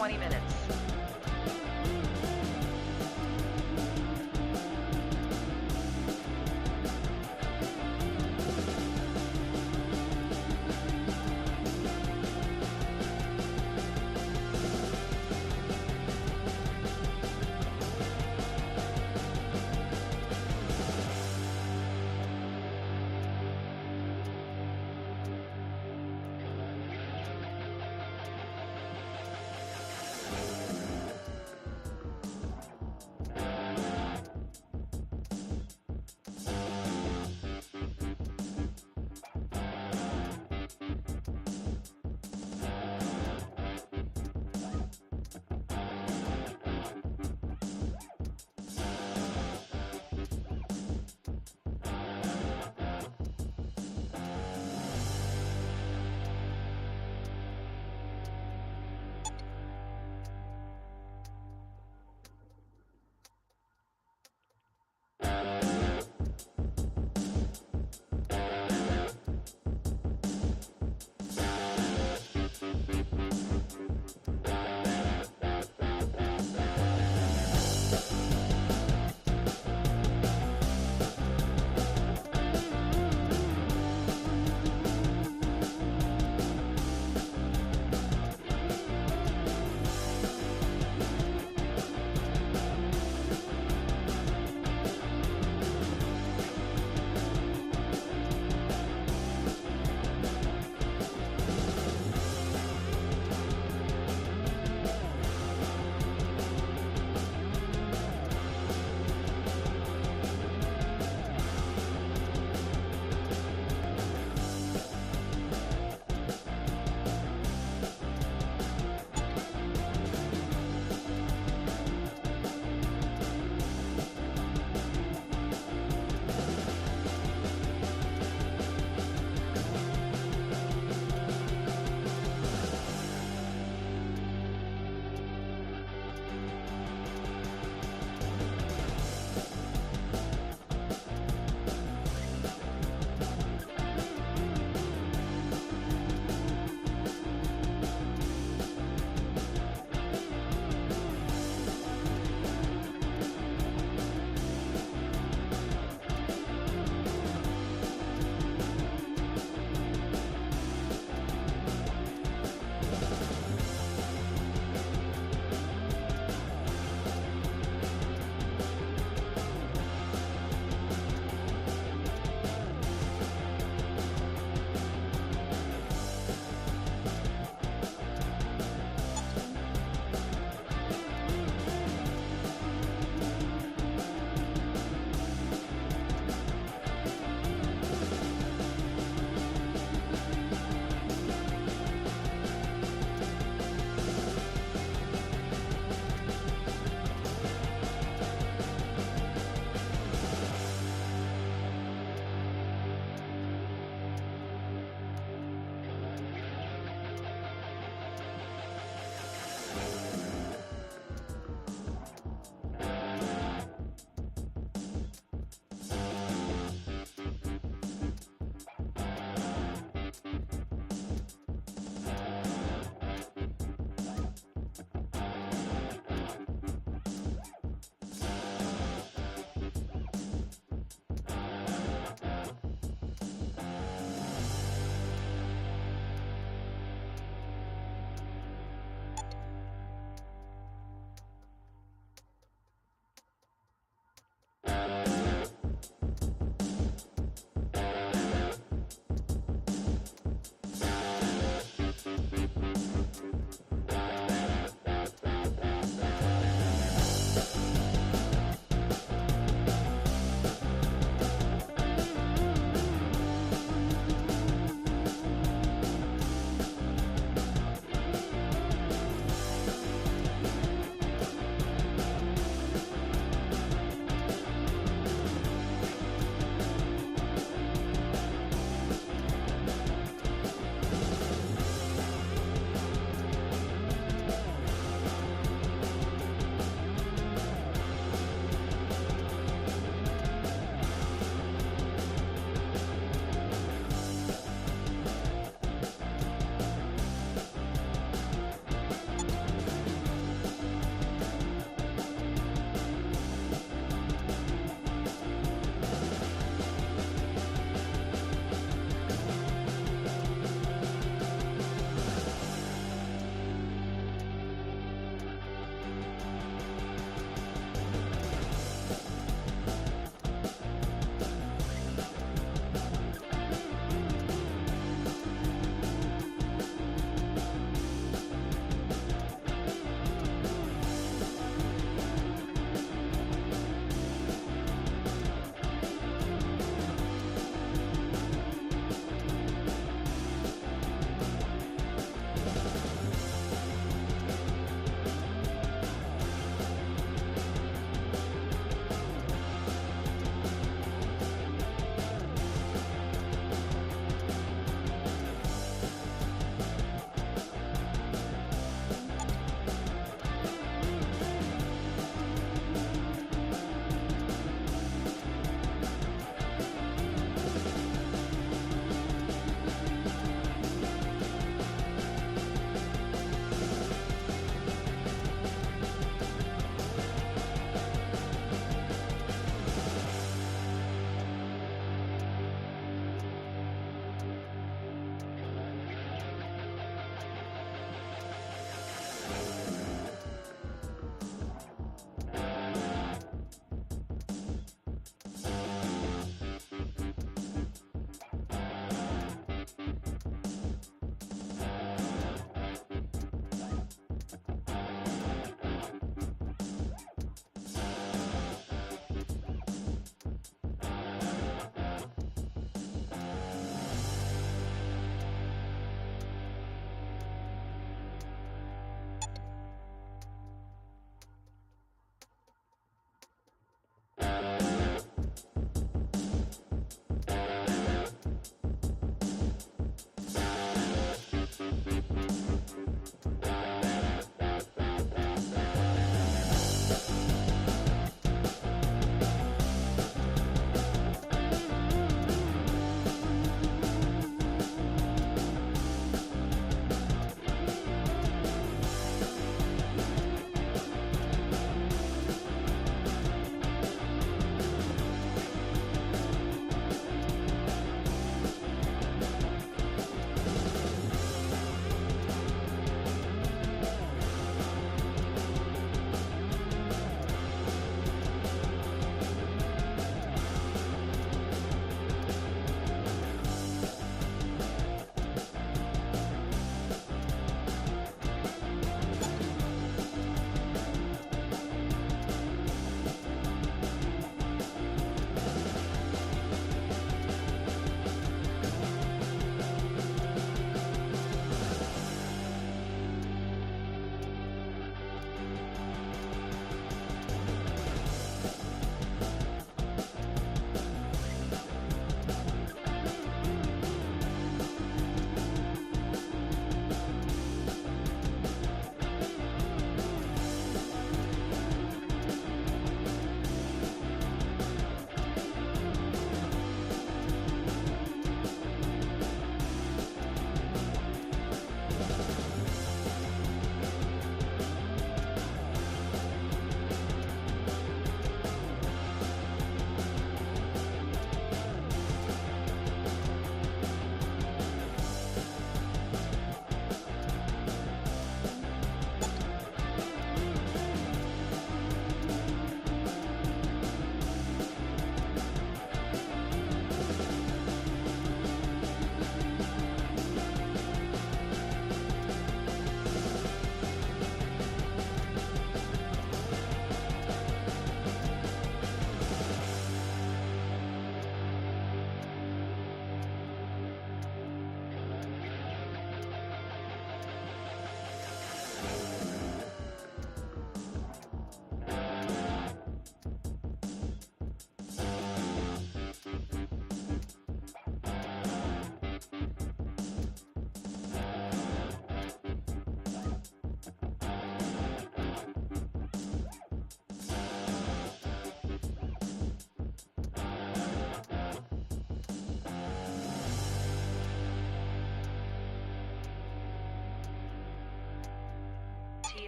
20 minutes.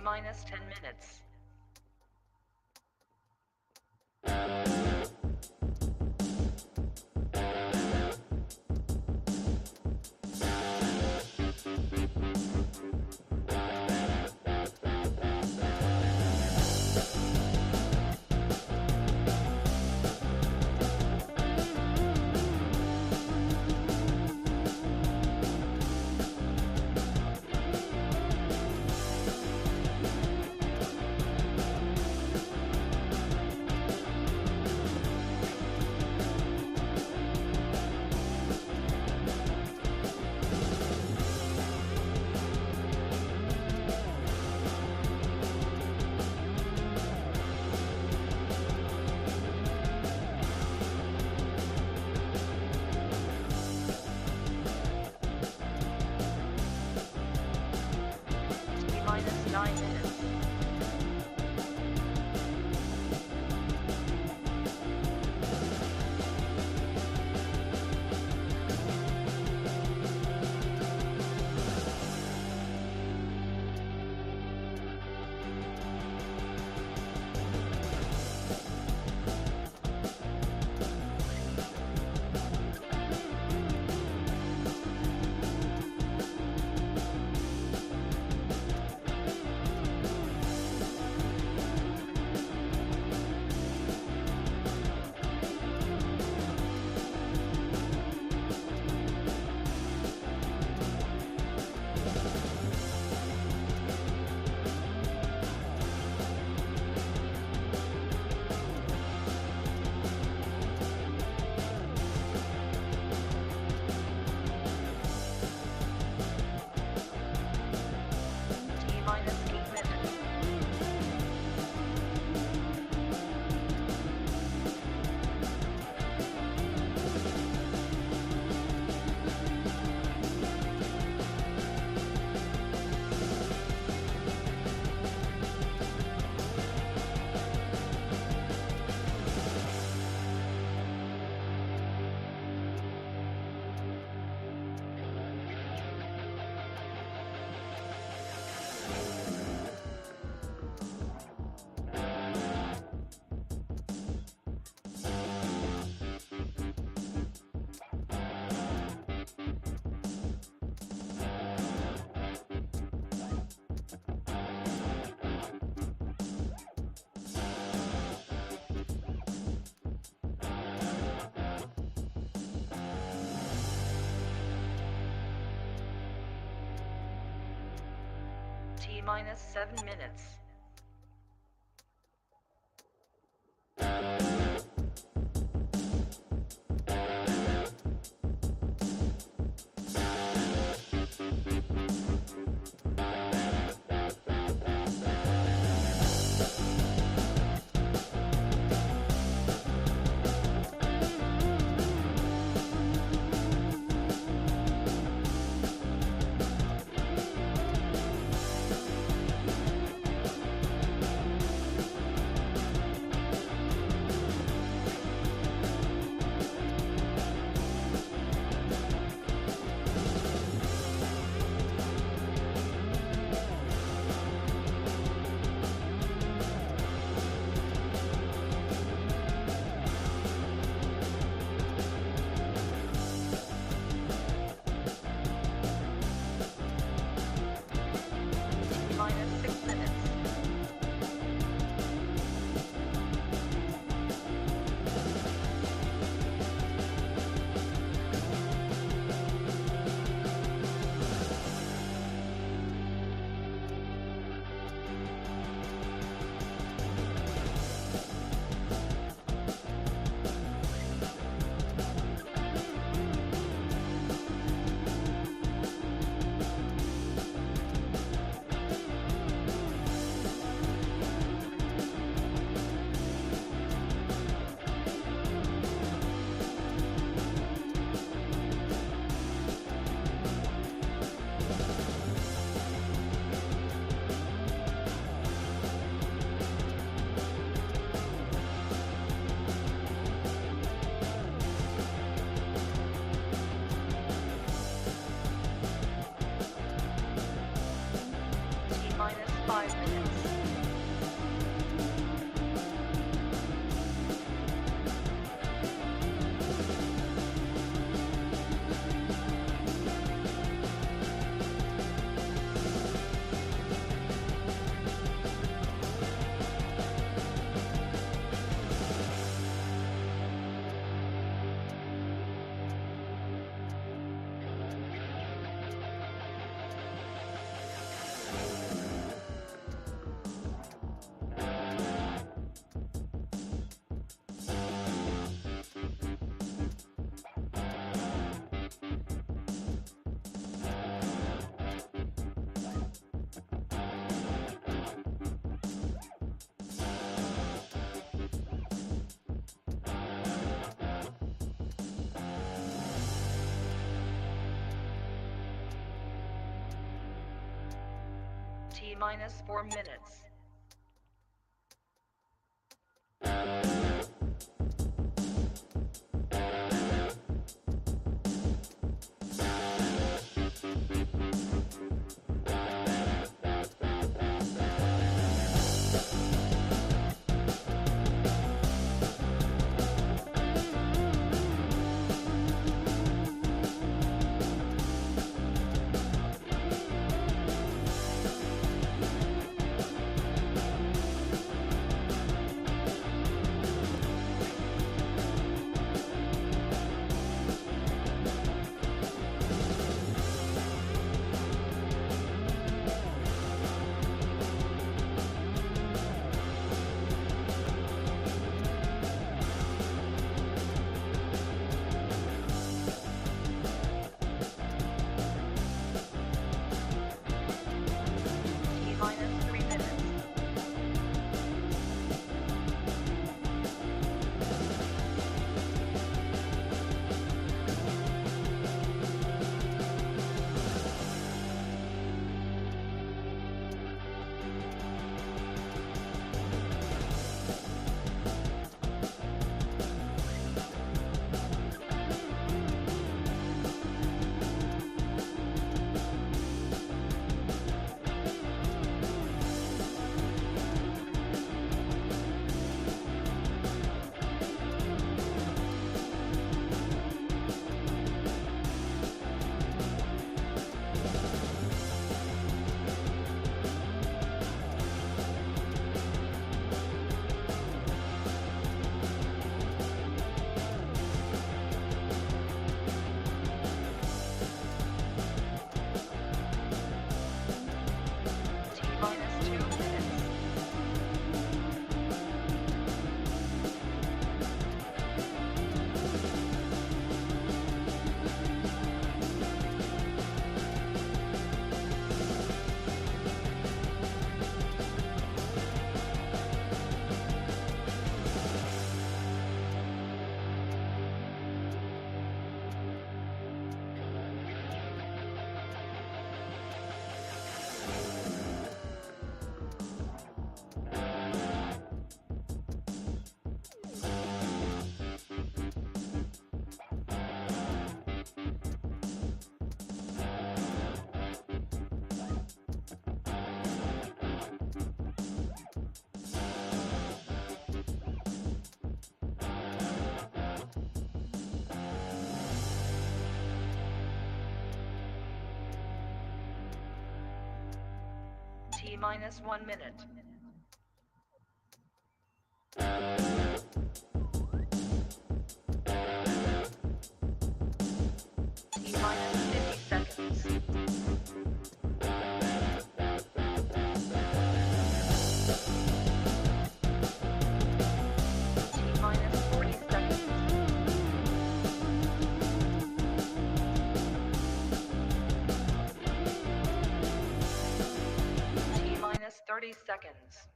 T-minus 10 minutes. T-minus 9 minutes. T-minus 8 minutes. T-minus 7 minutes. T minus 4 minutes. T minus 3 minutes. T minus 2 minutes. T minus 1 minute. T minus 50 seconds. T minus 40 seconds. T minus 30 seconds.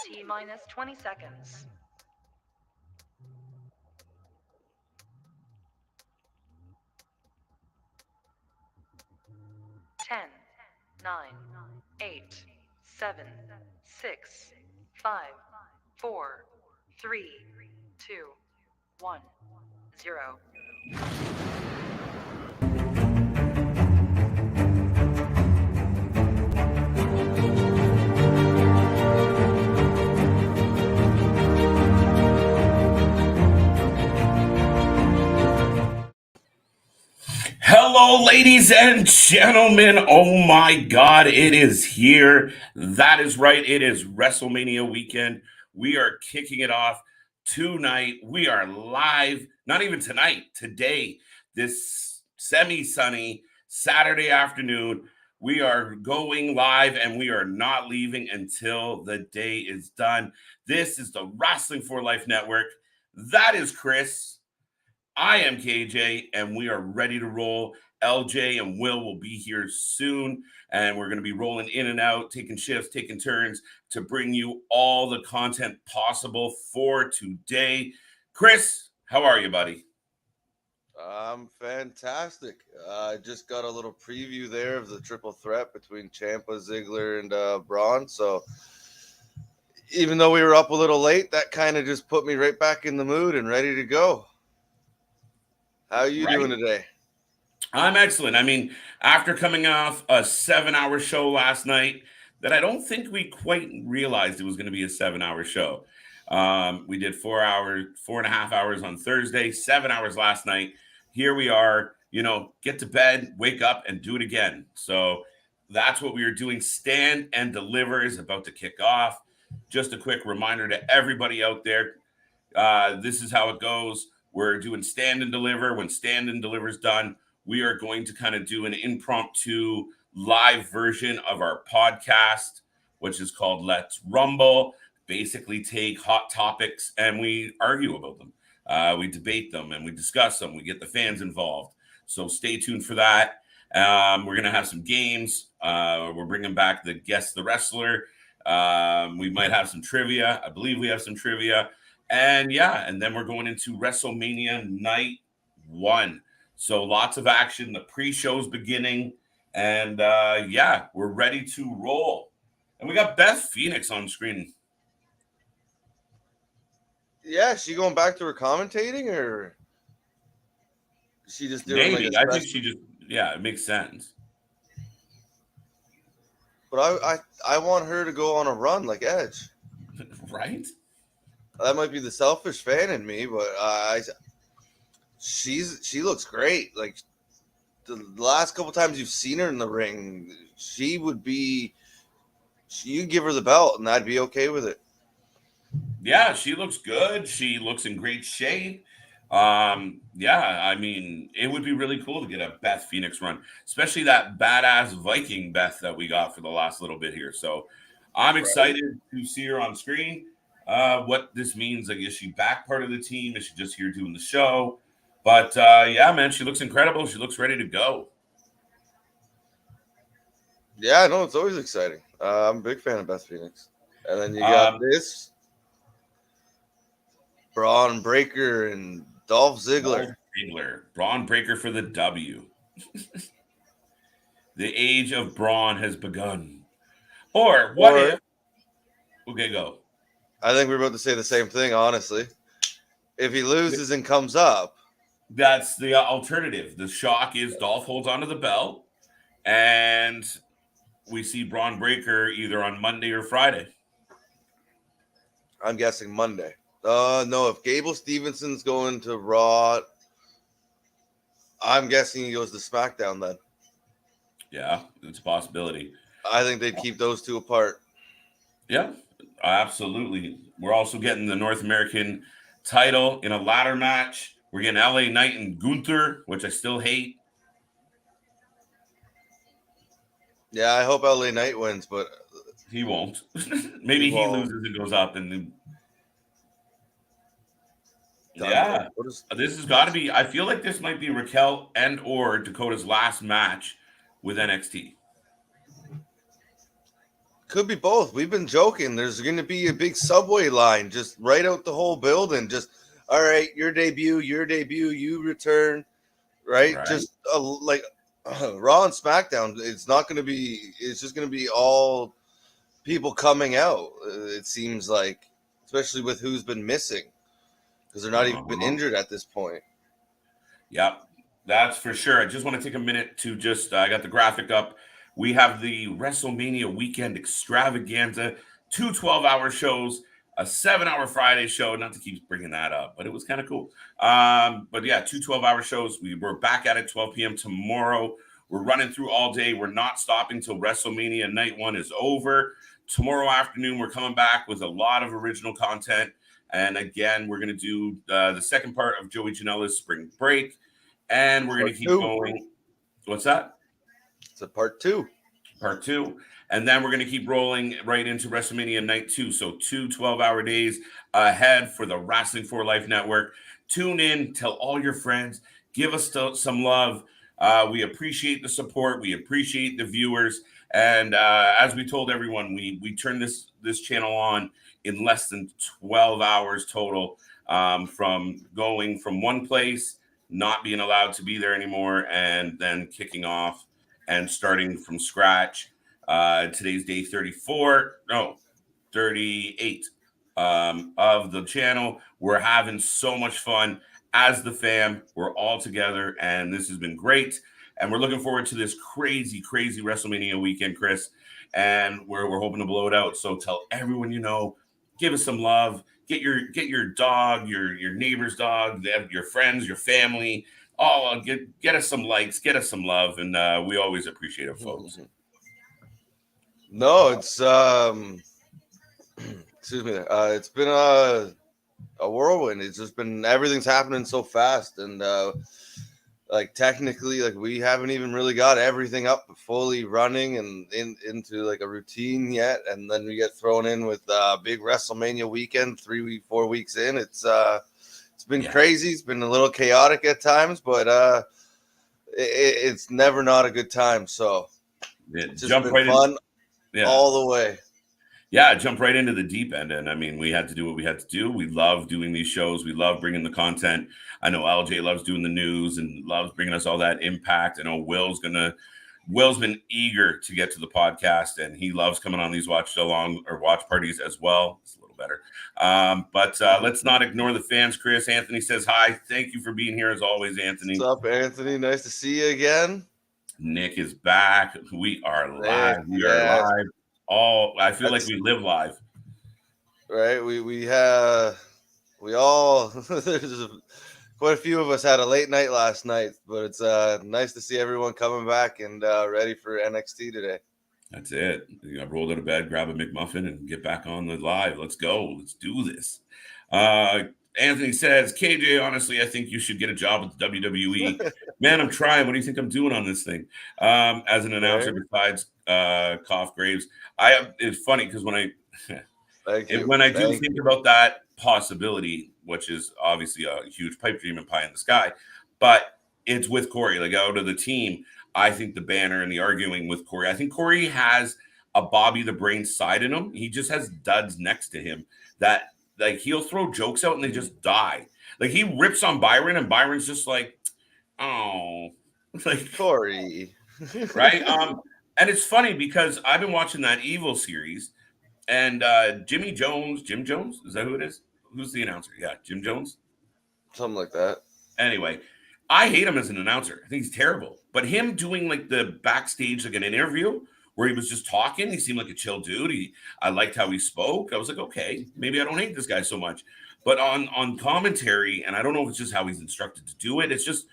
T minus 20 seconds. 10, 9, 8, 7, 6, 5, 4, 3, 2, 1, 0. Hello, ladies and gentlemen. Oh my God, it is here. That is right. It is Wrestlemania weekend. We are kicking it off tonight. We are live, not even tonight, today, this semi-sunny Saturday afternoon. We are going live and we are not leaving until the day is done. This is the Wrestling for Life Network. That is Chris. I am KJ, and we are ready to roll. LJ and Will be here soon, and we're going to be rolling in and out, taking shifts, taking turns to bring you all the content possible for today. Chris, how are you, buddy? Fantastic. I just got a little preview there of the triple threat between Ciampa, Ziggler, and Braun. So even though we were up a little late, that kind of just put me right back in the mood and ready to go. How are you doing Right? today? I'm excellent. I mean, after coming off a 7 hour show last night, that I don't think we quite realized it was going to be a 7 hour show. We did 4 hours, 4.5 hours on Thursday, 7 hours last night. Here we are, get to bed, wake up, and do it again. So that's what we are doing. Stand and Deliver is about to kick off. Just a quick reminder to everybody out there, this is how it goes. We're doing Stand and Deliver. When Stand and Deliver is done, we are going to kind of do an impromptu live version of our podcast, which is called Let's Rumble. Basically, take hot topics and we argue about them. We debate them and we discuss them. We get the fans involved. So stay tuned for that. We're going to have some games. We're bringing back the Guess the Wrestler. We might have some trivia. I believe we have some trivia. And then we're going into Wrestlemania night 1. So lots of action. The pre-show's beginning. And we're ready to roll. And we got Beth Phoenix on screen. Yeah, she going back to her commentating, or is she just doing Maybe. I think she just, it makes sense. But I want her to go on a run like Edge. Right? That might be the selfish fan in me, but she looks great. Like the last couple times you've seen her in the ring, you give her the belt and I'd be okay with it. Yeah, she looks good. She looks in great shape. I mean, it would be really cool to get a Beth Phoenix run, especially that badass Viking Beth that we got for the last little bit here. So I'm excited to see her on screen. What this means, like, is she back part of the team? Is she just here doing the show? But man, she looks incredible. She looks ready to go. Yeah, no, it's always exciting. I'm a big fan of Beth Phoenix. And then you got this Braun Breaker and Dolph Ziggler. Braun Breaker for the W. The age of Braun has begun. Or what if? Okay, go. I think we're about to say the same thing, honestly. If he loses and comes up. That's the alternative. The shock is Dolph holds onto the belt, and we see Braun Breaker either on Monday or Friday. I'm guessing Monday. No, if Gable Stevenson's going to Raw, I'm guessing he goes to SmackDown then. Yeah, it's a possibility. I think they'd keep those two apart. Yeah, absolutely. We're also getting the North American title in a ladder match. We're getting LA Knight and Gunther, which I still hate. Yeah, I hope LA Knight wins, but he won't. Maybe he loses and goes up and then. Yeah, this has got to be. I feel like this might be Raquel and or Dakota's last match with NXT. Could be both. We've been joking. There's going to be a big subway line just right out the whole building. Just, all right, your debut, you return, right? Just like Raw and SmackDown. It's not going to be. It's just going to be all people coming out. It seems like, especially with who's been missing. Because they're not even been injured at this point. Yep, that's for sure. I just want to take a minute to I got the graphic up. We have the WrestleMania weekend extravaganza, 2 12-hour shows, a 7-hour Friday show. Not to keep bringing that up, but it was kind of cool. But yeah, 2 12-hour shows. We're back at it 12 p.m. tomorrow. We're running through all day. We're not stopping till WrestleMania night 1 is over. Tomorrow afternoon, we're coming back with a lot of original content. And again, we're going to do the second part of Joey Janela's Spring Break. And we're going to keep going. What's that? It's a part 2. Part 2. And then we're going to keep rolling right into WrestleMania Night 2. So 2 12-hour days ahead for the Wrestling for Life Network. Tune in. Tell all your friends. Give us some love. We appreciate the support. We appreciate the viewers. And as we told everyone, we turned this channel on in less than 12 hours total, from going from one place not being allowed to be there anymore, and then kicking off and starting from scratch. Today's day 38 of the channel. We're having so much fun as the fam. We're all together, and this has been great. And we're looking forward to this crazy Wrestlemania weekend, Chris. And we're hoping to blow it out. So tell everyone you know, give us some love. Get your dog, your neighbor's dog, your friends, your family. Oh, get us some likes, get us some love, and we always appreciate it, folks. No, it's excuse me. It's been a whirlwind. It's just been everything's happening so fast, and like technically, like we haven't even really got everything up fully running and into like a routine yet, and then we get thrown in with big Wrestlemania weekend 4 weeks in. It's been crazy. It's been a little chaotic at times, but it's never not a good time. So it's just been fun all the way. Yeah, jump right into the deep end. And I mean, we had to do what we had to do. We love doing these shows. We love bringing the content. I know LJ loves doing the news and loves bringing us all that impact. I know Will's been eager to get to the podcast, and he loves coming on these watch parties as well. It's a little better. But let's not ignore the fans, Chris. Anthony says hi. Thank you for being here as always, Anthony. What's up, Anthony? Nice to see you again. Nick is back. We are live. We are live. I feel like we live live. Right. We all there's quite a few of us had a late night last night, but it's nice to see everyone coming back and ready for NXT today. That's it. I rolled out of bed, grab a McMuffin, and get back on the live. Let's go. Let's do this. Anthony says, KJ, honestly, I think you should get a job with the WWE. Man, I'm trying. What do you think I'm doing on this thing? As an announcer, besides Cough Graves, it's funny because when I do think about that possibility, which is obviously a huge pipe dream and pie in the sky, but it's with Corey. Like out of the team, I think the banner and the arguing with Corey. I think Corey has a Bobby the Brain side in him. He just has duds next to him that. Like he'll throw jokes out and they just die. Like he rips on Byron and Byron's just like, oh, like Corey, right? And it's funny because I've been watching that Evil series, and Jim Jones, is that who it is? Who's the announcer? Yeah, Jim Jones, something like that. Anyway, I hate him as an announcer. I think he's terrible. But him doing like the backstage, like an interview, where he was just talking. He seemed like a chill dude. I liked how he spoke. I was like, okay, maybe I don't hate this guy so much. But on commentary, and I don't know if it's just how he's instructed to do it, it's just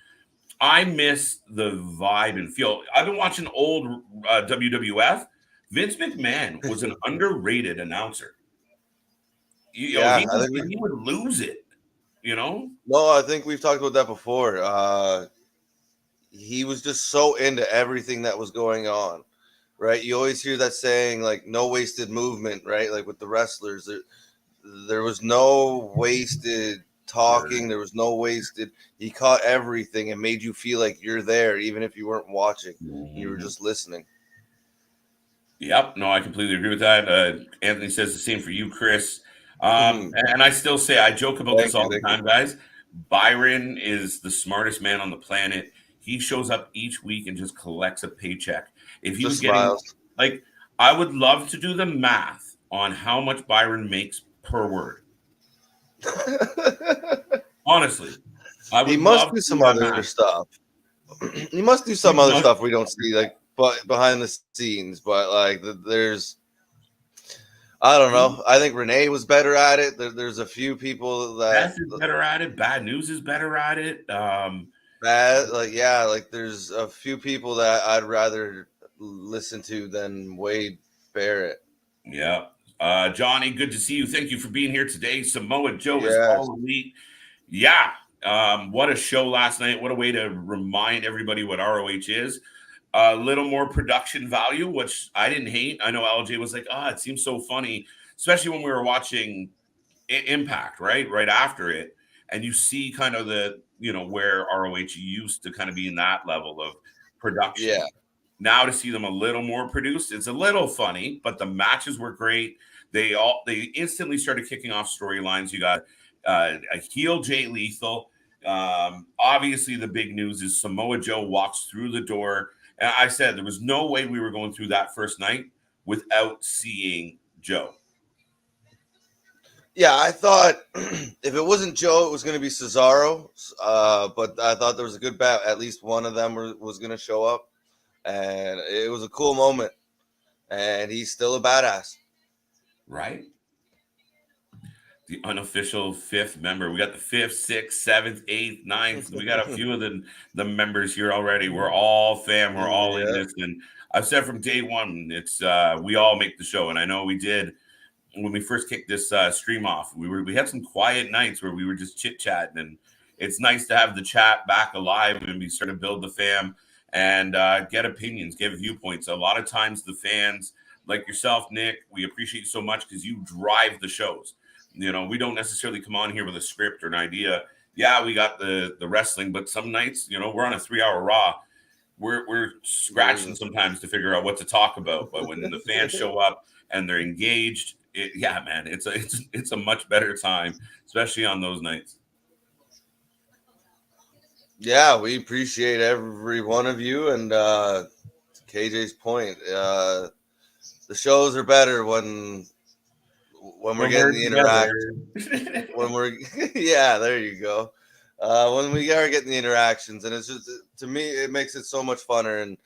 I miss the vibe and feel. I've been watching old WWF. Vince McMahon was an underrated announcer. He would lose it, you know? No, I think we've talked about that before. He was just so into everything that was going on. Right, you always hear that saying, like no wasted movement, right? Like with the wrestlers, there was no wasted talking. There was no wasted. He caught everything and made you feel like you're there, even if you weren't watching. You were just listening. Yep, no, I completely agree with that. Anthony says the same for you, Chris. And I still say I joke about this all the time, guys. Byron is the smartest man on the planet. He shows up each week and just collects a paycheck. If he was getting, like, I would love to do the math on how much Byron makes per word. Honestly, he must do some other stuff. He must do some other stuff we don't see, like, but behind the scenes. But like, there's, I don't know. I think Renee was better at it. There's a few people that is better at it. Bad News is better at it. There's a few people that I'd rather listen to than Wade Barrett. Yeah. Johnny, good to see you. Thank you for being here today. Samoa Joe is all elite. Yeah. What a show last night. What a way to remind everybody what ROH is. A little more production value, which I didn't hate. I know LJ was like, it seems so funny, especially when we were watching Impact, right after it. And you see kind of the, where ROH used to kind of be in that level of production. Yeah. Now to see them a little more produced, it's a little funny, but the matches were great. They instantly started kicking off storylines. You got a heel Jay Lethal. Obviously, the big news is Samoa Joe walks through the door. And I said there was no way we were going through that first night without seeing Joe. Yeah, I thought if it wasn't Joe, it was going to be Cesaro. But I thought there was a good bet. At least one of them was going to show up. And it was a cool moment. And he's still a badass. Right? The unofficial fifth member. We got the fifth, sixth, seventh, eighth, ninth. We got a few of the members here already. We're all fam. We're all in this. And I've said from day one, it's we all make the show. And I know we did when we first kicked this stream off. We had some quiet nights where we were just chit chatting, and it's nice to have the chat back alive and we sort of build the fam and get opinions, give viewpoints. A lot of times the fans like yourself, Nick, we appreciate you so much because you drive the shows. You know, we don't necessarily come on here with a script or an idea. Yeah, we got the wrestling, but some nights, you know, we're on a 3-hour Raw. We're scratching sometimes to figure out what to talk about. But when the fans show up and they're engaged, yeah, man, it's a much better time, especially on those nights. Yeah, we appreciate every one of you. And KJ's point, the shows are better when we're getting the interaction. When we're yeah, there you go. When we are getting the interactions, and it's just, to me, it makes it so much funner, and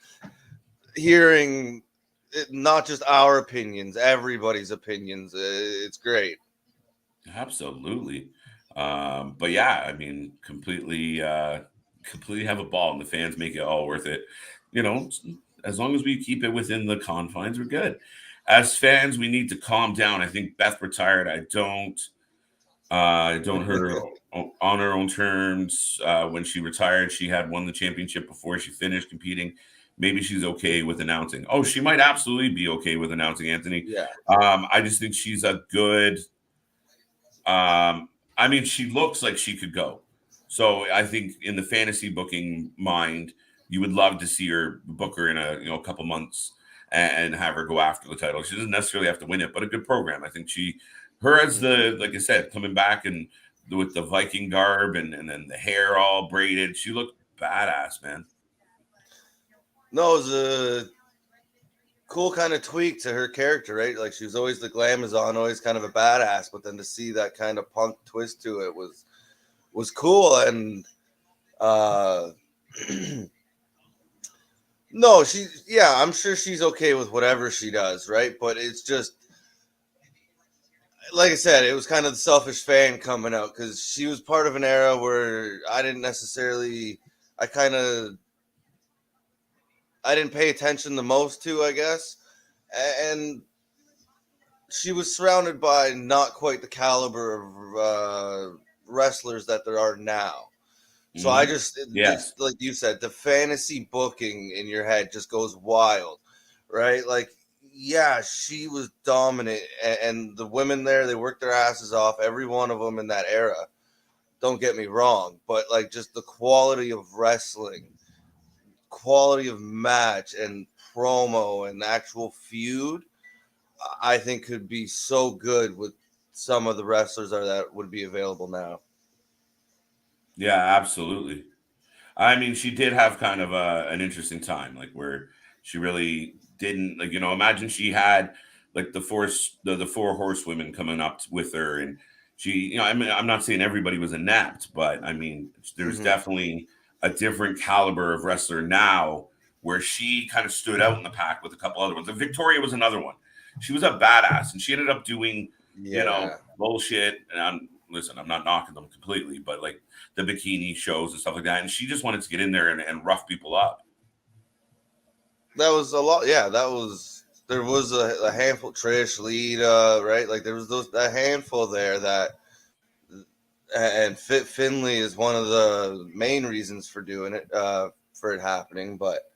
hearing not just our opinions, everybody's opinions. It's great. Absolutely. But yeah, I mean, completely have a ball, and the fans make it all worth it. You know, as long as we keep it within the confines, we're good. As fans, we need to calm down. I think Beth retired. I don't hurt her on her own terms. When she retired, she had won the championship before she finished competing. Maybe she's okay with announcing. Oh, she might absolutely be okay with announcing, Anthony. Yeah. I just think she's a good. I mean, she looks like she could go. So I think in the fantasy booking mind, you would love to see her book her in a couple months and have her go after the title. She doesn't necessarily have to win it, but a good program. I think her as the, like I said, coming back and with the Viking garb and then the hair all braided, she looked badass, man. No, it was a cool kind of tweak to her character, right? Like, she was always the glamazon, always kind of a badass, but then to see that kind of punk twist to it was cool. And no, I'm sure she's okay with whatever she does, right? But it's just, like I said, it was kind of the selfish fan coming out, because she was part of an era where I didn't pay attention the most to, I guess. And she was surrounded by not quite the caliber of wrestlers that there are now. So I just, like you said, the fantasy booking in your head just goes wild, right? Like, yeah, she was dominant, and the women there, they worked their asses off, every one of them in that era. Don't get me wrong, but like, just the quality of wrestling, quality of match, and promo and actual feud, I think could be so good with some of the wrestlers that would be available now. Yeah, absolutely. I mean, she did have kind of an interesting time, like where she really didn't, like, imagine she had like the four horsewomen coming up with her, and she, I mean, I'm not saying everybody was inept, but I mean, there's definitely a different caliber of wrestler now where she kind of stood out in the pack with a couple other ones. And Victoria was another one. She was a badass, and she ended up doing, bullshit. And listen, I'm not knocking them completely, but like the bikini shows and stuff like that. And she just wanted to get in there and rough people up. That was a lot. Yeah, there was a handful, Trish, Lita, right? Like, there was a handful there and Finley is one of the main reasons for doing it, for it happening. But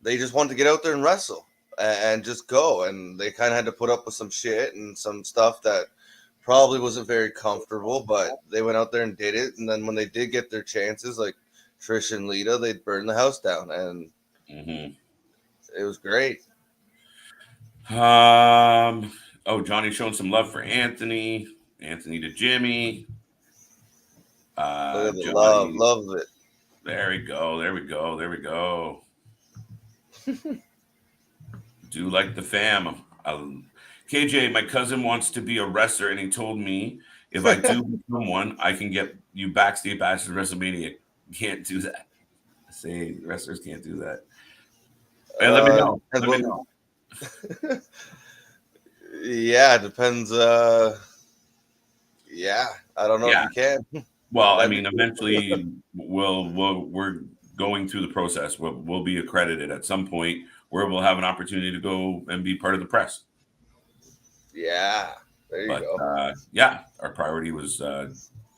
they just wanted to get out there and wrestle and just go. And they kind of had to put up with some shit and some stuff that probably wasn't very comfortable, but they went out there and did it. And then when they did get their chances, like Trish and Lita, they'd burn the house down, and it was great. Johnny showing some love for Anthony to Jimmy. Look at the Johnny. love it. There we go. There we go. There we go. Do like the fam. KJ, my cousin wants to be a wrestler, and he told me if I do become one, I can get you backstage passes at WrestleMania. Can't do that. Say wrestlers can't do that. Hey, let me know. Let me know. Yeah, it depends. Yeah, I don't know if you can. Well, I mean, eventually we're going through the process. We'll be accredited at some point where we'll have an opportunity to go and be part of the press. Yeah, there you go. Yeah, our priority was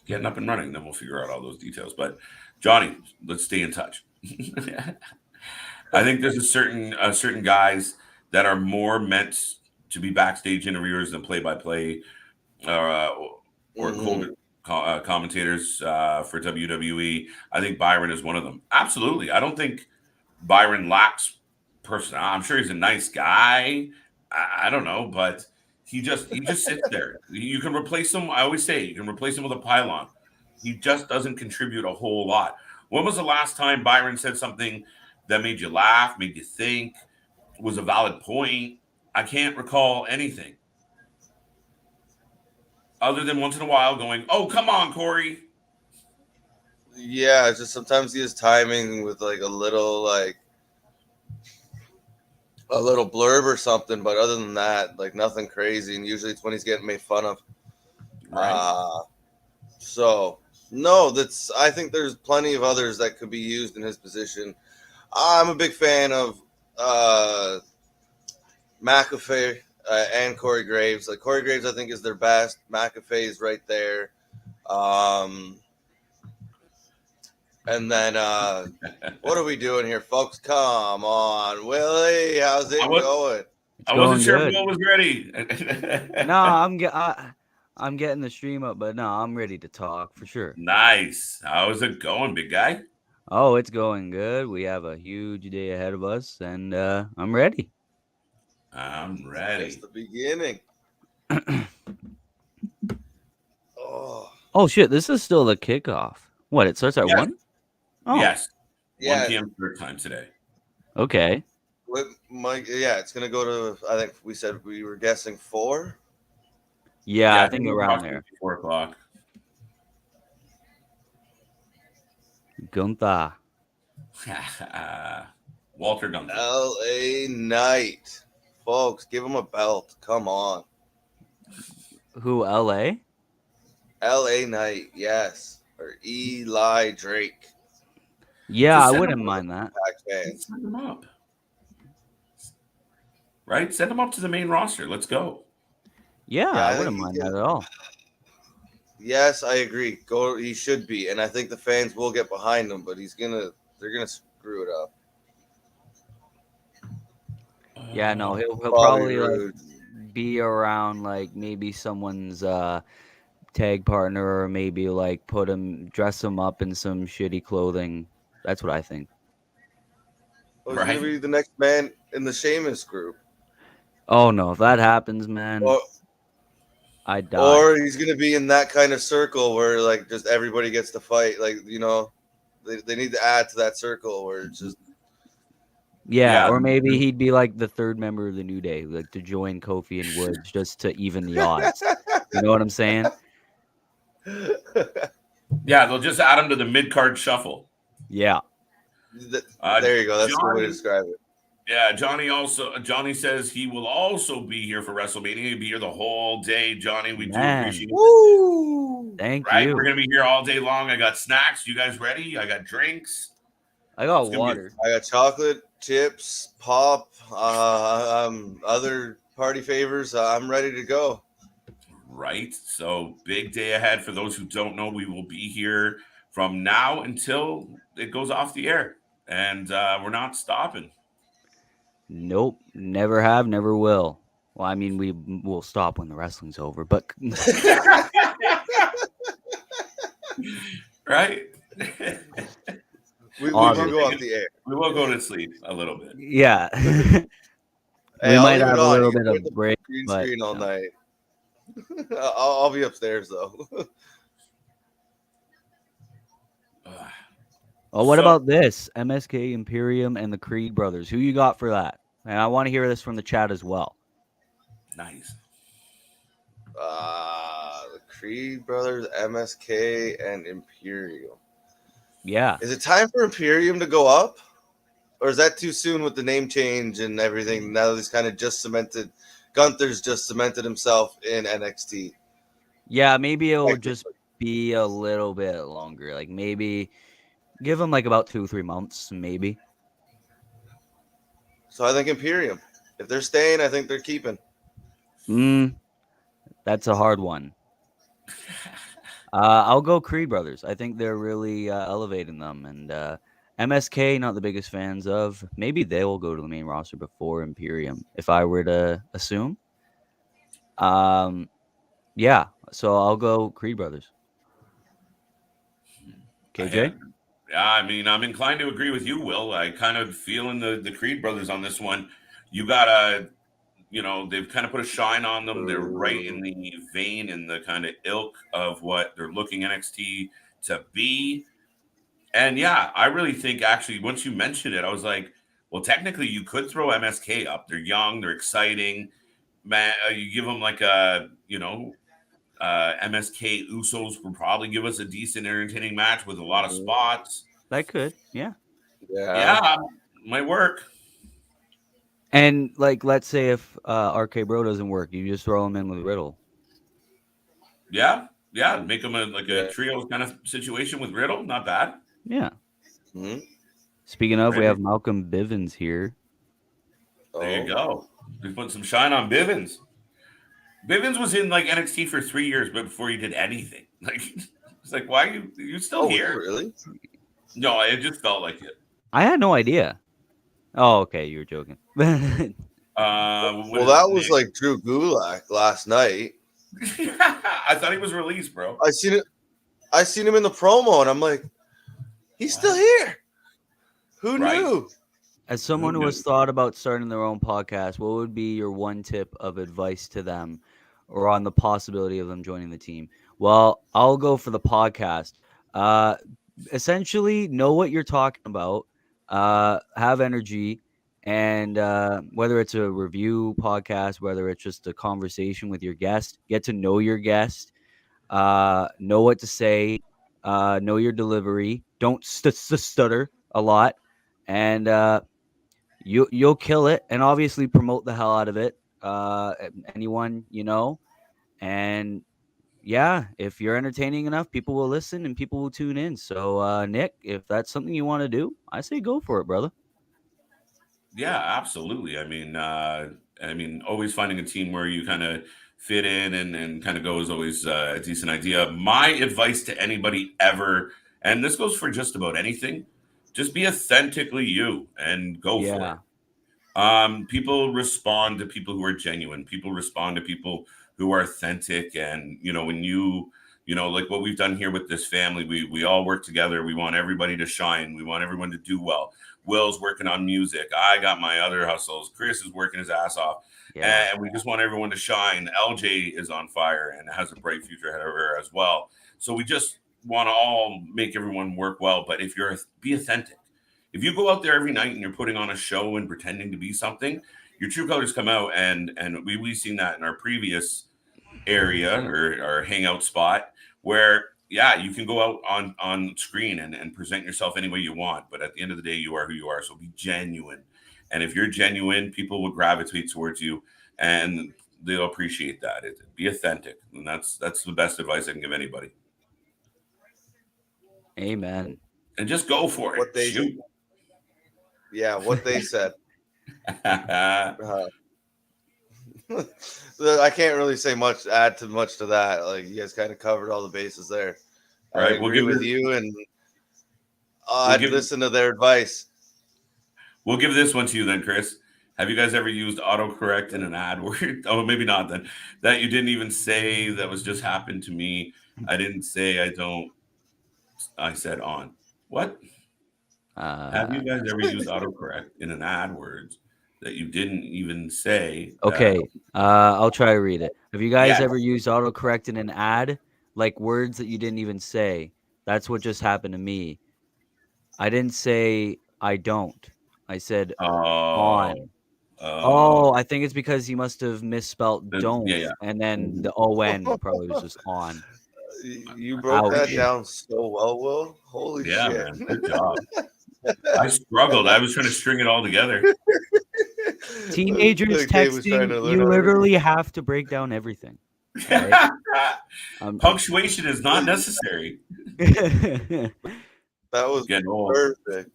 getting up and running. Then we'll figure out all those details. But Johnny, let's stay in touch. I think there's a certain guys that are more meant to be backstage interviewers than play-by-play or colder commentators for WWE. I think Byron is one of them. Absolutely. I don't think Byron lacks personality. I'm sure he's a nice guy. I don't know, but he just sits there. You can replace him. I always say you can replace him with a pylon. He just doesn't contribute a whole lot. When was the last time Byron said something that made you laugh, made you think, was a valid point? I can't recall anything. Other than once in a while going, oh, come on, Corey. Yeah, just sometimes he has timing with like a little blurb or something, but other than that, like nothing crazy. And usually it's when he's getting made fun of. Right. So no, I think there's plenty of others that could be used in his position. I'm a big fan of McAfee and Corey Graves. Like Corey Graves, I think is their best. McAfee is right there. And then what are we doing here, folks? Come on, Willie, how's it going? I wasn't sure if Will was ready. No, I'm getting the stream up, but no, I'm ready to talk for sure. Nice. How's it going, big guy? Oh, it's going good. We have a huge day ahead of us, and I'm ready. I'm ready. It's the beginning. Oh shit! This is still the kickoff. What? It starts at 1? Oh. Yes. 1 p.m. start time today. Okay. It's gonna go to. I think we said we were guessing 4. Yeah, I think around there. 4 o'clock. Gunther. Walter Gunther. LA Knight. Folks, give him a belt. Come on. Who, LA? LA Knight, yes. Or Eli Drake. Yeah, I wouldn't mind that. Send him up. Right? Send him up to the main roster. Let's go. Yeah, I wouldn't mind that at all. Yes, I agree. He should be, and I think the fans will get behind him, but they're gonna screw it up. Yeah, no, he'll probably like be around like maybe someone's tag partner, or maybe like dress him up in some shitty clothing. That's what I think. He's gonna be the next man in the Sheamus group. Oh no, if that happens, man, I die. Or he's gonna be in that kind of circle where like just everybody gets to fight. Like, you know, they need to add to that circle where it's just. Yeah, or maybe he'd be like the third member of the New Day, like to join Kofi and Woods just to even the odds. You know what I'm saying? Yeah, they'll just add him to the mid-card shuffle. Yeah. There you go. That's the way to describe it. Yeah, Johnny says he will also be here for WrestleMania. He'll be here the whole day, Johnny. We do appreciate it. Woo! Thank you. We're gonna be here all day long. I got snacks. You guys ready? I got drinks. I got water. I got chocolate, chips, pop, other party favors. I'm ready to go. Right. So big day ahead. For those who don't know, we will be here from now until it goes off the air, and we're not stopping. Nope, never have, never will. Well, I mean, we will stop when the wrestling's over, but right. We will go off the air. We will go to sleep a little bit. Yeah. We might have a little bit of break. Green screen all night. I'll be upstairs though. Oh, what about this? MSK, Imperium, and the Creed brothers. Who you got for that? And I want to hear this from the chat as well. Nice. The Creed brothers, MSK, and Imperium. Yeah. Is it time for Imperium to go up? Or is that too soon with the name change and everything? Now he's kind of just cemented. Gunther's just cemented himself in NXT. Yeah, maybe it'll just be a little bit longer. Like maybe give him like about 2-3 months, maybe. So I think Imperium. If they're staying, I think they're keeping. That's a hard one. I'll go Creed brothers. I think they're really elevating them, and MSK, not the biggest fans of. Maybe they will go to the main roster before Imperium, if I were to assume. Yeah. So I'll go Creed brothers. KJ? Yeah, I mean, I'm inclined to agree with you, Will. I kind of feeling the Creed brothers on this one. You gotta, they've kind of put a shine on them. They're right in the vein and the kind of ilk of what they're looking NXT to be. And yeah, I really think actually once you mentioned it, I was like, well, technically you could throw MSK up. They're young, they're exciting. Man, you give them like a, MSK Usos will probably give us a decent, entertaining match with a lot of spots. That could, yeah. Yeah, might work. And like, let's say if RK Bro doesn't work, you just throw him in with Riddle. Yeah, make them a trio kind of situation with Riddle. Not bad. Yeah. Mm-hmm. Speaking of, we have Malcolm Bivens here. There you go. Just put some shine on Bivens. Bivens was in like NXT for 3 years before he did anything. Like, it's like, why are you still here? Really? No, it just felt like it. I had no idea. Oh, okay, you were joking. Well, that was like Drew Gulak last night. I thought he was released, bro. I seen him in the promo, and I'm like, he's still here. Who knew? As someone who has thought about starting their own podcast, what would be your one tip of advice to them or on the possibility of them joining the team? Well, I'll go for the podcast. Essentially, know what you're talking about, have energy, and whether it's a review podcast, whether it's just a conversation with your guest, get to know your guest, know what to say, know your delivery, don't stutter a lot, and you'll kill it, and obviously promote the hell out of it. Anyone and yeah, if you're entertaining enough, people will listen and people will tune in. So Nick, if that's something you want to do, I say go for it, brother. Yeah, absolutely. I mean, always finding a team where you kind of fit in and kind of go is always a decent idea. My advice to anybody ever, and this goes for just about anything, just be authentically you and go for it. People respond to people who are genuine. People respond to people who are authentic. And, when like what we've done here with this family, we all work together. We want everybody to shine. We want everyone to do well. Will's working on music. I got my other hustles. Chris is working his ass off. Yeah. And we just want everyone to shine. LJ is on fire and has a bright future ahead of her as well. So we just want to all make everyone work well. But be authentic. If you go out there every night and you're putting on a show and pretending to be something, your true colors come out. And we've seen that in our previous area or our hangout spot where, you can go out on screen and present yourself any way you want. But at the end of the day, you are who you are. So be genuine. And if you're genuine, people will gravitate towards you and they'll appreciate that. Be authentic. And that's the best advice I can give anybody. Amen. And just go for it. What they said. I can't really say much, add too much to that. Like, you guys kind of covered all the bases there. Right. I agree with you, and I'd listen to their advice. We'll give this one to you then, Chris. Have you guys ever used autocorrect in an ad word? Oh, maybe not then. That you didn't even say that was just happened to me. I didn't say I don't. I said on. What? Have you guys ever used autocorrect in an ad words that you didn't even say? Okay, I'll try to read it. Have you guys ever used autocorrect in an ad? Like words that you didn't even say? That's what just happened to me. I didn't say I don't. I said on. Oh, Oh, I think it's because he must have misspelt don't, yeah. and then the on probably was just on. You broke that Ouch. down so well, Will. Holy Yeah, shit. man. Good job. I struggled. I was trying to string it all together. Teenagers Dave was trying texting, to learn you how to literally have to break down everything. Right? Punctuation is not necessary. That was Getting old. perfect.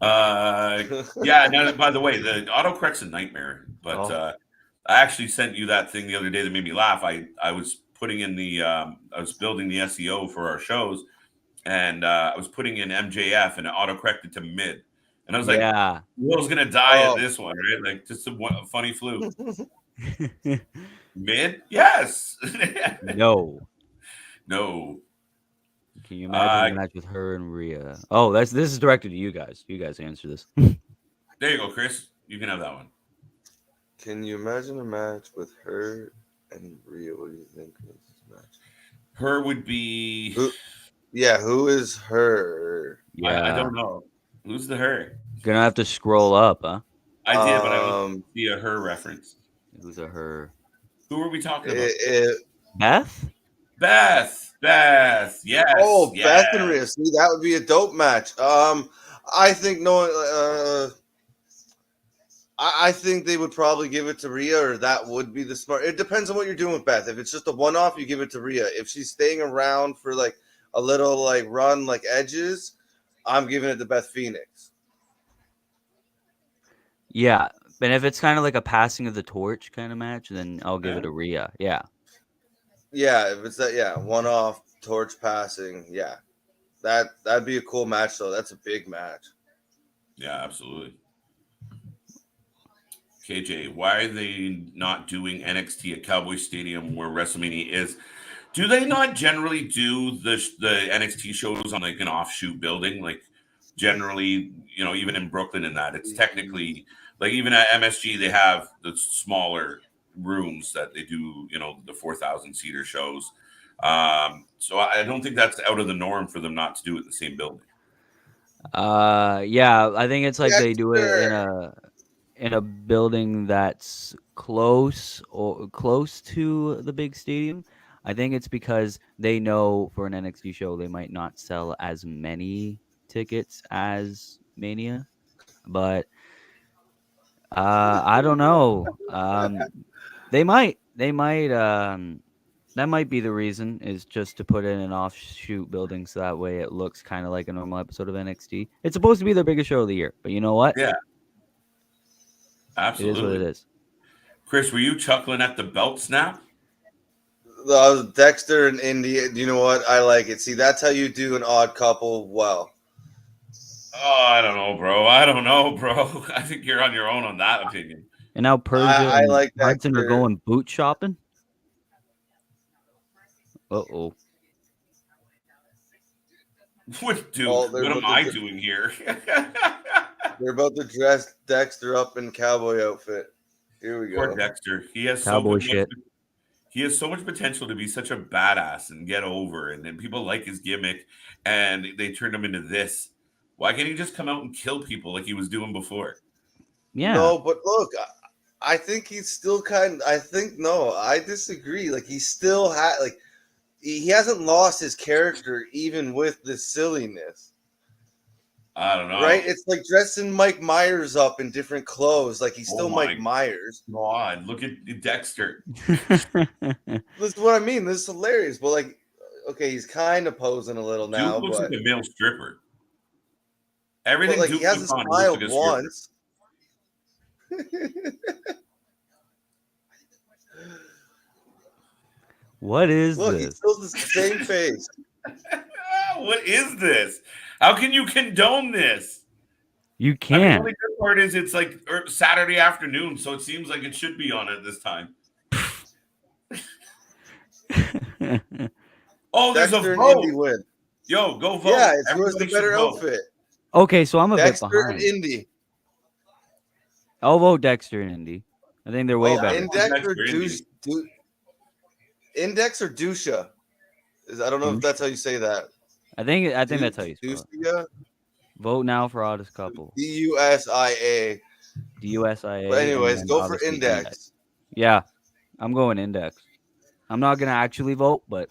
Yeah. No, by the way, the autocorrect's a nightmare. But I actually sent you that thing the other day that made me laugh. I was putting in the I was building the SEO for our shows, and I was putting in MJF, and it autocorrected to mid, and I was like, Yeah. Will's gonna die at this one, right? Like just a funny fluke. Mid? Yes. No. No. Can you imagine a match with her and Rhea? Oh, this is directed to you guys. You guys answer this. There you go, Chris. You can have that one. Can you imagine a match with her and Rhea? What do you think of this match? Her would be. Who is her? Yeah. I don't know. Who's the her? Gonna have to scroll up, huh? I did, but I don't see a her reference. Who's a her? Who are we talking about? Beth? Beth. Yes. Oh, yes. Beth and Rhea. See, that would be a dope match. I think I think they would probably give it to Rhea, or that would be the smart. It depends on what you're doing with Beth. If it's just a one-off, you give it to Rhea. If she's staying around for like a little like run, like Edges, I'm giving it to Beth Phoenix. Yeah, and if it's kind of like a passing of the torch kind of match, then I'll give it to Rhea. Yeah. Yeah, if it's that, one-off torch passing, that'd be a cool match though. That's a big match. Yeah, absolutely. KJ, why are they not doing NXT at Cowboy Stadium where WrestleMania is? Do they not generally do the NXT shows on like an offshoot building? Like generally, even in Brooklyn and that, it's technically like even at MSG, they have the smaller rooms that they do, the 4,000 seater shows. So I don't think that's out of the norm for them not to do it in the same building. Yeah, I think it's like they do it in a building that's close to the big stadium. I think it's because they know for an NXT show they might not sell as many tickets as Mania, but I don't know. They might. That might be the reason, is just to put in an offshoot building so that way it looks kind of like a normal episode of NXT. It's supposed to be their biggest show of the year, but you know what? Yeah. Absolutely. It is what it is. Chris, were you chuckling at the belt snap? Dexter and Indy, you know what? I like it. See, that's how you do an odd couple well. Oh, I don't know, bro. I think you're on your own on that opinion. And now Persia and Hudson are going boot shopping? Uh-oh. What am I doing here? They're about to dress Dexter up in cowboy outfit. Here we go. Poor Dexter. He has cowboy shit. He has so much potential to be such a badass and get over, and then people like his gimmick, and they turned him into this. Why can't he just come out and kill people like he was doing before? Yeah. No, but look, I think he's still I disagree. Like he still he hasn't lost his character even with this silliness. I don't know. Right? It's like dressing Mike Myers up in different clothes. Like he's still Mike Myers. God, look at Dexter. This is what I mean. This is hilarious. But like, okay, he's kind of posing a little now. Duke looks like a male stripper. Everything like he hasn't smiled once. What is this? He still has the same face. What is this? How can you condone this? You can't. I mean, the only good part is it's like Saturday afternoon, so it seems like it should be on at this time. Oh, there's Dexter a vote. Indy win. Yo, go vote. Yeah, it's who's the better outfit. Okay, so I'm a Dexter bit behind. and Indy. I'll vote Dexter and Indy. I think they're way better. Index or Dusha? I don't know if that's how you say that. I think that's how you spell it. Dusia? Vote now for oddest couple. DUSIA. DUSIA. But and anyways, then go for obviously index. Yeah, I'm going index. I'm not gonna actually vote, but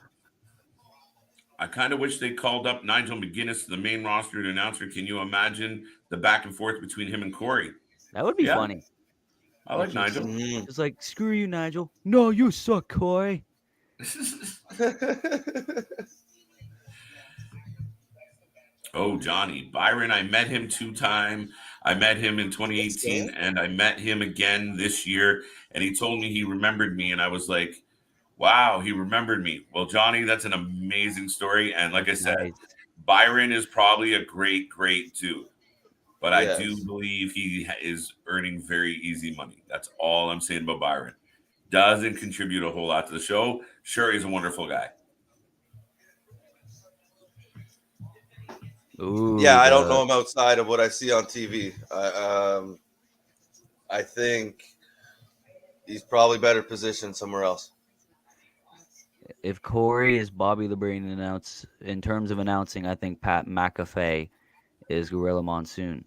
I kind of wish they called up Nigel McGuinness to the main roster to announcer. Can you imagine the back and forth between him and Corey? that would be Yeah, funny. I like Nigel. Just like, screw you, Nigel. No, you suck, Corey. Oh, Johnny Byron, I met him 2 times. I met him in 2018, and I met him again this year. And he told me he remembered me, and I was like, "Wow, he remembered me." Well, Johnny, that's an amazing story. And like I said, Nice. Byron is probably a great dude, but I do Yes. believe he is earning very easy money. That's all I'm saying about Byron. Doesn't contribute a whole lot to the show. Sure, he's a wonderful guy. Ooh, Yeah, I don't know him outside of what I see on TV. I think he's probably better positioned somewhere else. If Corey is Bobby the Brain in terms of announcing, I think Pat McAfee is Gorilla Monsoon.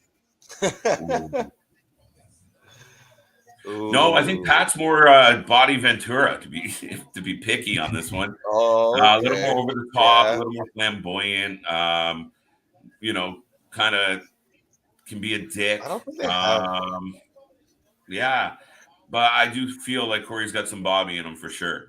No, I think Pat's more Body Ventura to be picky on this one. Oh, A little more over the top, a little more flamboyant. Kind of can be a dick. I don't think they have. Yeah, but I do feel like Corey's got some Bobby in him for sure.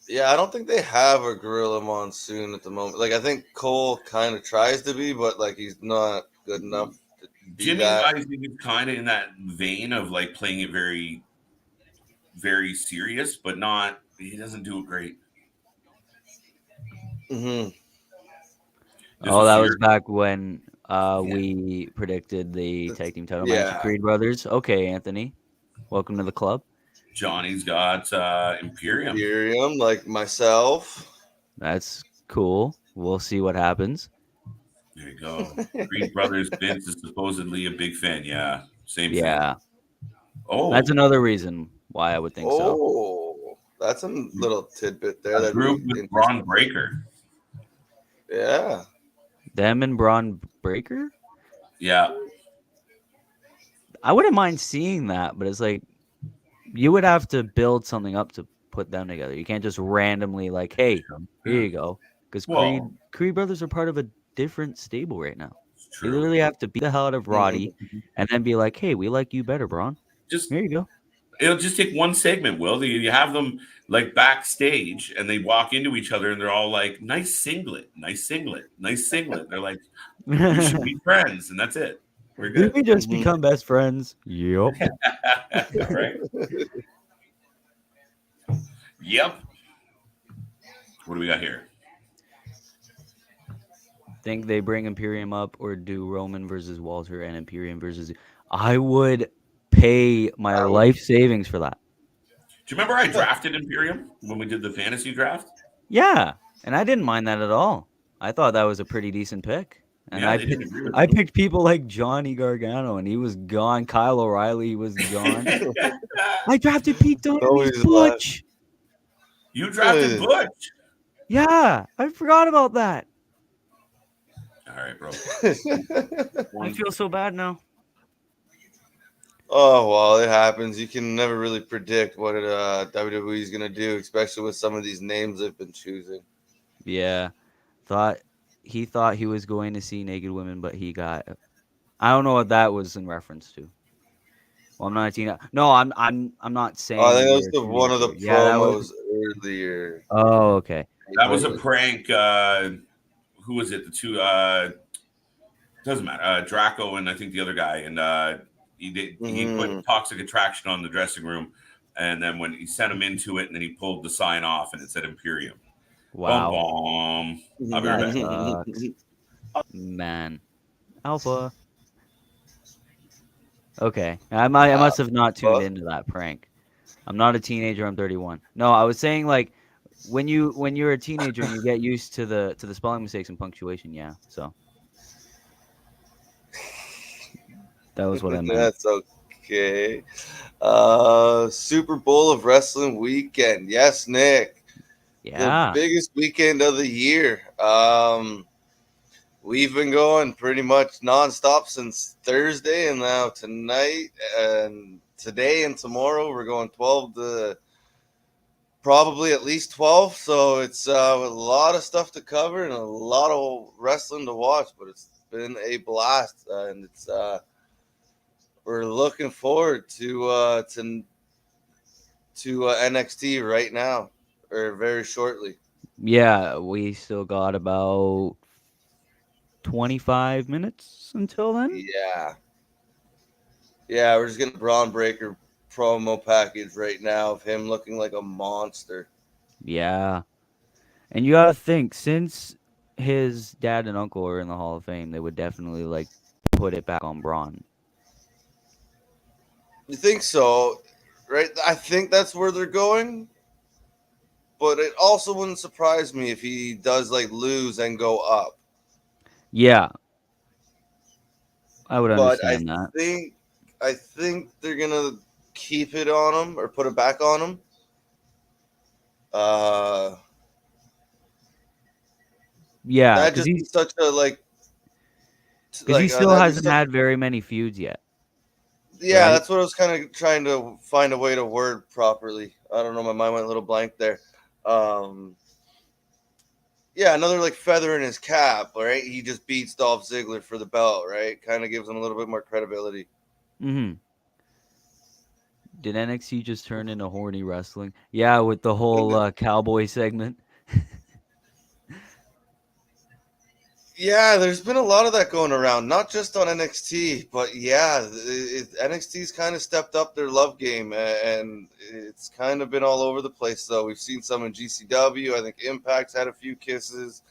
Yeah, I don't think they have a Gorilla Monsoon at the moment. Like, I think Cole kind of tries to be, but like he's not good enough to be Jimmy, that. I think, is kind of in that vein of like playing it very, very serious, but not. He doesn't do it great. Mm-hmm. Oh, that was back when we predicted the tag team title match, Creed Brothers. Okay, Anthony, welcome to the club. Johnny's got Imperium. Imperium, like myself. That's cool. We'll see what happens. There you go. Creed Brothers. Vince is supposedly a big fan. Yeah, same thing. Yeah. Oh, that's another reason why I would think so. Oh, that's a little tidbit there. That group with Braun Breaker. Yeah. Them and Braun Breaker? Yeah. I wouldn't mind seeing that, but it's like you would have to build something up to put them together. You can't just randomly like, hey, here you go. Because Creed Brothers are part of a different stable right now. You literally have to beat the hell out of Roddy and then be like, hey, we like you better, Braun. Here you go. It'll just take one segment, Will. You have them like backstage and they walk into each other and they're all like, nice singlet, nice singlet, nice singlet. They're like, we should be friends. And that's it. We're good. Did we just become best friends? Yep. Right. Yep. What do we got here? Think they bring Imperium up or do Roman versus Walter and Imperium versus... I would pay my life savings for that. Do you remember I drafted Imperium when we did the fantasy draft? Yeah, and I didn't mind that at all. I thought that was a pretty decent pick. And yeah, I picked people like Johnny Gargano, and he was gone. Kyle O'Reilly was gone. I drafted Pete Dunne's Butch. You drafted Butch? Yeah, I forgot about that. All right, bro. I feel so bad now. Oh, well, it happens. You can never really predict what WWE is going to do, especially with some of these names they've been choosing. Yeah. He thought he was going to see naked women, but he got... I don't know what that was in reference to. Well, I'm not a teenager. No, I'm not saying... I think that was one of the promos earlier. Oh, okay. That was a prank. Who was it? The two... doesn't matter. Draco and I think the other guy. And he put Toxic Attraction on the dressing room. And then when he sent him into it, and then he pulled the sign off, and it said Imperium. Wow. I'll be right back. Man. Alpha. Okay. I must have not tuned into that prank. I'm not a teenager, I'm 31. No, I was saying like when you're a teenager and you get used to the spelling mistakes and punctuation, yeah. So that was what I meant. That's okay. Super Bowl of Wrestling weekend. Yes, Nick. Yeah. The biggest weekend of the year. We've been going pretty much nonstop since Thursday, and now tonight and today and tomorrow we're going 12 to probably at least 12. So it's a lot of stuff to cover and a lot of wrestling to watch, but it's been a blast, and it's we're looking forward to NXT right now or very shortly. Yeah, we still got about 25 minutes until then. Yeah, we're just getting a Braun Breaker promo package right now of him looking like a monster. Yeah. And you gotta think, since his dad and uncle are in the Hall of Fame, they would definitely like put it back on Braun. You think so, right? I think that's where they're going. But it also wouldn't surprise me if he does like lose and go up. Yeah. I would But understand that. I think they're gonna keep it on him or put it back on him. Yeah, That'd because just be such a he still that'd be hasn't such, had very many feuds yet. yeah, right? that's what I was kind of trying to find a way to word properly. I don't know, my mind went a little blank there. Yeah, another like feather in his cap, right? He just beats Dolph Ziggler for the belt, right? Kind of gives him a little bit more credibility. Mm-hmm. Did NXT just turn into horny wrestling? Yeah, with the whole cowboy segment. Yeah, there's been a lot of that going around, not just on NXT, but yeah, NXT's kind of stepped up their love game, and it's kind of been all over the place. Though we've seen some in GCW. I think Impact's had a few kisses.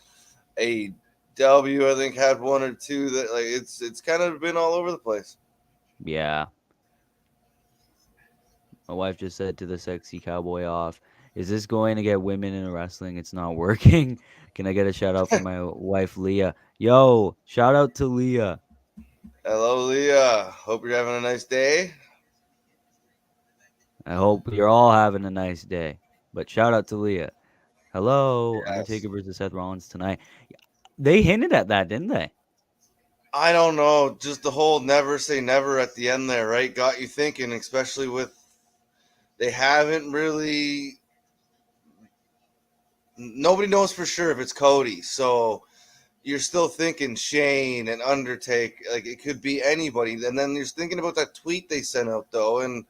AEW, I think, had one or two. That like it's kind of been all over the place. Yeah. My wife just said to the sexy cowboy off, "Is this going to get women in wrestling? It's not working." Can I get a shout out for my wife Leah? Yo, shout out to Leah. Hello, Leah. Hope you're having a nice day. I hope you're all having a nice day. But shout out to Leah. Hello, Yes. Undertaker versus Seth Rollins tonight. They hinted at that, didn't they? I don't know. Just the whole never say never at the end there, right? Got you thinking, especially with they haven't really. Nobody knows for sure if it's Cody, so you're still thinking Shane and Undertaker. Like it could be anybody, and then you're thinking about that tweet they sent out though, and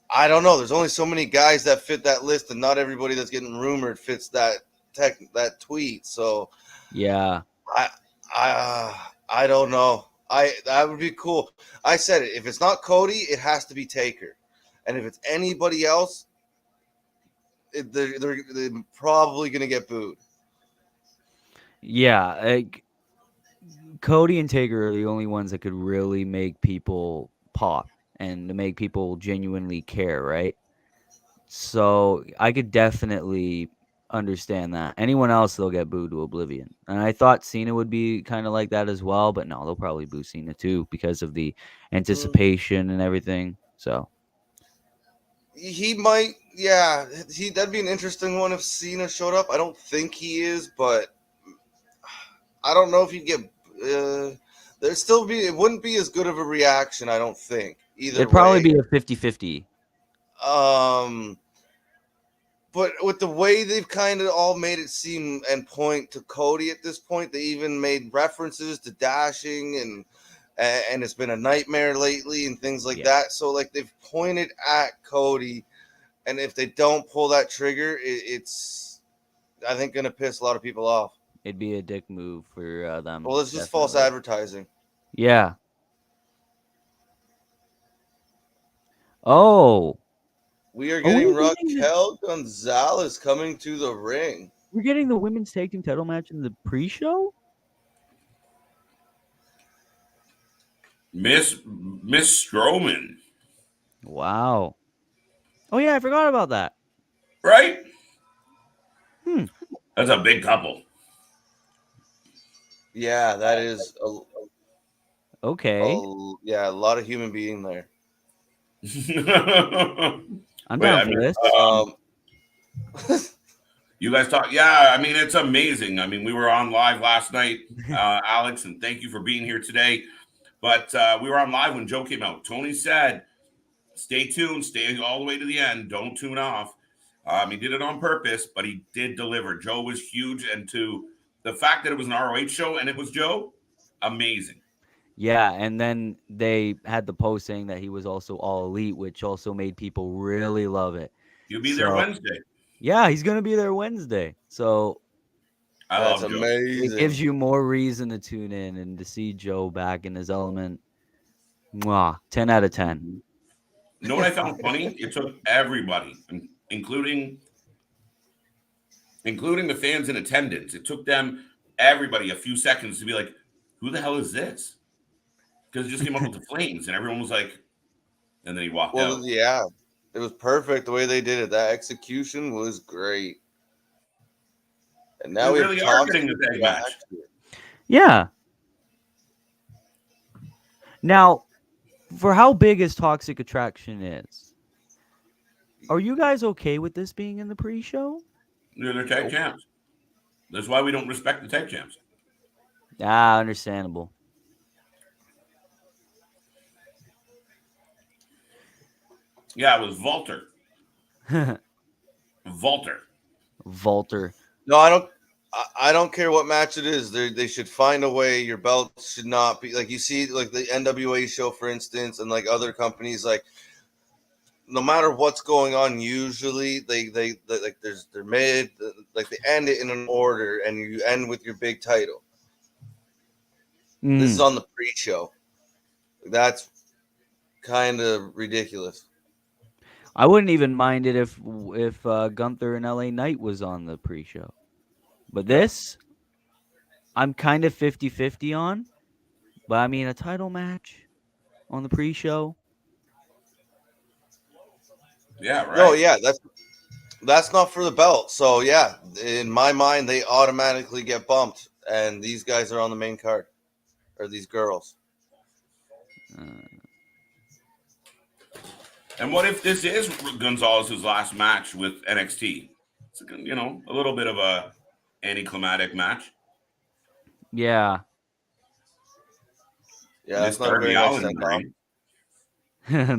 I don't know. There's only so many guys that fit that list, and not everybody that's getting rumored fits that that tweet. So Yeah. I don't know. That would be cool. I said it. If it's not Cody, it has to be Taker, and if it's anybody else, they're probably gonna get booed. Yeah, like Cody and Taker are the only ones that could really make people pop and to make people genuinely care, right? So I could definitely understand that. Anyone else, they'll get booed to oblivion. And I thought Cena would be kind of like that as well, but no, they'll probably boo Cena too because of the anticipation and everything. So He might, yeah. That'd be an interesting one if Cena showed up. I don't think he is, but I don't know if he'd get. There'd still be. It wouldn't be as good of a reaction. I don't think either it'd probably way. be a 50-50. But with the way they've kind of all made it seem and point to Cody at this point, they even made references to dashing and it's been a nightmare lately and things like that. So like they've pointed at Cody, and if they don't pull that trigger, it's I think going to piss a lot of people off. It'd be a dick move for them. Well, it's just false advertising. Yeah. Oh. We are getting Raquel Gonzalez coming to the ring. We're getting the women's tag team title match in the pre-show? Miss Strowman. Wow. Oh yeah, I forgot about that. Right? That's a big couple. Yeah, that is okay. Yeah, a lot of human being there. I'm down for this. You guys talk. Yeah, I mean, it's amazing. I mean, we were on live last night, Alex, and thank you for being here today. But we were on live when Joe came out. Tony said, stay tuned, stay all the way to the end. Don't tune off. He did it on purpose, but he did deliver. Joe was huge. And to the fact that it was an ROH show and it was Joe, amazing. Yeah, and then they had the post saying that he was also All Elite, which also made people really love it. He'll be there Wednesday. Yeah, he's going to be there Wednesday. So that's amazing. It gives you more reason to tune in and to see Joe back in his element. Mwah, 10 out of 10. You know what I found funny? It took everybody, including the fans in attendance. It took everybody a few seconds to be like, who the hell is this? Because it just came up with the flames, and everyone was like, and then he walked out. Yeah, it was perfect the way they did it. That execution was great. And now we really are getting the tag match. Yeah. Now, for how big as Toxic Attraction is, are you guys okay with this being in the pre-show? They're tag champs. That's why we don't respect the tag champs. Understandable. Yeah, it was Walter. Walter. No, I don't care what match it is. They should find a way. Your belt should not be like you see, like the NWA show, for instance, and like other companies. Like, no matter what's going on, usually they like they're mid, like they end it in an order, and you end with your big title. This is on the pre-show. That's kind of ridiculous. I wouldn't even mind it if Gunther and LA Knight was on the pre-show. But this, I'm kind of 50-50 on. But I mean, a title match on the pre-show. Yeah, right. No, yeah, that's not for the belt. So yeah, in my mind, they automatically get bumped, and these guys are on the main card, or these girls. And what if this is Gonzalez's last match with NXT? It's a little bit of a anticlimactic match. Yeah. Yeah, that's not very nice send off.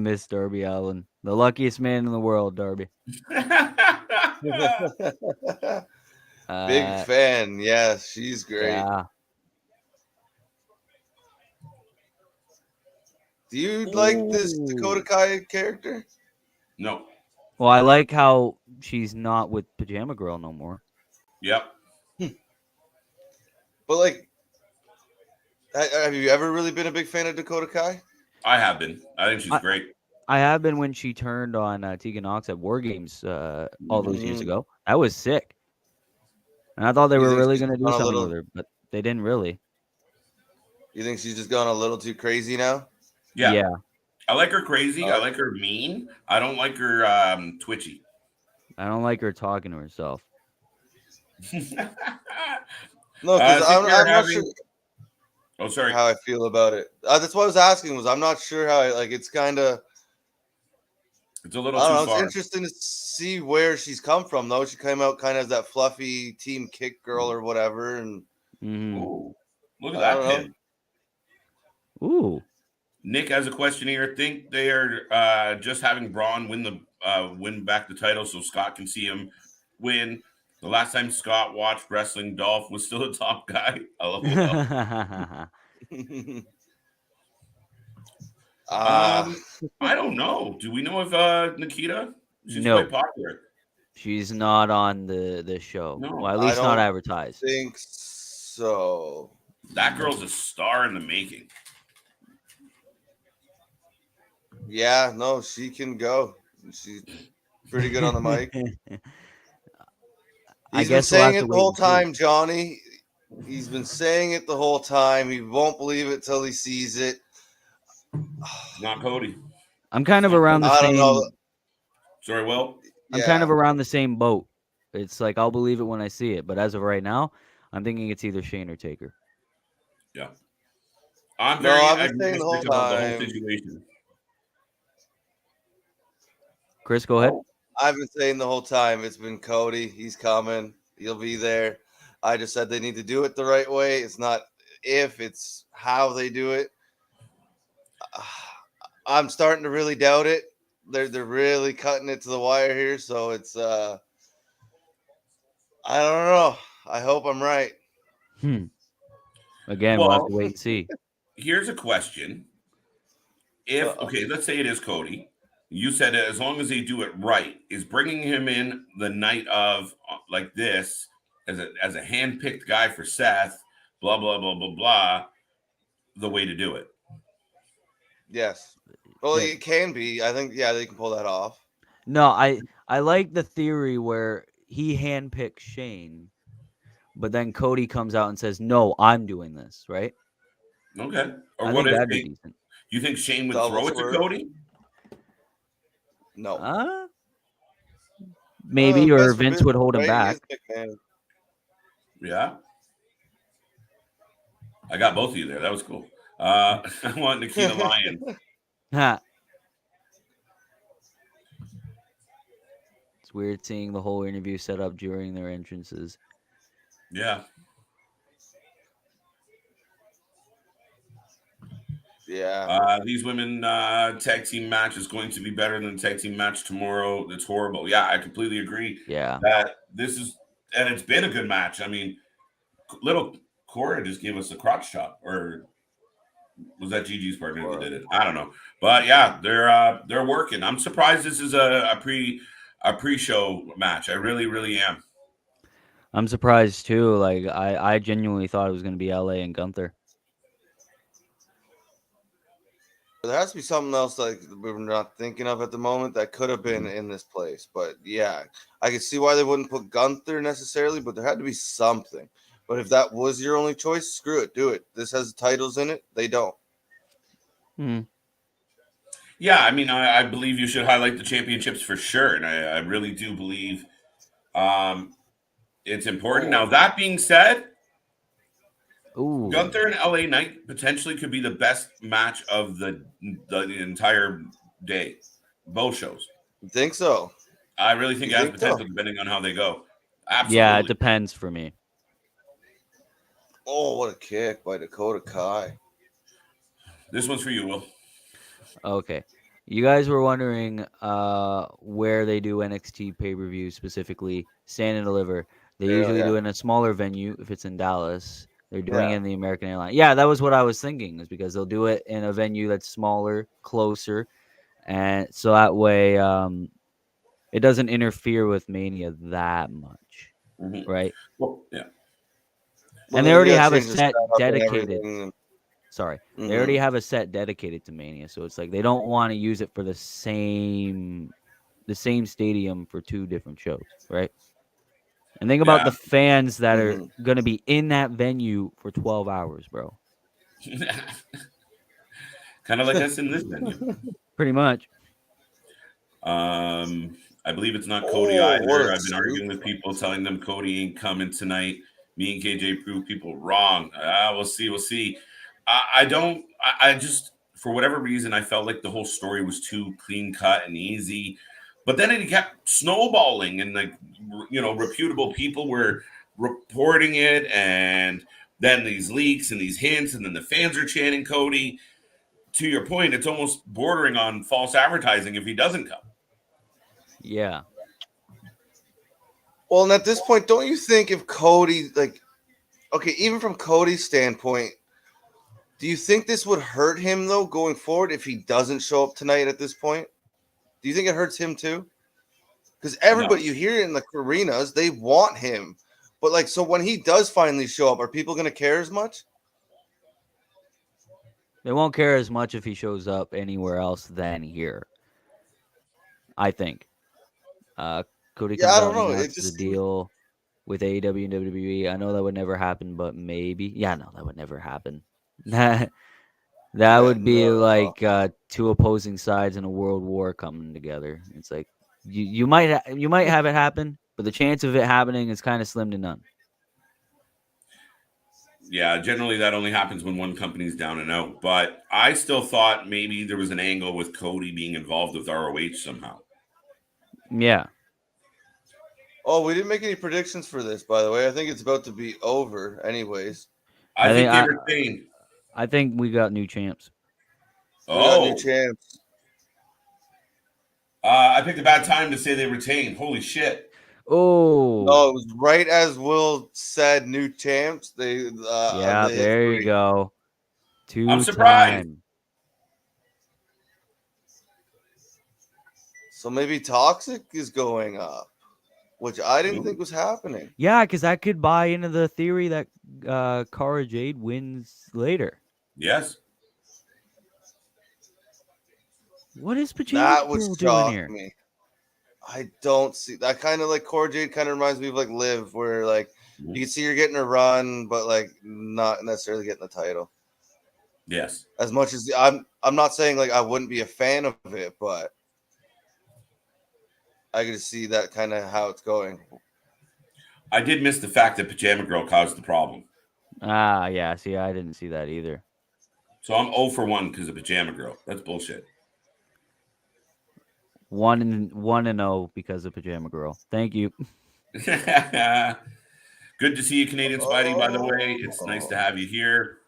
Miss Darby Allin, the luckiest man in the world, Darby. Big fan. Yeah, she's great. Yeah. Do you like this Dakota Kai character? No. Well, I like how she's not with Pajama Girl no more. Yep. But like, have you ever really been a big fan of Dakota Kai? I have been. I think she's great. I have been when she turned on Tegan Nox at War Games all those years ago. That was sick. And I thought they were really going to do something with her, but they didn't really. You think she's just gone a little too crazy now? Yeah. I like her crazy. I like her mean. I don't like her twitchy. I don't like her talking to herself. No, because I'm not sure. Oh, sorry. How I feel about it. That's what I was asking. I'm not sure how it's kind of. It's a little too far. It's interesting to see where she's come from, though. She came out kind of as that fluffy team kick girl or whatever, and Ooh, look at that pin. Ooh. Nick has a question here. Think they are just having Braun win back the title so Scott can see him win. The last time Scott watched wrestling, Dolph was still a top guy. I love it. I don't know. Do we know if Nikita? She's quite popular. She's not on the show. No, well, at least not advertised. I think so. That girl's a star in the making. Yeah, no, she can go. She's pretty good on the mic. He's been saying it the whole time, Johnny. He's been saying it the whole time. He won't believe it till he sees it. Not Cody. I'm kind of around the same. I don't know. Sorry, Will. I'm kind of around the same boat. It's like I'll believe it when I see it, but as of right now, I'm thinking it's either Shane or Taker. Yeah, I'm very agnostic about the whole situation. Chris, go ahead. I've been saying the whole time it's been Cody. He's coming. He'll be there. I just said they need to do it the right way. It's not if, it's how they do it. I'm starting to really doubt it. They're really cutting it to the wire here, so it's I don't know. I hope I'm right. Again, we'll have to wait and see. Here's a question. Okay, let's say it is Cody. You said as long as they do it right, is bringing him in the night of like this as a handpicked guy for Seth, blah blah blah blah blah, the way to do it? Yes. Well, it can be. I think they can pull that off. No, I like the theory where he handpicks Shane, but then Cody comes out and says, "No, I'm doing this." Right? Okay. Or I what think if that'd be decent. you think Shane would Double throw it to swerve? Cody? No. Maybe, or best for Vince would business, hold him right? back. He is McMahon. Yeah. I got both of you there. That was cool. I want Nikita Lyons. Ha. It's weird seeing the whole interview set up during their entrances. Yeah. Yeah. These women tag team match is going to be better than the tag team match tomorrow. It's horrible. Yeah, I completely agree. Yeah. That this is, and it's been a good match. I mean, little Cora just gave us a crotch chop, or was that Gigi's partner that did it? I don't know. But yeah, they're working. I'm surprised this is a pre-show match. I really, really am. I'm surprised too. Like I genuinely thought it was going to be LA and Gunther. There has to be something else like we're not thinking of at the moment that could have been in this place. But yeah, I can see why they wouldn't put Gunther necessarily, but there had to be something. But if that was your only choice, screw it, do it. This has titles in it. They don't. Yeah, I mean, I believe you should highlight the championships for sure, and I really do believe it's important. Now, that being said, Gunther and LA Knight potentially could be the best match of the entire day, both shows. You think so? I really think it has potential depending on how they go. Absolutely. Yeah, it depends for me. Oh, what a kick by Dakota Kai. This one's for you, Will. Okay. You guys were wondering where they do NXT pay-per-view, specifically Stand and Deliver. They usually do it in a smaller venue if it's in Dallas. They're doing it in the American Airlines. Yeah, that was what I was thinking, is because they'll do it in a venue that's smaller, closer, and so that way it doesn't interfere with Mania that much, right? Well, yeah. And they already have a set dedicated. Sorry, they already have a set dedicated to Mania, so it's like they don't want to use it for the same stadium for two different shows, right? And think about the fans that are going to be in that venue for 12 hours, bro. Kind of like us in this venue. Pretty much. I believe it's not Cody either. I've been arguing with people, telling them Cody ain't coming tonight. Me and KJ prove people wrong. We'll see. I just, for whatever reason, I felt like the whole story was too clean cut and easy. But then it kept snowballing, and reputable people were reporting it, and then these leaks and these hints, and then the fans are chanting Cody. To your point, it's almost bordering on false advertising if he doesn't come. Yeah. Well, and at this point, don't you think if Cody, even from Cody's standpoint, do you think this would hurt him, though, going forward if he doesn't show up tonight at this point? Do you think it hurts him, too? Because everybody you hear in the arenas, they want him. But, so when he does finally show up, are people going to care as much? They won't care as much if he shows up anywhere else than here, I think. Cody comes out and announces a deal with AEW and WWE. I know that would never happen, but maybe. Yeah, no, that would never happen. That would be like two opposing sides in a world war coming together. It's like you might have it happen, but the chance of it happening is kind of slim to none. Yeah, generally that only happens when one company's down and out. But I still thought maybe there was an angle with Cody being involved with ROH somehow. Yeah. Oh, we didn't make any predictions for this, by the way. I think it's about to be over, anyways. I think they retain. I think we got new champs. We got new champs. I picked a bad time to say they retain. Holy shit! Oh. No, it was right as Will said, new champs. They yeah, they hit there 3. you go. I'm surprised. So maybe Toxic is going up, which I didn't think was happening. Yeah, because that could buy into the theory that Cara Jade wins later. Yes. What is Pajama Girl doing here? Me. I don't see that kind of like Cara Jade kind of reminds me of like Liv, where like you can see you're getting a run, but like not necessarily getting the title. Yes. As much as I'm not saying like I wouldn't be a fan of it, but I can see that kind of how it's going. I did miss the fact that Pajama Girl caused the problem. Yeah. See, I didn't see that either. So I'm 0 for 1 because of Pajama Girl. That's bullshit. 1-0 because of Pajama Girl. Thank you. Good to see you, Canadians fighting. By the way, it's nice to have you here.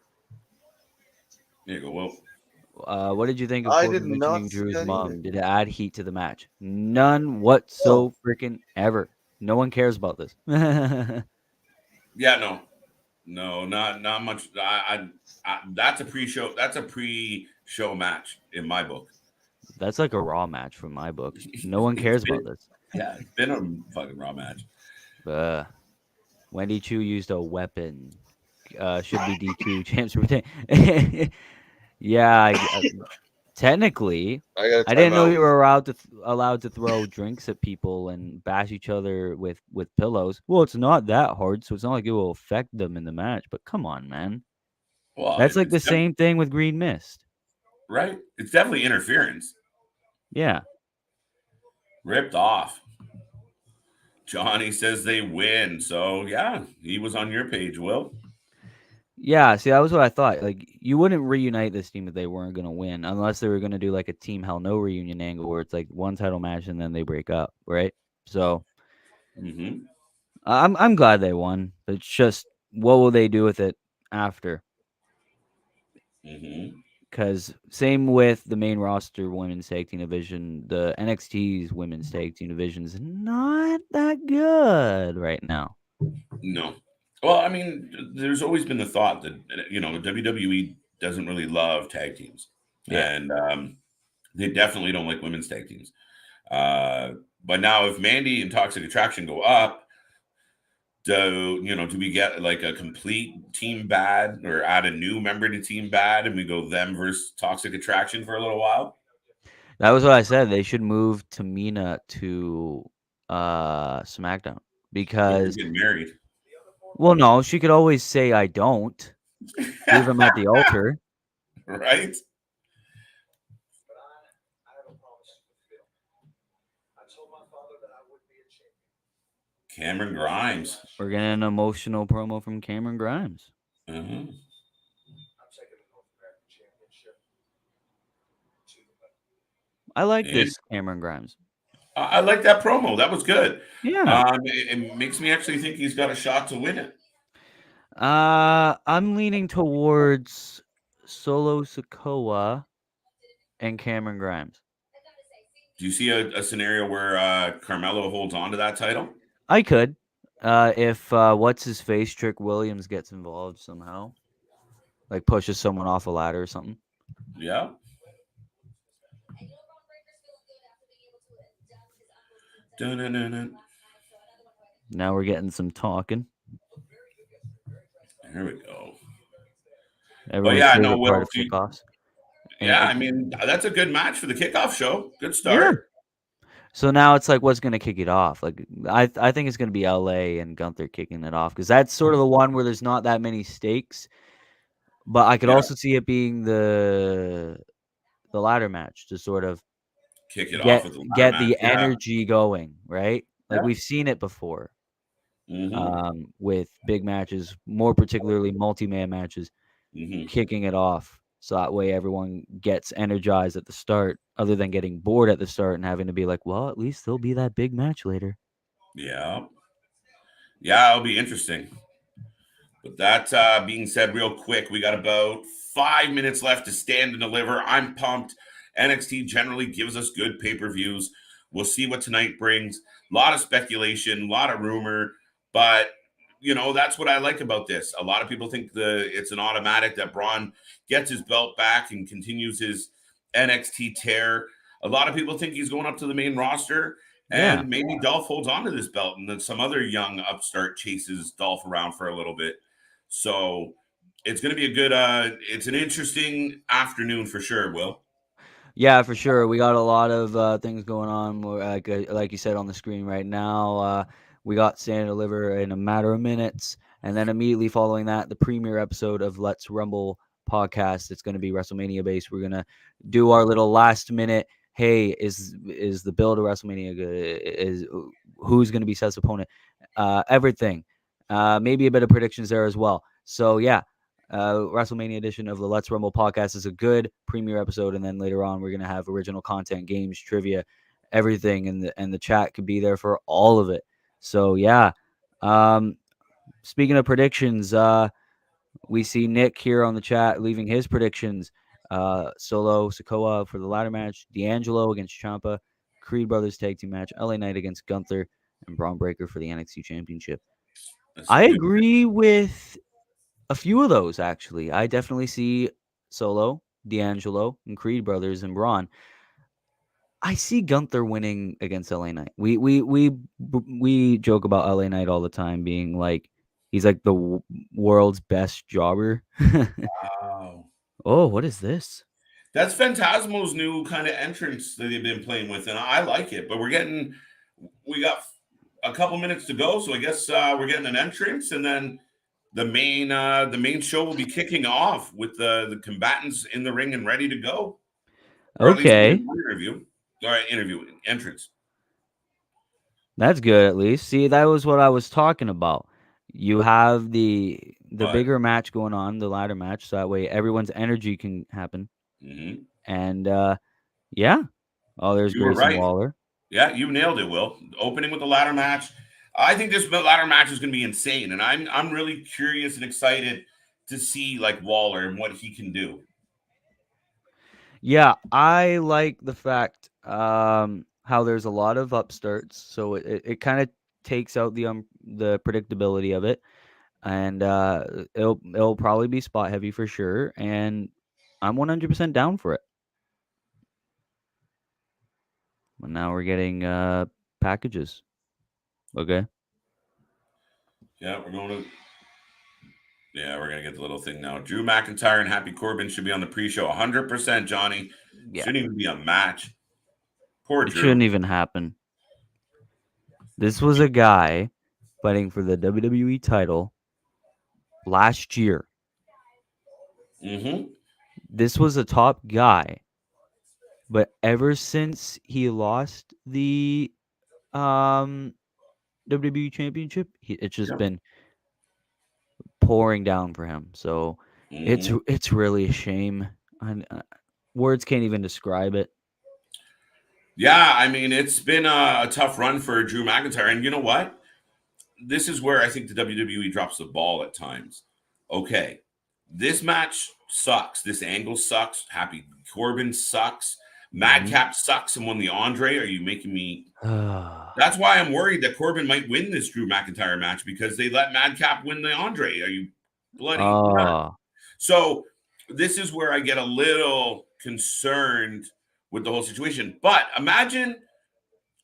There you go, Will. What did you think of I Corbin did not mentioning see Drew's that mom? either. Did it add heat to the match? None whatsoever. Freaking ever. No one cares about this. Yeah, no, not much. That's a pre-show. That's a pre-show match in my book. That's like a Raw match from my book. No one cares about this. Yeah, it's been a fucking Raw match. Wendy Chu used a weapon. Should be DQ champs retain. Yeah, technically, I didn't know you were allowed to throw drinks at people and bash each other with pillows. Well, it's not that hard, so it's not like it will affect them in the match. But come on, man. Well, that's like the same thing with Green Mist, right? It's definitely interference. Yeah. Ripped off. Johnny says they win, so yeah, he was on your page, Will. Yeah, see, that was what I thought. Like, you wouldn't reunite this team if they weren't going to win, unless they were going to do like a Team Hell No reunion angle where it's like one title match and then they break up, right? So, I'm glad they won. It's just, what will they do with it after? Because same with the main roster women's tag team division, the NXT's women's tag team division is not that good right now. No. Well, I mean, there's always been the thought that, WWE doesn't really love tag teams. Yeah. And they definitely don't like women's tag teams. But now if Mandy and Toxic Attraction go up, do we get like a complete Team Bad or add a new member to Team Bad and we go them versus Toxic Attraction for a little while? That was what I said. They should move Tamina to SmackDown because getting married. Well, no, she could always say I don't. Leave them at the altar. Right? Cameron Grimes. We're getting an emotional promo from Cameron Grimes. I like this Cameron Grimes. I like that promo. That was good. Yeah. It makes me actually think he's got a shot to win it. I'm leaning towards Solo Sikoa and Cameron Grimes. Do you see a scenario where Carmelo holds on to that title? I could. If what's his face Trick Williams gets involved somehow, like pushes someone off a ladder or something. Yeah. Now we're getting some talking. Here we go. Everyone's favorite part of kickoffs. Yeah, I mean, that's a good match for the kickoff show. Good start. Yeah. So now it's like, what's going to kick it off? Like, I think it's going to be LA and Gunther kicking it off because that's sort of the one where there's not that many stakes. But I could also see it being the ladder match to sort of kick it off with the get the energy going, right? Like we've seen it before with big matches, more particularly multi-man matches, kicking it off. So that way everyone gets energized at the start, other than getting bored at the start and having to be like, well, at least there'll be that big match later. Yeah. Yeah, it'll be interesting. But that being said, real quick, we got about 5 minutes left to stand and deliver. I'm pumped. NXT generally gives us good pay-per-views. We'll see what tonight brings. A lot of speculation, a lot of rumor, but that's what I like about this. A lot of people think it's an automatic that Braun gets his belt back and continues his NXT tear. A lot of people think he's going up to the main roster. Yeah. And maybe Dolph holds on to this belt, and then some other young upstart chases Dolph around for a little bit. So it's going to be a good. It's an interesting afternoon for sure. Will. Yeah, for sure. We got a lot of things going on. Like you said on the screen right now, we got Stand and Deliver in a matter of minutes, and then immediately following that, the premiere episode of Let's Rumble podcast. It's going to be WrestleMania based. We're gonna do our little last minute. Hey, is the build of WrestleMania good? Is who's going to be Seth's opponent? Everything. Maybe a bit of predictions there as well. So yeah, WrestleMania edition of the Let's Rumble podcast is a good premiere episode, and then later on we're gonna have original content, games, trivia, everything, and the chat could be there for all of it. So yeah. Speaking of predictions, we see Nick here on the chat leaving his predictions. Solo Sikoa for the ladder match, D'Angelo against Ciampa, Creed Brothers tag team match, LA Knight against Gunther, and Braun Breaker for the NXT Championship. I agree with a few of those, actually. I definitely see Solo, D'Angelo, and Creed Brothers and Braun. I see Gunther winning against LA Knight. We joke about LA Knight all the time being like he's like the world's best jobber. Wow. Oh, what is this? That's Phantasmo's new kind of entrance that they've been playing with, and I like it. But we got a couple minutes to go, so I guess we're getting an entrance, and then the main show will be kicking off with the combatants in the ring and ready to go. Or Okay. at least interview entrance. That's good, at least. See, that was what I was talking about. You have the bigger match going on, the ladder match, so that way everyone's energy can happen. Mm-hmm. And yeah. Oh, there's Grayson Waller. Yeah, you nailed it, Will. Opening with the ladder match. I think this ladder match is going to be insane, and I'm really curious and excited to see like Waller and what he can do. Yeah, I like the fact how there's a lot of upstarts, so it kind of takes out the predictability of it, and it'll probably be spot heavy for sure, and I'm 100% down for it. But now we're getting packages. Okay. Yeah, we're going to get the little thing now. Drew McIntyre and Happy Corbin should be on the pre-show. 100%, Johnny. Yeah. Shouldn't even be a match. Poor Drew. It shouldn't even happen. This was a guy fighting for the WWE title last year. Mm-hmm. This was a top guy. But ever since he lost the WWE Championship, it's just been pouring down for him. So it's really a shame. Words can't even describe it. Yeah, I mean, it's been a tough run for Drew McIntyre. And you know what? This is where I think the WWE drops the ball at times. Okay, this match sucks. This angle sucks. Happy Corbin sucks. Madcap sucks and won the Andre. Are you making me? That's why I'm worried that Corbin might win this Drew McIntyre match because they let Madcap win the Andre. Are you bloody nuts? So this is where I get a little concerned with the whole situation. But imagine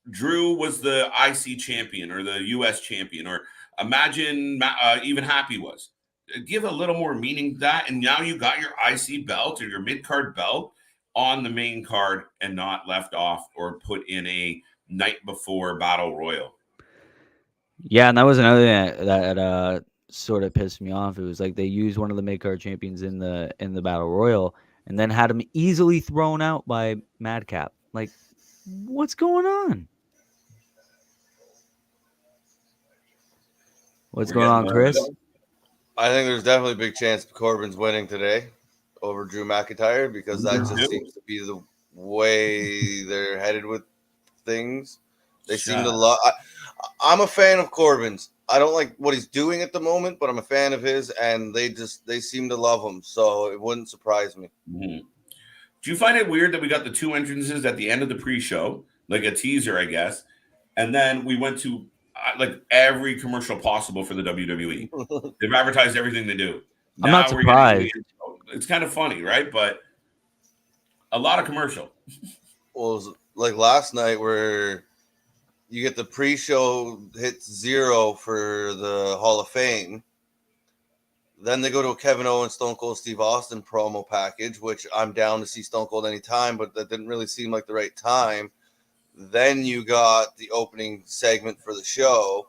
Drew was the IC champion or the US champion, or imagine even Happy was. Give a little more meaning to that. And now you got your IC belt or your mid-card belt on the main card and not left off or put in a night before battle royal. Yeah, and that was another thing that sort of pissed me off. It was like they used one of the mid-card champions in the battle royal and then had him easily thrown out by Madcap. Like, what's going on? What's going on, Chris? I think there's definitely a big chance Corbin's winning today. over Drew McIntyre because that just seems to be the way they're headed with things. They seem to love. I'm a fan of Corbin's. I don't like what he's doing at the moment, but I'm a fan of his, and they seem to love him. So it wouldn't surprise me. Mm-hmm. Do you find it weird that we got the 2 entrances at the end of the pre-show, like a teaser, I guess, and then we went to like every commercial possible for the WWE? They've advertised everything they do. I'm not surprised. It's kind of funny, right? But a lot of commercial. Well, it was like last night where you get the pre-show hits 0 for the Hall of Fame. Then they go to a Kevin Owens, Stone Cold Steve Austin promo package, which I'm down to see Stone Cold anytime, but that didn't really seem like the right time. Then you got the opening segment for the show,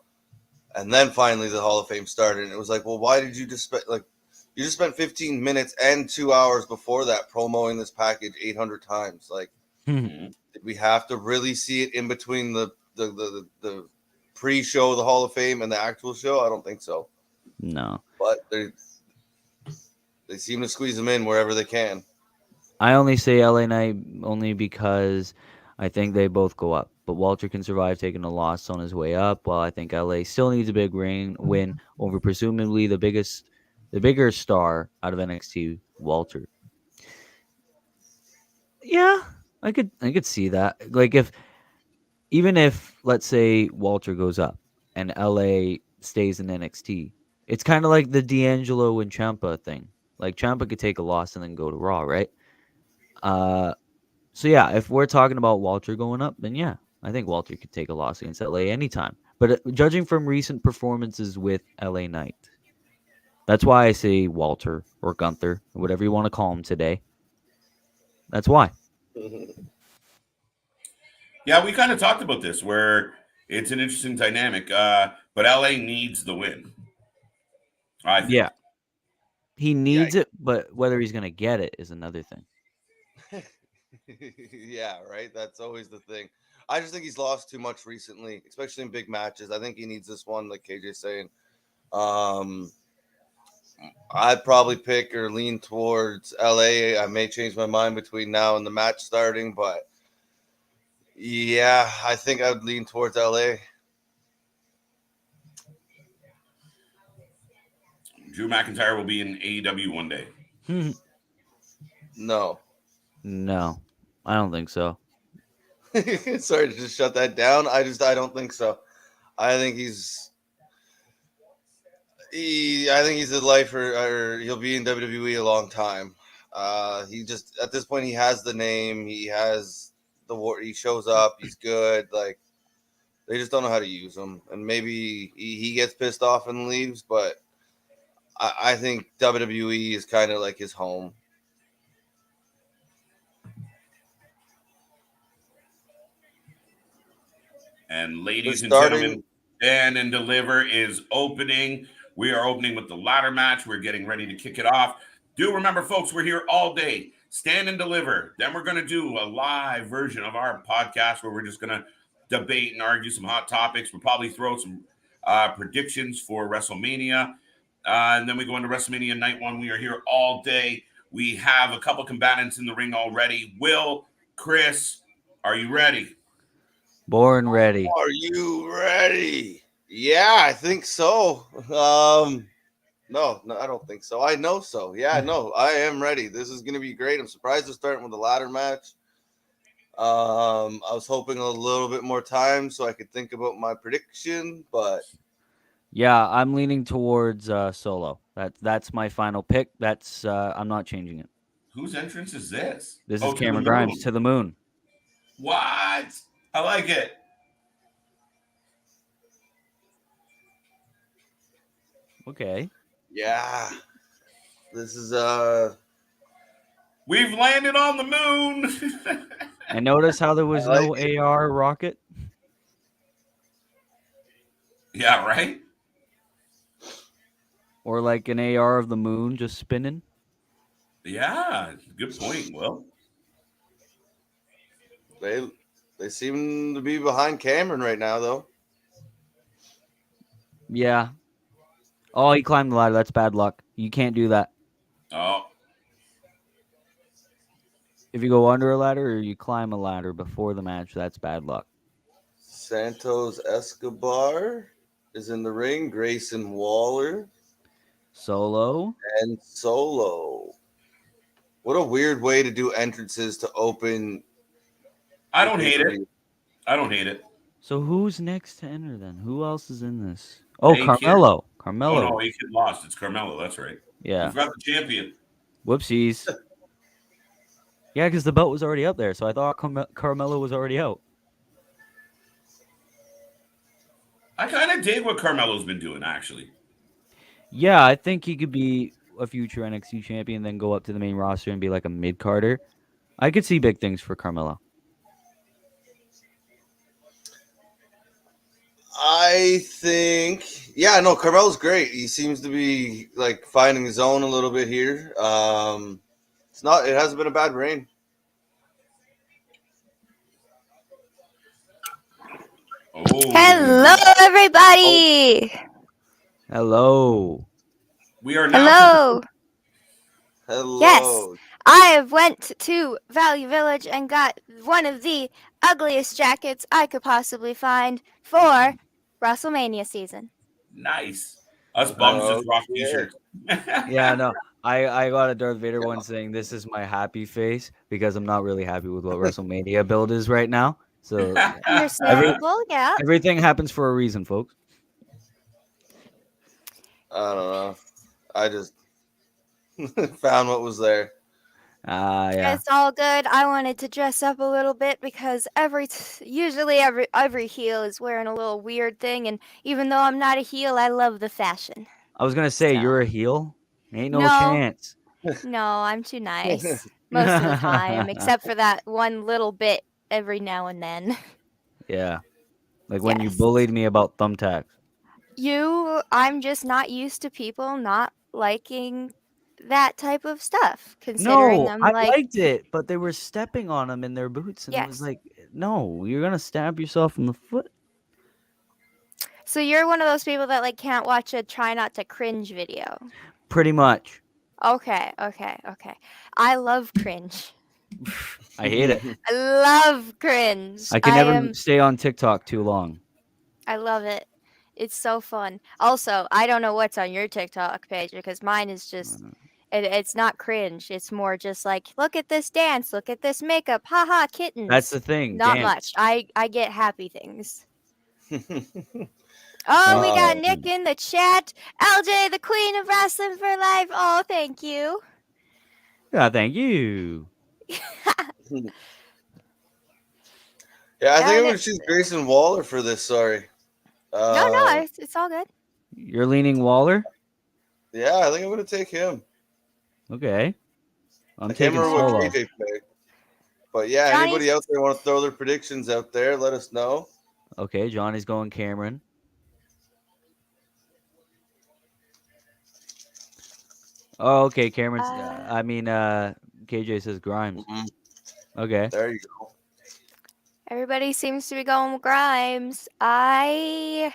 and then finally the Hall of Fame started. And it was like, well, why did you just spent 15 minutes and 2 hours before that promoting this package 800 times? Like, did we have to really see it in between the pre-show, the Hall of Fame, and the actual show? I don't think so. No. But they seem to squeeze them in wherever they can. I only say LA Knight only because I think they both go up. But Walter can survive taking a loss on his way up, while I think LA still needs a big win over presumably the bigger star out of NXT, Walter. Yeah, I could see that. Like even if let's say Walter goes up and LA stays in NXT, it's kind of like the D'Angelo and Ciampa thing. Like Ciampa could take a loss and then go to Raw, right? So yeah, if we're talking about Walter going up, then yeah, I think Walter could take a loss against LA anytime. But judging from recent performances with LA Knight, that's why I say Walter or Gunther, whatever you want to call him today. That's why. Yeah, we kind of talked about this where it's an interesting dynamic, but LA needs the win. I think. Yeah. He needs it, but whether he's going to get it is another thing. Yeah, right. That's always the thing. I just think he's lost too much recently, especially in big matches. I think he needs this one, like KJ's saying. I'd probably pick or lean towards LA. I may change my mind between now and the match starting, but yeah, I think I would lean towards LA. Drew McIntyre will be in AEW one day. No, I don't think so. Sorry to just shut that down. I don't think so. I think he's a lifer, or he'll be in WWE a long time. He just at this point he has the name, he has he shows up, he's good. Like they just don't know how to use him, and maybe he gets pissed off and leaves. But I think WWE is kind of like his home. And ladies and gentlemen, Stand and Deliver is opening. We are opening with the ladder match. We're getting ready to kick it off. Do remember, folks, we're here all day. Stand and Deliver. Then we're going to do a live version of our podcast where we're just going to debate and argue some hot topics. We'll probably throw some predictions for Wrestlemania. And then we go into Wrestlemania night 1. We are here all day. We have a couple combatants in the ring already. Will, Chris, are you ready? Born ready. Are you ready? Yeah, I think so. No, I don't think so. I know so. Yeah, no, I am ready. This is going to be great. I'm surprised they're starting with a ladder match. I was hoping a little bit more time so I could think about my prediction, but yeah, I'm leaning towards Solo. That's my final pick. That's I'm not changing it. Whose entrance is this? This is Cameron Grimes to the moon. What? I like it. Okay. Yeah. This is we've landed on the moon. I noticed how there was no AR rocket. Yeah, right? Or like an AR of the moon just spinning. Yeah, good point, Will. They seem to be behind Cameron right now, though. Yeah. Oh, he climbed the ladder. That's bad luck. You can't do that. Oh. if you go under a ladder or you climb a ladder before the match, that's bad luck. Santos Escobar is in the ring. Grayson Waller Solo. and Solo. What a weird way to do entrances to open. I don't hate it. I don't hate it. So who's next to enter then? Who else is in this? Oh, A-Kid. Carmelo. Oh Carmelo. no, A-Kid lost. It's Carmelo. That's right. Yeah. You forgot the champion. Whoopsies. Yeah, because the belt was already up there, so I thought Carmelo was already out. I kind of dig what Carmelo's been doing, actually. Yeah, I think he could be a future NXT champion, then go up to the main roster and be like a mid-carder. I could see big things for Carmelo. I think, yeah, no, Carmelo's great. He seems to be like finding his own a little bit here. It hasn't been a bad reign. Oh. Hello, everybody. Hello. We are now. Hello. Yes, I went to Value Village and got one of the ugliest jackets I could possibly find for Wrestlemania season. Nice. Us bums just rock t-shirts. Yeah, no. I got a Darth Vader one saying this is my happy face because I'm not really happy with what WrestleMania build is right now. So understandable, yeah. Everything happens for a reason, folks. I don't know. I just found what was there. Yeah. It's all good. I wanted to dress up a little bit because usually every heel is wearing a little weird thing, and even though I'm not a heel, I love the fashion. I was gonna say you're a heel. Ain't no chance. No, I'm too nice most of the time, except for that one little bit every now and then. Yeah, like when you bullied me about thumbtacks. I'm just not used to people not liking that type of stuff. Considering No, I liked it, but they were stepping on them in their boots, and it was like, no, you're gonna stab yourself in the foot. So you're one of those people that like can't watch a try not to cringe video. Pretty much. Okay. I love cringe. I hate it. I love cringe. I can never stay on TikTok too long. I love it. It's so fun. Also, I don't know what's on your TikTok page because mine is just, it's not cringe. It's more just like, look at this dance. Look at this makeup. Haha, kittens. That's the thing. Not much. I get happy things. Oh, we got Nick in the chat. LJ, the queen of wrestling for life. Oh, thank you. Yeah, thank you. Yeah, I think I'm going to choose Grayson Waller for this. Sorry. No, it's all good. You're leaning Waller? Yeah, I think I'm going to take him. Okay. I'm taking Solo. Solo. But yeah, anybody else there want to throw their predictions out there, let us know. Okay, Johnny's going Cameron. Oh, okay, Cameron's. KJ says Grimes. Okay. There you go. Everybody seems to be going with Grimes. I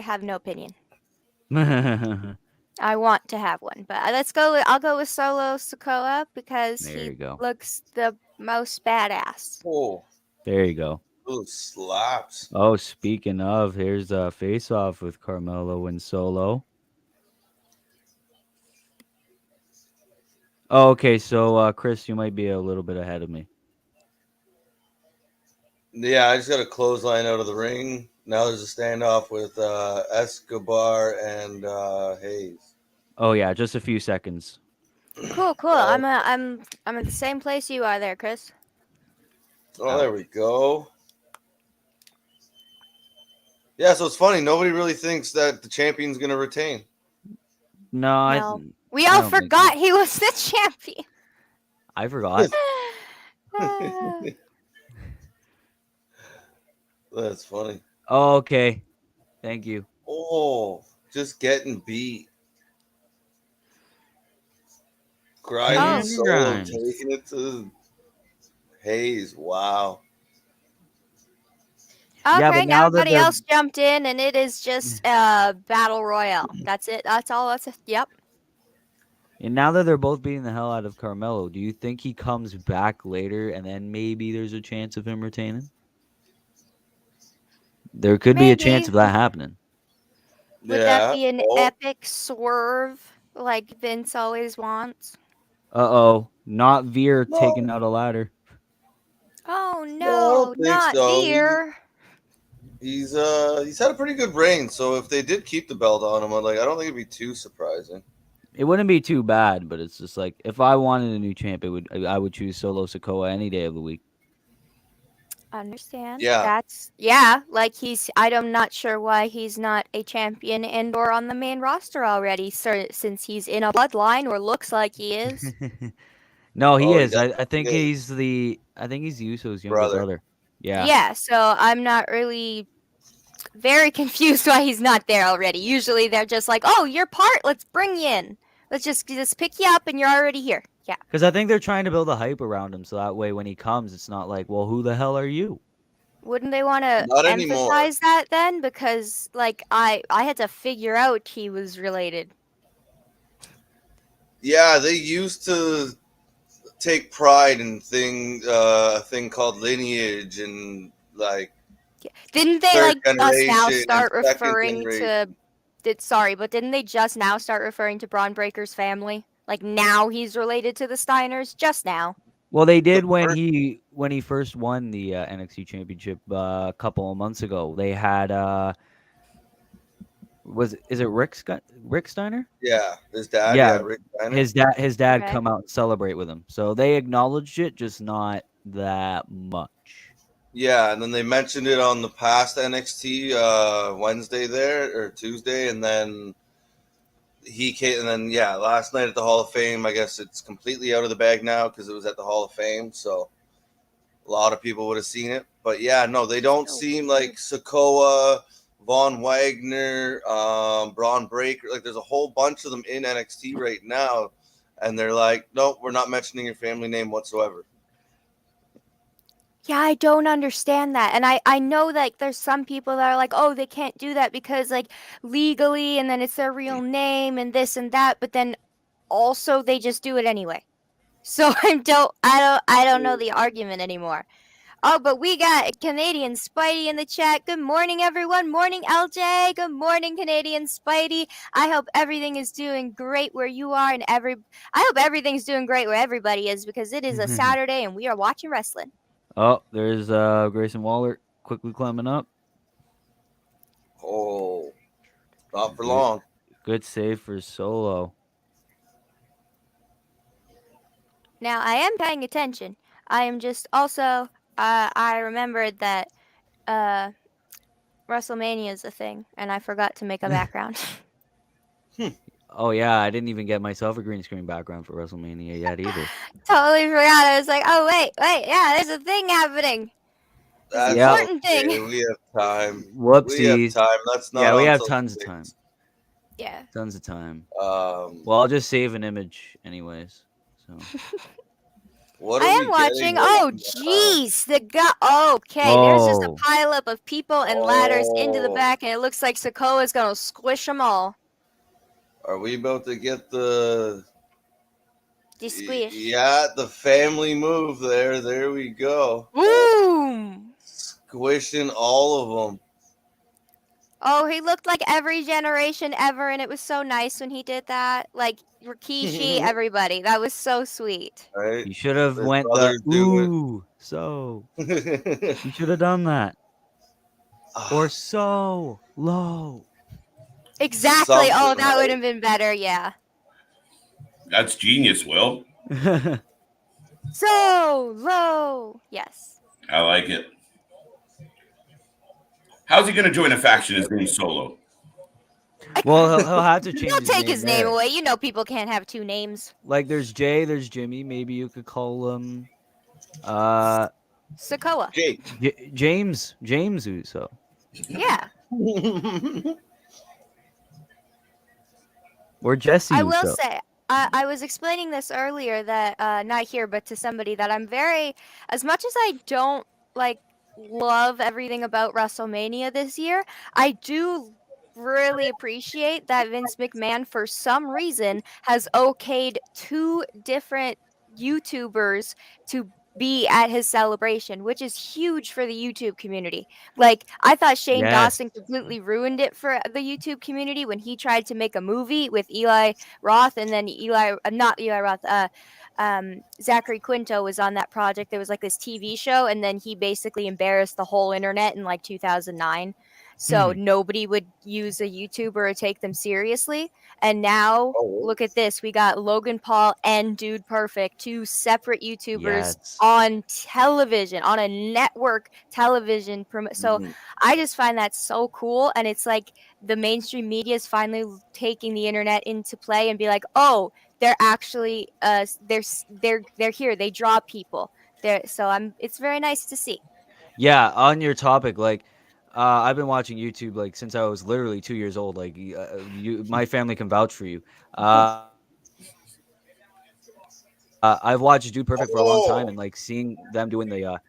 have no opinion. I want to have one, but I'll go with Solo Sikoa because he looks the most badass. Oh, there you go. Ooh, slaps. Oh, speaking of, here's a face-off with Carmelo and Solo. Oh, okay, so Chris, you might be a little bit ahead of me. Yeah, I just got a clothesline out of the ring. Now there's a standoff with Escobar and Hayes. Oh yeah, just a few seconds. Cool. I'm at the same place you are there, Chris. Oh, there we go. Yeah, so it's funny. Nobody really thinks that the champion's going to retain. No. We all forgot he was the champion. I forgot. That's funny. Oh, okay. Thank you. Oh, just getting beat. Grimes Solo taking it to Hayes. Wow. Okay, now everybody else jumped in, and it is just battle royale. That's it. That's all. Yep. And now that they're both beating the hell out of Carmelo, do you think he comes back later and then maybe there's a chance of him retaining? There could be a chance of Maybe. that happening. Would that Yeah. be an Oh, epic swerve like Vince always wants? Uh-oh. Not Veer taking no, out a ladder. Oh no, I no, don't think not so. Veer. He's had a pretty good reign. So if they did keep the belt on him, I don't think it'd be too surprising. It wouldn't be too bad, but it's just like if I wanted a new champ, I would choose Solo Sikoa any day of the week. Understand. Yeah. Like I'm not sure why he's not a champion and or on the main roster already, since he's in a bloodline or looks like he is. No, he Oh, he is. I definitely think is. I think he's Uso's younger Brother. brother. Yeah. Yeah, so I'm not really very confused why he's not there already. Usually they're just like, "Oh, you're part. Let's bring you in. Let's just pick you up and you're already here." Yeah. Because I think they're trying to build a hype around him, so that way when he comes, it's not like, well, who the hell are you? Wouldn't they want to Not anymore. emphasize that then? Because like I had to figure out he was related. Yeah, they used to take pride in a thing called lineage and like Didn't they third like just now generation and start second referring generation. but didn't they just now start referring to Braun Breaker's family? Like now he's related to the Steiners just now. Well, they did The when first, he first won the NXT Championship a couple of months ago. They had is it Rick Steiner? yeah, his dad, Yeah, Rick Steiner. his dad Okay. come out and celebrate with him. So they acknowledged it, just not that much. Yeah, and then they mentioned it on the past NXT Wednesday there or Tuesday, and then he came, and then last night at the Hall of Fame. I guess it's completely out of the bag now because it was at the Hall of Fame, so a lot of people would have seen it. But yeah, no, they don't So seem weird. like Sokoa, Von Wagner, Braun Breaker. Like there's a whole bunch of them in NXT right now, and they're like, nope, we're not mentioning your family name whatsoever. Yeah, I don't understand that. And I know like there's some people that are like, "Oh, they can't do that because like legally and then it's their real name and this and that," but then also they just do it anyway. So I don't know the argument anymore. Oh, but we got Canadian Spidey in the chat. Good morning, everyone. Morning, LJ. Good morning, Canadian Spidey. I hope everything is doing great where you are, and I hope everything's doing great where everybody is because it is a Saturday and we are watching wrestling. Oh, there's Grayson Waller quickly climbing up. Oh, not for long. Good save for Solo. Now I am paying attention. I am just also I remembered that Wrestlemania is a thing, and I forgot to make a background. Oh yeah, I didn't even get myself a green screen background for WrestleMania yet either. Totally forgot. I was like, oh wait, yeah, there's a thing happening. That's important okay. thing. We have time. Whoopsies. We have time. That's not. Yeah, we on have till tons of 6. time. Yeah. Tons of time. Well, I'll just save an image anyways. So. What I are am we watching. getting Oh, right now? jeez, the guy. Okay, there's just a Oh. pileup of people and ladders into the Oh. back, and it looks like Sokoa's gonna squish them all. Are we about to get the Squish. Yeah, the family move there. There we go. Boom! Squishing all of them. Oh, he looked like every generation ever, and it was so nice when he did that. Like Rikishi, everybody. That was so sweet. Right? You should have His went the brothers do it. ooh so. You should have done that. Or so low. Exactly. Something, Oh, that would right? have been better. Yeah. That's genius, Will. So low. Yes. I like it. How's he going to join a faction? His name's Solo. Well, he'll have to change He'll his take name his name there. away. You know, people can't have two names. Like there's Jay, there's Jimmy. Maybe you could call him Sokoa. Jake. James Uso. Yeah. Or Jesse I Uso. will say, I was explaining this earlier that not here, but to somebody that I'm very, as much as I don't like love everything about WrestleMania this year, I do really appreciate that Vince McMahon, for some reason, has okayed 2 different YouTubers to be at his celebration, which is huge for the YouTube community. Like, I thought Shane Yes. Dawson completely ruined it for the YouTube community when he tried to make a movie with Eli Roth, and then not Eli Roth, Zachary Quinto was on that project. There was like this TV show, and then he basically embarrassed the whole internet in like 2009. So nobody would use a YouTuber or take them seriously. And now look at this. We got Logan Paul and Dude Perfect, 2 separate YouTubers Yes. on television, on a network television. So I just find that so cool. And it's like the mainstream media is finally taking the internet into play and be like, oh, they're actually they're here. They draw people. It's very nice to see. Yeah, on your topic, like, I've been watching YouTube like since I was literally 2 years old. Like, my family can vouch for you. I've watched Dude Perfect for a long time, and like seeing them doing the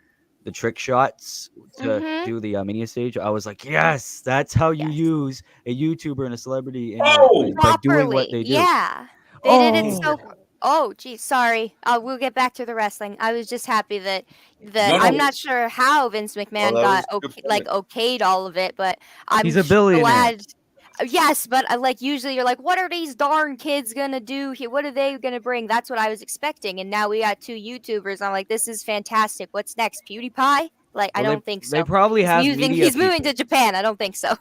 trick shots to Mhm. do the Mania stage, I was like, yes, that's how you use a YouTuber and a celebrity in Oh! by doing what Properly. they do. Yeah. They did it Oh, Oh, geez, sorry. We'll get back to the wrestling. I was just happy that No, I'm no. not sure how Vince Oh, McMahon that was got a good point. okayed all of it, but he's I'm a billionaire. glad. Yes, but like usually you're like, what are these darn kids gonna do here? What are they gonna bring? That's what I was expecting, and now we got 2 YouTubers. I'm like, this is fantastic. What's next? PewDiePie? Like, I Well, don't think they so. probably have media He's moving people. to Japan. I don't think so.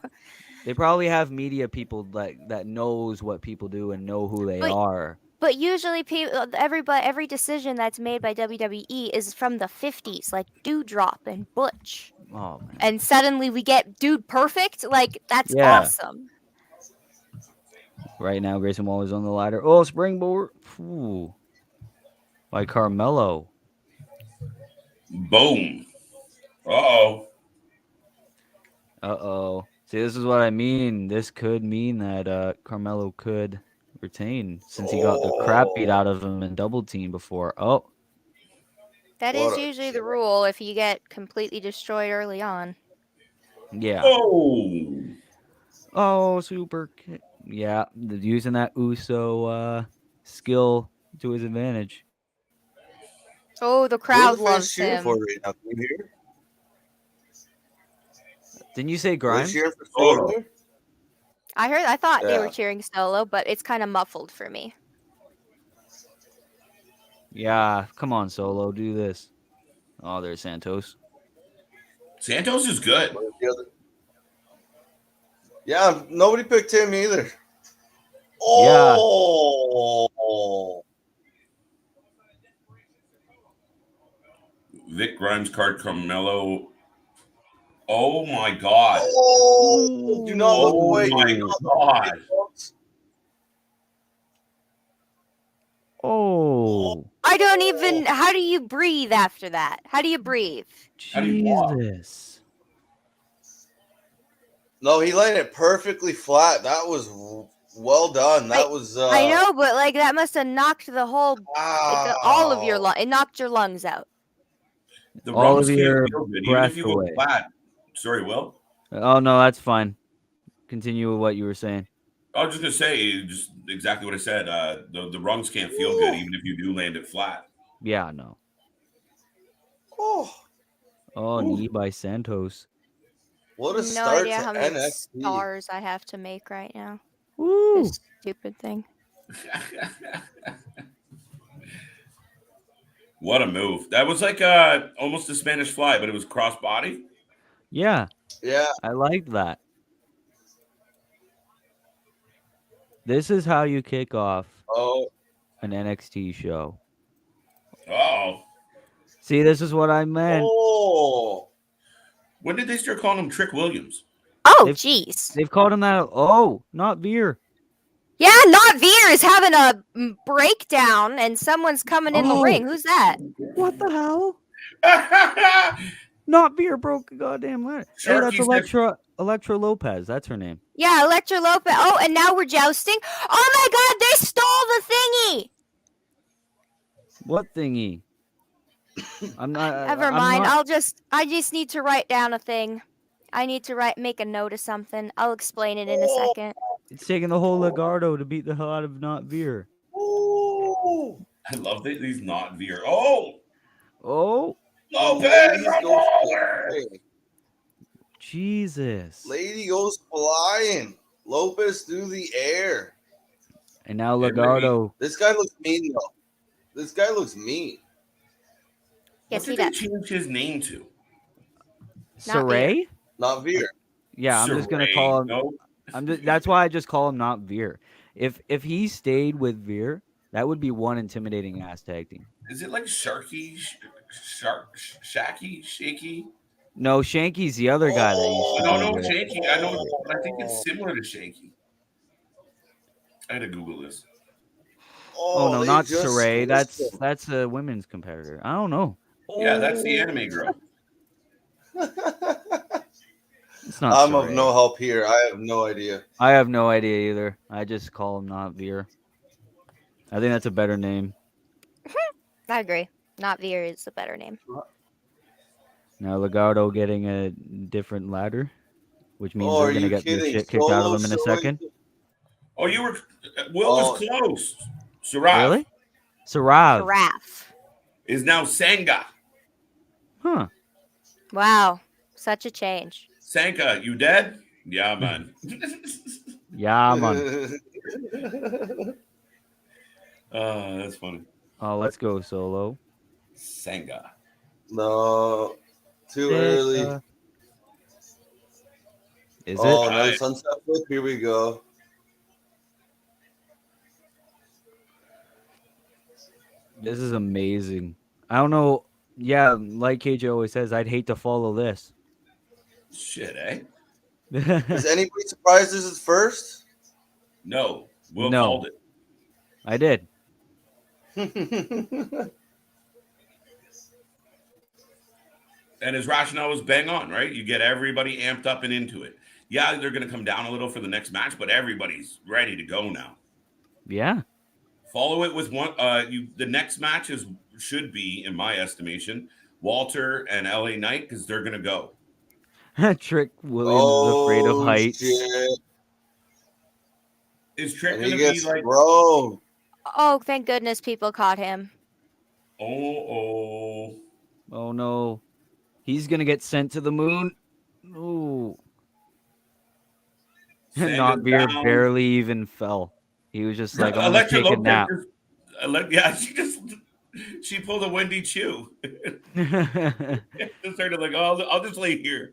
They probably have media people that knows what people do and know who they But are. But usually, every decision that's made by WWE is from the 50s, like Doudrop and Butch. Oh man. And suddenly we get Dude Perfect. Like, that's Yeah. awesome. Right now, Grayson Waller's on the ladder. Oh, springboard. Ooh. By Carmelo. Boom. Uh-oh. Uh-oh. See, this is what I mean. This could mean that Carmelo could retain since he got the crap beat out of him in double team before. Oh, That What is a usually the killer. rule if you get completely destroyed early on. yeah. Oh! Oh, super kick. Yeah, using that Uso skill to his advantage. Oh, the What are crowd the fans loves cheering for him. right now? Can you hear? Didn't you say Are they Grimes? cheering for Solo. Solo? I thought they were Yeah. cheering Solo, but it's kind of muffled for me. Yeah, come on, Solo, do this. Oh, there's Santos. Santos is good. What is the other? Yeah, nobody picked him either. Yeah. Oh, Vic Grimes card Carmelo. Oh my God. oh! Do not look Oh away. my Do not look away, God. folks. Oh, I don't even. How do you breathe after that? How do you breathe? How do you walk? Jesus. No, he landed it perfectly flat. That was well done. That was. I know, but like that must have knocked the whole, all of your Wow. It knocked your lungs out. The All rungs of can't your feel good, even breath if you go away. flat. Sorry, Will. Oh, no, that's fine. Continue with what you were saying. I was just gonna say just exactly what I said. The rungs can't feel good, even if you do land it flat. Yeah, no. Oh, Oh, knee by Santos. what a No start idea to how many NXT. stars I have to make right now. Woo. This stupid thing. What a move! That was like almost a Spanish fly, but it was cross body. Yeah, Yeah. I like that. This is how you kick off Oh, an NXT show. Oh, See, this is what I meant. oh. when did they start calling him Trick Williams? Oh, They've- jeez. They've called him that. Oh, not Veer. Yeah, not Veer is having a breakdown, and someone's coming in the Oh. ring. Who's that? What the hell? Not Veer broke a goddamn ladder. Hey, that's Sharky said- Electra Lopez. That's her name. Yeah, Electra Lopez. Oh, and now we're jousting. Oh my God, they stole the thingy. What thingy? I'm not. Never I'm mind. not- I just need to write down a thing, I need to make a note of something. I'll explain it in a second. It's taking the whole Legardo to beat the hell out of not Veer. Oh, I love these not veer. Oh, Oh, Lopez, ladies a go baller. flying. Jesus. Lady goes flying. Lopez through the air. And now It really- Legardo. This guy looks mean though. This guy looks mean. Yes, What he did they does. change his name to? Not Saray? Not Veer. Yeah, I'm just gonna Saray. call him. No, That's why I just call him not Veer. If he stayed with Veer, that would be one intimidating ass tag team. is it like Sharky, Shaky, Shaky? No, Shanky's the other guy that used to No, be no, with. Shaky. I know, but I think it's similar to Shaky. I had to Google this. Oh no, they not just Saray. switched him. That's a women's competitor. I don't know. Yeah, that's the anime girl. It's not. I'm of Saray. no help here. I have no idea. I have no idea either. I just call him not Veer. I think that's a better name. I agree. Not Veer is a better name. Now Legardo getting a different ladder, which means Oh, they're are gonna you get the kidding? shit kicked out of them in a Solo second. Oh, you were. Will was close. Sarav Really? Sarav. Giraffe. is now Sanga. Huh. Wow. Such a change. Sanka, you dead? Yeah, man. Yeah, man. That's funny. Oh, let's go solo. Sanga. No, too early. Is Oh, it? another sunset flip. Here we go. This is amazing. I don't know. Yeah, like KJ always says, I'd hate to follow this. Shit, eh? Is anybody surprised this is first? No. Will No. called it. I did. And his rationale was bang on, right? You get everybody amped up and into it. Yeah, they're going to come down a little for the next match, but everybody's ready to go now. Yeah. Follow it with one. The next match should be, in my estimation, Walter and LA Knight because they're going to go. Trick Williams is afraid of heights. Shit. Is Trick And going he to be gets like, thrown. Oh, thank goodness people caught him. oh, Oh no. He's gonna get sent to the moon. Ooh. Sanga's Not Veer down. barely even fell. He was just like, I'm gonna take a nap. Yeah, she pulled a Wendy Chu. Just started like, oh, I'll just lay here.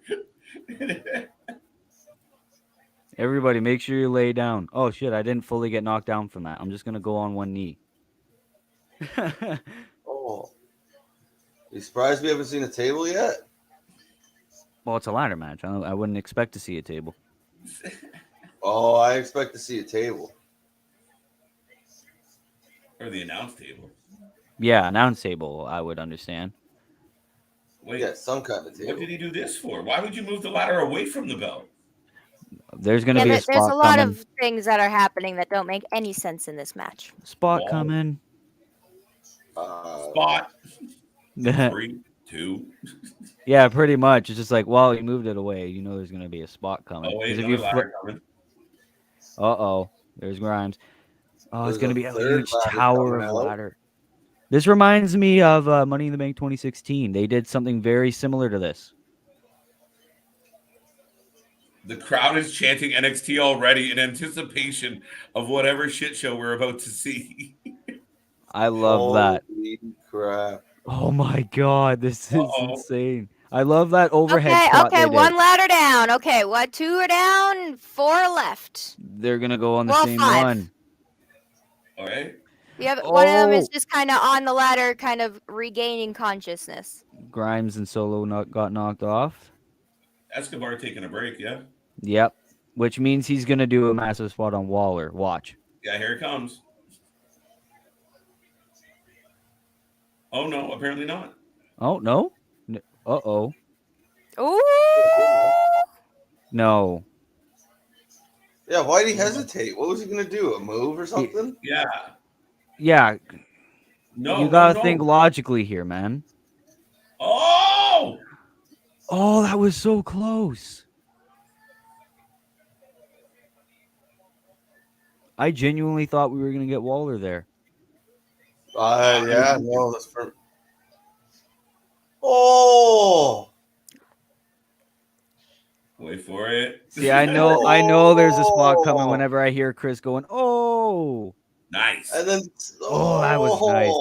Everybody, make sure you lay down. Oh shit, I didn't fully get knocked down from that. I'm just gonna go on one knee. Oh. You surprised we haven't seen a table yet? Well, it's a ladder match. I wouldn't expect to see a table. Oh, I expect to see a table. Or the announce table. Yeah, announce table, I would understand. Wait, Yeah, some kind of table. what did he do this for? Why would you move the ladder away from the belt? There's gonna be a spot there's a lot coming. of things that are happening that don't make any sense in this match. Spot Wall. coming. Spot. 3, 2. Yeah, pretty much. It's just like, well, you moved it away. You know there's gonna be a spot coming. Oh, wait, 'Cause if another you ladder coming. Uh-oh. There's Grimes. Oh, it's There's gonna a be a third huge ladder tower coming of out. ladder. This reminds me of Money in the Bank 2016. They did something very similar to this. The crowd is chanting NXT already in anticipation of whatever shit show we're about to see. I love that. Holy crap. Oh my god, this is Uh-oh. insane. I love that overhead Okay, shot okay, they one did. ladder down. Okay, what? 2 are down, 4 left. They're gonna go on the Well, same 5. one. All right. We have one of them is Oh. just kind of on the ladder, kind of regaining consciousness. Grimes and Solo got knocked off. Escobar taking a break, yeah? Yep. Which means he's gonna do a massive spot on Waller. Watch. Yeah, here it comes. Oh, no, apparently not. Oh no. Uh-oh. Ooh! No. Yeah, why'd he hesitate? What was he going to do? A move or something? Yeah. Yeah. No. You gotta no. think logically here, man. Oh! Oh, that was so close. I genuinely thought we were gonna get Waller there. Yeah, no, that's for. Oh. Wait for it. See, I know there's a spot coming whenever I hear Chris going, "Oh." Nice. And then, oh, that was nice.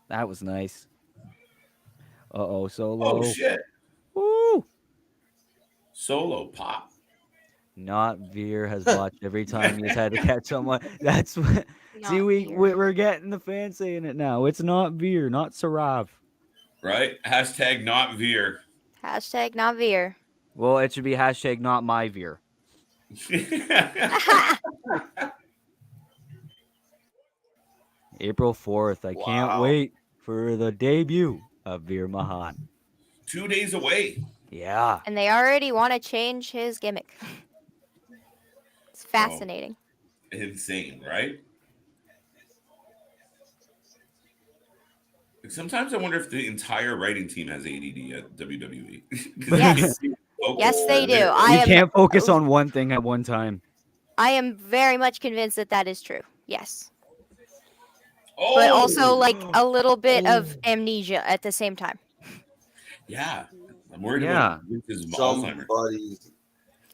That was nice. Uh-oh, Solo. Oh, shit. Woo! Solo pop. Not Veer has watched every time he's had to catch someone. That's what. Not See, Veer. we're getting the fans saying it now. It's not Veer, not Sarav. Right? Hashtag not Veer. Hashtag not Veer. Well, it should be hashtag not my Veer. April 4th. I can't wait for the debut of Veer Mahan. 2 days away. Yeah. And they already want to change his gimmick. It's fascinating. Oh, insane, right? Sometimes I wonder if the entire writing team has ADD at WWE. Yes. Yes, they do. You can't focus on one thing at one time. I am very much convinced that is true. Yes. Oh. But also like a little bit of amnesia at the same time. Yeah. I'm worried about Alzheimer's.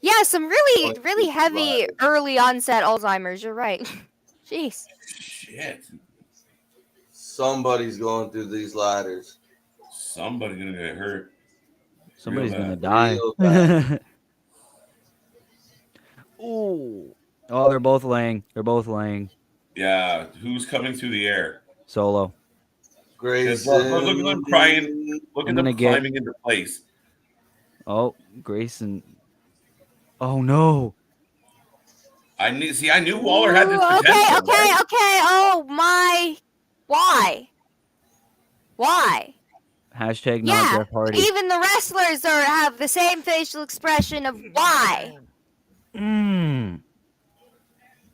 Yeah, some really, really heavy early onset Alzheimer's. You're right. Jeez. Shit. Somebody's going through these ladders. Somebody's going to get hurt. Somebody's going to die. Ooh. Oh, they're both laying. Yeah. Who's coming through the air? Solo. Grayson. Look at them crying. Look at them climbing into place. Oh, Grayson. Oh, no. I knew Waller had this potential. Okay. Oh, my. Why? Hashtag not their party. Even the wrestlers have the same facial expression of why.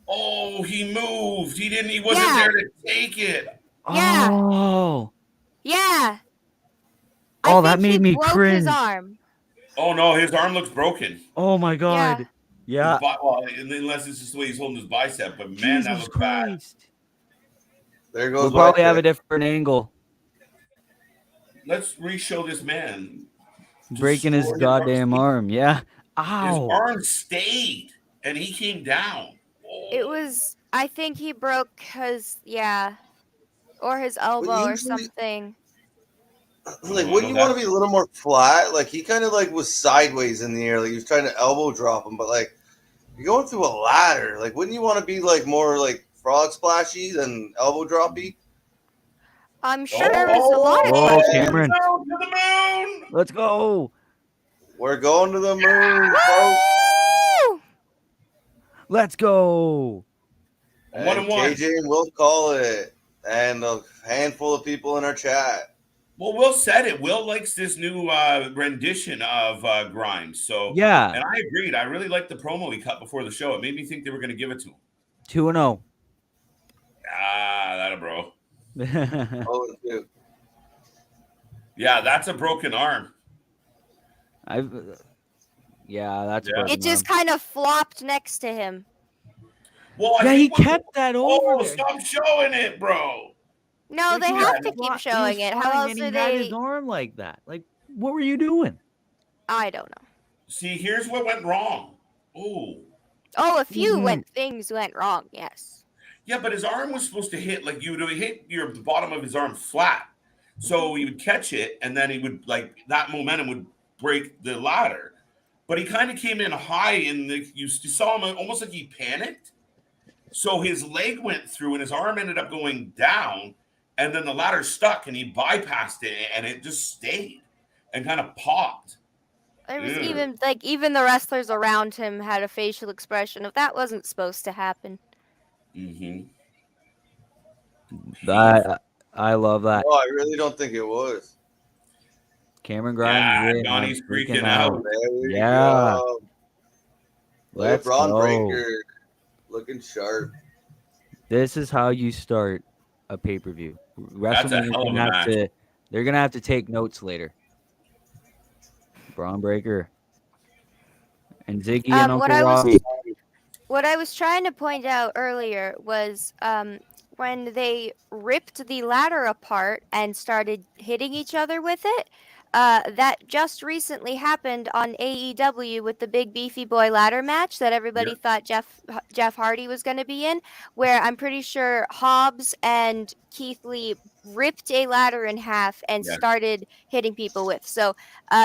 Oh, he moved. He wasn't there to take it. Yeah. Oh. Yeah. Oh, that made me cringe. His arm. Oh no, his arm looks broken. Oh my god. Yeah. Well, unless it's just the way he's holding his bicep, but man, that looks bad. There goes. We'll probably have a different angle. Let's re-show this man breaking his goddamn arm. Yeah. Ow. His arm stayed, and he came down. Oh. It was. I think he broke or his elbow or something. Like, wouldn't you want to be a little more flat? Like, he kind of like was sideways in the air, like he was trying to elbow drop him. But like, you're going through a ladder. Like, wouldn't you want to be like more like frog splashy than elbow droppy? I'm sure there was a lot of Cameron. To the moon. Let's go. We're going to the moon, folks. Let's go. And 1-1. KJ and Will call it, and a handful of people in our chat. Well, Will said it. Will likes this new rendition of Grimes. So yeah, and I agreed. I really liked the promo he cut before the show. It made me think they were going to give it to him. 2-0. That a bro. 0-2. Yeah, that's a broken arm. That's broken it just kind of flopped next to him. Well, he kept that over there. Stop showing it, bro. No, they have to keep showing it. How else do they? His arm like that. Like, what were you doing? I don't know. See, here's what went wrong. Oh, a few things went wrong. Yes. Yeah, but his arm was supposed to hit you would hit the bottom of his arm flat, so he would catch it, and then he would that momentum would break the ladder. But he kind of came in high, and you saw him almost like he panicked. So his leg went through, and his arm ended up going down. And then the ladder stuck, and he bypassed it, and it just stayed and kind of popped. There was even the wrestlers around him had a facial expression of that wasn't supposed to happen. Mm-hmm. I love that. Oh, I really don't think it was. Cameron Grimes. Yeah, Donnie's freaking out. Yeah. Let's Braun Breaker looking sharp. This is how you start a pay-per-view. Wrestlemania they're gonna have to take notes later. Braun Breaker. And Ziggy and What Uncle I was Robbie. what I was trying to point out earlier was when they ripped the ladder apart and started hitting each other with it. That just recently happened on AEW with the big beefy boy ladder match that everybody thought Jeff Hardy was going to be in, where I'm pretty sure Hobbs and Keith Lee ripped a ladder in half and started hitting people with. So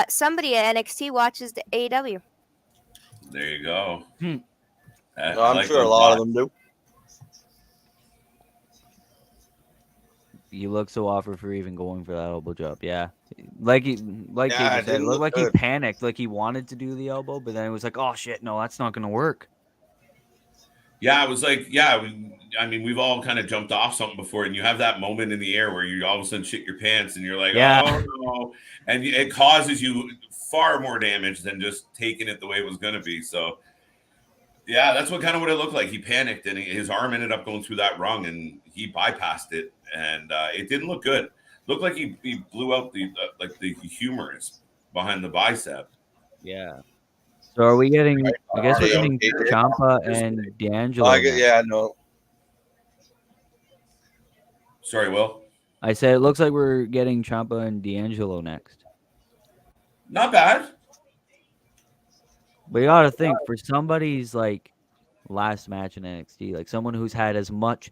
somebody at NXT watches the AEW. There you go. I'm sure a lot of them do. He looked so awful for even going for that elbow drop. Yeah, like Yeah, David it said, didn't it looked look like good. he panicked, like he wanted to do the elbow, but then it was like, oh shit, no, that's not gonna work. Yeah, it was like, I mean, we've all kind of jumped off something before, and you have that moment in the air where you all of a sudden shit your pants, and you're like, Yeah. oh no, and it causes you far more damage than just taking it the way it was going to be. So, yeah, that's what it looked like. He panicked, and his arm ended up going through that rung, and he bypassed it, and it didn't look good. Looked like he blew out the humerus behind the bicep. Yeah. So are we getting? I guess we're getting Okay. Ciampa and D'Angelo. No. Sorry, Will. I said it looks like we're getting Ciampa and D'Angelo next. Not bad. But you gotta think, for somebody's like last match in NXT, like someone who's had as much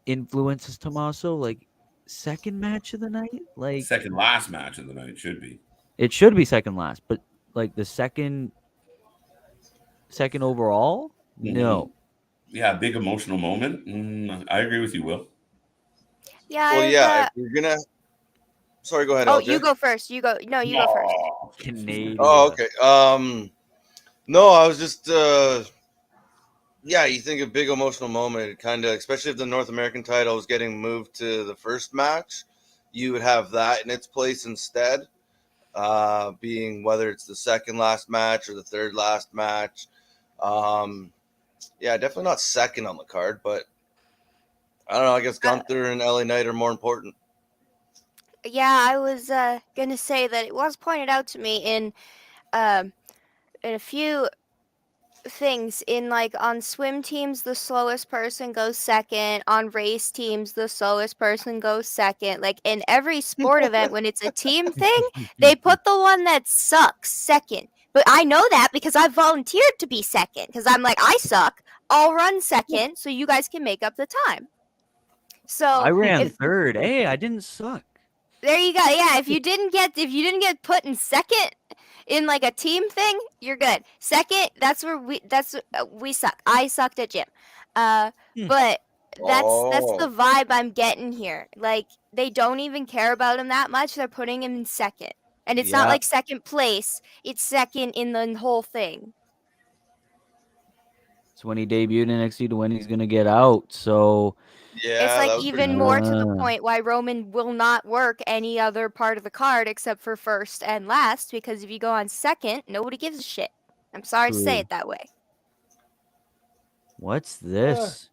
influence as Tommaso, like second match of the night, like Second last match of the night should be. it should be second last, but like the second overall, no. Yeah, big emotional moment. I agree with you, Will. Yeah. Well, if you're gonna. Sorry, go ahead. Oh, LJ. you go first. You go. No, you go first. Canadian. Oh, okay. No, I was just. You think a big emotional moment, kind of, especially if the North American title was getting moved to the first match, you would have that in its place instead, being whether it's the second last match or the third last match. Definitely not second on the card, but I don't know. I guess Gunther and LA Knight are more important. Yeah, I was gonna say that it was pointed out to me in a few things. In like on swim teams, the slowest person goes second. On race teams, the slowest person goes second. Like in every sport event, when it's a team thing, they put the one that sucks second. But I know that because I volunteered to be second because I'm like, I suck. I'll run second so you guys can make up the time. So I ran third. Hey, I didn't suck. There you go. Yeah, if you didn't get put in second in like a team thing, you're good. Second, that's where we suck. I sucked at gym. But that's the vibe I'm getting here. Like they don't even care about him that much. They're putting him in second. And it's not like second place. It's second in the whole thing. It's when he debuted in NXT to when he's gonna get out. So it's like even more to the point why Roman will not work any other part of the card except for first and last, because if you go on second, nobody gives a shit. I'm sorry to say it that way. What's this?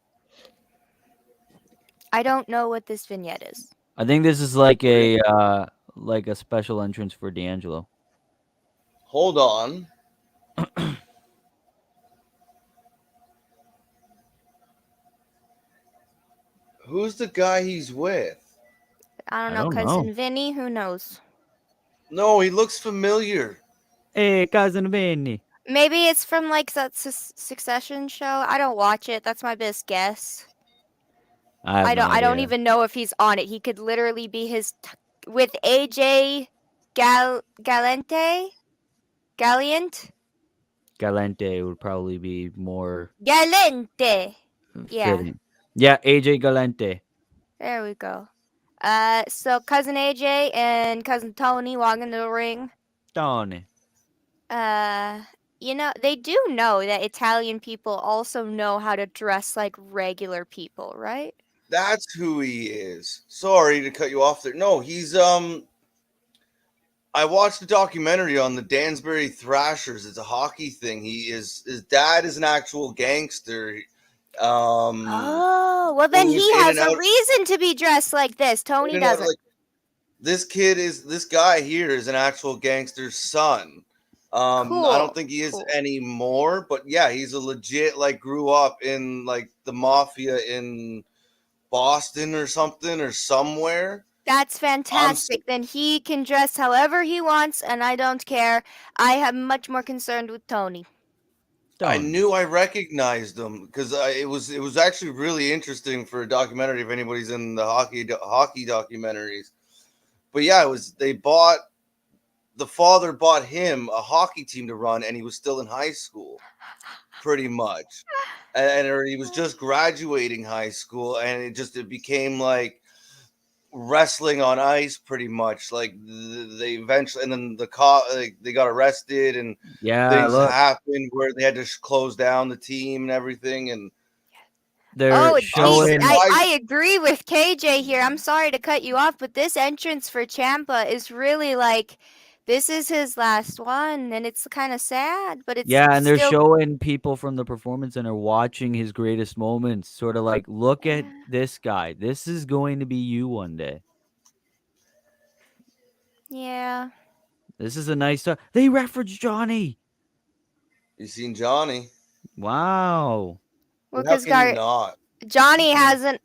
I don't know what this vignette is. I think this is like a special entrance for D'Angelo. Hold on. Who's the guy he's with? I don't know. Cousin Vinny? Who knows? No, he looks familiar. Hey, Cousin Vinny. Maybe it's from like that Succession show. I don't watch it. That's my best guess. I don't even know if he's on it. He could literally be with AJ Galante. Galante would probably be more Galante. fitting. Yeah, AJ Galante. There we go. So cousin AJ and cousin Tony walk into the ring. Tony. They do know that Italian people also know how to dress like regular people, right? That's who he is. Sorry to cut you off there. No, he's I watched a documentary on the Dansbury Thrashers. It's a hockey thing. His dad is an actual gangster. Well then he has a reason to be dressed like this. Tony doesn't. This guy here is an actual gangster's son. I don't Cool. think he is Cool. anymore, but yeah, he's a legit like grew up in like the mafia in Boston or something or somewhere. That's fantastic. Then he can dress however he wants, and I don't care. I am much more concerned with Tony. I knew I recognized him because it was actually really interesting for a documentary if anybody's in the hockey documentaries. But yeah, it was the father bought him a hockey team to run, and he was still in high school, pretty much, or he was just graduating high school, and it became like wrestling on ice, pretty much. Like they eventually, and then they got arrested, and things happened where they had to close down the team and everything, and. Showing. I agree with KJ here. I'm sorry to cut you off, but this entrance for Ciampa is really like this is his last one, and it's kind of sad. But it's and they're showing people from the Performance Center watching his greatest moments, sort of like, look at this guy. This is going to be you one day. Yeah. This is a nice stuff. They referenced Johnny. You seen Johnny? Well, How because can you not? Johnny hasn't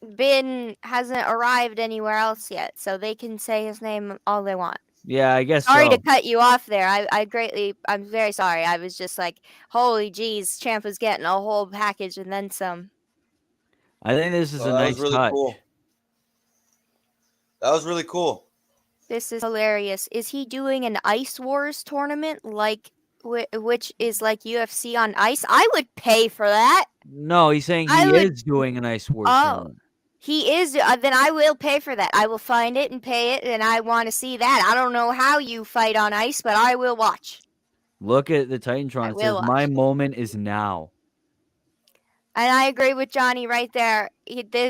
arrived anywhere else yet, so they can say his name all they want. Yeah, I guess sorry so. to cut you off there. I'm very sorry. I was just like, holy jeez, Ciampa's getting a whole package and then some. I think this is a nice touch. Cool. That was really cool. This is hilarious. Is he doing an Ice Wars tournament which is like UFC on ice? I would pay for that. No, he's saying he is doing an Ice Wars tournament. He is. Then I will pay for that. I will find it and pay it, and I want to see that. I don't know how you fight on ice, but I will watch. Look at the Titantron. It says, my moment is now. And I agree with Johnny right there.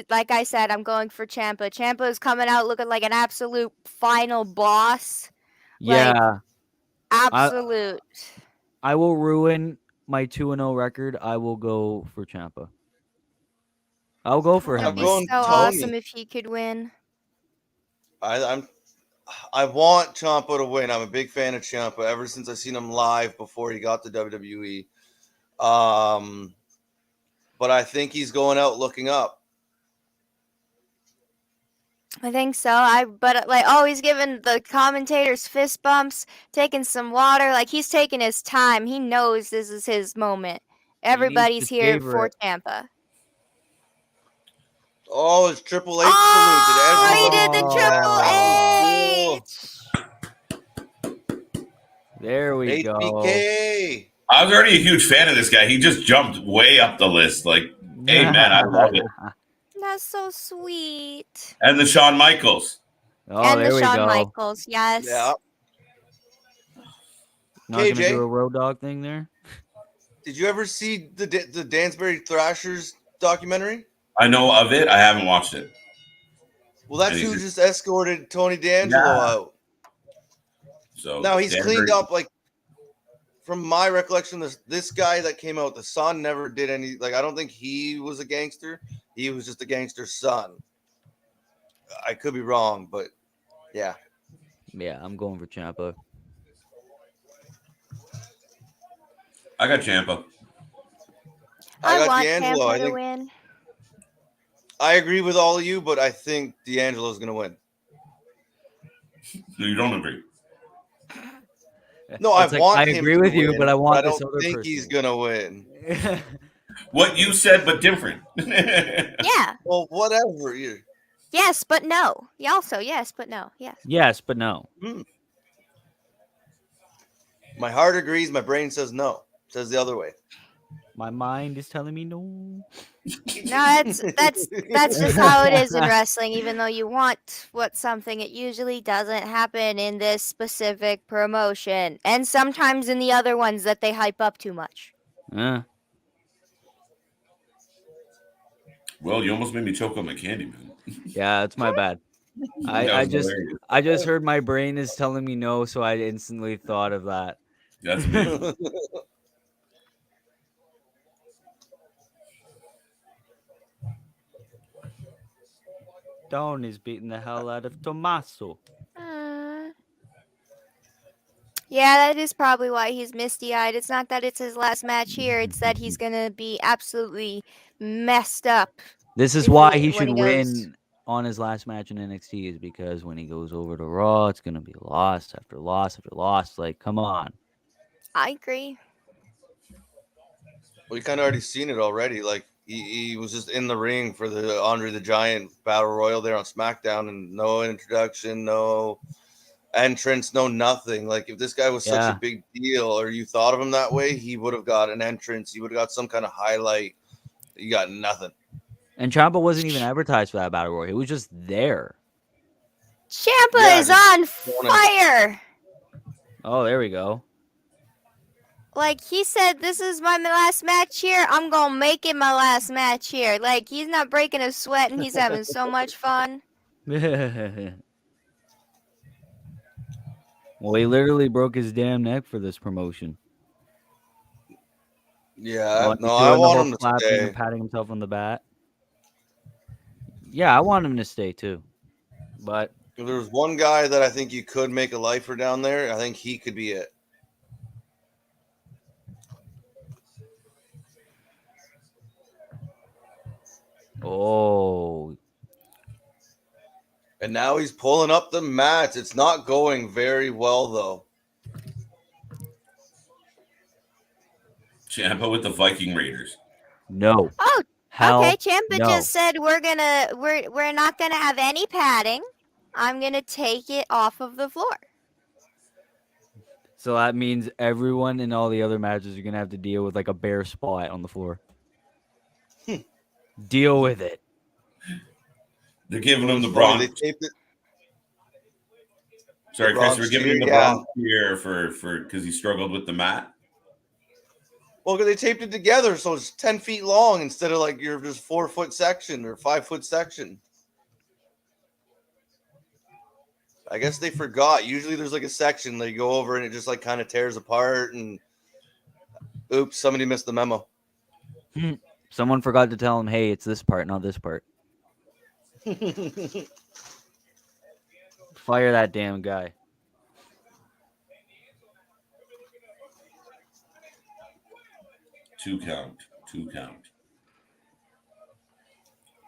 Like I said, I'm going for Ciampa. Ciampa is coming out looking like an absolute final boss. Yeah. Like, absolute. I will ruin my 2-0 record. I will go for Ciampa. I'll go for him. It'd be so awesome if he could win. I want Ciampa to win. I'm a big fan of Ciampa ever since I seen him live before he got to WWE. But I think he's going out looking up. I think so. He's giving the commentators fist bumps, taking some water. Like, he's taking his time. He knows this is his moment. Everybody's here for Ciampa. Oh, it's Triple H saluted. He did the Triple H. There we go. I was already a huge fan of this guy. He just jumped way up the list. Like, hey, man, I love it. That's so sweet. And the Shawn Michaels. Oh, and there the we Shawn go. Michaels, yes. Yeah. Not going to do a Road Dogg thing there? Did you ever see the Dansbury Thrashers documentary? I know of it. I haven't watched it. Well, that's who just escorted Tony D'Angelo out. So now he's cleaned up. Like, from my recollection, this guy that came out, the son never did any. Like, I don't think he was a gangster. He was just a gangster's son. I could be wrong, but yeah. Yeah, I'm going for Ciampa. I got Ciampa. I want D'Angelo. Ciampa to win. I agree with all of you, but I think D'Angelo's going to win. No, you don't agree. No, I agree with you, but I want I this don't other think person. he's going to win. What you said, but different. Yeah. Well, whatever. Yes, but no. Also, yes, but no. Yes. Yes, but no. My heart agrees. My brain says no. Says the other way. My mind is telling me no. No, that's just how it is in wrestling. Even though you want something, it usually doesn't happen in this specific promotion, and sometimes in the other ones that they hype up too much. Well, you almost made me choke on my candy, man. Yeah, it's my bad. I just heard my brain is telling me no, so I instantly thought of that. That's me. Don is beating the hell out of Tommaso. Yeah, that is probably why he's misty-eyed. It's not that it's his last match here, it's that he's gonna be absolutely messed up. This is if why he when should he goes. win on his last match in NXT, is because when he goes over to Raw, it's gonna be loss after loss after loss. Like, come on. I agree. We kind of already seen it already. Like he was just in the ring for the Andre the Giant Battle Royal there on SmackDown, and no introduction, no entrance, no nothing. Like if this guy was such a Yeah. big deal, or you thought of him that way, he would have got an entrance. He would have got some kind of highlight. You got nothing. And Ciampa wasn't even advertised for that Battle Royal. He was just there. Ciampa Yeah, is just on going in. fire. Oh, there we go. Like he said, this is my last match here. I'm gonna make it my last match here. Like he's not breaking a sweat and he's having so much fun. Well, he literally broke his damn neck for this promotion. Yeah, Well, no, he's I doing the want whole him to clapping stay. and patting himself on the back. Yeah, I want him to stay too. But If there's one guy that I think you could make a lifer down there, I think he could be it. oh, And now he's pulling up the mats. It's not going very well though. Ciampa with the Viking Raiders. no. Oh, Hell okay. Ciampa no. just said we're not gonna have any padding. I'm gonna take it off of the floor. So that means everyone in all the other matches are gonna have to deal with like a bare spot on the floor. Deal with it. They're giving It him was the funny, bronze. they taped it. Sorry, the Chris, bronze we're giving him cheer, the yeah. bronze here for because he struggled with the mat. Well, because they taped it together, so it's 10 feet long instead of like your just 4-foot section or 5-foot section. I guess they forgot. Usually there's like a section they go over and it just like kind of tears apart, and oops, somebody missed the memo. Someone forgot to tell him, hey, it's this part, not this part. Fire that damn guy. Two count.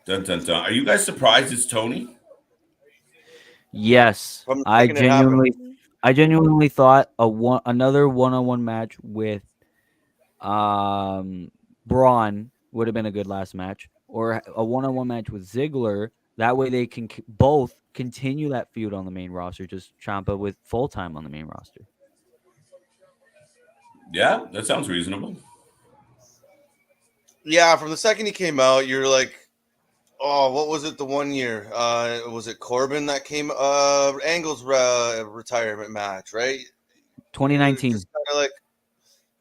Dun dun dun. Are you guys surprised it's Tony? Yes, From the I second it happened. genuinely thought another one-on-one match with Braun would have been a good last match, or a one-on-one match with Ziggler. That way they can both continue that feud on the main roster, just Ciampa with full time on the main roster. Yeah, that sounds reasonable. Yeah, from the second he came out, you're like, oh, what was it the one year? Was it Corbin that came? Angle's retirement match, right? 2019.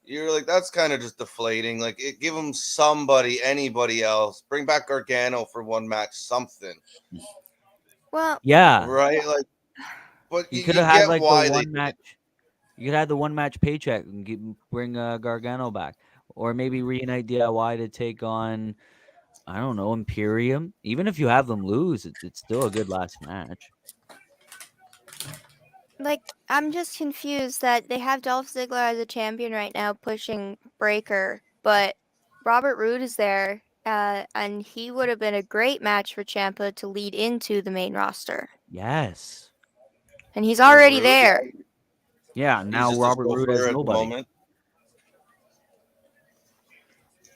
You're like, that's kind of just deflating. Like, give him somebody, anybody else. Bring back Gargano for one match, something. Well, Yeah, right? Like, but you could have had like why the they one match. You could have the one match paycheck and bring Gargano back, or maybe reunite DIY to take on, I don't know, Imperium. Even if you have them lose, it's still a good last match. like I'm just confused that they have Dolph Ziggler as a champion right now, pushing Breaker, but Robert Roode is there, and he would have been a great match for Ciampa to lead into the main roster, Yes. and he's already Roode, there. Yeah, now just a Robert Roode has chauffeur at the nobody. moment.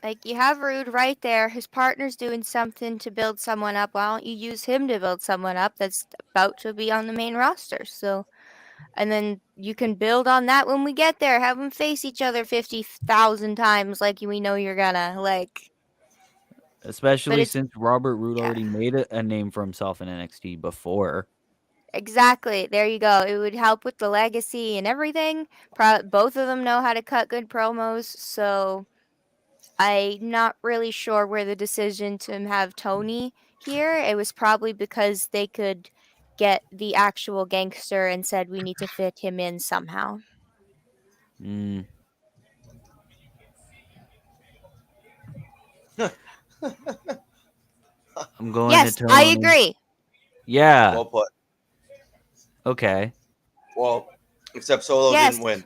Like you have Roode right there. His partner's doing something to build someone up. Why don't you use him to build someone up that's about to be on the main roster? So, and then you can build on that when we get there. Have them face each other 50,000 times, like we know you're gonna. Like, Especially it's- since Robert Roode yeah. already made a name for himself in NXT before. Exactly. There you go. It would help with the legacy and everything. Both of them know how to cut good promos, so I'm not really sure where the decision to have Tony here. It was probably because they could get the actual gangster and said we need to fit him in somehow. Mm. I'm going Yes, to Tony. I agree. Yeah. Well put. Okay. Well, Except Solo Yes. didn't win.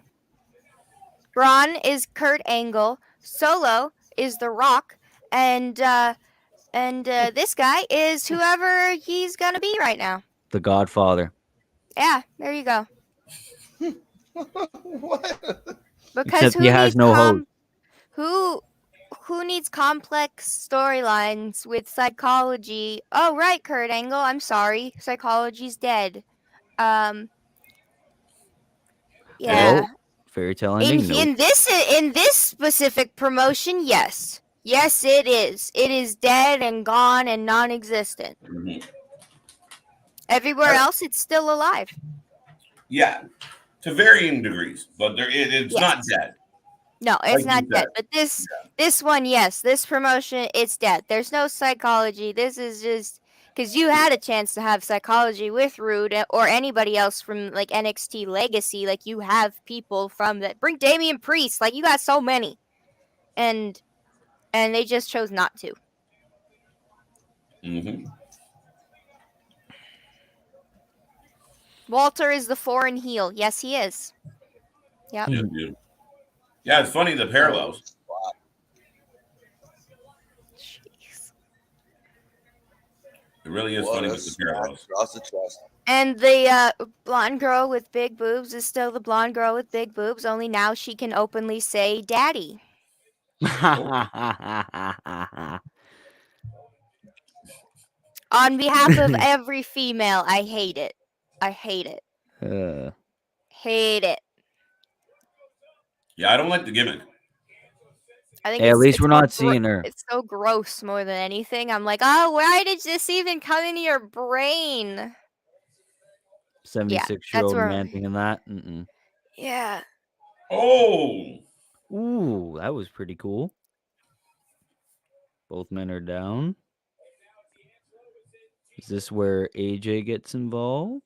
Braun is Kurt Angle. Solo is The Rock. And this guy is whoever he's going to be right now. The Godfather. Yeah, there you go. What? Because Except he has no host. Who needs complex storylines with psychology? Oh, right, Kurt Angle. I'm sorry. Psychology's dead. Yeah. Well, fairy tale ending. No. In this specific promotion, yes. Yes, it is. It is dead and gone and non-existent. Mhm. Everywhere else, it's still alive. Yeah, to varying degrees, but it's Yes. not dead. No, it's Like not you dead. said. But this one, yes, this promotion, it's dead. There's no psychology. This is just because you had a chance to have psychology with Rude or anybody else from like NXT Legacy. Like you have people from that. Bring Damian Priest. Like you got so many, and they just chose not to. Mm-hmm. Walter is the foreign heel. Yes, he is. Yep. Yeah, it's funny the parallels. Jeez. It really is funny with the parallels. Across the chest. And the blonde girl with big boobs is still the blonde girl with big boobs. Only now she can openly say "daddy." On behalf of every female, I hate it. I hate it. Hate it. Yeah, I don't like the gimmick. I think Hey, at least it's we're so not seeing her. It's so gross more than anything. I'm like, oh, why did this even come into your brain? 76-year-old where- man thinking that. Mm-mm. Yeah. Oh, Ooh, that was pretty cool. Both men are down. Is this where AJ gets involved?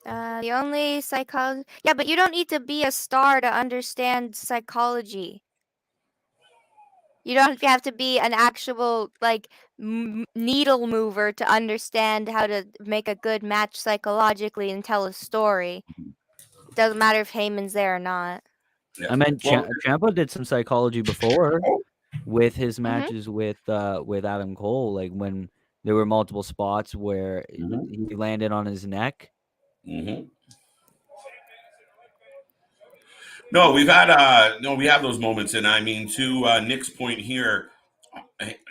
The only psychology. Yeah, but you don't need to be a star to understand psychology. You don't have to be an actual like needle mover to understand how to make a good match psychologically and tell a story. It doesn't matter if Heyman's there or not. yeah. I meant Ciampa did some psychology before with his Mhm. matches with Adam Cole, like when there were multiple spots where Mhm. he landed on his neck. Mm-hmm. No, we have those moments, and I mean, to Nick's point here,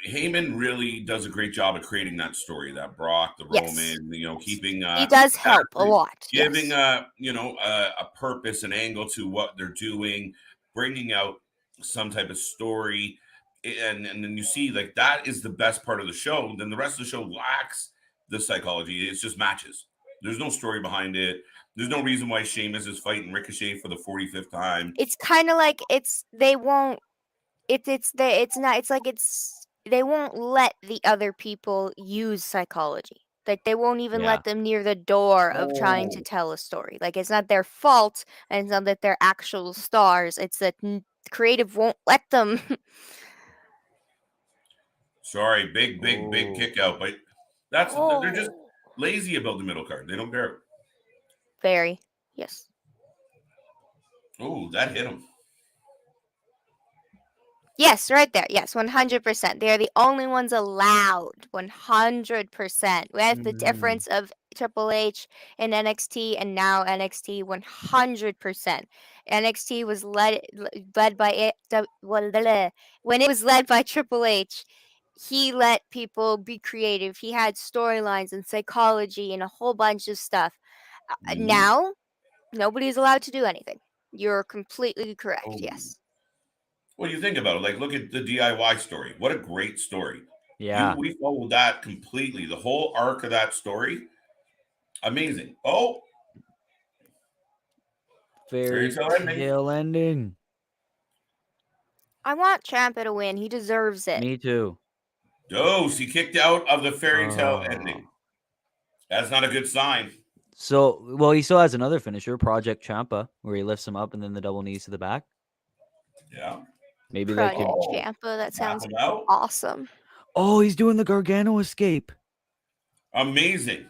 Heyman really does a great job of creating that story, that Brock, the Yes. Roman, keeping He does help a lot. giving Yes. a purpose, an angle to what they're doing, bringing out some type of story, and then you see like that is the best part of the show. Then the rest of the show lacks the psychology. It's just matches. There's no story behind it. There's no reason why Sheamus is fighting Ricochet for the 45th time. It's kind of like they won't they won't let the other people use psychology. Like they won't even Yeah. let them near the door of trying to tell a story. Like it's not their fault, and it's not that they're actual stars. It's that creative won't let them. Sorry, big kick out, but they're just lazy about the middle card. They don't care. Very. Yes. Oh, that hit him. Yes, right there. Yes, 100%. They are the only ones allowed. 100%. With the difference of Triple H and NXT and now NXT, 100%. NXT was led by when it was led by Triple H, he let people be creative. He had storylines and psychology and a whole bunch of stuff. Now, nobody's allowed to do anything. You're completely correct. Oh. Yes. What do you think about it? Like, look at the DIY story. What a great story. Yeah. We followed that completely. The whole arc of that story. Amazing. Oh. Fairy tale ending. I want Ciampa to win. He deserves it. Me too. Dose. He kicked out of the fairy tale ending. That's not a good sign. So, well, he still has another finisher, Project Ciampa, where he lifts him up and then the double knees to the back. Yeah. Maybe Project Ciampa. That sounds awesome. Oh, he's doing the Gargano escape. Amazing.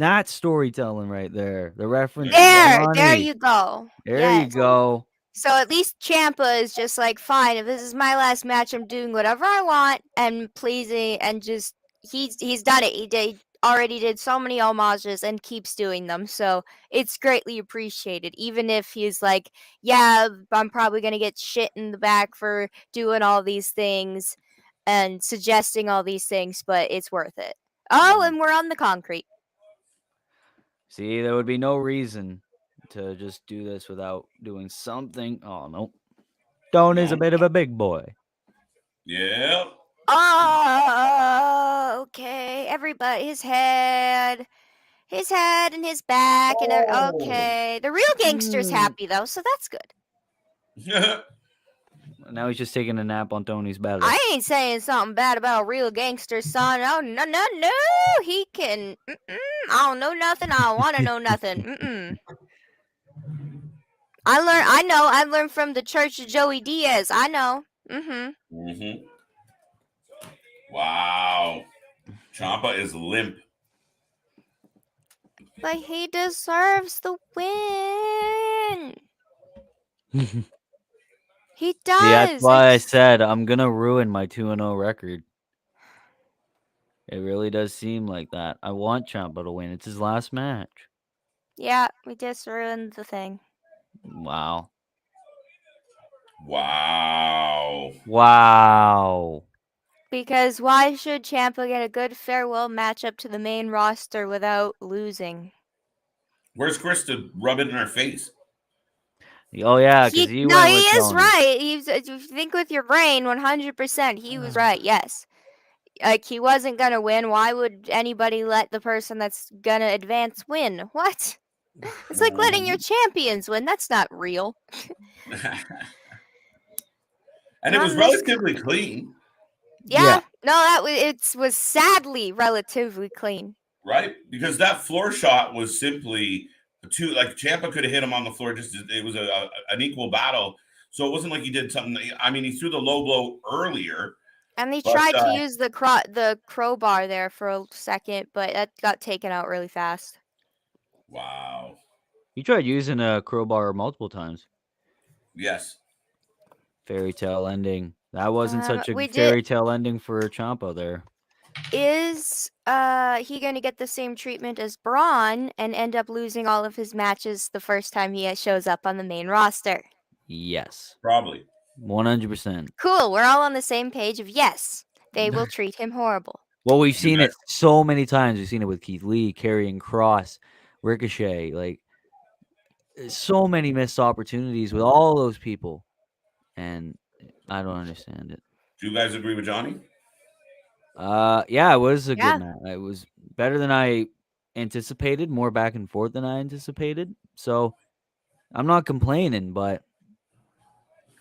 That's storytelling right there. The reference. There you go. There you go. So at least Ciampa is just like, fine, if this is my last match, I'm doing whatever I want and pleasing, and just he's done it. He already did so many homages and keeps doing them, so it's greatly appreciated. Even if he's like, yeah, I'm probably gonna get shit in the back for doing all these things and suggesting all these things, but it's worth it. Oh, and we're on the concrete. See, there would be no reason to just do this without doing something. Oh, no. Tony's a bit of a big boy. Yeah. Oh, okay. Everybody, his head and his back, and okay. The real gangster's happy though, so that's good. Now he's just taking a nap on Tony's belly. I ain't saying something bad about a real gangster, son. Oh no. He can. I don't know nothing. I don't want to know nothing. I learned from the Church of Joey Diaz. I know. Wow. Ciampa is limp. But he deserves the win. He does. Yeah, that's why I said I'm going to ruin my 2-0 record. It really does seem like that. I want Ciampa to win. It's his last match. Yeah, we just ruined the thing. Wow. Because why should Ciampa get a good farewell matchup to the main roster without losing? Where's Chris to rub it in her face? Oh yeah, because he is right. If you think with your brain, 100%, he was right. Yes, like he wasn't gonna win. Why would anybody let the person that's gonna advance win? What? It's like letting your champions win. That's not real. And it was relatively clean. Yeah. No, it was sadly relatively clean. Right? Because that floor shot was simply Ciampa could have hit him on the floor. It was an equal battle. So it wasn't like he did something. I mean, he threw the low blow earlier. And they tried to use the crowbar there for a second, but that got taken out really fast. Wow. He tried using a crowbar multiple times. Yes. Fairy tale ending. That wasn't such a fairy tale ending for Ciampa there. Is he going to get the same treatment as Braun and end up losing all of his matches the first time he shows up on the main roster? Yes. Probably. 100%. Cool. We're all on the same page of yes, they will treat him horrible. Well, we've seen it so many times. We've seen it with Keith Lee, Karrion Kross, Ricochet. Like, so many missed opportunities with all those people. And I don't understand it. Do you guys agree with Johnny? Yeah, it was a good match. It was better than I anticipated, more back and forth than I anticipated. So I'm not complaining, but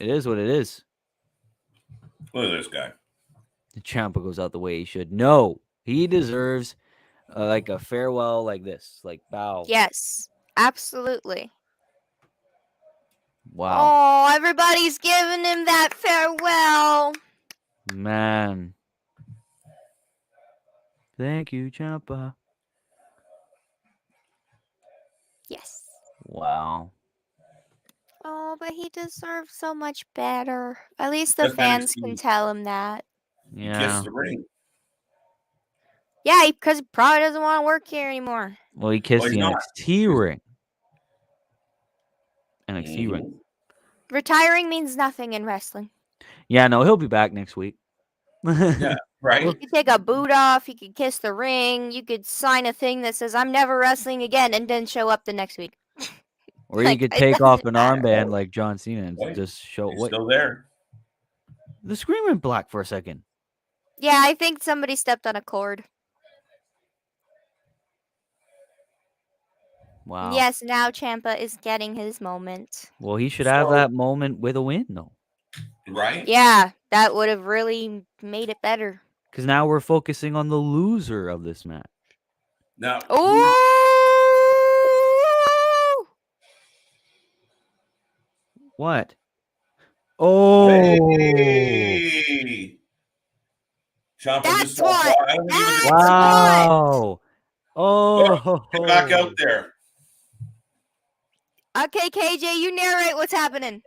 it is what it is. Look at this guy. The Ciampa goes out the way he should. No, he deserves like a farewell like this, like bow. Yes, absolutely. Wow. Oh, everybody's giving him that farewell. Man. Thank you, Ciampa. Yes. Wow. Oh, but he deserves so much better. At least the fans can tell him that. Yeah. Kiss the ring. Yeah, because he probably doesn't want to work here anymore. Well, he kissed the NXT ring. NXT ring. Retiring means nothing in wrestling. Yeah, no, he'll be back next week. Yeah, right. You could take a boot off. You could kiss the ring. You could sign a thing that says, I'm never wrestling again, and then show up the next week. Or you could take off an armband like John Cena and just show what. Still there. The screen went black for a second. Yeah, I think somebody stepped on a cord. Wow. Yes, now Ciampa is getting his moment. Well, he should have that moment with a win, though. Right? Yeah, that would have really made it better. Because now we're focusing on the loser of this match. Now. Oh! What? Oh! Hey! That's what! Wow! Get back out there. Okay, KJ, you narrate what's happening.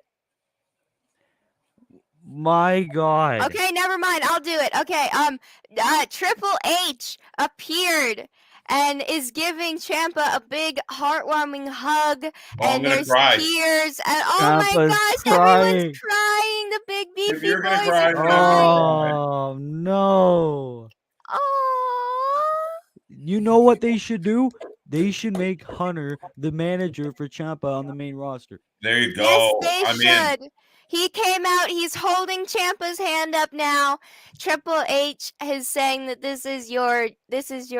My God. Okay, never mind. I'll do it. Okay, Triple H appeared and is giving Ciampa a big heartwarming hug, and gonna there's cry. tears, and oh my Ciampa's gosh, everyone's crying. The big If beefy you're gonna boys cry, are then I'm crying. gonna Oh no. Oh, You know what they should do? They should make Hunter the manager for Ciampa on the main roster. There you yes, go. they I'm in. should. He came out. He's holding Ciampa's hand up now. Triple H is saying that this is your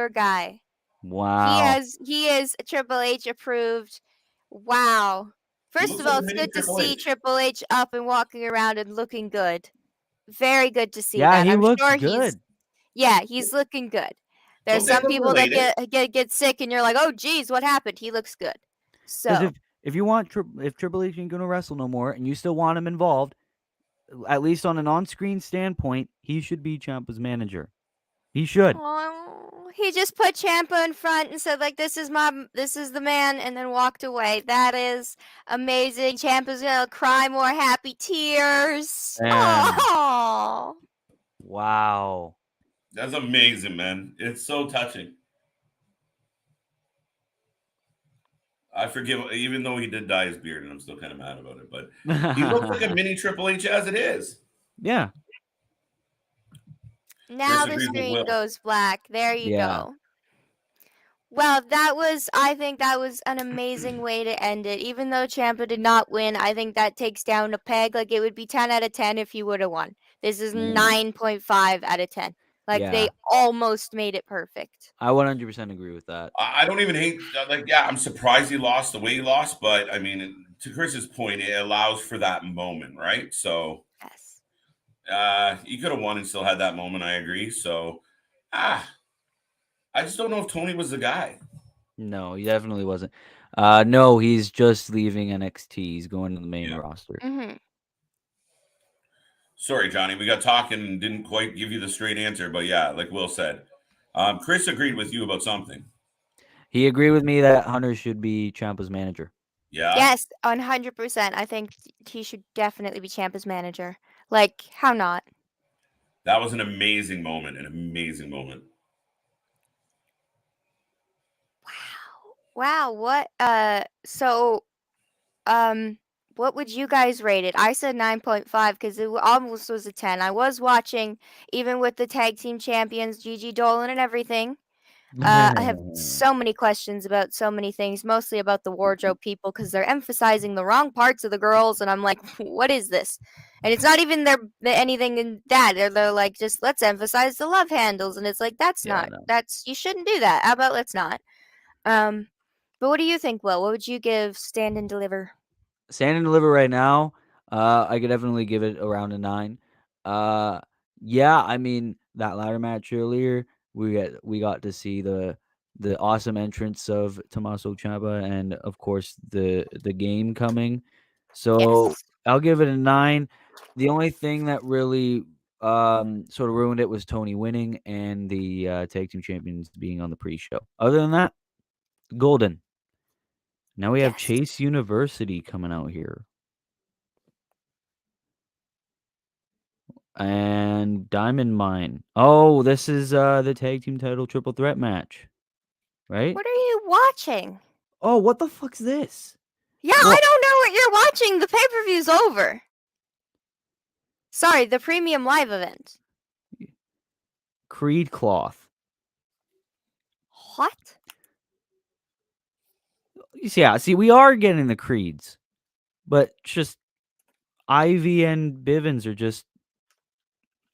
guy. Wow. He is Triple H approved. Wow. First looks of like all, a it's mini good to Triple see H. Triple H up and walking around and looking good. Very good to see Yeah, that. he I'm looks sure good. he's looking good. There's Don't they some look people that related? get sick and you're like, "Oh geez, what happened?" He looks good. Because So, if you want if Triple H ain't gonna wrestle no more and you still want him involved, at least on an on-screen standpoint, he should be Ciampa's manager. He should. oh, he just put Ciampa in front and said like, this is the man," and then walked away. That is amazing. Ciampa's gonna cry more happy tears. Man. Oh. Wow. That's amazing, man. It's so touching. I forgive, even though he did dye his beard, and I'm still kind of mad about it. But he looks like a mini Triple H as it is. Yeah. Now Chris the agrees with screen Will. goes black. There you Yeah. go. Well, I think that was an amazing way to end it. Even though Ciampa did not win, I think that takes down a peg. Like, it would be 10 out of 10 if he would have won. This is 9.5 out of 10. Like, they Yeah. almost made it perfect. I 100% agree with that. I don't even hate, yeah, I'm surprised he lost the way he lost, but I mean, to Chris's point, it allows for that moment, right? So, Yes. he could have won and still had that moment. I agree. So, I just don't know if Tony was the guy. No, he definitely wasn't. No, he's just leaving NXT. He's going to the main roster. Mm-hmm. Sorry, Johnny. We got talking and didn't quite give you the straight answer, but yeah, like Will said, Chris agreed with you about something. He agreed with me that Hunter should be Ciampa's manager. Yeah. Yes, 100%. I think he should definitely be Ciampa's manager. Like, how not? That was an amazing moment. An amazing moment. Wow. What? What would you guys rate it? I said 9.5 because it almost was a 10. I was watching, even with the tag team champions, Gigi Dolan and everything. I have so many questions about so many things, mostly about the wardrobe people, because they're emphasizing the wrong parts of the girls, and I'm like, what is this? And it's not even anything in that. They're like, just let's emphasize the love handles, and it's like, you shouldn't do that. How about let's not? But what do you think, Will? What would you give Stand and Deliver? Stand and Deliver right now, I could definitely give it around a 9. Yeah, I mean, that ladder match earlier, we got to see the awesome entrance of Tommaso Ciampa and of course the game coming. So Yes. I'll give it a 9. The only thing that really sort of ruined it was Tony winning and the tag team champions being on the pre-show. Other than that, golden. Now we have Yes. Chase University coming out here. And Diamond Mine. Oh, this is the tag team title triple threat match. Right? What are you watching? Oh, what the fuck's this? Yeah, Well- I don't know what you're watching. The pay-per-view's over. Sorry, the premium live event. Creed cloth. What? Yeah, see, we are getting the Creeds. But just Ivy and Bivens are just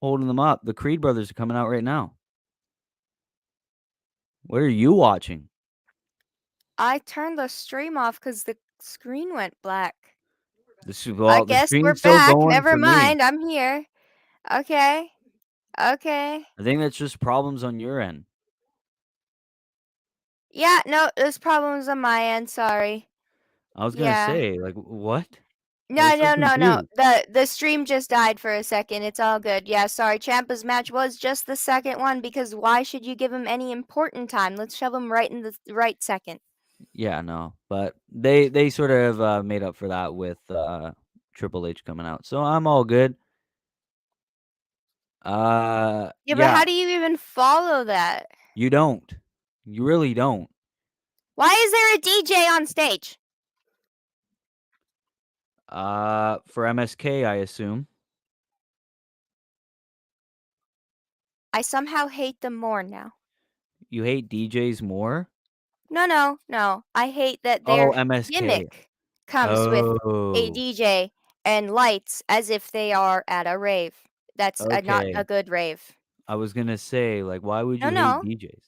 holding them up. The Creed brothers are coming out right now. What are you watching? I turned the stream off because the screen went black. I guess we're back. Never mind. I'm here. Okay. Okay. I think that's just problems on your end. Yeah, no, there's problems on my end. Sorry. I was gonna say, like, what? No. confused. The stream just died for a second. It's all good. Yeah, sorry. Ciampa's match was just the second one because why should you give him any important time? Let's shove him right in the right second. Yeah, no, but they sort of made up for that with Triple H coming out, so I'm all good. Yeah, but yeah, how do you even follow that? you don't. You really don't. Why is there a DJ on stage? For MSK, I assume. I somehow hate them more now. You hate DJs more? No. I hate that Oh, their MSK. gimmick comes with a Oh, DJ and lights as if they are at a rave. That's not a okay. good rave. I was gonna say, like, why would you hate No. DJs?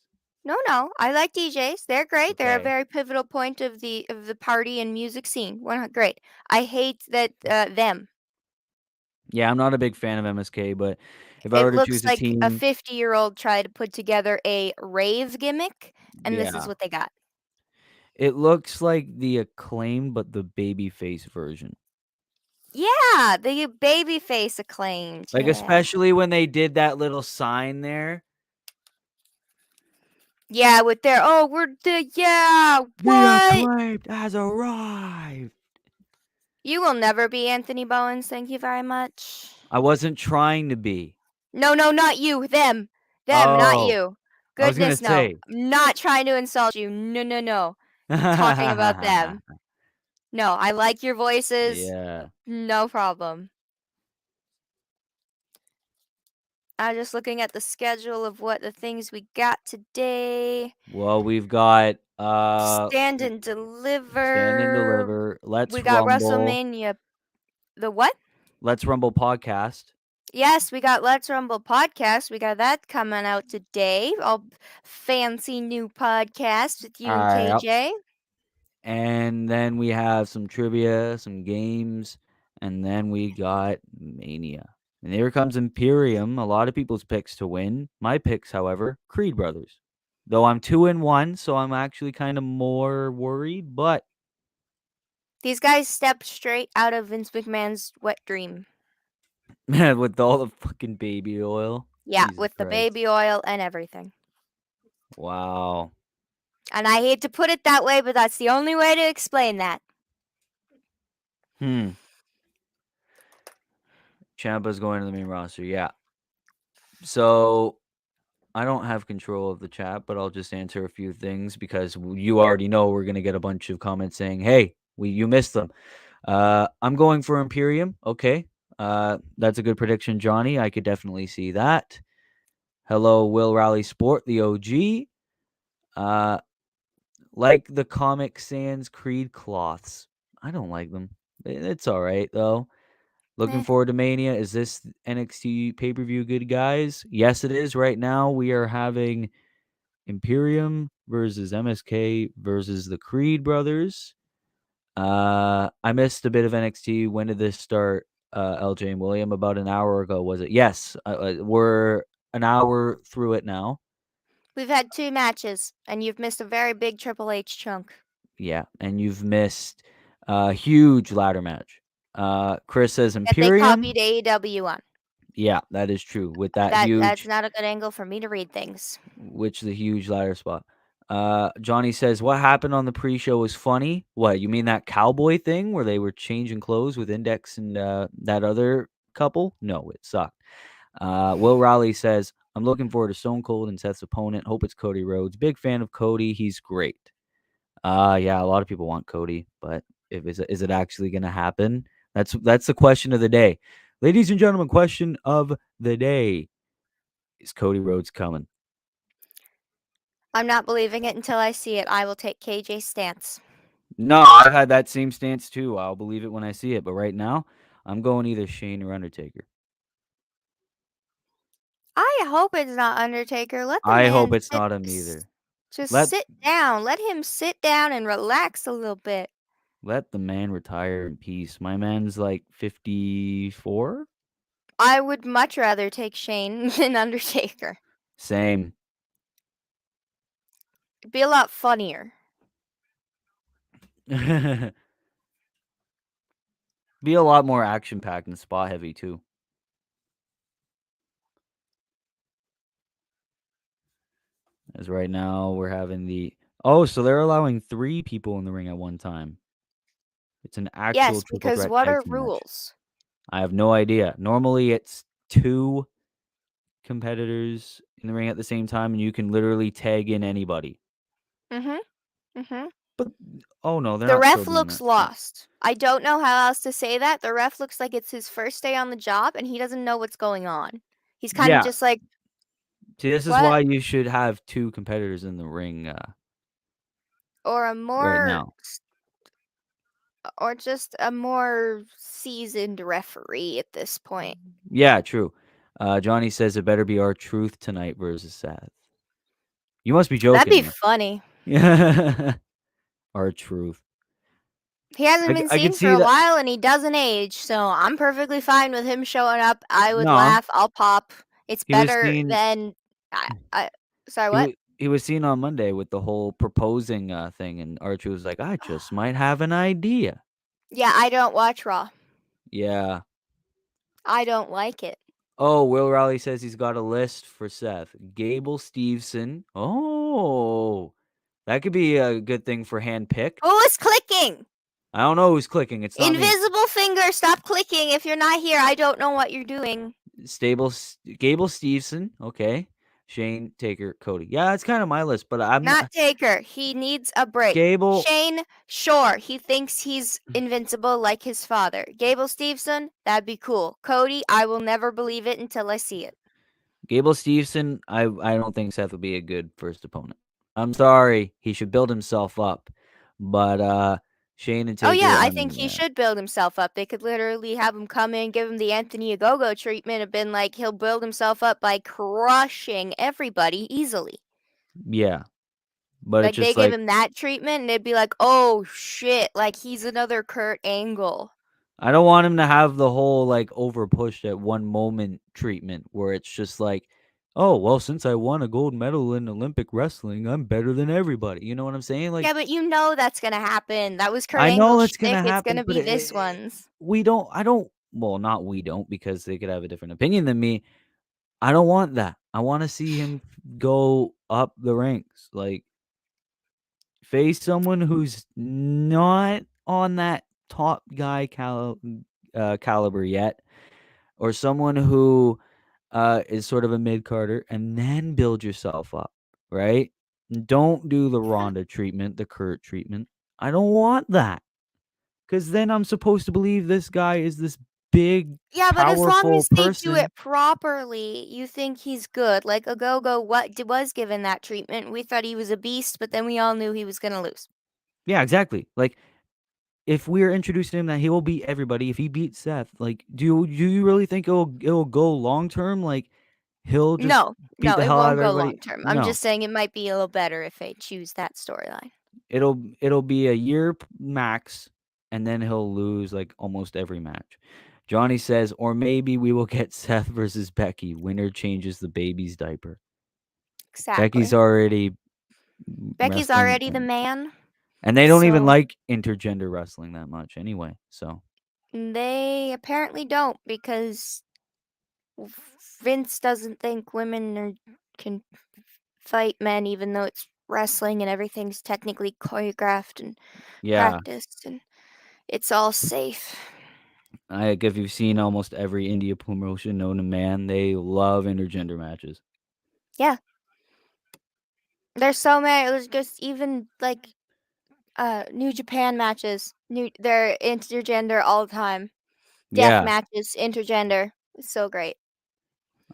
No. I like DJs. They're great. They're a Okay. very pivotal point of the party and music scene. Great. I hate that them. Yeah, I'm not a big fan of MSK, but if I It were to looks choose a like a team, 50-year-old tried to put together a rave gimmick, and this is yeah, what they got. it looks like the Acclaim, but the babyface version. Yeah, the babyface acclaimed. Like, Yeah. especially when they did that little sign there. Yeah, with their what? The Acclaimed has arrived. You will never be Anthony Bowens. Thank you very much. I wasn't trying to be. No, not you. Them, not Oh, you. I was gonna Goodness, no. say. I'm not trying to insult you. No. Talking about them. No, I like your voices. Yeah. No problem. I'm just looking at the schedule of what the things we got today. Well, we've got Stand and Deliver. Stand and Deliver. Let's We got Rumble. WrestleMania. The what? Let's Rumble podcast. Yes, we got Let's Rumble podcast. We got that coming out today. All fancy new podcast with you and KJ. And then we have some trivia, some games, and then we got Mania. And here comes Imperium. A lot of people's picks to win. My picks, however, Creed Brothers. Though I'm 2-1, so I'm actually kind of more worried, but These guys stepped straight out of Vince McMahon's wet dream. with all the fucking baby oil. Yeah, Jesus with the Christ. baby oil and everything. Wow. And I hate to put it that way, but that's the only way to explain that. Ciampa's going to the main roster, yeah. So I don't have control of the chat, but I'll just answer a few things because you already know we're gonna get a bunch of comments saying, "Hey, you missed them." I'm going for Imperium. Okay, that's a good prediction, Johnny. I could definitely see that. Hello, Will Rally Sport, the OG. Like the Comic Sans Creed cloths. I don't like them. It's all right though. Looking forward to Mania. Is this NXT pay-per-view good, guys? Yes, it is. Right now, we are having Imperium versus MSK versus the Creed brothers. I missed a bit of NXT. When did this start, LJ and William? About an hour ago, was it? Yes. We're an hour through it now. We've had 2 matches, and you've missed a very big Triple H chunk. Yeah, and you've missed a huge ladder match. Chris says Imperium. That they copied AEW on. Yeah, that is true. With that huge, that's not a good angle for me to read things. Which the huge ladder spot. Johnny says, what happened on the pre-show was funny. What, you mean that cowboy thing where they were changing clothes with Index and that other couple? No, it sucked. Will Raleigh says, I'm looking forward to Stone Cold and Seth's opponent. Hope it's Cody Rhodes. Big fan of Cody. He's great. Yeah, a lot of people want Cody, but is it actually going to happen? That's the question of the day. Ladies and gentlemen, question of the day. Is Cody Rhodes coming? I'm not believing it until I see it. I will take KJ's stance. No, I've had that same stance too. I'll believe it when I see it. But right now, I'm going either Shane or Undertaker. I hope it's not Undertaker. I hope it's not him either. Just sit down. Let him sit down and relax a little bit. Let the man retire in peace. My man's like 54. I would much rather take Shane than Undertaker. Same. It'd be a lot funnier. Be a lot more action packed and spot heavy too. As right now we're having so they're allowing 3 people in the ring at one time. It's an actual Yes, triple because threat what tag are team match. rules? I have no idea. Normally it's 2 competitors in the ring at the same time, and you can literally tag in anybody. But no, they're The not still ref doing looks that. lost. I don't know how else to say that. The ref looks like it's his first day on the job and he doesn't know what's going on. He's kind of just like, See, this is what? why you should have 2 competitors in the ring Or a right more, now. or just a more seasoned referee at this point. Yeah, true. Johnny says it better be R-Truth tonight versus Seth. You must be That'd be joking. funny. R-Truth. He hasn't been I seen could for see a that. while and he doesn't age, so I'm perfectly fine with him showing up. I would No. laugh. I'll pop. It's He was better seen. than. Sorry, what? He was seen on Monday with the whole proposing thing, and R-Truth was like, "I just might have an idea." Yeah, I don't watch Raw. Yeah. I don't like it. Oh, Will Raleigh says he's got a list for Seth. Gable Steveson. Oh, that could be a good thing for handpicked. Who is clicking? I don't know who's clicking. It's not me. Invisible finger, stop clicking. If you're not here, I don't know what you're doing. Gable Steveson. Okay. Shane, Taker, Cody. Yeah, it's kind of my list, but I'm Not Taker. He needs a break. Gable. Shane, sure. He thinks he's invincible like his father. Gable Steveson, that'd be cool. Cody, I will never believe it until I see it. Gable Steveson, I don't think Seth would be a good first opponent. I'm sorry. He should build himself up. But Shane and Taker. Oh yeah, I think he should build himself up. They could literally have him come in, give him the Anthony Ogogo treatment, and been like, he'll build himself up by crushing everybody easily. Yeah. But like it's just they give him that treatment and it'd be like, oh shit, like he's another Kurt Angle. I don't want him to have the whole like over pushed at one moment treatment where it's just like, oh well, since I won a gold medal in Olympic wrestling, I'm better than everybody. You know what I'm saying? Like, yeah, but you know that's gonna happen. That was Kurt I know Angle's it's shtick. gonna It's happen, gonna but be this one's. Not we don't, because they could have a different opinion than me. I don't want that. I want to see him go up the ranks, like face someone who's not on that top guy caliber yet, or someone who is sort of a mid carder, and then build yourself up, right? Don't do the Ronda treatment, the Kurt treatment. I don't want that, because then I'm supposed to believe this guy is this big, yeah, but as long powerful as they person. do it properly, you think he's good. Like Ogogo, was given that treatment. We thought he was a beast, but then we all knew he was gonna lose. Yeah, exactly. Like, if we're introducing him that he will beat everybody, if he beats Seth, like, do you really think it'll go long term? Like, he'll just beat the it hell out won't of go everybody? long term. No. I'm just saying it might be a little better if they choose that storyline. It'll be a year max, and then he'll lose like almost every match. Johnny says, or maybe we will get Seth versus Becky. Winner changes the baby's diaper. Exactly. Becky's already the man. And they don't even like intergender wrestling that much anyway. So they apparently don't, because Vince doesn't think women can fight men, even though it's wrestling and everything's technically choreographed and practiced, and it's all safe. If you've seen almost every India promotion known to man, they love intergender matches. Yeah. There's so many. There's just even like New Japan matches. They're intergender all the time. Death matches, intergender. It's so great.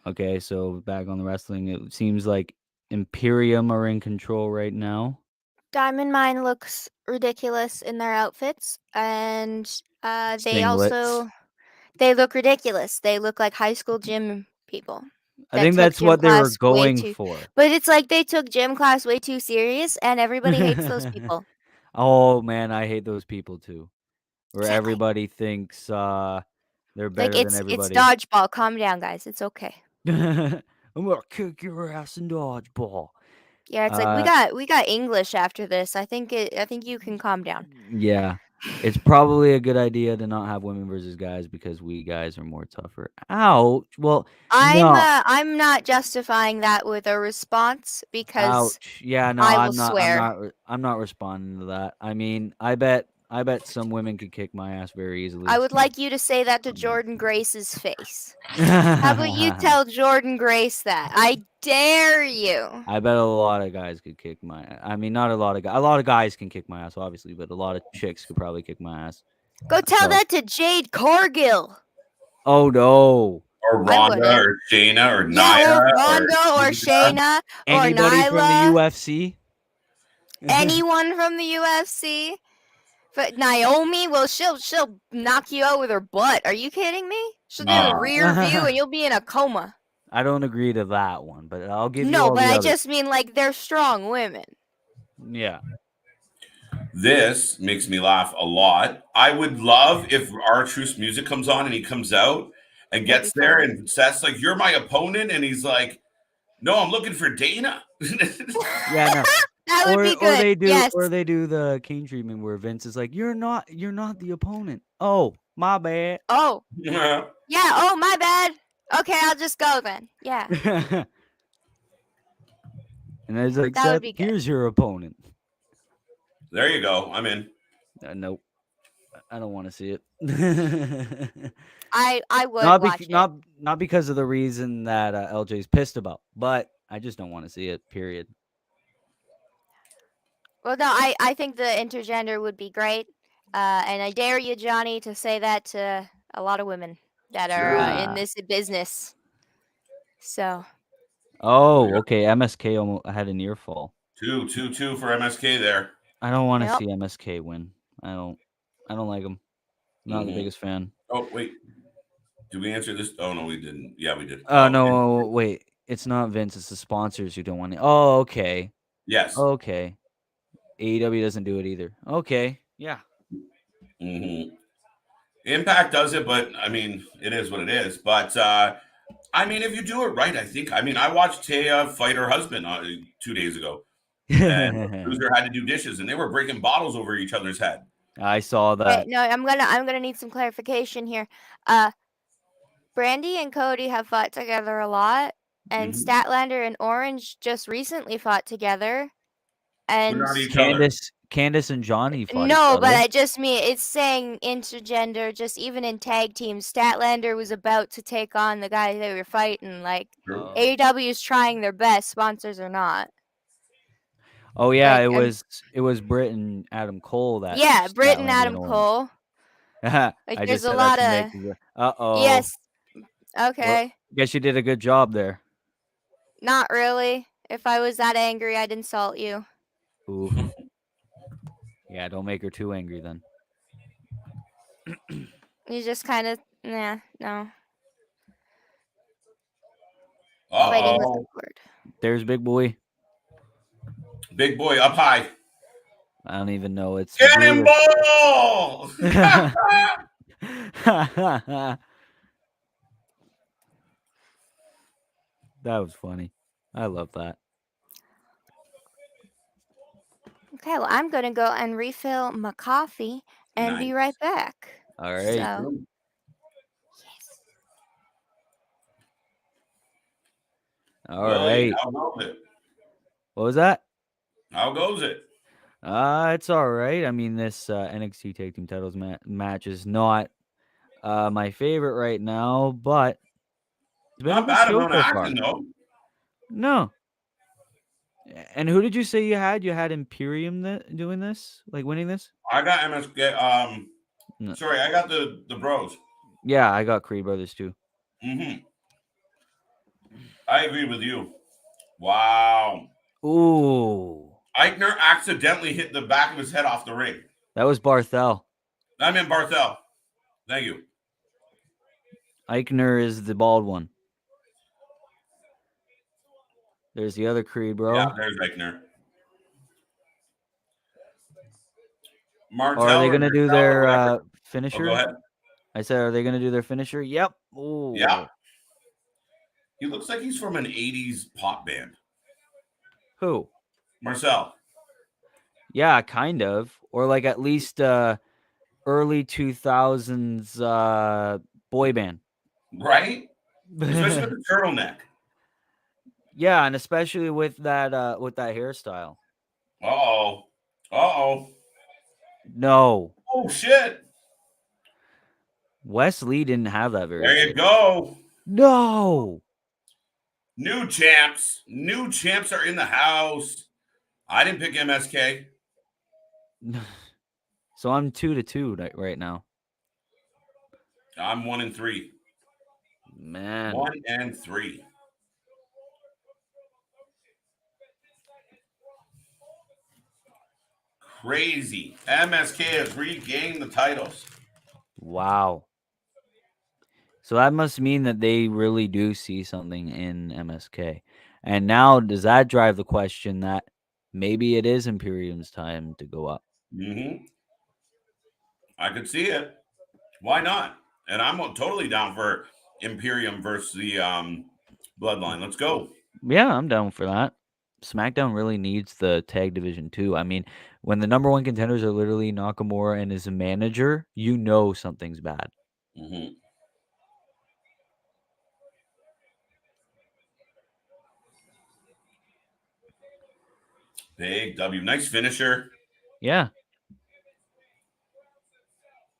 Okay, so back on the wrestling, it seems like Imperium are in control right now. Diamond Mine looks ridiculous in their outfits, and they look ridiculous. They look like high school gym people. I think that's what they were going for. But it's like they took gym class way too serious, and everybody hates those people. Oh man, I hate those people too. Where everybody thinks they're better than everybody. It's dodgeball. Calm down, guys. It's okay. I'm gonna kick your ass in dodgeball. Yeah, it's like we got English after this. I think you can calm down. Yeah. It's probably a good idea to not have women versus guys because we guys are more tougher. Ouch. Well, no. I'm not justifying that with a response because Ouch. Yeah, no, I will I'm not. swear. I'm not responding to that. I mean, I bet some women could kick my ass very easily. I would like you to say that to Jordan Grace's face. How about you tell Jordan Grace that? I dare you. I bet a lot of guys could kick my ass. I mean, not a lot of guys. A lot of guys can kick my ass, obviously, but a lot of chicks could probably kick my ass. Go tell So- that to Jade Cargill. Oh no. Or Rhonda or Shayna or Yeah, Nia or Rhonda or Shayna or Anybody Nyla. from the UFC? Anyone from the UFC? But Naomi, well, she'll knock you out with her butt. Are you kidding me? She'll do a rear view and you'll be in a coma. I don't agree to that one, but I'll give you No, all but the I others. just mean like they're strong women. Yeah. This makes me laugh a lot. I would love if R-Truth's music comes on and he comes out and gets there and Seth's like, "You're my opponent," and he's like, "No, I'm looking for Dana." Yeah, no. That would be good. Or they do the Kane treatment where Vince is like, "You're not the opponent." Oh, my bad. Oh. Yeah. Yeah. Oh, my bad. Okay, I'll just go then. Yeah. And it's like, That Seth, would be good. here's your opponent. There you go. I'm in. Nope. I don't want to see it. I would watch it. Not because of the reason that LJ's pissed about, but I just don't want to see it. Period. Well, no, I think the intergender would be great, and I dare you, Johnny, to say that to a lot of women that are in this business. So. Oh, okay. MSK almost had an earfall. 2-2-2 for MSK there. I don't want to see MSK win. I don't like him. Not the biggest fan. Oh, wait. Did we answer this? Oh, no, we didn't. Yeah, we did. No, wait. It's not Vince. It's the sponsors who don't want it. Oh, okay. Yes. Okay. AEW doesn't do it either. Okay. Yeah. Mm-hmm. Impact does it, but, I mean, it is what it is. But, I mean, if you do it right, I watched Taya fight her husband 2 days ago. And Loser had to do dishes, and they were breaking bottles over each other's head. I saw that. Wait, no, I'm gonna need some clarification here. Brandy and Cody have fought together a lot, and Statlander and Orange just recently fought together. And Candice and Johnny fought no, each other. but I just mean it's saying intergender. Just even in tag teams, Statlander was about to take on the guy they were fighting. Like AEW is trying their best, sponsors or not. Oh yeah, like, it was Britt and Adam Cole that. Yeah, Britt and Adam Cole. Like there's a lot of. Yes. Okay. Well, guess you did a good job there. Not really. If I was that angry, I'd insult you. Ooh. Yeah, don't make her too angry then. You just kind of, no. Fighting with the cord. There's Big Boy. Big Boy up high. I don't even know. It's Cannonball! That was funny. I love that. Okay, well, I'm going to go and refill my coffee and be right back. All right. So, yes. All right. How goes it? What was that? How goes it? It's all right. I mean, this NXT Tag Team Titles match is not my favorite right now, but it's been not bad. So far. No. And who did you say you had? You had Imperium doing this, like winning this? I got MSK. No. Sorry, I got the Bros. Yeah, I got Creed Brothers too. Mm-hmm. I agree with you. Wow. Ooh. Eichner accidentally hit the back of his head off the ring. That was Barthel. I meant Barthel. Thank you. Eichner is the bald one. There's the other Creed, bro. Yeah, there's Eichner. Martel, are they going to do their finisher? Oh, go ahead. I said, are they going to do their finisher? Yep. Ooh. Yeah. He looks like he's from an 80s pop band. Who? Marcel. Yeah, kind of. Or like at least early 2000s boy band. Right? Especially with the turtleneck. Yeah, and especially with that hairstyle. Uh-oh. Uh-oh. No. Oh, shit. Wes Lee didn't have that very There you good. go. No. New champs. New champs are in the house. I didn't pick MSK. So I'm 2-2 right now. I'm 1-3. Man. 1-3. Crazy. MSK has regained the titles. Wow. So that must mean that they really do see something in MSK. And now does that drive the question that maybe it is Imperium's time to go up? Mm-hmm. I could see it. Why not? And I'm totally down for Imperium versus the Bloodline. Let's go. Yeah, I'm down for that. SmackDown really needs the tag division too. I mean, when the number one contenders are literally Nakamura and his manager, you know something's bad. Mm-hmm. Big W. Nice finisher. Yeah.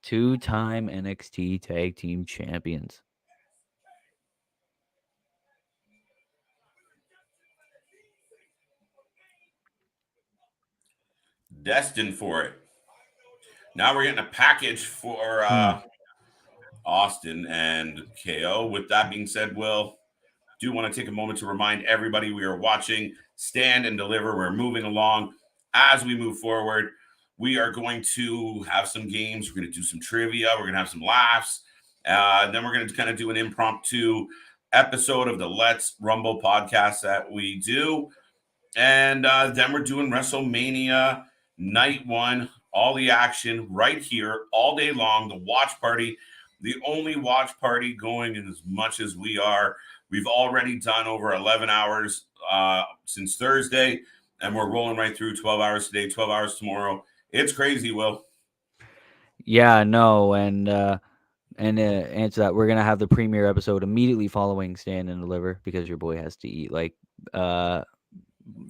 2-time NXT Tag Team Champions. Destined for it. Now we're getting a package for Austin and KO. With that being said, Will, do want to take a moment to remind everybody we are watching Stand and Deliver. We're moving along. As we move forward, we are going to have some games. We're going to do some trivia. We're going to have some laughs. Then we're going to kind of do an impromptu episode of the Let's Rumble podcast that we do. And then we're doing Wrestlemania Night 1, all the action right here all day long. The watch party, the only watch party going in as much as we are. We've already done over 11 hours since Thursday, and we're rolling right through 12 hours today, 12 hours tomorrow. It's crazy, Will. Yeah, no, and answer that, we're gonna have the premiere episode immediately following Stand and Deliver because your boy has to eat like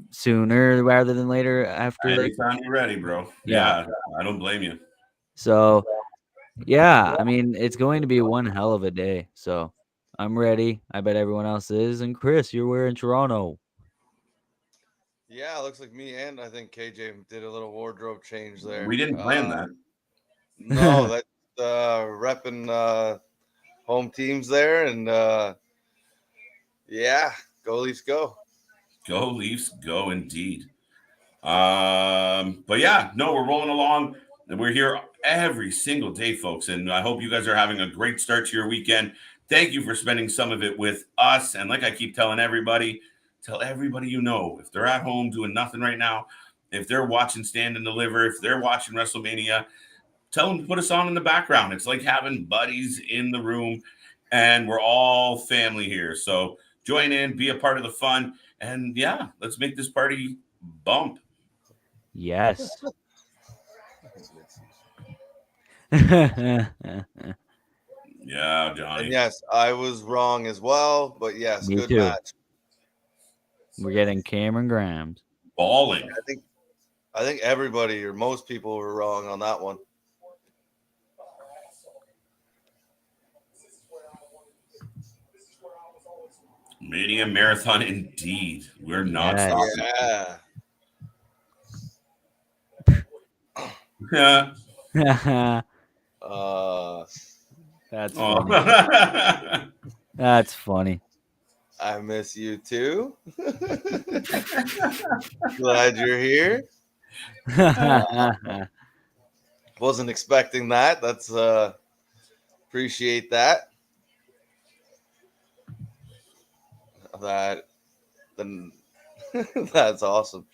sooner rather than later after. Anytime you're ready, bro. Yeah, I don't blame you. So, yeah, I mean, it's going to be one hell of a day. So, I'm ready. I bet everyone else is. And Chris, you're wearing Toronto. Yeah, it looks like me and I think KJ did a little wardrobe change there. We didn't plan that. No, that's repping home teams there, and yeah, go Leafs, go. Go Leafs, go indeed. But yeah, no, we're rolling along. We're here every single day, folks, and I hope you guys are having a great start to your weekend. Thank you for spending some of it with us. And like I keep telling everybody, tell everybody you know, if they're at home doing nothing right now, if they're watching Stand and Deliver, if they're watching Wrestlemania, tell them to put us on in the background. It's like having buddies in the room, and we're all family here. So join in, be a part of the fun, and yeah, let's make this party bump. Yes. Yeah, Johnny. And yes, I was wrong as well, but yes, Me good too. match. We're getting Cameron Grahams. Balling. I think everybody or most people were wrong on that one. Mania marathon indeed. We're not Yes. stopping. Yeah. Yeah. That's Oh. funny. That's funny. I miss you too. Glad you're here. Wasn't expecting that. That's appreciate that. Then that's awesome.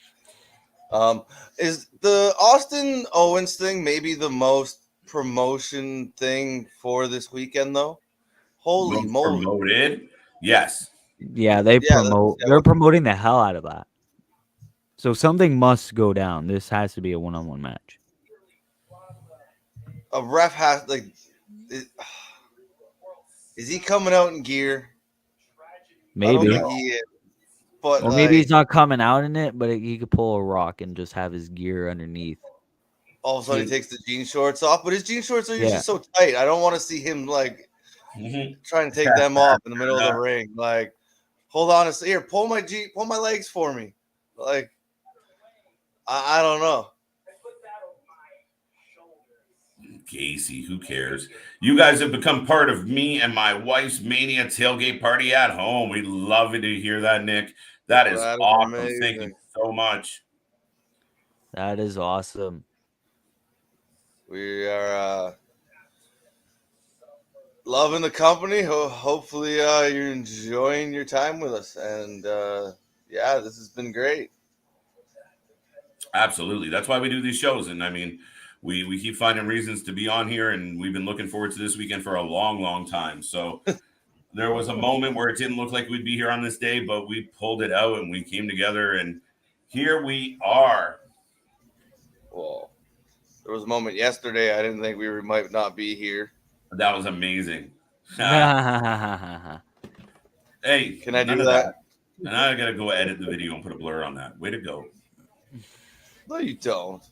Is the Austin Owens thing maybe the most promotion thing for this weekend though? Holy moly. Promoted? Yes. Yeah, they're promoting the hell out of that. So something must go down. This has to be a one-on-one match. a ref has like, is he coming out in gear? I don't Maybe. think he is. But Or maybe he's not coming out in it, but he could pull a Rock and just have his gear underneath. all of a sudden he takes the jean shorts off, but his jean shorts are usually Yeah. so tight. I don't want to see him like trying to take them off in the middle of the ring. Like, hold on a second. Here, pull my legs for me. Like, I don't know. Casey, who cares? You guys have become part of me and my wife's Mania tailgate party at home. We love it to hear that, Nick. That is awesome. amazing. Thank you so much. That is awesome. We are loving the company. Hopefully you're enjoying your time with us. And yeah, this has been great. Absolutely. That's why we do these shows. And I mean, we keep finding reasons to be on here, and we've been looking forward to this weekend for a long, long time. So there was a moment where it didn't look like we'd be here on this day, but we pulled it out and we came together, and here we are. Well, there was a moment yesterday I didn't think we might not be here. That was amazing. Hey, can I do that? And I gotta go edit the video and put a blur on that. Way to go. No, you don't.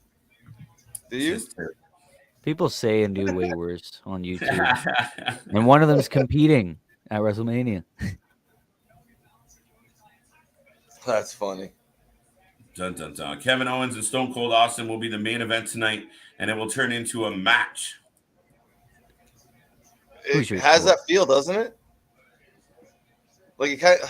Do you? People say and do way worse on YouTube. And one of them is competing at Wrestlemania. That's funny. Dun, dun, dun. Kevin Owens and Stone Cold Austin will be the main event tonight, and it will turn into a match. It has that feel, doesn't it? Like, it kind of,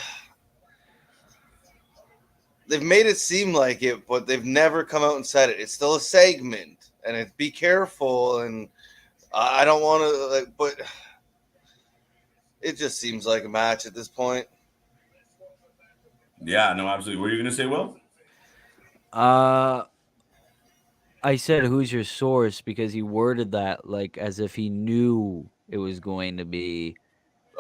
they've made it seem like it, but they've never come out and said it. It's still a segment, and be careful. And I don't want to, like, but it just seems like a match at this point. Yeah, no, absolutely. What are you gonna say, Will? I said, "Who's your source?" because he worded that like as if he knew it was going to be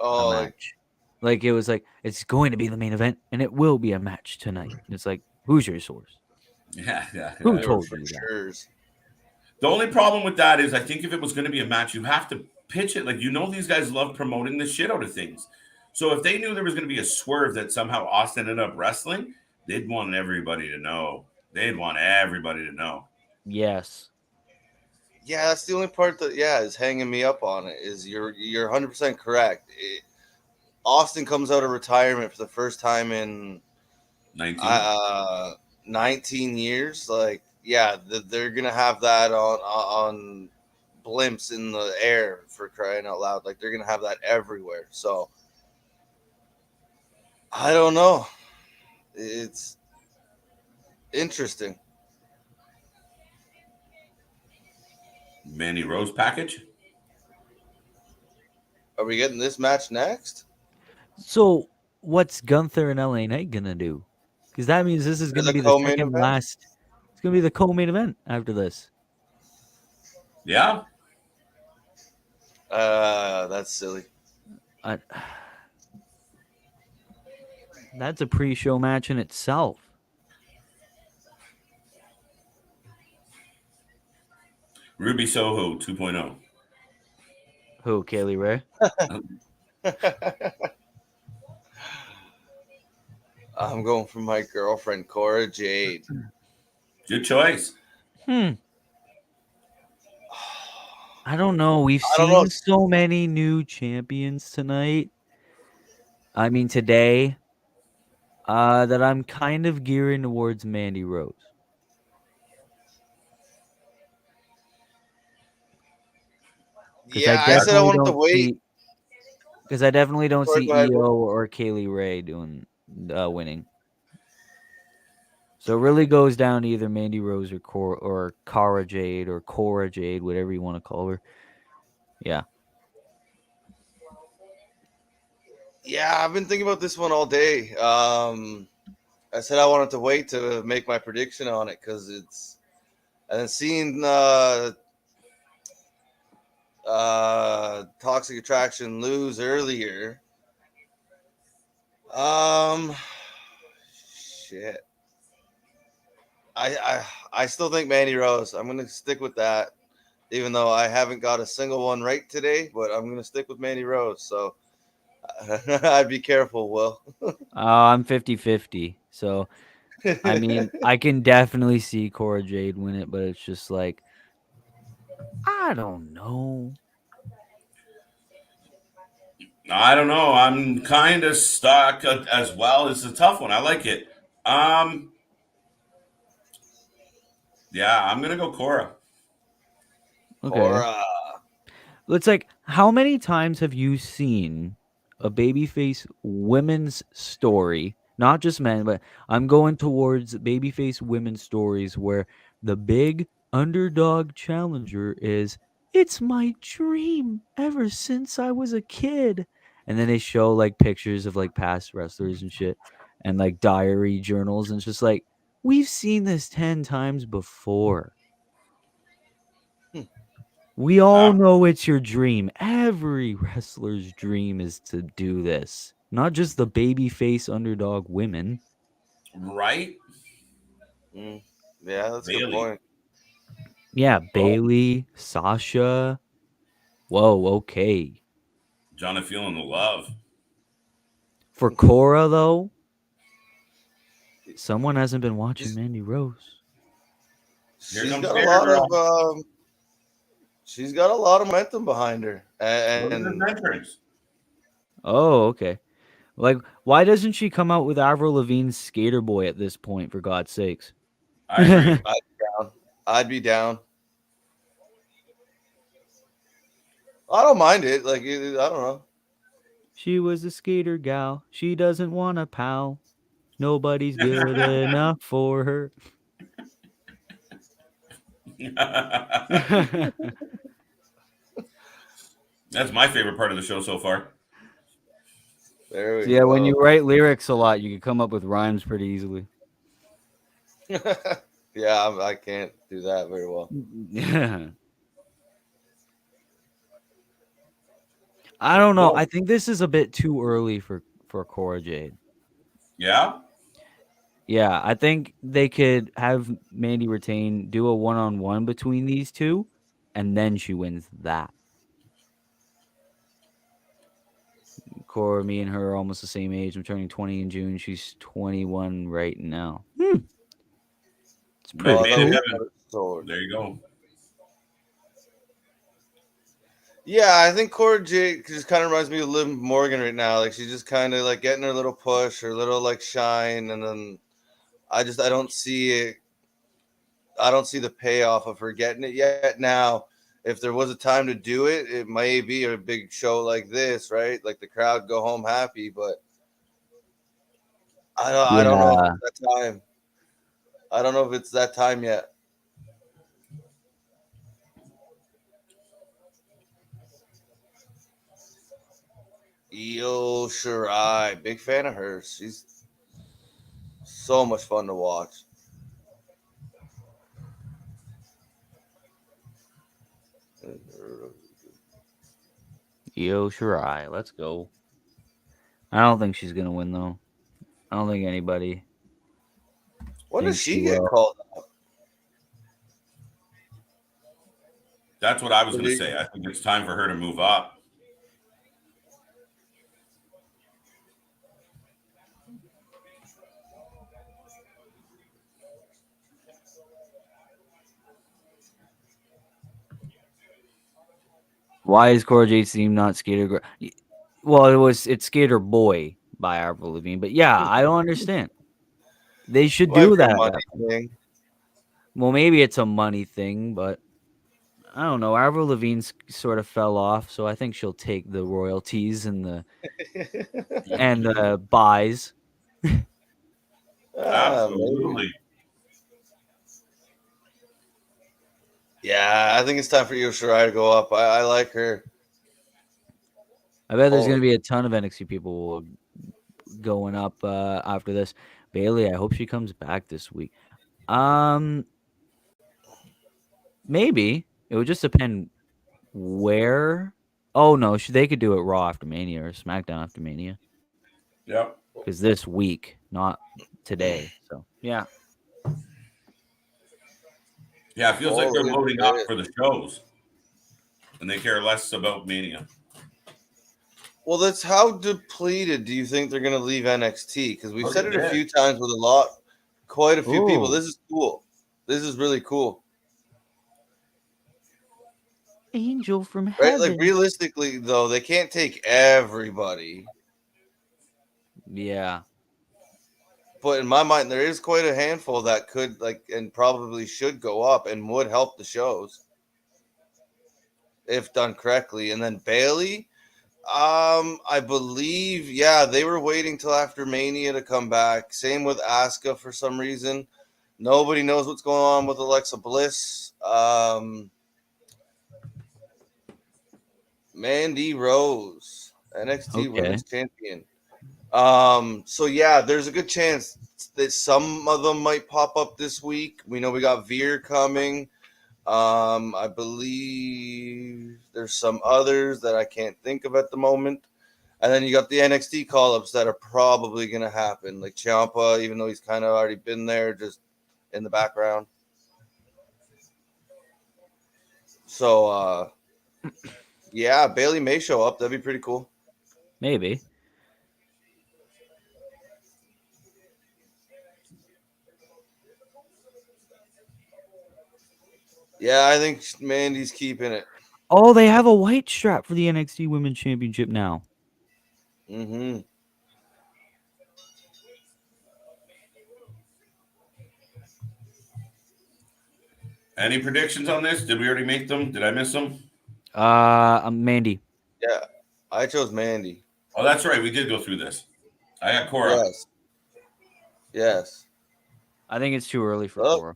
a match. Like it was like it's going to be the main event, and it will be a match tonight. And it's like, who's your source? Yeah. Who told you that? The only problem with that is I think if it was going to be a match, you have to pitch it. Like, these guys love promoting the shit out of things. So if they knew there was going to be a swerve that somehow Austin ended up wrestling, they'd want everybody to know. Yes. Yeah, that's the only part that is hanging me up on it. Is you're 100% correct. Austin comes out of retirement for the first time in 19 years. Like, yeah, they're gonna have that on blimps in the air, for crying out loud. Like, they're gonna have that everywhere. So I don't know. It's interesting. Mandy Rose package. Are we getting this match next? So what's Gunther and LA Knight gonna do? Because that means this is gonna be the second last. It's gonna be the co-main event after this. Yeah. That's silly. That's a pre-show match in itself. Ruby Soho 2.0. Who, Kaylee Ray? I'm going for my girlfriend, Cora Jade. Good choice. I don't know. We've seen so many new champions tonight. I mean, today, that I'm kind of gearing towards Mandy Rose. Yeah, I said I wanted to wait. Because I definitely don't see EO or Kaylee Ray winning. So it really goes down to either Mandy Rose or Cara Jade or Cora Jade, whatever you want to call her. Yeah. Yeah, I've been thinking about this one all day. I said I wanted to wait to make my prediction on it because it's, and then seeing Toxic Attraction lose earlier. Shit. I still think Mandy Rose. I'm gonna stick with that. even though I haven't got a single one right today. But I'm gonna stick with Mandy Rose. So I'd be careful, Will. I'm 50-50. So I mean, I can definitely see Cora Jade win it, but it's just like, I don't know. I don't know. I'm kind of stuck as well. It's a tough one. I like it. Yeah, I'm gonna go Cora. Okay. Cora. It's like, how many times have you seen a babyface women's story? Not just men, but I'm going towards babyface women's stories where the big underdog challenger is, it's my dream ever since I was a kid. And then they show like pictures of like past wrestlers and shit and like diary journals. And it's just like, we've seen this 10 times before. We all know it's your dream. Every wrestler's dream is to do this. Not just the babyface underdog women. Right? Yeah, that's a good Bailey. point. Yeah, Bailey, Sasha. Whoa, okay. Johnny feeling the love. For Cora, though, someone hasn't been watching Mandy Rose. She's got a lot of she's got a lot of momentum behind her. And oh, okay. Like, why doesn't she come out with Avril Lavigne's Skater Boy at this point, for God's sakes? I agree. I'd be down. I don't mind it. Like, I don't know. She was a skater gal. She doesn't want a pal. Nobody's good enough for her. That's my favorite part of the show so far. There we go. When you write lyrics a lot, you can come up with rhymes pretty easily. Yeah, I can't do that very well. Yeah. I don't know. I think this is a bit too early for Cora Jade. Yeah? Yeah, I think they could have Mandy retain, do a one-on-one between these two, and then she wins that. Cora, me and her are almost the same age. I'm turning 20 in June. She's 21 right now. It's pretty cool. There you go. Yeah, I think Cora Jade just kind of reminds me of Liv Morgan right now. Like, she's just kind of like getting her little push, her little like shine, and then I don't see it. I don't see the payoff of her getting it yet. Now, if there was a time to do it, it may be a big show like this, right? Like the crowd go home happy, but I don't know if it's that time. I don't know if it's that time yet. Io Shirai, big fan of hers. She's so much fun to watch. Io Shirai, let's go. I don't think she's gonna win though. I don't think anybody. When does she get called up? That's what I was going to say. I think it's time for her to move up. Why is Cora Jade's theme not Skater Girl? Well, it's Skater Boy by Avril Lavigne, but yeah, I don't understand. They should do that. Well, maybe it's a money thing, but I don't know. Avril Lavigne sort of fell off, so I think she'll take the royalties and the buys. Absolutely. Yeah, I think it's time for Io Shirai to go up. I like her. I bet there's going to be a ton of NXT people going up after this. Bailey, I hope she comes back this week. Maybe. It would just depend where. Oh, no. They could do it Raw after Mania or SmackDown after Mania. Yep. Because this week, not today. So, yeah. Yeah, it feels like they're loading up for the shows. and they care less about Mania. Well, that's how depleted do you think they're going to leave NXT? Because we've said it a few times with quite a few people. This is cool. This is really cool. Angel from Right? heaven. Like, realistically, though, they can't take everybody. Yeah. But in my mind, there is quite a handful that could, and probably should go up and would help the shows if done correctly. And then Bailey, I believe, they were waiting till after Mania to come back. Same with Asuka for some reason. Nobody knows what's going on with Alexa Bliss. Mandy Rose, NXT Women's Champion. So there's a good chance that some of them might pop up this week. We know we got Veer coming. I believe there's some others that I can't think of at the moment. And then you got the NXT call-ups that are probably going to happen, like Ciampa, even though he's kind of already been there, just in the background. So, Bailey may show up. That'd be pretty cool. Maybe. Yeah, I think Mandy's keeping it. Oh, they have a white strap for the NXT Women's Championship now. Mm-hmm. Any predictions on this? Did we already make them? Did I miss them? I'm Mandy. Yeah, I chose Mandy. Oh, that's right. We did go through this. I got Cora. Yes. I think it's too early for Cora.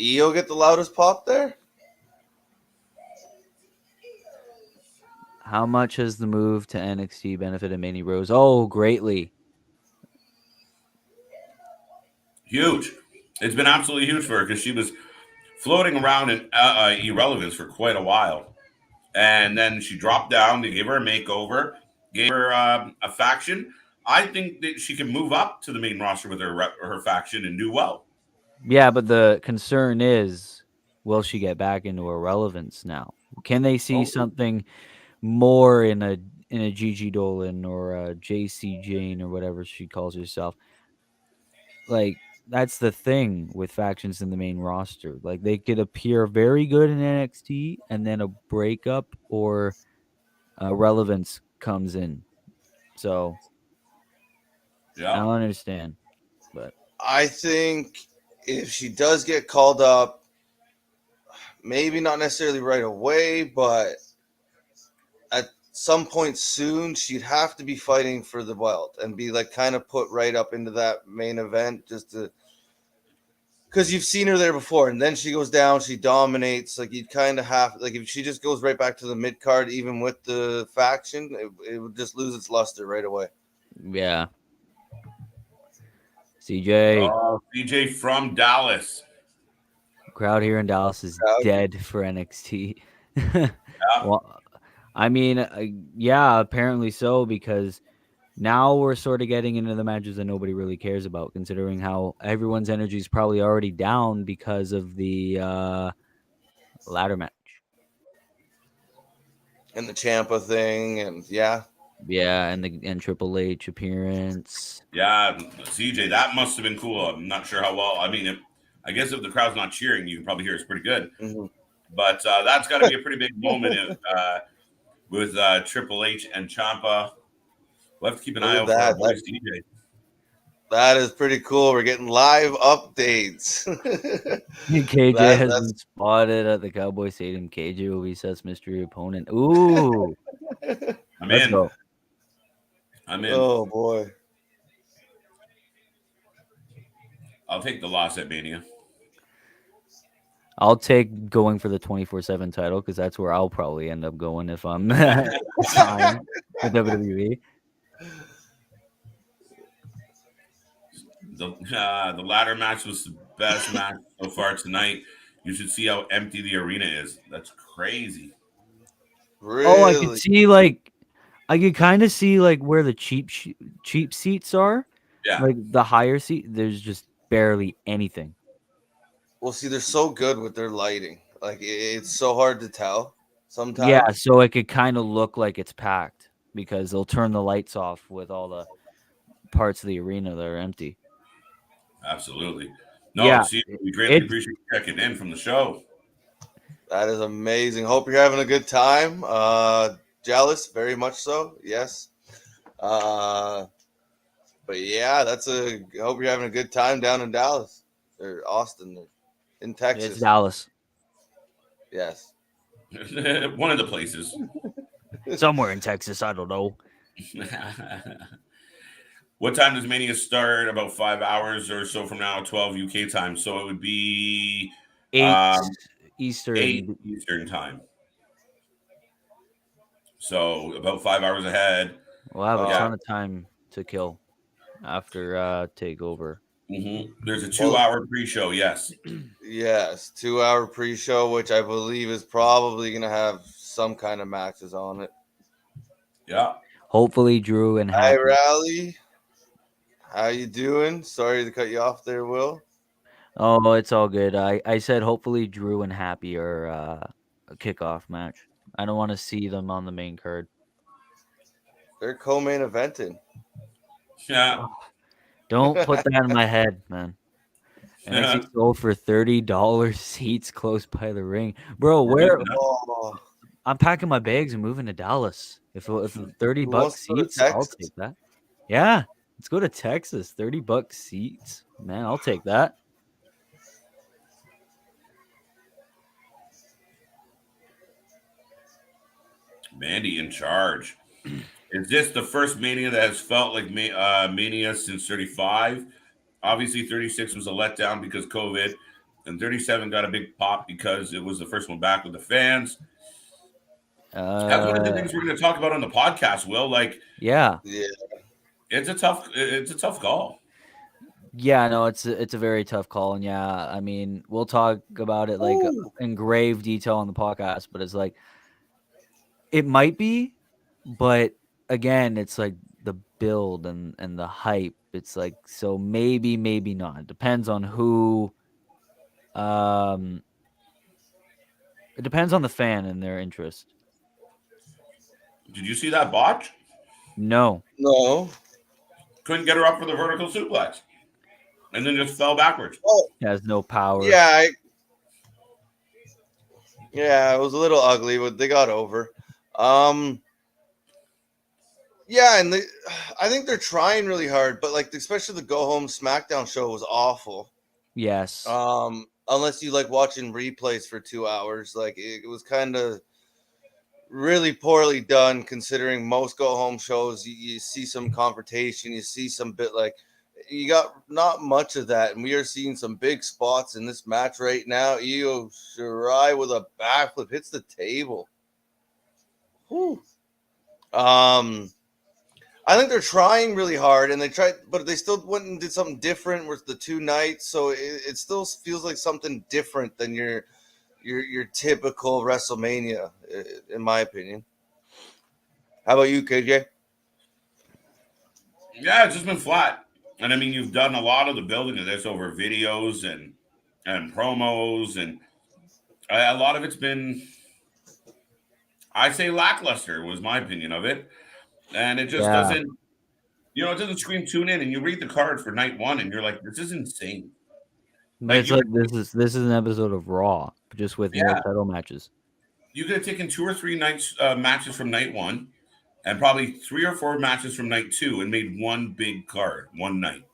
Io get the loudest pop there? How much has the move to NXT benefited Mandy Rose? Oh, greatly. Huge. It's been absolutely huge for her because she was floating around in irrelevance for quite a while. And then she dropped down. They gave her a makeover, gave her a faction. I think that she can move up to the main roster with her faction and do well. Yeah, but the concern is, will she get back into irrelevance now? Can they see something more in a Gigi Dolan or a JC Jane or whatever she calls herself? Like, that's the thing with factions in the main roster. Like, they could appear very good in NXT and then a breakup or relevance comes in. So, I don't understand. But I think if she does get called up, maybe not necessarily right away, but at some point soon, she'd have to be fighting for the belt and be kind of put right up into that main event because you've seen her there before, and then she goes down, she dominates. You'd kind of have if she just goes right back to the mid card, even with the faction, it would just lose its luster right away. Yeah. CJ. Oh, CJ from Dallas. Crowd here in Dallas is dead for NXT. Well, I mean, apparently so, because now we're sort of getting into the matches that nobody really cares about, considering how everyone's energy is probably already down because of the ladder match. And the Ciampa thing, and yeah, and Triple H appearance. Yeah, CJ, that must have been cool. I'm not sure how well. I mean, I guess if the crowd's not cheering, you can probably hear it's pretty good. Mm-hmm. But that's got to be a pretty big moment with Triple H and Ciampa. We'll have to keep an eye out for our boy CJ. That is pretty cool. We're getting live updates. KJ has been spotted at the Cowboy Stadium. KJ will be Seth's mystery opponent. Ooh. I'm in. Oh, boy. I'll take the loss at Mania. I'll take going for the 24/7 title because that's where I'll probably end up going if I'm signed with WWE. The ladder match was the best match so far tonight. You should see how empty the arena is. That's crazy. Really? Oh, I could see I could kind of see like where the cheap seats are. Yeah, Like the higher seat, there's just barely anything. Well, see, they're so good with their lighting. Like it's so hard to tell Yeah, sometimes. so it could kind of look like it's packed because they'll turn the lights off with all the parts of the arena that are empty. absolutely. No, Yeah, see, we greatly it's appreciate you checking in from the show. That is amazing. Hope you're having a good time. Jealous, very much so. Yes. Uh, but yeah, hope you're having a good time down in Dallas or Austin or in it's Texas. Dallas. Yes. One of the places. Somewhere in Texas, I don't know. What time does Mania start? About 5 hours or so from now, 12 UK time. So it would be 8 um, Eastern. 8 Eastern time. So about 5 hours ahead. We'll have a Yeah. ton of time to kill after takeover. There's a Well- 2-hour pre-show. Yes. Yes. 2 hour pre show, which I believe is probably going to have some kind of matches on it. Yeah. Hopefully, Drew and Hi, Happy. Rally. How you doing? Sorry to cut you off there, Will. Oh, it's all good. I said hopefully Drew and Happy are a kickoff match. I don't want to see them on the main card. They're co-main eventing. Yeah. Don't put that in my head, man. NXT sold for $30 seats close by the ring, bro. Where Oh, I'm packing my bags and moving to Dallas. If $30 Who wants to go to seats, I'll Texas? take that. Yeah, let's go to Texas. $30 seats, man. I'll take that. Mandy in charge. Is this the first Mania that has felt like Mania since 35? Obviously, 36 was a letdown because COVID, and 37 got a big pop because it was the first one back with the fans. That's one of the things we're going to talk about on the podcast, Will. Like, Yeah, yeah. it's a tough call. yeah. No, it's a very tough call, and yeah, I mean, we'll talk about it like in grave detail on the podcast. But it's like it might be, but again, it's like the build and the hype. It's like so maybe not. It depends on who. It depends on the fan and their interest. Did you see that botch? No. No. Couldn't get her up for the vertical suplex, and then just fell backwards. Oh, It has no power. yeah. Yeah, it was a little ugly, but they got over. Yeah, and I think they're trying really hard, but like especially the Go Home SmackDown show was awful. Yes. Unless you like watching replays for 2 hours, like it was kind of really poorly done considering most Go Home shows you see some confrontation, you see some bit like you got not much of that, and we are seeing some big spots in this match right now. Io Shirai with a backflip hits the table. Whew. I think they're trying really hard, and they tried, but they still went and did something different with the 2 nights. So it still feels like something different than your typical WrestleMania, in my opinion. How about you, KJ? Yeah, it's just been flat. And I mean, you've done a lot of the building of this over videos and promos, and a lot of it's been, I say, lackluster was my opinion of it. And it just doesn't, it doesn't scream tune in. And you read the card for night one, and you're like, this is insane. This is an episode of Raw, just with more title matches. You could have taken 2 or 3 nights matches from night one, and probably 3 or 4 matches from night 2, and made one big card one night.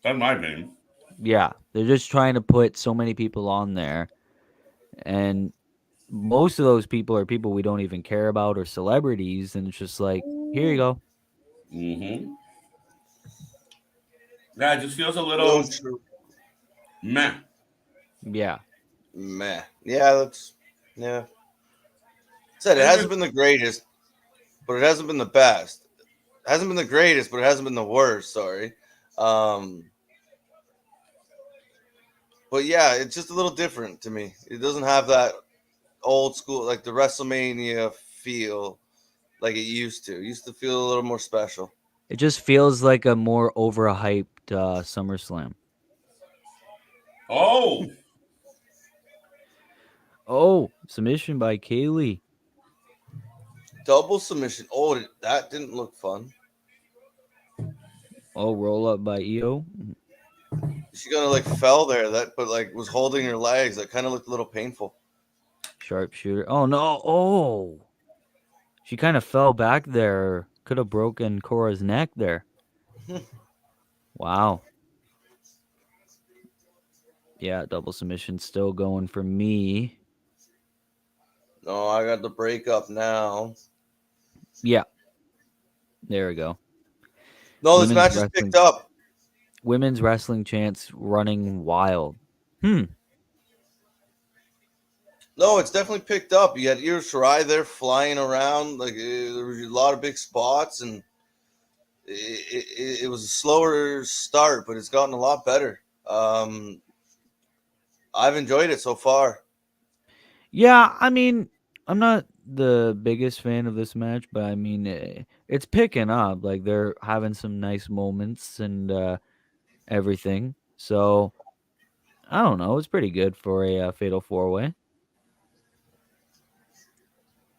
That's my opinion. Yeah, they're just trying to put so many people on there, and most of those people are people we don't even care about or celebrities, and it's just like, here you go. Mm-hmm. Yeah, it just feels a little meh. Yeah. Meh. Yeah, Said it hasn't been the greatest, but it hasn't been the best. It hasn't been the greatest, but it hasn't been the worst. Sorry. But yeah, it's just a little different to me. It doesn't have that old school, like the Wrestlemania feel, like it used to. It used to feel a little more special. It just feels like a more overhyped SummerSlam. Oh, Oh, submission by Kaylee. Double submission. Oh, that didn't look fun. Oh, roll up by Io. She kind of like fell there, but like was holding her legs. That kind of looked a little painful. Sharpshooter. Oh no! Oh, she kind of fell back there. Could have broken Cora's neck there. Wow. Yeah, double submission still going for me. No, I got the breakup now. Yeah. There we go. No, this match is picked up. Women's wrestling chants running wild. No, it's definitely picked up. You had Io Shirai there flying around. Like there was a lot of big spots, and it was a slower start, but it's gotten a lot better. I've enjoyed it so far. Yeah, I mean, I'm not the biggest fan of this match, but I mean, it's picking up. Like they're having some nice moments and everything. So I don't know. It's pretty good for a fatal 4-way.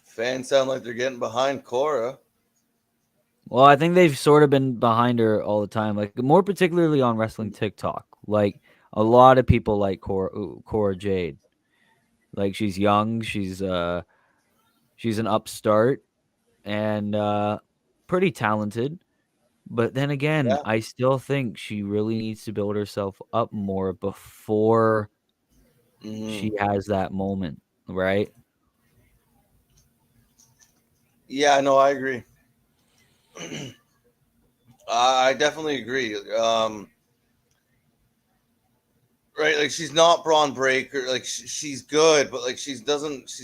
Fans sound like they're getting behind Cora. Well, I think they've sort of been behind her all the time, like more particularly on wrestling TikTok. Like a lot of people like Cora Jade. Like she's young, she's an upstart and pretty talented. But then again, Yeah. I still think she really needs to build herself up more before she has that moment, right? Yeah, no, I agree. I definitely agree. Right, like she's not Braun Breaker. Like she's good, but like she's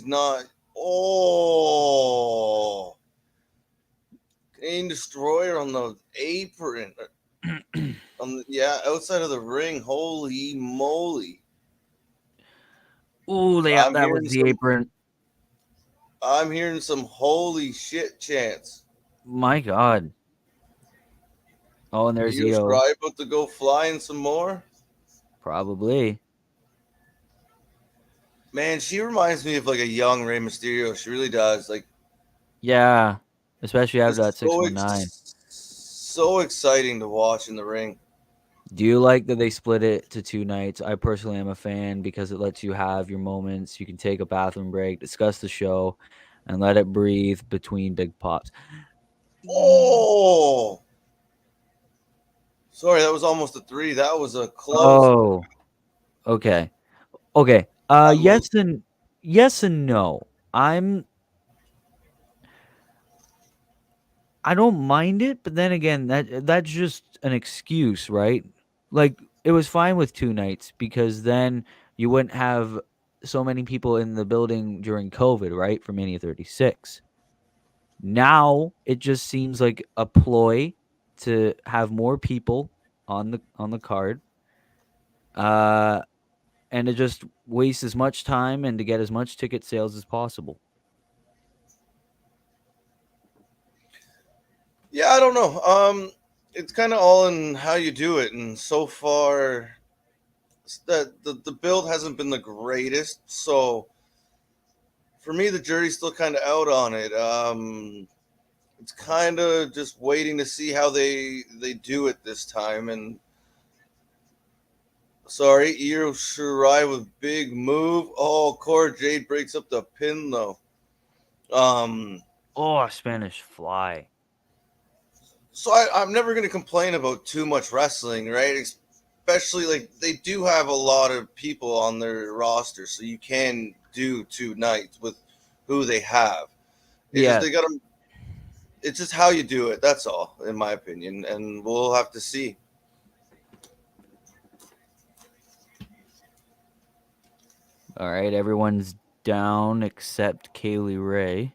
not. Oh, Canadian Destroyer on the apron. Outside of the ring. Holy moly! Ooh, that was the apron. I'm hearing some holy shit chants. My God. Oh, and there's Io Io. Shirai about to go flying some more. Probably. Man, she reminds me of like a young Rey Mysterio. She really does. Like, yeah, especially after that 619. So exciting to watch in the ring. Do you like that they split it to 2 nights? I personally am a fan because it lets you have your moments. You can take a bathroom break, discuss the show, and let it breathe between big pops. Oh, sorry, that was almost a 3. That was a close. Oh, okay. Yes and no. I don't mind it, but then again, that's just an excuse, right? Like it was fine with 2 nights because then you wouldn't have so many people in the building during COVID, right? For Mania 36. Now it just seems like a ploy to have more people on the card. And to just waste as much time and to get as much ticket sales as possible. Yeah, I don't know. It's kind of all in how you do it, and so far, the build hasn't been the greatest. So for me, the jury's still kind of out on it. It's kind of just waiting to see how they do it this time. And sorry, Io Shirai with big move. Oh, Cora Jade breaks up the pin though. Spanish Fly. So I'm never going to complain about too much wrestling, right? Especially like they do have a lot of people on their roster, so you can do 2 nights with who they have. It's just how you do it. That's all, in my opinion, and we'll have to see. All right, everyone's down except Kaylee Ray,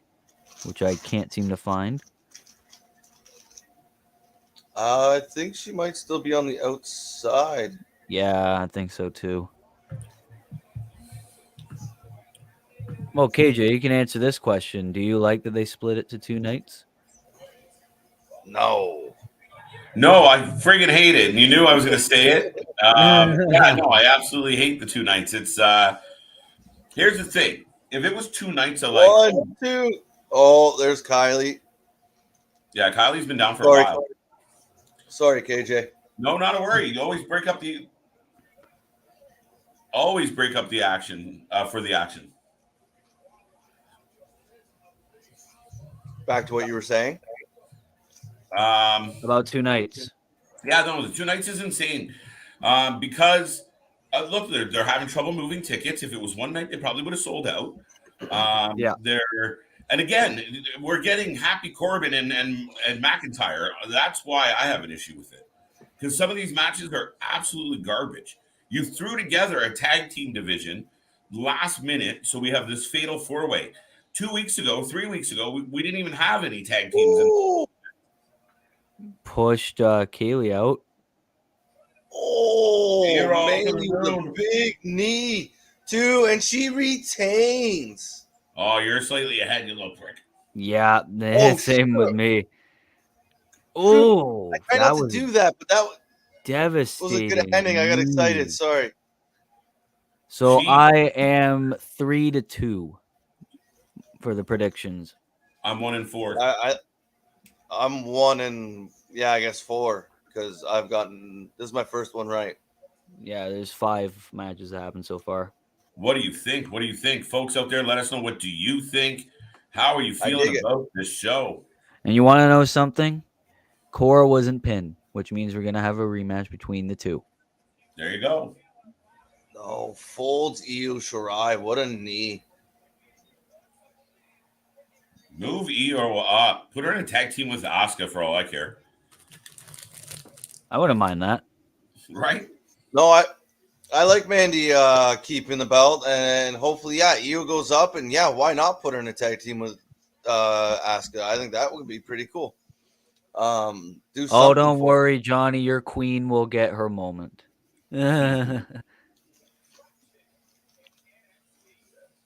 which I can't seem to find. I think she might still be on the outside. Yeah, I think so too. Well, KJ, you can answer this question. Do you like that they split it to 2 nights? No. No, I friggin' hate it. And you knew I was going to say it. Yeah, no, I absolutely hate the 2 nights. It's here's the thing. If it was 2 nights of like, 1, 2. Oh, there's Kylie. yeah, Kylie's been down for a Sorry. while. Sorry, KJ. No, not a worry. You always break up the action for the action. Back to what you were saying. About 2 nights. Yeah, no, the 2 nights is insane. Because look, they're having trouble moving tickets. If it was one night, they probably would have sold out. Yeah. And again, we're getting Happy Corbin and McIntyre. That's why I have an issue with it. Because some of these matches are absolutely garbage. You threw together a tag team division last minute, so we have this fatal 4-way. 2 weeks ago, 3 weeks ago, we didn't even have any tag teams. Pushed Kaylee out. Oh, You're all man, over the with a room. big knee, too, and she retains. Oh, you're slightly ahead, you little prick. Yeah, same with me. Shoot. Oh, I tried that not to was do that, but that was a devastating. good ending. I got excited. Sorry. So She- I am 3-2 for the predictions. I'm 1-4. I'm 1 and I guess 4 because I've gotten this is my first one right. Yeah, there's 5 matches that happened so far. What do you think? What do you think? Folks out there, let us know. What do you think? How are you feeling about this show? And you want to know something? Cora wasn't pinned, which means we're going to have a rematch between the two. There you go. Oh, folds Io Shirai. What a knee. Move Io up. Put her in a tag team with Asuka for all I care. I wouldn't mind that. Right? No, I like Mandy keeping the belt, and hopefully, Io goes up, and why not put her in a tag team with Asuka? I think that would be pretty cool. Don't worry, Johnny. Your queen will get her moment.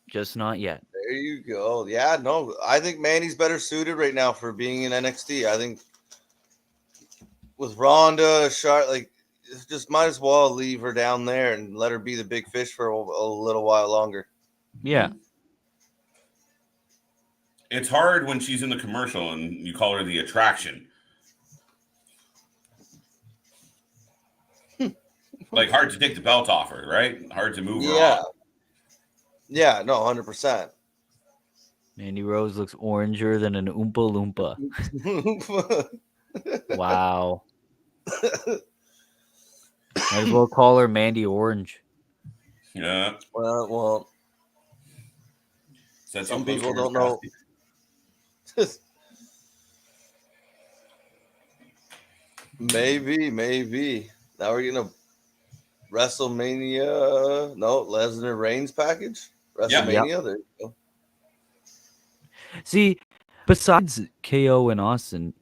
Just not yet. There you go. Yeah, no, I think Mandy's better suited right now for being in NXT. I think with Ronda, just might as well leave her down there and let her be the big fish for a little while longer. Yeah. It's hard when she's in the commercial and you call her the attraction. Like, hard to take the belt off her, right? Hard to move her off. Yeah, no, 100%. Mandy Rose looks oranger than an Oompa Loompa. Wow. Might as well call her Mandy Orange. Yeah. Well, some people don't know. Maybe. Now we're getting a Wrestlemania. No, Lesnar Reigns package. Wrestlemania. There you go. See, besides KO and Austin,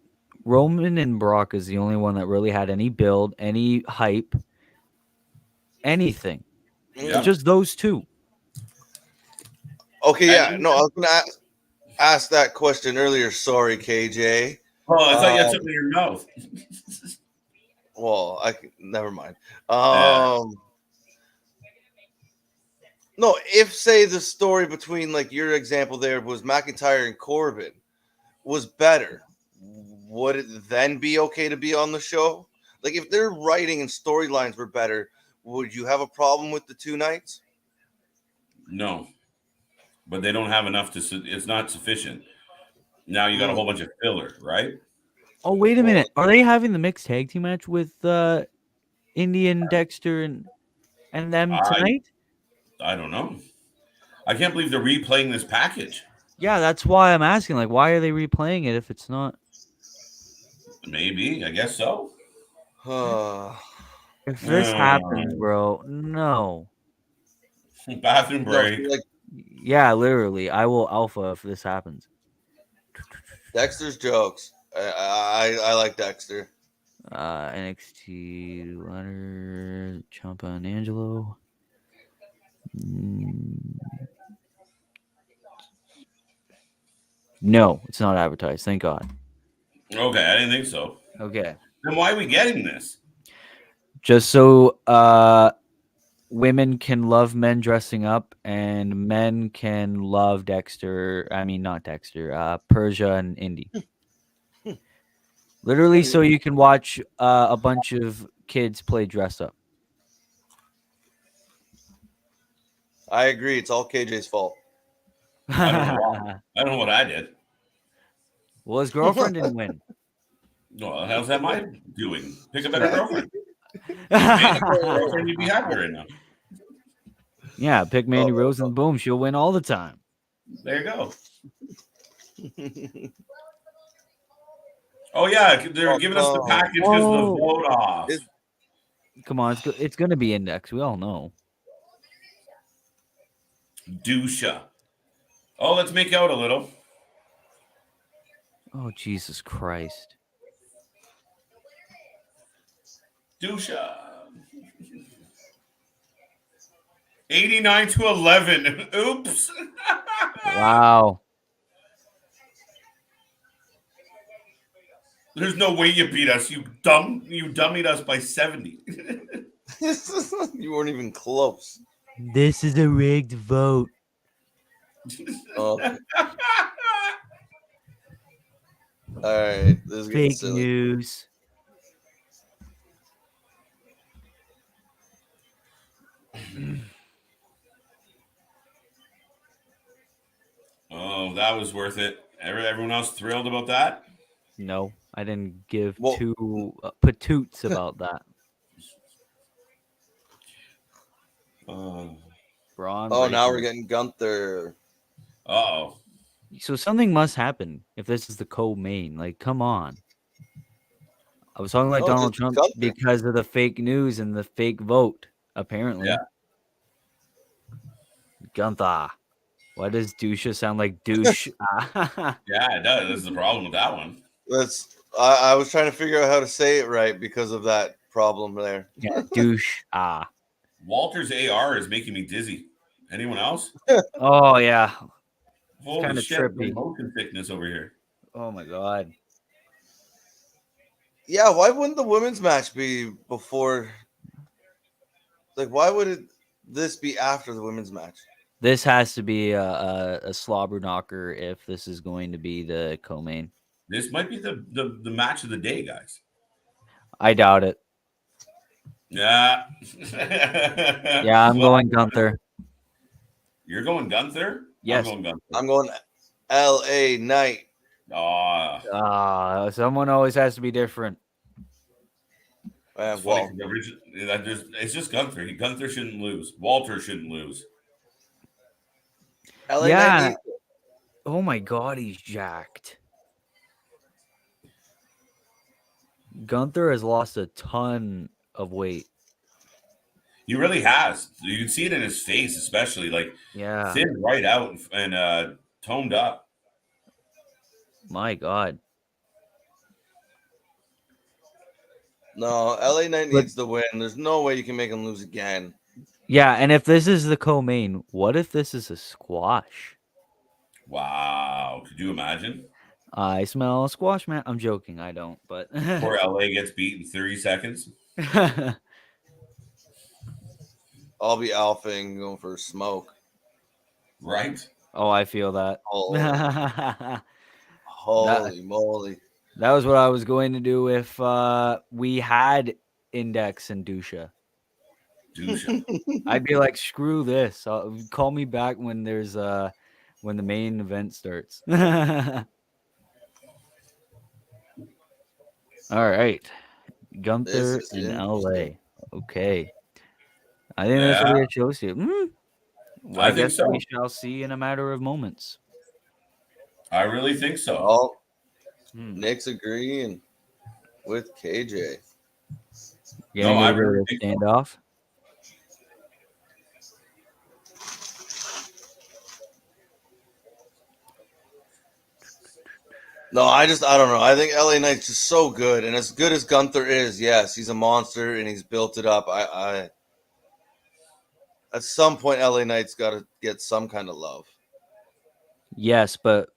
Roman and Brock is the only one that really had any build, any hype, anything. Yeah. Just those two. Okay, I was going to ask that question earlier. Sorry, KJ. Oh, I thought you had something in your mouth. Well, never mind. No, if say the story between like your example there was McIntyre and Corbin was better, would it then be okay to be on the show? Like if their writing and storylines were better, would you have a problem with the 2 nights? No, but they don't have enough it's not sufficient. Now you got a whole bunch of filler, right? Oh, wait a minute. Are they having the mixed tag team match with Indian Dexter and them tonight? I don't know. I can't believe they're replaying this package. Yeah, that's why I'm asking. Like, why are they replaying it if it's not? Maybe. I guess so. If this happens, bro, no. Bathroom break. No, yeah, literally. I will alpha if this happens. Dexter's jokes. I like Dexter. NXT ladder, Ciampa and Angelo. No, it's not advertised. Thank God. Okay, I didn't think so. Okay. Then why are we getting this? Just so women can love men dressing up and men can love Dexter. I mean, not Dexter, Persia and Indy. Literally, so you can watch a bunch of kids play dress up. I agree. It's all KJ's fault. I don't know why. I don't know what I did. Well, his girlfriend didn't win. Well, how's that my doing? Pick a better girlfriend. Girlfriend, you'd be happy right now. Yeah, pick Mandy Rose and boom, she'll win all the time. There you go. Oh yeah, they're giving us the package because of the vote off. Come on, it's going to be Index. We all know. Dusha. Oh, let's make out a little. Oh, Jesus Christ. Dusha. 89-11. Oops. Wow. There's no way you beat us. You dummied us by 70. You weren't even close. This is a rigged vote. Oh. All right, this is getting Fake silly. news. Oh, that was worth it. Everyone else thrilled about that? No, I didn't give two patoots about that. Braun. Oh, now we're getting Gunther. Uh-oh. So something must happen if this is the co-main. Like, come on. I was talking like Donald Trump because of the fake news and the fake vote, apparently. Yeah. Gunther. Why does Dusha sound like douche? Yeah, it does. This is the problem with that one. I was trying to figure out how to say it right because of that problem there. Yeah, douche. Walter's AR is making me dizzy. Anyone else? Oh, yeah. Holy shit, trippy. Motion sickness over here. Oh, my God. Yeah, why wouldn't the women's match be before? Like, why would this be after the women's match? This has to be a slobber knocker if this is going to be the co-main. This might be the match of the day, guys. I doubt it. Yeah. Yeah, I'm going Gunther. You're going Gunther? Yes. I'm going Gunther. I'm going LA Knight. Someone always has to be different. Well, it's just Gunther. Gunther shouldn't lose. Walter shouldn't lose. LA Knight. Oh my God, he's jacked. Gunther has lost a ton of weight. He really has. You can see it in his face, especially thin right out and toned up. My God. No, LA Knight needs the win. There's no way you can make him lose again. Yeah, and if this is the co-main, what if this is a squash? Wow. Could you imagine? I smell a squash, man. I'm joking. I don't, but... Poor LA gets beat in 30 seconds. I'll be alphaing going for a smoke. Right? Oh, I feel that. Holy moly. That was what I was going to do if we had Index and Dusha. I'd be like, screw this. Call me back when there's when the main event starts. All right. Gunther in LA. Okay. I think this will be a show soon. I guess so. We shall see in a matter of moments. I really think so. Oh, Nick's agreeing with KJ. Yeah, no, I really stand off. No, I don't know. I think LA Knight's just so good, and as good as Gunther is, yes, he's a monster and he's built it up. I at some point LA Knight's got to get some kind of love. Yes, but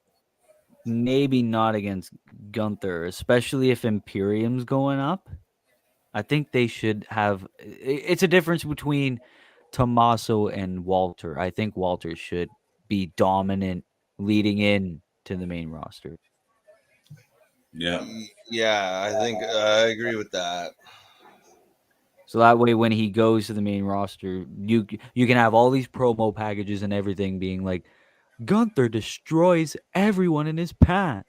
maybe not against Gunther, especially if Imperium's going up. I think they should have. It's a difference between Tommaso and Walter. I think Walter should be dominant leading in to the main roster. Yeah. Yeah, I think I agree with that. So that way, when he goes to the main roster, you can have all these promo packages and everything being like, Gunther destroys everyone in his path,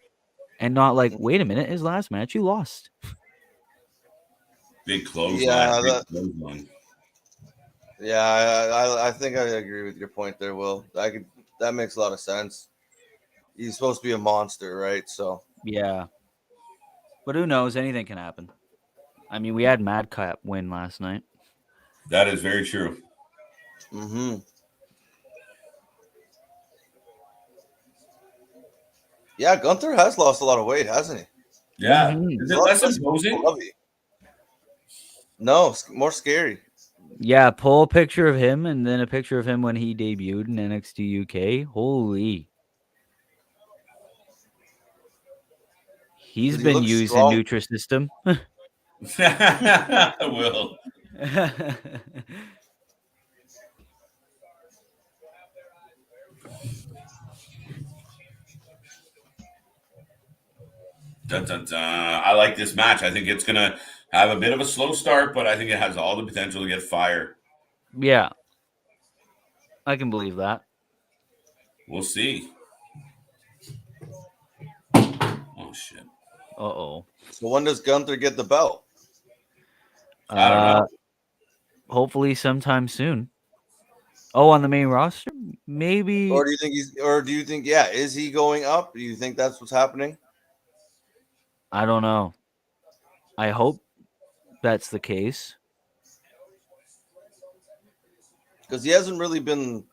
and not like, wait a minute, his last match you lost. Big clothesline. Yeah, Big clothesline. Yeah, I think I agree with your point there, Will. That makes a lot of sense. He's supposed to be a monster, right? So Yeah. But who knows? Anything can happen. I mean, we had Madcap win last night. That is very true. Mm-hmm. Yeah, Gunther has lost a lot of weight, hasn't he? Yeah. Mhm. Is it less imposing? No, it's more scary. Yeah, pull a picture of him and then a picture of him when he debuted in NXT UK. Holy. He's He been looks used strong. in Nutrisystem. I will. Dun, dun, dun. I like this match. I think it's going to have a bit of a slow start, but I think it has all the potential to get fire. Yeah. I can believe that. We'll see. Oh, shit. Uh-oh. So when does Gunther get the belt? I don't know. Hopefully sometime soon. Oh, on the main roster? Maybe. Or do you think is he going up? Do you think that's what's happening? I don't know. I hope that's the case. Because he hasn't really been.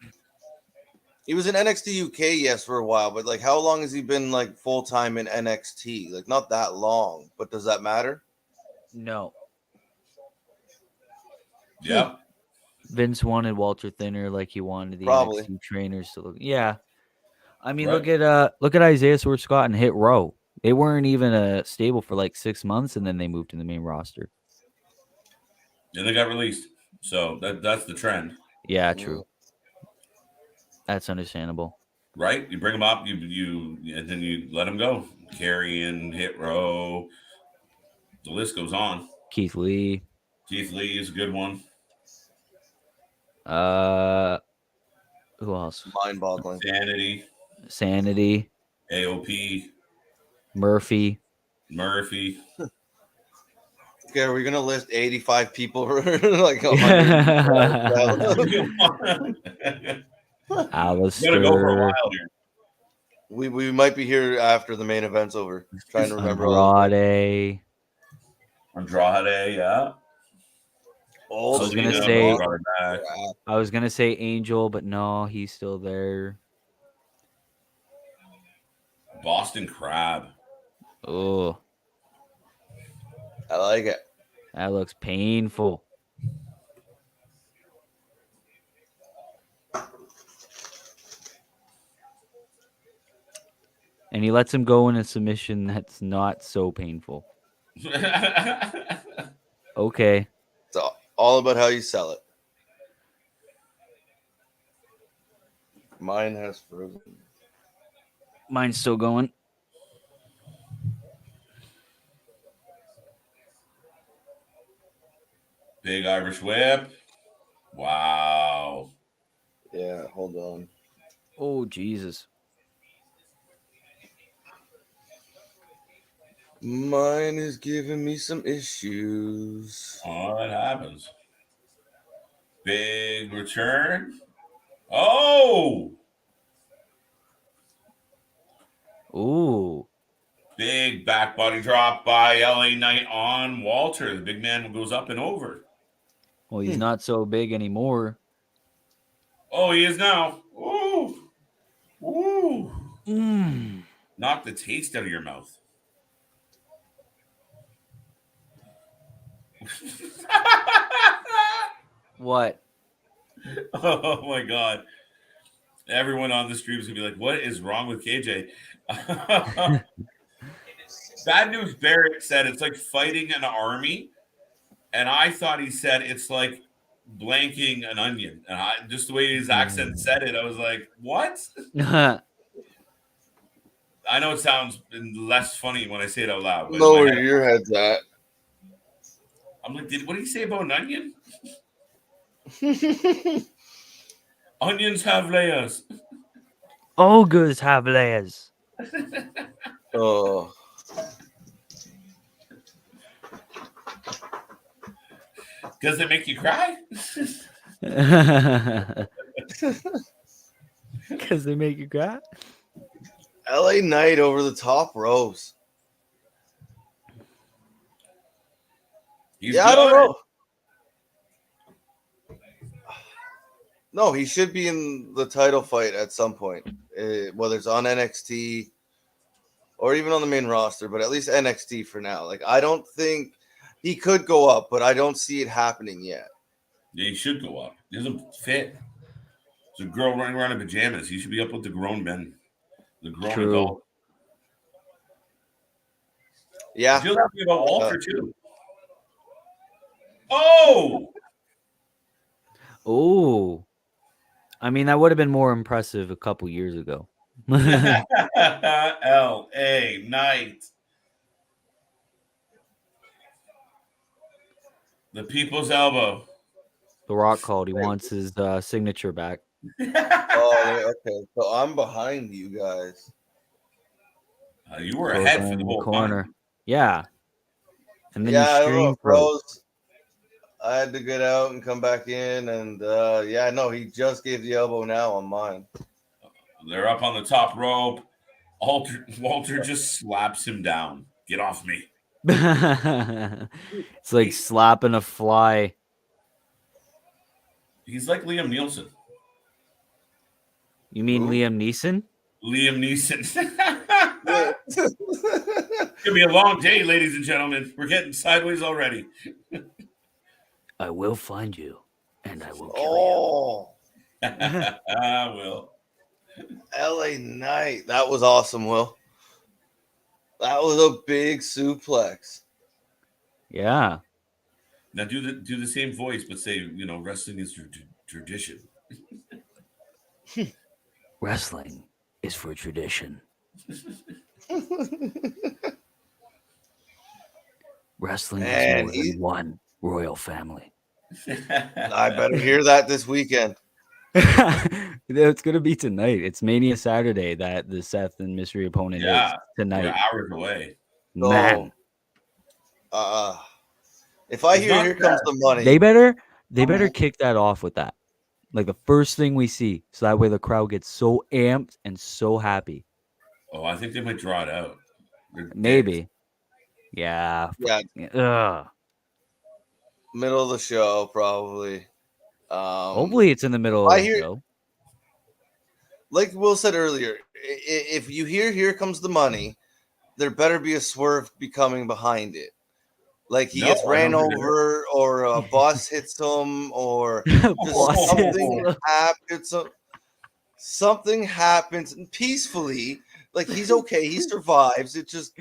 He was in NXT UK, yes, for a while, but like, how long has he been like full time in NXT? Like, not that long. But does that matter? No. Yep. Vince wanted Walter thinner, like he wanted the Probably. NXT trainers to look. Yeah. I mean, Right. look at Isaiah Swerve Scott and Hit Row. They weren't even a stable for like 6 months, and then they moved to the main roster. And they got released. So that's the trend. Yeah, true. That's understandable. Right? You bring them up, you and then you let them go. Carrion, Hit Row. The list goes on. Keith Lee. Keith Lee is a good one. Who else? Mind-boggling. Sanity. AOP. Murphy. Okay, are we gonna list 85 people like 100? Alistair. Gonna go for a while here. We might be here after the main event's over. Trying to remember Andrade. Yeah. I was gonna say Angel, but no, he's still there. Boston Crab. Oh, I like it. That looks painful. And he lets him go in a submission that's not so painful. Okay. It's all about how you sell it. Mine has frozen. Mine's still going. Big Irish whip. Wow. Yeah, hold on. Oh, Jesus. Mine is giving me some issues. Oh, that happens. Big return. Oh! Ooh. Big back body drop by LA Knight on Walter. The big man goes up and over. Well, he's not so big anymore. Oh, he is now. Ooh. Ooh. Knock the taste out of your mouth. What? Oh, my God. Everyone on the stream is gonna be like, "What is wrong with KJ?" Bad News Barrett said it's like fighting an army, and I thought he said it's like blanking an onion. And just the way his accent said it, I was like, "What?" I know it sounds less funny when I say it out loud, but know in my where head, your head's at. I'm like, what did he say about an onion? Onions have layers. Ogres have layers. Oh, Does it make you cry? Because they make you cry. LA Knight over the top ropes. He's I don't good. know. No, he should be in the title fight at some point, whether it's on NXT or even on the main roster, but at least NXT for now. Like, I don't think he could go up, but I don't see it happening yet. Yeah, he should go up. He doesn't fit. There's a girl running around in pajamas. He should be up with the grown men, the grown adult. Yeah. I feel that way about Walter too. Oh! I mean, that would have been more impressive a couple years ago. L.A. Knight. The People's Elbow. The Rock called. He wants his signature back. Oh, okay. So I'm behind you guys. You were ahead for the whole corner. time. Yeah. And then I don't know, stream froze. I had to get out and come back in, and he just gave the elbow now on mine. They're up on the top rope. Walter just slaps him down. Get off me. It's like slapping a fly. He's like Liam Neeson. You mean Liam Neeson? Liam Neeson. It's gonna be a long day, ladies and gentlemen. We're getting sideways already. I will find you, and I will kill you. I will. LA Knight. That was awesome, Will. That was a big suplex. Yeah. Now do the same voice, but say, wrestling is tradition. Wrestling is for tradition. Wrestling is more than one royal family. I better hear that this weekend. It's gonna be tonight. It's Mania Saturday that the Seth and mystery opponent is tonight. We're hours away. Man. If I hear "Here Comes the Money," they better kick that off with that. Like the first thing we see, so that way the crowd gets so amped and so happy. Oh, I think they might draw it out. Maybe. Yeah. Middle of the show, probably. Hopefully it's in the middle of the show. Like Will said earlier, if you hear "Here Comes the Money," there better be a swerve becoming behind it. Like he gets ran over, or a bus hits him, or just something happens. Something happens peacefully. Like he's okay, he survives. It just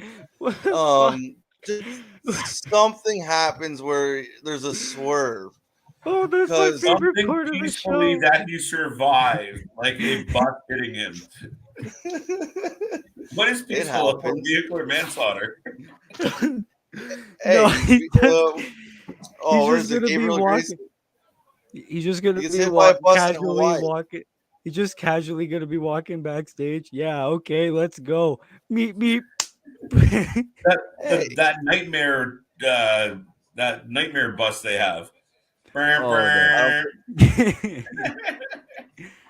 something happens where there's a swerve. Oh, that's my favorite part of the show. That he survived, like a bus hitting him. What is peaceful? Vehicle or manslaughter? He's just gonna be walking. He's just gonna be casually walking. He's just casually gonna be walking backstage. Yeah, okay, let's go. Meet. that nightmare bus they have.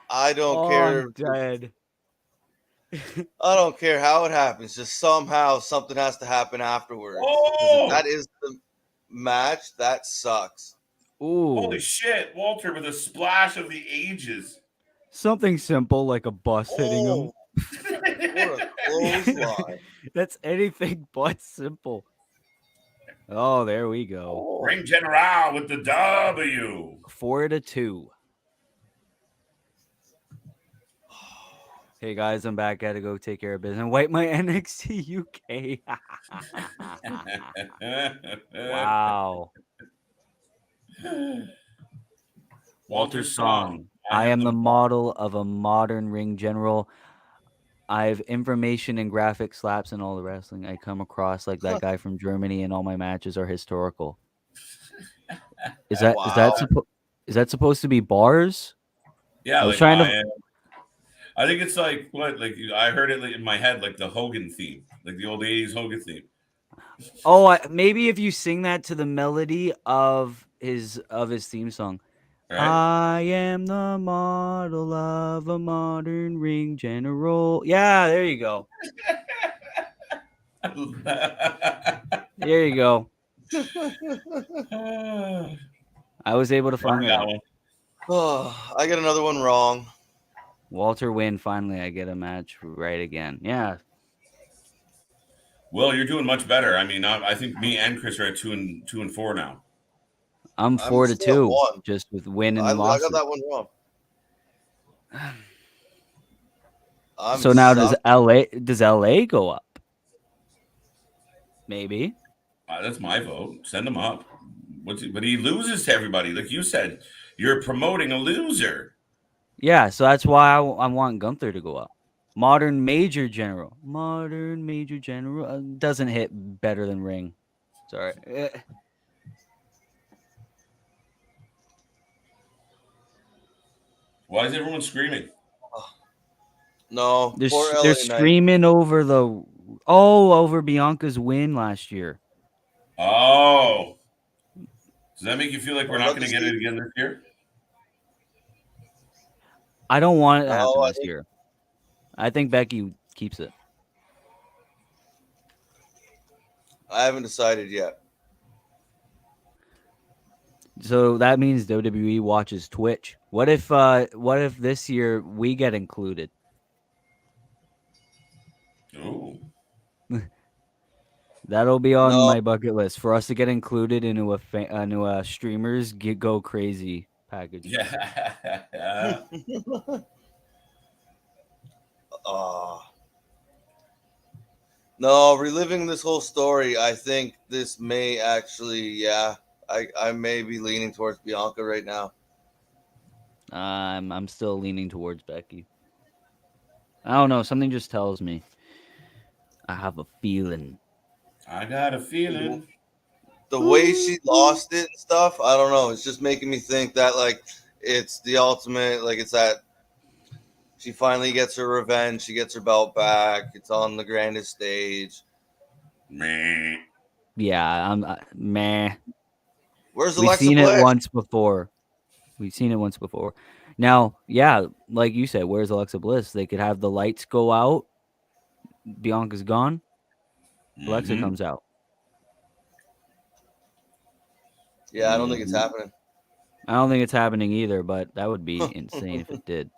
I don't care. Dead. I don't care how it happens. Just somehow something has to happen afterwards. Oh! If that is the match, that sucks. Ooh. Holy shit, Walter with a splash of the ages. Something simple like a bus hitting him. What a clothesline. That's anything but simple. Oh, there we go. Ring General with the W. 4-2. Hey guys, I'm back. Gotta go take care of business. Wipe my NXT UK. Wow. Walter's song. I am the model of a modern ring general. I have information and graphic slaps in all the wrestling I come across, like that guy from Germany, and all my matches are historical. Is that supposed to be bars? Yeah, I was trying to. I think it's like what, like I heard it in my head, like the Hogan theme, like the old '80s Hogan theme. Oh, maybe if you sing that to the melody of his theme song. Right? I am the model of a modern ring general. Yeah, there you go. There you go. I was able to find that one. Oh, I get another one wrong. Walter win. Finally, I get a match right again. Yeah. Well, you're doing much better. I mean, I think me and Chris are at 2 and 4 now. I'm 4-2, just with win and losses. I got that one wrong. So now does LA go up? Maybe. That's my vote. Send him up. But he loses to everybody, like you said. You're promoting a loser. Yeah, so that's why I want Gunther to go up. Modern Major General. Modern Major General doesn't hit better than Ring. Sorry. Why is everyone screaming? No, they're screaming over over Bianca's win last year. Oh, does that make you feel like we're not going to get it again this year? I don't want it to happen this year. I think Becky keeps it. I haven't decided yet. So that means WWE watches Twitch. What if this year we get included? Oh. That'll be on my bucket list for us to get included into a streamers go crazy package. Yeah. No, reliving this whole story, I think this may actually, I may be leaning towards Bianca right now. I'm still leaning towards Becky. I don't know. Something just tells me. I have a feeling. I got a feeling. The way she lost it and stuff, I don't know. It's just making me think that, like, it's the ultimate, like, it's that she finally gets her revenge. She gets her belt back. It's on the grandest stage. Meh. Yeah, I'm meh. Where's We've Alexa seen Bliss? it once before. We've seen it once before. Now, yeah, like you said, where's Alexa Bliss? They could have the lights go out. Bianca's gone. Alexa comes out. Yeah, I don't think it's happening. I don't think it's happening either, but that would be insane if it did.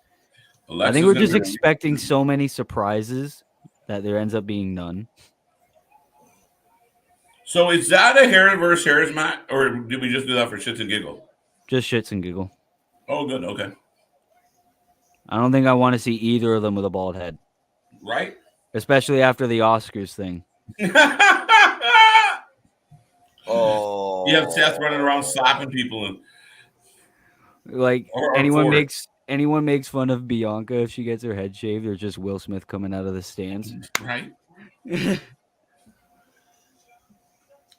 Alexa's I think we're just expecting so many surprises that there ends up being none. So is that a hair versus hairs match, or did we just do that for shits and giggle? Just shits and giggle. Oh, good. Okay. I don't think I want to see either of them with a bald head. Right? Especially after the Oscars thing. Oh. You have Seth running around slapping people. And, like, anyone makes fun of Bianca if she gets her head shaved, or just Will Smith coming out of the stands. Right?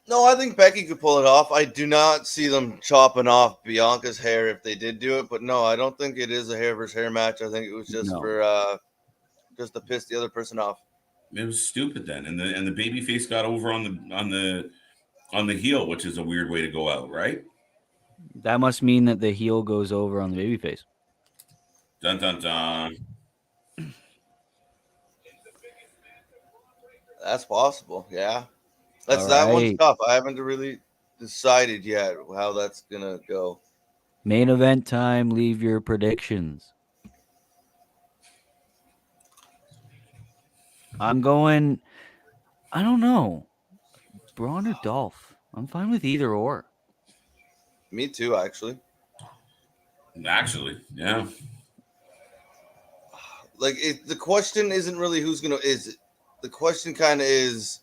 No, I think Becky could pull it off. I do not see them chopping off Bianca's hair if they did do it, but no, I don't think it is a hair versus hair match. I think it was just for just to piss the other person off. It was stupid then, and the baby face got over on the heel, which is a weird way to go out, right? That must mean that the heel goes over on the baby face. Dun dun dun. That's possible, yeah. One's tough. I haven't really decided yet how that's gonna go. Main event time. Leave your predictions. I'm going. I don't know. Braun or Dolph. I'm fine with either or. Me too, actually. Actually, yeah. like the question isn't really who's gonna the question kind of is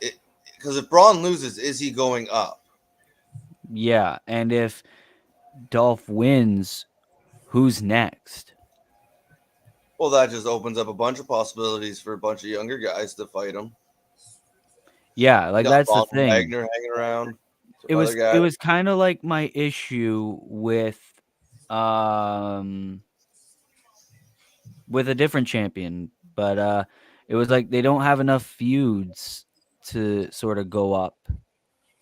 it, because if Braun loses, is he going up? Yeah, and if Dolph wins, who's next? Well, that just opens up a bunch of possibilities for a bunch of younger guys to fight him. Yeah, like that's the thing. Wagner hanging around. It was kind of like my issue with a different champion, but it was like they don't have enough feuds to sort of go up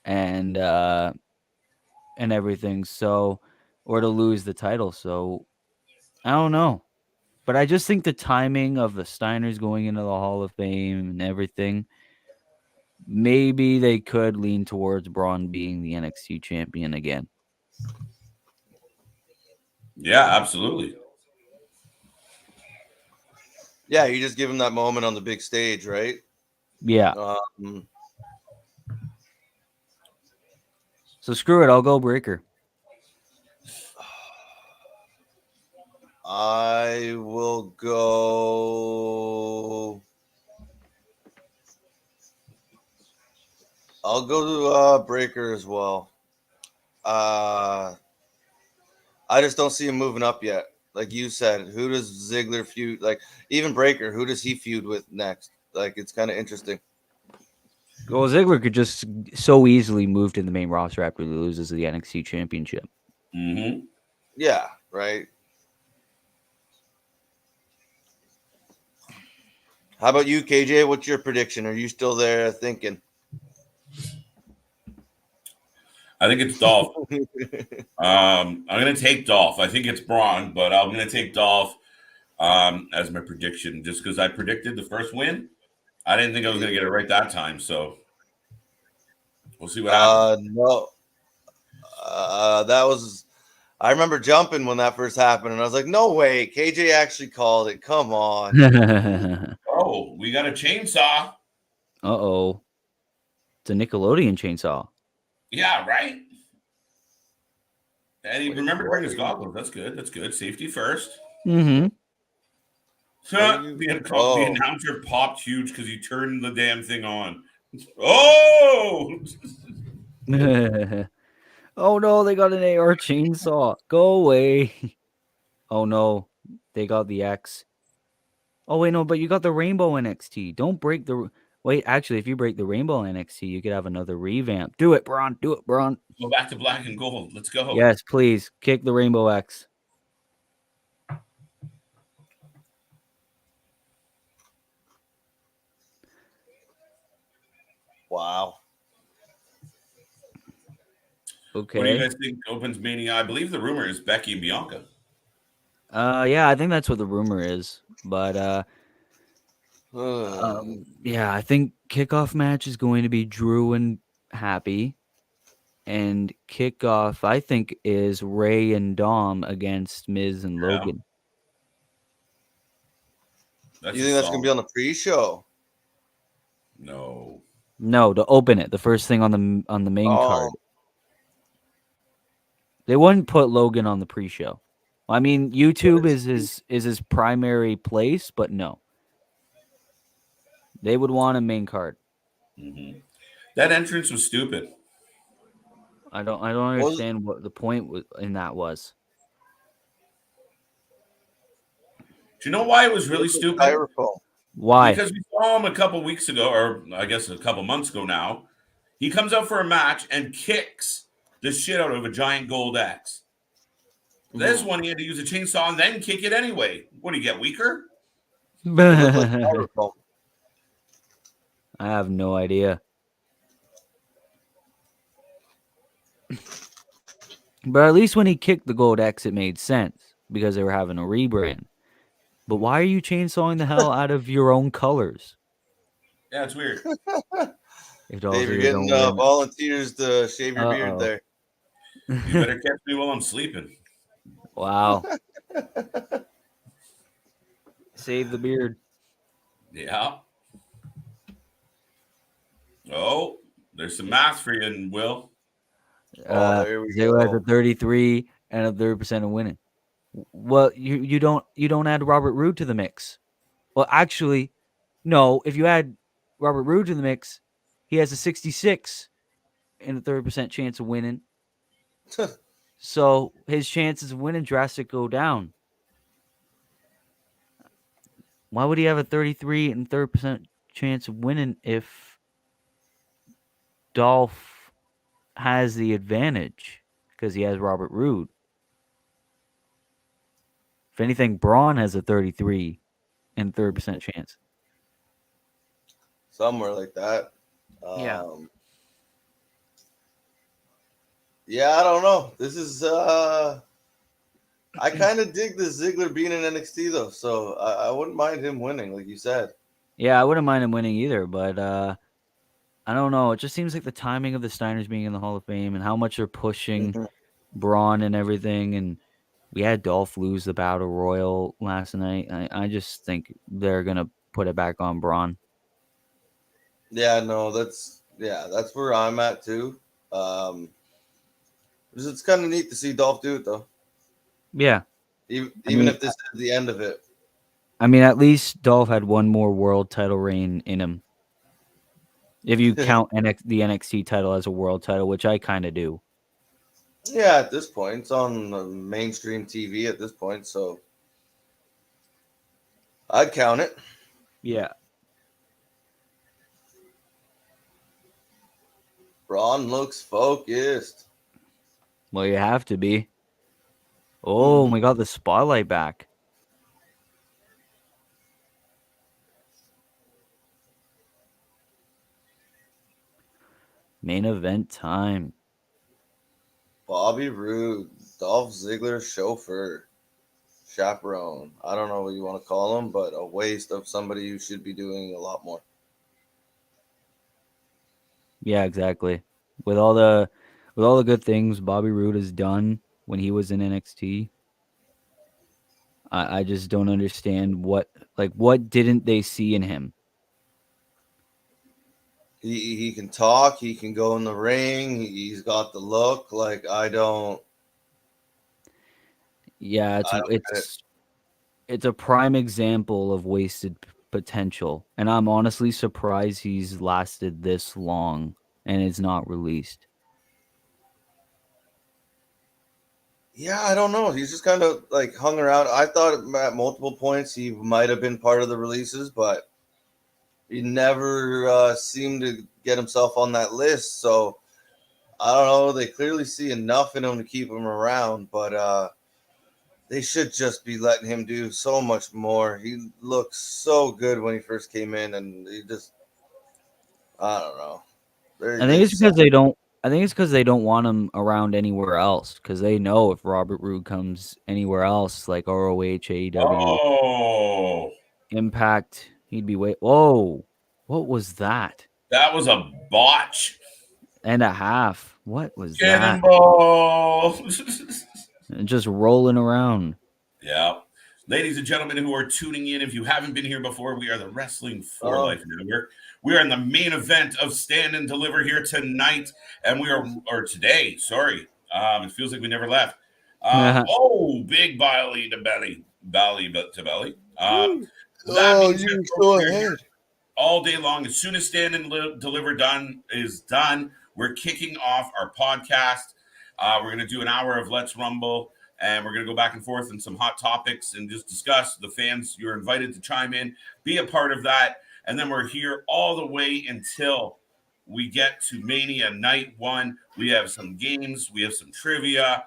and everything, so or to lose the title. So I don't know. But I just think the timing of the Steiners going into the Hall of Fame and everything, maybe they could lean towards Braun being the NXT champion again. Yeah, absolutely. Yeah, you just give him that moment on the big stage, right? Yeah. So screw it, I'll go Breaker. I will go. I'll go to Breaker as well. I just don't see him moving up yet. Like you said, who does Ziggler feud? Like even Breaker, who does he feud with next? Like it's kind of interesting. Well, Ziggler could just so easily move to the main roster after he loses the NXT championship. Mm-hmm. Yeah, right. How about you, KJ? What's your prediction? Are you still there thinking? I think it's Dolph. I'm going to take Dolph. I think it's Braun, but I'm going to take Dolph as my prediction just because I predicted the first win. I didn't think I was going to get it right that time, so we'll see what happens. No. That was... I remember jumping when that first happened, and I was like, no way. KJ actually called it. Come on. Oh, we got a chainsaw. Uh-oh. It's a Nickelodeon chainsaw. Yeah, right? And he remembered to bring his goggles. That's good. That's good. Safety first. Mm-hmm. The announcer popped huge because he turned the damn thing on. Oh! Oh, no, they got an AR chainsaw. Go away. Oh, no, they got the X. Oh, wait, no, but you got the Rainbow NXT. Don't break the... Wait, actually, if you break the Rainbow NXT, you could have another revamp. Do it, Braun. Do it, Braun. Go back to black and gold. Let's go. Yes, please. Kick the Rainbow X. Wow. Okay. What do you guys think opens Mania? I believe the rumor is Becky and Bianca. Yeah, I think that's what the rumor is. But yeah, I think kickoff match is going to be Drew and Happy. And kickoff, I think, is Ray and Dom against Miz and Logan. You think that's going to be on the pre-show? No. No, to open it, the first thing on the main card. They wouldn't put Logan on the pre-show. I mean, YouTube is his primary place, but no. They would want a main card. Mm-hmm. That entrance was stupid. I don't understand what the point in that was. Do you know why it was really stupid? Why? Because we saw him a couple weeks ago, or I guess a couple months ago now. He comes out for a match and kicks the shit out of a giant gold X. This one, he had to use a chainsaw and then kick it anyway. What, do you get weaker? I have no idea. But at least when he kicked the gold X, it made sense because they were having a rebrand. But why are you chainsawing the hell out of your own colors? Yeah, it's weird. Dave, you're getting volunteers to shave your beard there. You better catch me while I'm sleeping. Wow. Save the beard. Yeah. Oh, there's some math for you, Will. Zero has a 33 and a 30% of winning. Well, you don't add Robert Roode to the mix. Well, actually, no. If you add Robert Roode to the mix, he has a 66 and a 30% chance of winning. So his chances of winning drastically go down. Why would he have a 33 and 30% chance of winning if Dolph has the advantage because he has Robert Roode? If anything, Braun has a 33 and 30% chance. Somewhere like that. Yeah. Yeah, I don't know. This is I kind of dig the Ziggler being in NXT though, so I wouldn't mind him winning, like you said. Yeah, I wouldn't mind him winning either, but I don't know. It just seems like the timing of the Steiners being in the Hall of Fame and how much they're pushing Braun and everything, and we had Dolph lose the Battle Royal last night. I just think they're gonna put it back on Braun. Yeah, no, that's where I'm at too. It's kind of neat to see Dolph do it though. Yeah. Even if this is the end of it. I mean, at least Dolph had one more world title reign in him. If you count the NXT title as a world title, which I kind of do. Yeah, at this point, it's on mainstream TV at this point, so I'd count it. Yeah. Braun looks focused. Well, you have to be. Oh, we got the spotlight back. Main event time. Bobby Roode, Dolph Ziggler chauffeur, chaperone. I don't know what you want to call him, but a waste of somebody who should be doing a lot more. Yeah, exactly. With all the good things Bobby Roode has done when he was in NXT, I just don't understand what didn't they see in him? He can talk. He can go in the ring. He's got the look. Like I don't. Yeah, it's a prime example of wasted potential, and I'm honestly surprised he's lasted this long and is not released. Yeah, I don't know. He's just kind of like hung around. I thought at multiple points he might have been part of the releases, but he never seemed to get himself on that list. So I don't know. They clearly see enough in him to keep him around, but they should just be letting him do so much more. He looked so good when he first came in, and he just, I don't know. I think it's because they don't. I think it's because they don't want him around anywhere else. Because they know if Robert Roode comes anywhere else, like ROH, AEW, Impact, he'd be Whoa, what was that? That was a botch and a half. What was Cannonball. that? Just rolling around. Yeah. Ladies and gentlemen who are tuning in, if you haven't been here before, we are the Wrestling for Life Network. We are in the main event of Stand and Deliver here tonight, and today. Sorry, it feels like we never left. Big belly to belly. That means you go ahead. All day long. As soon as Stand and Deliver is done, we're kicking off our podcast. We're going to do an hour of Let's Rumble. And we're going to go back and forth on some hot topics and just discuss. The fans, you're invited to chime in, be a part of that. And then we're here all the way until we get to Mania Night 1. We have some games. We have some trivia.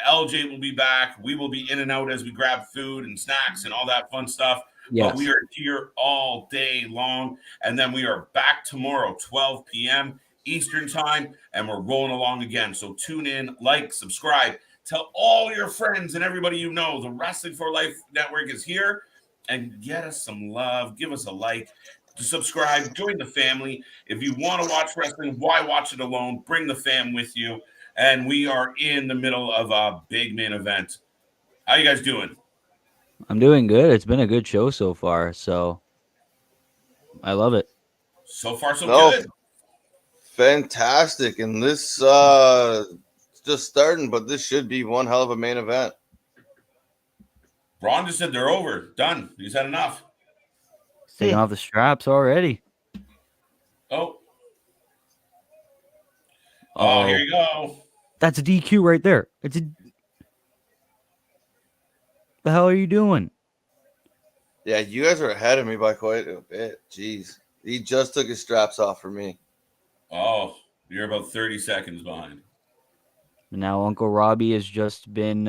LJ will be back. We will be in and out as we grab food and snacks and all that fun stuff. Yes. But we are here all day long. And then we are back tomorrow, 12 p.m. Eastern time. And we're rolling along again. So tune in, like, subscribe. Tell all your friends and everybody you know the Wrestling for Life Network is here, and get us some love. Give us a like, subscribe, join the family. If you want to watch wrestling, why watch it alone? Bring the fam with you. And we are in the middle of a big main event. How you guys doing? I'm doing good. It's been a good show so far, so I love it. So far, so good. Fantastic. And this just starting, but this should be one hell of a main event. Braun just said they're over. Done. He's had enough. He's taking off the straps already. Oh. Oh, here you go. That's a DQ right there. The hell are you doing? Yeah, you guys are ahead of me by quite a bit. Jeez. He just took his straps off for me. Oh, you're about 30 seconds behind. Now Uncle Robbie has just been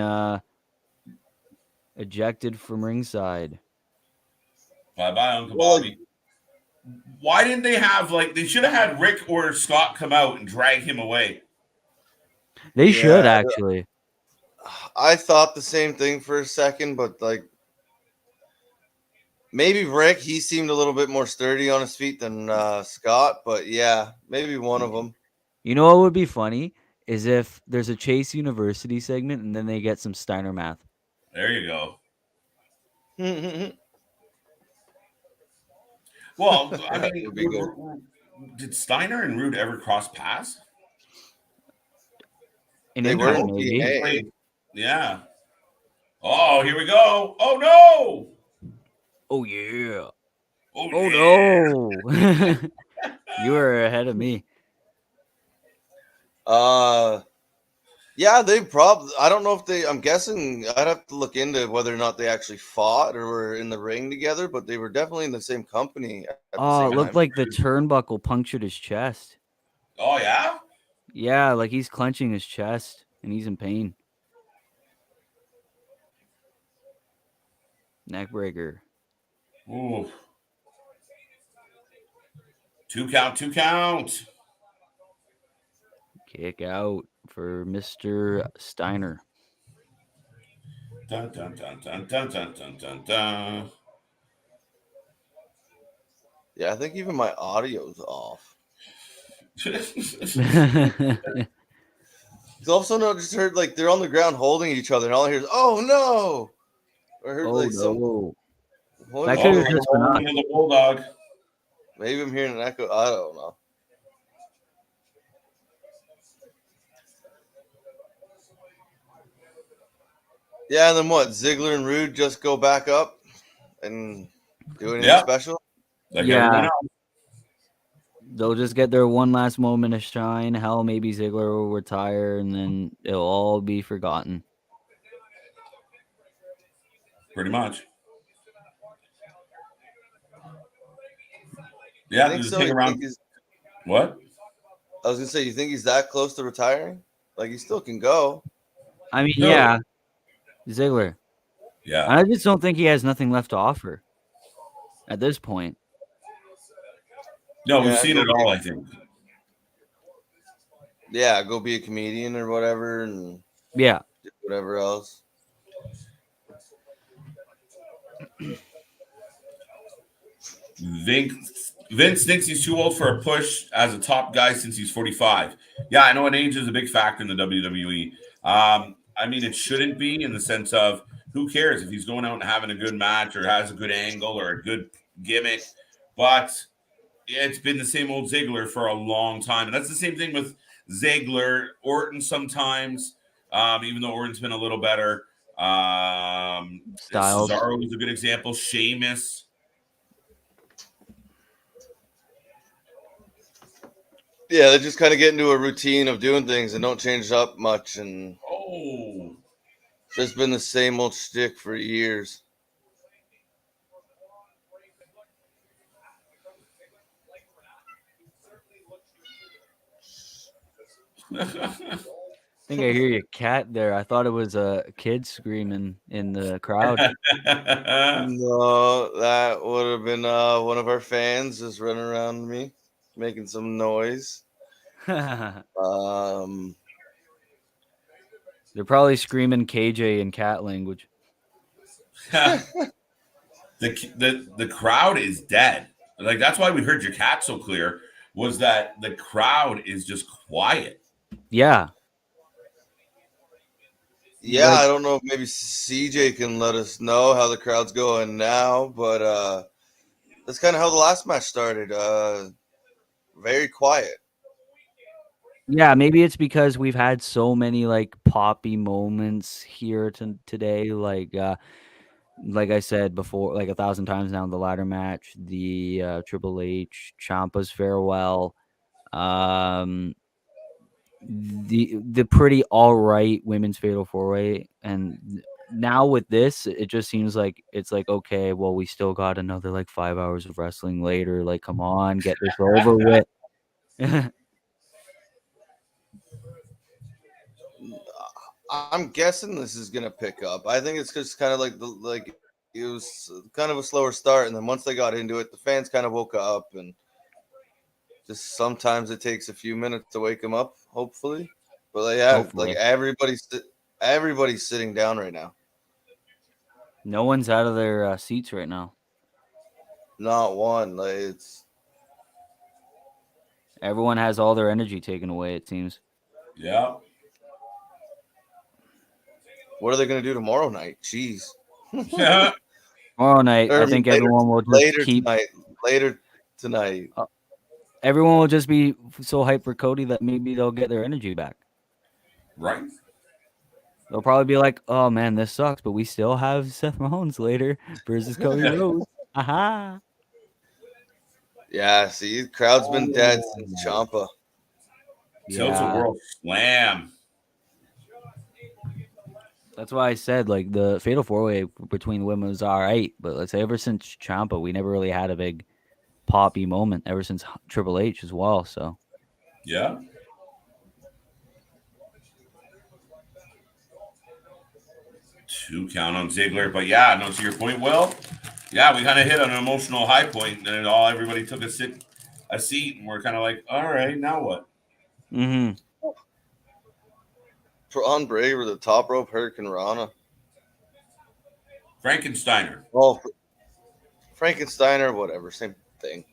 ejected from ringside. Bye-bye, Uncle Bobby. Why didn't they have, they should have had Rick or Scott come out and drag him away. They should, actually. I thought the same thing for a second, but, maybe Rick, he seemed a little bit more sturdy on his feet than Scott, but yeah, maybe one of them. You know what would be funny is if there's a Chase University segment and then they get some Steiner math. There you go. Well, I mean, did Steiner and Rude ever cross paths? They were maybe. Yeah. Oh, here we go. Oh, no. Oh, yeah. Oh no. You were ahead of me. Yeah, they probably, I don't know if I'm guessing, I'd have to look into whether or not they actually fought or were in the ring together, but they were definitely in the same company. It looked like the turnbuckle punctured his chest. Oh, yeah? Yeah, like he's clenching his chest and he's in pain. Neckbreaker. Ooh. 2 count. Kick out for Mr. Steiner. Dun, dun, dun, dun, dun, dun, dun, dun, dun. Yeah, I think even my audio's off. All of a sudden I just heard they're on the ground holding each other, and all I hear is "Oh no!" I heard no. That could have just been on the bulldog. Maybe I'm hearing an echo. I don't know. Yeah, and then what? Ziggler and Rude just go back up and do anything special? Yeah. They'll just get their one last moment of shine. Hell, maybe Ziggler will retire, and then it'll all be forgotten. Pretty much. Yeah, think so? Hang around. What? I was gonna say, you think he's that close to retiring? He still can go. I mean, yeah, Ziggler. Yeah, I just don't think he has nothing left to offer at this point. No, we've seen it all, I think. Yeah, go be a comedian or whatever, and do whatever else. Vince thinks he's too old for a push as a top guy since he's 45. Yeah, I know an age is a big factor in the WWE. I mean, it shouldn't be, in the sense of who cares if he's going out and having a good match or has a good angle or a good gimmick. But it's been the same old Ziggler for a long time. And that's the same thing with Ziggler, Orton sometimes, even though Orton's been a little better. Styles. Cesaro was a good example. Sheamus. Yeah, they just kind of get into a routine of doing things and don't change up much. And it's just been the same old shtick for years. I think I hear your cat there. I thought it was a kid screaming in the crowd. No, that would have been one of our fans just running around me, making some noise. They're probably screaming KJ in cat language. The crowd is dead. That's why we heard your cat so clear, was that the crowd is just quiet. Yeah. Yeah, I don't know if maybe CJ can let us know how the crowd's going now, but that's kind of how the last match started. Very quiet. Yeah, maybe it's because we've had so many poppy moments here today. like I said before, like 1,000 times now, the ladder match, the Triple H, Ciampa's farewell, the pretty all right women's fatal 4-way, and now with this, it just seems like it's like, okay, well, we still got another like 5 hours of wrestling later. Like, come on, get this over with. I'm guessing this is gonna pick up. I think it's just kind of like it was kind of a slower start, and then once they got into it, the fans kind of woke up, and just sometimes it takes a few minutes to wake them up. Hopefully, but Hopefully. like everybody's sitting down right now. No one's out of their seats right now. Not one. Like Everyone has all their energy taken away, it seems. Yeah. What are they gonna do tomorrow night? Jeez. Yeah. Tomorrow night, I think everyone will just keep later tonight. Everyone will just be so hyped for Cody that maybe they'll get their energy back. Right. They'll probably be like, "Oh man, this sucks, but we still have Seth Rollins later versus Cody Rhodes." Aha! Yeah, see, the crowd's been dead since Ciampa. Tilts a World Slam. That's why I said like the Fatal 4-way between the women was all right, but let's say ever since Ciampa, we never really had a big poppy moment. Ever since Triple H as well. So yeah. 2 count on Ziggler, but yeah, no. To your point, Will. Yeah, we kind of hit an emotional high point, and everybody took a seat, and we're kind of like, all right, now what? Mm-hmm. Braun Breaker, the top rope Hurricane Rana. Frankensteiner. Oh, Frankensteiner, whatever, same thing.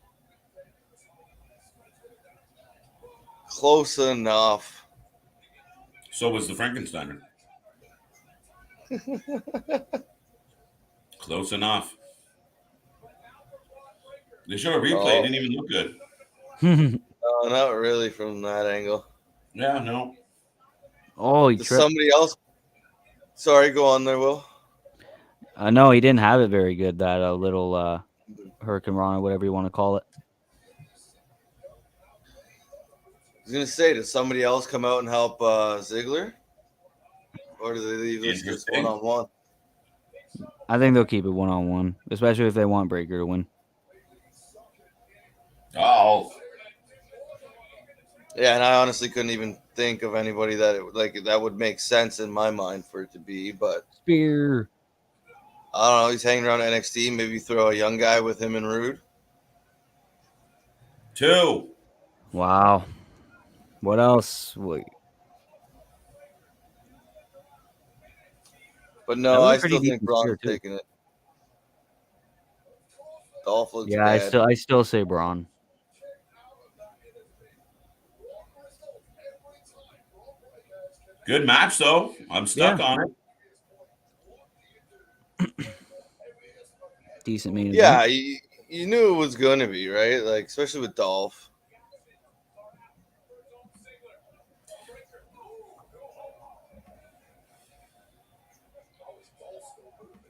Close enough. So was the Frankensteiner. Close enough. They showed a replay. It didn't even look good. No, not really from that angle. Yeah, no. Oh, he Does tripped. somebody else? Sorry, go on there, Will. No, he didn't have it very good. That little Hurricane Rana, whatever you want to call it. I was gonna say, does somebody else come out and help Ziggler, or do they leave this just 1-on-1? I think they'll keep it 1-on-1, especially if they want Breaker to win. Oh. Yeah, and I honestly couldn't even think of anybody that would make sense in my mind for it to be. But Spear. I don't know. He's hanging around NXT. Maybe throw a young guy with him and Rude. 2. Wow. What else? Wait. But no, I still think Braun's taking it. Dolph looks bad. I still say Braun. Good match, though. I'm stuck on it. Decent main event. Yeah, you knew it was going to be, right? Like, especially with Dolph.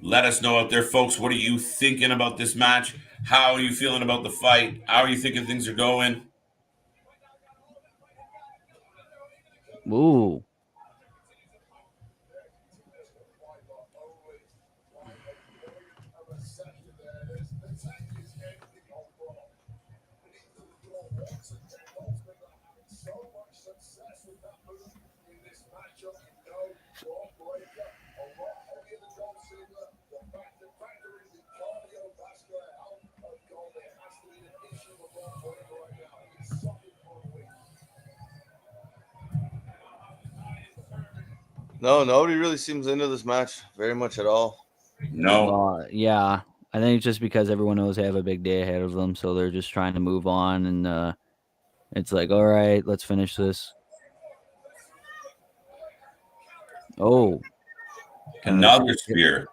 Let us know out there, folks. What are you thinking about this match? How are you feeling about the fight? How are you thinking things are going? Ooh. No, nobody really seems into this match very much at all. No. Yeah. I think it's just because everyone knows they have a big day ahead of them, so they're just trying to move on, and it's like, all right, let's finish this. Oh. Another spear.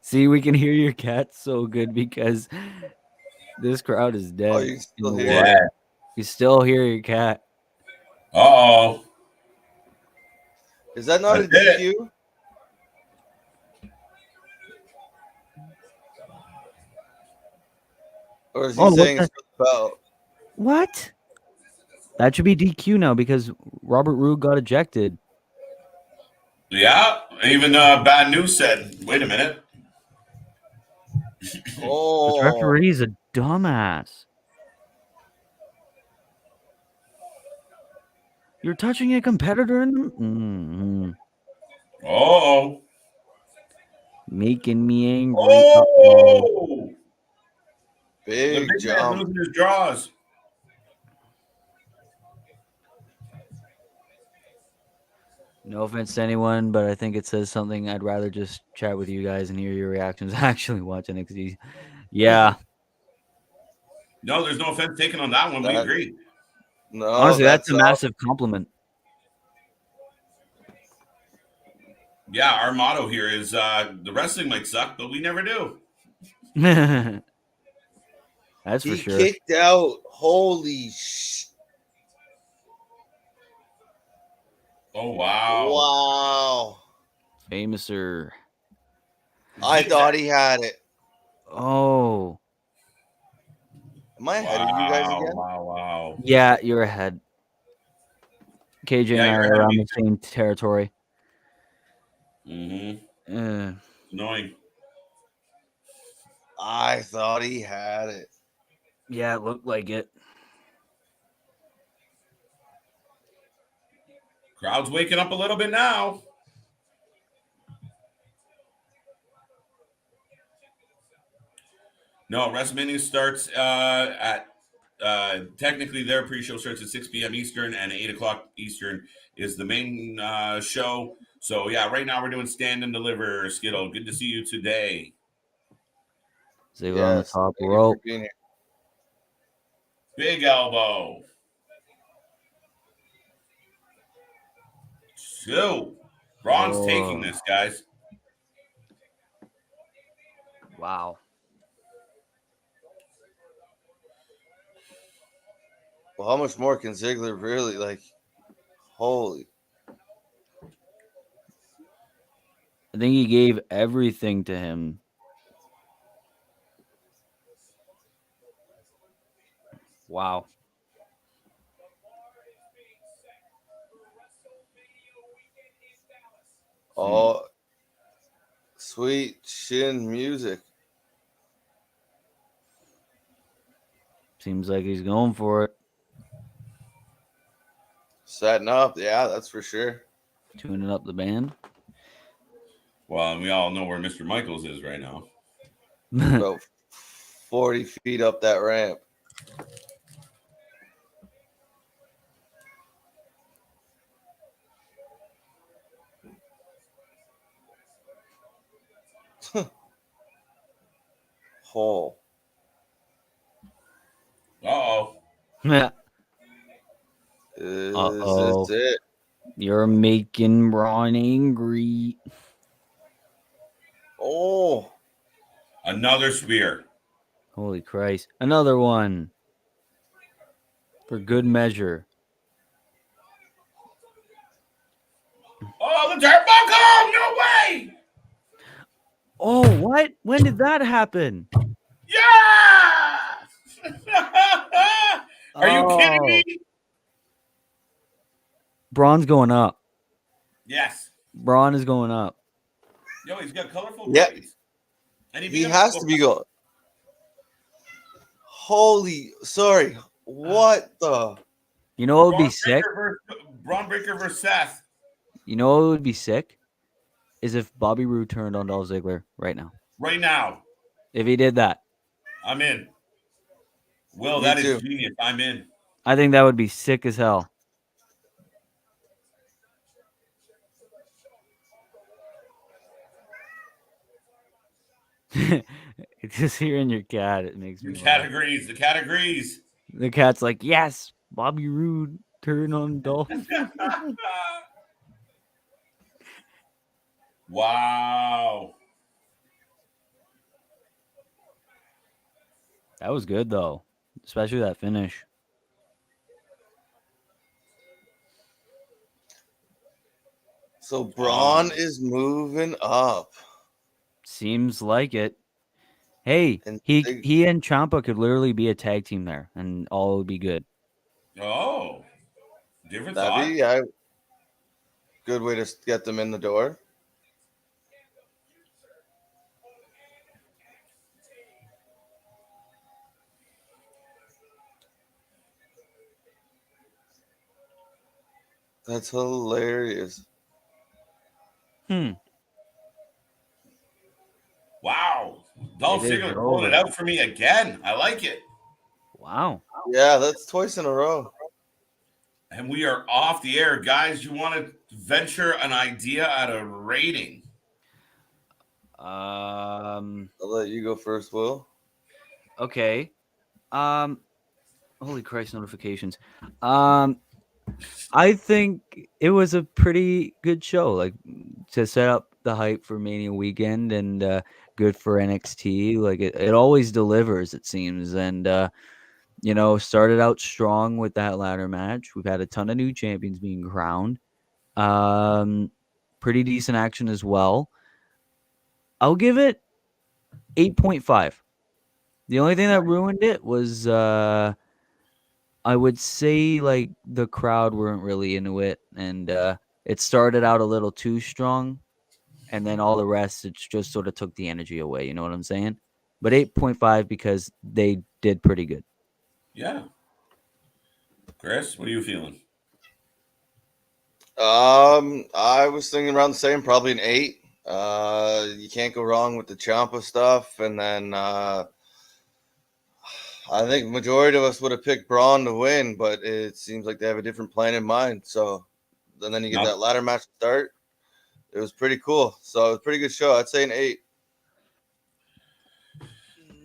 See, we can hear your cat so good because this crowd is dead. Oh, you can still hear Yeah. You still hear your cat. Uh-oh. Is that not That's a DQ? Or is he saying it's for the belt? What? That should be DQ now because Robert Roode got ejected. Yeah, even Bad News said, wait a minute. Oh. The referee's a dumbass. You're touching a competitor in the... Mm-hmm. Oh. Making me angry. Oh. The Big big man jump. losing his jaws. No offense to anyone, but I think it says something. I'd rather just chat with you guys and hear your reactions actually watching NXT. Yeah. No, there's no offense taken on that one. We agree. No, honestly, that's a massive compliment. Yeah, our motto here is the wrestling might suck, but we never do. That's for sure. He kicked out. Holy sh! Oh, wow. Wow. Famouser. I thought he had it. Oh. Am I ahead of you guys again? Wow. Yeah, you're ahead. KJ and I are around the same territory. Mm-hmm. Annoying. I thought he had it. Yeah, it looked like it. Crowd's waking up a little bit now. No, Wrestlemania starts at technically their pre-show starts at 6 p.m. Eastern, and 8 o'clock Eastern is the main show. So yeah, right now we're doing Stand and Deliver. Skittle, good to see you today. Ziggler on the top rope. Big elbow. So, Braun's taking this, guys. Wow. Well, how much more can Ziggler really like? Holy. I think he gave everything to him. Wow. Oh, sweet chin music. Seems like he's going for it. Setting up, yeah, that's for sure. Tuning up the band. Well, and we all know where Mr. Michaels is right now. About 40 feet up that ramp. Hole. Uh-oh. Is Uh-oh. this it? You're making Braun angry. Oh. Another spear. Holy Christ. Another one. For good measure. Oh, the turnbuckle! No way! Oh, what? When did that happen? Yeah! Are you kidding me? Braun's going up. Yes. Braun is going up. Yo, he's got colorful braids. And he has to be going. Holy, sorry. What the? You know what would be sick? Braun Breaker versus Seth. You know what would be sick? Is if Bobby Roode turned on Dolph Ziggler right now. Right now. If he did that. I'm in. Will, that is genius. I'm in. I think that would be sick as hell. It's just hearing your cat. It makes me. The cat agrees. The cat agrees. The cat's like, yes, Bobby Roode turn on Dolph. Wow. That was good though, especially that finish. So Braun is moving up. Seems like it. Hey, And he and Ciampa could literally be a tag team there, and all would be good. Oh, different that'd thought. be good way to get them in the door. That's hilarious. Wow. Dolph It is Ziggler pulling it over. out for me again. I like it. Wow. Yeah, that's twice in a row. And we are off the air. Guys, you want to venture an idea at a rating? I'll let you go first, Will. Okay. Holy Christ, notifications. I think it was a pretty good show, like to set up the hype for Mania weekend, and good for NXT. Like it always delivers, it seems. And started out strong with that ladder match. We've had a ton of new champions being crowned. Pretty decent action as well. I'll give it 8.5. The only thing that ruined it was I would say like the crowd weren't really into it, and it started out a little too strong, and then all the rest it just sort of took the energy away. You know what I'm saying? But 8.5 because they did pretty good. Yeah. Chris, what are you feeling? I was thinking around the same, probably an 8. You can't go wrong with the Ciampa stuff, and then I think majority of us would have picked Braun to win, but it seems like they have a different plan in mind. So, and then you get that ladder match start. It was pretty cool. So, it was a pretty good show. I'd say an 8.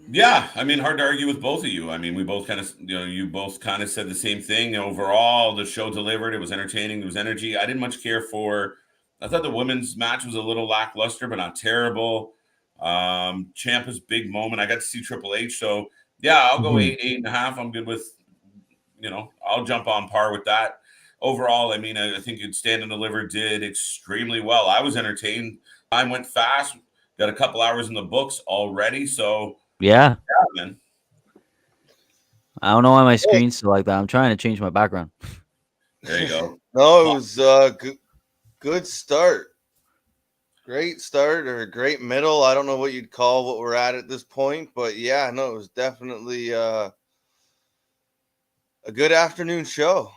Yeah, I mean, hard to argue with both of you. I mean, we both kind of, you both kind of said the same thing. Overall, the show delivered. It was entertaining. There was energy. I didn't much care for. I thought the women's match was a little lackluster, but not terrible. Ciampa's big moment. I got to see Triple H, so yeah, I'll go 8.5. I'm good with, I'll jump on par with that. Overall, I mean, I think Stand and Deliver did extremely well. I was entertained. Time went fast. Got a couple hours in the books already, so. Yeah, man. I don't know why my screen's still like that. I'm trying to change my background. There you go. No, it was good start. Great start or great middle. I don't know what you'd call what we're at this point, but yeah, no, it was definitely a good afternoon show.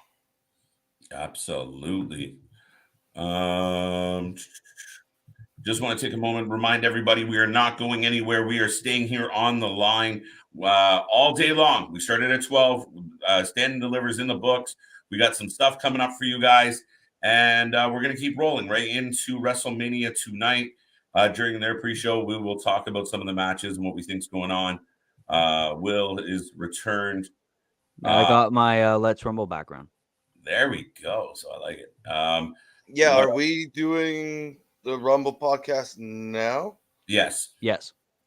Absolutely. Just want to take a moment, remind everybody we are not going anywhere. We are staying here on the line all day long. We started at 12. Stand and Delivers in the books. We got some stuff coming up for you guys. And we're going to keep rolling right into Wrestlemania tonight. During their pre-show, we will talk about some of the matches and what we think is going on. Will is returned. I got my Let's Rumble background. There we go. So I like it. Yeah, are we doing the Rumble podcast now? Yes.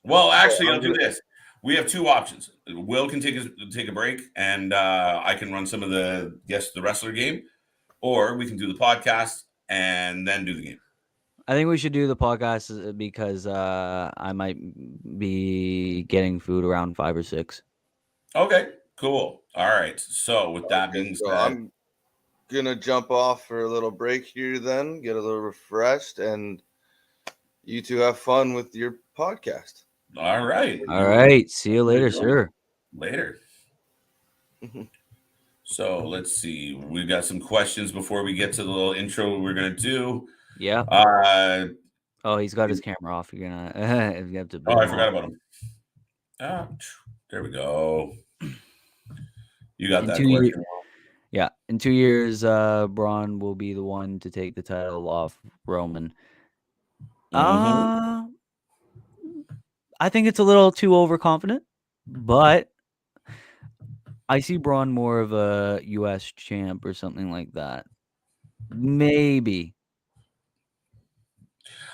Well, actually, I'll do this. We have two options. Will can take a break, and I can run some of the Guess the Wrestler game, or we can do the podcast and then do the game. I think we should do the podcast because I might be getting food around 5 or 6. Okay, cool. All right. So with that being said, I'm gonna jump off for a little break here, then get a little refreshed, and you two have fun with your podcast. All right. See you later, sir. Later. So let's see. We've got some questions before we get to the little intro we're gonna do. Yeah. He's got his camera off. You're gonna you have to. I forgot about him. There we go. You got that question. Yeah, in 2 years, Braun will be the one to take the title off Roman. I think it's a little too overconfident, but I see Braun more of a U.S. champ or something like that. Maybe.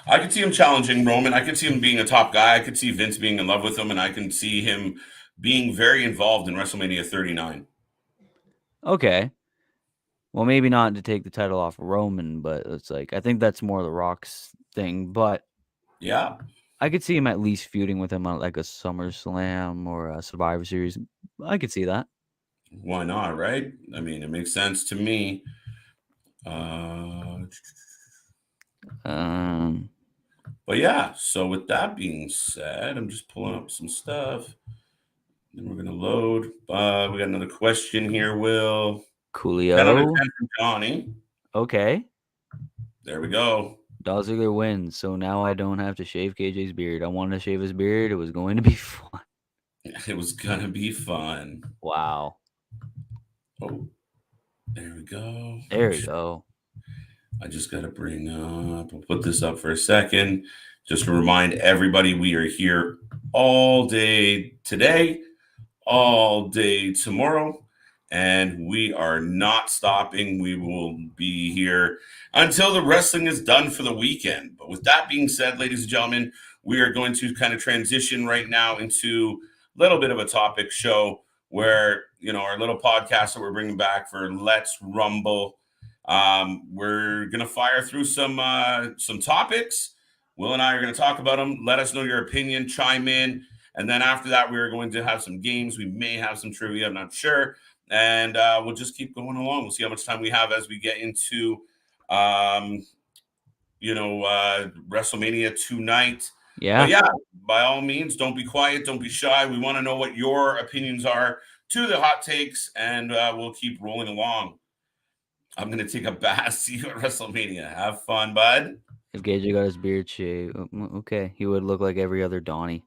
I could see him challenging Roman. I could see him being a top guy. I could see Vince being in love with him, and I can see him being very involved in WrestleMania 39. Okay. Well, maybe not to take the title off of Roman, but it's like I think that's more the Rock's thing. But Yeah. I could see him at least feuding with him on like a SummerSlam or a Survivor Series. I could see that. Why not, right? I mean, it makes sense to me. But yeah, so with that being said, I'm just pulling up some stuff. Then we're gonna load. We got another question here, Will. 10 out of 10 Coolio. from Johnny. Okay. There we go. Dolph Ziggler wins, so now I don't have to shave KJ's beard. I wanted to shave his beard. It was going to be fun. It was gonna be fun. Wow. Oh, there we go. There we go. I just got to bring up, I'll put this up for a second. Just to remind everybody, we are here all day today, all day tomorrow, and we are not stopping. We will be here until the wrestling is done for the weekend. But with that being said, ladies and gentlemen, we are going to kind of transition right now into a little bit of a topic show where, our little podcast that we're bringing back for Let's Rumble. We're going to fire through some topics. Will and I are going to talk about them. Let us know your opinion, chime in. And then after that, we're going to have some games. We may have some trivia. I'm not sure. And we'll just keep going along. We'll see how much time we have as we get into, WrestleMania tonight. Yeah. But yeah, by all means, don't be quiet. Don't be shy. We want to know what your opinions are to the hot takes, and we'll keep rolling along. I'm going to take a bath. See you at WrestleMania. Have fun, bud. If KJ got his beard shaved, okay, he would look like every other Donnie.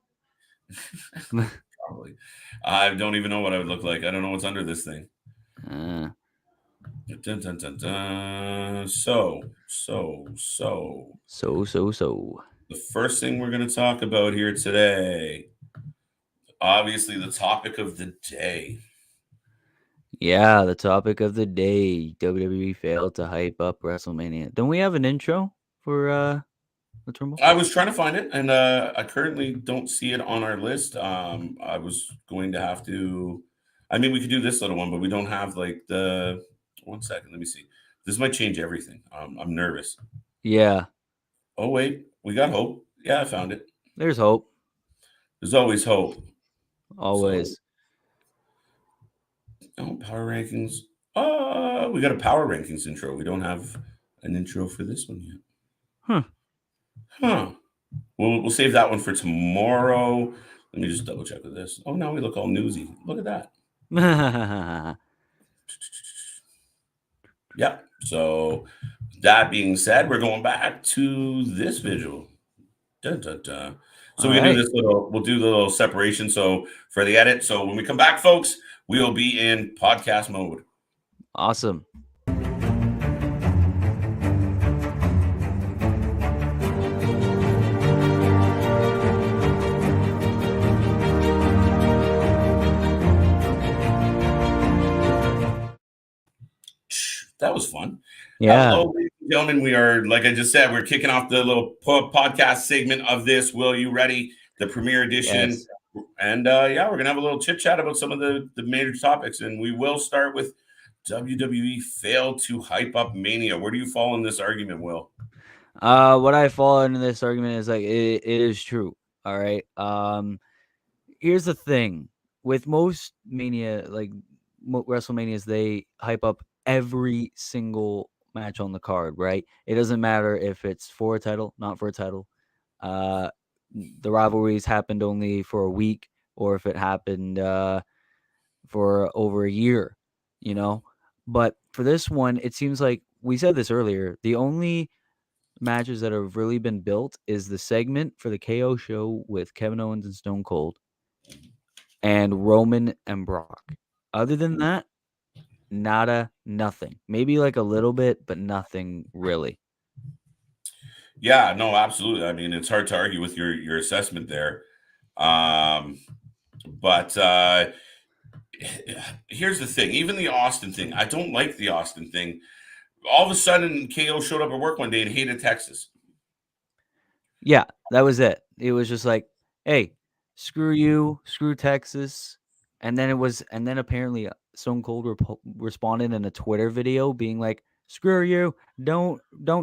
Probably. I don't even know what I would look like. I don't know what's under this thing. Dun, dun, dun, dun. So. The first thing we're going to talk about here today, obviously the topic of the day. Yeah, the topic of the day. WWE failed to hype up WrestleMania. Don't we have an intro for Let's Rumble? I was trying to find it, and I currently don't see it on our list. I was going to have to. I mean, we could do this little one, but we don't have like the. 1 second, let me see. This might change everything. I'm nervous. Yeah. Oh wait, we got hope. Yeah, I found it. There's hope. There's always hope. Always. Power rankings. We got a power rankings intro. We don't have an intro for this one yet. Huh. We'll save that one for tomorrow. Let me just double check with this. Oh, now we look all newsy. Look at that. Yeah. So that being said, we're going back to this visual. Dun, dun, dun. So we can do this we'll do the little separation. So for the edit. So when we come back, folks, we'll be in podcast mode. Awesome. That was fun. Yeah. Hello, ladies and gentlemen. We are, like I just said, we're kicking off the little podcast segment of this. Will, you ready? The premiere edition. Yes. And we're going to have a little chit chat about some of the major topics. And we will start with WWE failed to hype up Mania. Where do you fall in this argument, Will? What I fall into this argument is like it is true. All right. Here's the thing with most Mania, like WrestleManias, they hype up every single match on the card, right? It doesn't matter if it's for a title, not for a title. The rivalries happened only for a week, or if it happened for over a year, But for this one, it seems like we said this earlier. The only matches that have really been built is the segment for the KO show with Kevin Owens and Stone Cold and Roman and Brock. Other than that, nothing. Maybe like a little bit, but nothing really. Yeah, no, absolutely. I mean, it's hard to argue with your assessment there. But here's the thing. Even the Austin thing, I don't like the Austin thing. All of a sudden, KO showed up at work one day and hated Texas. Yeah, that was it. It was just like, hey, screw you, screw Texas. And then apparently Stone Cold responded in a Twitter video being like, "Screw you! Don't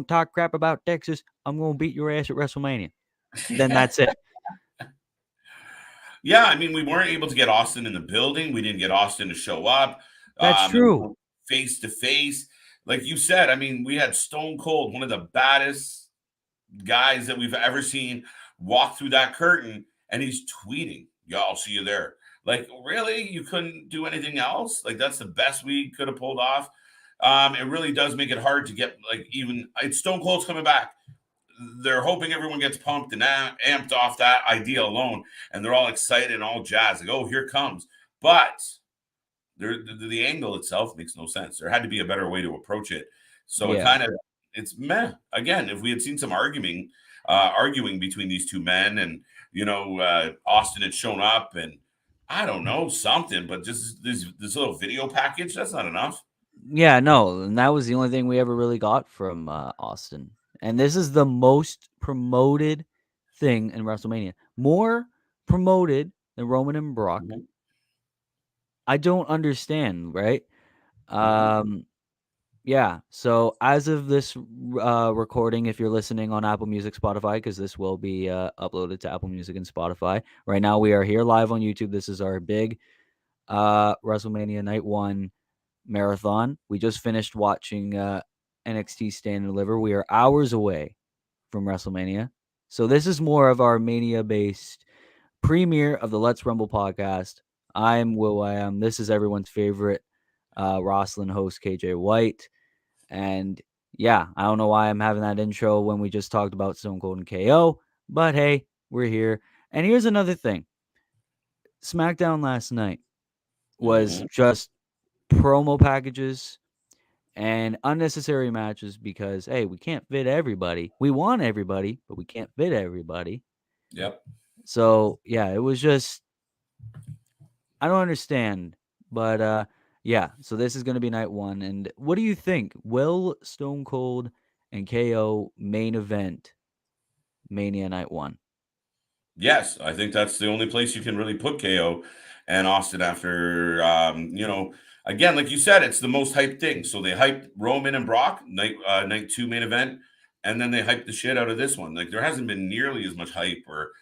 talk crap about Texas. I'm gonna beat your ass at WrestleMania." Then that's it. Yeah, I mean, we weren't able to get Austin in the building. We didn't get Austin to show up. That's true. Face to face, like you said. I mean, we had Stone Cold, one of the baddest guys that we've ever seen, walk through that curtain, and he's tweeting, "Yo, I'll see you there." Like, really, you couldn't do anything else? Like, that's the best we could have pulled off. It really does make it hard to get like even. It's Stone Cold's coming back. They're hoping everyone gets pumped and amped off that idea alone, and they're all excited and all jazzed. Like, oh, here comes. But the angle itself makes no sense. There had to be a better way to approach it. So it's meh. Again, if we had seen some arguing between these two men, and Austin had shown up, and I don't know, something, but just this little video package, that's not enough. Yeah, no, and that was the only thing we ever really got from Austin. And this is the most promoted thing in WrestleMania. More promoted than Roman and Brock. Mm-hmm. I don't understand, right? Yeah, so as of this recording, if you're listening on Apple Music, Spotify, because this will be uploaded to Apple Music and Spotify. Right now, we are here live on YouTube. This is our big WrestleMania Night 1 marathon. We just finished watching NXT Stand and Deliver. We are hours away from WrestleMania. So this is more of our Mania-based premiere of the Let's Rumble podcast. I'm Will I Am. This is everyone's favorite Wrasslin host, KJ White. And yeah, I don't know why I'm having that intro when we just talked about Stone Cold and KO, but hey, we're here. And here's another thing. SmackDown last night was just promo packages and unnecessary matches because, hey, we can't fit everybody. We want everybody, but we can't fit everybody. Yep. So, yeah, it was just, I don't understand. But, yeah, so this is going to be night 1. And what do you think? Will Stone Cold and KO main event Mania night 1? Yes, I think that's the only place you can really put KO and Austin after, again, like you said, it's the most hyped thing. So they hyped Roman and Brock, night 2 main event, and then they hyped the shit out of this one. Like, there hasn't been nearly as much hype or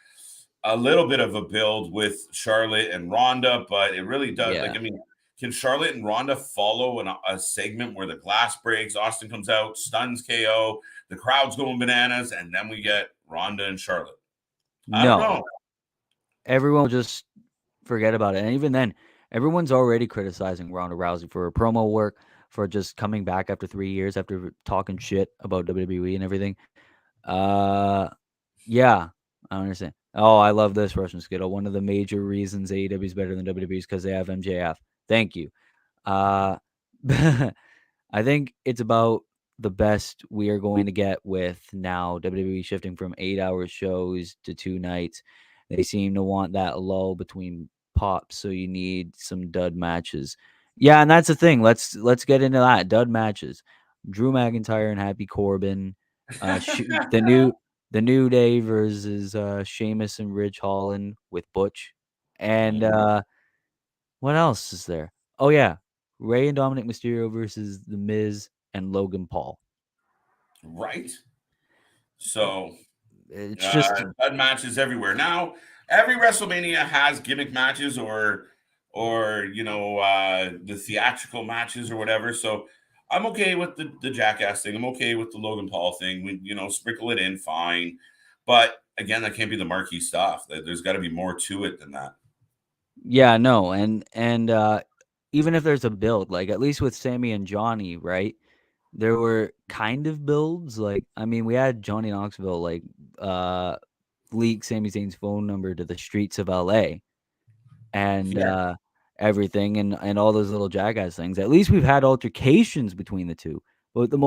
a little bit of a build with Charlotte and Ronda, but it really does. Yeah. Like, I mean, can Charlotte and Ronda follow a segment where the glass breaks, Austin comes out, stuns KO, the crowd's going bananas, and then we get Ronda and Charlotte? I don't know. Everyone will just forget about it. And even then, everyone's already criticizing Ronda Rousey for her promo work, for just coming back after 3 years, after talking shit about WWE and everything. Yeah, I understand. Oh, I love this Russian Skittle. One of the major reasons AEW is better than WWE is because they have MJF. Thank you. I think it's about the best we are going to get with now WWE shifting from 8-hour shows to 2 nights. They seem to want that lull between pops, so you need some dud matches. Yeah, and that's the thing. Let's get into that. Dud matches. Drew McIntyre and Happy Corbin. The New Day versus Sheamus and Ridge Holland with Butch. And what else is there? Oh yeah, Rey and Dominic Mysterio versus The Miz and Logan Paul. Right. So it's just dud matches everywhere. Now, every WrestleMania has gimmick matches or the theatrical matches or whatever. So I'm okay with the Jackass thing. I'm okay with the Logan Paul thing. We sprinkle it in, fine. But again, that can't be the marquee stuff. There's got to be more to it than that. Yeah, no, and even if there's a build, like at least with Sammy and Johnny, right? There were kind of builds. Like, I mean, we had Johnny Knoxville like leak Sami Zayn's phone number to the streets of LA and everything and all those little jackass things. At least we've had altercations between the two. But the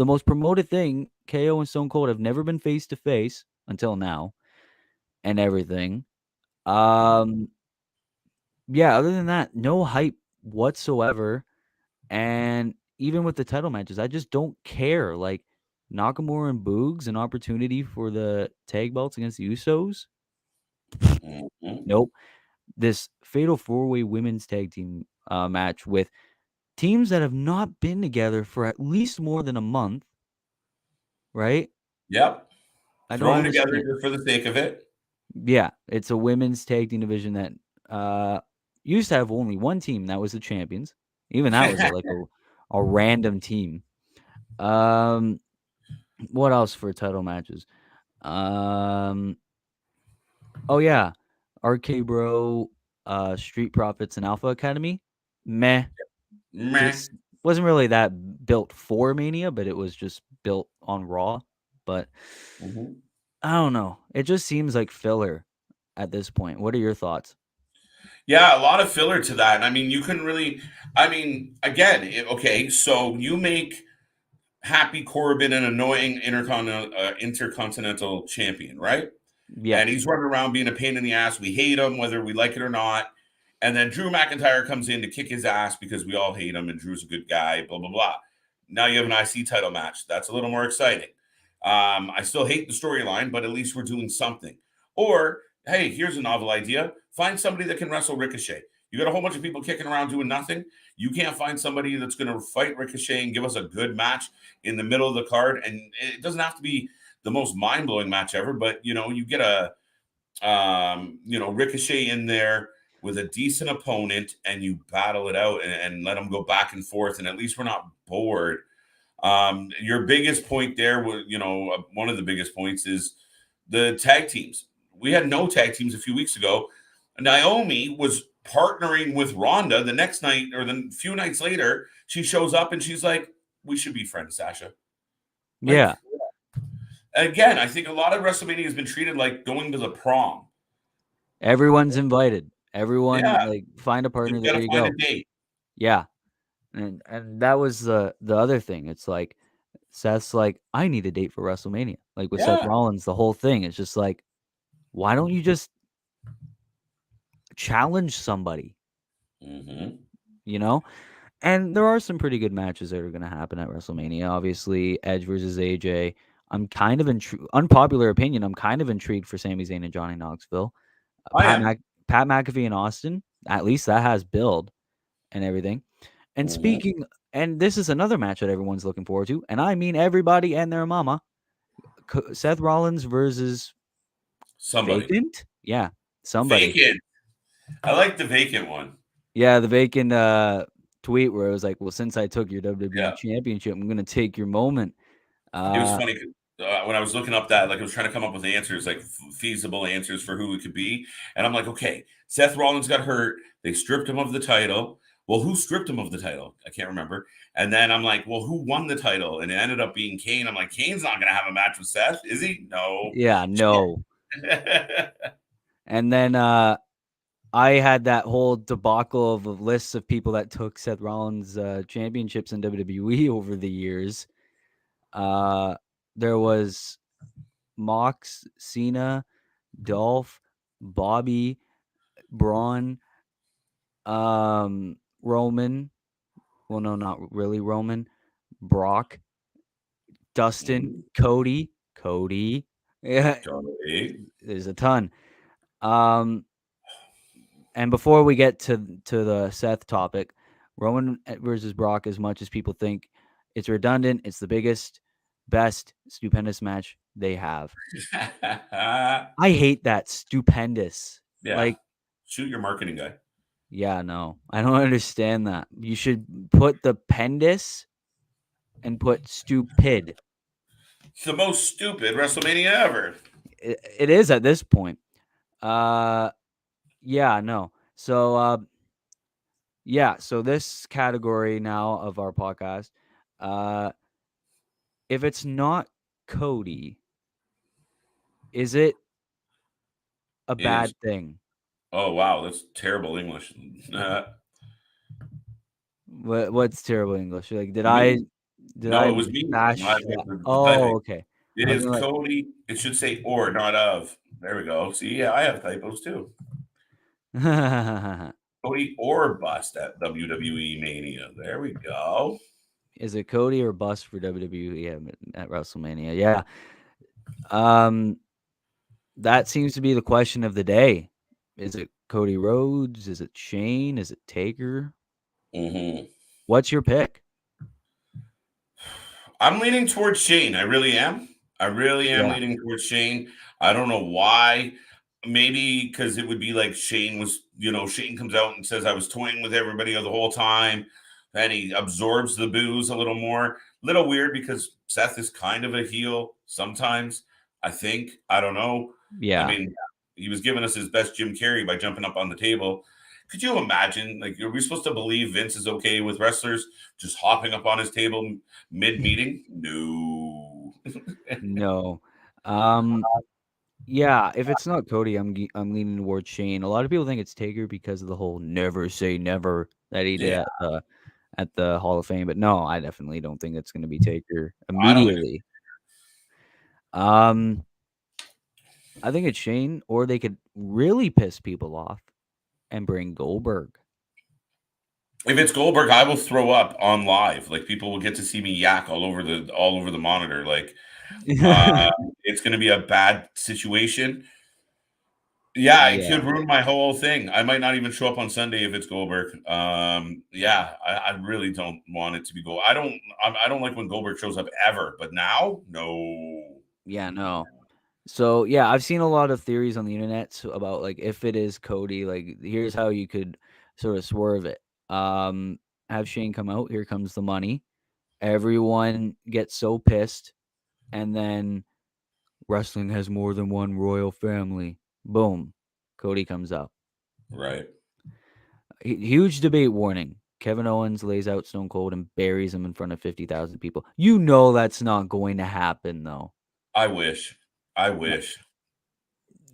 most promoted thing, KO and Stone Cold have never been face to face until now and everything. Yeah, other than that, no hype whatsoever. And even with the title matches, I just don't care. Like Nakamura and Boogs, an opportunity for the tag belts against the Usos. Nope. this fatal 4-way women's tag team match with teams that have not been together for at least more than a month, right? Yep. I don't Thrown together understand. just for the sake of it. Yeah, it's a women's tag team division that used to have only one team, that was the champions. Even that was like a random team. What else for title matches? Oh yeah, RK Bro, Street Profits and Alpha Academy. Meh. Meh. Just wasn't really that built for Mania, but it was just built on Raw. But I don't know. It just seems like filler at this point. What are your thoughts? Yeah, a lot of filler to that. I mean, you couldn't really. I mean, again, okay, so you make Happy Corbin an annoying intercontinental champion, right? Yeah. And he's running around being a pain in the ass. We hate him, whether we like it or not. And then Drew McIntyre comes in to kick his ass because we all hate him and Drew's a good guy, blah, blah, blah. Now you have an IC title match. That's a little more exciting. I still hate the storyline, but at least we're doing something. Or, hey, here's a novel idea. Find somebody that can wrestle Ricochet. You got a whole bunch of people kicking around doing nothing. You can't find somebody that's going to fight Ricochet and give us a good match in the middle of the card. And it doesn't have to be the most mind-blowing match ever, but, you get a, Ricochet in there with a decent opponent and you battle it out and let them go back and forth. And at least we're not bored. Your biggest point there was, one of the biggest points is the tag teams. We had no tag teams a few weeks ago. Naomi was partnering with Ronda the next night or the few nights later. She shows up and she's like, we should be friends, Sasha. Yeah. Again, I think a lot of WrestleMania has been treated like going to the prom. Everyone's invited. Everyone find a partner. You There you find go. a date. Yeah. And that was the other thing. It's like Seth's like, I need a date for WrestleMania. Like with Seth Rollins, the whole thing. It's just like, why don't you just challenge somebody? And there are some pretty good matches that are going to happen at WrestleMania. Obviously, Edge versus AJ. I'm kind of unpopular opinion. I'm kind of intrigued for Sami Zayn and Johnny Knoxville. Pat McAfee and Austin. At least that has build and everything. And speaking, and this is another match that everyone's looking forward to, and I mean everybody and their mama. Seth Rollins versus somebody. Vacant? Yeah, somebody. Vacant. I like the Vacant one. Yeah, the Vacant tweet where it was like, well, since I took your WWE championship, I'm going to take your moment. It was funny when I was looking up that, like I was trying to come up with answers, like feasible answers for who it could be. And I'm like, okay, Seth Rollins got hurt. They stripped him of the title. Well, who stripped him of the title? I can't remember. And then I'm like, well, who won the title? And it ended up being Kane. I'm like, Kane's not going to have a match with Seth, is he? No. Yeah, no. And then I had that whole debacle of lists of people that took Seth Rollins championships in WWE over the years. There was Mox, Cena, Dolph, Bobby, Braun, Roman. Well, no, not really Roman. Brock, Dustin, Cody. Yeah, there's a ton. And before we get to the Seth topic, Roman versus Brock, as much as people think it's redundant, it's the biggest, best, stupendous match they have. I hate that stupendous. Yeah. Like, shoot your marketing guy. Yeah, no, I don't understand that. You should put the pendus and put stupid. It's the most stupid WrestleMania ever. It is at this point. Yeah, no. So, so this category now of our podcast, if it's not Cody, is it a bad thing? Oh, wow. That's terrible English. What's terrible English? Like, it was me. Okay. It is Cody. It should say or, not of. There we go. See, yeah, I have typos too. Cody or bust at WWE Mania. There we go. Is it Cody or bust for WWE at WrestleMania? Yeah. That seems to be the question of the day. Is it Cody Rhodes? Is it Shane? Is it Taker? Mm-hmm. What's your pick? I'm leaning towards Shane. I really am. I really am leaning towards Shane. I don't know why. Maybe because it would be like Shane was, Shane comes out and says, I was toying with everybody the whole time. And he absorbs the booze a little more. Little weird because Seth is kind of a heel sometimes, I think. I don't know. Yeah. I mean, he was giving us his best Jim Carrey by jumping up on the table. Could you imagine? Like, are we supposed to believe Vince is okay with wrestlers just hopping up on his table mid-meeting? No. No. Yeah, if it's not Cody, I'm leaning towards Shane. A lot of people think it's Taker because of the whole "never say never" that he did at the Hall of Fame, but no, I definitely don't think it's going to be Taker immediately. I think it's Shane, or they could really piss people off and bring Goldberg. If it's Goldberg, I will throw up on live. Like, people will get to see me yak all over the monitor. Like, it's going to be a bad situation. Yeah, it could ruin my whole thing. I might not even show up on Sunday if it's Goldberg. I really don't want it to be Goldberg. I don't like when Goldberg shows up ever, but now, no. Yeah, no. So yeah, I've seen a lot of theories on the internet about like if it is Cody, like here's how you could sort of swerve it. Have Shane come out. Here comes the money. Everyone gets so pissed, and then wrestling has more than one royal family. Boom, Cody comes out. Right. Huge debate warning. Kevin Owens lays out Stone Cold and buries him in front of 50,000 people. You know that's not going to happen, though. I wish.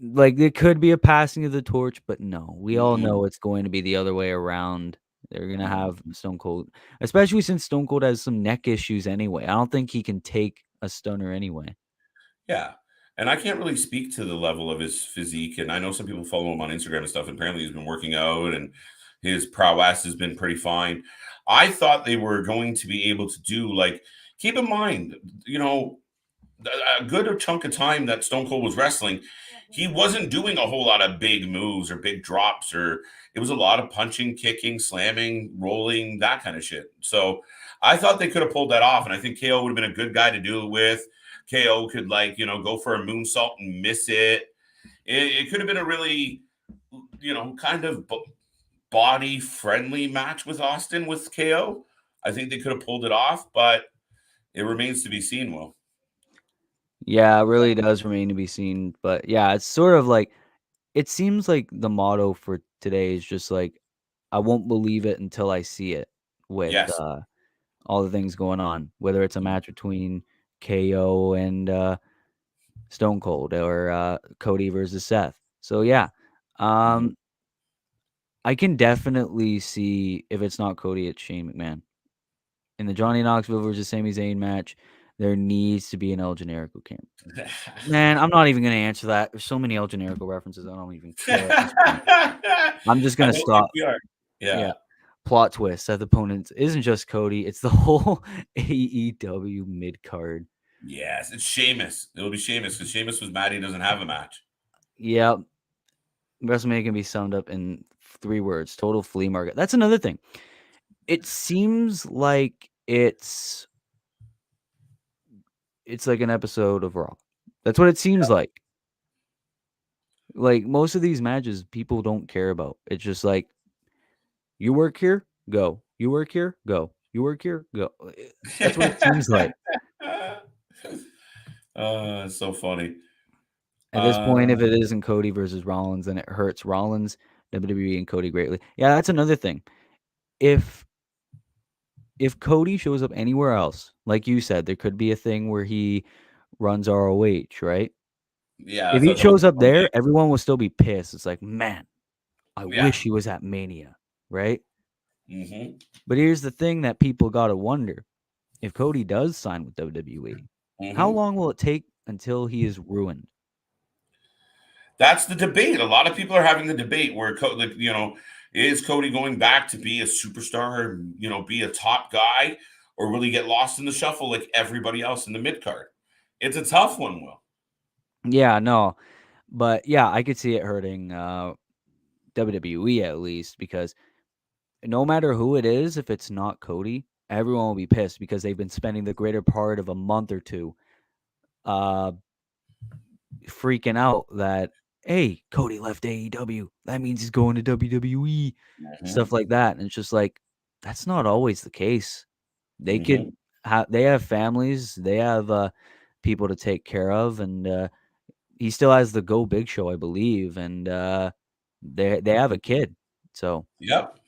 Like, it could be a passing of the torch, but no. We all know it's going to be the other way around. They're going to have Stone Cold, especially since Stone Cold has some neck issues anyway. I don't think he can take a stunner anyway. Yeah. And I can't really speak to the level of his physique. And I know some people follow him on Instagram and stuff. And apparently he's been working out and his prowess has been pretty fine. I thought they were going to be able to do, like, keep in mind, a good chunk of time that Stone Cold was wrestling, he wasn't doing a whole lot of big moves or big drops, or it was a lot of punching, kicking, slamming, rolling, that kind of shit. So I thought they could have pulled that off. And I think KO would have been a good guy to do it with. KO could, like, go for a moonsault and miss it. It could have been a really, kind of body friendly match with Austin with KO. I think they could have pulled it off, but it remains to be seen, Will. Yeah, it really does remain to be seen. But yeah, it's sort of like, it seems like the motto for today is just like, I won't believe it until I see it with all the things going on, whether it's a match between KO and Stone Cold or Cody versus Seth. So yeah, I can definitely see if it's not Cody, it's Shane McMahon. In the Johnny Knoxville versus Sami Zayn match, there needs to be an El Generico camp. Man, I'm not even going to answer that. There's so many El Generico references, I don't even care at this point. I'm just going to stop. Yeah. Plot twist that the opponent isn't just Cody, it's the whole AEW mid-card. Yes, it's Sheamus. It'll be Sheamus because Sheamus was mad he doesn't have a match. Yep. WrestleMania can be summed up in 3 words: total flea market. That's another thing. It seems like it's like an episode of Raw. That's what it seems like. Like, most of these matches, people don't care about. It's just like, you work here, go. You work here, go. You work here, go. That's what it seems like. It's so funny. At this point, if it isn't Cody versus Rollins, then it hurts Rollins, WWE, and Cody greatly. Yeah, that's another thing. If Cody shows up anywhere else, like you said, there could be a thing where he runs ROH, right? Yeah. If he shows up there, everyone will still be pissed. It's like, man, I wish he was at Mania, right? Mm-hmm. But here's the thing that people got to wonder. If Cody does sign with WWE, how long will it take until he is ruined? That's the debate. A lot of people are having the debate where, is Cody going back to be a superstar, be a top guy, or will he get lost in the shuffle like everybody else in the mid-card? It's a tough one, Will. Yeah, no. But yeah, I could see it hurting WWE at least, because no matter who it is, if it's not Cody, everyone will be pissed because they've been spending the greater part of a month or two freaking out that, hey, Cody left AEW. That means he's going to WWE. Stuff like that. And it's just like, that's not always the case. They could they have families, they have people to take care of, and he still has the Go Big Show, I believe, and they have a kid. So yep.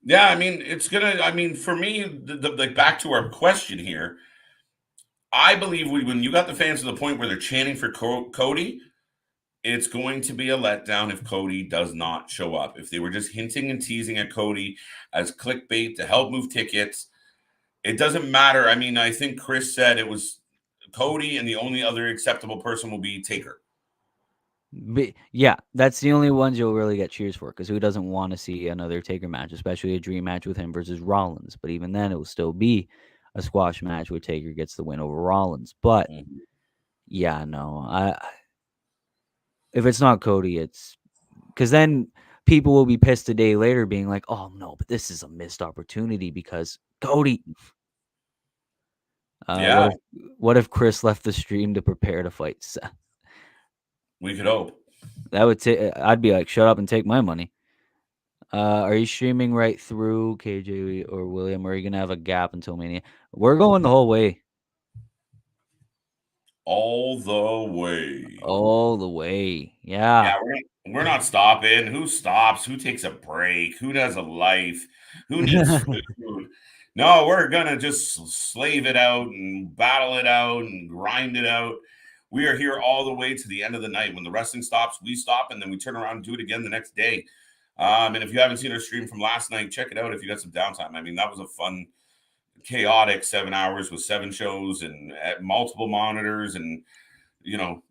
Yeah, I mean, it's gonna. I mean, for me, like back to our question here, I believe when you got the fans to the point where they're chanting for Cody, it's going to be a letdown if Cody does not show up. If they were just hinting and teasing at Cody as clickbait to help move tickets, it doesn't matter. I mean, I think Chris said it was Cody, and the only other acceptable person will be Taker. But yeah, that's the only ones you'll really get cheers for, because who doesn't want to see another Taker match, especially a dream match with him versus Rollins? But even then, it will still be a squash match where Taker gets the win over Rollins. But yeah, no, if it's not Cody, it's because then people will be pissed a day later, being like, "Oh no, but this is a missed opportunity because Cody." Yeah. What if Chris left the stream to prepare to fight Seth? We could hope. That would I'd be like, shut up and take my money. Are you streaming right through, KJ or William? Or are you gonna have a gap until Mania? We're going the whole way. All the way. All the way. Yeah. Yeah, we're not stopping. Who stops? Who takes a break? Who does a life? Who needs food? No, we're gonna just slave it out and battle it out and grind it out. We are here all the way to the end of the night. When the wrestling stops, we stop, and then we turn around and do it again the next day. And if you haven't seen our stream from last night, check it out if you got some downtime. I mean, that was a fun, chaotic 7 hours with 7 shows and at multiple monitors, and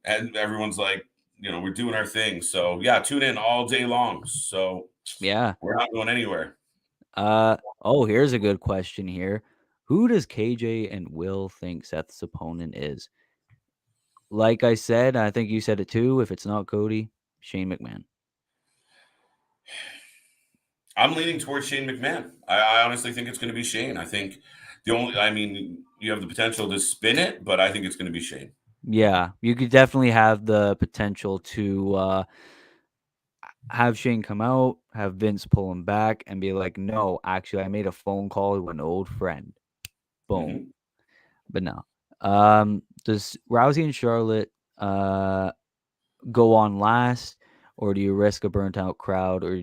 and everyone's like, we're doing our thing. So yeah, tune in all day long. So yeah, we're not going anywhere. Here's a good question here. Who does KJ and Will think Seth's opponent is? Like I said, I think you said it too. If it's not Cody, Shane McMahon. I'm leaning towards Shane McMahon. I honestly think it's going to be Shane. I think you have the potential to spin it, but I think it's going to be Shane. Yeah, you could definitely have the potential to have Shane come out, have Vince pull him back, and be like, no, actually, I made a phone call to an old friend. Boom. But no. Does Rousey and Charlotte go on last, or do you risk a burnt out crowd, or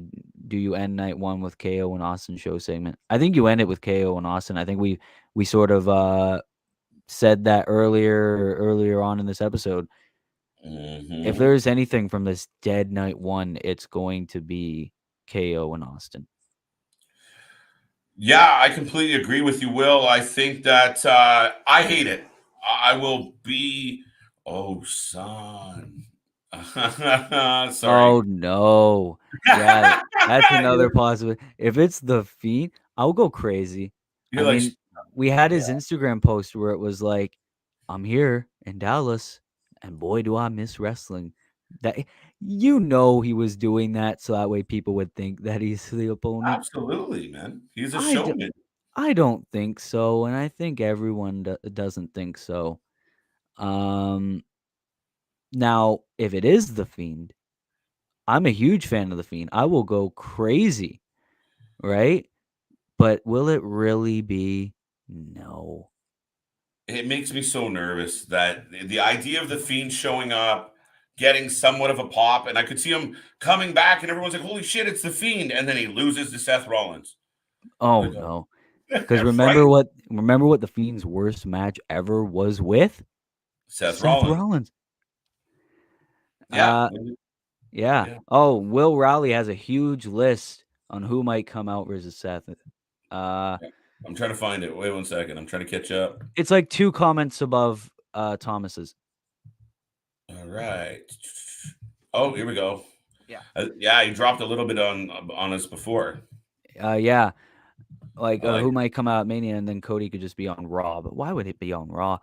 do you end night one with KO and Austin show segment? I think you end it with KO and Austin. I think we sort of said that earlier on in this episode. If there's anything from this dead night one, it's going to be KO and Austin. Yeah, I completely agree with you, Will. I think that I hate it. I will be. Oh, son. Sorry. Oh no. Yeah, that's another possibility. If it's the Fiend, I'll go crazy. We had his Instagram post where it was like, I'm here in Dallas, and boy do I miss wrestling. That he was doing that so that way people would think that he's the opponent. Absolutely, man. He's a showman. I don't think so, and I think everyone doesn't think so. Now, if it is the Fiend, I'm a huge fan of the Fiend. I will go crazy, right? But will it really be? No. It makes me so nervous that the idea of the Fiend showing up, getting somewhat of a pop, and I could see him coming back, and everyone's like, holy shit, it's the Fiend. And then he loses to Seth Rollins. Oh, no. Because remember what the Fiend's worst match ever was with? Seth Rollins. Yeah. Yeah. Oh, Will Raleigh has a huge list on who might come out versus Seth. I'm trying to find it. Wait 1 second. I'm trying to catch up. It's like 2 comments above Thomas's. All right. Oh, here we go. Yeah. He dropped a little bit on us before. Yeah. Who might come out at Mania, and then Cody could just be on Raw. But why would it be on Raw?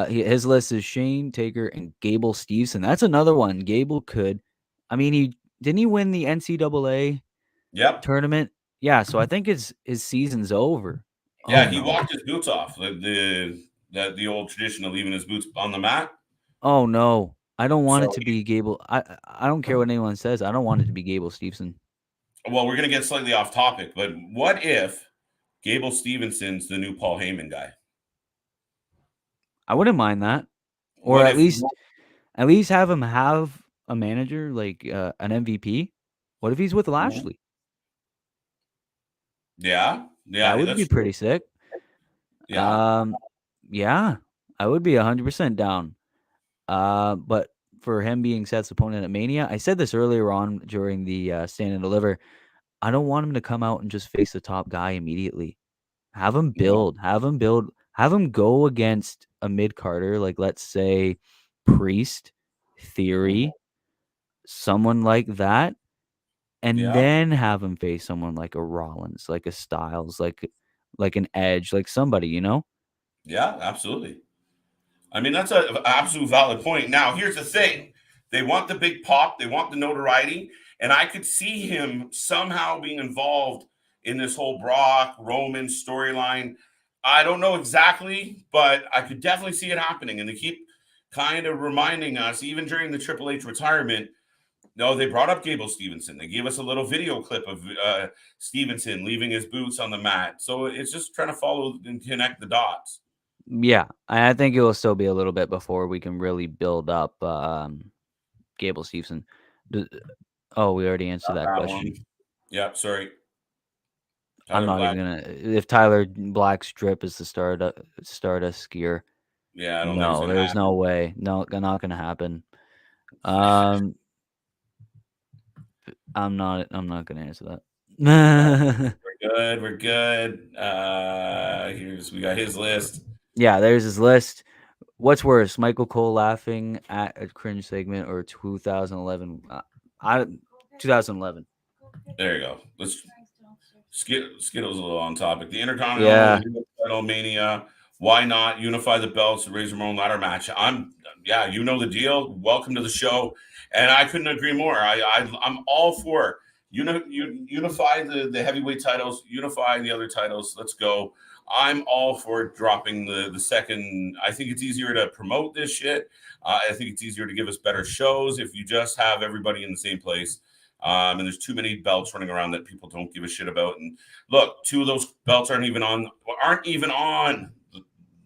His list is Shane, Taker, and Gable Steveson. That's another one. Gable could. I mean, he didn't he win the NCAA tournament? Yeah, so I think his season's over. Yeah, he walked his boots off. The old tradition of leaving his boots on the mat. Oh no, I don't want it to be Gable. I don't care what anyone says. I don't want it to be Gable Stevenson. Well, we're gonna get slightly off topic, but what if Gable Stevenson's the new Paul Heyman guy? I wouldn't mind that, or at least have him have a manager like an MVP. What if he's with Lashley? Yeah, that would be pretty sick. Yeah, yeah, I would be 100% down. But for him being Seth's opponent at Mania, I said this earlier on during the Stand and Deliver. I don't want him to come out and just face the top guy immediately. Have him build. Have him go against a mid-carder, like let's say Priest, Theory, someone like that, and then have him face someone like a Rollins, like a Styles, like an Edge, like somebody, you know? Yeah, absolutely. I mean, that's an absolute valid point. Now, here's the thing. They want the big pop. They want the notoriety. And I could see him somehow being involved in this whole Brock, Roman storyline. I don't know exactly, but I could definitely see it happening. And they keep kind of reminding us, even during the Triple H retirement, no, they brought up Gable Stevenson. They gave us a little video clip of Stevenson leaving his boots on the mat. So it's just trying to follow and connect the dots. Yeah, I think it will still be a little bit before we can really build up Gable Stevenson. Oh, we already answered that question. Yeah, sorry. I'm not even gonna. If Tyler Black's drip is the Stardust skier, yeah, I don't know there's no way. No, not gonna happen. I'm not gonna answer that. We're good. We got his list. Yeah, there's his list. What's worse, Michael Cole laughing at a cringe segment or 2011? 2011. There you go. Let's Skittles a little on topic. The Intercontinental Title Mania. Why not unify the belts, raise Ramon ladder match? You know the deal. Welcome to the show, and I couldn't agree more. I'm all for unify the heavyweight titles, unify the other titles. Let's go. I'm all for dropping the second. I think it's easier to promote this shit. I think it's easier to give us better shows if you just have everybody in the same place. And there's too many belts running around that people don't give a shit about. And look, 2 of those belts aren't even on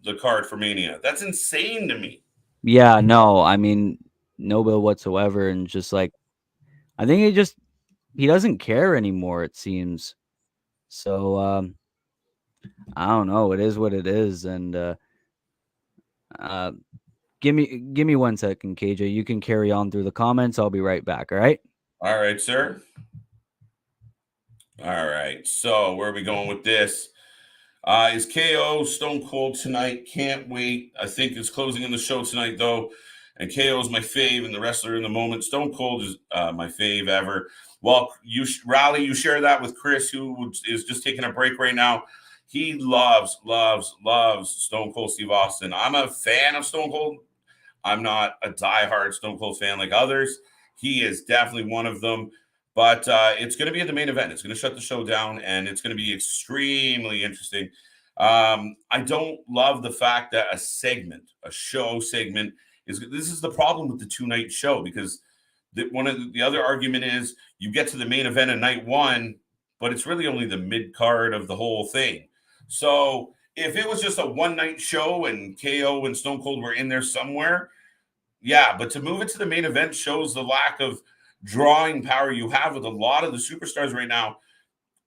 the card for Mania. That's insane to me. Yeah, no, I mean, no bill whatsoever. And just like, I think he doesn't care anymore, it seems. So, I don't know. It is what it is. And, give me 1 second, KJ. You can carry on through the comments. I'll be right back. All right. All right, sir. All right. So where are we going with this? Is KO Stone Cold tonight? Can't wait. I think it's closing in the show tonight, though. And KO is my fave and the wrestler in the moment. Stone Cold is my fave ever. Well, you share that with Chris, who is just taking a break right now. He loves Stone Cold Steve Austin. I'm a fan of Stone Cold. I'm not a diehard Stone Cold fan like others. He is definitely one of them. But it's going to be at the main event. It's going to shut the show down, and it's going to be extremely interesting. I don't love the fact that a show segment, this is the problem with the 2-night show, because one of the other argument is you get to the main event in night 1, but it's really only the mid card of the whole thing. So if it was just a 1-night show and KO and Stone Cold were in there somewhere, yeah, but to move it to the main event shows the lack of drawing power you have with a lot of the superstars right now.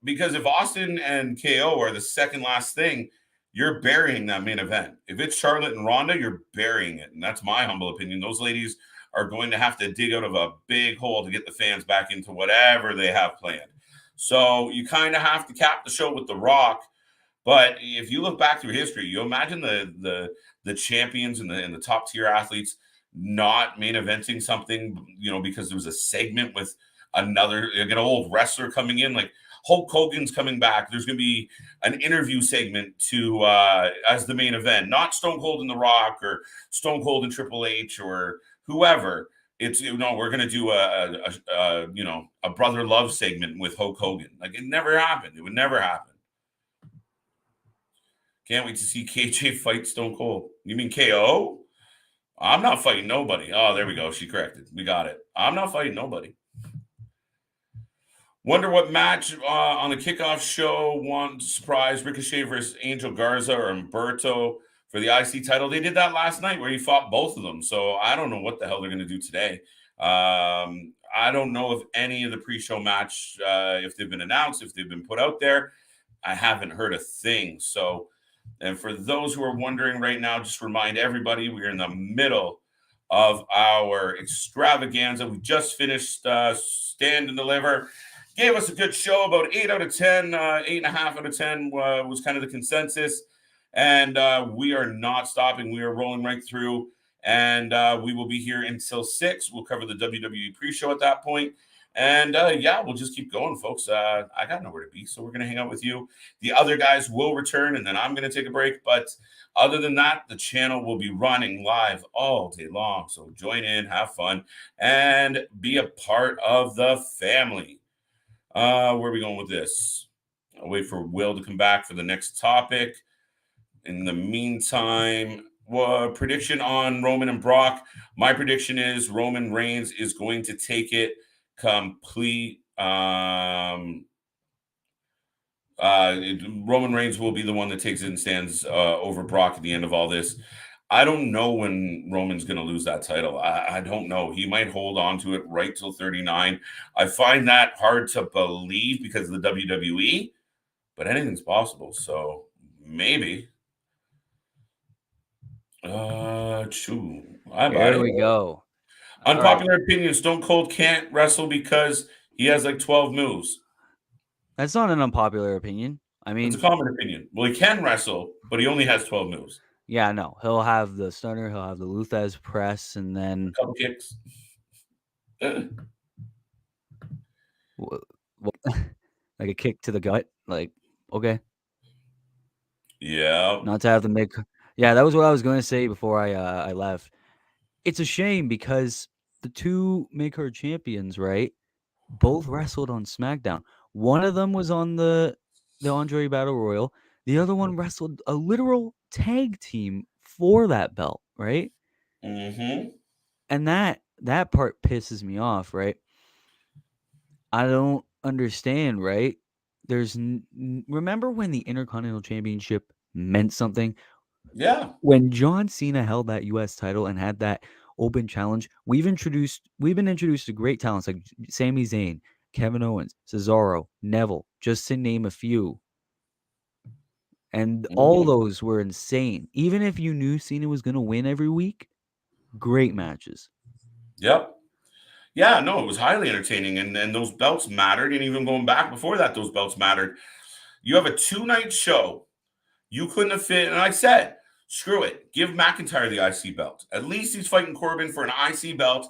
Because if Austin and KO are the second last thing, you're burying that main event. If it's Charlotte and Ronda, you're burying it. And that's my humble opinion. Those ladies are going to have to dig out of a big hole to get the fans back into whatever they have planned. So you kind of have to cap the show with The Rock. But if you look back through history, you imagine the champions and the top tier athletes not main eventing something, because there was a segment with an old wrestler coming in, like Hulk Hogan's coming back. There's going to be an interview segment as the main event, not Stone Cold and The Rock or Stone Cold and Triple H or whoever. It's we're gonna do a brother love segment with Hulk Hogan. Like it never happened. It would never happen. Can't wait to see KJ fight Stone Cold. You mean KO? I'm not fighting nobody. Oh, there we go. She corrected. We got it. I'm not fighting nobody. Wonder what match on the kickoff show won surprise Ricochet versus Angel Garza or Humberto for the IC title. They did that last night where he fought both of them. So I don't know what the hell they're going to do today. I don't know if any of the pre-show match, if they've been announced, if they've been put out there. I haven't heard a thing. So, and for those who are wondering right now, just remind everybody we're in the middle of our extravaganza. We just finished Stand and Deliver. Gave us a good show, about 8 out of 10, 8.5 out of 10 was kind of the consensus. And we are not stopping. We are rolling right through. And we will be here until 6. We'll cover the WWE pre-show at that point. And we'll just keep going, folks. I got nowhere to be, so we're going to hang out with you. The other guys will return, and then I'm going to take a break. But other than that, the channel will be running live all day long. So join in, have fun, and be a part of the family. Where are we going with this? I'll wait for Will to come back for the next topic. In the meantime, prediction on Roman and Brock. My prediction is Roman Reigns is going to take it complete. Roman Reigns will be the one that takes it and stands over Brock at the end of all this. I don't know when Roman's going to lose that title. I don't know. He might hold on to it right till 39. I find that hard to believe because of the WWE, but anything's possible. So maybe. There we go. Unpopular opinion: Stone Cold can't wrestle because he has like 12 moves. That's not an unpopular opinion. I mean, it's a common opinion. Well, he can wrestle, but he only has 12 moves. Yeah, no. He'll have the stunner, he'll have the Luthez press, and then a couple kicks. Like a kick to the gut. Like, okay. Yeah. Not to have the mid. Yeah, that was what I was going to say before I left. It's a shame because the two mid-card champions, right, both wrestled on SmackDown. One of them was on the Andre Battle Royal. The other one wrestled a literal tag team for that belt, right? Mm-hmm. And that part pisses me off, right? I don't understand, right? There's remember when the Intercontinental Championship meant something? Yeah. When John Cena held that U.S. title and had that open challenge, we've been introduced to great talents like Sami Zayn, Kevin Owens, Cesaro, Neville, just to name a few. And all those were insane. Even if you knew Cena was going to win every week, great matches. Yep. Yeah, no, it was highly entertaining. And those belts mattered. And even going back before that, those belts mattered. You have a 2-night show. You couldn't have fit. And I said, screw it. Give McIntyre the IC belt. At least he's fighting Corbin for an IC belt.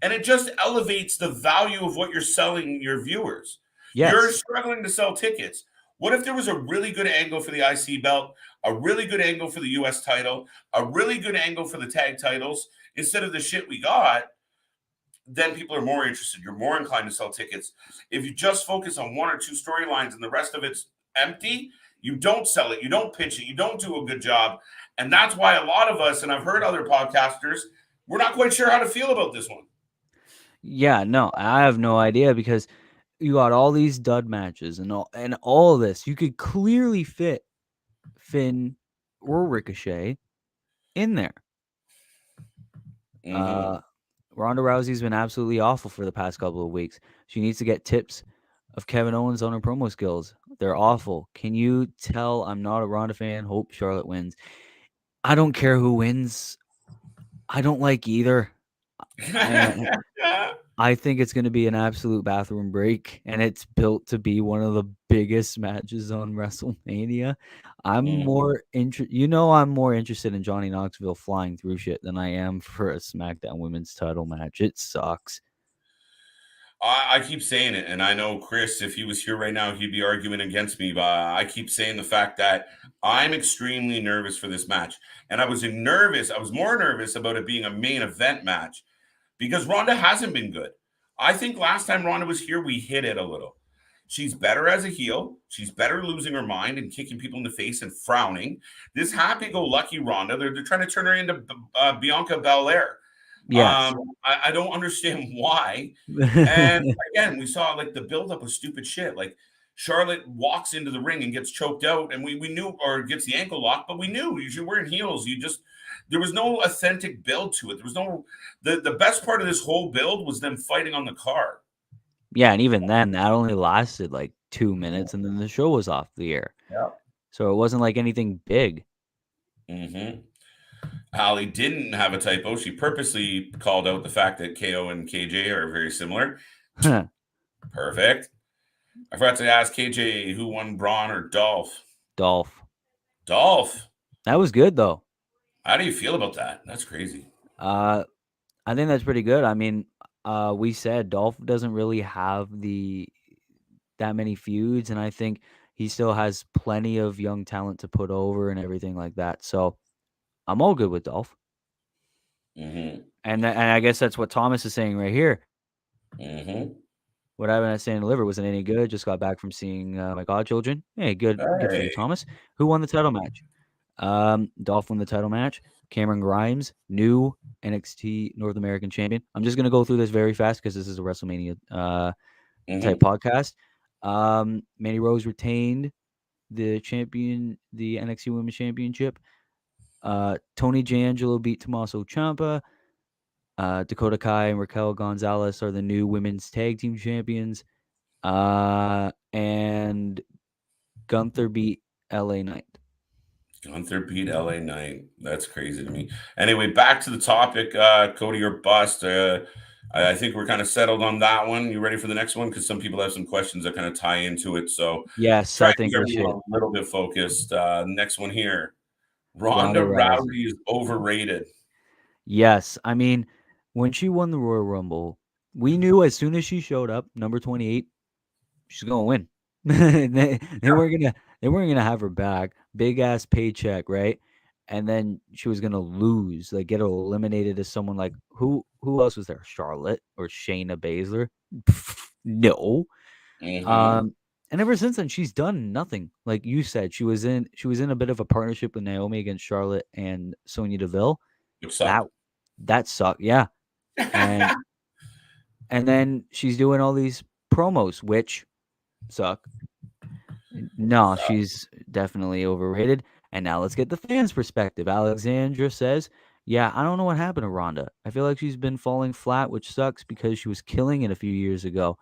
And it just elevates the value of what you're selling your viewers. Yes. You're struggling to sell tickets. What if there was a really good angle for the IC belt, a really good angle for the US title, a really good angle for the tag titles, instead of the shit we got? Then people are more interested. You're more inclined to sell tickets. If you just focus on 1 or 2 storylines and the rest of it's empty, you don't sell it. You don't pitch it. You don't do a good job. And that's why a lot of us, and I've heard other podcasters, we're not quite sure how to feel about this one. Yeah, no, I have no idea because you got all these dud matches and all of this. You could clearly fit Finn or Ricochet in there. Mm-hmm. Ronda Rousey's been absolutely awful for the past couple of weeks. She needs to get tips of Kevin Owens on her promo skills. They're awful. Can you tell I'm not a Ronda fan? Hope Charlotte wins. I don't care who wins. I don't like either. I think it's going to be an absolute bathroom break, and it's built to be one of the biggest matches on WrestleMania. I'm more interested in Johnny Knoxville flying through shit than I am for a SmackDown Women's title match. It sucks. I keep saying it, and I know Chris, if he was here right now, he'd be arguing against me, but I keep saying the fact that I'm extremely nervous for this match. And I was more nervous about it being a main event match because Ronda hasn't been good. I think last time Ronda was here, we hit it a little. She's better as a heel. She's better losing her mind and kicking people in the face and frowning. This happy-go-lucky Ronda, they're trying to turn her into Bianca Belair. Yes. I don't understand why. And again, we saw like the buildup of stupid shit. Like Charlotte walks into the ring and gets choked out, and we knew, or gets the ankle lock, but we knew you're wearing heels. There was no authentic build to it. There was no the best part of this whole build was them fighting on the car. Yeah, and even then, that only lasted like 2 minutes, and then the show was off the air. Yeah. So it wasn't like anything big. Mm-hmm. Allie didn't have a typo. She purposely called out the fact that KO and KJ are very similar. Perfect. I forgot to ask KJ who won, Braun or Dolph. Dolph. That was good though. How do you feel about that? That's crazy. I think that's pretty good. I mean, we said Dolph doesn't really have that many feuds, and I think he still has plenty of young talent to put over and everything like that. So I'm all good with Dolph. Mm-hmm. And I guess that's what Thomas is saying right here. Mm-hmm. What happened at Stand and Deliver? Wasn't any good. Just got back from seeing my godchildren. Hey, good for you, Thomas. Who won the title match? Dolph won the title match. Cameron Grimes, new NXT North American champion. I'm just gonna go through this very fast because this is a WrestleMania type podcast. Mandy Rose retained the NXT Women's Championship. Tony D'Angelo beat Tommaso Ciampa. Dakota Kai and Raquel Gonzalez are the new women's tag team champions. And Gunther beat LA Knight. That's crazy to me. Anyway, back to the topic, Cody or bust. I think we're kind of settled on that one. You ready for the next one? Because some people have some questions that kind of tie into it. So yes, I think we should. A little bit focused. Next one here. Ronda Rousey is overrated. Yes. I mean, when she won the Royal Rumble, we knew as soon as she showed up, number 28, she's gonna win. they weren't gonna have her back. Big ass paycheck, right? And then she was gonna lose, like get eliminated as someone like who else was there? Charlotte or Shayna Baszler? No. Mm-hmm. And ever since then, she's done nothing. Like you said, she was in a bit of a partnership with Naomi against Charlotte and Sonya Deville. That sucked, yeah. And then she's doing all these promos, which suck. No, she's definitely overrated. And now let's get the fans' perspective. Alexandra says, yeah, I don't know what happened to Ronda. I feel like she's been falling flat, which sucks because she was killing it a few years ago.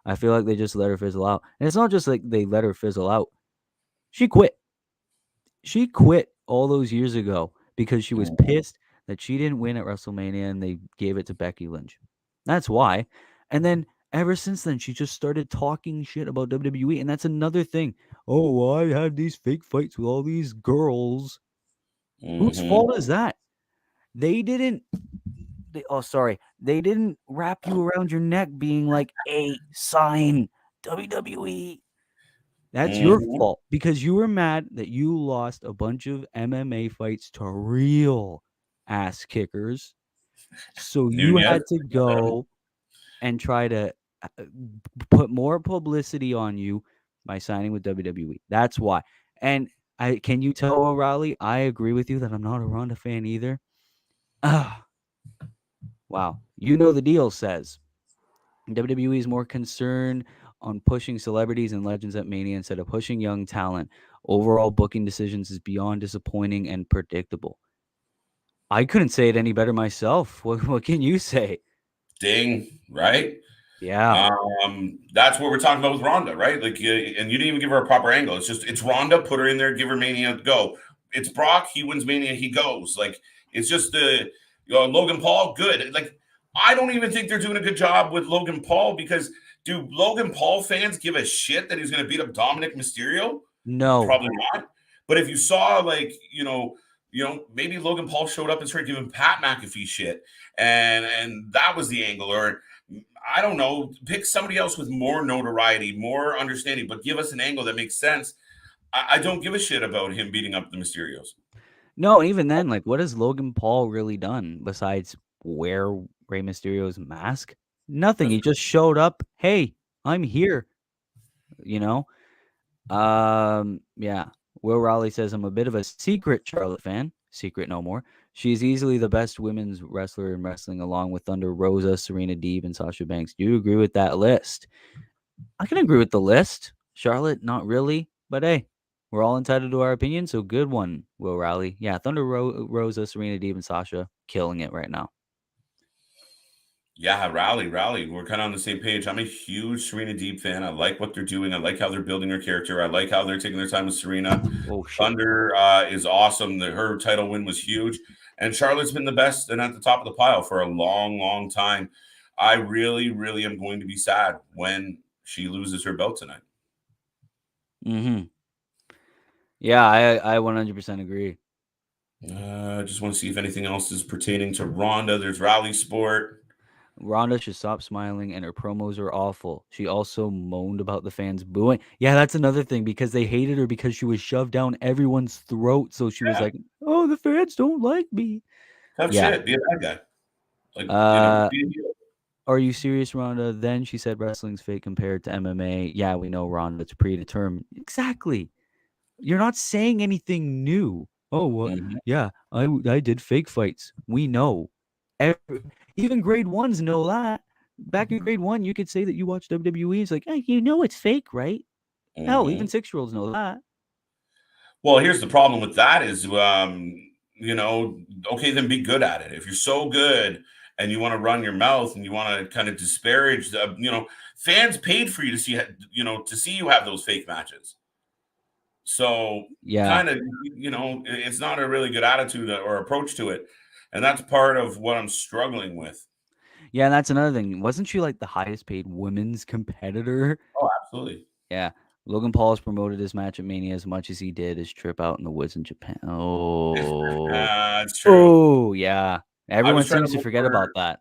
I feel like they just let her fizzle out. And it's not just like they let her fizzle out. She quit. She quit all those years ago because she was pissed that she didn't win at WrestleMania and they gave it to Becky Lynch. That's why. And then ever since then, she just started talking shit about WWE. And that's another thing. Oh, well, I had these fake fights with all these girls. Mm-hmm. Whose fault is that? They didn't wrap you around your neck being like, hey, sign WWE. That's your fault because you were mad that you lost a bunch of MMA fights to real ass kickers. So you had to go and try to put more publicity on you by signing with WWE. That's why. And can you tell O'Reilly, I agree with you that I'm not a Ronda fan either. Wow. You know the deal says WWE is more concerned on pushing celebrities and legends at Mania instead of pushing young talent. Overall booking decisions is beyond disappointing and predictable. I couldn't say it any better myself. What can you say? Ding, right? Yeah. That's what we're talking about with Ronda, right? Like, and you didn't even give her a proper angle. It's Ronda, put her in there, give her Mania, go. It's Brock, he wins Mania, he goes. Like, it's just Logan Paul, good. Like, I don't even think they're doing a good job with Logan Paul because do Logan Paul fans give a shit that he's going to beat up Dominic Mysterio? No, probably not. But if you saw, like, maybe Logan Paul showed up and started giving Pat McAfee shit, and that was the angle, or I don't know, pick somebody else with more notoriety, more understanding, but give us an angle that makes sense. I don't give a shit about him beating up the Mysterios. No, even then, like, what has Logan Paul really done besides wear Rey Mysterio's mask? Nothing. He just showed up. Hey, I'm here. You know? Yeah. Will Raleigh says, I'm a bit of a secret Charlotte fan. Secret no more. She's easily the best women's wrestler in wrestling, along with Thunder Rosa, Serena Deeb, and Sasha Banks. Do you agree with that list? I can agree with the list. Charlotte, not really. But hey, we're all entitled to our opinion, so good one, Will Raleigh. Yeah, Thunder Rosa, Serena Deeb, and Sasha killing it right now. Yeah, Raleigh. We're kind of on the same page. I'm a huge Serena Deeb fan. I like what they're doing. I like how they're building her character. I like how they're taking their time with Serena. Oh, shit. Thunder is awesome. Her title win was huge. And Charlotte's been the best and at the top of the pile for a long, long time. I really, really am going to be sad when she loses her belt tonight. Mm-hmm. Yeah, I 100% agree. I just want to see if anything else is pertaining to Ronda. There's Rally Sport. Ronda should stop smiling, and her promos are awful. She also moaned about the fans booing. Yeah, that's another thing, because they hated her because she was shoved down everyone's throat. So she was like, "Oh, the fans don't like me." Tough shit. Be a bad guy. Like, be a heel. Are you serious, Ronda? Then she said wrestling's fake compared to MMA. Yeah, we know, Ronda. It's predetermined. Exactly. You're not saying anything new. Oh, well, yeah, I did fake fights. We know. Even grade ones know that. Back in grade 1, you could say that you watch WWE. It's like, hey, you know it's fake, right? Hell, even 6-year-olds know that. Well, here's the problem with that is, okay, then be good at it. If you're so good and you want to run your mouth and you want to kind of disparage fans paid for you to see, to see you have those fake matches. So kind of, it's not a really good attitude or approach to it. And that's part of what I'm struggling with. Yeah, and that's another thing. Wasn't she like the highest paid women's competitor? Oh, absolutely. Yeah. Logan Paul has promoted his match at Mania as much as he did his trip out in the woods in Japan. Oh, that's true. Oh, yeah. Everyone seems to forget about that.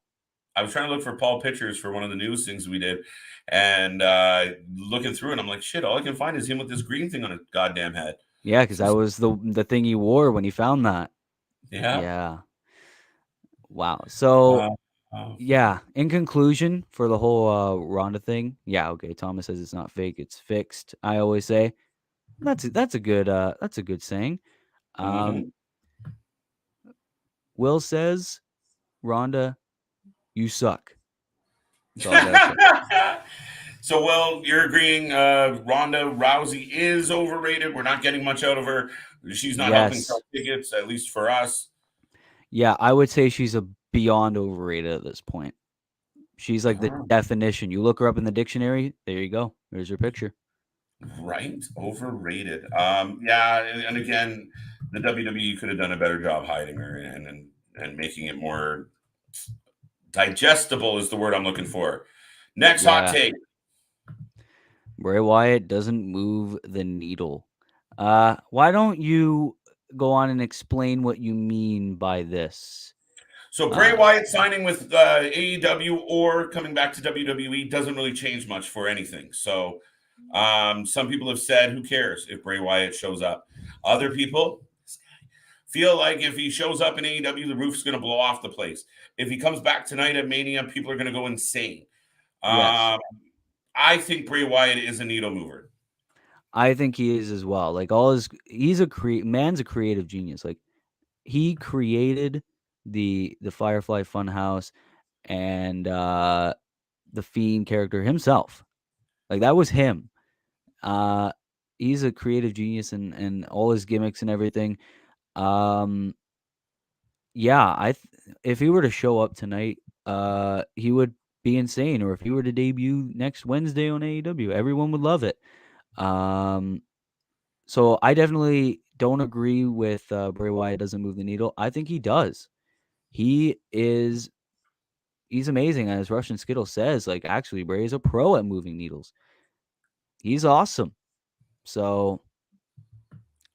I was trying to look for Paul pictures for one of the news things we did, and looking through it, I'm like, shit, all I can find is him with this green thing on his goddamn head. Yeah, because that was the thing he wore when he found that. Yeah. Yeah. Wow. So, yeah, in conclusion, for the whole Ronda thing, yeah, okay, Thomas says it's not fake, it's fixed. I always say that's a good saying. Will says, Ronda, you suck. That's all I gotta say. So, well, you're agreeing Ronda Rousey is overrated. We're not getting much out of her. She's not helping sell tickets, at least for us. Yeah, I would say she's a beyond overrated at this point. She's like the definition. You look her up in the dictionary, there you go. There's her picture. Right? Overrated. Yeah, and again, the WWE could have done a better job hiding her and making it more digestible is the word I'm looking for. Next hot take. Bray Wyatt doesn't move the needle. Why don't you go on and explain what you mean by this? So Bray Wyatt signing with AEW or coming back to WWE doesn't really change much for anything. So some people have said, who cares if Bray Wyatt shows up? Other people feel like if he shows up in AEW, the roof's going to blow off the place. If he comes back tonight at Mania, people are going to go insane. Yes. I think Bray Wyatt is a needle mover. I think he is as well. Like he's man's a creative genius. Like he created the Firefly Funhouse and the Fiend character himself. Like that was him. He's a creative genius and all his gimmicks and everything. Yeah, if he were to show up tonight, he would be insane. Or if he were to debut next Wednesday on AEW, everyone would love it. So I definitely don't agree with Bray Wyatt doesn't move the needle. I think he does. He's amazing. As Russian Skittle says, like actually Bray is a pro at moving needles. He's awesome. So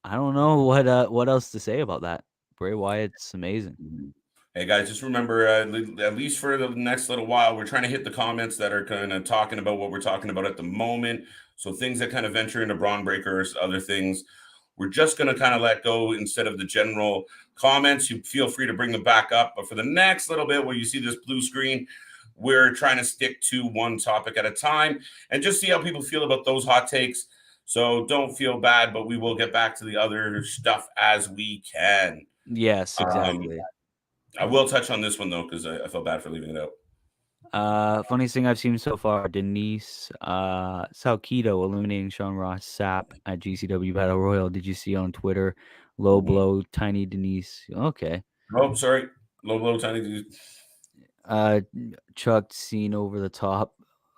I don't know what else to say about that. Bray Wyatt's amazing. Hey guys, just remember, at least for the next little while, we're trying to hit the comments that are kind of talking about what we're talking about at the moment. So things that kind of venture into Braun Breakers, other things, We're just going to kind of let go instead of the general comments. You feel free to bring them back up. But for the next little bit where you see this blue screen, we're trying to stick to one topic at a time and just see how people feel about those hot takes. So don't feel bad, but we will get back to the other stuff as we can. Yes, exactly. I will touch on this one, though, because I felt bad for leaving it out. Funniest thing I've seen so far, Denise Salcido eliminating Sean Ross Sapp at GCW Battle Royal. Did you see on Twitter? Low blow, tiny Denise. Okay. Oh, sorry. Low blow, tiny Denise. Chuck seen over the top.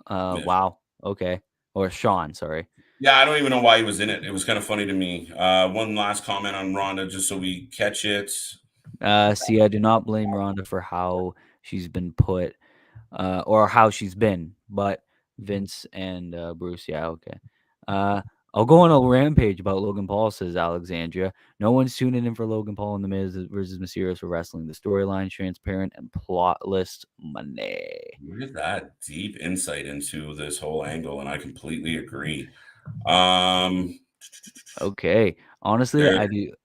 Wow. Okay. Or Sean, sorry. Yeah, I don't even know why he was in it. It was kind of funny to me. One last comment on Ronda, just so we catch it. See, I do not blame Ronda for how she's been put. Or how she's been, but Vince and Bruce, yeah, okay. I'll go on a rampage about Logan Paul, says Alexandria. No one's tuning in for Logan Paul and The Miz versus Mysterious for wrestling. The storyline transparent and plotless money. Look at that deep insight into this whole angle, and I completely agree. Okay. Honestly,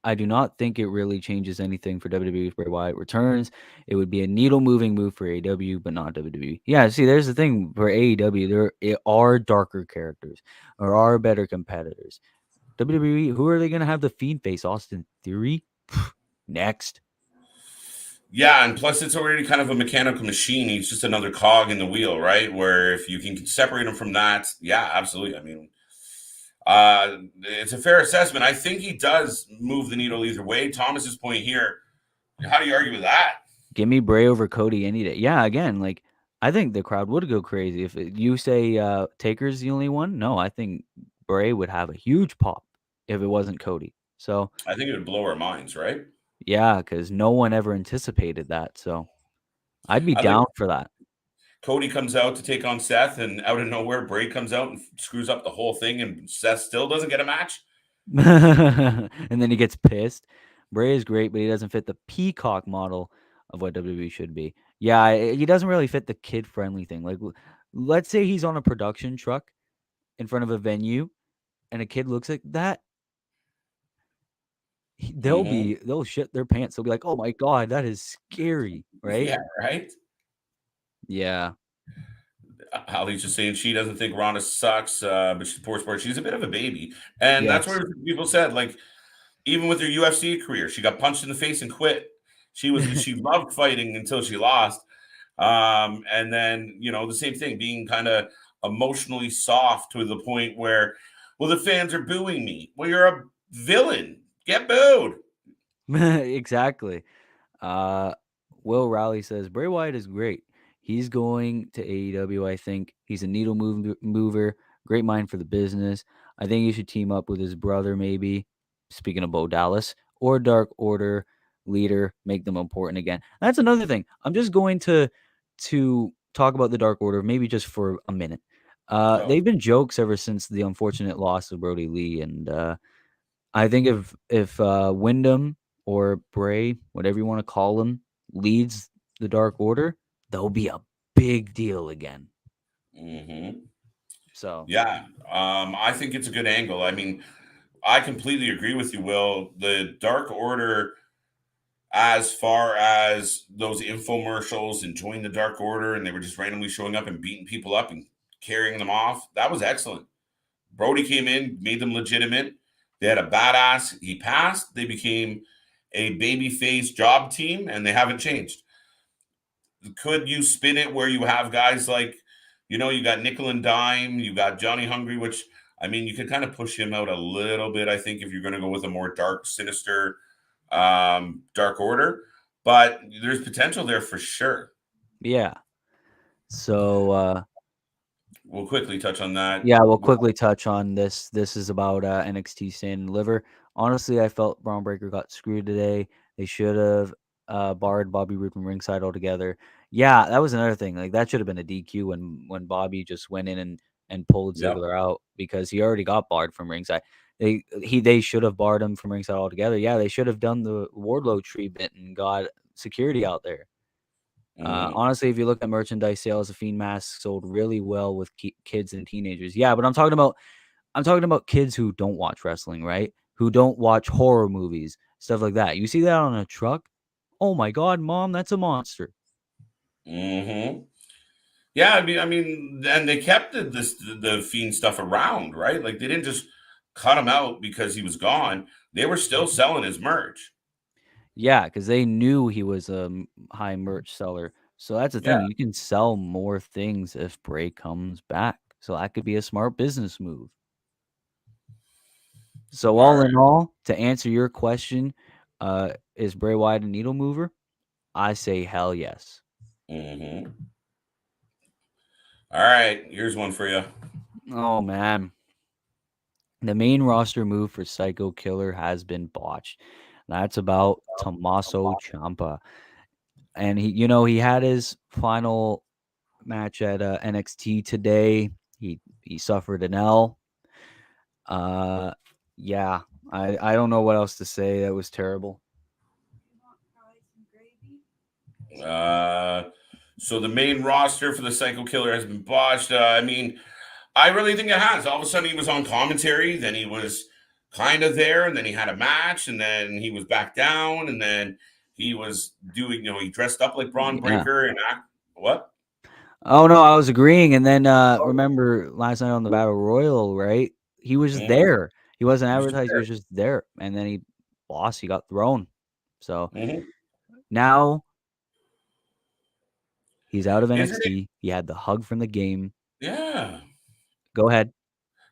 I do not think it really changes anything for WWE if Bray Wyatt returns. It would be a needle moving move for AEW, but not WWE. Yeah, see, there's the thing for AEW. There are darker characters, or are better competitors. WWE, who are they going to have the Fiend face? Austin Theory? Next. Yeah, and plus it's already kind of a mechanical machine. He's just another cog in the wheel, right? Where if you can separate him from that, yeah, absolutely. I mean, it's a fair assessment. I think he does move the needle either way. Thomas's point here, how do you argue with that? Give me Bray over Cody any day. Yeah, again, like I think the crowd would go crazy if you say Taker's the only one. No, I think Bray would have a huge pop if it wasn't Cody. So I think it would blow our minds, right? Yeah, because no one ever anticipated that. So I'd be down for that. Cody comes out to take on Seth, and out of nowhere, Bray comes out and screws up the whole thing, and Seth still doesn't get a match. And then he gets pissed. Bray is great, but he doesn't fit the peacock model of what WWE should be. Yeah, he doesn't really fit the kid-friendly thing. Like, let's say he's on a production truck in front of a venue, and a kid looks like that. They'll shit their pants. They'll be like, "Oh my god, that is scary!" Right? Yeah, right. Yeah. Holly's just saying she doesn't think Ronda sucks, but she's poor sport. She's a bit of a baby, and that's where people said, like, even with her UFC career, she got punched in the face and quit. She loved fighting until she lost, and then the same thing, being kind of emotionally soft to the point where, well, the fans are booing me. Well, you're a villain. Get booed. Exactly. Will Raleigh says Bray Wyatt is great. He's going to AEW. I think he's a needle mover. Great mind for the business. I think he should team up with his brother, maybe. Speaking of Bo Dallas, or Dark Order leader, make them important again. That's another thing. I'm just going to talk about the Dark Order, maybe just for a minute. They've been jokes ever since the unfortunate loss of Brody Lee, and I think if Wyndham or Bray, whatever you want to call him, leads the Dark Order, they'll be a big deal again. Mm-hmm. So yeah, I think it's a good angle. I mean, I completely agree with you, Will. The Dark Order, as far as those infomercials and join the Dark Order, and they were just randomly showing up and beating people up and carrying them off, that was excellent. Brody came in, made them legitimate. They had a badass. He passed. They became a babyface job team, and they haven't changed. Could you spin it where you have guys like, you got Nickel and Dime, you got Johnny Hungry, which, I mean, you could kind of push him out a little bit, I think, if you're going to go with a more dark, sinister Dark Order. But there's potential there for sure. Yeah. So we'll quickly touch on that. Yeah, we'll quickly touch on this. This is about NXT Stand and Deliver. Honestly, I felt Braun Breaker got screwed today. They should have barred Bobby Roode from ringside altogether. Yeah, that was another thing. Like, that should have been a DQ when Bobby just went in and pulled Ziggler out, because he already got barred from ringside. They should have barred him from ringside altogether. Yeah, they should have done the Wardlow treatment and got security out there. Honestly, if you look at merchandise sales, the Fiend mask sold really well with kids and teenagers. Yeah, but I'm talking about kids who don't watch wrestling, right? who don't watch horror movies, stuff like that. You see that on a truck? Oh my God, Mom, that's a monster. Mm-hmm. Yeah, I mean, and they kept the Fiend stuff around, right? Like they didn't just cut him out because he was gone. They were still selling his merch. Yeah, because they knew he was a high merch seller. So that's the thing. Yeah. You can sell more things if Bray comes back. So that could be a smart business move. So All all right. in all, to answer your question, is Bray Wyatt a needle mover? I say hell yes. Mm-hmm. All right. Here's one for you. Oh man. The main roster move for Psycho Killer has been botched. That's about Tommaso Ciampa. And he had his final match at NXT today. He suffered an L. Yeah, I don't know what else to say. That was terrible. So the main roster for the Psycho Killer has been botched. I mean, I really think it has. All of a sudden, he was on commentary, then he was kind of there, and then he had a match, and then he was back down, and then he was doing, he dressed up like Braun Yeah. Breaker and what? Oh no, I was agreeing. And then remember last night on the Battle Royal, right? He was just Mhm. there. He wasn't He was just advertised. He there. was just there. And then he lost. He got thrown. So Mhm. now he's out of Isn't it? NXT. He had the hug from the game. Yeah. Go ahead.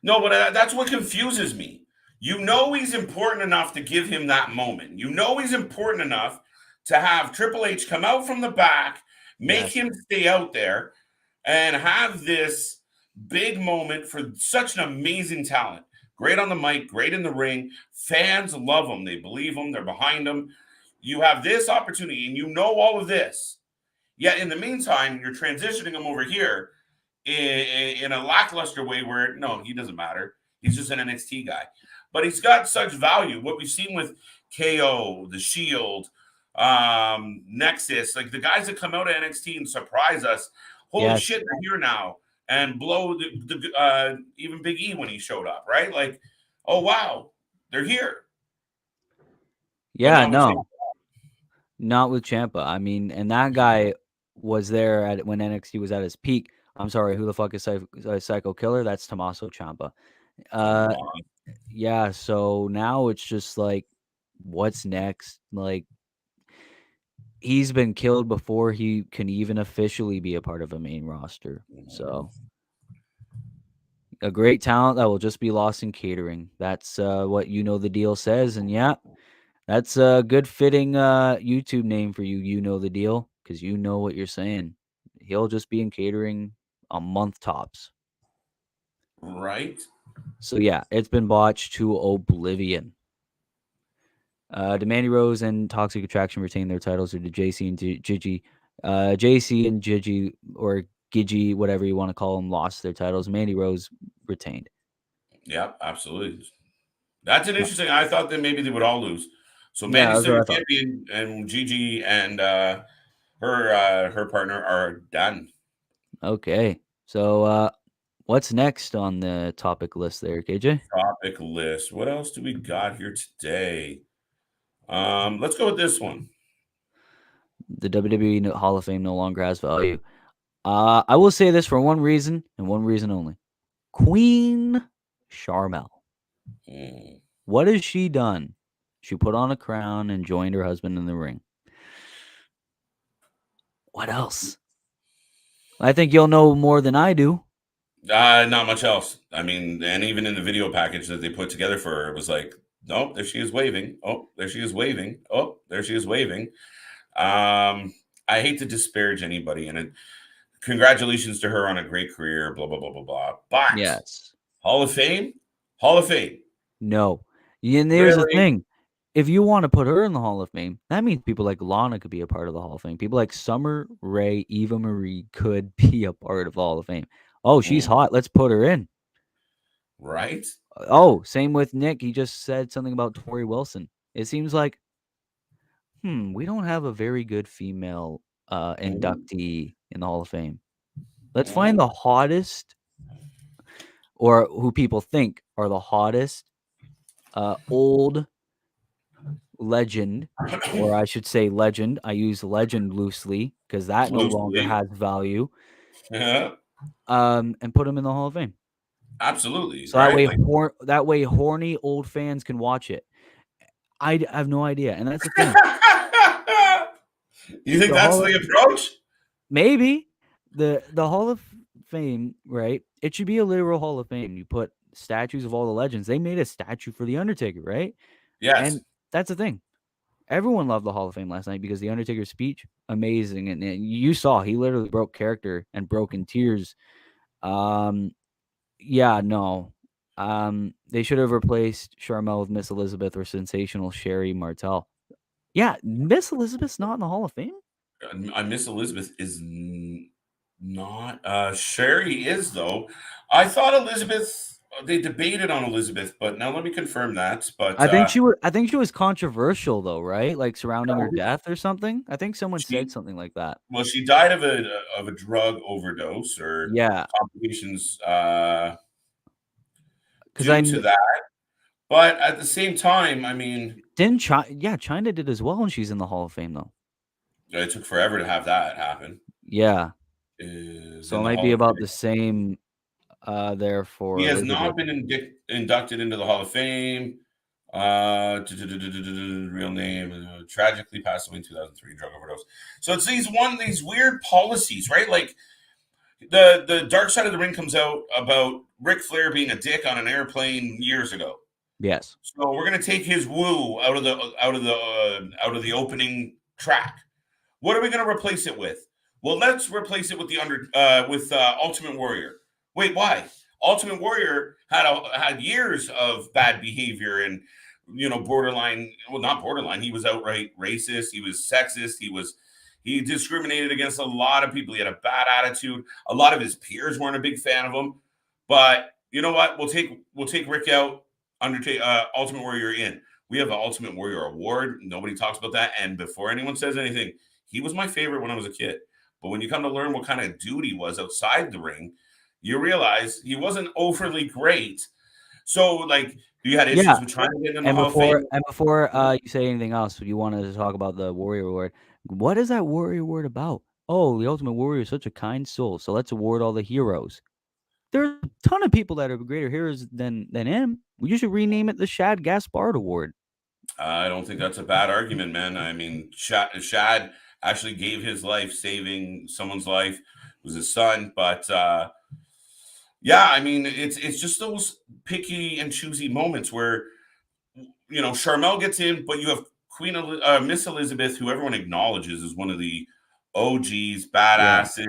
No, but that's what confuses me. You know he's important enough to give him that moment. You know he's important enough to have Triple H come out from the back, make Yes. him stay out there, and have this big moment for such an amazing talent. Great on the mic, great in the ring. Fans love him. They believe him. They're behind him. You have this opportunity, and you know all of this. Yet in the meantime, you're transitioning him over here in a lackluster way where, no, he doesn't matter. He's just an NXT guy. But he's got such value. What we've seen with KO, The Shield, Nexus, like the guys that come out of NXT and surprise us. Holy Yes. shit, they're here now. And blow even Big E when he showed up, right? Like, oh, wow, they're here. Yeah, no. Not with Ciampa. I mean, and that guy was there when NXT was at its peak. I'm sorry, who the fuck is Psycho Killer? That's Tommaso Ciampa. Yeah, so now it's just like, what's next? Like, he's been killed before he can even officially be a part of a main roster. So, a great talent that will just be lost in catering. That's what the deal says. And yeah, that's a good fitting YouTube name for you. You know the deal, because you know what you're saying. He'll just be in catering a month tops. Right. So yeah, it's been botched to oblivion. Mandy Rose and Toxic Attraction retain their titles, or the JC and Gigi. JC and Gigi, or Gigi, whatever you want to call them, lost their titles. Mandy Rose retained. Yeah, absolutely. That's an interesting. I thought that maybe they would all lose. So Yeah, Mandy's that's still what your I thought. champion, and Gigi and her partner are done. Okay, so what's next on the topic list there, KJ? Topic list. What else do we got here today? Let's go with this one. The WWE Hall of Fame no longer has value. I will say this for one reason and one reason only. Queen Sharmell. What has she done? She put on a crown and joined her husband in the ring. What else? I think you'll know more than I do. Not much else. I mean, and even in the video package that they put together for her, it was like, nope, there she is waving. Oh, there she is waving. Oh, there she is waving. I hate to disparage anybody, and congratulations to her on a great career, blah, blah, blah, blah, blah. But Yes. Hall of Fame? Hall of Fame. No. And there's the thing. If you want to put her in the Hall of Fame, that means people like Lana could be a part of the Hall of Fame. People like Summer Rae, Eva Marie could be a part of the Hall of Fame. Oh, she's hot. Let's put her in. Right? Oh, same with Nick. He just said something about Tori Wilson. It seems like, we don't have a very good female inductee in the Hall of Fame. Let's find the hottest, or who people think are the hottest old legend, or I should say legend. I use legend loosely because that no longer Loosely. has value. Yeah, And put him in the Hall of Fame. absolutely. So Right? that way horny old fans can watch it. I have no idea, and that's the thing. You think The that's Hall of the approach? maybe the Hall of Fame, right? It should be a literal Hall of Fame. You put statues of all the legends. They made a statue for the Undertaker, right? Yes. And that's the thing. Everyone loved the Hall of Fame last night because the Undertaker's speech, amazing, and you saw he literally broke character and broke in tears. Yeah, no. They should have replaced Sharmell with Miss Elizabeth or sensational Sherry Martel. Yeah, Miss Elizabeth's not in the Hall of Fame. Miss Elizabeth is not. Sherry is though. I thought Elizabeth. They debated on Elizabeth, but now let me confirm that. But I think she was controversial though, right? Like surrounding her death or something. I think someone said she something like that. well, she died of a drug overdose or Yeah, complications because due to that. But at the same time, I mean, didn't China did as well, and she's in the Hall of Fame though. it took forever to have that happen. Yeah, Is so in it the might be Hall of about Fame. the same there for He has Elizabeth. not been inducted into the Hall of Fame. Real name, tragically passed away in 2003, drug overdose. So it's these weird policies, right? Like the Dark Side of the Ring comes out about Ric Flair being a dick on an airplane years ago. Yes. So we're gonna take his woo out of the opening track. What are we gonna replace it with? Well, let's replace it with Ultimate Warrior. Wait, why? Ultimate Warrior had years of bad behavior and borderline. Well, not borderline. He was outright racist. He was sexist. He discriminated against a lot of people. He had a bad attitude. A lot of his peers weren't a big fan of him. But you know what? We'll take Rick out. Ultimate Warrior in. We have the Ultimate Warrior Award. Nobody talks about that. And before anyone says anything, he was my favorite when I was a kid. But when you come to learn what kind of dude he was outside the ring, you realize he wasn't overly great. So, like, you had issues with trying to get in the Hall of Fame. And before you say anything else, you wanted to talk about the Warrior Award. What is that Warrior Award about? Oh, the Ultimate Warrior is such a kind soul, so let's award all the heroes. There's a ton of people that are greater heroes than him. You should rename it the Shad Gaspard Award. I don't think that's a bad argument, man. I mean, Shad actually gave his life saving someone's life. It was his son, but yeah, I mean, it's just those picky and choosy moments where Sharmell gets in, but you have Miss Elizabeth, who everyone acknowledges is one of the OGs, badasses. Yeah.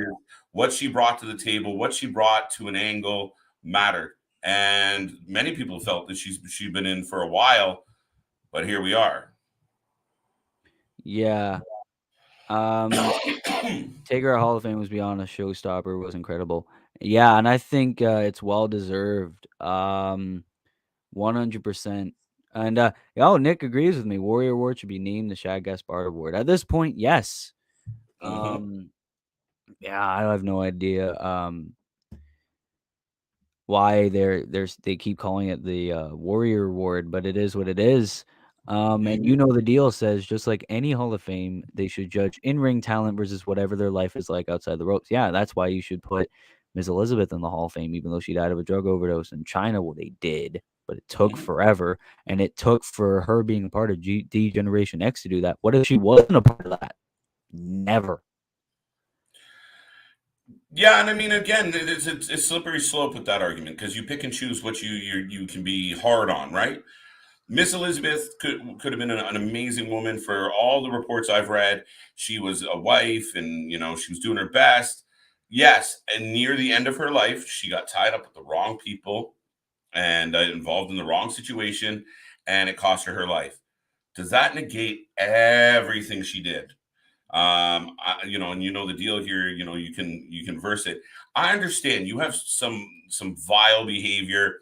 What she brought to the table, what she brought to an angle mattered, and many people felt that she'd been in for a while, but here we are. Yeah. Take her Hall of Fame was beyond a showstopper. Was incredible. Yeah, and I think it's well deserved. 100%. And Nick agrees with me. Warrior Award should be named the Shad Gaspard Award. At this point, yes. Yeah, I have no idea why they keep calling it the Warrior Award, but it is what it is. And the deal says just like any Hall of Fame, they should judge in-ring talent versus whatever their life is like outside the ropes. Yeah, that's why you should put Ms. Elizabeth in the Hall of Fame, even though she died of a drug overdose in China. Well, they did, but it took forever, and it took for her being a part of D Generation X to do that. What if she wasn't a part of that? Never. Yeah, and I mean, again, it's a slippery slope with that argument because you pick and choose what you can be hard on, right? Miss Elizabeth could have been an amazing woman for all the reports I've read. She was a wife, and she was doing her best. Yes, and near the end of her life, she got tied up with the wrong people and involved in the wrong situation, and it cost her life. Does that negate everything she did? And the deal here, you can verse it. I understand you have some vile behavior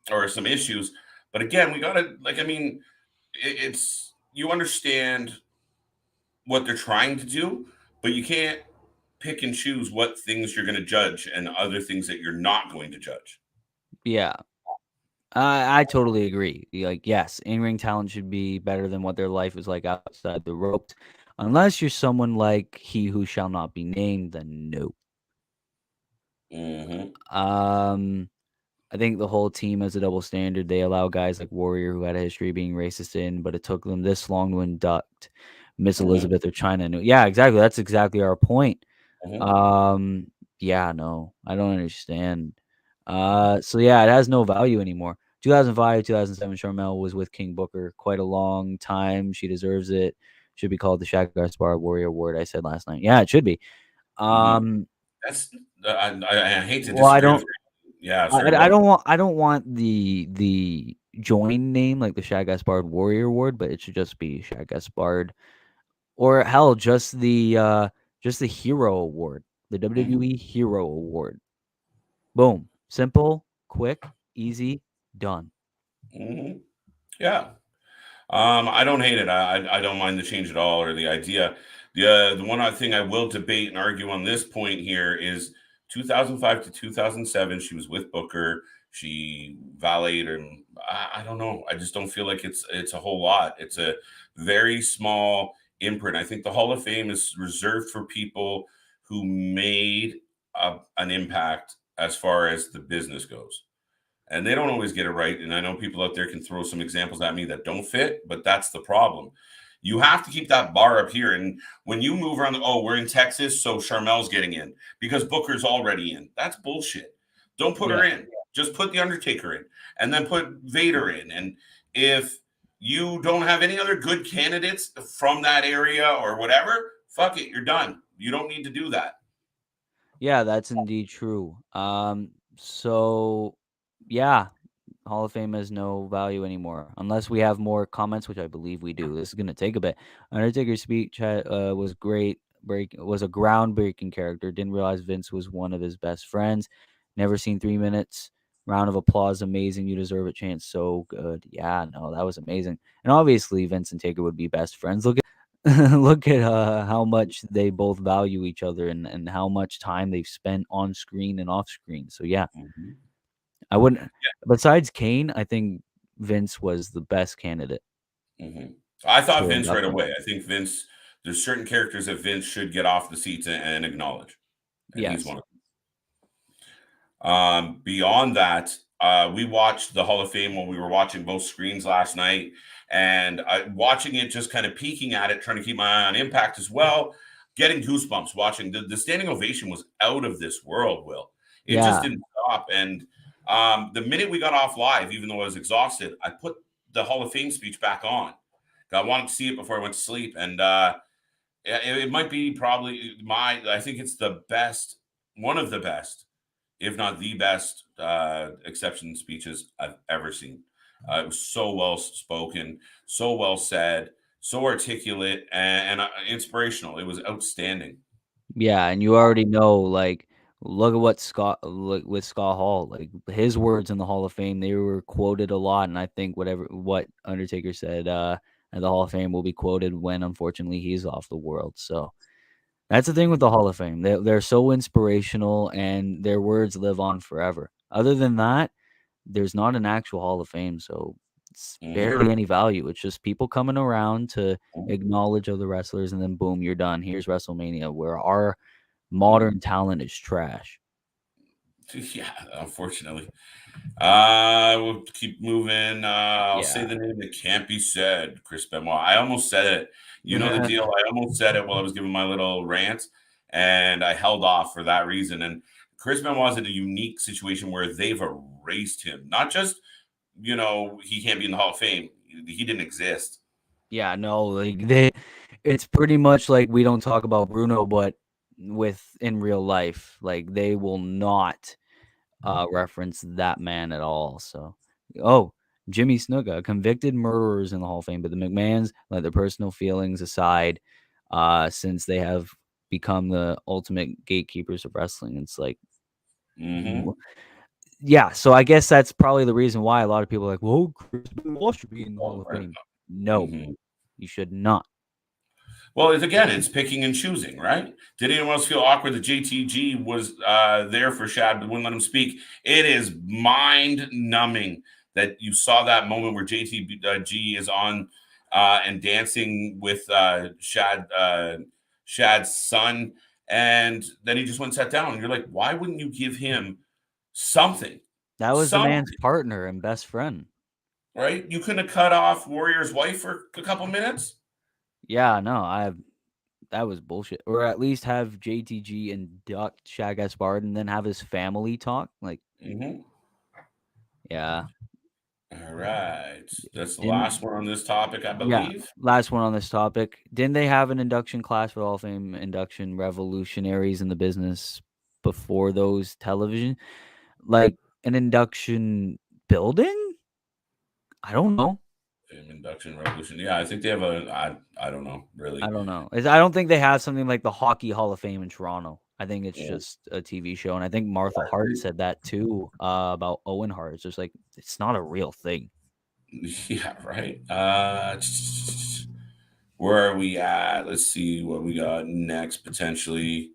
or some issues, but again, we gotta it's you understand what they're trying to do, but you can't pick and choose what things you're going to judge and other things that you're not going to judge. Yeah. I totally agree. Like, yes, in-ring talent should be better than what their life is like outside the ropes. Unless you're someone like he who shall not be named, then no. I think the whole team has a double standard. They allow guys like Warrior, who had a history of being racist, in, but it took them this long to induct Miss Elizabeth or China. Yeah, exactly. That's exactly our point. Yeah, no, I don't understand. So yeah, it has no value anymore. 2005, 2007, Sharmell was with King Booker quite a long time. She deserves it. Should be called the Shaq Gaspar Warrior Award. I said last night. Yeah, it should be. That's I hate to Well, I disagree don't. with you. Yeah, sorry. I don't want. I don't want the join name like the Shaq Gaspard Warrior Award, but it should just be Shaq Gaspard, or hell, just the Hero Award, the WWE Hero Award. Boom, simple, quick, easy, done. Yeah. I don't hate it. I don't mind the change at all or the idea. The one other thing I will debate and argue on this point here is 2005 to 2007. She was with Booker. She valeted, and I don't know. I just don't feel like it's a whole lot. It's a very small imprint. I think the Hall of Fame is reserved for people who made an impact as far as the business goes. And they don't always get it right. And I know people out there can throw some examples at me that don't fit, but that's the problem. You have to keep that bar up here. And when you move around, we're in Texas, so Sharmel's getting in because Booker's already in. That's bullshit. Don't put her in. Just put The Undertaker in and then put Vader in. And if you don't have any other good candidates from that area or whatever, fuck it, you're done. You don't need to do that. Yeah, that's indeed true. So yeah, Hall of Fame has no value anymore unless we have more comments, which I believe we do. This is gonna take a bit. Undertaker's speech was great. Was a groundbreaking character. Didn't realize Vince was one of his best friends. Never seen 3 minutes. Round of applause, amazing. You deserve it. Chance, so good. Yeah, no, that was amazing. And obviously, Vince and Taker would be best friends. Look at how much they both value each other and how much time they've spent on screen and off screen. So yeah, I wouldn't. Besides Kane, I think Vince was the best candidate. I thought Vince right away. I think Vince. There's certain characters that Vince should get off the seats and acknowledge. And he's one of them. Beyond that, we watched the Hall of Fame when we were watching both screens last night, and watching it, just kind of peeking at it, trying to keep my eye on Impact as well, getting goosebumps watching. The standing ovation was out of this world, Will. It just didn't stop. And the minute we got off live, even though I was exhausted, I put the Hall of Fame speech back on. I wanted to see it before I went to sleep. And it might be probably I think it's the best, one of the best, if not the best acceptance speeches I've ever seen. It was so well spoken, so well said, so articulate, and inspirational. It was outstanding. Yeah, and you already know, like, look at what with Scott Hall, like his words in the Hall of Fame, they were quoted a lot, and I think what Undertaker said at the Hall of Fame will be quoted when, unfortunately, he's off the world. So that's the thing with the Hall of Fame. They're so inspirational, and their words live on forever. Other than that, there's not an actual Hall of Fame, so it's barely any value. It's just people coming around to acknowledge other wrestlers, and then boom, you're done. Here's WrestleMania, where our modern talent is trash. Yeah, unfortunately. We'll keep moving. I'll say the name that can't be said, Chris Benoit. I almost said it. You know the deal. I almost said it while I was giving my little rant, and I held off for that reason. And Chris Benoit is in a unique situation where they've erased him. Not just, he can't be in the Hall of Fame. He didn't exist. Yeah, no, like it's pretty much like we don't talk about Bruno, but in real life, like they will not reference that man at all. So, Jimmy Snuka, convicted murderers in the Hall of Fame, but the McMahons, let their personal feelings aside, since they have become the ultimate gatekeepers of wrestling. It's like, yeah. So I guess that's probably the reason why a lot of people are like, well, Chris Benoit should be in the Hall of Fame. No, you should not. Well, it's picking and choosing, right? Did anyone else feel awkward that JTG was there for Shad but wouldn't let him speak? It is mind-numbing that you saw that moment where JTG is on and dancing with Shad's son, and then he just went and sat down. And you're like, why wouldn't you give him something? That was the man's partner and best friend. Right? You couldn't have cut off Warrior's wife for a couple minutes? Yeah, no, that was bullshit. Or at least have JTG induct Shad Gaspard and then have his family talk. Like, yeah. All right. That's the last one on this topic, I believe. Yeah, last one on this topic. Didn't they have an induction class for Hall of Fame induction revolutionaries in the business before those television? Like an induction building? I don't know. Induction revolution. Yeah, I think they have I don't know, really. I don't know. I don't think they have something like the Hockey Hall of Fame in Toronto. I think it's just a TV show. And I think Martha Hart said that too about Owen Hart. It's just like, it's not a real thing. Yeah, right. Where are we at? Let's see what we got next, potentially.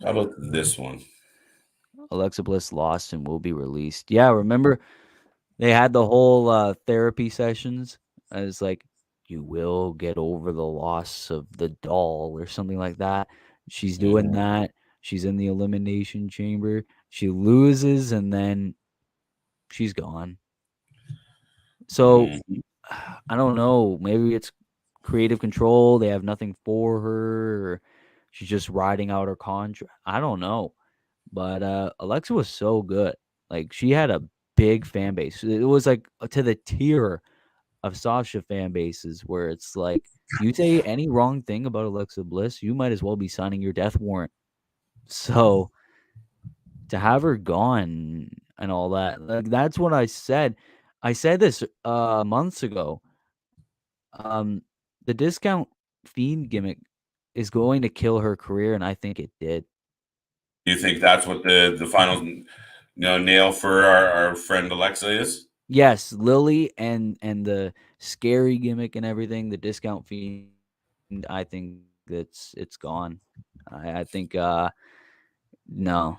How about this one? Alexa Bliss lost and will be released. Yeah, remember they had the whole therapy sessions. It's like, you will get over the loss of the doll or something like that. She's doing that. She's in the elimination chamber. She loses and then she's gone. So I don't know. Maybe it's creative control. They have nothing for her. Or she's just riding out her contract. I don't know. But Alexa was so good. Like, she had a big fan base. It was like to the tier of Sasha fan bases where it's like, you say any wrong thing about Alexa Bliss, you might as well be signing your death warrant. So to have her gone and all that, like, that's what I said. I said this months ago. The discount fiend gimmick is going to kill her career, and I think it did. You think that's what the final nail for our friend Alexa is? Yes, Lily and the scary gimmick and everything, the discount fiend, I think it's gone. I think no.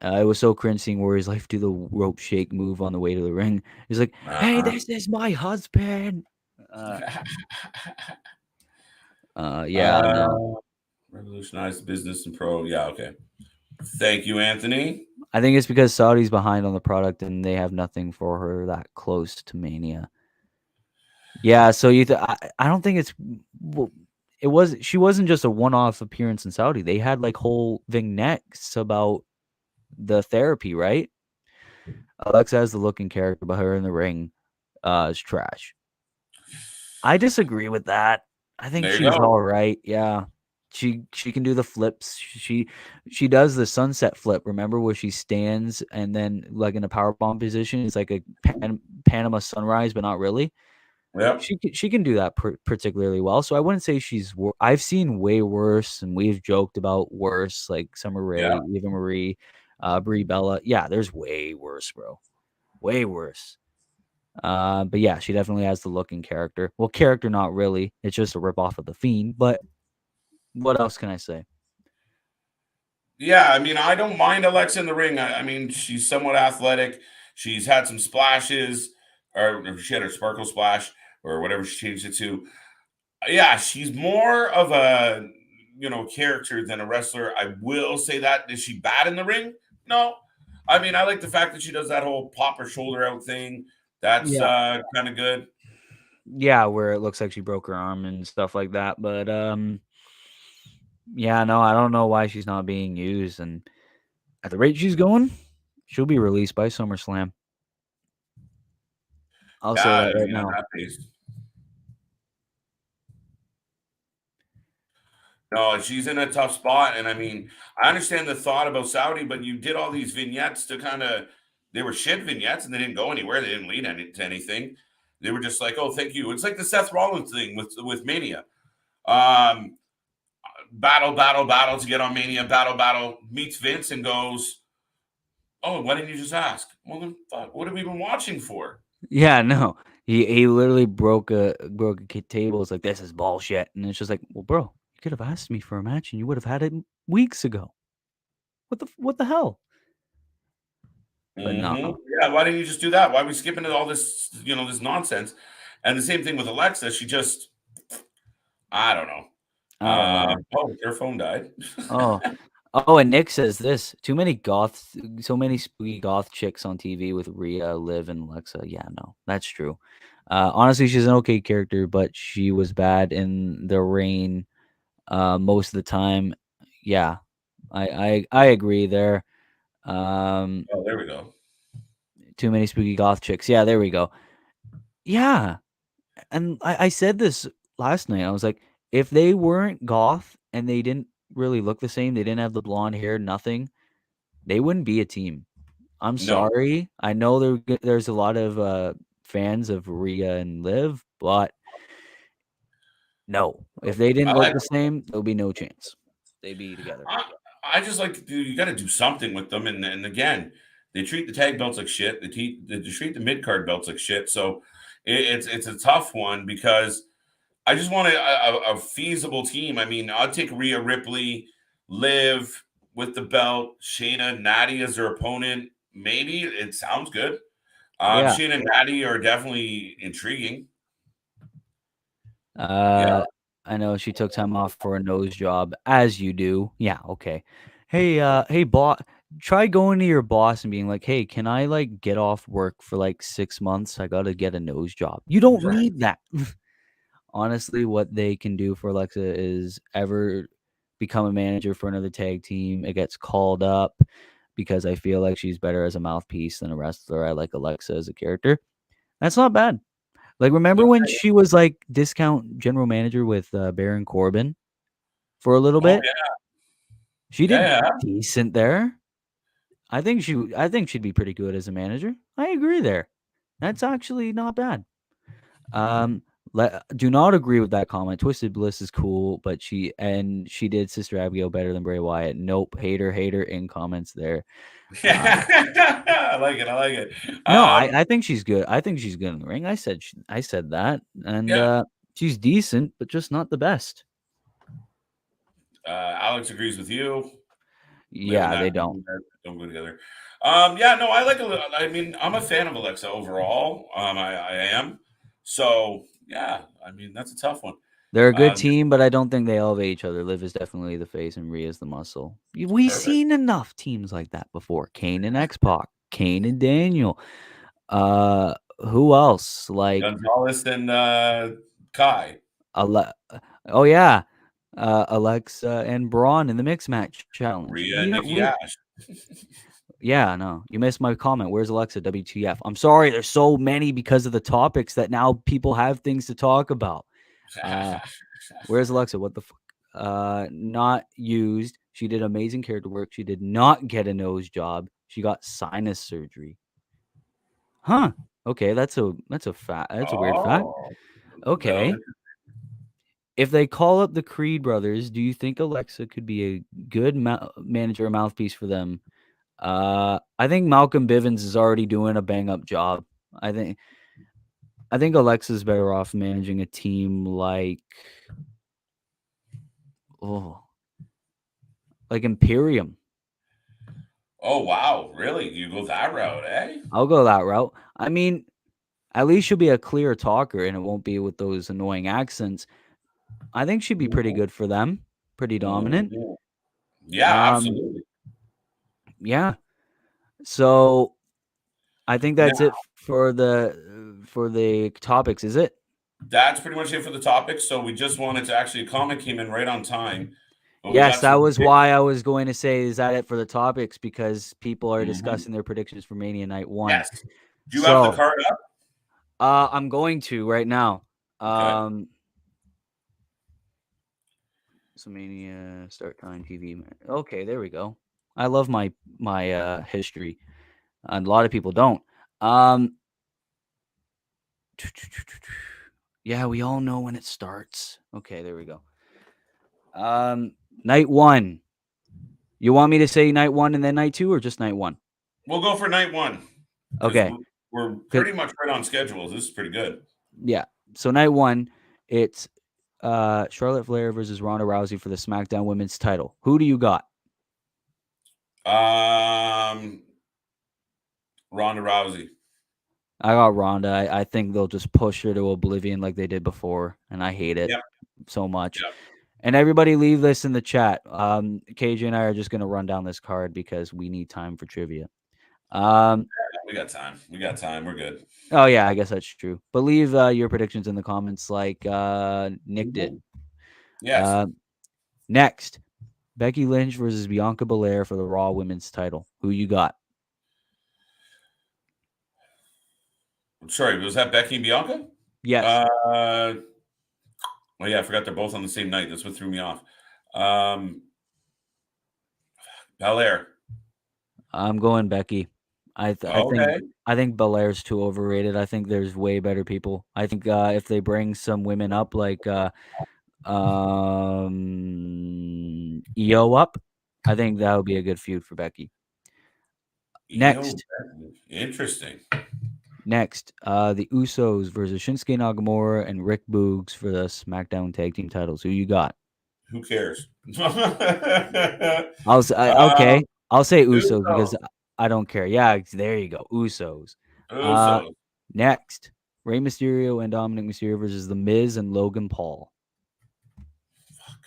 It was so cringe seeing Warrior's Life do the rope shake move on the way to the ring. He's like, "Hey, this is my husband." Yeah, no. Revolutionize business and pro. Yeah, okay. Thank you, Anthony. I think it's because Saudi's behind on the product and they have nothing for her that close to Mania. Yeah, so I don't think she wasn't just a one-off appearance in Saudi. They had like whole vignettes about the therapy, right? Alexa has the looking character, but her in the ring is trash. I disagree with that. I think she's all right. Yeah. She can do the flips. She does the sunset flip. Remember where she stands and then like in a powerbomb position, it's like a Panama sunrise, but not really. Yeah, she can do that particularly well. So I wouldn't say I've seen way worse, and we've joked about worse, like Summer Rae, Eva Marie, Brie Bella. Yeah, there's way worse, bro. Way worse. But yeah, she definitely has the looking character. Well, character not really. It's just a ripoff of the Fiend. But what else can I say? Yeah, I mean, I don't mind Alexa in the ring. I mean, she's somewhat athletic. She's had some splashes, or she had her sparkle splash, or whatever she changed it to. Yeah, she's more of a character than a wrestler. I will say that. Is she bad in the ring? No. I mean, I like the fact that she does that whole pop her shoulder out thing. That's kind of good. Yeah, where it looks like she broke her arm and stuff like that. But yeah, no, I don't know why she's not being used. And at the rate she's going, she'll be released by SummerSlam. I'll say that right now. No, she's in a tough spot. And I mean, I understand the thought about Saudi, but you did all these vignettes to they were shit vignettes and they didn't go anywhere. They didn't lead to anything. They were just like, oh, thank you. It's like the Seth Rollins thing with Mania. Battle to get on Mania. Battle meets Vince and goes, oh, why didn't you just ask? Well, then fuck, what have we been watching for? Yeah, no. He literally broke a table. It's like, this is bullshit. And it's just like, well, bro, you could have asked me for a match and you would have had it weeks ago. What the hell? But no. Yeah, why didn't you just do that? Why are we skipping all this, this nonsense? And the same thing with Alexa. She just, I don't know. I don't know. Her phone died. Oh, and Nick says this: so many spooky goth chicks on TV with Rhea, Liv, and Alexa. Yeah, no, that's true. Honestly, she's an okay character, but she was bad in the reign most of the time. Yeah, I agree there. Oh, there we go. Too many spooky goth chicks. Yeah, there we go. Yeah, and I said this last night. I was like, if they weren't goth and they didn't really look the same, they didn't have the blonde hair, nothing, they wouldn't be a team. I'm No. sorry. I know there's a lot of fans of Rhea and Liv, but no, if they didn't look the same, there'll be no chance. They'd be together. I just like you got to do something with them, and again, they treat the tag belts like shit. They treat the mid card belts like shit. So it's a tough one because I just want a feasible team. I mean, I'd take Rhea Ripley, Liv with the belt, Shayna, Natty as their opponent. Maybe it sounds good. Yeah. Shayna and Natty are definitely intriguing. Yeah. I know she took time off for a nose job, as you do. Yeah, okay. Hey, boss, try going to your boss and being like, hey, can I like get off work for like 6 months? I gotta get a nose job. You don't need that. Honestly, what they can do for Alexa is ever become a manager for another tag team. It gets called up because I feel like she's better as a mouthpiece than a wrestler. I like Alexa as a character. That's not bad. Like, remember when she was like discount general manager with Baron Corbin for a little bit? Yeah. She did decent there. I think she'd be pretty good as a manager. I agree there. That's actually not bad. Do not agree with that comment. Twisted Bliss is cool, but she did Sister Abigail better than Bray Wyatt. Nope, hater in comments there. I like it. No, I think she's good. I think she's good in the ring. I said that, and she's decent, but just not the best. Alex agrees with you. Yeah, they don't go together. No, I like. I mean, I'm a fan of Alexa overall. I am. So yeah, I mean that's a tough one. They're a good team, but I don't think they elevate each other. Liv is definitely the face, and Rhea's the muscle. We've seen enough teams like that before. Kane and X-Pac, Kane and Daniel. Who else? Like Gonzalez and Kai. Oh yeah, Alexa and Braun in the mixed match challenge. Rhea and Nikki Ash. Yeah, no, you missed my comment. Where's Alexa? WTF? I'm sorry. There's so many because of the topics that now people have things to talk about. Where's Alexa? What the fuck? Not used. She did amazing character work. She did not get a nose job. She got sinus surgery. Huh. Okay, that's a weird fact. Okay. If they call up the Creed brothers, do you think Alexa could be a good manager or mouthpiece for them? I think Malcolm Bivens is already doing a bang up job. I think Alexa's better off managing a team like Imperium. Oh wow, really? You go that route, eh? I'll go that route. I mean, at least she'll be a clear talker and it won't be with those annoying accents. I think she'd be pretty good for them. Pretty dominant. Yeah, absolutely. Yeah. So I think that's it for the topics, is it? That's pretty much it for the topics. So we just wanted to actually, a comment came in right on time. Yes, that was why I was going to say, is that it for the topics? Because people are discussing their predictions for Mania Night 1. Yes. Do you have the card up? I'm going to right now. Okay. So Mania start time TV. Okay, there we go. I love my history. A lot of people don't. Yeah, we all know when it starts. Okay, there we go. Night 1. You want me to say night 1 and then night 2, or just night 1? We'll go for night 1. Okay. We're pretty much right on schedule. This is pretty good. Yeah. So night 1, it's Charlotte Flair versus Ronda Rousey for the SmackDown Women's title. Who do you got? Ronda Rousey. I got Ronda. I think they'll just push her to oblivion like they did before, and I hate it so much. Yep. And everybody leave this in the chat. KJ and I are just going to run down this card because we need time for trivia. We got time. We're good. Oh, yeah, I guess that's true. But leave your predictions in the comments like Nick did. Yes. Next, Becky Lynch versus Bianca Belair for the Raw Women's title. Who you got? Sorry, was that Becky and Bianca? Yes. Oh yeah, I forgot they're both on the same night. That's what threw me off. Belair. I'm going Becky. I think Belair's too overrated. I think there's way better people. I think if they bring some women up like Io up, I think that would be a good feud for Becky. Next. Interesting. Next, the Usos versus Shinsuke Nakamura and Rick Boogs for the SmackDown Tag Team titles. Who you got? Who cares? I'll say Usos because I don't care. Yeah, there you go. Usos. Next, Rey Mysterio and Dominic Mysterio versus The Miz and Logan Paul. Fuck.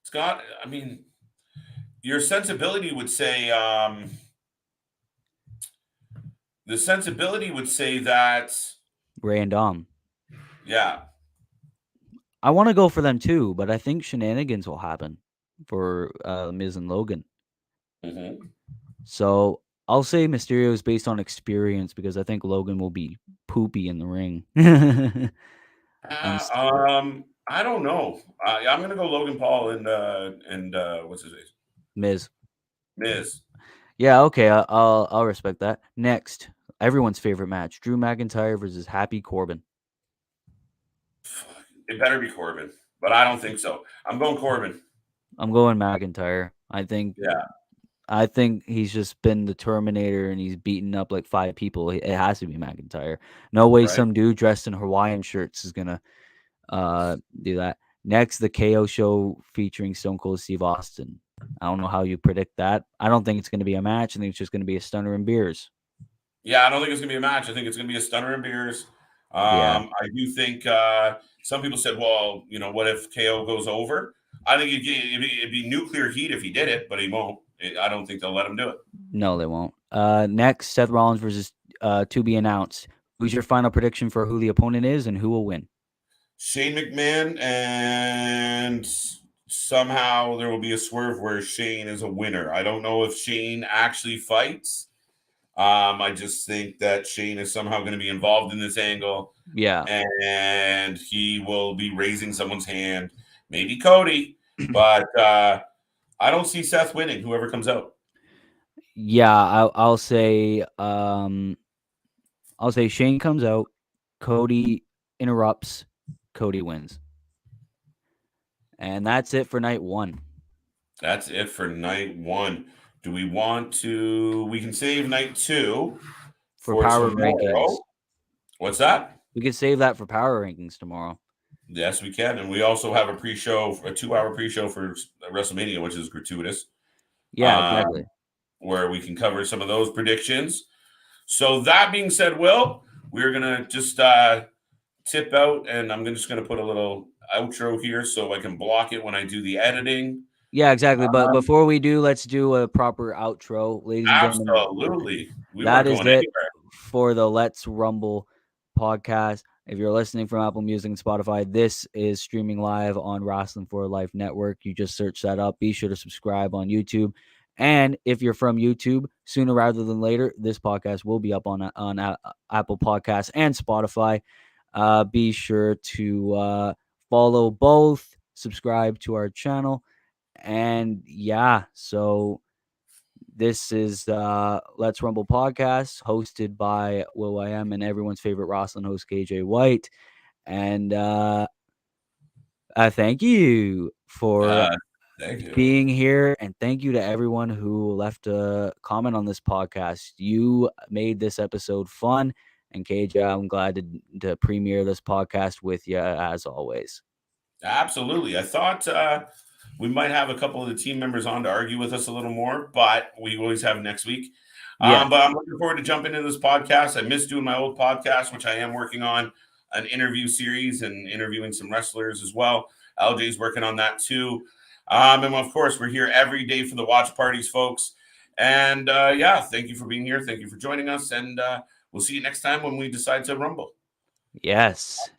Scott, I mean, your sensibility would say that Rey and Dom. Yeah. I want to go for them too, but I think shenanigans will happen for Miz and Logan. Mm-hmm. So I'll say Mysterio is based on experience because I think Logan will be poopy in the ring. I don't know. I'm gonna go Logan Paul and what's his name? Miz. Yeah, okay. I'll respect that. Next, everyone's favorite match: Drew McIntyre versus Happy Corbin. It better be Corbin, but I don't think so. I'm going Corbin. I'm going McIntyre. I think he's just been the Terminator and he's beaten up like 5 people. It has to be McIntyre. No way some dude dressed in Hawaiian shirts is gonna do that. Next, the KO show featuring Stone Cold Steve Austin. I don't know how you predict that. I don't think it's going to be a match. I think it's just going to be a stunner and beers. Yeah, I don't think it's going to be a match. I think it's going to be a stunner and beers. I do think some people said, well, what if KO goes over? I think it'd be nuclear heat if he did it, but he won't. I don't think they'll let him do it. No, they won't. Next, Seth Rollins versus to be announced. Who's your final prediction for who the opponent is and who will win? Shane McMahon, and somehow there will be a swerve where Shane is a winner. I don't know if Shane actually fights. I just think that Shane is somehow going to be involved in this angle. Yeah. And he will be raising someone's hand. Maybe Cody. But I don't see Seth winning, whoever comes out. Yeah, I'll say Shane comes out, Cody interrupts, Cody wins. And that's it for night 1. That's it for night 1. Do we want to? We can save night 2 for power tomorrow. Rankings. What's that? We can save that for power rankings tomorrow. Yes, we can. And we also have a 2-hour pre-show for Wrestlemania, which is gratuitous. Yeah, exactly. Where we can cover some of those predictions. So that being said, Will, we're going to just tip out, and I'm just going to put a little outro here so I can block it when I do the editing. Yeah, exactly. But before we do, let's do a proper outro, ladies and gentlemen. Absolutely. That is it for the Let's Rumble podcast. If you're listening from Apple Music and Spotify, this is streaming live on Wrasslin for Life Network. You just search that up. Be sure to subscribe on YouTube. And if you're from YouTube, sooner rather than later, this podcast will be up on Apple Podcasts and Spotify. Be sure to follow both, subscribe to our channel. And yeah, so this is Let's Rumble podcast hosted by Will I Am and everyone's favorite Wrestling host, KJ White. And thank you for being here. And thank you to everyone who left a comment on this podcast. You made this episode fun. And KJ, I'm glad to premiere this podcast with you as always. Absolutely. I thought we might have a couple of the team members on to argue with us a little more, but we always have next week. Yeah. But I'm looking forward to jumping into this podcast. I miss doing my old podcast, which I am working on an interview series and interviewing some wrestlers as well. LJ's working on that too. And of course, we're here every day for the watch parties, folks. And yeah, thank you for being here. Thank you for joining us. And we'll see you next time when we decide to rumble. Yes.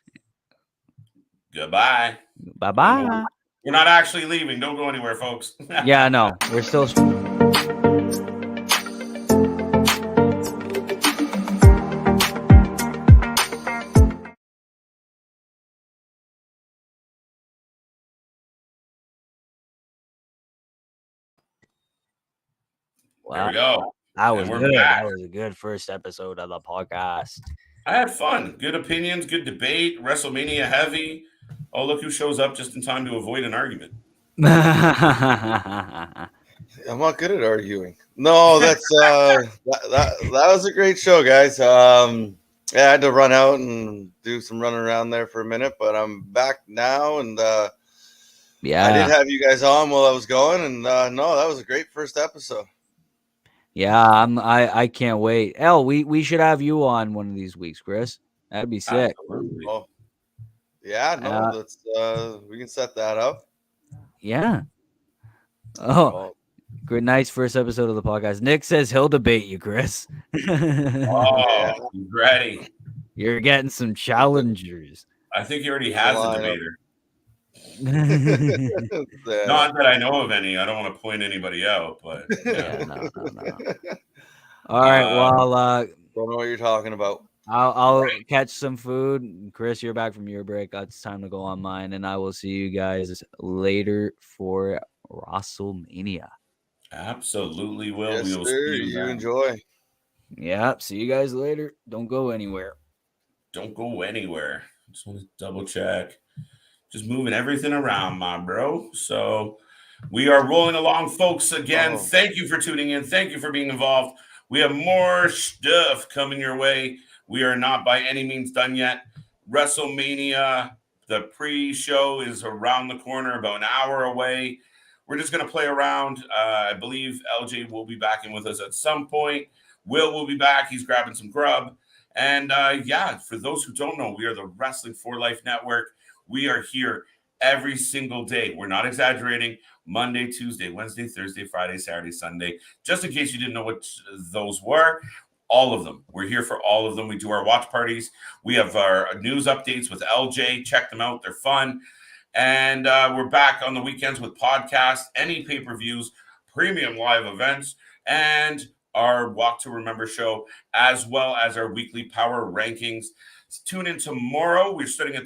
Goodbye. Bye-bye. We're not actually leaving. Don't go anywhere, folks. Yeah, no, we're still. There we go. That was we're good. back. That was a good first episode of the podcast. I had fun. Good opinions, good debate. Wrestlemania heavy. Oh, look who shows up just in time to avoid an argument. I'm not good at arguing. No, that's that was a great show, guys. Yeah, I had to run out and do some running around there for a minute, but I'm back now, and Yeah, I did have you guys on while I was going, and no, that was a great first episode. yeah. I can't wait. El, we should have you on one of these weeks, Chris. That'd be sick. Absolutely. Oh, yeah, no, that's we can set that up. Yeah. Oh, great, nice first episode of the podcast. Nick says he'll debate you, Chris. Oh, he's ready. You're getting some challengers. I think he already has a debater. Yeah. Not that I know of any. I don't want to point anybody out, but Yeah, no. All right, well, don't know what you're talking about. I'll catch some food. Chris, you're back from your break. It's time to go on mine, and I will see you guys later for Wrestlemania. Absolutely will. Yes, We will sir. see You then. enjoy. Yeah, see you guys later. Don't go anywhere. Don't go anywhere. Just want to double check. Just moving everything around, my bro. So we are rolling along, folks. Again, thank you for tuning in. Thank you for being involved. We have more stuff coming your way. We are not by any means done yet. WrestleMania, the pre-show is around the corner, about an hour away. We're just going to play around. I believe LJ will be back in with us at some point. Will be back. He's grabbing some grub. And yeah, for those who don't know, we are the Wrestling for Life Network. We are here every single day. We're not exaggerating. Monday, Tuesday, Wednesday, Thursday, Friday, Saturday, Sunday. Just in case you didn't know what those were, all of them. We're here for all of them. We do our watch parties. We have our news updates with LJ. Check them out. They're fun. And we're back on the weekends with podcasts, any pay-per-views, premium live events, and our Walk to Remember show, as well as our weekly power rankings. Tune in tomorrow. We're starting at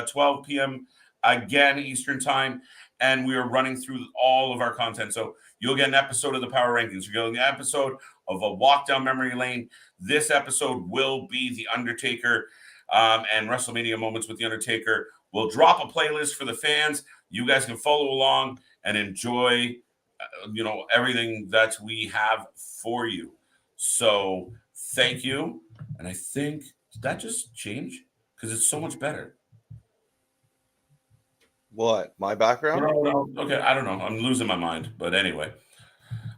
12 p.m. again, Eastern time, and we are running through all of our content. So you'll get an episode of the power rankings. You're getting an episode of a walk down memory lane. This episode will be The Undertaker and WrestleMania moments with The Undertaker. We'll drop a playlist for the fans. You guys can follow along and enjoy, everything that we have for you. So thank you. And I think, did that just change? Because it's so much better. What? My background? No. Okay, I don't know. I'm losing my mind. But anyway.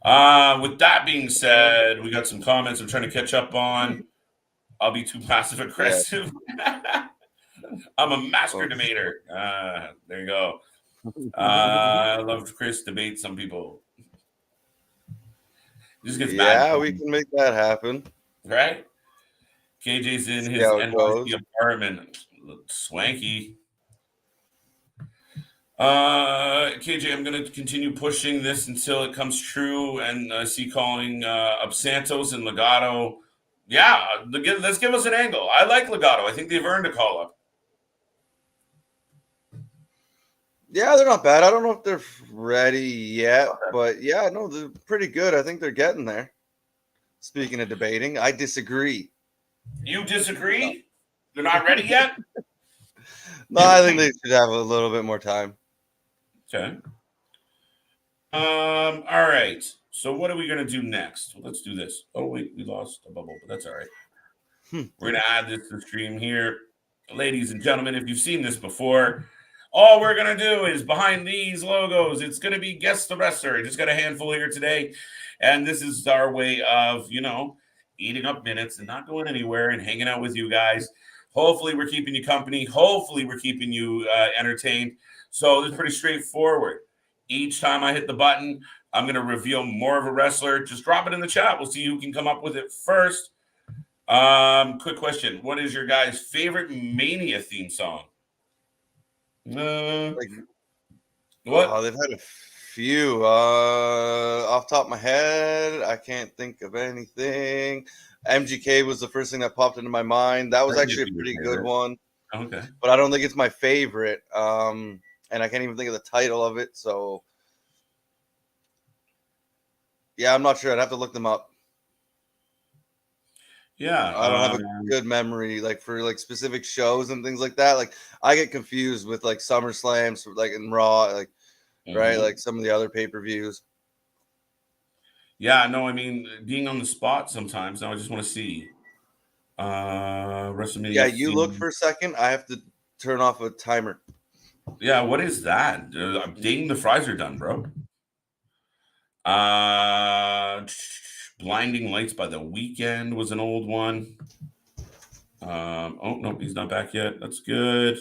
With that being said, we got some comments I'm trying to catch up on. I'll be too passive aggressive. Yeah. I'm a master debater. There you go. I love Chris debate some people. Just gets mad. We can make that happen. Right? KJ's in his NYC apartment. Swanky. KJ, I'm going to continue pushing this until it comes true, and see calling up Santos and Legato. Yeah, let's give us an angle. I like Legato. I think they've earned a call up. Yeah, they're not bad. I don't know if they're ready yet, but yeah, no, they're pretty good. I think they're getting there. Speaking of debating, I disagree. You disagree? They're not ready yet? No, I think they should have a little bit more time. Okay. All right. So what are we going to do next? Well, let's do this. Oh, wait, we lost a bubble, but that's all right. We're going to add this to the stream here. Ladies and gentlemen, if you've seen this before, All we're going to do is behind these logos, it's going to be Guess the Wrestler. I just got a handful here today. And this is our way of, eating up minutes and not going anywhere and hanging out with you guys. Hopefully, we're keeping you company. Hopefully, we're keeping you entertained. So it's pretty straightforward. Each time I hit the button, I'm going to reveal more of a wrestler. Just drop it in the chat. We'll see who can come up with it first. Quick question. What is your guys' favorite Mania theme song? What? Oh, they've had a few. Off the top of my head, I can't think of anything. MGK was the first thing that popped into my mind. That was actually a pretty good one. Okay. But I don't think it's my favorite. And I can't even think of the title of it. So, yeah, I'm not sure. I'd have to look them up. Yeah. I don't have a good memory, like, for, like, specific shows and things like that. Like, I get confused with, like, SummerSlams, like, in Raw, like, right? Like, some of the other pay-per-views. Yeah, no, I mean, being on the spot sometimes. Now I just want to see. Wrestlemania. Yeah, you look for a second. I have to turn off a timer. Yeah, what is that? Dang, the fries are done, bro. Blinding Lights by The Weeknd was an old one. Oh, no, he's not back yet. That's good.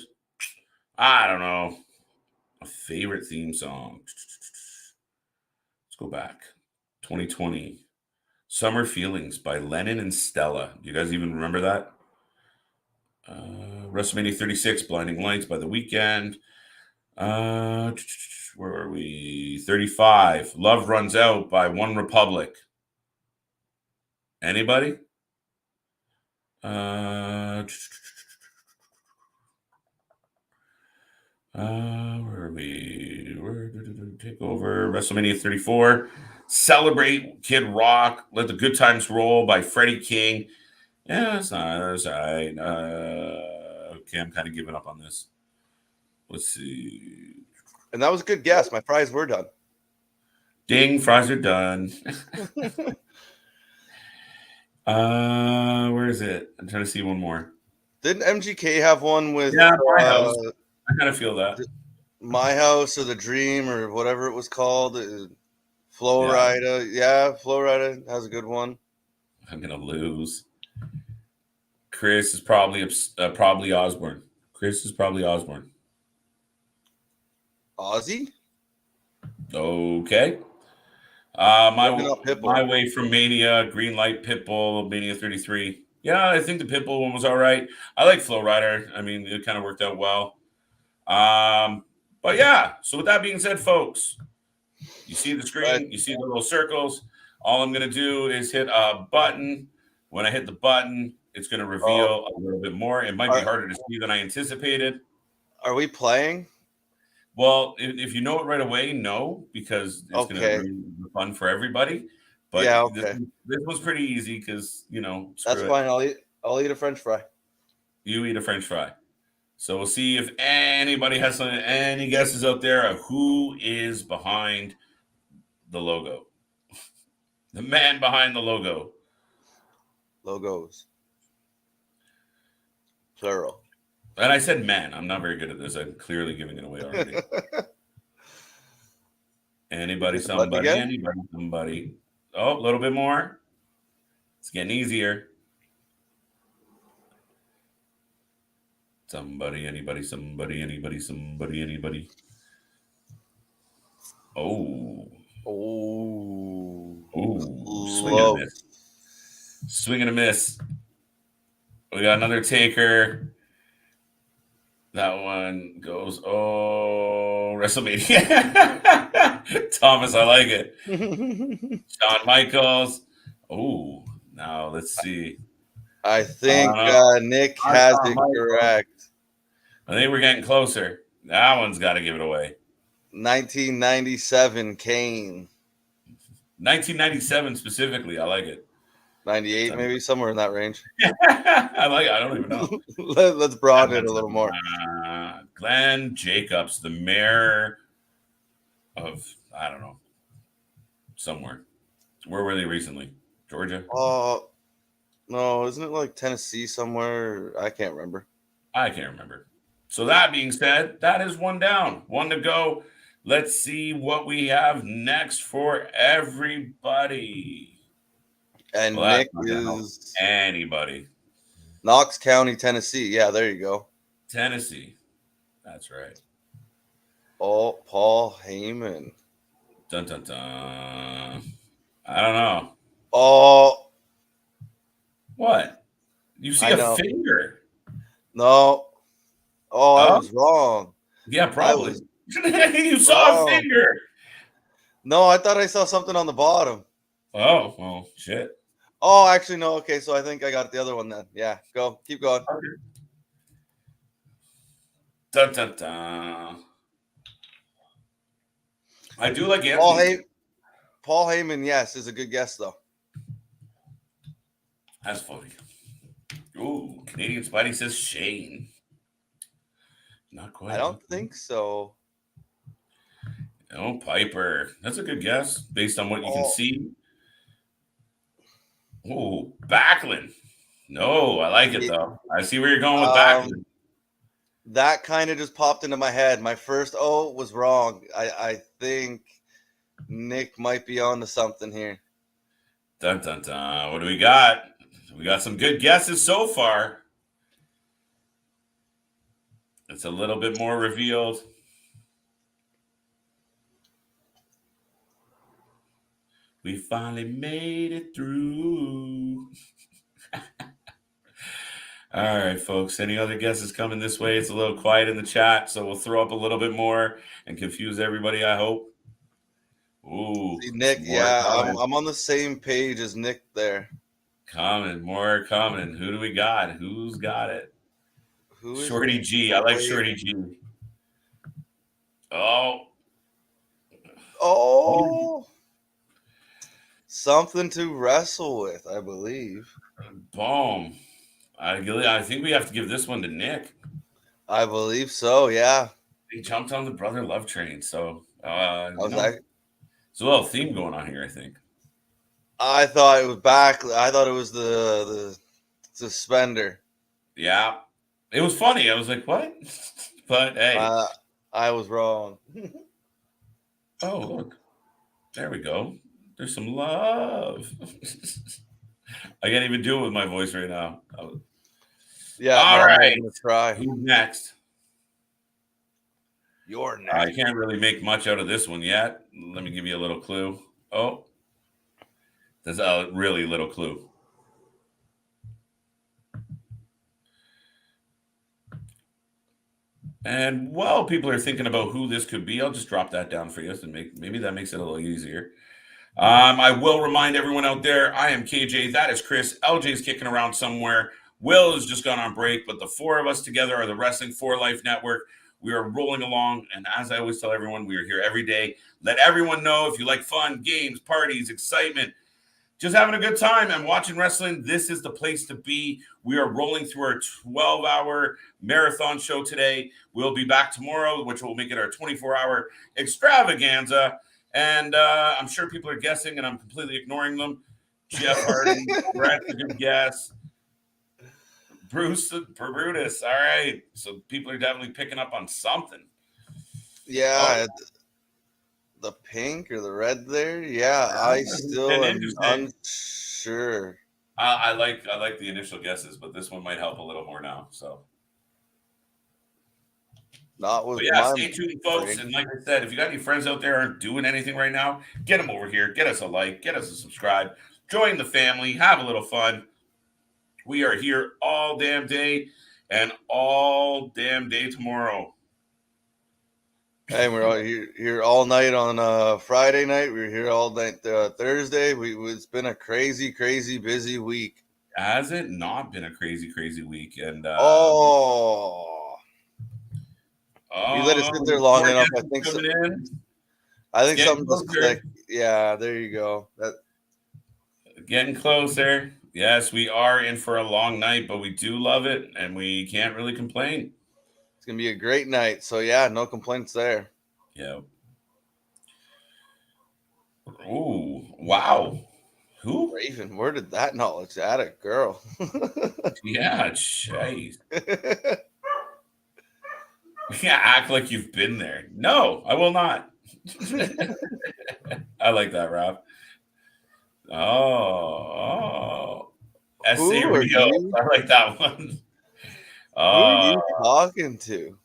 I don't know. A favorite theme song. Let's go back. 2020. Summer Feelings by Lennon and Stella. Do you guys even remember that? WrestleMania 36, Blinding Lights by The Weeknd. Where are we? 35, Love Runs Out by One Republic. Anybody? Where are we? Where did take over? WrestleMania 34. Celebrate, Kid Rock. Let the Good Times Roll by Freddie King. Yeah, that's all right. Okay, I'm kind of giving up on this. Let's see. And that was a good guess. My fries were done. Ding, fries are done. Where is it? I'm trying to see one more. Didn't MGK have one with My House? I kind of feel that. My House or The Dream or whatever it was called. Florida. Yeah, Florida has a good one. I'm going to lose. Chris is probably Osborne. Chris is probably Osborne. Ozzy? Okay. My Way from Mania, Green Light, Pitbull, Mania 33. Yeah, I think the Pitbull one was all right. I like Flow Rider. I mean, it kind of worked out well. But yeah, so with that being said, folks, you see the screen, you see the little circles. All I'm going to do is hit a button. When I hit the button, it's going to reveal a little bit more. It might be harder to see than I anticipated. Are we playing? Well, if you know it right away, no, because it's going to be fun for everybody. But yeah, this was pretty easy because, that's fine. I'll eat a French fry. You eat a French fry. So we'll see if anybody has any guesses out there of who is behind the logo. The man behind the logo. Logos. Plural. And I said man. I'm not very good at this. I'm clearly giving it away already. Anybody, somebody. Oh, a little bit more. It's getting easier. Somebody, anybody, somebody, anybody, somebody, anybody. Oh. Swing and a miss. Swing and a miss. We got another taker. That one goes, WrestleMania. Thomas, I like it. Shawn Michaels. Oh, now let's see. I think Nick has it correct. I think we're getting closer. That one's got to give it away. 1997 Kane. 1997 specifically. I like it. 98, maybe somewhere in that range. I like it. I don't even know. Let's broaden it a little more. Glenn Jacobs, the mayor of, I don't know, somewhere. Where were they recently? Georgia? No, isn't it like Tennessee somewhere? I can't remember. I can't remember. So that being said, that is one down, one to go. Let's see what we have next for everybody. And Well, that's Nick not gonna help is anybody. Knox County, Tennessee. Yeah, there you go. Tennessee. That's right. Oh, Paul Heyman. Dun dun dun. I don't know. Oh, What? You see I a know. finger? No. Oh, I Oh, was wrong. yeah, I probably. was You saw a wrong. finger. No, I thought I saw something on the bottom. Oh, well, shit. Oh, actually, no. Okay, so I think I got the other one then. Yeah, go. Keep going. Dun dun dun. I do like Paul, Anthony. Paul Heyman, yes, is a good guess, though. That's funny. Ooh, Canadian Spidey says Shane. Not quite. I don't think so. No, Piper. That's a good guess based on what you can see. Oh, Backlund. No, I like it though. I see where you're going with Backlund. That kind of just popped into my head. My first was wrong. I think Nick might be on to something here. Dun dun dun. What do we got? We got some good guesses so far. It's a little bit more revealed. We finally made it through. All right, folks. Any other guesses coming this way? It's a little quiet in the chat, so we'll throw up a little bit more and confuse everybody, I hope. Ooh. See, Nick, yeah, I'm on the same page as Nick there. More coming. Who do we got? Who's got it? Shorty G. I like Shorty G. Oh. Something to wrestle with, I believe. Boom. I think we have to give this one to Nick. I believe so, yeah. He jumped on the brother love train, so there's a little theme going on here, I think. I thought it was I thought it was the suspender. Yeah. It was funny. I was like, what? But hey. I was wrong. Oh, look. There we go. There's some love. I can't even do it with my voice right now. Yeah. All right. I'm gonna try. Who's next? You're next. I can't really make much out of this one yet. Let me give you a little clue. Oh, there's a really little clue. And while people are thinking about who this could be, I'll just drop that down for you and maybe that makes it a little easier. I will remind everyone out there, I am KJ. That is Chris. LJ's kicking around somewhere. Will has just gone on break, but the four of us together are the Wrestling for Life Network. We are rolling along, and as I always tell everyone, we are here every day. Let everyone know if you like fun, games, parties, excitement, just having a good time and watching wrestling, this is the place to be. We are rolling through our 12-hour marathon show today. We'll be back tomorrow, which will make it our 24-hour extravaganza. And I'm sure people are guessing, and I'm completely ignoring them. Jeff Hardy, Brad's a good guess. Brutus. All right. So people are definitely picking up on something. Yeah. The pink or the red there? Yeah, I still am unsure. I like the initial guesses, but this one might help a little more now. So, stay tuned, folks. And like I said, if you got any friends out there aren't doing anything right now, get them over here. Get us a like. Get us a subscribe. Join the family. Have a little fun. We are here all damn day and all damn day tomorrow. Hey, we're all here all night on Friday night. We're here all night Thursday. It's been a crazy, crazy busy week. Has it not been a crazy, crazy week? And you let it sit there long enough. I think so. I think something just clicked. Yeah, there you go. Getting closer. Yes, we are in for a long night, but we do love it, and we can't really complain. It's going to be a great night. So, yeah, no complaints there. Yeah. Ooh, wow. Who? Raven, where did that knowledge? That a girl. Yeah, jeez. Yeah, act like you've been there. No, I will not. I like that, Rob. Oh. S.A. Who are Rio. you? I like that one. Who are Oh. you talking to?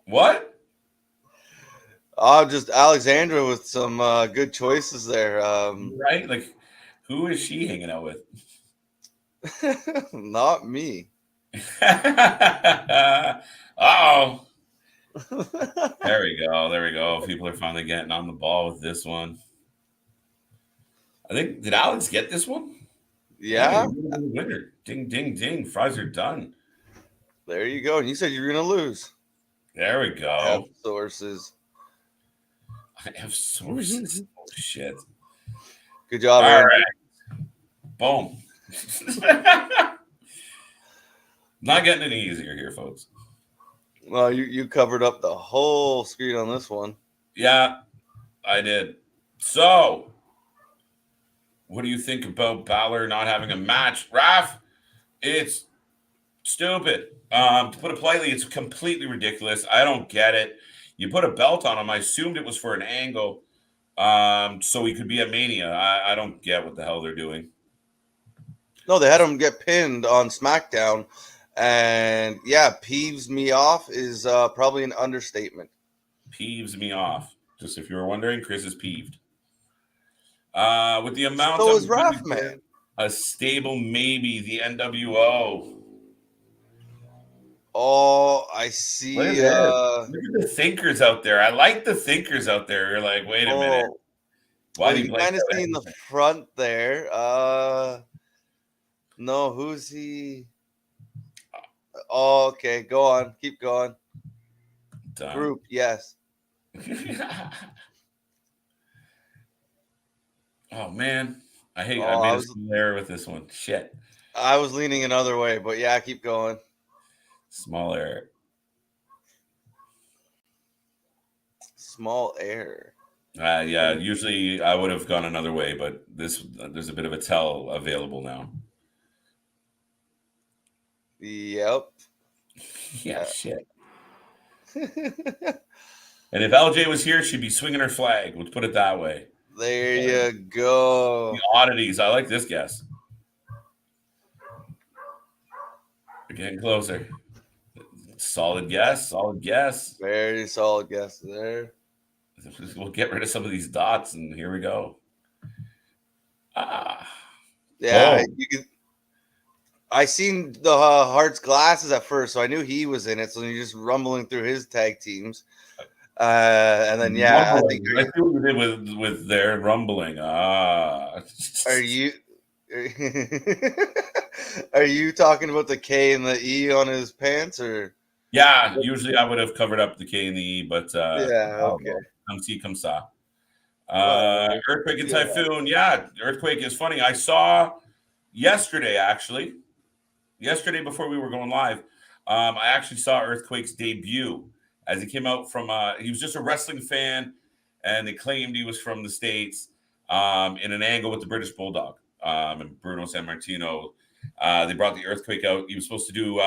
What? Oh, just Alexandra with some good choices there. Right? Like, who is she hanging out with? Not me. Oh. There we go. There we go. People are finally getting on the ball with this one. I think, did Alex get this one? Yeah. Hey, winner. Ding, ding, ding. Fries are done. There you go. And you said you're going to lose. There we go. I have sources. I have sources. Oh, shit. Good job, All Aaron. right. Boom. Not getting any easier here, folks. Well, you covered up the whole screen on this one. Yeah, I did. So, what do you think about Balor not having a match? Raph, it's stupid. To put it politely, it's completely ridiculous. I don't get it. You put a belt on him. I assumed it was for an angle, so he could be at Mania. I don't get what the hell they're doing. No, they had him get pinned on SmackDown. And yeah, peeves me off is probably an understatement. Peeves me off. Just if you were wondering, Chris is peeved. With the amount So of is Wrathman. a stable, maybe the NWO. Oh, I see. Look at the thinkers out there. I like the thinkers out there. You're like, wait a minute. Why do you kind of see in the front there? No, who's he? Oh, okay, go on. Keep going. Done. Group, yes. Oh, man. I made a small error with this one. Shit. I was leaning another way, but yeah, keep going. Small error. Small error. Yeah, usually I would have gone another way, but there's a bit of a tell available now. Yep. Yeah, shit. And if LJ was here, she'd be swinging her flag. Let's put it that way. There you go. The oddities. I like this guess. We're getting closer. Solid guess. Solid guess. Very solid guess there. We'll get rid of some of these dots, and here we go. Yeah, you can. I seen the Hart's glasses at first, so I knew he was in it. So you're just rumbling through his tag teams, and then yeah, rumbling. I see what you did with their rumbling. Are you? Are you talking about the K and the E on his pants, or? Yeah, usually I would have covered up the K and the E, but yeah, okay. Come see, come saw. Earthquake and Typhoon. Yeah, Earthquake is funny. I saw yesterday, actually. Yesterday, before we were going live, I actually saw Earthquake's debut as he came out from. He was just a wrestling fan, and they claimed he was from the States in an angle with the British Bulldog and Bruno Sammartino. They brought the Earthquake out. He was supposed to do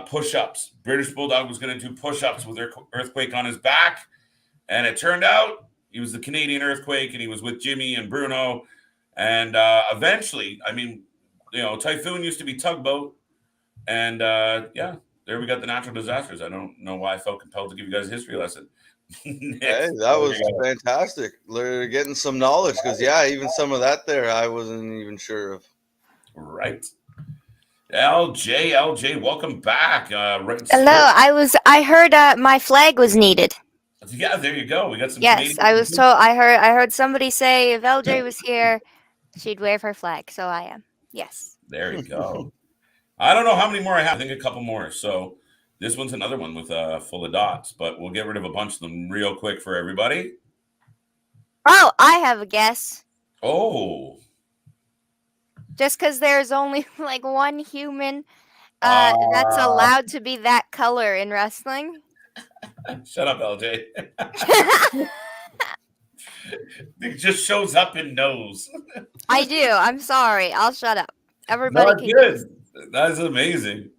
push-ups. British Bulldog was going to do push-ups with Earthquake on his back, and it turned out he was the Canadian Earthquake, and he was with Jimmy and Bruno. And eventually, I mean, you know, Typhoon used to be Tugboat, and yeah, there we got the natural disasters. I don't know why I felt compelled to give you guys a history lesson. Hey, that was fantastic. They're getting some knowledge because yeah, even some of that there I wasn't even sure of. Right. LJ, welcome back. Hello, I heard my flag was needed. Yeah, there you go. We got some. Yes, Canadian I was told. I heard somebody say if LJ was here, she'd wave her flag. So I am. Yes. There you go. I don't know how many more I have. I think a couple more. So this one's another one with full of dots, but we'll get rid of a bunch of them real quick for everybody. Oh, I have a guess. Oh. Just because there's only like one human that's allowed to be that color in wrestling. Shut up, LJ. It just shows up and knows. I do. I'm sorry. I'll shut up. Everybody can. Good. That is amazing.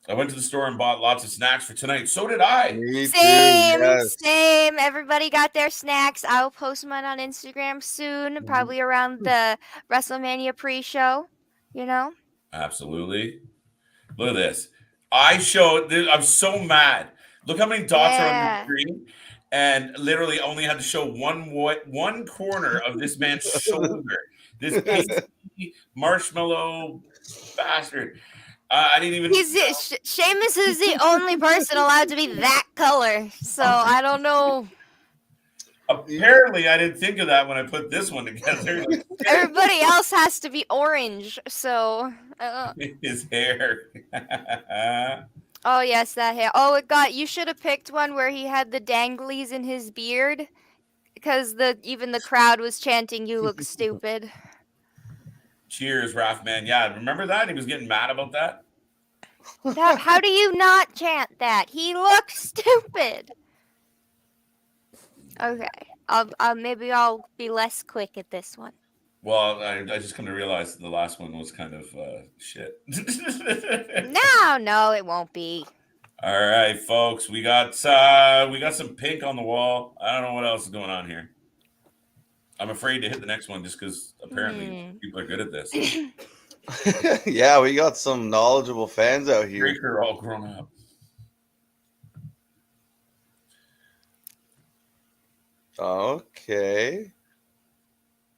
I went to the store and bought lots of snacks for tonight. So did I. Me too. Same, Yes. same. Everybody got their snacks. I'll post mine on Instagram soon, probably around the Wrestlemania pre-show. You know. Absolutely. Look at this. I'm so mad. Look how many dots are on the Yeah. screen. And literally only had to show one corner of this man's shoulder. This pasty marshmallow bastard. I didn't even. Sheamus is the only person allowed to be that color. So I don't know. Apparently, I didn't think of that when I put this one together. Everybody else has to be orange. So. His hair. Oh yes, that hair. Oh, you should have picked one where he had the danglies in his beard, because even the crowd was chanting, "You look stupid." Cheers, Wrathman. Yeah, remember that? He was getting mad about that. How do you not chant that? He looks stupid. Okay, maybe I'll be less quick at this one. Well, I just come to realize the last one was kind of shit. No, it won't be. All right, folks, we got some pink on the wall. I don't know what else is going on here. I'm afraid to hit the next one just because apparently people are good at this. Yeah, we got some knowledgeable fans out here. They're all grown up. Okay.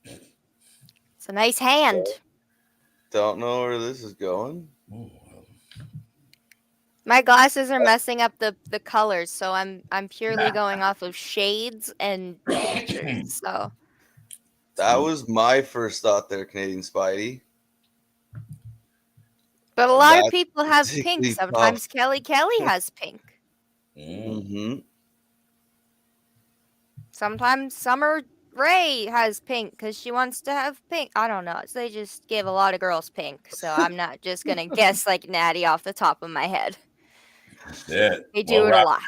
It's a nice hand. Don't know where this is going. Ooh. My glasses are messing up the colors, so I'm purely going off of shades and pictures. So that was my first thought there, Canadian Spidey. But a lot of people have pink. Sometimes Kelly has pink. Mm-hmm. Sometimes Summer Rae has pink because she wants to have pink. I don't know. So they just give a lot of girls pink. So I'm not just going to guess like Natty off the top of my head. They do it a lot.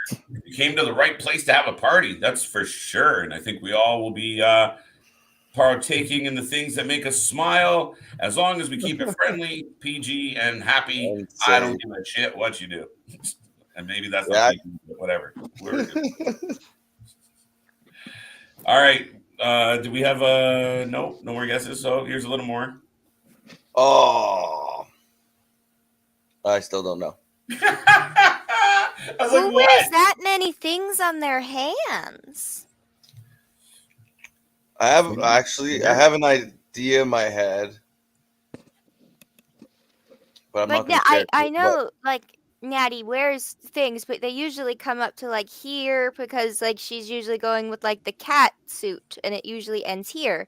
You came to the right place to have a party. That's for sure. And I think we all will be partaking in the things that make us smile. As long as we keep it friendly, PG, and happy, I don't give a shit what you do. And maybe that's not PG, but whatever. All right. Do we have no more guesses? So here's a little more. Oh, I still don't know. Who wears that many things on their hands? I have an idea in my head, but I'm not gonna share I know, like Natty wears things, but they usually come up to like here because like she's usually going with like the cat suit, and it usually ends here.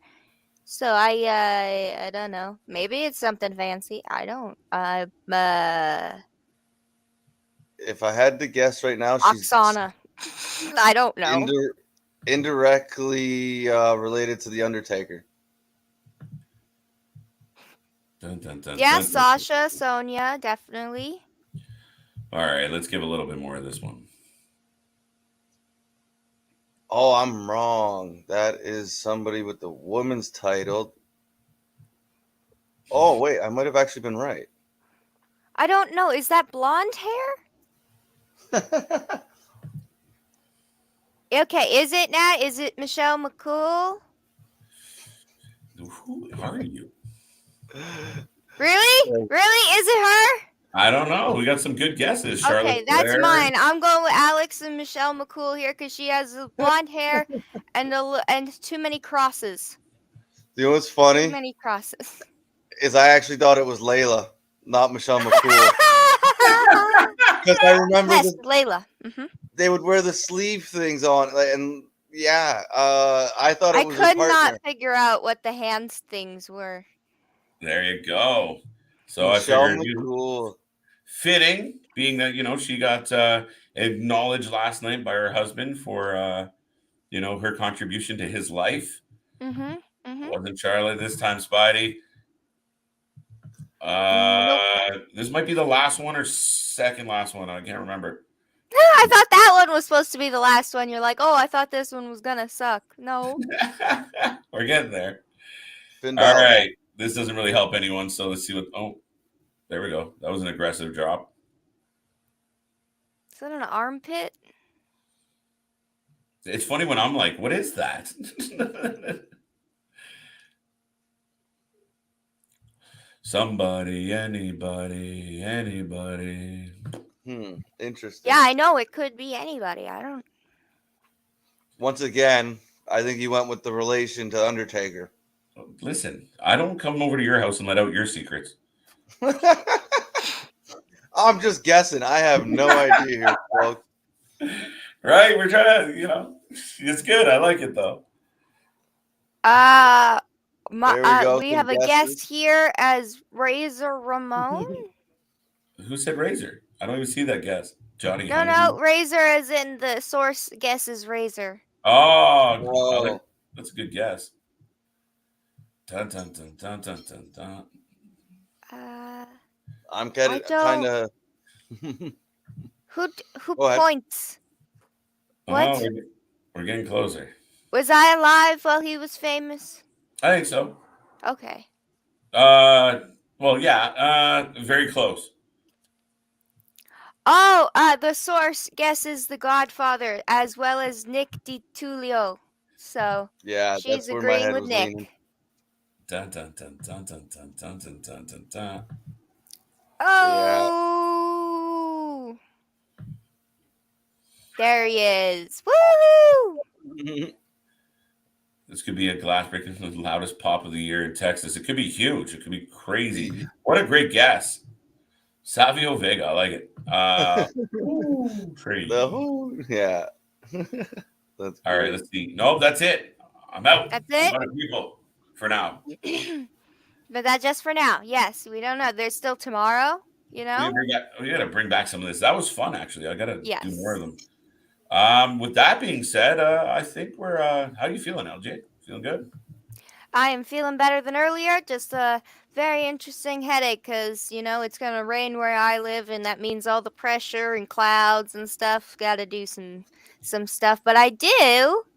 So I don't know. Maybe it's something fancy. I don't. If I had to guess right now, she's Oksana. I don't know. Indirectly related to the Undertaker. Yeah, Sasha, Sonya, definitely. All right, let's give a little bit more of this one. Oh, I'm wrong. That is somebody with the woman's title. Oh, wait, I might have actually been right. I don't know. Is that blonde hair? Okay, is it Nat? Is it Michelle McCool? Who are you? Really? Really? Is it her? I don't know. We got some good guesses. Charlotte Okay, that's Flair. mine. I'm going with Alex and Michelle McCool here because she has blonde hair and too many crosses. You know what's funny? Too many crosses. Is I actually thought it was Layla, not Michelle McCool. Because I remember Layla. Mm-hmm. They would wear the sleeve things on, and I thought it was. I could not figure out what the hands things were. There you go. So Michelle I figured McCool. Fitting, being that she got acknowledged last night by her husband for her contribution to his life. Mm-hmm. Mm-hmm. Wasn't Charlotte this time, Spidey? Nope. This might be the last one or second last one. I can't remember. I thought that one was supposed to be the last one. You're like, oh, I thought this one was gonna suck. No. We're getting there. All right. This doesn't really help anyone, so let's see what. Oh, there we go. That was an aggressive drop. Is that an armpit? It's funny when I'm like, what is that? Somebody, anybody, anybody. Interesting. Yeah, I know it could be anybody. I don't. Once again, I think you went with the relation to Undertaker. Listen, I don't come over to your house and let out your secrets. I'm just guessing. I have no idea here, folks. Right? We're trying to, it's good. I like it though. There we go. We some have a guesses. guest here as Razor Ramon. Who said Razor? I don't even see that guess. Johnny. No, Razor as in the source guesses Razor. Oh, that's a good guess. Dun, dun, dun, dun, dun, dun, dun. I'm kind of. Who points? What? Oh, we're getting closer. Was I alive while he was famous? I think so. Okay. Well, yeah. Very close. Oh, the source guesses The Godfather as well as Nick DiTullio. So yeah, she's that's where my agreeing head with was Nick. leaning. Dun, dun, dun, dun, dun, dun, dun, dun, dun, dun, dun. Oh, there he is! Woo! This could be a glass breaking, the loudest pop of the year in Texas. It could be huge. It could be crazy. What a great guess. Savio Vega. I like it. Crazy. Yeah. That's all right, let's see. Nope, that's it. I'm out. That's it? I'm out of people for now. But that's just for now. Yes, we don't know. There's still tomorrow, We gotta bring back some of this. That was fun, actually. I gotta do more of them. With that being said, I think we're how you feeling, LJ? Feeling good? I am feeling better than earlier. Just a very interesting headache because, it's going to rain where I live, and that means all the pressure and clouds and stuff. Got to do some stuff. But I do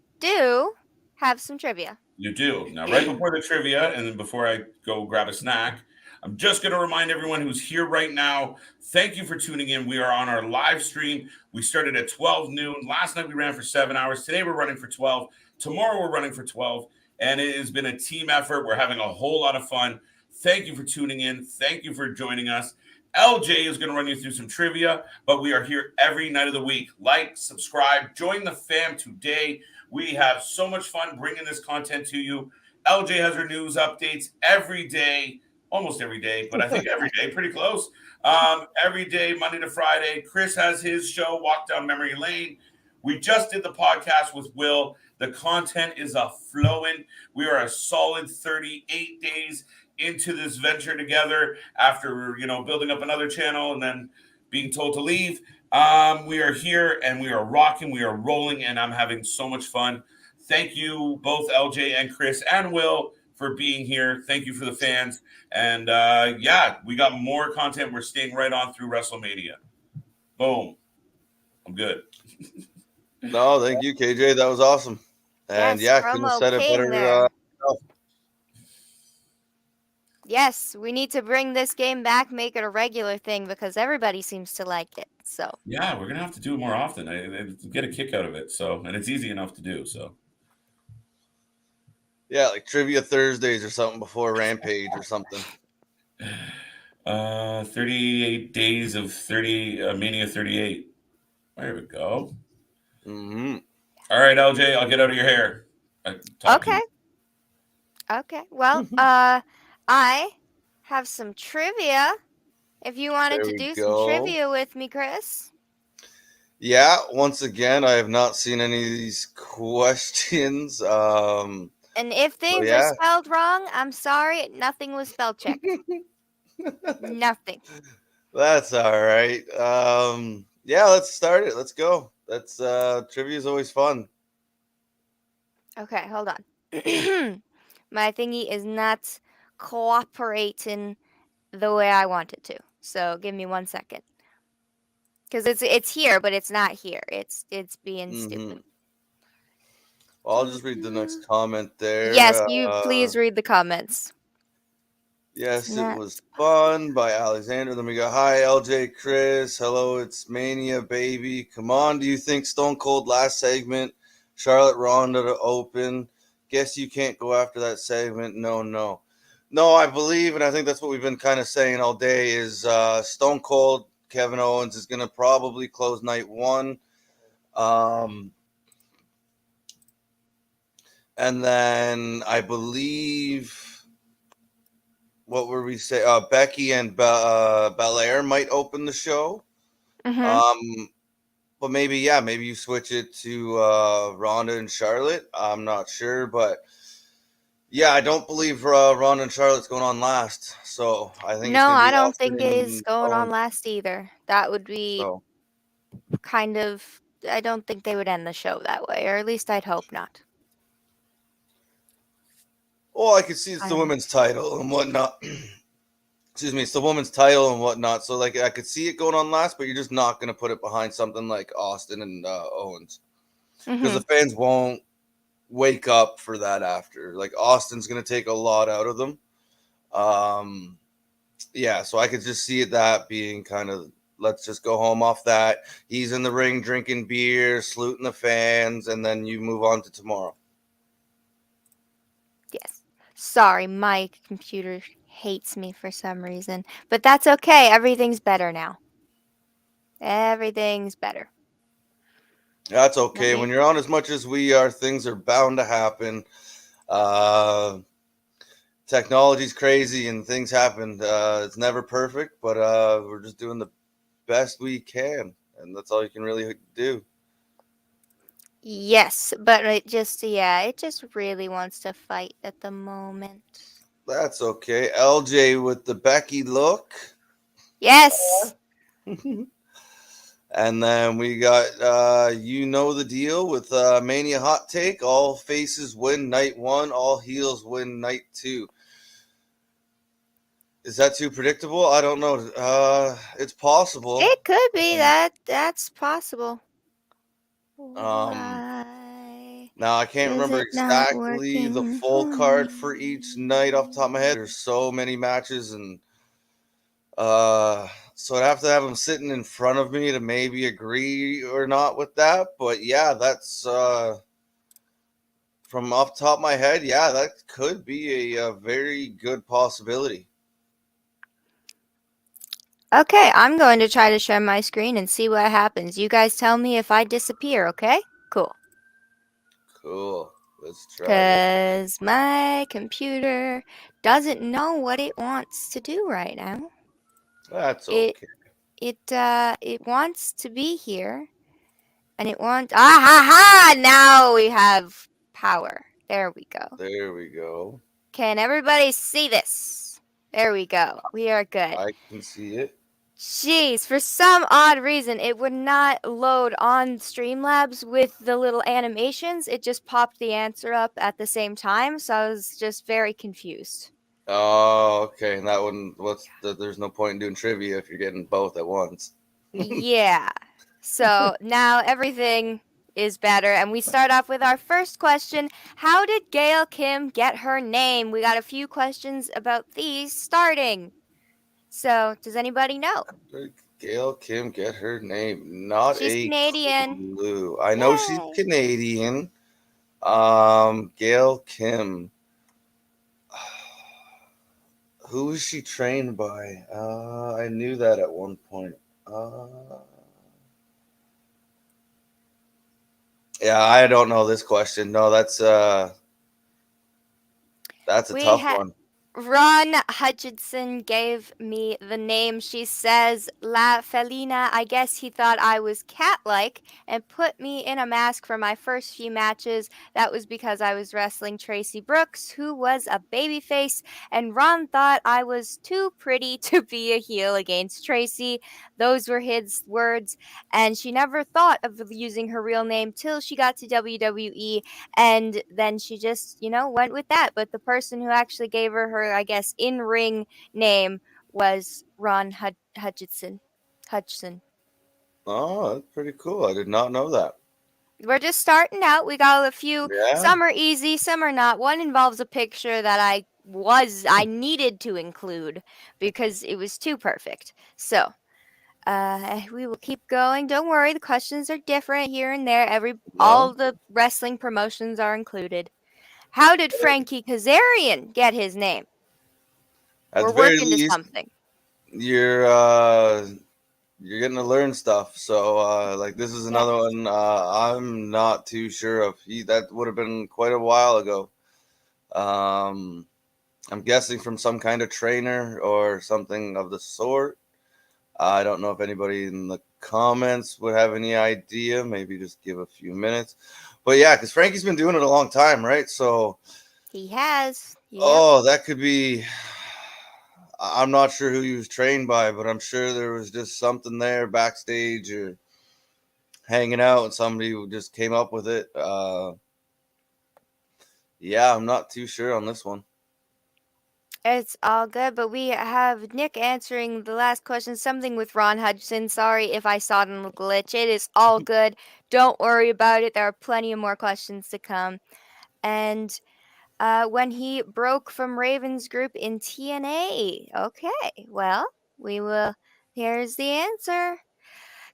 have some trivia. You do. Now, right before the trivia, and then before I go grab a snack, I'm just going to remind everyone who's here right now, thank you for tuning in. We are on our live stream. We started at 12 noon. Last night we ran for 7 hours. Today we're running for 12. Tomorrow we're running for 12. And it has been a team effort. We're having a whole lot of fun. Thank you for tuning in. Thank you for joining us. LJ is going to run you through some trivia, but we are here every night of the week. Like, subscribe, join the fam today. We have so much fun bringing this content to you. LJ has her news updates every day, almost every day, but I think every day, pretty close. Every day, Monday to Friday. Chris has his show, Walk Down Memory Lane. We just did the podcast with Will. The content is flowing. We are a solid 38 days into this venture together after, building up another channel and then being told to leave. We are here and we are rocking. We are rolling and I'm having so much fun. Thank you, both LJ and Chris and Will, for being here. Thank you for the fans. And we got more content. We're staying right on through Wrestlemania. Boom. I'm good. No, thank you, KJ. That was awesome. And couldn't have said it better. Yes, we need to bring this game back, make it a regular thing because everybody seems to like it. So yeah, we're gonna have to do it more often. I get a kick out of it. So, and it's easy enough to do. So yeah, like Trivia Thursdays or something before Rampage or something. 38 days of Mania 38. There we go. Mm-hmm. All right, LJ, I'll get out of your hair. Okay. Well, I have some trivia. If you wanted to do some trivia with me, Chris. Yeah, once again, I have not seen any of these questions. And if things are spelled wrong, I'm sorry. Nothing was spell checked. Nothing. That's all right. Let's start it. Let's go. That's trivia is always fun. Okay, hold on. My thingy is not cooperating the way I want it to. So give me 1 second. Because it's here, but it's not here. It's being stupid. Well, I'll just read the next comment there. Yes, you please read the comments. Yes, it was fun by Alexander. Then we got hi LJ Chris. Hello, it's Mania baby. Come on, do you think Stone Cold last segment, Charlotte Ronda to open? Guess you can't go after that segment. No. I believe, and I think that's what we've been kind of saying all day, is Stone Cold Kevin Owens is going to probably close night one. And then I believe, what were we say? Becky and Belair might open the show. But maybe you switch it to Ronda and Charlotte. I'm not sure, but yeah, I don't believe Ronda and Charlotte's going on last. So I think No, it's going to I be don't Austin think it is and going on Owens. last either. That would be So, kind of. I don't think they would end the show that way, or at least I'd hope not. well, I could see it's the women's title and whatnot. Excuse me, it's the women's title and whatnot. So like I could see it going on last, but you're just not going to put it behind something like Austin and Owens, because the fans won't wake up for that after. Like Austin's going to take a lot out of them. Yeah, so I could just see it that being kind of, let's just go home off that. He's in the ring drinking beer, saluting the fans, and then you move on to tomorrow. Yes. Sorry, my computer hates me for some reason, but that's okay. Everything's better now. Everything's better. That's okay. When you're on as much as we are, things are bound to happen. Technology's crazy and things happen. It's never perfect, but we're just doing the best we can, and that's all you can really do. Yes, but it just really wants to fight at the moment. That's okay. LJ with the Becky look. Yes. And then we got you know the deal with Mania Hot Take. All faces win night one, all heels win night two. Is that too predictable? I don't know. It's possible. It could be that's possible. Now I can't remember exactly the full card for each night off the top of my head. There's so many matches, and so I'd have to have them sitting in front of me to maybe agree or not with that. But yeah, that's from off the top of my head. Yeah, that could be a very good possibility. Okay, I'm going to try to share my screen and see what happens. You guys tell me if I disappear, okay? Cool. Let's try. Because my computer doesn't know what it wants to do right now. That's okay. It wants to be here, and it wants. Ah ha ha! Now we have power. There we go. Can everybody see this? There we go. We are good. I can see it. Jeez, for some odd reason, it would not load on Streamlabs with the little animations. It just popped the answer up at the same time, so I was just very confused. Oh, okay. And that wouldn't. There's no point in doing trivia if you're getting both at once. Yeah. So now everything is better, and we start off with our first question. How did Gail Kim get her name? We got a few questions about these starting. So, does anybody know? Gail Kim get her name? She's Canadian. Clue. I know she's Canadian. Gail Kim. Who is she trained by? I knew that at one point. Yeah, I don't know this question. No, that's a tough one. Ron Hutchinson gave me the name. She says, La Felina, I guess he thought I was cat-like and put me in a mask for my first few matches. That was because I was wrestling Tracy Brooks, who was a babyface, and Ron thought I was too pretty to be a heel against Tracy. Those were his words, and she never thought of using her real name till she got to WWE, and then she just, went with that. But the person who actually gave her I guess, in-ring name was Ron Hutchinson. Oh, that's pretty cool. I did not know that. We're just starting out. We got a few. Yeah. Some are easy, some are not. One involves a picture that I needed to include because it was too perfect. So, we will keep going. Don't worry, the questions are different here and there. All No. the wrestling promotions are included. How did Frankie Kazarian get his name? At We're the very working to least, something. you're getting to learn stuff. So like this is another Yes. one. I'm not too sure of. That would have been quite a while ago. Um, I'm guessing from some kind of trainer or something of the sort. I don't know if anybody in the comments would have any idea. Maybe just give a few minutes. But yeah, because Frankie's been doing it a long time, right? So, He has. Yep. oh, that could be. I'm not sure who he was trained by, but I'm sure there was just something there backstage or hanging out, and somebody who just came up with it. Yeah, I'm not too sure on this one. It's all good, but we have Nick answering the last question, something with Ron Hudson. Sorry if I saw it in the glitch. It is all good. Don't worry about it. There are plenty of more questions to come. And when he broke from Raven's group in TNA. Okay, well, we will. Here's the answer.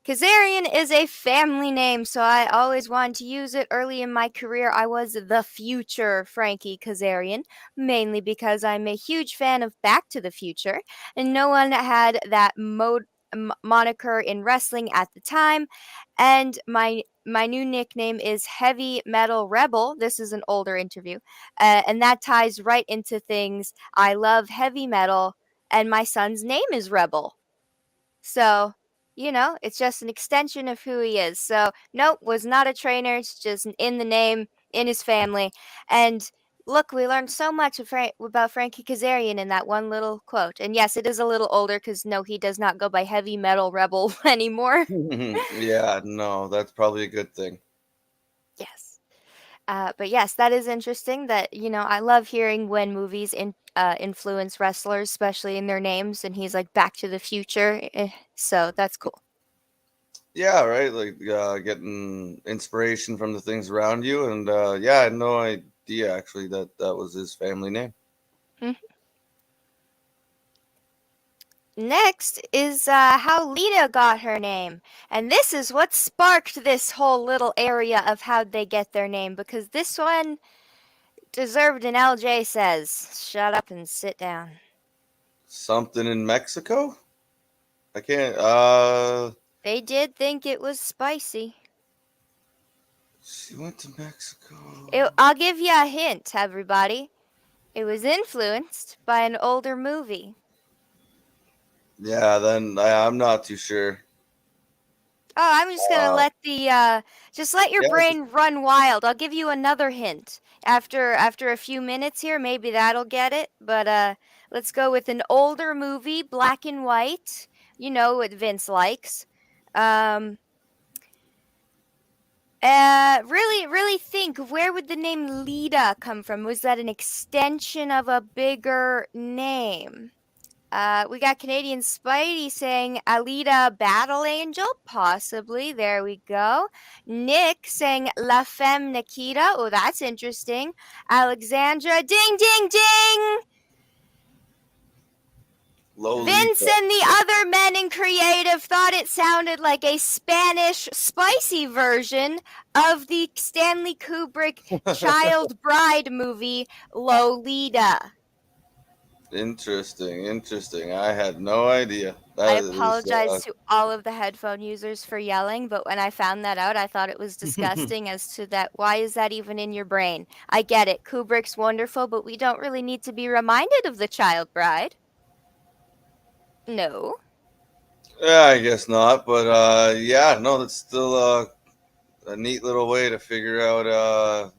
Kazarian is a family name, so I always wanted to use it. Early in my career, I was the future Frankie Kazarian, mainly because I'm a huge fan of Back to the Future, and no one had that moniker in wrestling at the time. And my new nickname is Heavy Metal Rebel. This is an older interview, and that ties right into things. I love heavy metal, and my son's name is Rebel. So, it's just an extension of who he is. So, nope, was not a trainer. It's just in the name, in his family. And look, we learned so much about Frankie Kazarian in that one little quote. And yes, it is a little older because no, he does not go by Heavy Metal Rebel anymore. Yeah, no, that's probably a good thing. Yes. But yes, that is interesting that, I love hearing when movies influence wrestlers, especially in their names. And he's like Back to the Future. So that's cool. Yeah, right. Like getting inspiration from the things around you, and yeah, I had no idea actually that that was his family name. Mhm. Next is how Lita got her name. And this is what sparked this whole little area of how they get their name, because this one deserved an LJ says. Shut up and sit down. Something in Mexico? I can't. They did think it was spicy. She went to Mexico. I'll give you a hint, everybody. It was influenced by an older movie. Yeah, then I'm not too sure. Oh, I'm just gonna let your Yeah, brain run wild. I'll give you another hint after a few minutes here. Maybe that'll get it. But let's go with an older movie, black and white. You know what Vince likes. Really think, where would the name Lita come from? Was that an extension of a bigger name? We got Canadian Spidey saying Alita Battle Angel, possibly. There we go. Nick saying La Femme Nikita. Oh, that's interesting. Alexandra, ding, ding, ding. Vince Lolita. and the other men in creative thought it sounded like a Spanish spicy version of the Stanley Kubrick child bride movie Lolita. Interesting. I had no idea. I That is apologize to all of the headphone users for yelling, but when I found that out, I thought it was disgusting as to that. Why is that even in your brain? I get it. Kubrick's wonderful, but we don't really need to be reminded of the child bride. No. yeah, I guess not. But yeah, no, that's still a neat little way to figure out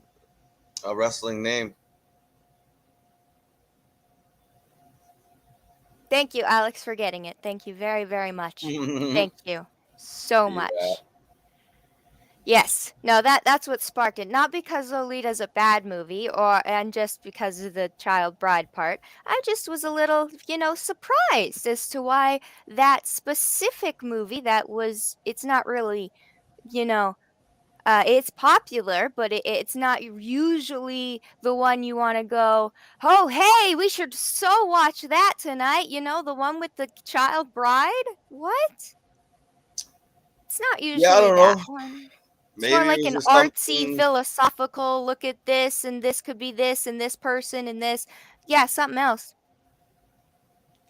a wrestling name. Thank you, Alex, for getting it. Thank you very, very much. Thank you so Yeah. much. Yes. No, that's what sparked it. Not because Lolita's a bad movie and just because of the child bride part. I just was a little, surprised as to why that specific movie it's not really, It's popular, but it's not usually the one you want to go, oh, hey, we should so watch that tonight. You know, the one with the child bride? What? It's not I usually don't that know. one. It's more Maybe it like was an just artsy, something. philosophical look at this, and this could be this, and this person, and this. Yeah, something else.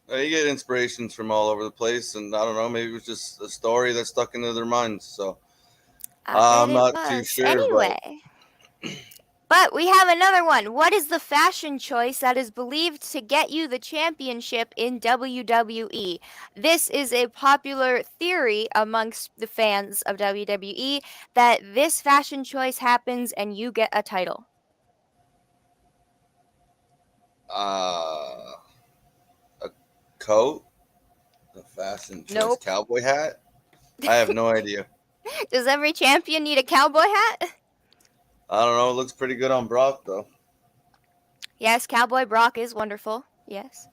You get inspirations from all over the place, and I don't know. Maybe it was just a story that stuck into their minds. So I bet I'm it not too was. sure, but Anyway. But we have another one. What is the fashion choice that is believed to get you the championship in WWE? This is a popular theory amongst the fans of WWE that this fashion choice happens and you get a title. a coat, a fashion choice, Nope. cowboy hat. I have no idea. Does every champion need a cowboy hat? I don't know. It looks pretty good on Brock though. Yes, Cowboy Brock is wonderful. Yes.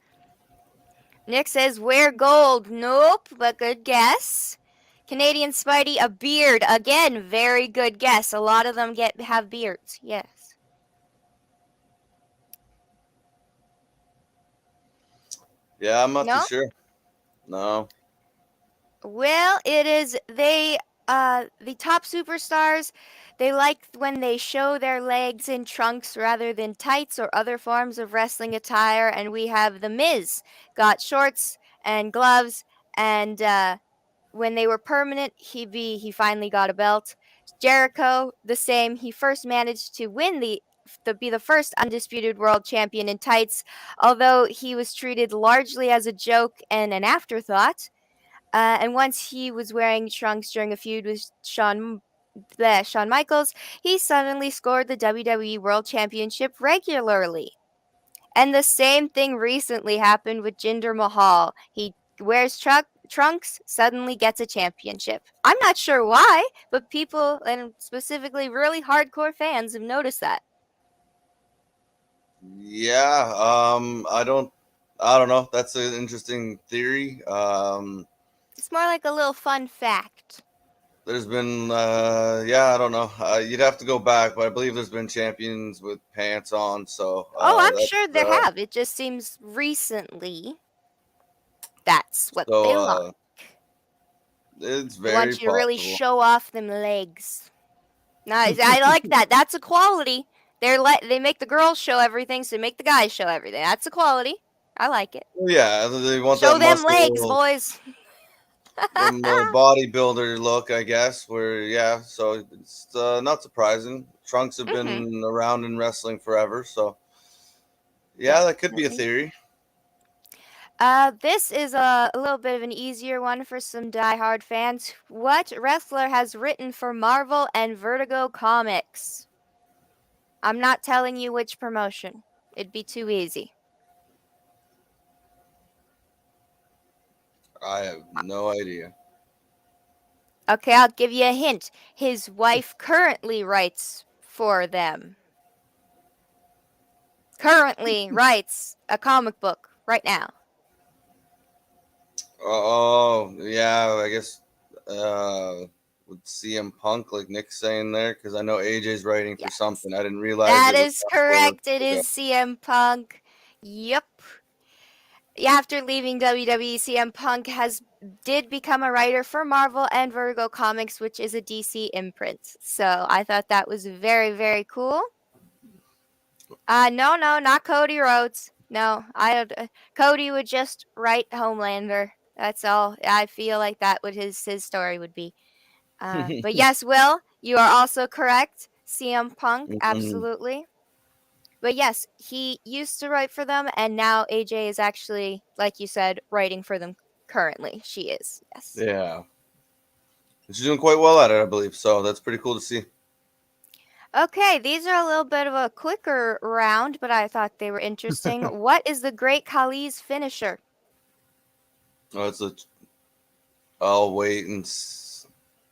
Nick says wear gold. Nope, but good guess. Canadian Spidey, a beard. Again, very good guess. A lot of them have beards. Yes. Yeah, I'm not too No? sure. No. Well, it is the top superstars, they like when they show their legs in trunks rather than tights or other forms of wrestling attire, and we have The Miz got shorts and gloves, and when they were permanent, he finally got a belt. Jericho, the same. He first managed to win be the first undisputed world champion in tights, although he was treated largely as a joke and an afterthought. And once he was wearing trunks during a feud with Shawn Michaels, he suddenly scored the WWE World Championship regularly. And the same thing recently happened with Jinder Mahal. He wears trunks, suddenly gets a championship. I'm not sure why, but people, and specifically really hardcore fans, have noticed that. Yeah. I don't know. That's an interesting theory. It's more like a little fun fact. There's been, yeah, I don't know. You'd have to go back, but I believe there's been champions with pants on. So Oh, I'm that's sure there have. It just seems recently that's what they so like. it's They very want you to really possible. show off them legs. Nice. I like that. That's a quality. They make the girls show everything, so they make the guys show everything. That's a quality. I like it. Well, yeah, they want Show that them legs, muscle, boys. them bodybuilder look, I guess. Where yeah, so it's not surprising. Trunks have Mhm. been around in wrestling forever, so yeah, that could be a Definitely. theory. This is a little bit of an easier one for some diehard fans. What wrestler has written for Marvel and Vertigo Comics? I'm not telling you which promotion. It'd be too easy. I have no idea. Okay, I'll give you a hint. His wife currently writes for them. Currently writes a comic book right now. Oh yeah, I guess with CM Punk, like Nick's saying there, because I know AJ's writing for Yes. something. I didn't realize That it was is for correct. It Vertigo. is CM Punk. Yep. After leaving WWE, CM Punk did become a writer for Marvel and Vertigo Comics, which is a DC imprint. So I thought that was very, very cool. No, not Cody Rhodes. No, Cody would just write Homelander. That's all. I feel like that would his story would be. But yes, Will, you are also correct. CM Punk, absolutely. But yes, he used to write for them, and now AJ is actually, like you said, writing for them currently. She is, yes. Yeah, she's doing quite well at it, I believe. So that's pretty cool to see. Okay, these are a little bit of a quicker round, but I thought they were interesting. What is the Great Khali's finisher? Oh, I'll wait and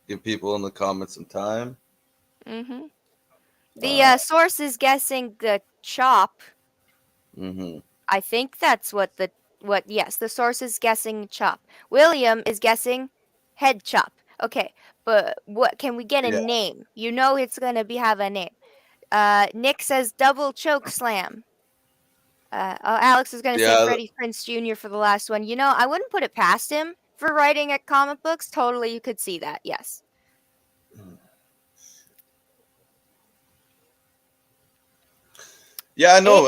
give people in the comments some time. Mm-hmm. The source is guessing the chop. Mm-hmm. I think that's yes, the source is guessing chop. William is guessing head chop. Okay, but what can we get a name? You know it's gonna have a name. Nick says double choke slam. Alex is gonna say Freddie Prinze Jr. for the last one. You know, I wouldn't put it past him for writing at comic books. Totally, you could see that. Yes. Yeah, I know.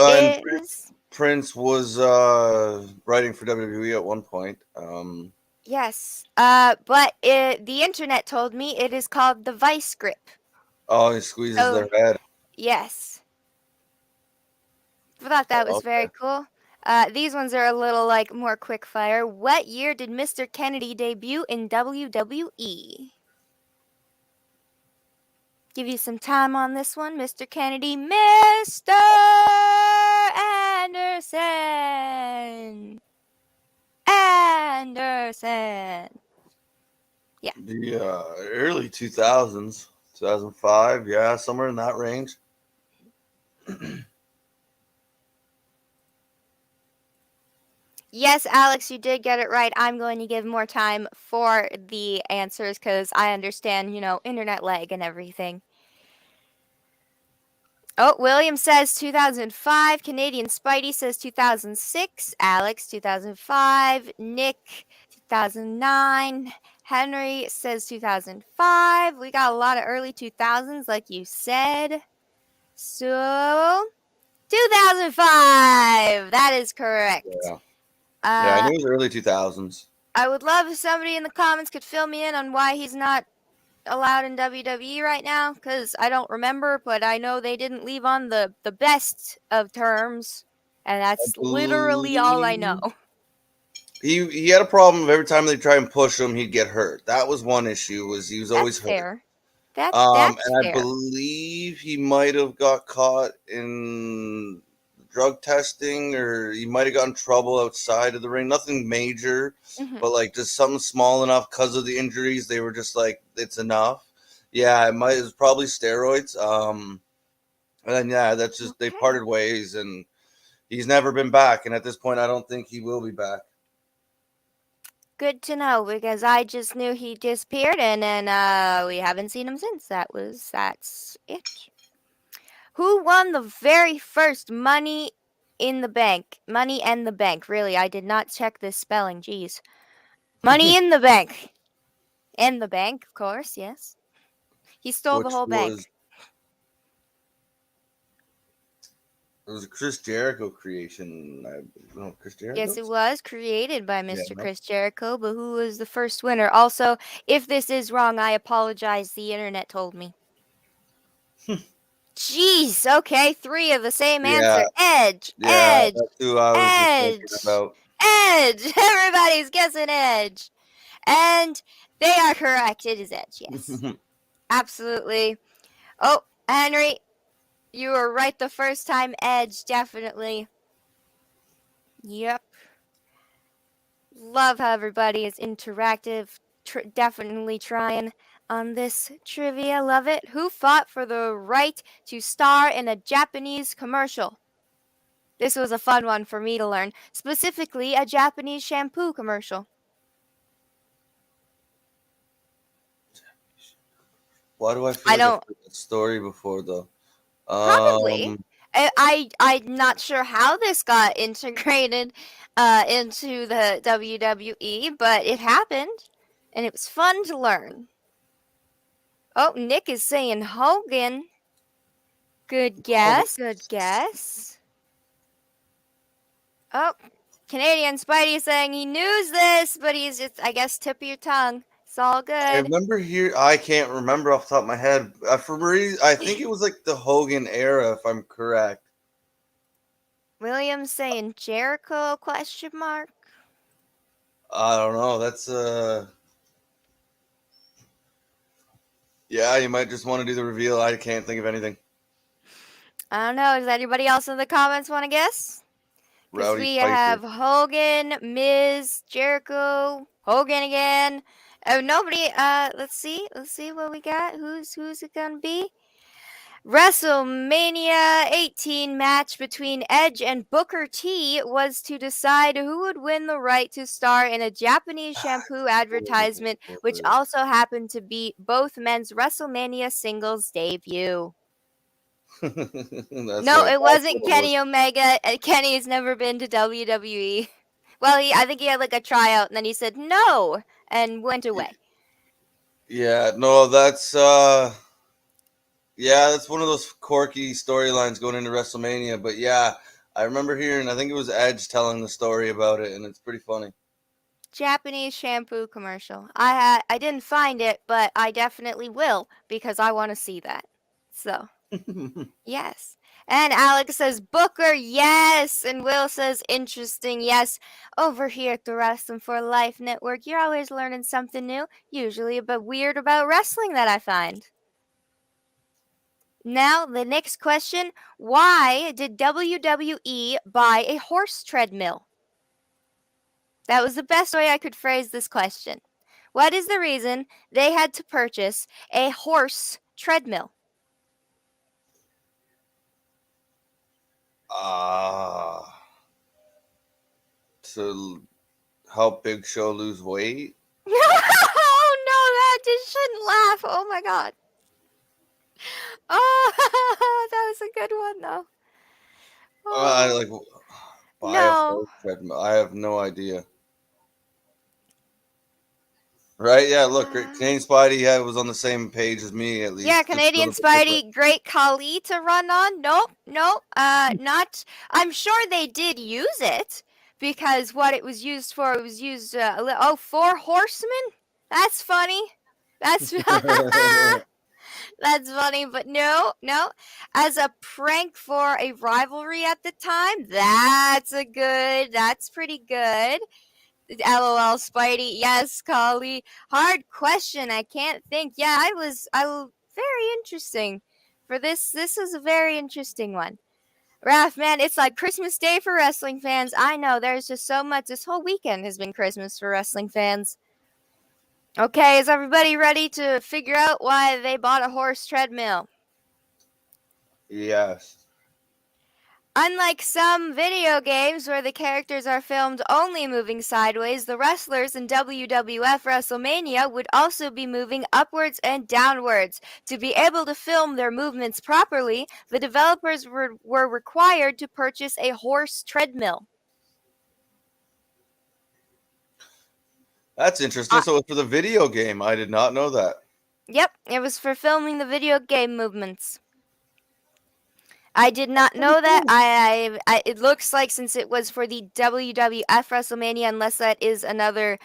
Prince was writing for WWE at one point. Yes, but the internet told me it is called the Vice Grip. Oh, he squeezes their head. Yes. I thought that was very cool. These ones are a little like more quick fire. What year did Mr. Kennedy debut in WWE? Give you some time on this one, Mr. Kennedy. Mr. Anderson. Yeah. The early 2000s, 2005, yeah, somewhere in that range. Yes, Alex, you did get it right. I'm going to give more time for the answers because I understand, you know, internet lag and everything. Oh, William says 2005. Canadian Spidey says 2006. Alex, 2005. Nick, 2009. Henry says 2005. We got a lot of early 2000s, like you said. So, 2005. That is correct. Yeah. I knew it was early 2000s. I would love if somebody in the comments could fill me in on why he's not allowed in WWE right now, because I don't remember, but I know they didn't leave on the best of terms, and that's literally all I know. He had a problem every time they try and push him, he'd get hurt. That was one issue. He was always hurt. That's and fair. I believe he might have got caught in drug testing, or he might have gotten in trouble outside of the ring. Nothing major, but like just something small enough because of the injuries. They were just like, it's enough. Yeah, it was probably steroids. And then that's just they parted ways, and he's never been back. And at this point, I don't think he will be back. Good to know, because I just knew he disappeared, and then we haven't seen him since. That's it. Who won the very first Money in the Bank? Money and the Bank. Really, I did not check this spelling. Jeez. Money in the Bank. And the bank, of course, yes. He stole the whole bank. It was a Chris Jericho creation. Chris Jericho? Yes, it was created by Mr. Chris Jericho, but who was the first winner? Also, if this is wrong, I apologize. The internet told me. Jeez, okay, 3 of the same answer. Edge, Edge, that's who I was Edge, thinking about. Edge. Everybody's guessing Edge. And they are correct. It is Edge, yes. Absolutely. Oh, Henry, you were right the first time. Edge, definitely. Yep. Love how everybody is interactive. Definitely trying on this trivia. Love it. Who fought for the right to star in a Japanese commercial? This was a fun one for me to learn. Specifically, a Japanese shampoo commercial. Why do I feel like I've heard that story before, though? Probably. I'm not sure how this got integrated into the WWE, but it happened, and it was fun to learn. Oh, Nick is saying Hogan. Good guess. Good guess. Oh, Canadian Spidey is saying he knows this, but he's just, I guess, tip of your tongue. It's all good. I remember I can't remember off the top of my head. I think it was like the Hogan era, if I'm correct. William's saying Jericho, question mark? I don't know. That's, yeah, you might just want to do the reveal. I can't think of anything. I don't know. Does anybody else in the comments want to guess? Because we have Hogan, Miz, Jericho, Hogan again. Oh, nobody. Let's see what we got. Who's it gonna be? WrestleMania 18 match between Edge and Booker T was to decide who would win the right to star in a Japanese shampoo advertisement, which also happened to be both men's WrestleMania singles debut. No, it wasn't Kenny Omega. Kenny's never been to WWE. Well, I think he had like a tryout, and then he said no and went away. Yeah, no, that's that's one of those quirky storylines going into WrestleMania. But yeah, I remember hearing, I think it was Edge telling the story about it, and it's pretty funny. Japanese shampoo commercial. I didn't find it, but I definitely will because I want to see that. So, yes. And Alex says Booker, yes. And Will says interesting, yes. Over here at the Wrestling for Life Network, you're always learning something new, usually a bit weird about wrestling that I find. Now, the next question, why did WWE buy a horse treadmill? That was the best way I could phrase this question. What is the reason they had to purchase a horse treadmill? To help Big Show lose weight? Oh no, that just shouldn't laugh. Oh my god. Oh, that was a good one though. I like buy a No. horse treadmill. I have no idea. Right? Yeah, look, Canadian Spidey was on the same page as me at least. Yeah, Just a Canadian little bit different. Spidey, Great Khali to run on. Nope. Not. I'm sure they did use it because what it was used for, it was used. 4 horsemen. That's funny. That's that's funny, but no. As a prank for a rivalry at the time, that's pretty good. LOL, Spidey. Yes, Kali. Hard question. I can't think. Yeah, I was very interesting. For this is a very interesting one. Raph, man, it's like Christmas Day for wrestling fans. I know, there's just so much. This whole weekend has been Christmas for wrestling fans. Okay, is everybody ready to figure out why they bought a horse treadmill? Yes. Unlike some video games where the characters are filmed only moving sideways, the wrestlers in WWF Wrestlemania would also be moving upwards and downwards. To be able to film their movements properly, the developers were required to purchase a horse treadmill. That's interesting. So it's for the video game. I did not know that. Yep, it was for filming the video game movements. I did not know that. It looks like since it was for the WWF Wrestlemania, unless that is another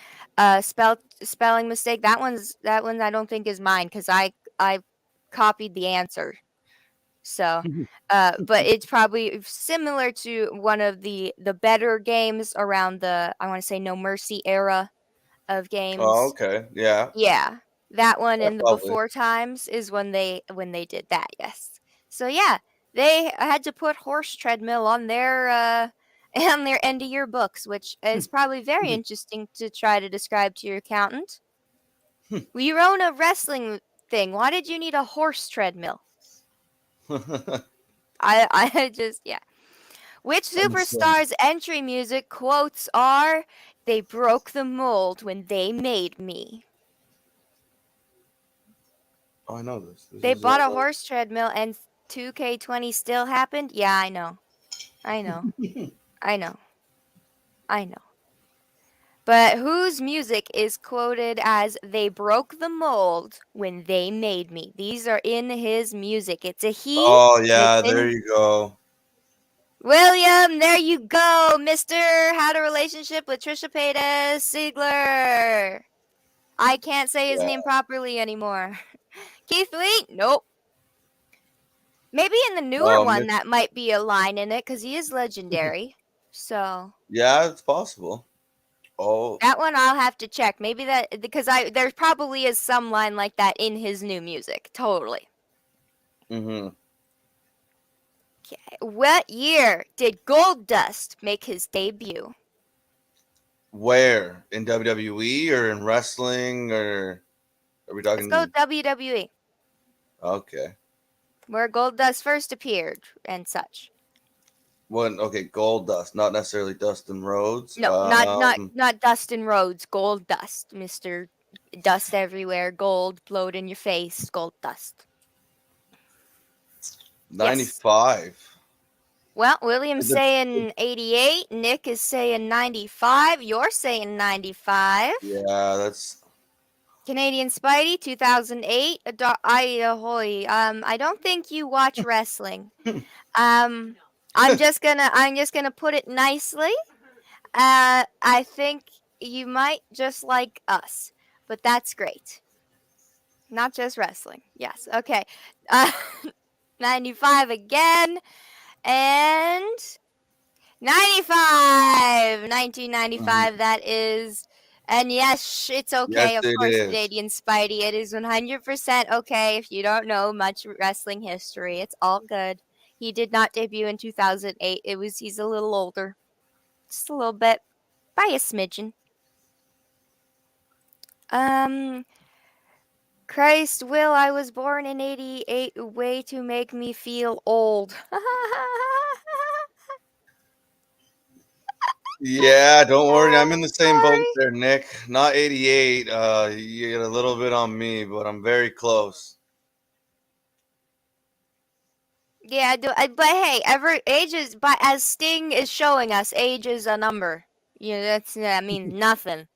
spelling mistake. That one I don't think is mine because I copied the answer. So, but it's probably similar to one of the better games around the, I want to say, No Mercy era of games. Oh, okay. Yeah. Yeah, that one Yeah, in the probably. before times is when they did that. Yes. So yeah, they had to put horse treadmill on their end of year books, which is probably very interesting to try to describe to your accountant. You own a wrestling thing. Why did you need a horse treadmill? I just, yeah. Which superstar's entry music quotes are, "They broke the mold when they made me"? Oh, I know this. They bought a horse treadmill and 2K20 still happened? Yeah, I know. I know. But whose music is quoted as "They broke the mold when they made me"? These are in his music. It's a he. Oh, yeah, there you go. William, there you go, Mr. Had a relationship with Trisha Paytas Ziegler. I can't say his name properly anymore. Keith Lee? Nope. Maybe in the newer one that might be a line in it because he is legendary. So yeah, it's possible. Oh, that one I'll have to check. Maybe that because there probably is some line like that in his new music. Totally. Mm-hmm. Okay. What year did Goldust make his debut? Where? In WWE or in wrestling, or are we talking? Let's go WWE. Okay. where Goldust first appeared and such. Okay, Goldust, not necessarily Dustin Rhodes. No, not Dustin Rhodes. Goldust, Mr. Dust everywhere, gold blowed in your face, Goldust. 95. Yes. Well, William's saying 88. Nick is saying 95. You're saying 95. Yeah, that's Canadian Spidey, 2008. I don't think you watch wrestling. I'm just gonna put it nicely. I think you might just like us, but that's great. Not just wrestling. Yes. Okay. 95 again. And 95. 1995, that is. And yes, it's okay. Yes, Of it course, is. Canadian Spidey. It is 100% okay if you don't know much wrestling history. It's all good. He did not debut in 2008. He's a little older. Just a little bit. By a smidgen. Christ, Will, I was born in 88. Way to make me feel old. Yeah, don't worry. I'm in the same boat Sorry. there, Nick. Not 88. You get a little bit on me, but I'm very close. Yeah, but hey, age is, but as Sting is showing us, age is a number. That means nothing.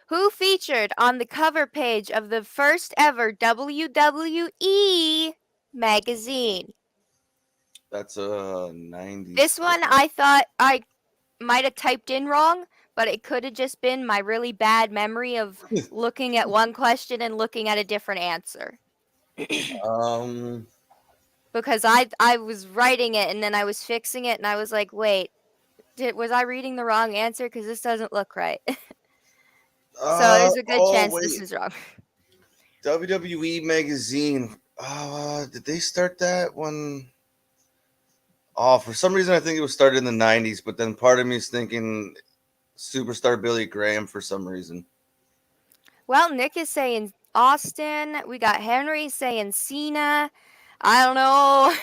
Who featured on the cover page of the first ever WWE magazine? That's a 90. This one I thought I might have typed in wrong, but it could have just been my really bad memory of looking at one question and looking at a different answer. Because I was writing it and then I was fixing it and I was like, wait, was I reading the wrong answer? Because this doesn't look right. So there's a good chance this is wrong. WWE magazine. Did they start that one? Oh, for some reason I think it was started in the 90s, but then part of me is thinking Superstar Billy Graham for some reason. Well, Nick is saying Austin. We got Henry saying Cena. I don't know.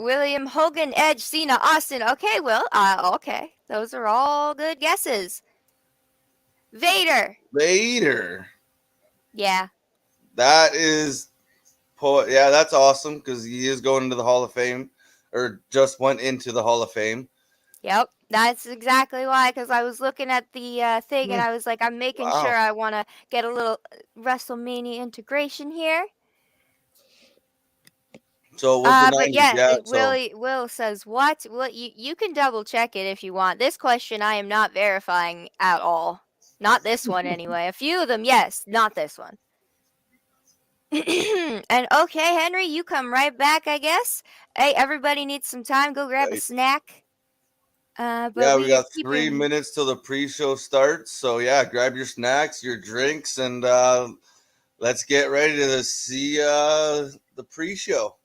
William Hogan, Edge, Cena, Austin. Okay, Will. Okay. Those are all good guesses. Vader. Yeah. That is, yeah, that's awesome because he is going into the Hall of Fame, or just went into the Hall of Fame. Yep, that's exactly why. Because I was looking at the thing and I was like, I'm making sure I want to get a little Wrestlemania integration here. So it was the 90s, but yeah, so. Will says what? Well, you can double check it if you want. This question I am not verifying at all. Not this one anyway. A few of them, yes, not this one. And okay, Henry, you come right back, I guess. Hey, everybody needs some time. Go grab a snack. But yeah, we got 3 minutes till the pre-show starts. So yeah, grab your snacks, your drinks, and let's get ready to see the pre-show.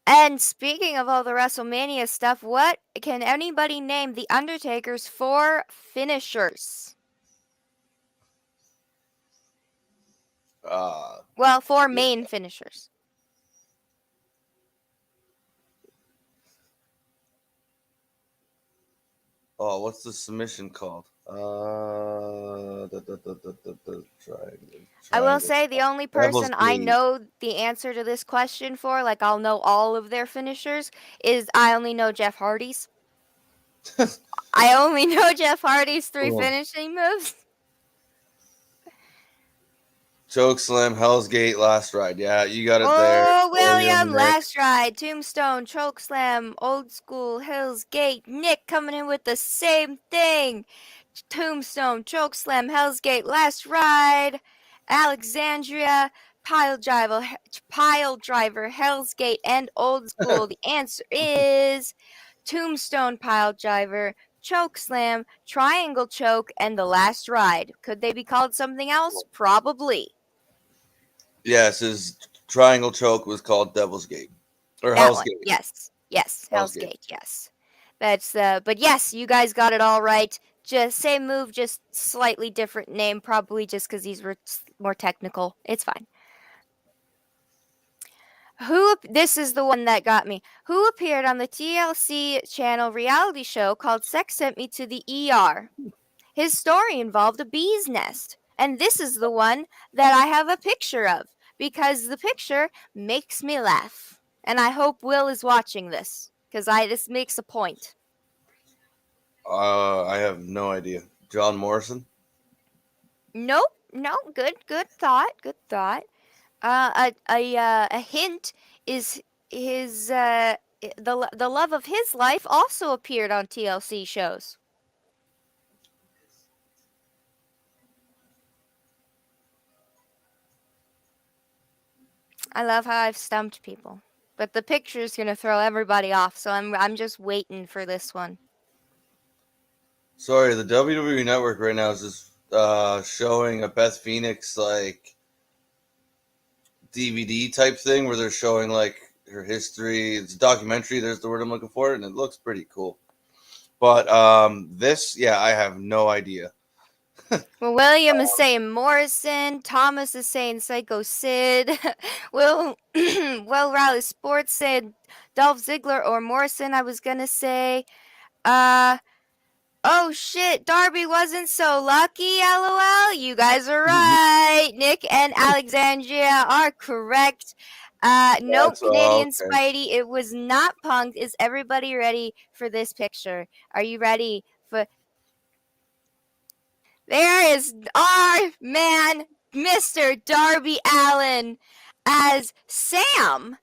And speaking of all the WrestleMania stuff, what can anybody name the Undertaker's 4 finishers? Well, 4 main finishers. Oh, what's the submission called? I will say the only person I know the answer to this question for, like I'll know all of their finishers, is I only know Jeff Hardy's. I only know Jeff Hardy's 3 finishing moves. Chokeslam, Hell's Gate, Last Ride. Yeah, you got it there. Oh, William, Last Ride, Tombstone, Chokeslam, Old School, Hell's Gate. Nick coming in with the same thing. Tombstone, Chokeslam, Hell's Gate, Last Ride, Alexandria, Pile Driver, Hell's Gate, and Old School. The answer is Tombstone, Pile Driver, Chokeslam, Triangle Choke, and The Last Ride. Could they be called something else? Probably. Yes, his Triangle Choke was called Devil's Gate. Or Hell's Gate. Yes, Hell's Gate, yes. That's but yes, you guys got it all right. Just same move, just slightly different name, probably just because these were more technical. It's fine. This is the one that got me. Who appeared on the TLC channel reality show called Sex Sent Me to the ER? His story involved a bee's nest. And this is the one that I have a picture of because the picture makes me laugh. And I hope Will is watching this because this makes a point. I have no idea. John Morrison? Nope. No. Good thought. Good thought. A hint is his the love of his life also appeared on TLC shows. I love how I've stumped people, but the picture's gonna throw everybody off, so I'm just waiting for this one. Sorry, the WWE Network right now is just showing a Beth Phoenix like DVD type thing where they're showing like her history. It's a documentary. There's the word I'm looking for, and it looks pretty cool. But this, yeah, I have no idea. Well, William is saying Morrison. Thomas is saying Psycho Sid. Will Raleigh Sports said Dolph Ziggler or Morrison. I was gonna say. Oh shit, Darby wasn't so lucky, lol. You guys are right. Nick and Alexandria are correct. Nope, Canadian okay. Spidey. It was not Punk. Is everybody ready for this picture? Are you ready for... There is our man, Mr. Darby Allin, as Sam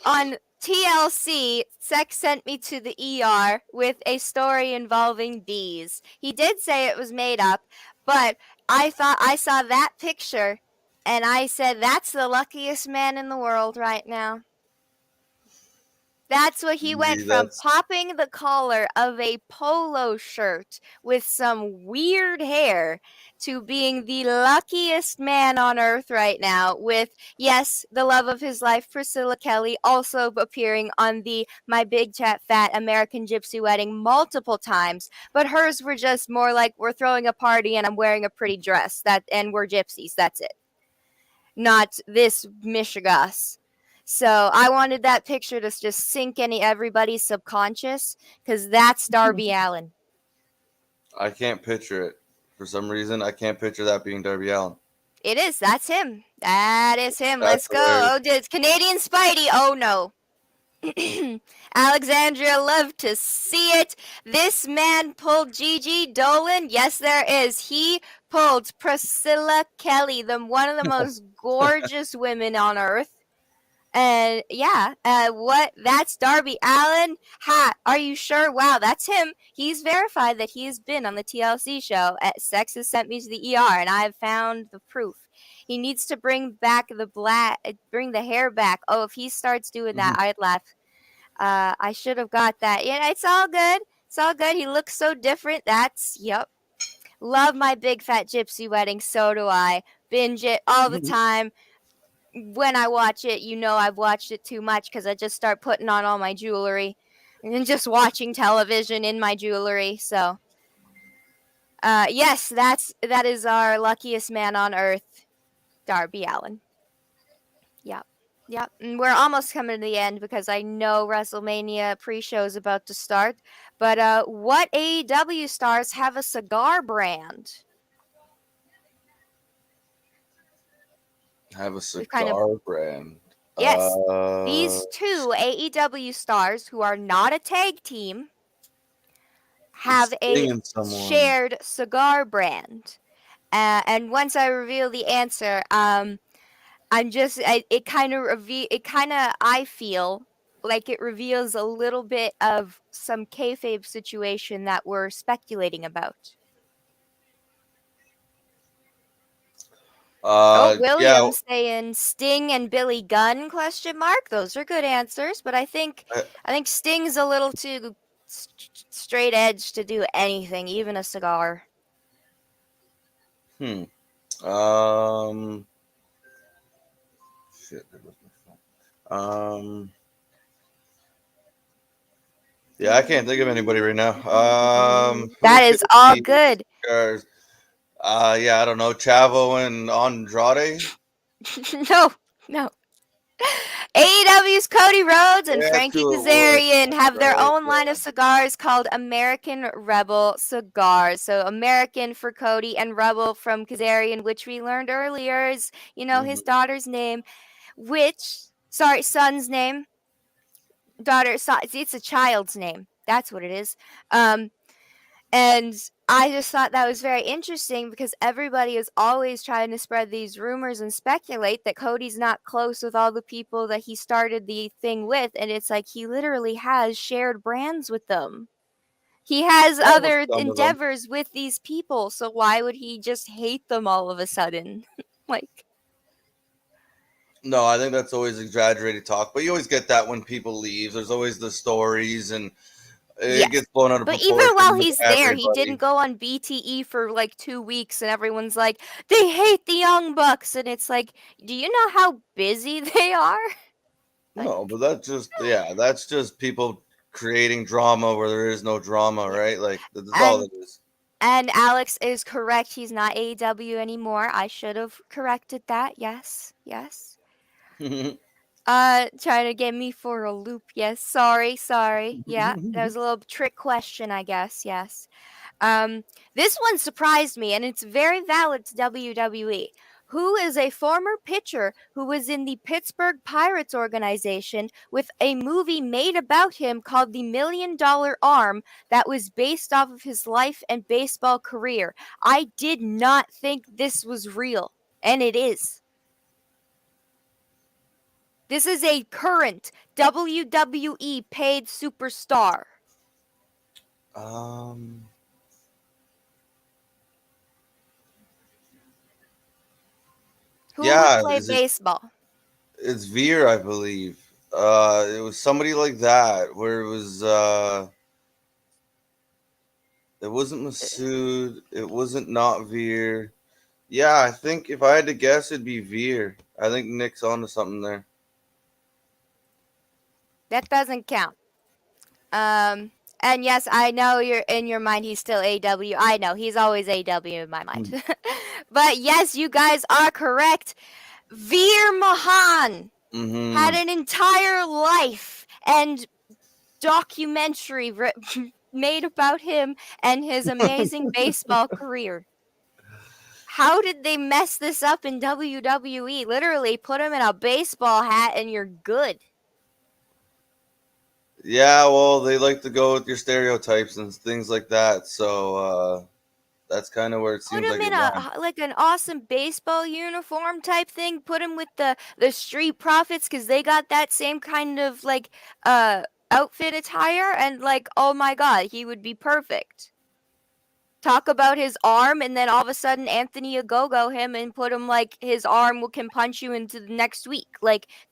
on TLC. Sex Sent Me to the ER with a story involving bees. He did say it was made up, but I thought I saw that picture and I said, that's the luckiest man in the world right now. That's what he went from popping the collar of a polo shirt with some weird hair to being the luckiest man on earth right now with, yes, the love of his life, Priscilla Kelly, also appearing on the My Big Chat Fat American Gypsy Wedding multiple times, but hers were just more like, we're throwing a party and I'm wearing a pretty dress, and we're gypsies, that's it. Not this mishigas. So I wanted that picture to just sink in everybody's subconscious because that's Darby Allin. I can't picture it. For some reason, I can't picture that being Darby Allin. It is. That's him. That is him. Let's go. Oh, it's Canadian Spidey. Oh, no. Alexandria, love to see it. This man pulled Gigi Dolan. Yes, there is. He pulled Priscilla Kelly, one of the most gorgeous women on earth. And yeah, that's Darby Allin. Are you sure? Wow, that's him. He's verified that he has been on the TLC show at Sex Has Sent Me to the ER, and I've found the proof. He needs to bring the hair back. Oh, if he starts doing that, I'd laugh. I should have got that. Yeah, it's all good. It's all good. He looks so different. Yep. Love My Big Fat Gypsy Wedding. So do I. Binge it all the time. When I watch it, I've watched it too much because I just start putting on all my jewelry and just watching television in my jewelry. So, yes, that is our luckiest man on earth, Darby Allin. Yep. And we're almost coming to the end because I know Wrestlemania pre-show is about to start. But what AEW stars have a cigar brand? Have a cigar brand. Yes. These two AEW stars who are not a tag team have a shared cigar brand. And once I reveal the answer, I feel like it reveals a little bit of some kayfabe situation that we're speculating about. William's saying Sting and Billy Gunn ? Those are good answers, but I think Sting's a little too straight edge to do anything, even a cigar. Shit, there was my phone. Yeah, I can't think of anybody right now. That is all good. Cigars. Yeah, I don't know. Chavo and Andrade? No. AEW's Cody Rhodes and Yeah, Frankie to avoid. Kazarian have their Right, own line of cigars called American Rebel Cigars. So American for Cody and Rebel from Kazarian, which we learned earlier is, his daughter's name, son's name. It's a child's name. That's what it is. And I just thought that was very interesting because everybody is always trying to spread these rumors and speculate that Cody's not close with all the people that he started the thing with. And it's like he literally has shared brands with them. He has other endeavors with these people. So why would he just hate them all of a sudden? No, I think that's always exaggerated talk. But you always get that when people leave. There's always the stories and it gets blown out of proportion. But even while he's there, he didn't go on BTE for like 2 weeks, and everyone's like, they hate the Young Bucks, and it's like, do you know how busy they are? No, but that's just people creating drama where there is no drama, right? Like that's all it is. And Alex is correct. He's not AEW anymore. I should have corrected that. Yes. Trying to get me for a loop. Yes, sorry. Yeah, that was a little trick question, I guess. Yes. This one surprised me, and it's very valid to WWE. Who is a former pitcher who was in the Pittsburgh Pirates organization with a movie made about him called The $1 Million Arm that was based off of his life and baseball career? I did not think this was real, and it is. This is a current WWE paid superstar. Who would play baseball? It's Veer, I believe. It was somebody like that, where it was. It wasn't Masood. It wasn't not Veer. Yeah, I think if I had to guess, it'd be Veer. I think Nick's onto something there. That doesn't count. And yes, I know you're in your mind. He's still AW. I know he's always AW in my mind. But yes, you guys are correct. Veer Mahan had an entire life and documentary made about him and his amazing baseball career. How did they mess this up in WWE? Literally, put him in a baseball hat and you're good. Yeah, well, they like to go with your stereotypes and things like that. So that's kind of where it seems like. Put him in an awesome baseball uniform type thing. Put him with the Street Profits because they got that same kind of outfit attire, and oh my god, he would be perfect. Talk about his arm, and then all of a sudden Anthony Ogogo him and put him his arm can punch you into the next week.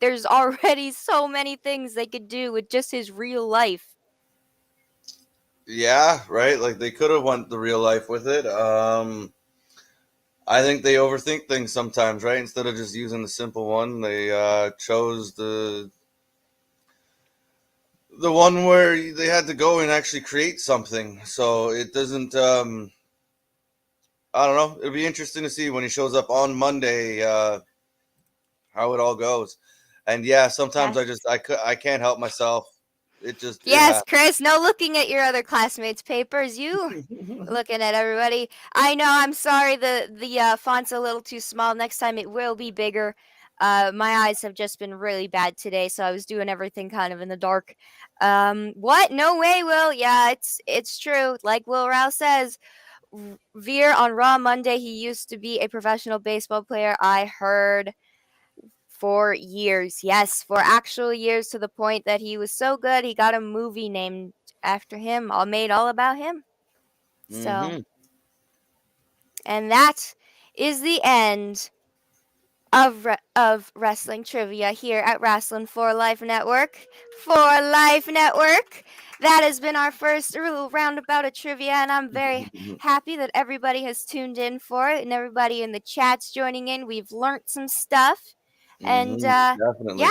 There's already so many things they could do with just his real life. Yeah, right. They could have went the real life with it. I think they overthink things sometimes, right? Instead of just using the simple one, they chose the one where they had to go and actually create something. So it doesn't. I don't know. It'll be interesting to see when he shows up on Monday how it all goes. And yeah, sometimes I can't help myself. It just Chris, no looking at your other classmates' papers. You looking at everybody. I know. I'm sorry. The font's a little too small. Next time it will be bigger. My eyes have just been really bad today, so I was doing everything kind of in the dark. What? No way, Will. Yeah, it's true. Like Will Rouse says, Veer on Raw Monday, he used to be a professional baseball player. I heard for years. Yes, for actual years, to the point that he was so good, he got a movie named after him, made all about him. So, and that is the end of wrestling trivia here at Wrasslin for Life Network. For Life Network. That has been our first roundabout of trivia, and I'm very happy that everybody has tuned in for it, and everybody in the chat's joining in. We've learned some stuff, and yeah,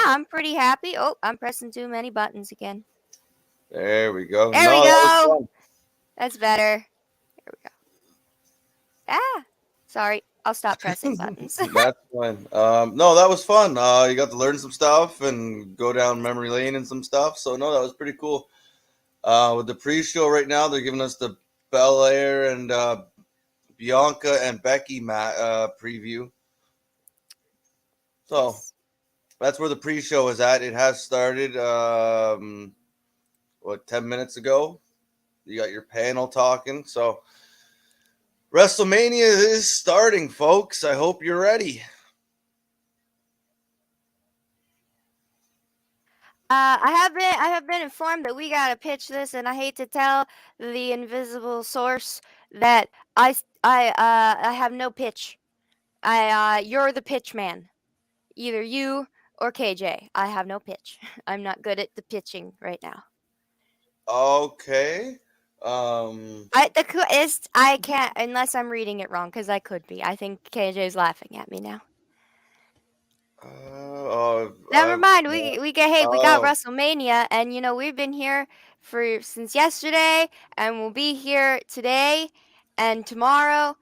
I'm pretty happy. Oh, I'm pressing too many buttons again. There we go. There we go. That's better. There we go. Sorry. I'll stop pressing buttons. That's fine. No, that was fun. You got to learn some stuff and go down memory lane and some stuff. So no, that was pretty cool. With the pre-show right now, they're giving us the Belair and Bianca and Becky preview. So that's where the pre-show is at. It has started 10 minutes ago. You got your panel talking. So Wrestlemania is starting, folks. I hope you're ready. I have been informed that we gotta pitch this, and I hate to tell the invisible source that I have no pitch. You're the pitch man, either you or KJ. I have no pitch. I'm not good at the pitching right now. Okay. I can't unless I'm reading it wrong, because I could be. I think KJ is laughing at me now. Never mind. We got Wrestlemania, and we've been here since yesterday, and we'll be here today and tomorrow.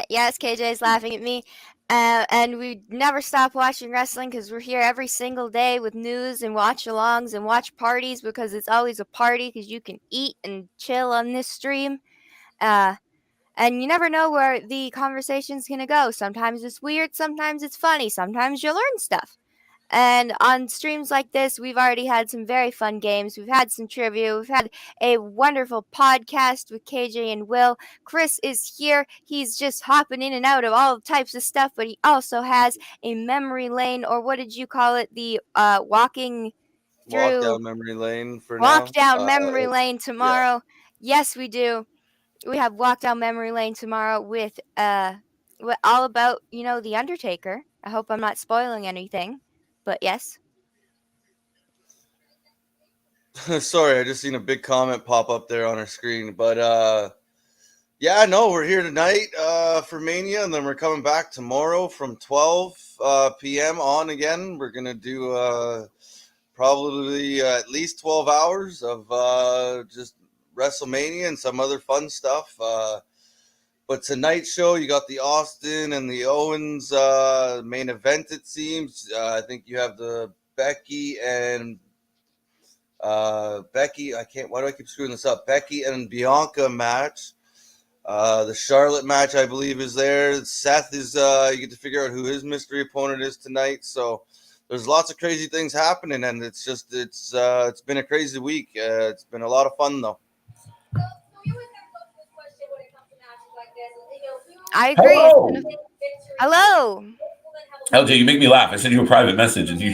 Yes, KJ is laughing at me. And we never stop watching wrestling because we're here every single day with news and watch-alongs and watch parties, because it's always a party because you can eat and chill on this stream. And you never know where the conversation's gonna go. Sometimes it's weird, sometimes it's funny, sometimes you learn stuff. And on streams like this, we've already had some very fun games. We've had some trivia. We've had a wonderful podcast with KJ and Will. Chris is here. He's just hopping in and out of all types of stuff, but he also has a memory lane, or what did you call it? The walking through... Walk down memory lane for now. Walk down memory lane tomorrow. Yeah. Yes, we do. We have walk down memory lane tomorrow with all about, The Undertaker. I hope I'm not spoiling anything. But yes. Sorry, I just seen a big comment pop up there on our screen. But yeah, no, we're here tonight for Mania, and then we're coming back tomorrow from 12 p.m. on again. We're going to do probably at least 12 hours of just Wrestlemania and some other fun stuff. But tonight's show, you got the Austin and the Owens main event, it seems. I think you have the Becky and Becky. Why do I keep screwing this up? Becky and Bianca match. The Charlotte match, I believe, is there. Seth is, you get to figure out who his mystery opponent is tonight. So there's lots of crazy things happening, and it's been a crazy week. It's been a lot of fun, though. I agree. Hello. LJ, you make me laugh. I sent you a private message, and you're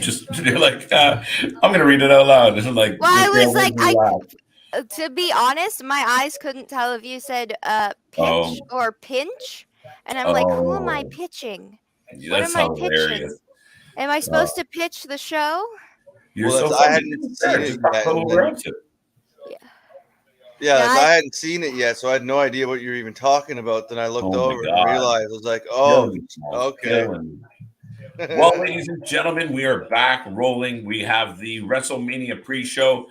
like, I'm going to read it out loud. And I'm like, well, I was like, to be honest, my eyes couldn't tell if you said pitch or pinch. And I'm like, who am I pitching? What am I pitching? Am I supposed to pitch the show? I hadn't seen it yet. Yeah, I hadn't seen it yet, so I had no idea what you were even talking about. Then I looked over and realized, I was like, oh, okay. Well, ladies and gentlemen, we are back rolling. We have the WrestleMania pre-show,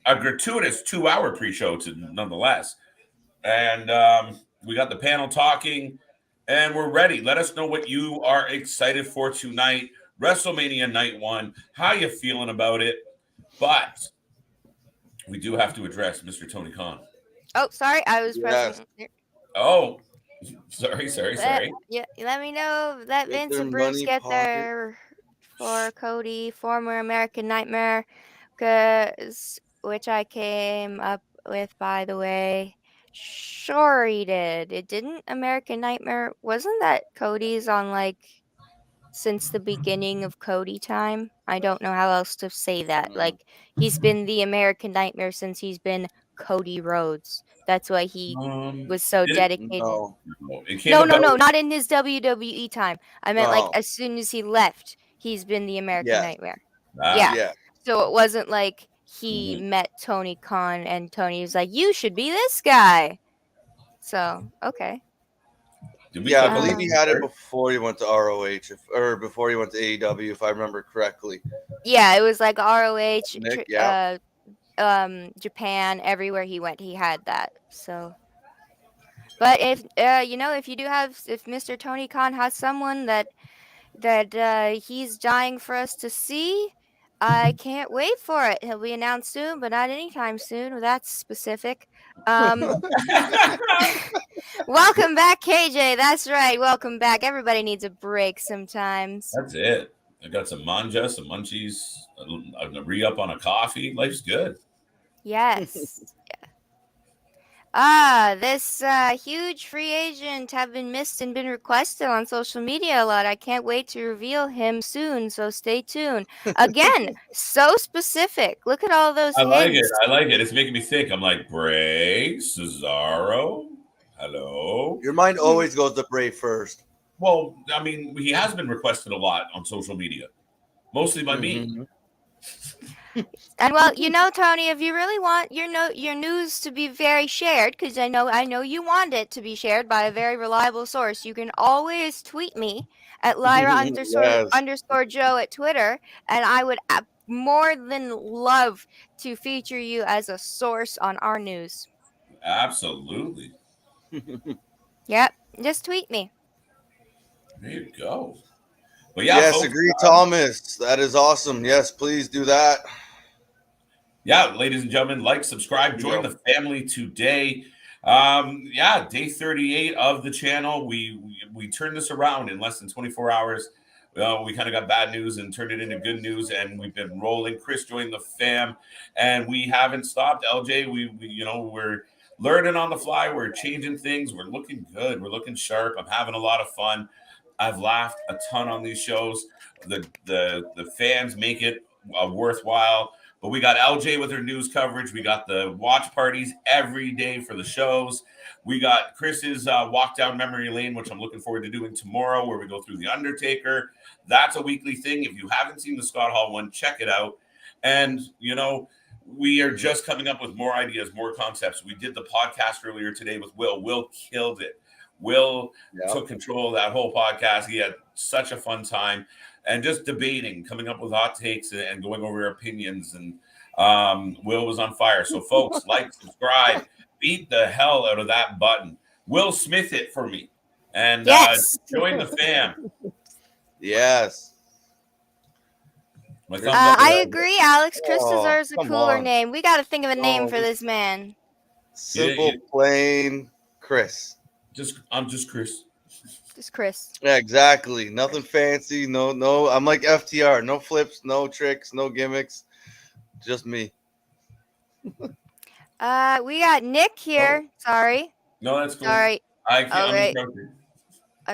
a gratuitous 2-hour pre-show nonetheless. And we got the panel talking, and we're ready. Let us know what you are excited for tonight. WrestleMania Night 1. How you feeling about it? But we do have to address Mr. Tony Khan. Oh, sorry. I was pressing. Oh, sorry. Yeah, let me know that Vince and Bruce get there for Cody, former American Nightmare, which I came up with, by the way. Sure he did. It didn't. American Nightmare, wasn't that Cody's on since the beginning of Cody time? I don't know how else to say that. He's been the American Nightmare since he's been Cody Rhodes. That's why he was so dedicated. No, not in his WWE time. I meant as soon as he left, he's been the American Nightmare. Yeah. So it wasn't like he met Tony Khan and Tony was like, you should be this guy. So, okay. I believe he had it before he went to ROH, or before he went to AEW, if I remember correctly. Yeah, it was like ROH, Japan, everywhere he went, he had that. So, But if if you do have, if Mr. Tony Khan has someone that he's dying for us to see, I can't wait for it. He'll be announced soon, but not anytime soon. Well, that's specific. Welcome back, KJ. That's right. Welcome back. Everybody needs a break sometimes. That's it. I got some manja, some munchies, a re-up on a coffee. Life's good. Yes. This huge free agent have been missed and been requested on social media a lot. I can't wait to reveal him soon, so stay tuned. Again, so specific. Look at all those hints. I like it. It's making me think. I'm like, Bray, Cesaro, hello. Your mind always goes to Bray first. Well, I mean, he has been requested a lot on social media, mostly by me. And well, Tony, if you really want your news to be very shared, because I know you want it to be shared by a very reliable source, you can always tweet me at Lyra underscore Joe at Twitter, and I would more than love to feature you as a source on our news. Absolutely. Yep, just tweet me. There you go. But yeah, yes, folks, agree, Thomas. That is awesome. Yes, please do that. Yeah, ladies and gentlemen, like, subscribe, join the family today. Day 38 of the channel. We turned this around in less than 24 hours. We kind of got bad news and turned it into good news, and we've been rolling. Chris joined the fam, and we haven't stopped. LJ, we're learning on the fly. We're changing things. We're looking good. We're looking sharp. I'm having a lot of fun. I've laughed a ton on these shows. The fans make it worthwhile. But we got LJ with her news coverage. We got the watch parties every day for the shows. We got Chris's walk down memory lane, which I'm looking forward to doing tomorrow, where we go through The Undertaker. That's a weekly thing. If you haven't seen the Scott Hall one, check it out. And, we are just coming up with more ideas, more concepts. We did the podcast earlier today with Will. Will killed it. Will took control of that whole podcast. He had such a fun time. And just debating, coming up with hot takes and going over opinions. And Will was on fire. So, folks, like, subscribe, beat the hell out of that button. Will Smith it for me. And join the fam. Yes. I agree, Alex. Chris deserves a cooler name. We got to think of a name for this man. Simple, plain Chris. I'm just Chris. Just Chris. Yeah, exactly. Nothing fancy. No. I'm like FTR. No flips, no tricks, no gimmicks. Just me. We got Nick here. Oh. Sorry. No, that's cool. Sorry. I'm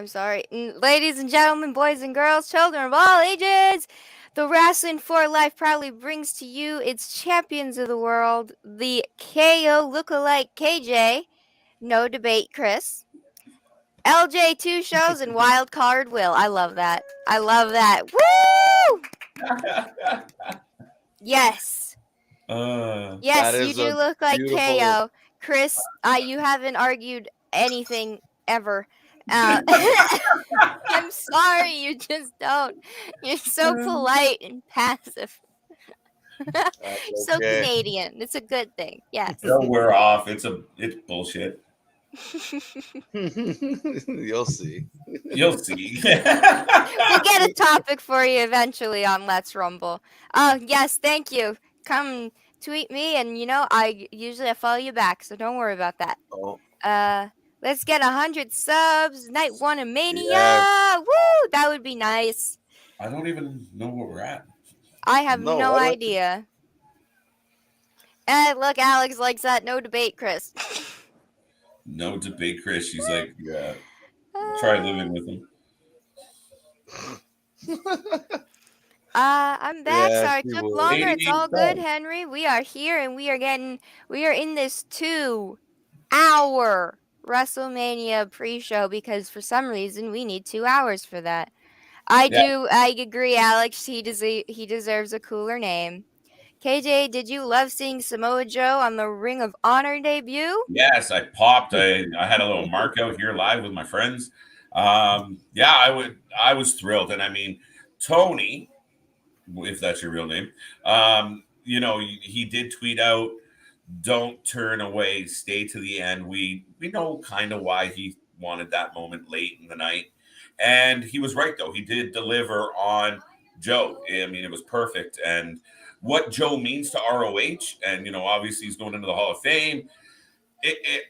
sorry. Ladies and gentlemen, boys and girls, children of all ages, the Wrasslin for Life proudly brings to you its champions of the world, the KO lookalike KJ, no debate Chris, LJ 2 shows, and wild card Will. I love that. Woo! Yes. Yes, you do look like KO. Chris, you haven't argued anything ever. I'm sorry, you just don't. You're so polite and passive. So Canadian. It's a good thing. Yes. Don't wear off. It's bullshit. You'll see. We'll get a topic for you eventually on Let's Rumble. Yes, thank you. Come tweet me, and I usually follow you back, so don't worry about that. Let's get 100 subs. Night 1 of Mania. Yes. Woo! That would be nice. I don't even know where we're at. I have no idea. And look, Alex likes that. No debate, Chris. No debate, Chris. She's like, yeah. Try living with him. I'm back. Sorry, it took longer. It's all good, Henry. We are here, and we are in this 2-hour Wrestlemania pre-show because for some reason we need 2 hours for that. I agree, Alex. He deserves a cooler name. KJ, did you love seeing Samoa Joe on the Ring of Honor debut? Yes, I popped. I had a little mark out here live with my friends. I was thrilled. And I mean, Tony, if that's your real name, he did tweet out Don't turn away. Stay to the end. We know kind of why he wanted that moment late in the night, and he was right though. He did deliver on Joe. I mean, it was perfect. And what Joe means to ROH, and obviously he's going into the Hall of Fame.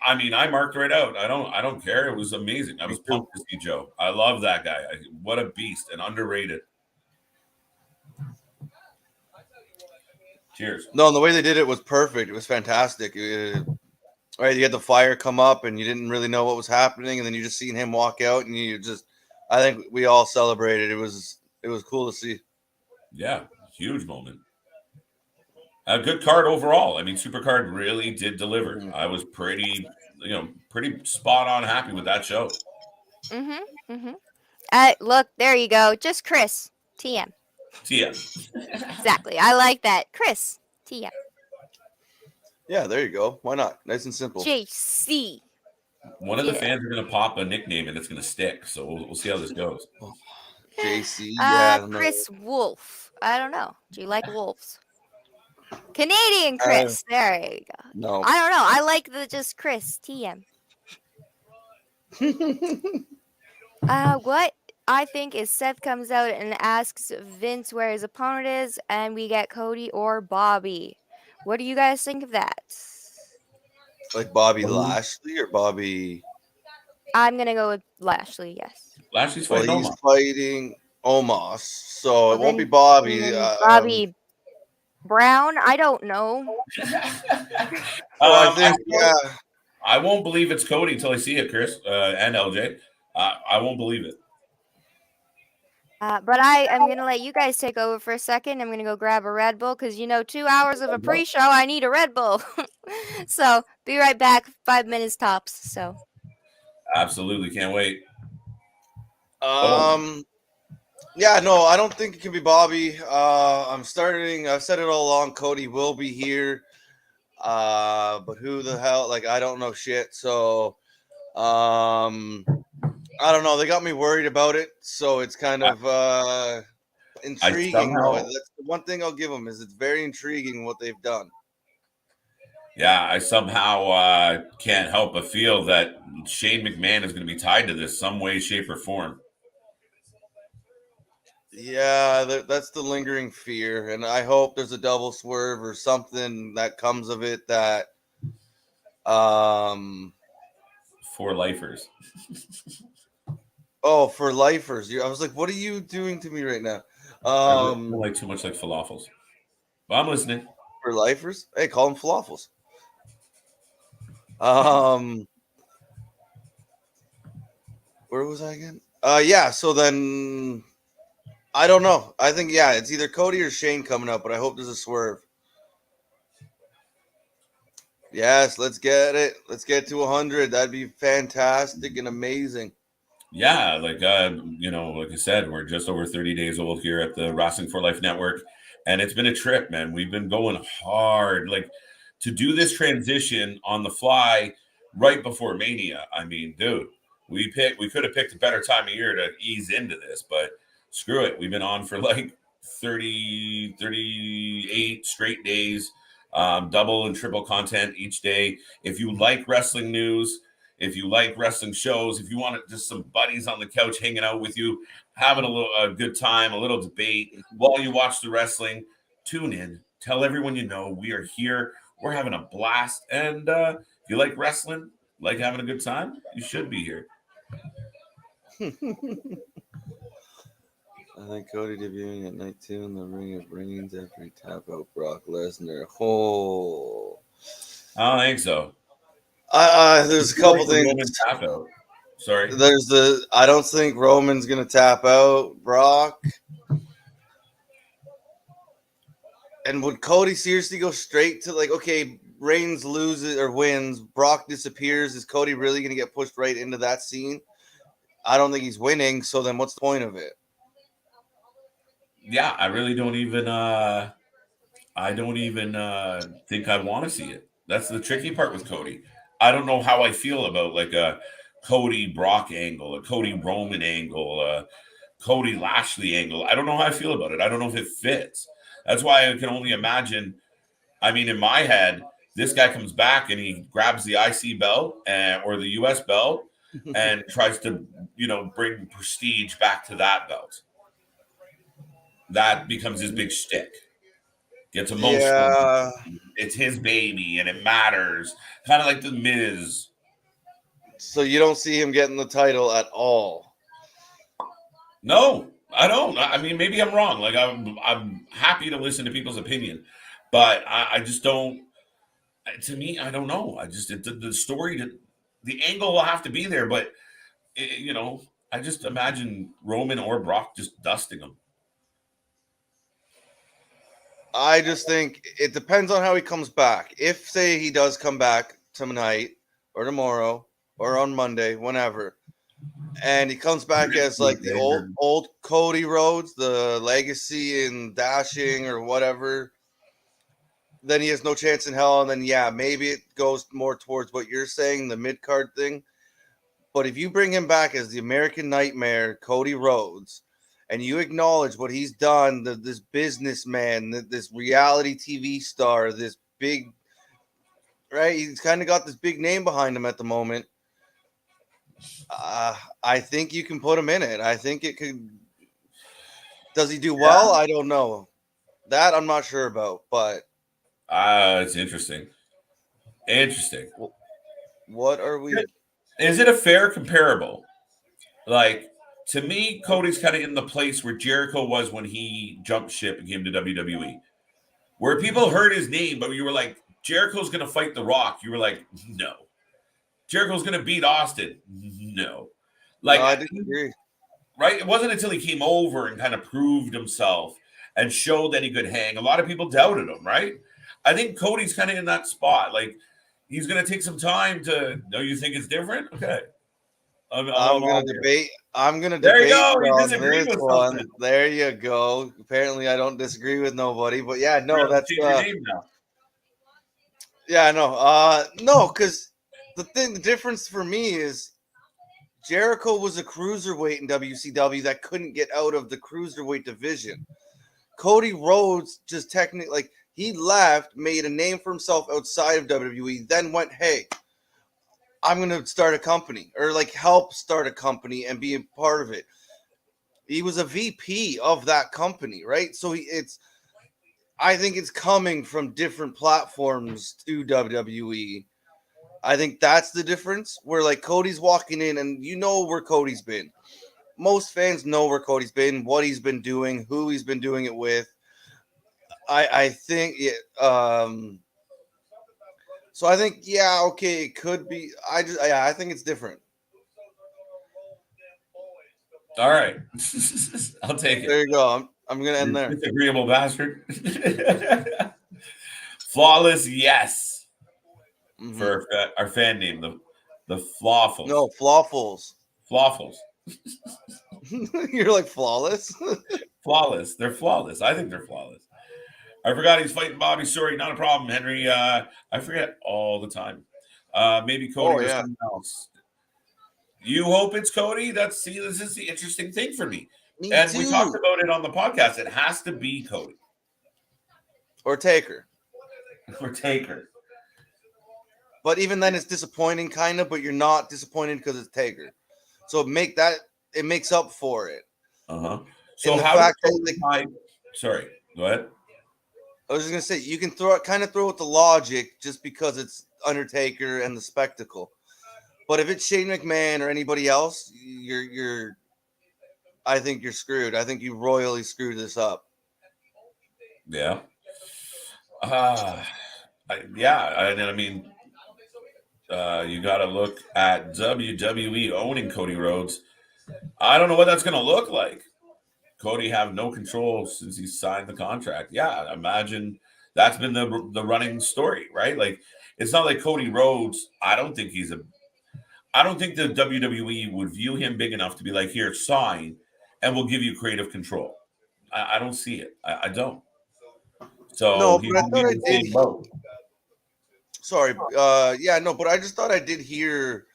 I mean, I marked right out. I don't care. It was amazing. I was pumped to see Joe. I love that guy. What a beast and underrated. Cheers. No, the way they did it was perfect. It was fantastic. Right, you had the fire come up, and you didn't really know what was happening, and then you just seen him walk out, and I think we all celebrated. It was cool to see. Yeah, huge moment. A good card overall. I mean, Supercard really did deliver. I was pretty spot on happy with that show. Look, there you go. Just Chris. TM. Exactly. I like that. Chris. TM. Yeah, there you go. Why not? Nice and simple. JC. One of the fans are going to pop a nickname, and it's going to stick. So we'll see how this goes. JC. Chris Wolf. I don't know. Do you like wolves? Canadian Chris. There you go. No. I don't know. I like the just Chris. TM. What I think is Seth comes out and asks Vince where his opponent is, and we get Cody or Bobby. What do you guys think of that? Like Bobby Lashley or Bobby? I'm gonna go with Lashley. Yes. Lashley's fighting Omos. He's fighting Omos, so it won't be Bobby. Bobby Brown. I don't know. I think I won't believe it's Cody until I see it, Chris and LJ. I won't believe it. But I'm going to let you guys take over for a second. I'm going to go grab a Red Bull because, 2 hours of a pre-show, I need a Red Bull. So, be right back. 5 minutes tops. So, absolutely. Can't wait. Yeah, no, I don't think it can be Bobby. I've said it all along. Cody will be here. But who the hell? I don't know shit. So, I don't know. They got me worried about it, so it's kind of intriguing. That's the one thing I'll give them is it's very intriguing what they've done. Yeah, I somehow can't help but feel that Shane McMahon is going to be tied to this some way, shape, or form. Yeah, that's the lingering fear, and I hope there's a double swerve or something that comes of it that for lifers. Oh, for lifers. I was like, what are you doing to me right now? I don't like too much like falafels. But I'm listening. For lifers? Hey, call them falafels. Where was I again? Yeah, so then I don't know. I think, it's either Cody or Shane coming up, but I hope there's a swerve. Yes, let's get it. Let's get to 100. That'd be fantastic and amazing. Yeah, like I said, we're just over 30 days old here at the Wrestling for Life Network, and it's been a trip, man. We've been going hard, to do this transition on the fly right before Mania. I mean, dude, we could have picked a better time of year to ease into this, but screw it. We've been on for 30, 38 straight days, double and triple content each day. If you like wrestling news, if you like wrestling shows, if you want just some buddies on the couch hanging out with you, having a good time, a little debate while you watch the wrestling, tune in. Tell everyone you know we are here. We're having a blast. And if you like wrestling, like having a good time, you should be here. I think Cody debuting at night 2 in the Ring of Reigns after he tap out Brock Lesnar. Oh. I don't think so. There's a couple things. Tap out. Sorry. I don't think Roman's gonna tap out Brock. And would Cody seriously go straight to okay, Reigns loses or wins, Brock disappears? Is Cody really gonna get pushed right into that scene? I don't think he's winning. So then, what's the point of it? Yeah, I really don't even. Think I want to see it. That's the tricky part with Cody. I don't know how I feel about a Cody Brock angle, a Cody Roman angle, a Cody Lashley angle. I don't know how I feel about it. I don't know if it fits. That's why I can only imagine. I mean, in my head, This guy comes back and he grabs the IC belt or the US belt and tries to, bring prestige back to that belt. That becomes his big shtick. Gets emotional. Yeah. It's his baby and it matters. Kind of like the Miz. So you don't see him getting the title at all? No, I don't. I mean, maybe I'm wrong. Like I'm happy to listen to people's opinion, but I just don't. To me, I don't know. I just the story, the angle will have to be there, but I just imagine Roman or Brock just dusting him. I just think it depends on how he comes back. If, say, he does come back tonight or tomorrow or on Monday, whenever, and he comes back as like the old Cody Rhodes, the legacy in dashing or whatever, then he has no chance in hell. And then, yeah, maybe it goes more towards what you're saying, the mid-card thing. But if you bring him back as the American Nightmare, Cody Rhodes, and you acknowledge what he's done, this businessman, this reality TV star, this big, right? He's kind of got this big name behind him at the moment. I think you can put him in it. I think it could. Does he do well? I don't know. That I'm not sure about, but it's interesting. Interesting. What are we? Is it a fair comparable? Like, to me, Cody's kind of in the place where Jericho was when he jumped ship and came to WWE, where people heard his name, but you were like, Jericho's going to fight The Rock. You were like, no. Jericho's going to beat Austin. No. Like, no, I disagree. Right? It wasn't until he came over and kind of proved himself and showed that he could hang. A lot of people doubted him, right? I think Cody's kind of in that spot. Like, he's going to take some time to. No, you think it's different? Okay. I'm going to debate. I'm going to debate. There you go. You disagree with one. There you go. Apparently, I don't disagree with nobody. But yeah, no, that's. Yeah, no. No, because the difference for me is Jericho was a cruiserweight in WCW that couldn't get out of the cruiserweight division. Cody Rhodes just technically, like, he left, made a name for himself outside of WWE, then went, hey, I'm going to start a company, or like help start a company and be a part of it. He was a VP of that company, right? So I think it's coming from different platforms to WWE. I think that's the difference, where like Cody's walking in and you know where Cody's been. Most fans know where Cody's been, what he's been doing, who he's been doing it with. I think so I think, yeah, okay, it could be. I think it's different. All right. I'll take it. There you go. I'm going to end there. Disagreeable bastard. Flawless, yes. Mm-hmm. For our fan name, the Flawfuls. No, Flawfuls. Flawfuls. You're like flawless? Flawless. They're flawless. I think they're flawless. I forgot he's fighting Bobby. Sorry, not a problem, Henry. I forget all the time. Maybe Cody or someone else. You hope it's Cody? This is the interesting thing for me. We talked about it on the podcast. It has to be Cody. Or Taker. But even then, it's disappointing, kind of, but you're not disappointed because it's Taker. So it makes up for it. Uh-huh. So how sorry, go ahead. I was just gonna say you can throw with the logic just because it's Undertaker and the spectacle. But if it's Shane McMahon or anybody else, I think you're screwed. I think you royally screwed this up. Yeah. You got to look at WWE owning Cody Rhodes. I don't know what that's going to look like. Cody have no control since he signed the contract. Yeah, imagine that's been the running story, right? Like, it's not like Cody Rhodes. I don't think the WWE would view him big enough to be like, here, sign, and we'll give you creative control. I don't see it. I don't. So no, but I thought I did. Sorry. But I just thought I did hear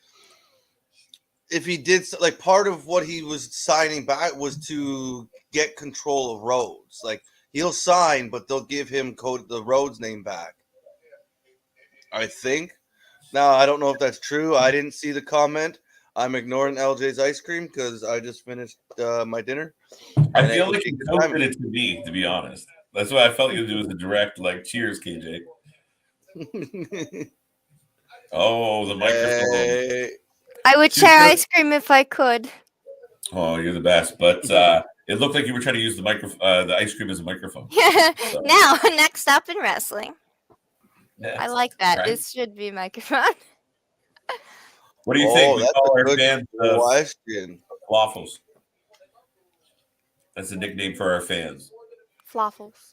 if he did, like, part of what he was signing back was to get control of Rhodes. Like, he'll sign, but they'll give him the Rhodes name back. I think. Now, I don't know if that's true. I didn't see the comment. I'm ignoring LJ's ice cream because I just finished my dinner. I feel like you toasted it to me, to be honest. That's why I felt you do was a direct, like, cheers, KJ. Oh, the microphone. I would share ice cream if I could. Oh, you're the best. But it looked like you were trying to use the ice cream as a microphone. So. Now, next up in wrestling. I like that. Right. This should be microphone. What do you think? We that's call a our good fans question. Waffles. That's a nickname for our fans. Flaffles.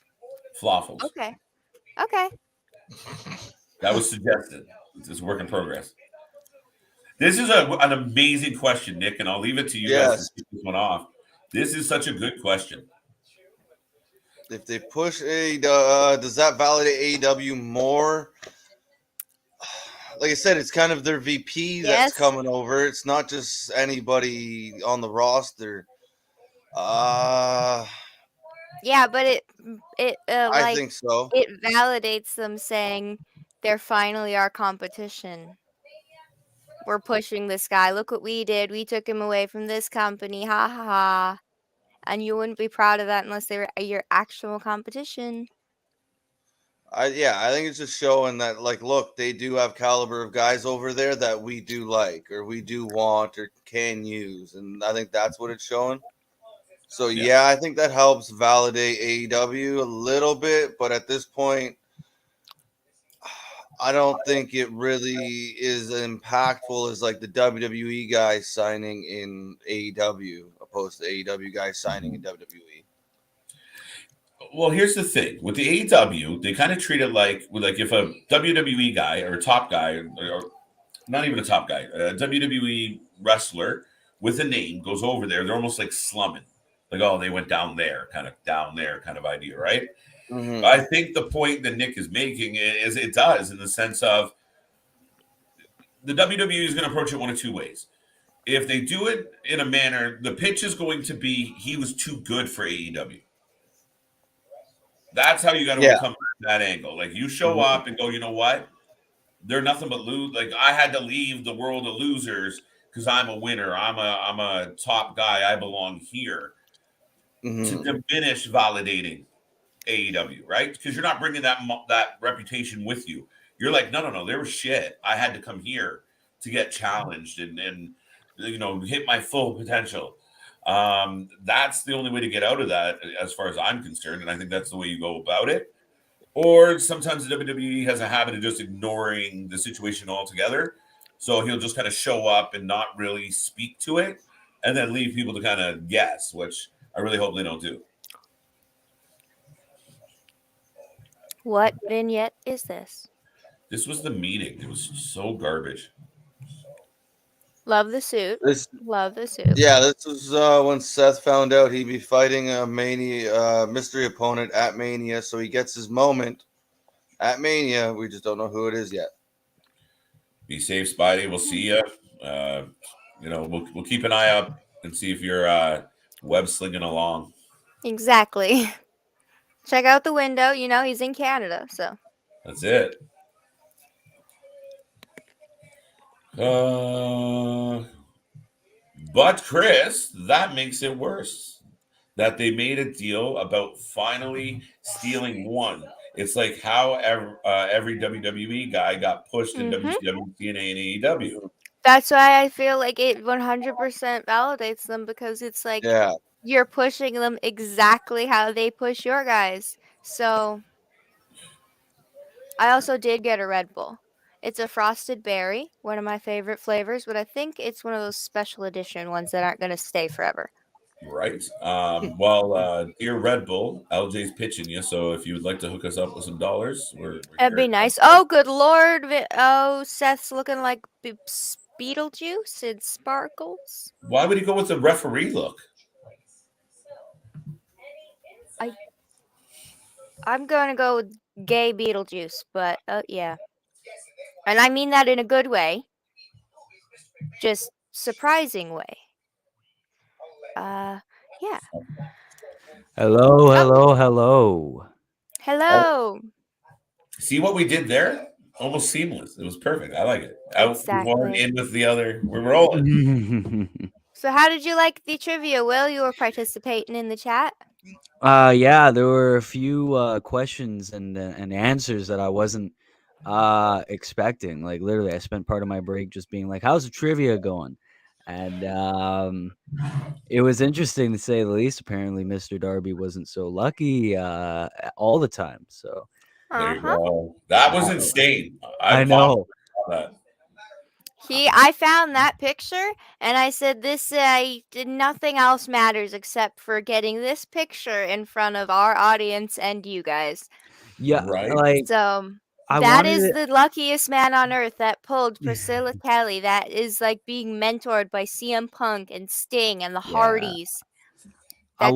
Flaffles. Okay. That was suggested. It's a work in progress. This is an amazing question, Nick, and I'll leave it to you guys to kick this one off. This is such a good question. If they push does that validate AEW more? Like I said, it's kind of their VP that's coming over. It's not just anybody on the roster. Yeah, but it I think so. It validates them saying they're finally our competition. We're pushing this guy. Look what we did. We took him away from this company. Ha ha ha. And you wouldn't be proud of that unless they were your actual competition. I think it's just showing that, like, look, they do have caliber of guys over there that we do like, or we do want, or can use, and I think that's what it's showing. So yeah, I think that helps validate AEW a little bit, but at this point, I don't think it really is impactful as like the WWE guys signing in AEW opposed to AEW guys signing in WWE. Well, here's the thing with the AEW, they kind of treat it like if a WWE guy or a top guy, or not even a top guy, a WWE wrestler with a name goes over there, they're almost like slumming, like, oh, they went down there kind of idea, right? Mm-hmm. I think the point that Nick is making is it does, in the sense of the WWE is going to approach it one of two ways. If they do it in a manner, the pitch is going to be he was too good for AEW. That's how you got to come that angle. Like, you show up and go, you know what? They're nothing but lose. Like, I had to leave the world of losers because I'm a winner. I'm a top guy. I belong here. To diminish validating AEW, right? Because you're not bringing that reputation with you. You're like, no, they were shit. I had to come here to get challenged and hit my full potential. That's the only way to get out of that, as far as I'm concerned, and I think that's the way you go about it. Or sometimes the WWE has a habit of just ignoring the situation altogether, so he'll just kind of show up and not really speak to it, and then leave people to kind of guess, which I really hope they don't do. What vignette is this? This was the meeting. It was so garbage. Love the suit. Love the suit. Yeah, this was when Seth found out he'd be fighting a Mania mystery opponent at Mania, so he gets his moment at Mania. We just don't know who it is yet. Be safe, Spidey. We'll see you. We'll keep an eye up and see if you're web slinging along. Exactly. Check out the window. He's in Canada, so. That's it. But Chris, that makes it worse. That they made a deal about finally stealing one. It's like how every WWE guy got pushed in WCW, TNA, and AEW. That's why I feel like it 100% validates them, because it's like you're pushing them exactly how they push your guys. So I also did get a Red Bull. It's a frosted berry, one of my favorite flavors, but I think it's one of those special edition ones that aren't going to stay forever. Right. Dear Red Bull, LJ's pitching you, so if you would like to hook us up with some dollars, that'd be nice. Oh, good Lord. Oh, Seth's looking like Beetlejuice in sparkles. Why would he go with the referee look? I'm going to go with gay Beetlejuice, but yeah. And I mean that in a good way. Just surprising way. Yeah. Hello. Hello. See what we did there? almost seamless. It was perfect. I like it. Out with one, Exactly. in with the other. We're rolling. So how did you like the trivia, Will? You were participating in the chat. Yeah, there were a few questions and answers that I wasn't expecting. Like literally, I spent part of my break just being like, "How's the trivia going?" And it was interesting to say the least. Apparently, Mr. Darby wasn't so lucky all the time. So There you Uh-huh. go. That was I, insane. I know. That. I found that picture and I said this nothing else matters except for getting this picture in front of our audience and you guys. Yeah, Right. like So I that wanted is it. the luckiest man on earth that pulled Priscilla Kelly. That is like being mentored by CM Punk and Sting and the Yeah, Hardys. I That's him.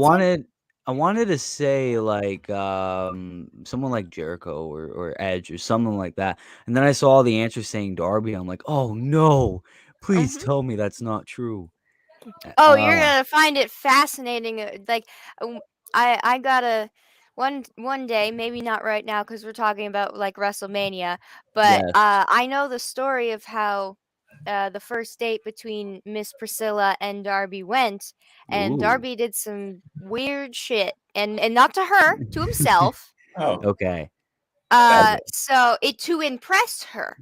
wanted to say like someone like Jericho or Edge or something like that, and then I saw all the answers saying Darby. I'm like, oh no, please Mhm. tell me that's not true. Oh, you're gonna find it fascinating. Like, I gotta one day, maybe not right now, because we're talking about like Wrestlemania. But Yes. I know the story of how the first date between Miss Priscilla and Darby went, and Ooh. Darby did some weird shit, and not to her, to himself. Oh, Okay. So it to impress her.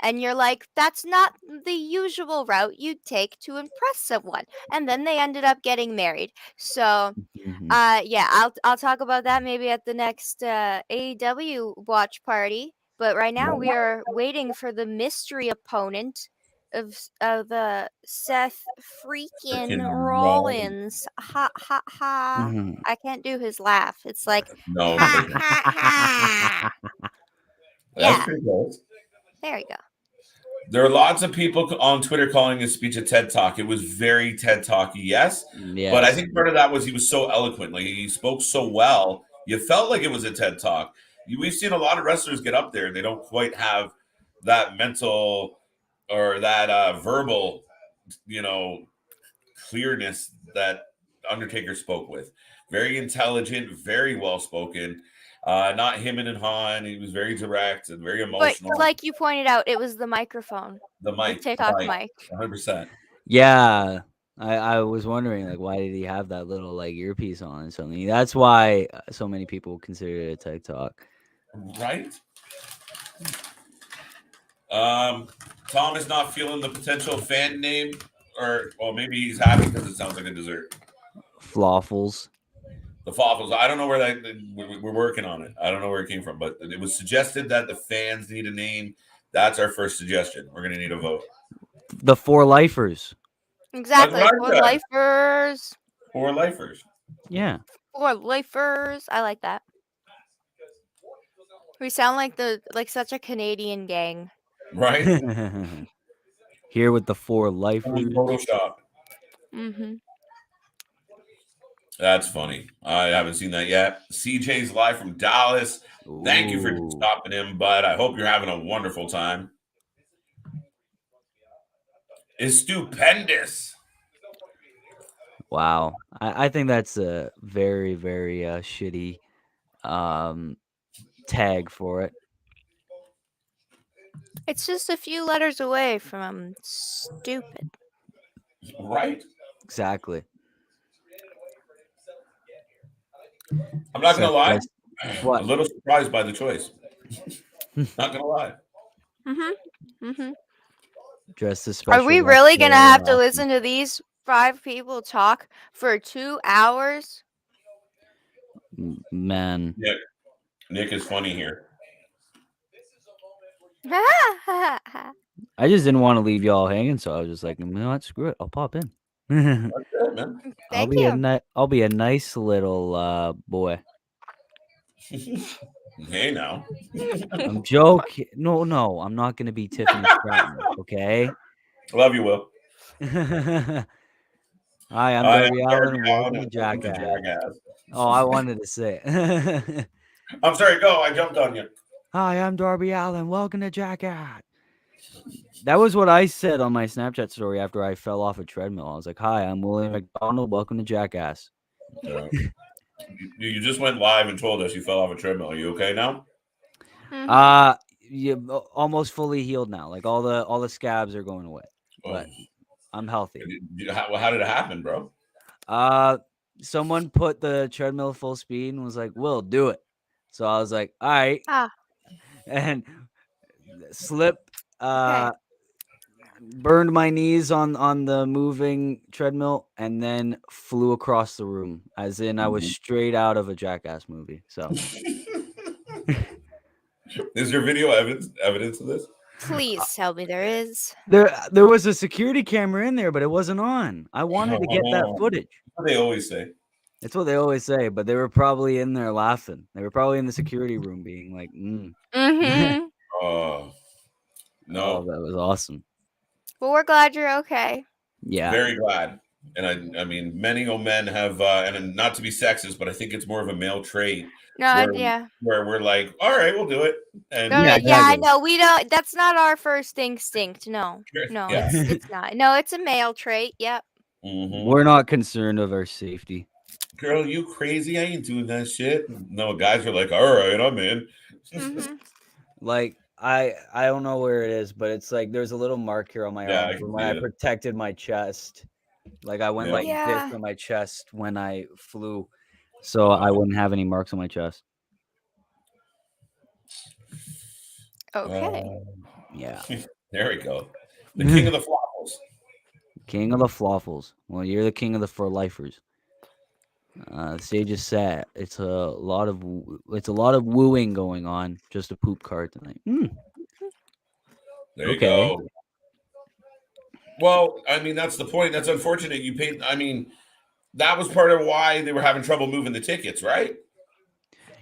And you're like, that's not the usual route you'd take to impress someone. And then they ended up getting married. So Mhm. yeah, I'll talk about that maybe at the next AEW watch party. But right now we are waiting for the mystery opponent of the Seth freaking freaking Rollins. Rollins. Ha ha ha. Mhm. I can't do his laugh. It's like No, ha ha ha. that's Yeah, pretty close. there you go. There are lots of people on Twitter calling his speech a TED Talk. It was very TED Talky, yes. But I Yes. think part of that was he was so eloquent. Like he spoke so well. You felt like it was a TED Talk. We've seen a lot of wrestlers get up there and they don't quite have that mental or that verbal, clearness that Undertaker spoke with. Very intelligent, very well spoken. Not him and Han. He was very direct and very But emotional. like you pointed out, it was the microphone. The mic, TikTok mic, mic. 100%. Yeah. I was wondering like why did he have that little like earpiece on or something? That's why so many people consider it a TikTok. Right? Tom is not feeling the potential fan name, or well, maybe he's happy because it sounds like a dessert. Flawfuls. The Fawfles. I don't know where that we're working on it. I don't know where it came from, but it was suggested that the fans need a name. That's our first suggestion. We're gonna need a vote. The Four Lifers. Exactly. That's For what I said. lifers. 4 lifers. Yeah. For lifers. I like that. We sound like such a Canadian gang. Right? Here with the Four Lifers. Photoshop. Mm-hmm. That's funny. I haven't seen that yet. CJ's live from Dallas. Thank you for Ooh. stopping in, bud. I hope you're having a wonderful time. It's stupendous. Wow. I think that's a very, very shitty tag for it. It's just a few letters away from stupid. Right? Exactly. I'm not going to lie. What? A little surprised by the choice. Not going to lie. Mm-hmm. Mm-hmm. Dress the special. Are we really gonna have to listen to these 5 people talk for 2 hours? Man. Nick is funny here. I just didn't want to leave y'all hanging, so I was just like, you know what, screw it, I'll pop in. That's good, man. Thank you. I'll be a nice little boy. Hey, now. I'm joking. No, I'm not gonna be Tiffany Stratton. Okay. Love you, Will. Hi, I'm Darby Allen, and welcome to Jackass. Oh, I wanted to say it. I'm sorry, go. I jumped on you. Hi, I'm Darby Allen. Welcome to Jackass. That was what I said on my Snapchat story after I fell off a treadmill. I was like, hi, I'm William McDonald. Welcome to Jackass. You just went live and told us you fell off a treadmill. Are you okay now? almost fully healed now. Like all the scabs are going away, but Oh. I'm healthy. How did it happen, bro? Someone put the treadmill full speed and was like, "Will, do it." So I was like, "All right," and slip. Okay. Burned my knees on the moving treadmill and then flew across the room, as in I was straight out of a Jackass movie. So Is there video evidence of this? Please tell me there is. there was a security camera in there, but it wasn't on. I wanted to get that footage. What they always say. It's what they always say, but they were probably in there laughing. They were probably in the security room being like, Mm-hmm. Oh no. Oh, that was awesome. Well, we're glad you're okay. Yeah. Very glad. And I mean, many men have, and not to be sexist, but I think it's more of a male trait. No, yeah. Where we're like, all right, we'll do it. And No, Yeah, yeah, I exactly. know. We don't. That's not our first instinct. No, Yeah. it's not. No, it's a male trait. Yep. We're not concerned of our safety. Girl, you crazy? I ain't doing that shit. No, guys are like, all right, I'm in. Like I don't know where it is, but it's like there's a little mark here on my arm from when I protected my chest. Like I went like this on my chest when I flew, so I wouldn't have any marks on my chest. Okay. Yeah. There we go. The king of the flawfuls. King of the flawfuls. Well, you're the king of the for lifers. Sage is sad. It's a lot of wooing going on. Just a poop card tonight. There you go. Well, I mean, that's the point. That's unfortunate. You paid. I mean, that was part of why they were having trouble moving the tickets, right?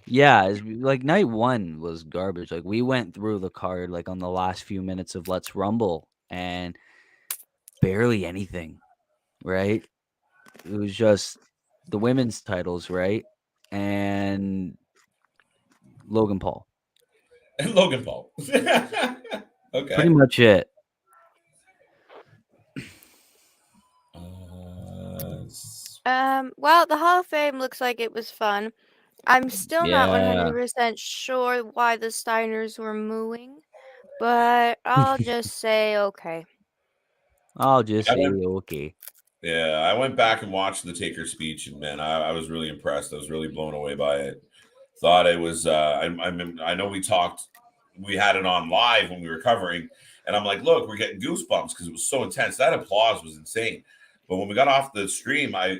Yeah, it's like night one was garbage. Like we went through the card like on the last few minutes of Let's Rumble and barely anything, right? It was just the women's titles, right? And Logan Paul. And Logan Paul. Okay. Pretty much it. Well, the Hall of Fame looks like it was fun. I'm still not 100% sure why the Steiners were mooing, but I'll just say okay. I'll just say okay. Yeah, I went back and watched the Taker speech, and man, I was really impressed. I was really blown away by it. Thought it was. I know we had it on live when we were covering, and I'm like, look, we're getting goosebumps because it was so intense. That applause was insane. But when we got off the stream, I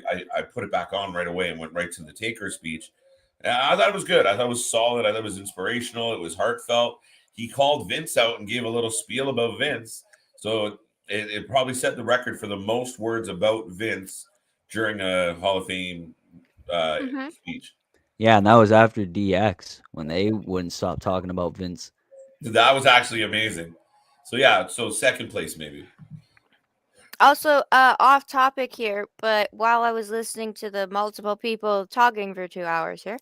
put it back on right away and went right to the Taker speech. And I thought it was good. I thought it was solid. I thought it was inspirational. It was heartfelt. He called Vince out and gave a little spiel about Vince. So it probably set the record for the most words about Vince during a Hall of Fame speech. Yeah, and that was after DX when they wouldn't stop talking about Vince. That was actually amazing. So yeah, so second place maybe. Also, off topic here, but while I was listening to the multiple people talking for 2 hours here,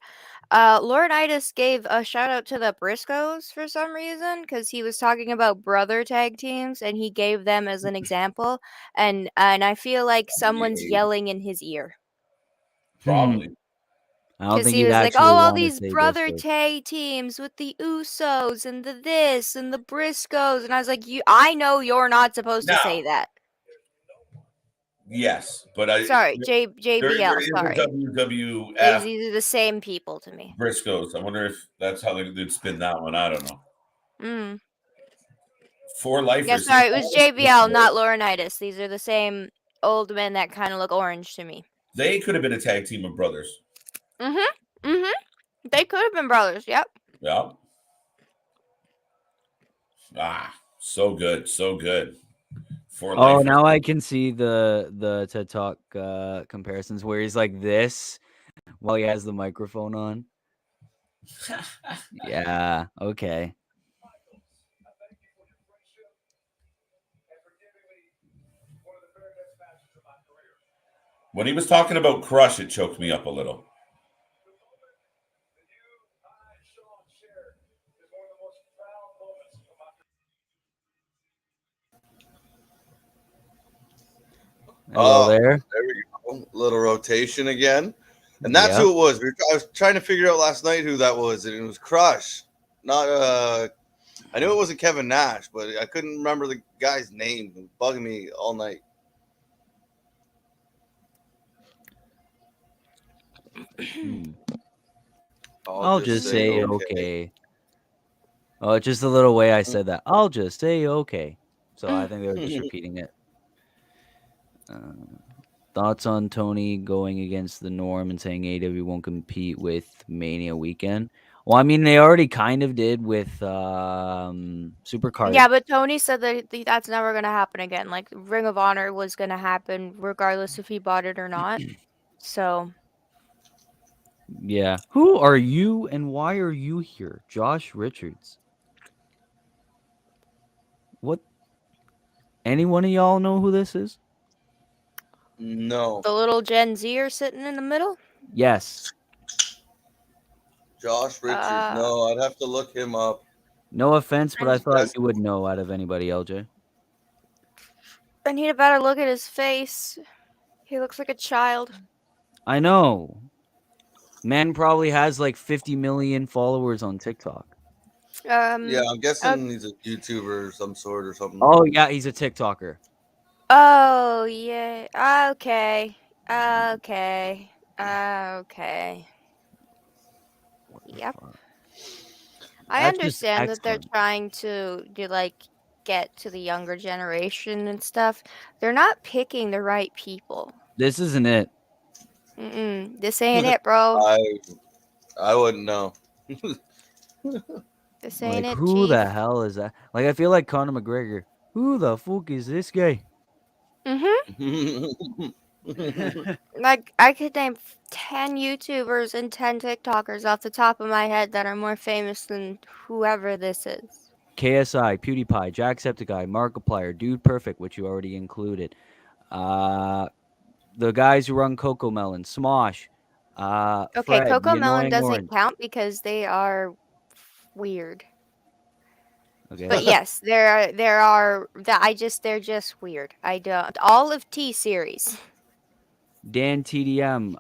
Laurinaitis gave a shout out to the Briscoes for some reason because he was talking about brother tag teams and he gave them as an example, and I feel like someone's yelling in his ear. Probably. I don't think he was like, oh, all these brother tag teams with the Usos and the this and the Briscoes, and I was like, I know you're not supposed to say that. Yes, but sorry, JBL. Sorry, WWF. These are the same people to me. Briscoes. I wonder if that's how they'd spin that one. I don't know. For lifers. Yeah, sorry, it was JBL, not Laurinaitis. These are the same old men that kind of look orange to me. They could have been a tag team of brothers. They could have been brothers. Yep. Yeah. So good, so good. Now I can see the TED Talk comparisons where he's like this while he has the microphone on. Yeah, okay. When he was talking about Crush, it choked me up a little. Hello there. There we go. Little rotation again. And that's who it was. I was trying to figure out last night who that was, and it was Crush. Not I knew it wasn't Kevin Nash, but I couldn't remember the guy's name. It was bugging me all night. I'll just say okay. Oh, just the little way I said that. I'll just say okay. So I think they were just repeating it. Thoughts on Tony going against the norm and saying AEW won't compete with Mania weekend? Well, I mean, they already kind of did with Supercard. Yeah, but Tony said that that's never going to happen again. Like, Ring of Honor was going to happen regardless if he bought it or not. So. Yeah. Who are you and why are you here? Josh Richards. What? Any one of y'all know who this is? No. The little Gen Zer sitting in the middle? Yes. Josh Richards. No, I'd have to look him up. No offense, but I thought you would know out of anybody, LJ. I need a better look at his face. He looks like a child. I know. Man probably has like 50 million followers on TikTok. Yeah, I'm guessing he's a YouTuber of some sort or something. Oh, yeah, he's a TikToker. Oh, yeah. Okay. Yep. I understand that they're trying to get to the younger generation and stuff. They're not picking the right people. This isn't it. This ain't it, bro. I wouldn't know. This ain't it, who Chief. the hell is that? Like, I feel like Conor McGregor. Who the fuck is this guy? Like, I could name 10 YouTubers and 10 TikTokers off the top of my head that are more famous than whoever this is. KSI, PewDiePie, Jacksepticeye, Markiplier, Dude Perfect, which you already included. The guys who run Coco Melon, Smosh. Okay, Fred, Coco Melon doesn't count because they are weird. Okay. But yes, they're just weird. I don't. All of T series. Dan TDM,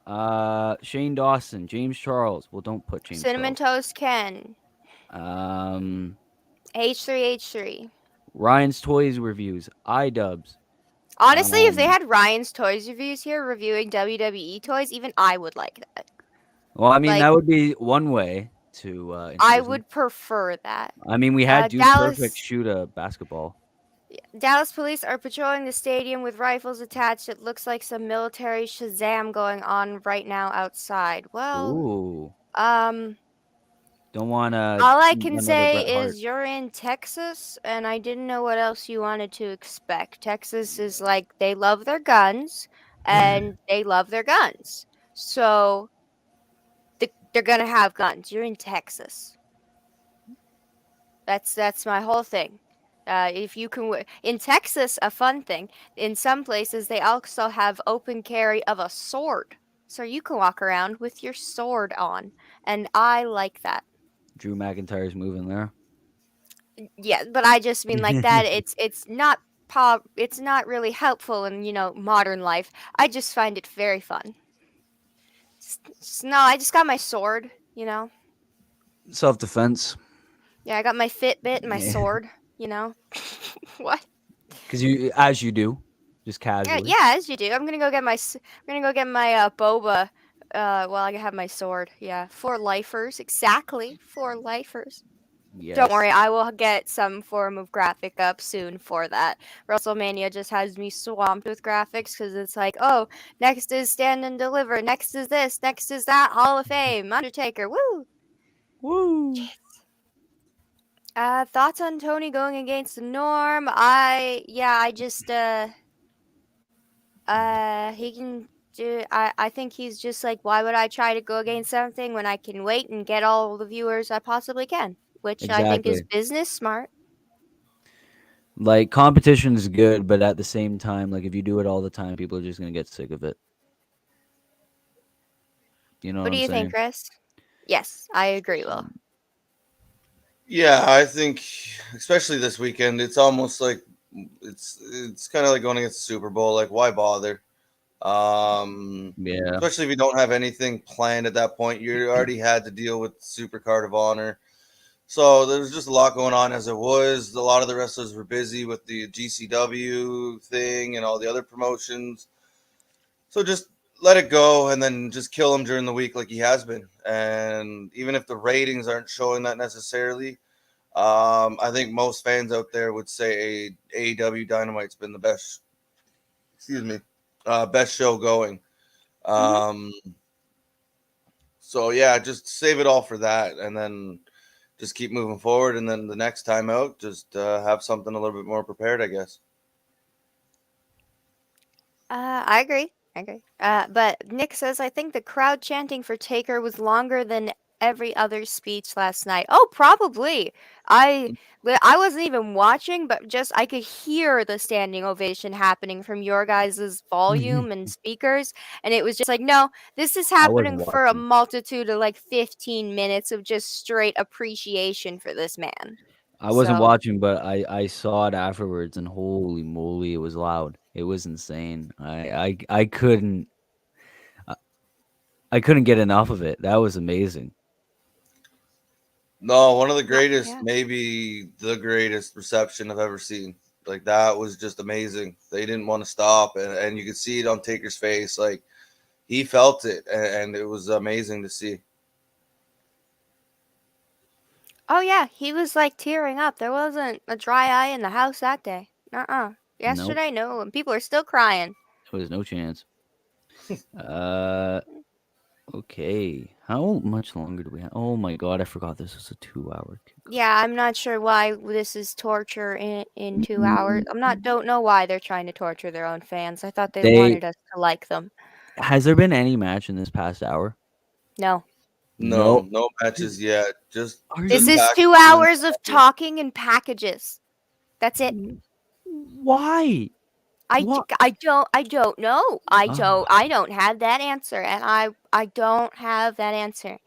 Shane Dawson, James Charles. Well, don't put James Cinnamon Charles. Toast Ken. H3H3. Ryan's Toys Reviews, iDubbbz. Honestly, if they had Ryan's Toys Reviews here reviewing WWE toys, even I would like that. Well, I mean, that would be one way to. I would prefer that. I mean, we had Dude Perfect shoot a basketball. Dallas police are patrolling the stadium with rifles attached. It looks like some military Shazam going on right now outside. Well, don't want to. All I can say is you're in Texas, and I didn't know what else you wanted to expect. Texas is like, they love their guns, and they love their guns. So they're gonna have guns. You're in Texas. That's my whole thing. If you can, in Texas, a fun thing. In some places, they also have open carry of a sword, so you can walk around with your sword on, and I like that. Drew McIntyre's moving there. Yeah, but I just mean like that. It's not really helpful in modern life. I just find it very fun. No, I just got my sword. Self-defense. Yeah, I got my Fitbit and my sword. What? Because as you do, just casually. Yeah, as you do. I'm gonna go get my boba. While I have my sword. Yeah, 4 lifers, exactly 4 lifers. Yes. Don't worry, I will get some form of graphic up soon for that. Wrestlemania just has me swamped with graphics because it's like, oh, next is Stand and Deliver, next is this, next is that, Hall of Fame, Undertaker, woo! Woo! Thoughts on Tony going against the norm? He can do. I think he's just like, why would I try to go against something when I can wait and get all the viewers I possibly can? Which I think is business smart. Like, competition is good, but at the same time, like, if you do it all the time, people are just going to get sick of it. You know what I'm saying? What do you think, Chris? Yes, I agree, Will. Yeah, I think, especially this weekend, it's almost like it's kind of like going against the Super Bowl. Like, why bother? Yeah. Especially if you don't have anything planned at that point. You already had to deal with Super Card of Honor. So there was just a lot going on as it was. A lot of the wrestlers were busy with the GCW thing and all the other promotions. So just let it go and then just kill him during the week like he has been. And even if the ratings aren't showing that necessarily, I think most fans out there would say AEW Dynamite's been the best, best show going. So yeah, just save it all for that, and then just keep moving forward. And then the next time out, just have something a little bit more prepared, I guess. I agree. But Nick says, I think the crowd chanting for Taker was longer than every other speech last night. Oh, probably. I wasn't even watching, but just I could hear the standing ovation happening from your guys' volume and speakers, and it was just like, no, this is I wasn't happening for a watching. multitude of like 15 minutes of just straight appreciation for this man. I wasn't So, watching, but I saw it afterwards, and holy moly, it was loud. It was insane. I couldn't I couldn't get enough of it. That was amazing. No, one of the greatest, yeah. maybe the greatest reception I've ever seen. Like that was just amazing. They didn't want to stop, and you could see it on Taker's face. Like he felt it, and it was amazing to see. Oh yeah, he was like tearing up. There wasn't a dry eye in the house that day. Nope, Yesterday, no, and people are still crying. there was no chance. Okay. How much longer do we have? Oh my god, I forgot this was a 2-hour kick. Yeah, I'm not sure why this is torture in 2 hours. Don't know why they're trying to torture their own fans. I thought they wanted us to like them. Has there been any match in this past hour? No. No, Nope. no matches yet. Just This is packages 2 and hours of packages. talking and packages. That's it. Why? I What? don't know. Ah. I don't have that answer, and I don't have that answer.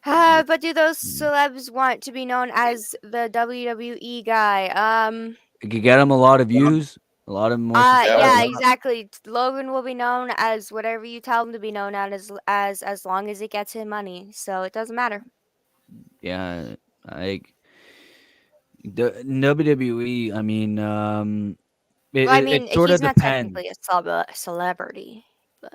But do those celebs want to be known as the WWE guy? It could get him a lot of views, a lot of more subscribers. Yeah, exactly. Logan will be known as whatever you tell him to be known as long as it gets him money. So it doesn't matter. Yeah, like the WWE. I mean, it sort He's of not depends. technically a celebrity, but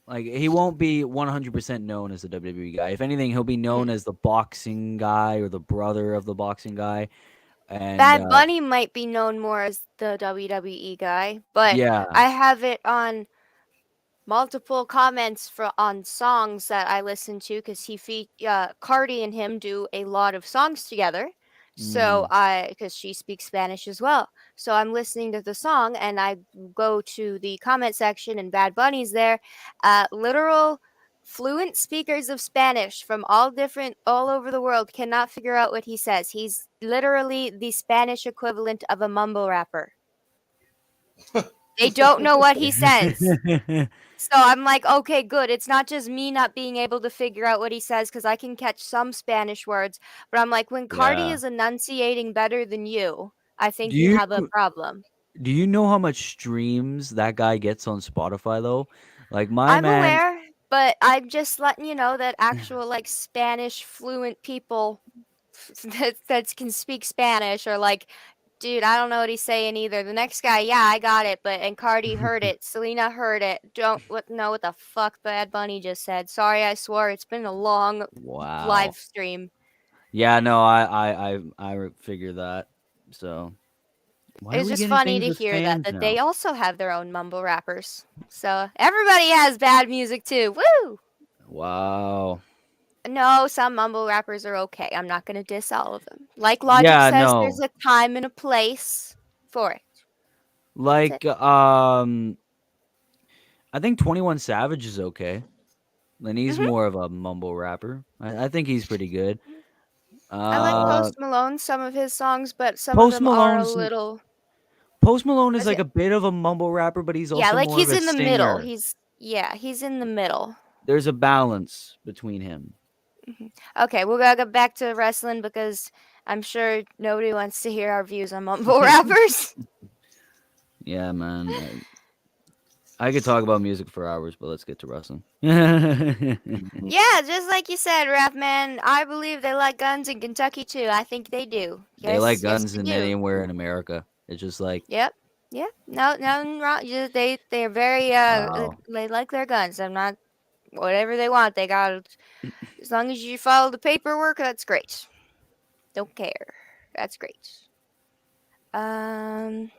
Like he won't be 100% known as the WWE guy. If anything, he'll be known as the boxing guy or the brother of the boxing guy. And Bad Bunny might be known more as the WWE guy, but yeah, I have it on multiple comments on songs that I listen to because Cardi and him do a lot of songs together. So because she speaks Spanish as well, so I'm listening to the song and I go to the comment section and Bad Bunny's there. Literal fluent speakers of Spanish from all over the world cannot figure out what he says. He's literally the Spanish equivalent of a mumble rapper. They don't know what he says. So I'm like, okay, good. It's not just me not being able to figure out what he says because I can catch some Spanish words. But I'm like, when Cardi is enunciating better than you, I think you have a problem. Do you know how much streams that guy gets on Spotify though? Like I'm aware, but I'm just letting you know that actual like Spanish fluent people that can speak Spanish are like, dude, I don't know what he's saying either. The next guy, yeah, I got it, and Cardi heard it. Selena heard it. Don't know what the fuck Bad Bunny just said. Sorry, I swore. It's been a long live stream. Yeah, no, I figured that. So It's just funny to hear that they also have their own mumble rappers. So everybody has bad music too. Woo! Wow. No, some mumble rappers are okay. I'm not going to diss all of them. Like Logic says, there's a time and a place for it. Like, I think 21 Savage is okay. And he's more of a mumble rapper. I think he's pretty good. I like Post Malone, some of his songs, but some of them are a little... Post Malone is like a bit of a mumble rapper, but he's also more he's of a in the singer. middle. He's in the middle. There's a balance between him. Okay, we're gonna go back to wrestling because I'm sure nobody wants to hear our views on mumble rappers. Yeah, man. I could talk about music for hours, but let's get to wrestling. Yeah, just like you said, Rap Man. I believe they like guns in Kentucky too. I think they do. They like Yes, guns they in do. anywhere in America. It's just like, Yep. Yeah. No, nothing wrong. They're very wow. they like their guns. I'm not whatever they want. They got as long as you follow the paperwork, that's great. Don't care. That's great. Um,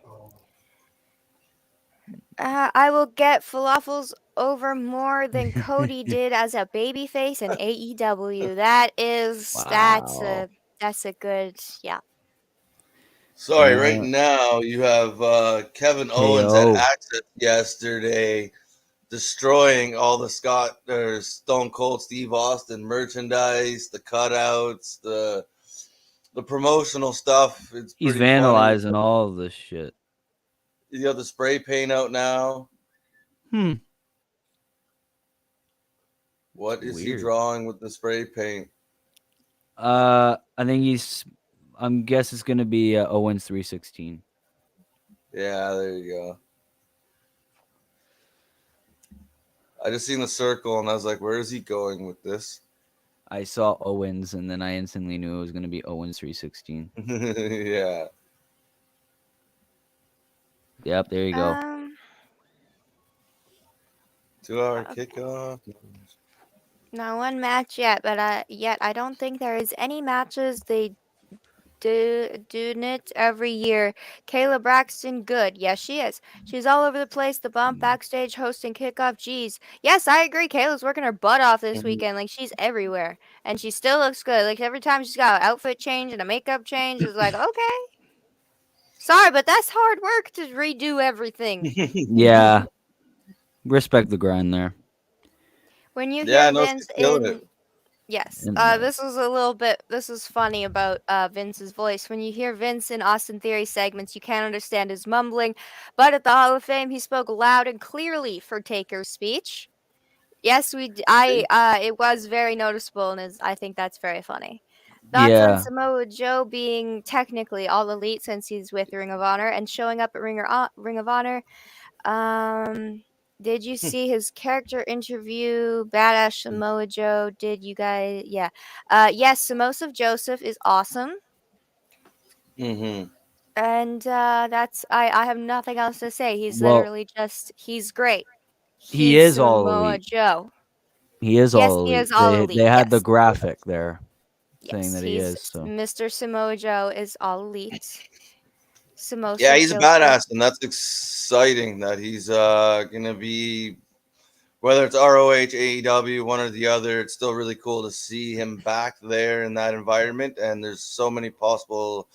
I will get falafels over more than Cody did as a babyface in AEW. Wow. That's a good yeah. Sorry, right now you have Kevin Owens at KO. Access yesterday, destroying all the Stone Cold Steve Austin merchandise, the cutouts, the promotional stuff. It's He's pretty funny. vandalizing all of this shit. You got the spray paint out now. What is he Weird. drawing with the spray paint? I think I'm guess it's gonna be Owens 316. Yeah, there you go. I just seen the circle and I was like, where is he going with this? I saw Owens and then I instantly knew it was gonna be Owens 316. Yeah. Yep, there you go. 2-hour kickoff. Not one match yet, but I don't think there is any matches they do it every year. Kayla Braxton, good. Yes, she is. She's all over the place. The bump backstage hosting kickoff. Jeez. Yes, I agree. Kayla's working her butt off this weekend. Like she's everywhere, and she still looks good. Like every time she's got an outfit change and a makeup change, it's like okay. Sorry, but that's hard work to redo everything. Yeah. Respect the grind there. When you hear Vince she's killing it. Yes. And, This is funny about Vince's voice. When you hear Vince in Austin Theory segments, you can't understand his mumbling, but at the Hall of Fame, he spoke loud and clearly for Taker's speech. Yes, it was very noticeable, and I think that's very funny. Thoughts on yeah. Samoa Joe being technically all elite since he's with Ring of Honor and showing up at Ring of Honor? Did you see his character interview, Badass Samoa Joe? Did you guys? Yeah. Yes, Samosa Joseph is awesome. Mm-hmm. And that's I have nothing else to say. He's Well, literally he's great. he He's is all Samoa elite. Joe. He is Yes, all he elite. is all elite. They had Yes. the graphic there saying Yes, that he he's is. So Mr. Samoa Joe is all elite. Samosa Yeah, he's a Joseph. badass, and that's exciting that he's gonna be, whether it's ROH, AEW, one or the other. It's still really cool to see him back there in that environment, and there's so many possible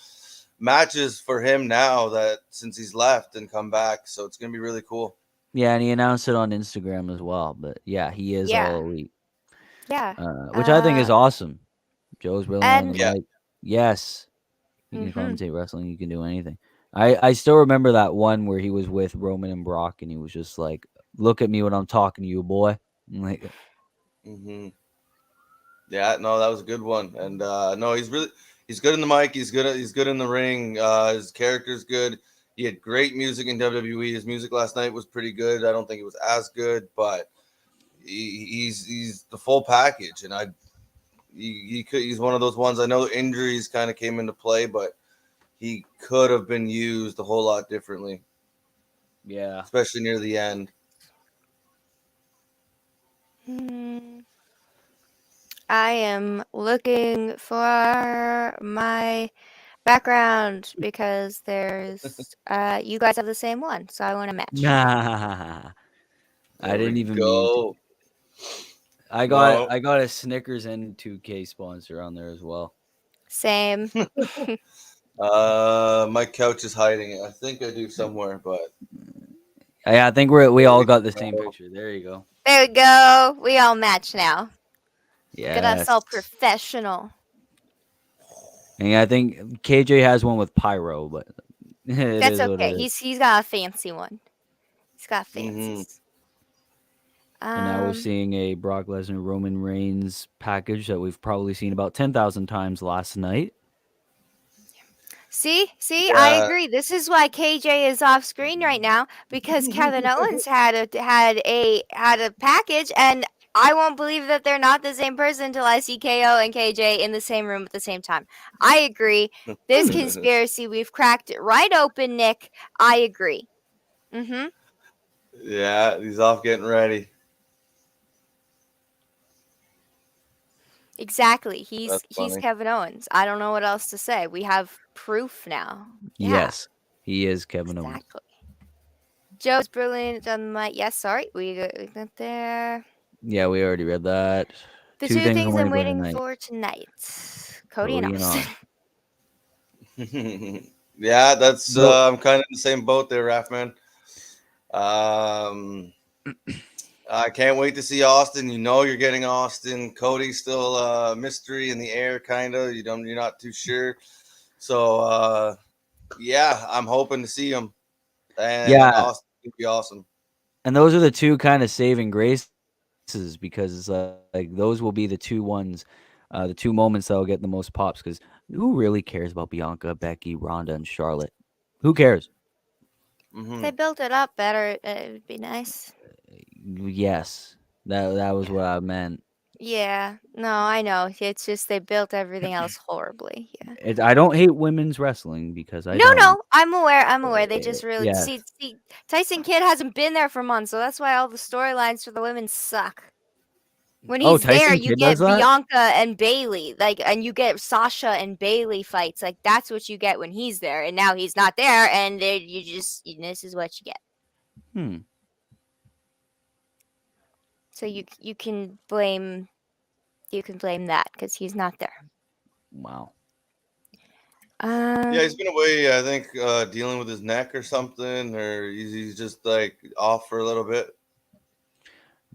matches for him now that since he's left and come back, so it's gonna be really cool. yeah, and he announced it on Instagram as well. But yeah, he is all elite. Yeah. Which I think is awesome. Joe's brilliant on the Yeah. mic. Yes. You can commentate wrestling. You can do anything. I still remember that one where he was with Roman and Brock, and he was just like, "Look at me when I'm talking to you, boy." I'm like, yeah, no, that was a good one, and no, he's good in the mic. He's good in the ring. His character's good. He had great music in WWE. His music last night was pretty good. I don't think it was as good, but he's the full package, and he's one of those ones. I know injuries kind of came into play, but he could have been used a whole lot differently. Yeah, especially near the end. I am looking for my background because there's you guys have the same one, so I want to match. Nah. I didn't even mean to. I got a Snickers and 2K sponsor on there as well. Same. My couch is hiding it. I think I do somewhere, but yeah, I think we all got the same picture. There you go. There we go. We all match now. Yeah. Get us all professional. And I think KJ has one with pyro, but that's okay. He's got a fancy one. He's got fancies. And now we're seeing a Brock Lesnar Roman Reigns package that we've probably seen about 10,000 times last night. See, I Yeah. agree. This is why KJ is off screen right now because Kevin Owens had a package, and I won't believe that they're not the same person until I see KO and KJ in the same room at the same time. I agree. This conspiracy, we've cracked it right open, Nick. I agree. Mm-hmm. Yeah, he's off getting ready. Exactly. He's That's funny. Kevin Owens. I don't know what else to say. We have proof now. Yeah. Yes, he is Kevin Owens. Exactly. Joe's brilliant on my. Yes, sorry, we got there. Yeah, we already read that. The Two two things things I'm I'm waiting waiting for tonight. for tonight. Cody and Cody and Austin. Yeah, that's Well- I'm kind of in the same boat there, Raffman. I can't wait to see Austin. You know you're getting Austin. Cody's still a mystery in the air, kind of. You're not too sure. So yeah, I'm hoping to see him. And Yeah. Austin would be awesome. And those are the two kind of saving graces because like those will be the two ones, the two moments that will get the most pops. Because who really cares about Bianca, Becky, Ronda, and Charlotte? Who cares? Mhm. They built it up better. It would be nice. Yes, that was what I meant. Yeah. No, I know. It's just they built everything else horribly. Yeah. I don't hate women's wrestling because I No, don't. no, I'm aware. They just really Yes. see. Tyson Kidd hasn't been there for months, so that's why all the storylines for the women suck. When Oh, he's there, Tyson you Kidd does get that? Bianca and Bailey, and you get Sasha and Bailey fights. Like that's what you get when he's there, and now he's not there, and this is what you get. Hmm. So you can blame that because he's not there. Wow. Yeah, he's been away. I think dealing with his neck or something, or he's just like off for a little bit.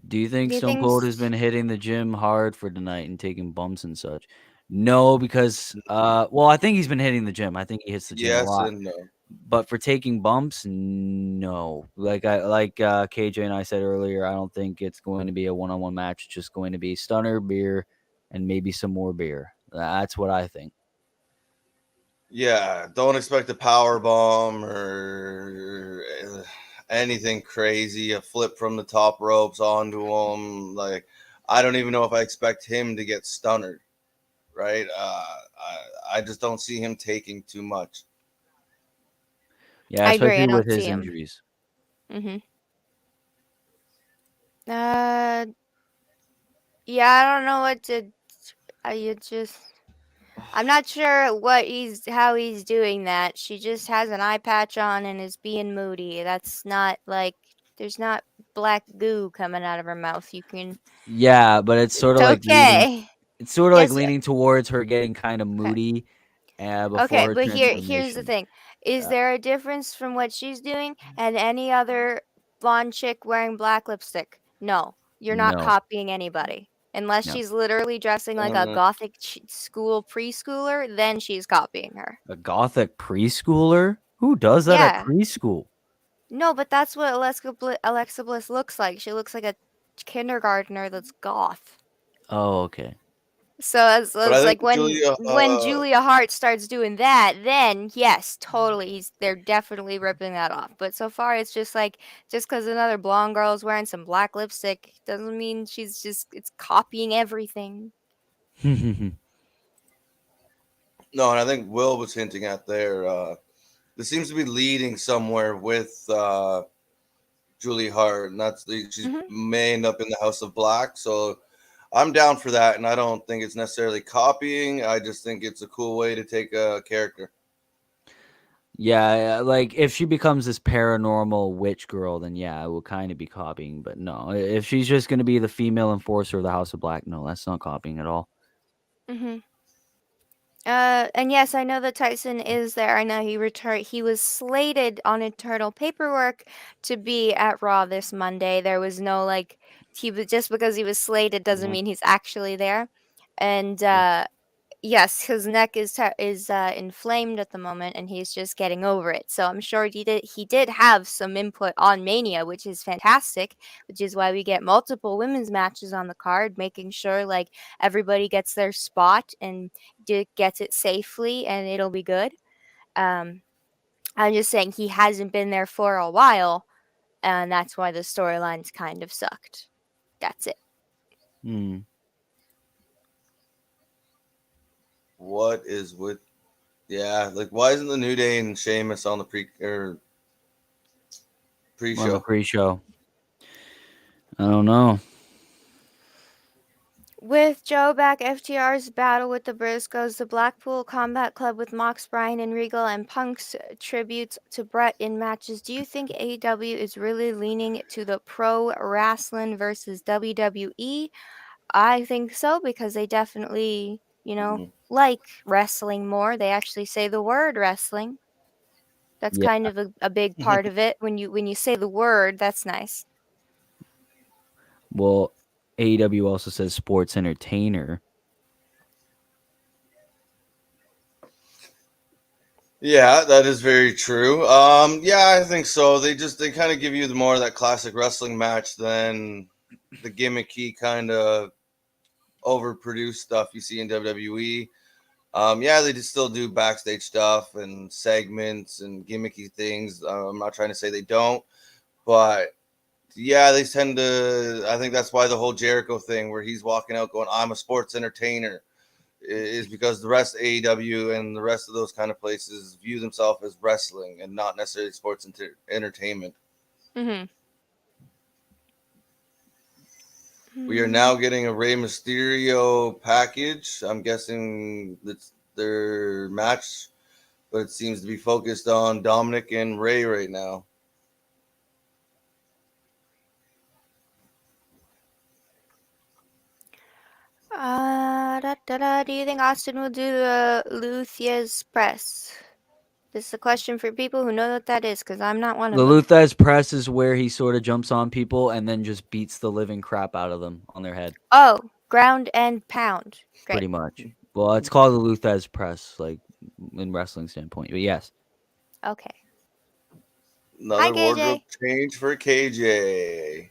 Do you think Do you Stone think Cold has been hitting the gym hard for tonight and taking bumps and such? No, because well, I think he's been hitting the gym. I think he hits the gym a Yes lot. and no. But for taking bumps, no. Like KJ and I said earlier, I don't think it's going to be a one-on-one match. It's just going to be stunner, beer, and maybe some more beer. That's what I think. Yeah, don't expect a power bomb or anything crazy. A flip from the top ropes onto him. Like, I don't even know if I expect him to get stunnered. Right? I just don't see him taking too much. Yeah, I agree. I especially with don't see his him. injuries. Mm-hmm. Yeah, I don't know what to. I'm not sure how he's doing that. She just has an eye patch on and is being moody. That's not like there's not black goo coming out of her mouth. You can. Yeah, but it's sort It's of like leaning. okay. It's sort of like Yes. leaning towards her getting kind of Okay. moody before Okay, her but here's the transformation. thing. Is Yeah. there a difference from what she's doing and any other blonde chick wearing black lipstick? No. You're not No. copying anybody. Unless No. she's literally dressing like a gothic school preschooler, then she's copying her. A gothic preschooler? Who does that Yeah. at preschool? No, but that's what Alexa Bliss looks like. She looks like a kindergartner that's goth. Oh, okay. So it's But I like think when Julia Hart starts doing that, then yes, totally, they're definitely ripping that off. But so far, it's just like just because another blonde girl is wearing some black lipstick doesn't mean it's copying everything. No, and I think Will was hinting at there. This seems to be leading somewhere with Julie Hart, and she may end up in the House of Black. So I'm down for that, and I don't think it's necessarily copying. I just think it's a cool way to take a character. Yeah, like if she becomes this paranormal witch girl, then yeah, it will kind of be copying. But no, if she's just going to be the female enforcer of the House of Black, no, that's not copying at all. Mm-hmm. And yes, I know that Tyson is there. I know he returned. He was slated on internal paperwork to be at Raw this Monday. There was no he was just because he was slated doesn't mean he's actually there. And yes, his neck is inflamed at the moment, and he's just getting over it. So I'm sure he did have some input on Mania, which is fantastic. Which is why we get multiple women's matches on the card, making sure like everybody gets their spot and gets it safely, and it'll be good. I'm just saying he hasn't been there for a while, and that's why the storylines kind of sucked. That's it. What is with? Yeah, like why isn't the New Day and Sheamus on the pre-show? On the pre-show. I don't know. With Joe back, FTR's battle with the Briscoes, the Blackpool Combat Club with Mox, Bryan, and Regal, and Punk's tributes to Brett in matches, do you think AEW is really leaning to the pro wrestling versus WWE? I think so, because they definitely, like wrestling more. They actually say the word wrestling. That's kind of a big part of it. When you say the word, that's nice. Well, AEW also says sports entertainer. Yeah, that is very true. Yeah, I think so. They kind of give you more of that classic wrestling match than the gimmicky kind of overproduced stuff you see in WWE. Yeah, they still do backstage stuff and segments and gimmicky things. I'm not trying to say they don't, but yeah, they tend to. I think that's why the whole Jericho thing, where he's walking out going, "I'm a sports entertainer," is because the rest of AEW and the rest of those kind of places view themselves as wrestling and not necessarily sports entertainment. Mm-hmm. We are now getting a Rey Mysterio package. I'm guessing that's their match, but it seems to be focused on Dominic and Rey right now. Do you think Austin will do the Luthier's press? This is a question for people who know what that is, because I'm not one of them. The Luthier's press is where he sort of jumps on people and then just beats the living crap out of them on their head. Oh, ground and pound. Great. Pretty much. Well, it's called the Luthier's press, like in wrestling standpoint. But yes. Okay. Another wardrobe change for KJ.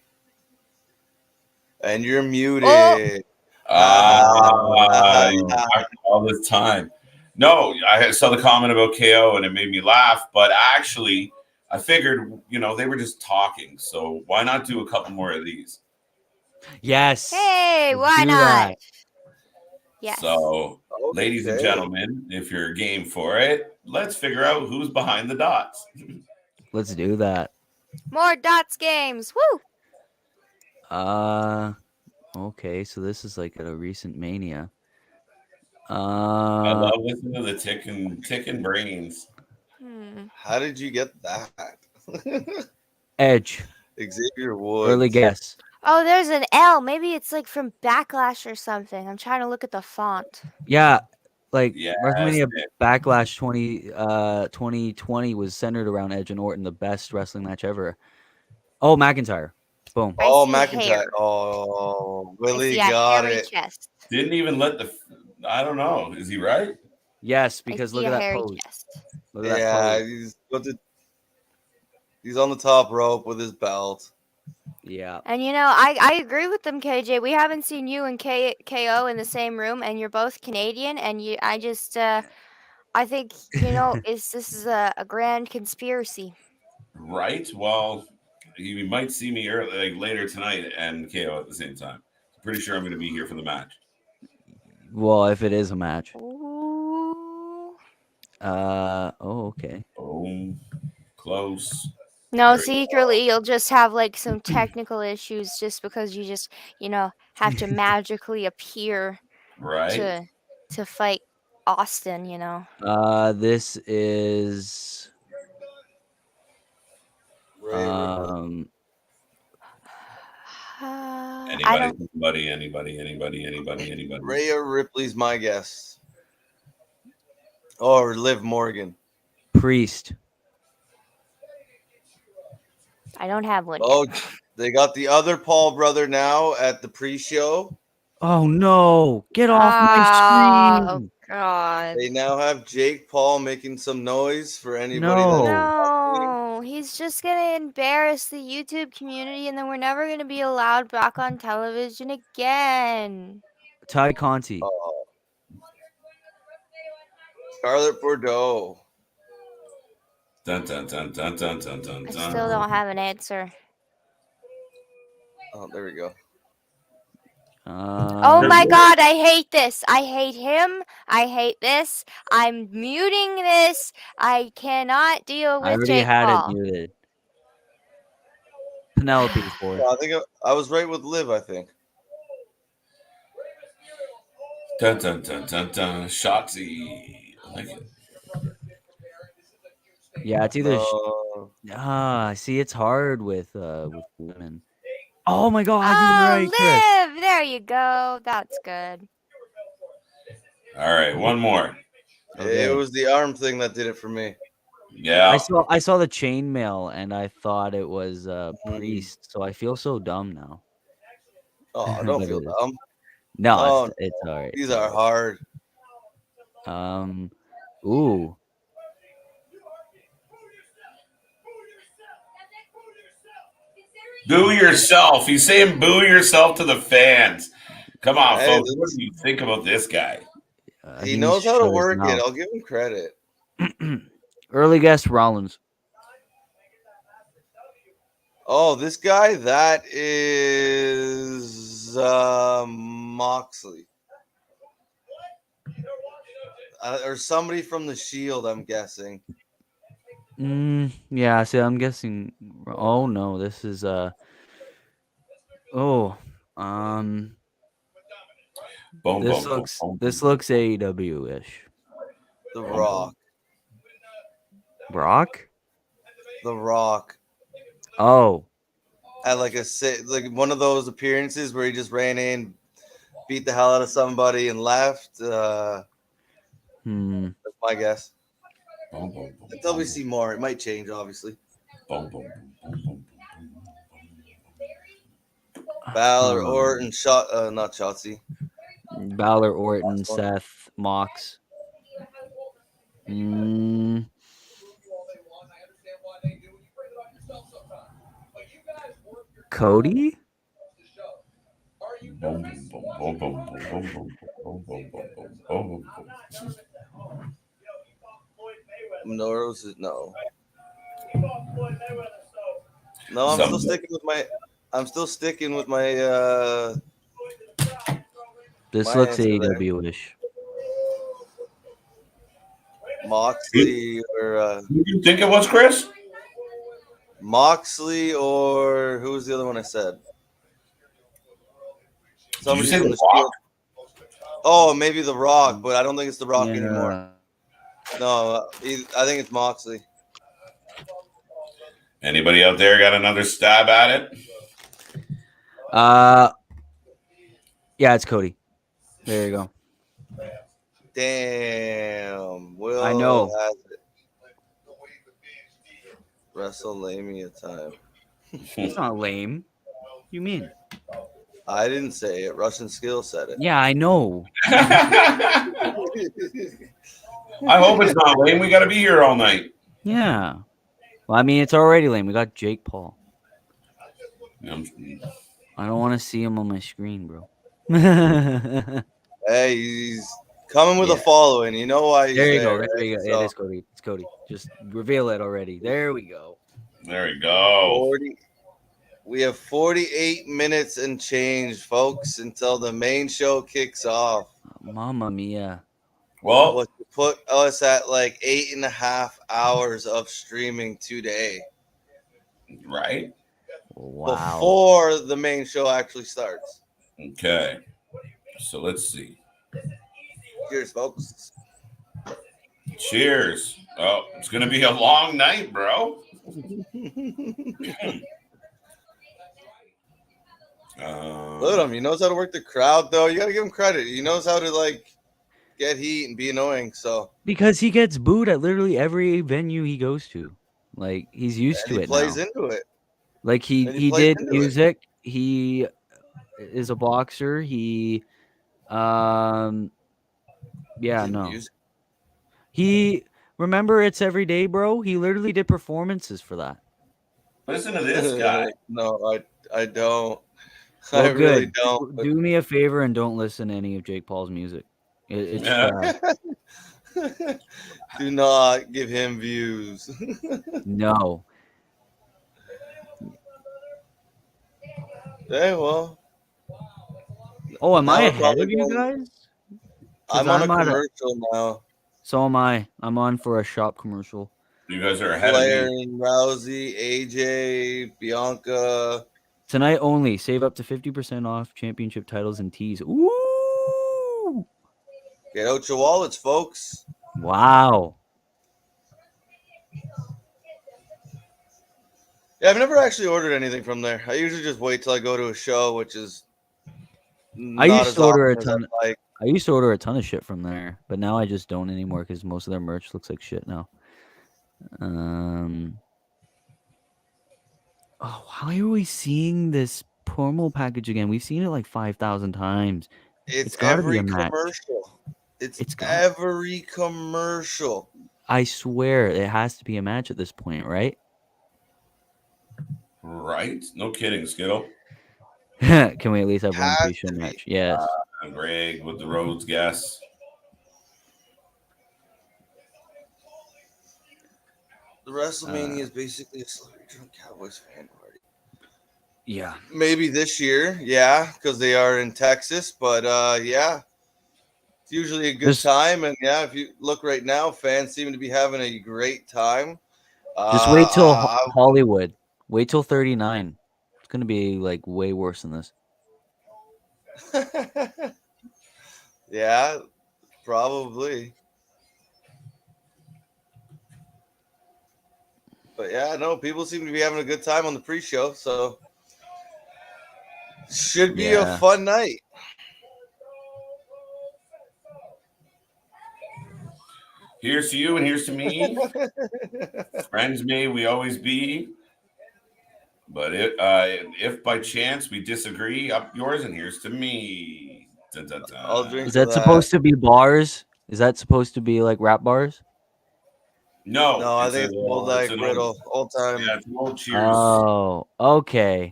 And you're muted. All this time. No, I saw the comment about KO and it made me laugh, but actually, I figured, they were just talking. So why not do a couple more of these? Yes. Hey, why not? Yes. So, ladies and gentlemen, if you're game for it, let's figure out who's behind the dots. Let's do that. More dots games. Woo! Okay, so this is like a recent Mania. I love listening to the ticking brains. How did you get that? Edge. Xavier Woods. Early guess. Oh, there's an L. Maybe it's like from Backlash or something. I'm trying to look at the font. Yeah, WrestleMania Backlash 2020 was centered around Edge and Orton, the best wrestling match ever. Oh, McIntyre. Boom. Oh, McIntyre. Hair. Oh, Willie got it. Chest. Didn't even let I don't know. Is he right? Yes, because look at that pose. Look at that pose. He's on the top rope with his belt. Yeah. And I agree with them, KJ. We haven't seen you and KO in the same room, and you're both Canadian, and I think this is a grand conspiracy. Right. Well, you might see me later tonight and KO at the same time. I'm pretty sure I'm going to be here for the match. Well, if it is a match. Ooh. Okay. Oh, close. No, secretly you'll just have some technical issues just because you just, have to magically appear right to fight Austin, This is anybody. Rhea Ripley's my guess. Or Liv Morgan. Priest. I don't have one. Oh, they got the other Paul brother now at the pre-show. Oh no! Get off my screen! Oh God! They now have Jake Paul making some noise for anybody. No, he's just gonna embarrass the YouTube community, and then we're never gonna be allowed back on television again. Ty Conti. Scarlett Bordeaux. Dun, dun, dun, dun, dun, dun, dun, I dun. still don't have an answer. Oh, there we go. Oh my god, I hate this. I hate him. I hate this. I'm muting this. I cannot deal I with already Jake had it Paul. muted. Penelope's for. I think I was right with Liv, I think. Dun, dun, dun, dun, dun. Shotzi. I like it. Yeah, it's either. See, it's hard with women. Oh my god, you're right, Chris. Liv! There you go. That's good. All right, one more. Okay. It was the arm thing that did it for me. Yeah. I saw the chainmail and I thought it was Priest, so I feel so dumb now. Oh, don't But feel it is. dumb. No, Oh, it's all right. These are hard. Ooh. Boo yourself. He's saying boo yourself to the fans. Come on, Hey, folks. What do you think about this guy? He knows how to work it. I'll give him credit. Early guess Rollins. Oh, this guy, that is Moxley. Or somebody from the Shield, I'm guessing. Yeah, see, I'm guessing. Oh no, this is this looks AEW-ish. The Rock. Brock? The Rock. Oh. At like one of those appearances where he just ran in, beat the hell out of somebody, and left. That's my guess. Until we see more, it might change, obviously. Balor, Orton, not Shotzi. Balor, Orton, Seth, Mox. Cody? No. No, I'm still sticking with my. This looks AEW-ish. Moxley or. Who do you think it was, Chris? Moxley or who was the other one I said? Somebody from the Shield. Oh, maybe The Rock, but I don't think it's The Rock anymore. No, I think it's Moxley. Anybody out there got another stab at it? Yeah, it's Cody. There you go. Damn. Will I know. has it. Wrestlemania time. It's not lame. You mean? I didn't say it. Russian Skill said it. Yeah, I know. I hope it's not lame. We got to be here all night. Yeah. Well, I mean, it's already lame. We got Jake Paul. I don't want to see him on my screen, bro. Hey, he's coming with a following. You know why he's there. You there. Go. There you go. So, it is Cody. It's Cody. Just reveal it already. There we go. There we go. We have 48 minutes and change, folks, until the main show kicks off. Mamma mia. Well, what put us at like 8.5 hours of streaming today. Right. Wow. Before the main show actually starts. Okay. So let's see. Cheers, folks. Cheers. Oh, it's going to be a long night, bro. Look at him. He knows how to work the crowd, though. You got to give him credit. He knows how to, like, get heat and be annoying. So because he gets booed at literally every venue he goes to. Like, he's used to it. He plays into it. Like, he did music. He is a boxer. He, no. Music? He, remember It's Every Day, bro? He literally did performances for that. Listen to this guy. No, I don't. Well, I really don't. Do me a favor and don't listen to any of Jake Paul's music. It's trash. Do not give him views. No. Okay, well. Oh, am Now I we're ahead probably of you going. guys? Because I'm on a I'm out of. commercial now. So am I. I'm on for a shop commercial. You guys are ahead Flair of me. and Rousey, AJ, Bianca. Tonight only. Save up to 50% off championship titles and tees. Ooh! Get out your wallets, folks. Wow. Yeah, I've never actually ordered anything from there. I usually just wait till I go to a show, which is I not used as to order a often as ton. I like. I used to order a ton of shit from there, but now I just don't anymore because most of their merch looks like shit now. Oh, why are we seeing this promo package again? We've seen it like 5,000 times. It's got to be every a match. commercial. It's got every commercial. I swear it has to be a match at this point, right? Right? No kidding, Skittle. Can we at least have one Has pre-show to be. match? Yes. Greg with the Rhodes guess. The Wrestlemania is basically a celebrity drunk Cowboys fan party. Yeah. Maybe this year, yeah, because they are in Texas. But yeah, it's usually a good time. And yeah, if you look right now, fans seem to be having a great time. Just wait till Hollywood. Wait till 39. It's gonna be like way worse than this. Yeah, probably. But yeah, no, people seem to be having a good time on the pre-show, so should be a fun night. Here's to you and here's to me. Friends may we always be. But if by chance we disagree, up yours and here's to me. Dun, dun, dun. I'll drink. Is that supposed to be bars? Is that supposed to be like rap bars? No, I think it's old like brittle, old time. Yeah, it's an old cheers. Oh, okay.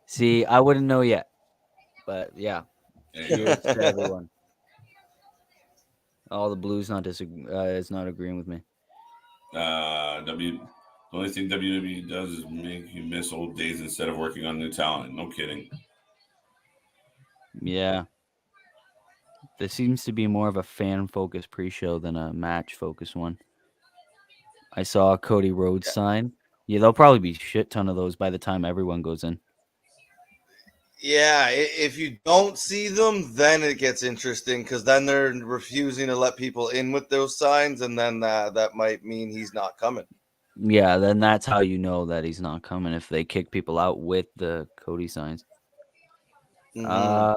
See, I wouldn't know yet, but yeah, cheers to everyone. All the blues is not agreeing with me. The only thing WWE does is make you miss old days instead of working on new talent. No kidding. Yeah. This seems to be more of a fan-focused pre-show than a match-focused one. I saw a Cody Rhodes sign. Yeah, there'll probably be a shit ton of those by the time everyone goes in. Yeah, if you don't see them, then it gets interesting because then they're refusing to let people in with those signs, and then that might mean he's not coming. Yeah, then that's how you know that he's not coming if they kick people out with the Cody signs. Oh,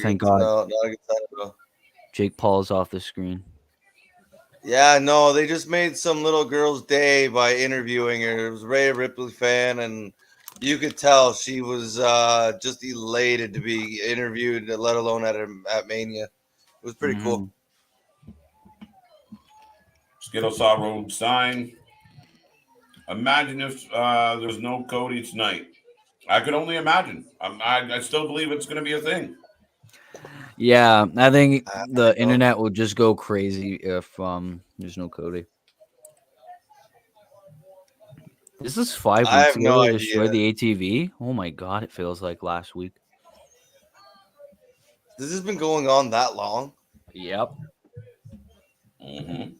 thank God. No. Jake Paul's off the screen. Yeah, no, they just made some little girl's day by interviewing her. It was a Rhea Ripley fan, and you could tell she was just elated to be interviewed, let alone at Mania. It was pretty cool. Skittle saw Rhodes sign. Imagine if there was no Cody tonight. I could only imagine. I still believe it's going to be a thing. Yeah, I think the internet will just go crazy if there's no Cody. This is 5 weeks I have no ago they idea. destroyed the ATV. Oh my God, it feels like last week. This has been going on that long? Yep. Mm-hmm.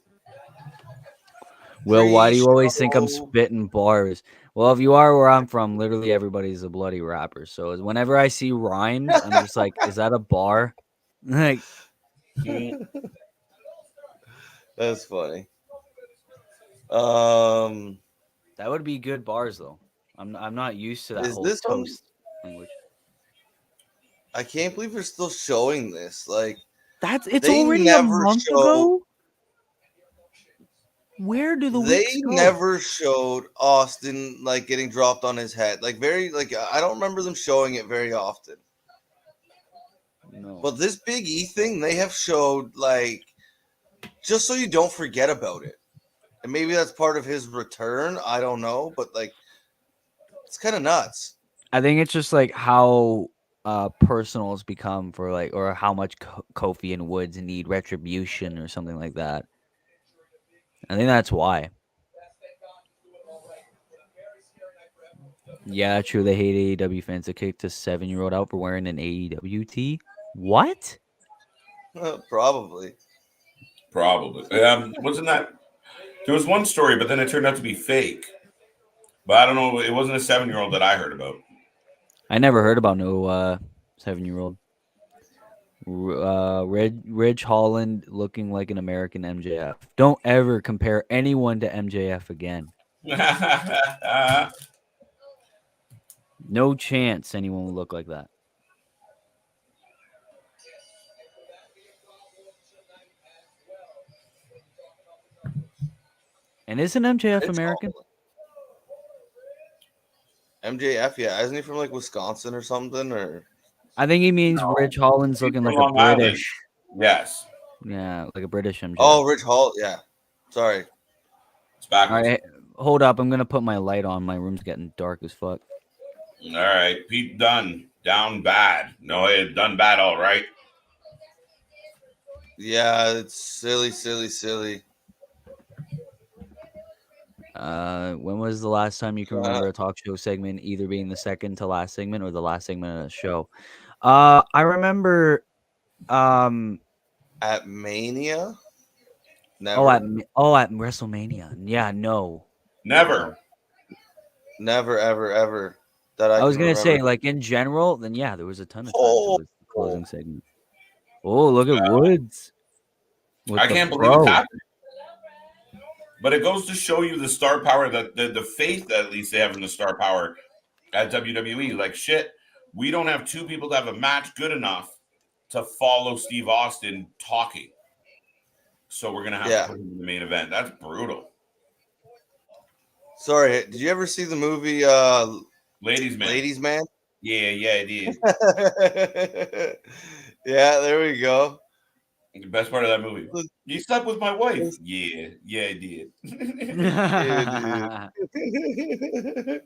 Well, why do you always think I'm spitting bars? Well, if you are where I'm from, literally everybody's a bloody rapper. So whenever I see rhymes, I'm just like, is that a bar? Like, that's funny. That would be good bars though. I'm not used to that Is whole this toast language. I can't believe they're still showing this. Like it's already a month ago. Where do the weeks go? They never showed Austin like getting dropped on his head. Like I don't remember them showing it very often. No. But this Big E thing, they have showed like just so you don't forget about it. And maybe that's part of his return. I don't know, but like it's kind of nuts. I think it's just like how personal it's become for like, or how much Kofi and Woods need retribution or something like that. I think that's why. Yeah, true. They hate AEW fans that kicked a 7-year-old out for wearing an AEW tee. What? Probably. Wasn't that? There was one story, but then it turned out to be fake. But I don't know. It wasn't a 7-year-old that I heard about. I never heard about no 7-year-old. Ridge Holland looking like an American MJF. Don't ever compare anyone to MJF again. No chance anyone will look like that. And isn't MJF American? MJF, yeah, isn't he from like Wisconsin or something? Or I think he means Ridge Holland's He's looking from like a Long Island. British. Yes. Yeah, like a British MJF. oh, Rich Hall, yeah. Sorry. It's backwards. All right, hold up. I'm gonna put my light on. My room's getting dark as fuck. All right, Pete Dunne down bad. No, it done bad. All right. Yeah, it's silly. When was the last time you can remember a talk show segment either being the second to last segment or the last segment of the show? I remember. At Mania. Never. At WrestleMania. Yeah, no. Never. Never, ever. That I was can gonna say, remember. like in general, then yeah, there was a ton of times Oh. it was the closing segment. Oh, look at Woods. I can't believe it's happening. But it goes to show you the star power, that the faith that at least they have in the star power at WWE. Like shit, we don't have two people to have a match good enough to follow Steve Austin talking. So we're gonna have to put him in the main event. That's brutal. Sorry, did you ever see the movie Ladies Man? Yeah, I did. Yeah, there we go. The best part of that movie. You slept with my wife. Yeah, I did. Yeah, dude.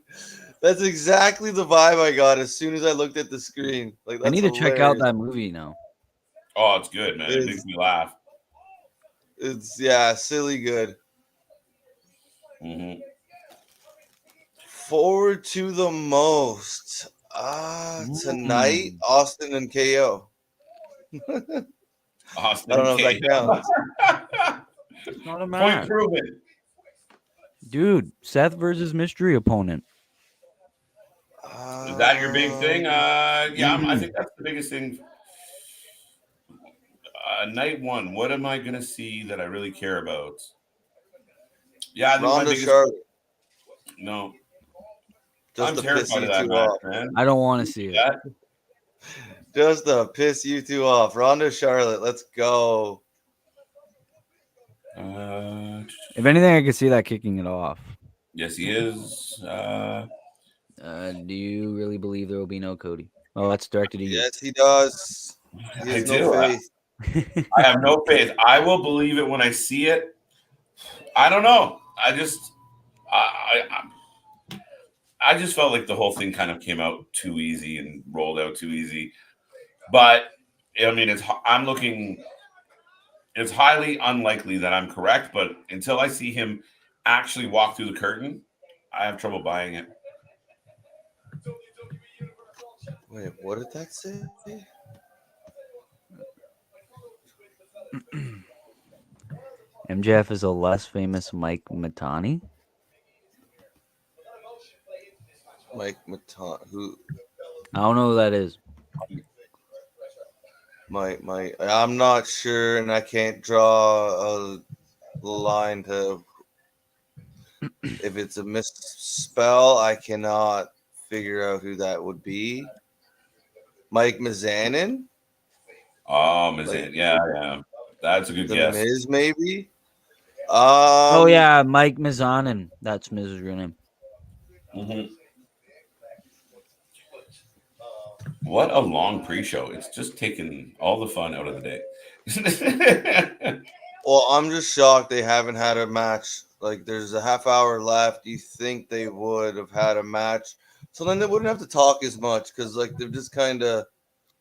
That's exactly the vibe I got as soon as I looked at the screen. Like, that's I need to check out hilarious. that movie now. Oh, it's good, man. It makes me laugh. It's silly good. Mm-hmm. Forward to the most. Tonight, Austin and KO. Austin I don't know if that counts. It's not a Point match. proven. Dude, Seth versus mystery opponent. Is that your big thing? Yeah, I think that's the biggest thing. Night one. What am I gonna see that I really care about? Yeah, I think Ronda my biggest. Charlotte. No. Just I'm to terrified piss you of that two match, off. man. I don't want to see it. Just to piss you two off. Ronda Charlotte, let's go. If anything, I could see that kicking it off. Yes, he is. Do you really believe there will be no Cody? Oh, that's directed at you. Yes, he does. He has no faith. I have no faith. I will believe it when I see it. I don't know. I just felt like the whole thing kind of came out too easy and rolled out too easy. But I mean, it's highly unlikely that I'm correct. But until I see him actually walk through the curtain, I have trouble buying it. Wait, what did that say? MJF is a less famous Mike Matani. Mike Matani, who? I don't know who that is. I'm not sure, and I can't draw a line to. If it's a misspell, I cannot figure out who that would be. Mike Mizanin? Oh, Mizanin. Yeah. That's a good guess. The Miz, maybe? Oh, yeah, Mike Mizanin. That's Miz's real name. Mm-hmm. What a long pre-show. It's just taken all the fun out of the day. Well, I'm just shocked they haven't had a match. Like, there's a half hour left. You think they would have had a match. So then they wouldn't have to talk as much because, like, they've just kind of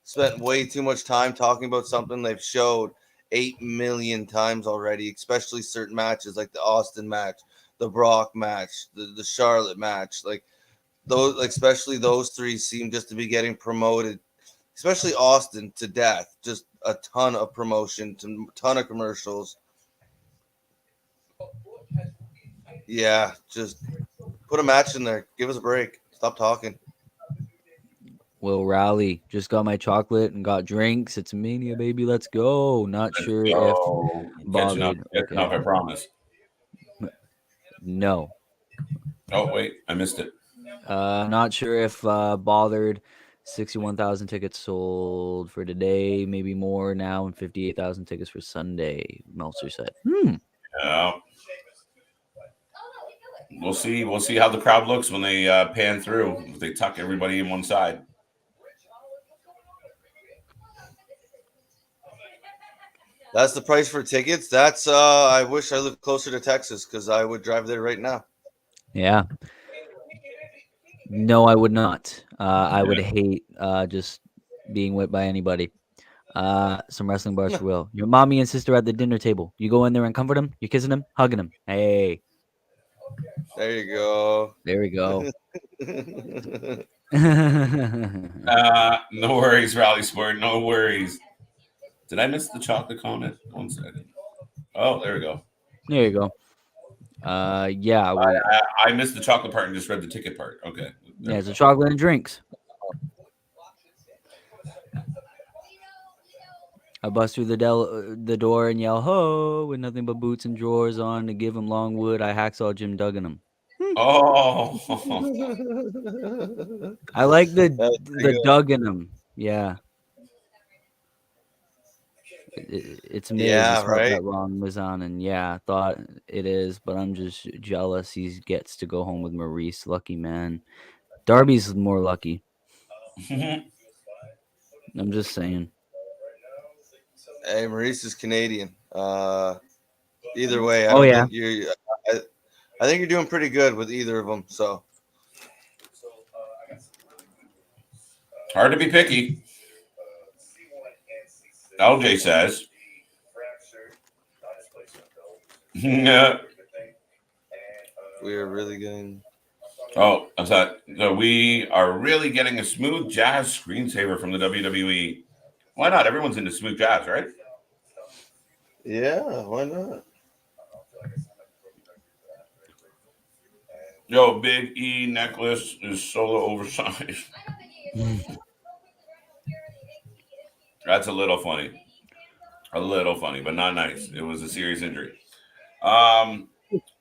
spent way too much time talking about something they've showed. 8 million times already, especially certain matches like the Austin match, the Brock match, the Charlotte match. Like those, like especially those three seem just to be getting promoted, especially Austin, to death. Just a ton of promotion, ton of commercials. Yeah, just put a match in there. Give us a break. Stop talking. Will Rally just got my chocolate and got drinks. It's Mania, baby. Let's go. Not sure if Catching up, bothered. I promise. No. Oh wait, I missed it. Not sure if bothered. 61,000 tickets sold for today, maybe more now, and 58,000 tickets for Sunday. Meltzer said. Yeah. We'll see. We'll see how the crowd looks when they pan through. If they tuck everybody in one side. That's the price for tickets. That's I wish I lived closer to Texas because I would drive there right now. Yeah. No, I would not. I would hate just being whipped by anybody. Some wrestling bars for Will. Your mommy and sister at the dinner table. You go in there and comfort them. You're kissing them, hugging them. Hey. There you go. There we go. No worries, Rally Sport. No worries. Did I miss the chocolate comment? 1 second. Oh, there we go. There you go. Yeah. I missed the chocolate part and just read the ticket part. Okay. Yeah, it's a chocolate and drinks. I bust through the door and yell, "Ho!" with nothing but boots and drawers on to give him long wood. I hacksaw Jim Duggan him. Oh. I like the Duggan him. Yeah. It's Miz. Yeah, It's right. That wrong Mizan, and yeah, I thought it is, but I'm just jealous. He gets to go home with Maurice. Lucky man. Darby's more lucky. I'm just saying. Hey, Maurice is Canadian. Either way, I think I think you're doing pretty good with either of them. So hard to be picky. LJ says. Yeah. We are really getting. Oh, I thought so. We are really getting a smooth jazz screensaver from the WWE. Why not? Everyone's into smooth jazz, right? Yeah, why not? Yo, Big E necklace is solo oversized. That's a little funny. But not nice. It was a serious injury.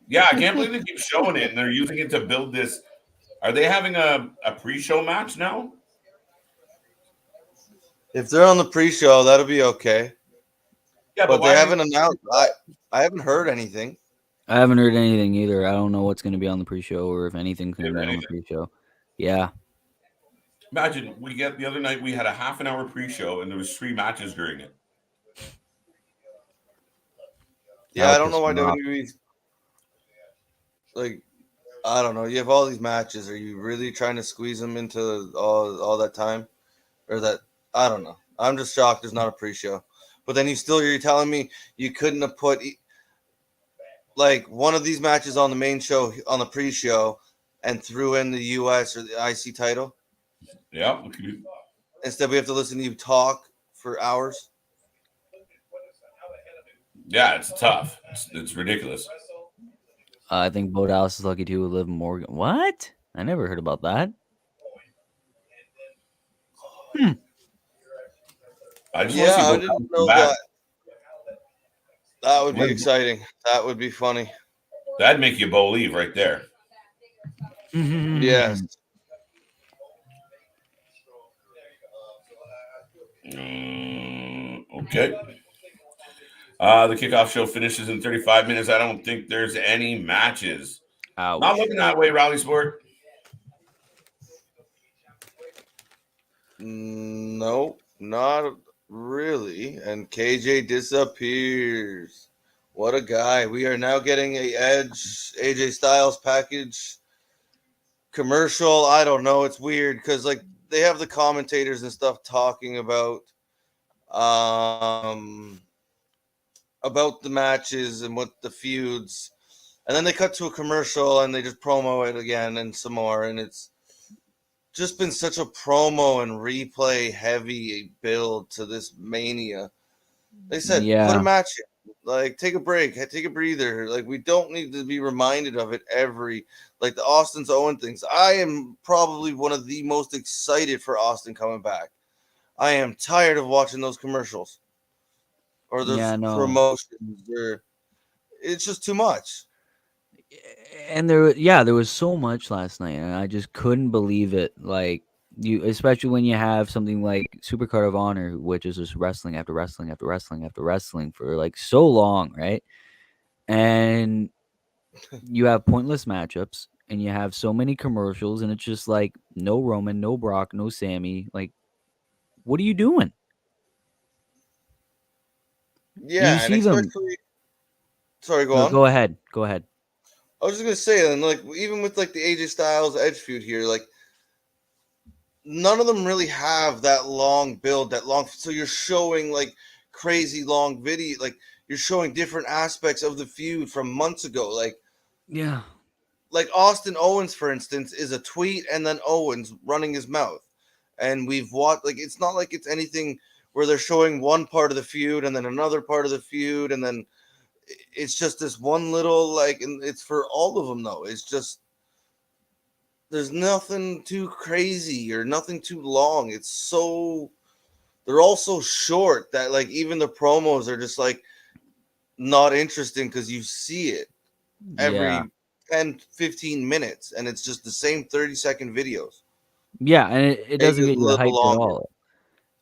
Yeah, I can't believe they keep showing it and they're using it to build this. Are they having a pre-show match now? If they're on the pre-show, that'll be okay. Yeah, but they haven't announced. I haven't heard anything. I haven't heard anything either. I don't know what's going to be on the pre-show or if anything's going to be on the pre-show. Yeah. Imagine the other night we had a half an hour pre-show and there was 3 matches during it. Yeah, I don't know why WWE's like, I don't know. You have all these matches. Are you really trying to squeeze them into all that time, or that? I don't know. I'm just shocked there's not a pre-show. But then you're telling me you couldn't have put like one of these matches on the main show on the pre-show and threw in the US or the IC title? Yeah. Instead, we have to listen to you talk for hours. Yeah, it's tough. It's ridiculous. I think Bo Dallas is lucky too with Liv Morgan. What? I never heard about that. I didn't know that. That would be exciting. That would be funny. That'd make you believe right there. Yes. Okay. The kickoff show finishes in 35 minutes. I don't think there's any matches. Ouch. Not looking that way, Rally Sport. Nope, not really. And KJ disappears. What a guy. We are now getting a Edge AJ Styles package commercial. I don't know. It's weird because like they have the commentators and stuff talking about about the matches and what the feuds, and then they cut to a commercial and they just promo it again and some more, and it's just been such a promo and replay heavy build to this Mania. They said, put a match in. Like, take a break, take a breather. Like, we don't need to be reminded of it like the Austin's Owen things. I am probably one of the most excited for Austin coming back. I am tired of watching those commercials or the promotions. It's just too much. And there was so much last night, and I just couldn't believe it. Like, especially when you have something like Supercard of Honor, which is just wrestling after wrestling after wrestling after wrestling for like so long, right? And you have pointless matchups, and you have so many commercials, and it's just like no Roman, no Brock, no Sammy. Like, what are you doing? Yeah, and especially. Sorry, go on. Go ahead. Go ahead. I was just gonna say, and like even with like the AJ Styles Edge feud here, like none of them really have that long build, that long. So you're showing like crazy long video, like you're showing different aspects of the feud from months ago. Like, yeah, like Austin Owens, for instance, is a tweet and then Owens running his mouth, and we've watched. Like, it's not like it's anything where they're showing one part of the feud and then another part of the feud, and then it's just this one little like, and it's for all of them though. It's just. There's nothing too crazy or nothing too long. They're all so short that like even the promos are just like not interesting because you see it every 10, 15 minutes and it's just the same 30-second videos. Yeah, and it doesn't get you hyped at all.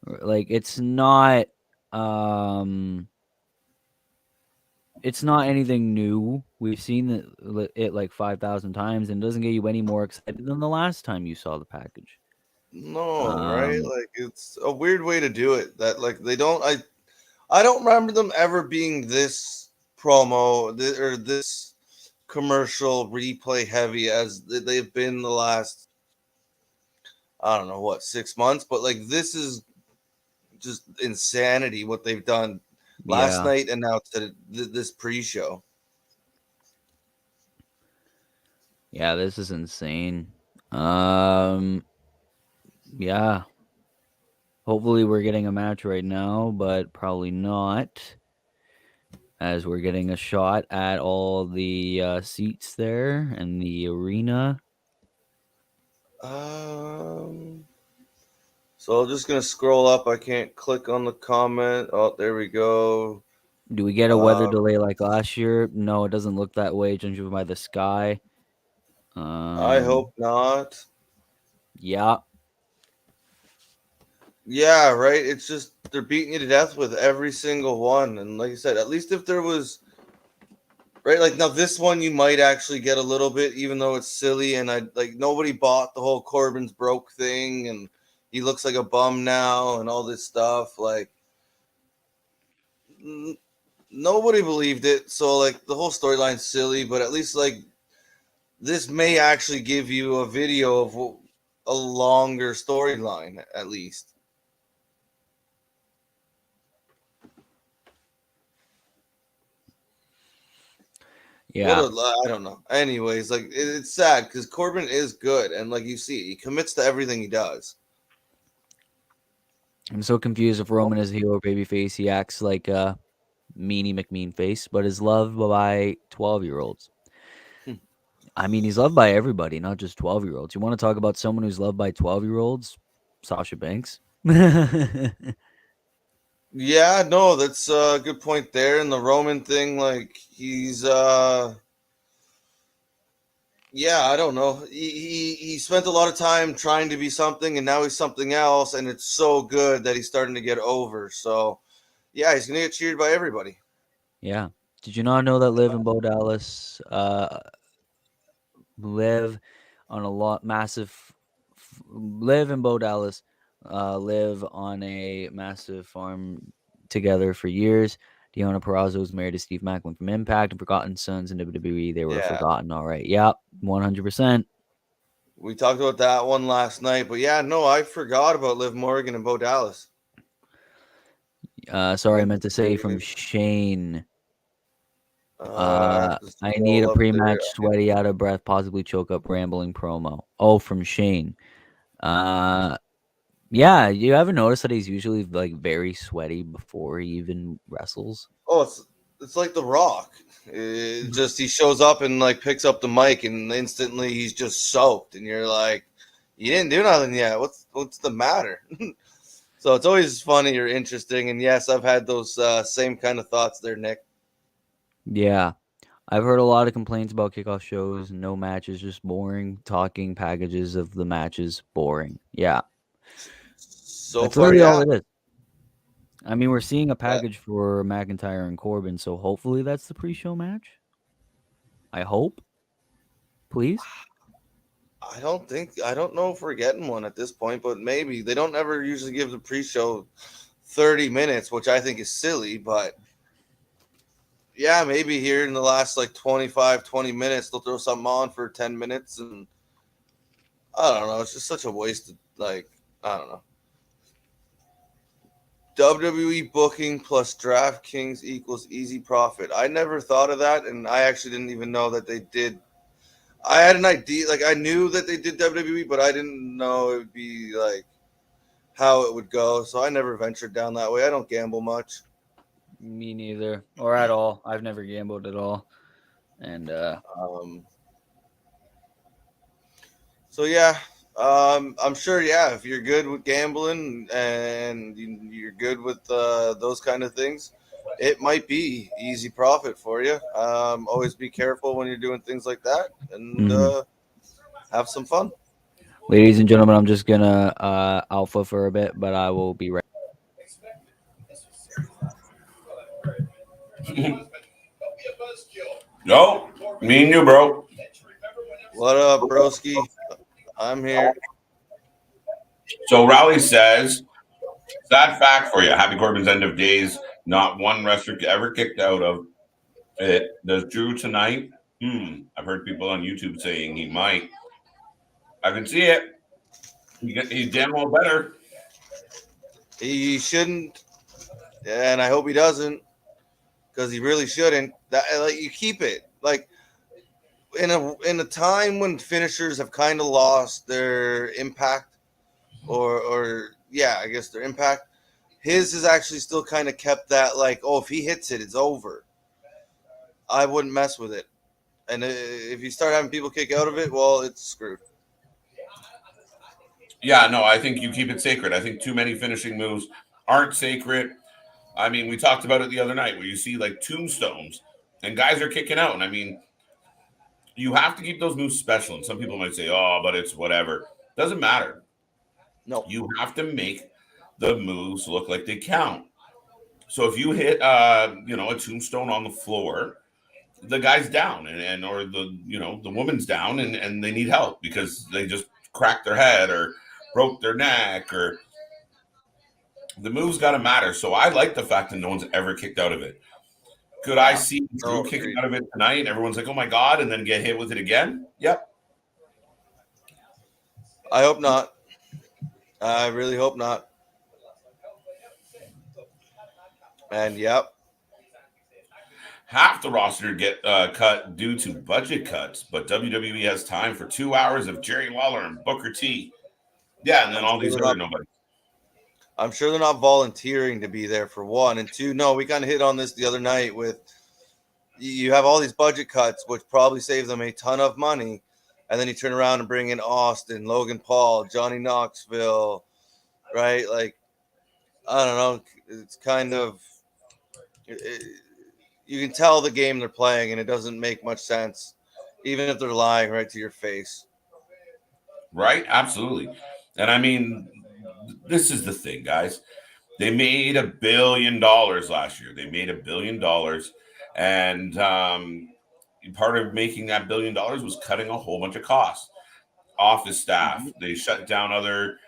Like, it's not anything new. We've seen it like 5,000 times, and it doesn't get you any more excited than the last time you saw the package. No, right? Like, it's a weird way to do it. That like they don't. I don't remember them ever being this promo or this commercial replay heavy as they've been the last. I don't know what 6 months, but like this is just insanity what they've done last night and now to this pre-show. Yeah, this is insane. Yeah. Hopefully we're getting a match right now, but probably not, as we're getting a shot at all the seats there in the arena. So I'm just gonna scroll up. I can't click on the comment. Oh, there we go. Do we get a weather delay like last year? No, it doesn't look that way, judging by the sky. I hope not. Yeah. Yeah, right. It's just they're beating you to death with every single one. And like I said, at least if there was right, like now this one you might actually get a little bit, even though it's silly, and I like nobody bought the whole Corbin's broke thing and he looks like a bum now and all this stuff. Like nobody believed it. So like the whole storyline's silly, but at least like this may actually give you a video of a longer storyline, at least. Yeah. I don't know. Anyways, like it's sad because Corbin is good, and like you see, he commits to everything he does. I'm so confused if Roman is a heel or babyface. He acts like a meanie McMean face, but is loved by 12-year-olds. I mean, he's loved by everybody, not just 12-year-olds. You want to talk about someone who's loved by 12-year-olds? Sasha Banks. Yeah, no, that's a good point there. And the Roman thing, like he's yeah, I don't know. He spent a lot of time trying to be something, and now he's something else, and it's so good that he's starting to get over. So, yeah, he's gonna get cheered by everybody. Yeah. Did you not know that Liv and Bo Dallas live on a Liv and Bo Dallas live on a massive farm together for years? Deonna Purrazzo was married to Steve Maclin from Impact and Forgotten Sons in WWE. They were forgotten. All right. Yep. 100%. We talked about that one last night, but yeah, no, I forgot about Liv Morgan and Bo Dallas. Sorry, I meant to say from Shane. I need a pre-match sweaty, out of breath, possibly choke up, rambling promo. Oh, from Shane. Yeah, you ever notice that he's usually like very sweaty before he even wrestles? Oh, it's like The Rock. Just he shows up and like picks up the mic and instantly he's just soaked, and you're like, you didn't do nothing yet. What's the matter? So it's always funny or interesting. And yes, I've had those same kind of thoughts there, Nick. Yeah. I've heard a lot of complaints about kickoff shows, no matches, just boring, talking packages of the matches, boring. Yeah. So That's far, literally yeah. all it is. I mean, we're seeing a package for McIntyre and Corbin, so hopefully that's the pre-show match. I hope. Please. I don't know if we're getting one at this point, but maybe. They don't ever usually give the pre-show 30 minutes, which I think is silly, but yeah, maybe here in the last like 25, 20 minutes, they'll throw something on for 10 minutes, and I don't know. It's just such a waste of, like, I don't know. WWE booking plus DraftKings equals easy profit. I never thought of that, and I actually didn't even know that they did. I had an idea, like I knew that they did WWE, but I didn't know it would be like how it would go. So I never ventured down that way. I don't gamble much. Me neither, or at all. I've never gambled at all, and so yeah, I'm sure. Yeah, if you're good with gambling and you're good with those kind of things, it might be easy profit for you. Always be careful when you're doing things like that, and have some fun. Ladies and gentlemen, I'm just gonna alpha for a bit, but I will be right. No, me and you, bro. What up, broski? I'm here. So Rowley says, sad fact for you. Happy Corbin's end of days. Not one wrestler ever kicked out of it. Does Drew tonight? I've heard people on YouTube saying he might. I can see it. He's damn well better. He shouldn't, and I hope he doesn't, because he really shouldn't. That, like, you keep it like in a time when finishers have kind of lost their impact, or yeah, I guess their impact. His has actually still kind of kept that, like, oh, if he hits it, it's over. I wouldn't mess with it, and if you start having people kick out of it, well, it's screwed. Yeah, no, I think you keep it sacred. I think too many finishing moves aren't sacred. I mean, we talked about it the other night where you see like tombstones and guys are kicking out. And I mean, you have to keep those moves special. And some people might say, oh, but it's whatever. Doesn't matter. No. You have to make the moves look like they count. So if you hit, a tombstone on the floor, the guy's down and or the woman's down and they need help because they just cracked their head or broke their neck, or the move's got to matter. So I like the fact that no one's ever kicked out of it. Could I see Drew kicking out of it tonight and everyone's like, oh my God, and then get hit with it again? Yep. I hope not. I really hope not. And yep. Half the roster get cut due to budget cuts, but WWE has time for 2 hours of Jerry Lawler and Booker T. Yeah, and then all these other nobody. I'm sure they're not volunteering to be there, for one. And two, no, we kind of hit on this the other night with you have all these budget cuts, which probably save them a ton of money. And then you turn around and bring in Austin, Logan Paul, Johnny Knoxville, right? Like, I don't know. It's kind of, you can tell the game they're playing, and it doesn't make much sense, even if they're lying right to your face. Right? Absolutely. And I mean, this is the thing, guys. They made $1 billion last year. They made $1 billion. And part of making that $1 billion was cutting a whole bunch of costs. Office staff. They shut down other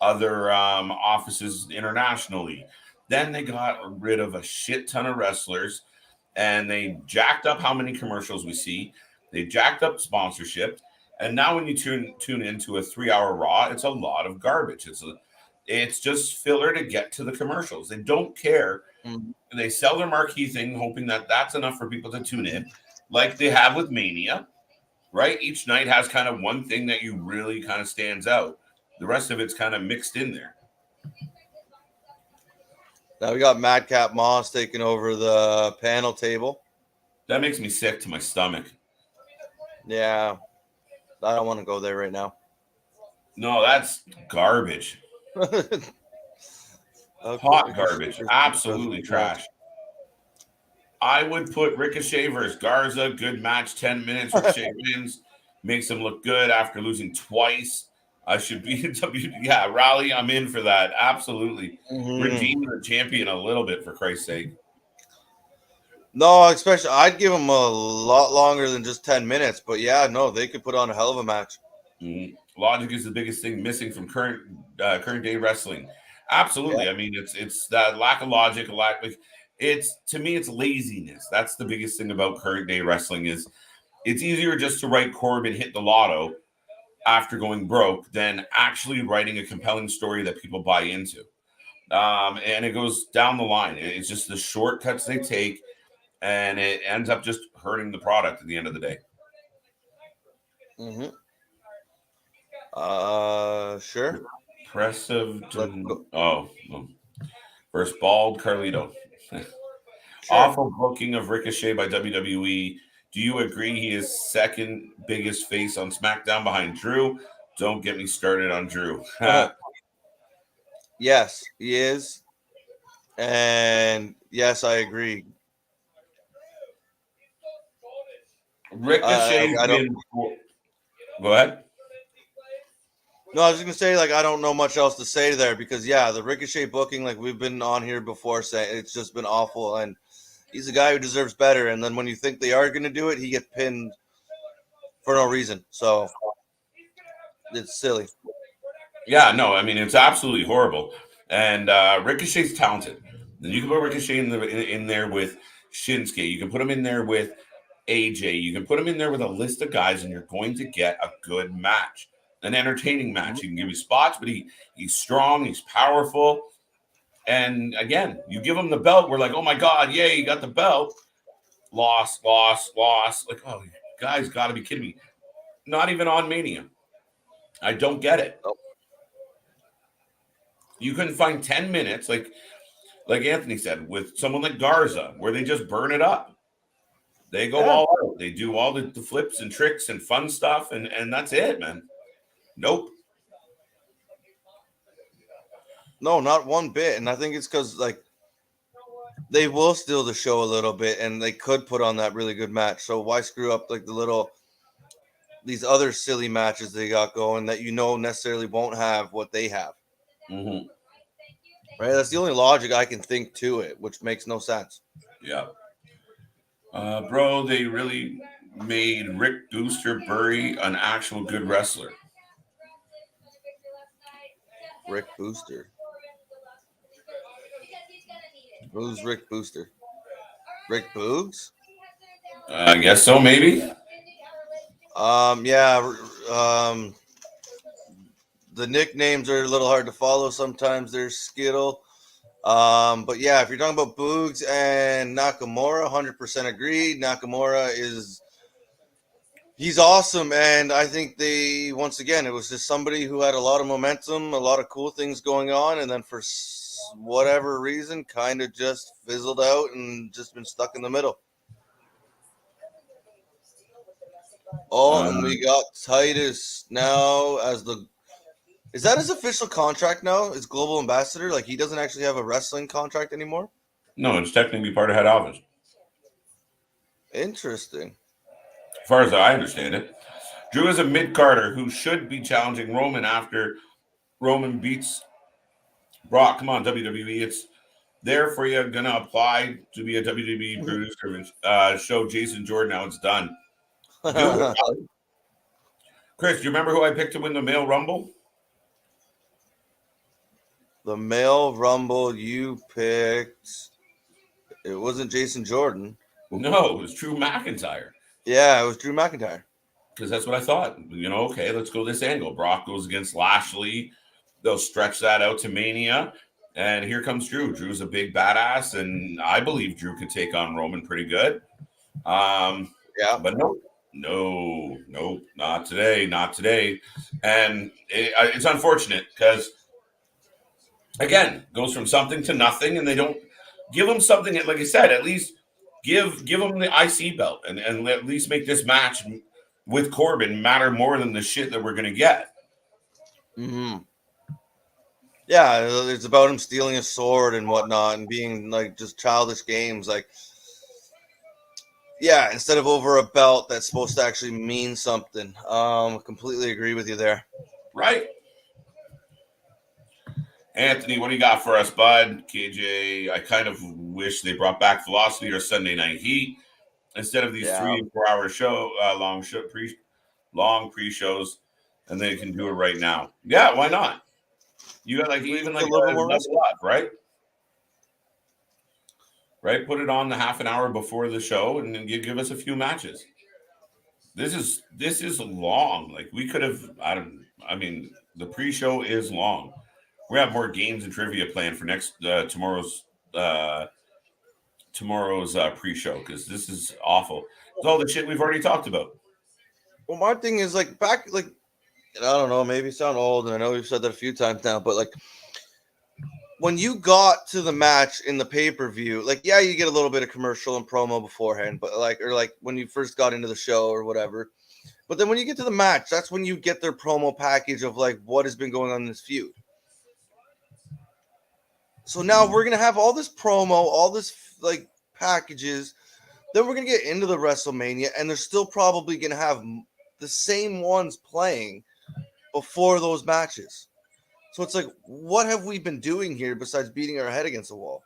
offices internationally. Then they got rid of a shit ton of wrestlers, and they jacked up how many commercials we see. They jacked up sponsorship. And now when you tune into a 3-hour Raw, it's a lot of garbage. It's just filler to get to the commercials. They don't care. Mhm. They sell their marquee thing, hoping that that's enough for people to tune in, like they have with Mania, right? Each night has kind of one thing that you really kind of stands out. The rest of it's kind of mixed in there. Now we got Madcap Moss taking over the panel table. That makes me sick to my stomach. Yeah, I don't want to go there right now. No, that's garbage. Hot garbage. Absolutely trash. I would put Ricochet versus Garza. Good match, 10 minutes. Ricochet wins. Makes him look good after losing twice. I should be yeah, Rally. I'm in for that. Absolutely. Redeem the champion a little bit, for Christ's sake. No, especially I'd give him a lot longer than just 10 minutes. But yeah, no, they could put on a hell of a match. Logic is the biggest thing missing from current day wrestling. Absolutely. Yeah. I mean, it's that lack of logic, it's to me, it's laziness. That's the biggest thing about current day wrestling is it's easier just to write Corbin hit the lotto after going broke than actually writing a compelling story that people buy into. And it goes down the line. It's just the shortcuts they take, and it ends up just hurting the product at the end of the day. Sure. Impressive. First bald Carlito. Sure. Awful booking of Ricochet by WWE. Do you agree he is second biggest face on SmackDown behind Drew? Don't get me started on Drew. Yes, he is. And yes, I agree. Ricochet's been. Go ahead. No, I was just going to say, I don't know much else to say there because, yeah, the Ricochet booking, we've been on here before saying it's just been awful. And he's a guy who deserves better. And then when you think they are going to do it, he gets pinned for no reason. So it's silly. Yeah, no, I mean, it's absolutely horrible. And Ricochet's talented. And you can put Ricochet in there with Shinsuke. You can put him in there with AJ. You can put him in there with a list of guys, and you're going to get a good match. An entertaining match. He can give you spots, but he's strong, he's powerful. And again, you give him the belt, we're like, oh my God, yay, he got the belt. Loss. Like, oh, you guys got to be kidding me. Not even on Mania. I don't get it. You couldn't find 10 minutes, like Anthony said, with someone like Garza, where they just burn it up. They go all out. They do all the flips and tricks and fun stuff, and that's it, man. Nope. No, not one bit. And I think it's because, they will steal the show a little bit, and they could put on that really good match. So why screw up, these other silly matches they got going that necessarily won't have what they have. Right? That's the only logic I can think to it, which makes no sense. Yeah. Bro, they really made Rick Booster Bury an actual good wrestler. Rick Booster. Who's Rick Booster? Rick Boogs? I guess so, maybe. Yeah. The nicknames are a little hard to follow sometimes. There's Skittle. But yeah, if you're talking about Boogs and Nakamura, 100% agreed. Nakamura he's awesome. And I think it was just somebody who had a lot of momentum, a lot of cool things going on. And then for whatever reason, kind of just fizzled out and just been stuck in the middle. And we got Titus now is that his official contract now? Is global ambassador? He doesn't actually have a wrestling contract anymore? No, it's technically part of head office. Interesting. As far as I understand it. Drew is a mid-carder who should be challenging Roman after Roman beats Brock. Come on, WWE. It's there for you. Going to apply to be a WWE producer. Show Jason Jordan how it's done. Chris, do you remember who I picked to win the male Rumble? The male Rumble you picked, it wasn't Jason Jordan. No, it was Drew McIntyre. Yeah, it was Drew McIntyre. Because that's what I thought. Okay, let's go this angle. Brock goes against Lashley. they'll stretch that out to Mania. And here comes Drew. Drew's a big badass, and I believe Drew could take on Roman pretty good. Yeah. But no, not today. And it's unfortunate because, again, goes from something to nothing, and they don't give him something. Like I said, at least give him the IC belt, and at least make this match with Corbin matter more than the shit that we're gonna get. Mm-hmm. Yeah, it's about him stealing a sword and whatnot, and being like just childish games. Like, yeah, instead of over a belt that's supposed to actually mean something. Completely agree with you there. Right. Anthony, what do you got for us, bud? KJ, I kind of wish they brought back Velocity or Sunday Night Heat instead of these 3 and 4 hour long pre-shows, and they can do it right now. Yeah, why not? You got even like a little more up, right? Right, put it on the half an hour before the show, and then give us a few matches. This is long. Like, we could have. I mean, the pre-show is long. We have more games and trivia planned for tomorrow's pre-show, because this is awful. It's all the shit we've already talked about. Well, my thing is like back, like, I don't know, maybe sound old, and I know we've said that a few times now, but like when you got to the match in the pay-per-view, like, yeah, you get a little bit of commercial and promo beforehand, but like when you first got into the show or whatever. But then when you get to the match, that's when you get their promo package of like what has been going on in this feud. So now we're going to have all this promo, all this like packages. Then we're going to get into the WrestleMania, and they're still probably going to have the same ones playing before those matches. So it's like, what have we been doing here besides beating our head against the wall?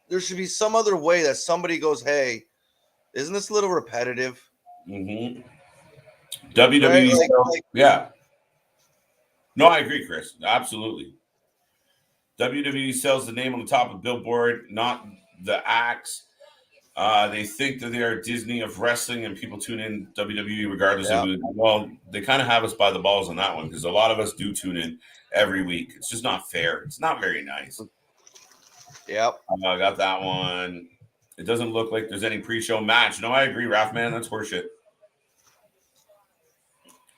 There should be some other way that somebody goes, hey, isn't this a little repetitive? Mm-hmm. WWE, right? Yeah. No, I agree, Chris. Absolutely. WWE sells the name on the top of Billboard, not the acts. They think that they are Disney of wrestling, and people tune in WWE regardless of who. Well, they kind of have us by the balls on that one, because a lot of us do tune in every week. It's just not fair. It's not very nice. Yep. I got that one. It doesn't look like there's any pre-show match. No, I agree, Raph, man. That's horseshit.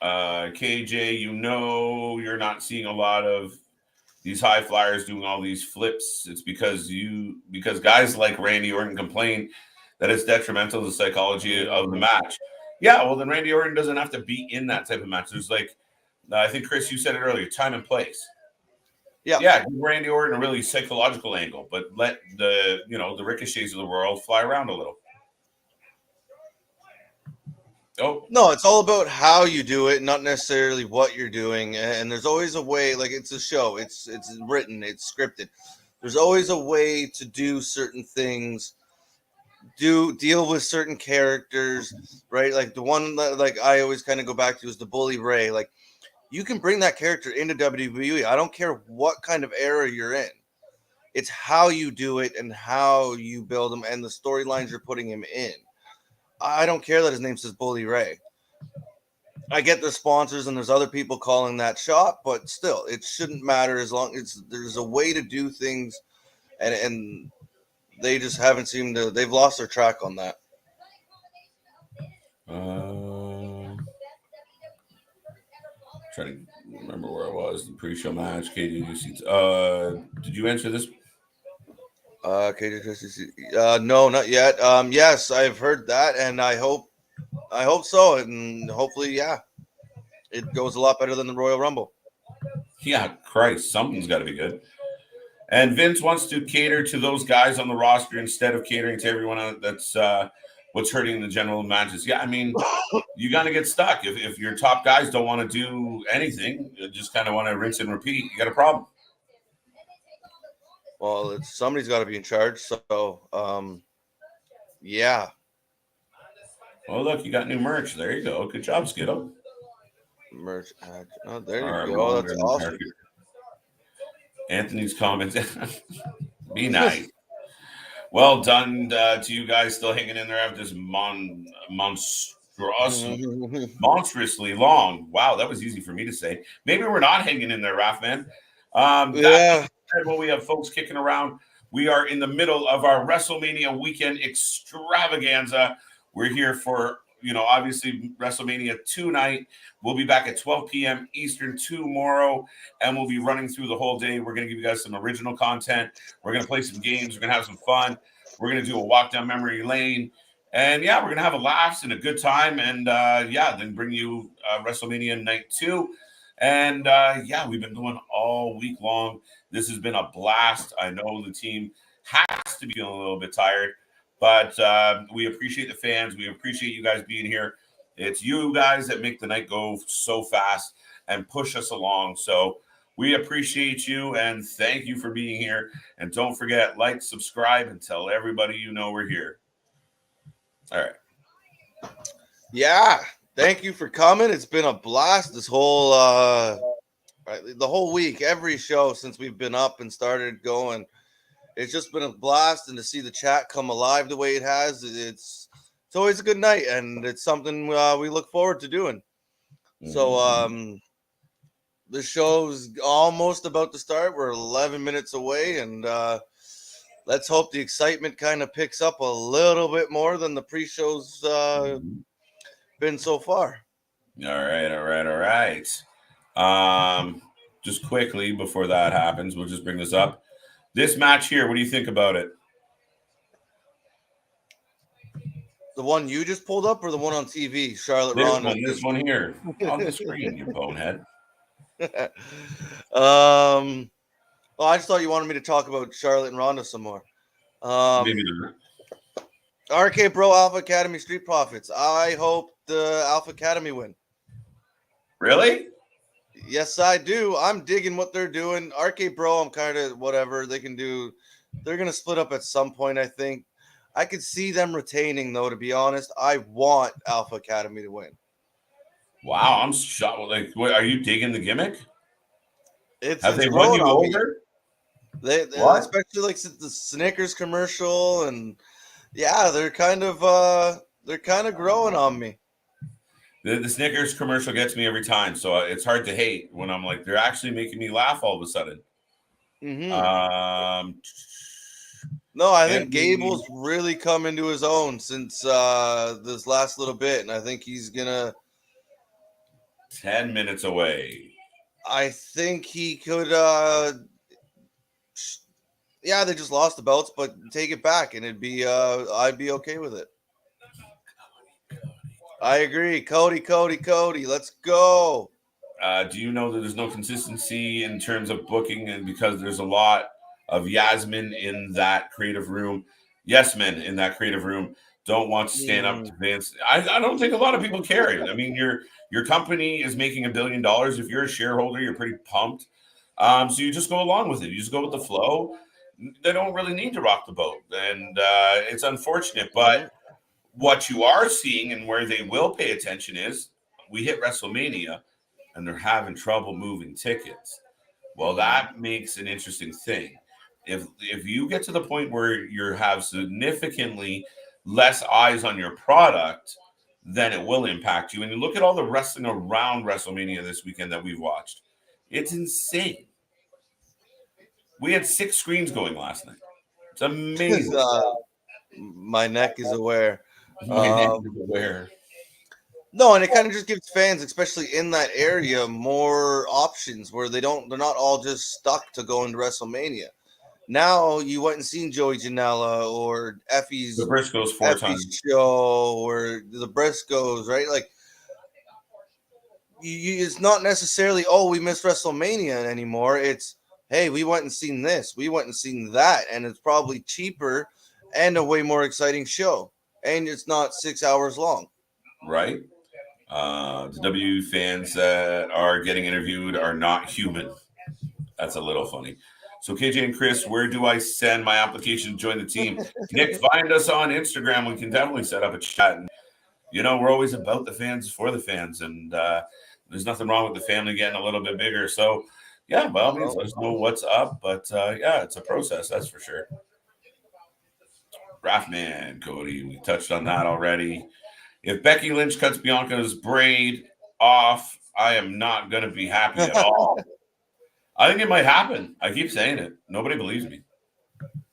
KJ, you're not seeing a lot of these high flyers doing all these flips. It's because guys like Randy Orton complain that it's detrimental to the psychology of the match. Yeah, well, then Randy Orton doesn't have to be in that type of match. There's like, I think, Chris, you said it earlier, time and place. Yeah, give Randy Orton a really psychological angle, but let the ricochets of the world fly around a little. Oh no, it's all about how you do it, not necessarily what you're doing. And there's always a way. Like, it's a show, it's written, it's scripted. There's always a way to do certain things, deal with certain characters, right? Like the one that like I always kind of go back to is the Bully Ray. Like, you can bring that character into WWE. I don't care what kind of era you're in. It's how you do it and how you build him and the storylines you're putting him in. I don't care that his name says Bully Ray. I get the sponsors and there's other people calling that shot, but still, it shouldn't matter as long as there's a way to do things, and they just haven't seemed to. They've lost their track on that. Trying to remember where I was. The pre-show match. KJ, did you answer this? No, not yet. Yes, I've heard that, and I hope so, and hopefully, yeah, it goes a lot better than the Royal Rumble. Yeah, Christ, something's got to be good. And Vince wants to cater to those guys on the roster instead of catering to everyone. That's what's hurting the general matches. Yeah, I mean, you got to get stuck if your top guys don't want to do anything. You just kind of want to rinse and repeat. You got a problem. Well, somebody's got to be in charge. So, yeah. Oh, look, you got new merch. There you go. Good job, Skittle. Merch. Oh, there you go. That's awesome. Anthony's comments. Be nice. Well done to you guys still hanging in there after this monstrous monstrously long. Wow, that was easy for me to say. Maybe we're not hanging in there, Raffman. Yeah. When we have folks kicking around, we are in the middle of our WrestleMania weekend extravaganza. We're here for, obviously WrestleMania tonight. We'll be back at 12 p.m. Eastern tomorrow, and we'll be running through the whole day. We're going to give you guys some original content. We're going to play some games. We're going to have some fun. We're going to do a walk down memory lane. And yeah, we're going to have a laughs and a good time. And then bring you WrestleMania Night 2. And we've been doing all week long. This has been a blast. I know the team has to be feeling a little bit tired, but we appreciate the fans. We appreciate you guys being here. It's you guys that make the night go so fast and push us along. So we appreciate you and thank you for being here. And don't forget, like, subscribe, and tell everybody you know we're here. All right. Yeah. Thank you for coming. It's been a blast this whole the whole week, every show since we've been up and started going. It's just been a blast, and to see the chat come alive the way it has, it's always a good night, and it's something we look forward to doing. So the show's almost about to start. We're 11 minutes away, and let's hope the excitement kind of picks up a little bit more than the pre-show's been so far. All right. Just quickly before that happens, we'll just bring this up. This match here, what do you think about it? The one you just pulled up, or the one on TV, Charlotte Ronda? This one here on the screen, you bonehead. Well, I just thought you wanted me to talk about Charlotte and Ronda some more. Maybe not. RK Bro, Alpha Academy, Street Profits. I hope the Alpha Academy win. Really? Yes, I do. I'm digging what they're doing. RK Bro, I'm kind of whatever they can do. They're going to split up at some point, I think. I could see them retaining, though, to be honest. I want Alpha Academy to win. Wow, I'm shocked. Like, what, are you digging the gimmick? Have they won growing you on me. over? They especially like the Snickers commercial, and yeah, they're kind of growing on me. The Snickers commercial gets me every time, so it's hard to hate when I'm like, they're actually making me laugh all of a sudden. No, I think Gable's really come into his own since this last little bit, and I think he's gonna 10 minutes away. I think he could yeah, they just lost the belts, but take it back and it'd be I'd be okay with it. I agree. Cody, let's go. Do you know that there's no consistency in terms of booking, and because there's a lot of Yasmin in that creative room, yes men in that creative room don't want to stand up to Vince. I don't think a lot of people care. I mean, your company is making $1 billion. If you're a shareholder, you're pretty pumped. So you just go along with it. You just go with the flow. They don't really need to rock the boat, and it's unfortunate. But what you are seeing and where they will pay attention is we hit WrestleMania, and they're having trouble moving tickets. Well, that makes an interesting thing. If you get to the point where you have significantly less eyes on your product, then it will impact you. And you look at all the wrestling around WrestleMania this weekend that we've watched. It's insane. We had 6 screens going last night. It's amazing. My neck is aware. My neck is aware. No, and it kind of just gives fans, especially in that area, more options where they're not all just stuck to going to WrestleMania. Now you went and seen Joey Janela or Effie's the Briscoes 4 times show or the Briscoes, right? Like it's not necessarily we missed WrestleMania anymore. It's hey, we went and seen this, we went and seen that, and it's probably cheaper and a way more exciting show, and it's not 6 hours long. Right. The W fans that are getting interviewed are not human. That's a little funny. So KJ and Chris, where do I send my application to join the team? Nick, find us on Instagram. We can definitely set up a chat. And, we're always about the fans for the fans. And there's nothing wrong with the family getting a little bit bigger. So, yeah, by all means, let us know what's up. But, it's a process, that's for sure. Raffman, Cody, we touched on that already. If Becky Lynch cuts Bianca's braid off, I am not going to be happy at all. I think it might happen. I keep saying it. Nobody believes me.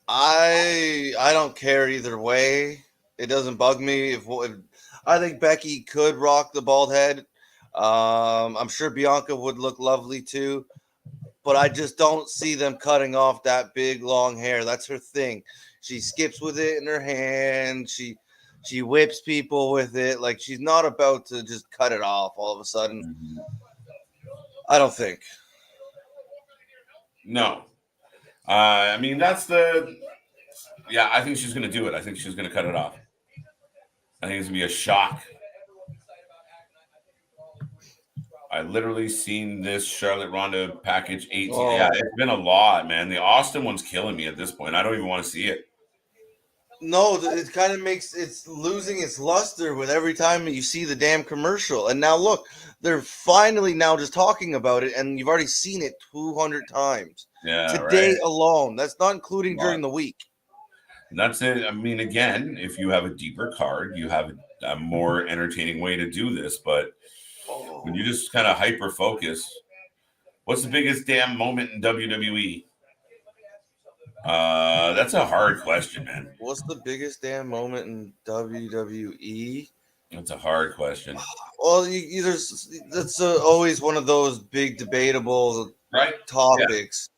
I don't care either way. It doesn't bug me. If I think Becky could rock the bald head. I'm sure Bianca would look lovely too, but I just don't see them cutting off that big long hair. That's her thing. She skips with it in her hand. She whips people with it. Like, she's not about to just cut it off all of a sudden. Mm-hmm. I don't think. No. I mean, that's the. Yeah, I think she's going to do it. I think she's going to cut it off. I think it's going to be a shock. I literally seen this Charlotte Ronda package 18. Oh. Yeah, it's been a lot, man. The Austin one's killing me at this point. I don't even want to see it. No, it kind of makes it's losing its luster with every time you see the damn commercial. And now look, they're finally now just talking about it, and you've already seen it 200 times. Yeah, today alone. That's not including during the week. That's it. I mean, again, if you have a deeper card, you have a more entertaining way to do this. But when you just kind of hyper focus, what's the biggest damn moment in WWE? That's a hard question, man. What's the biggest damn moment in WWE? That's a hard question. Well, that's always one of those big debatable topics,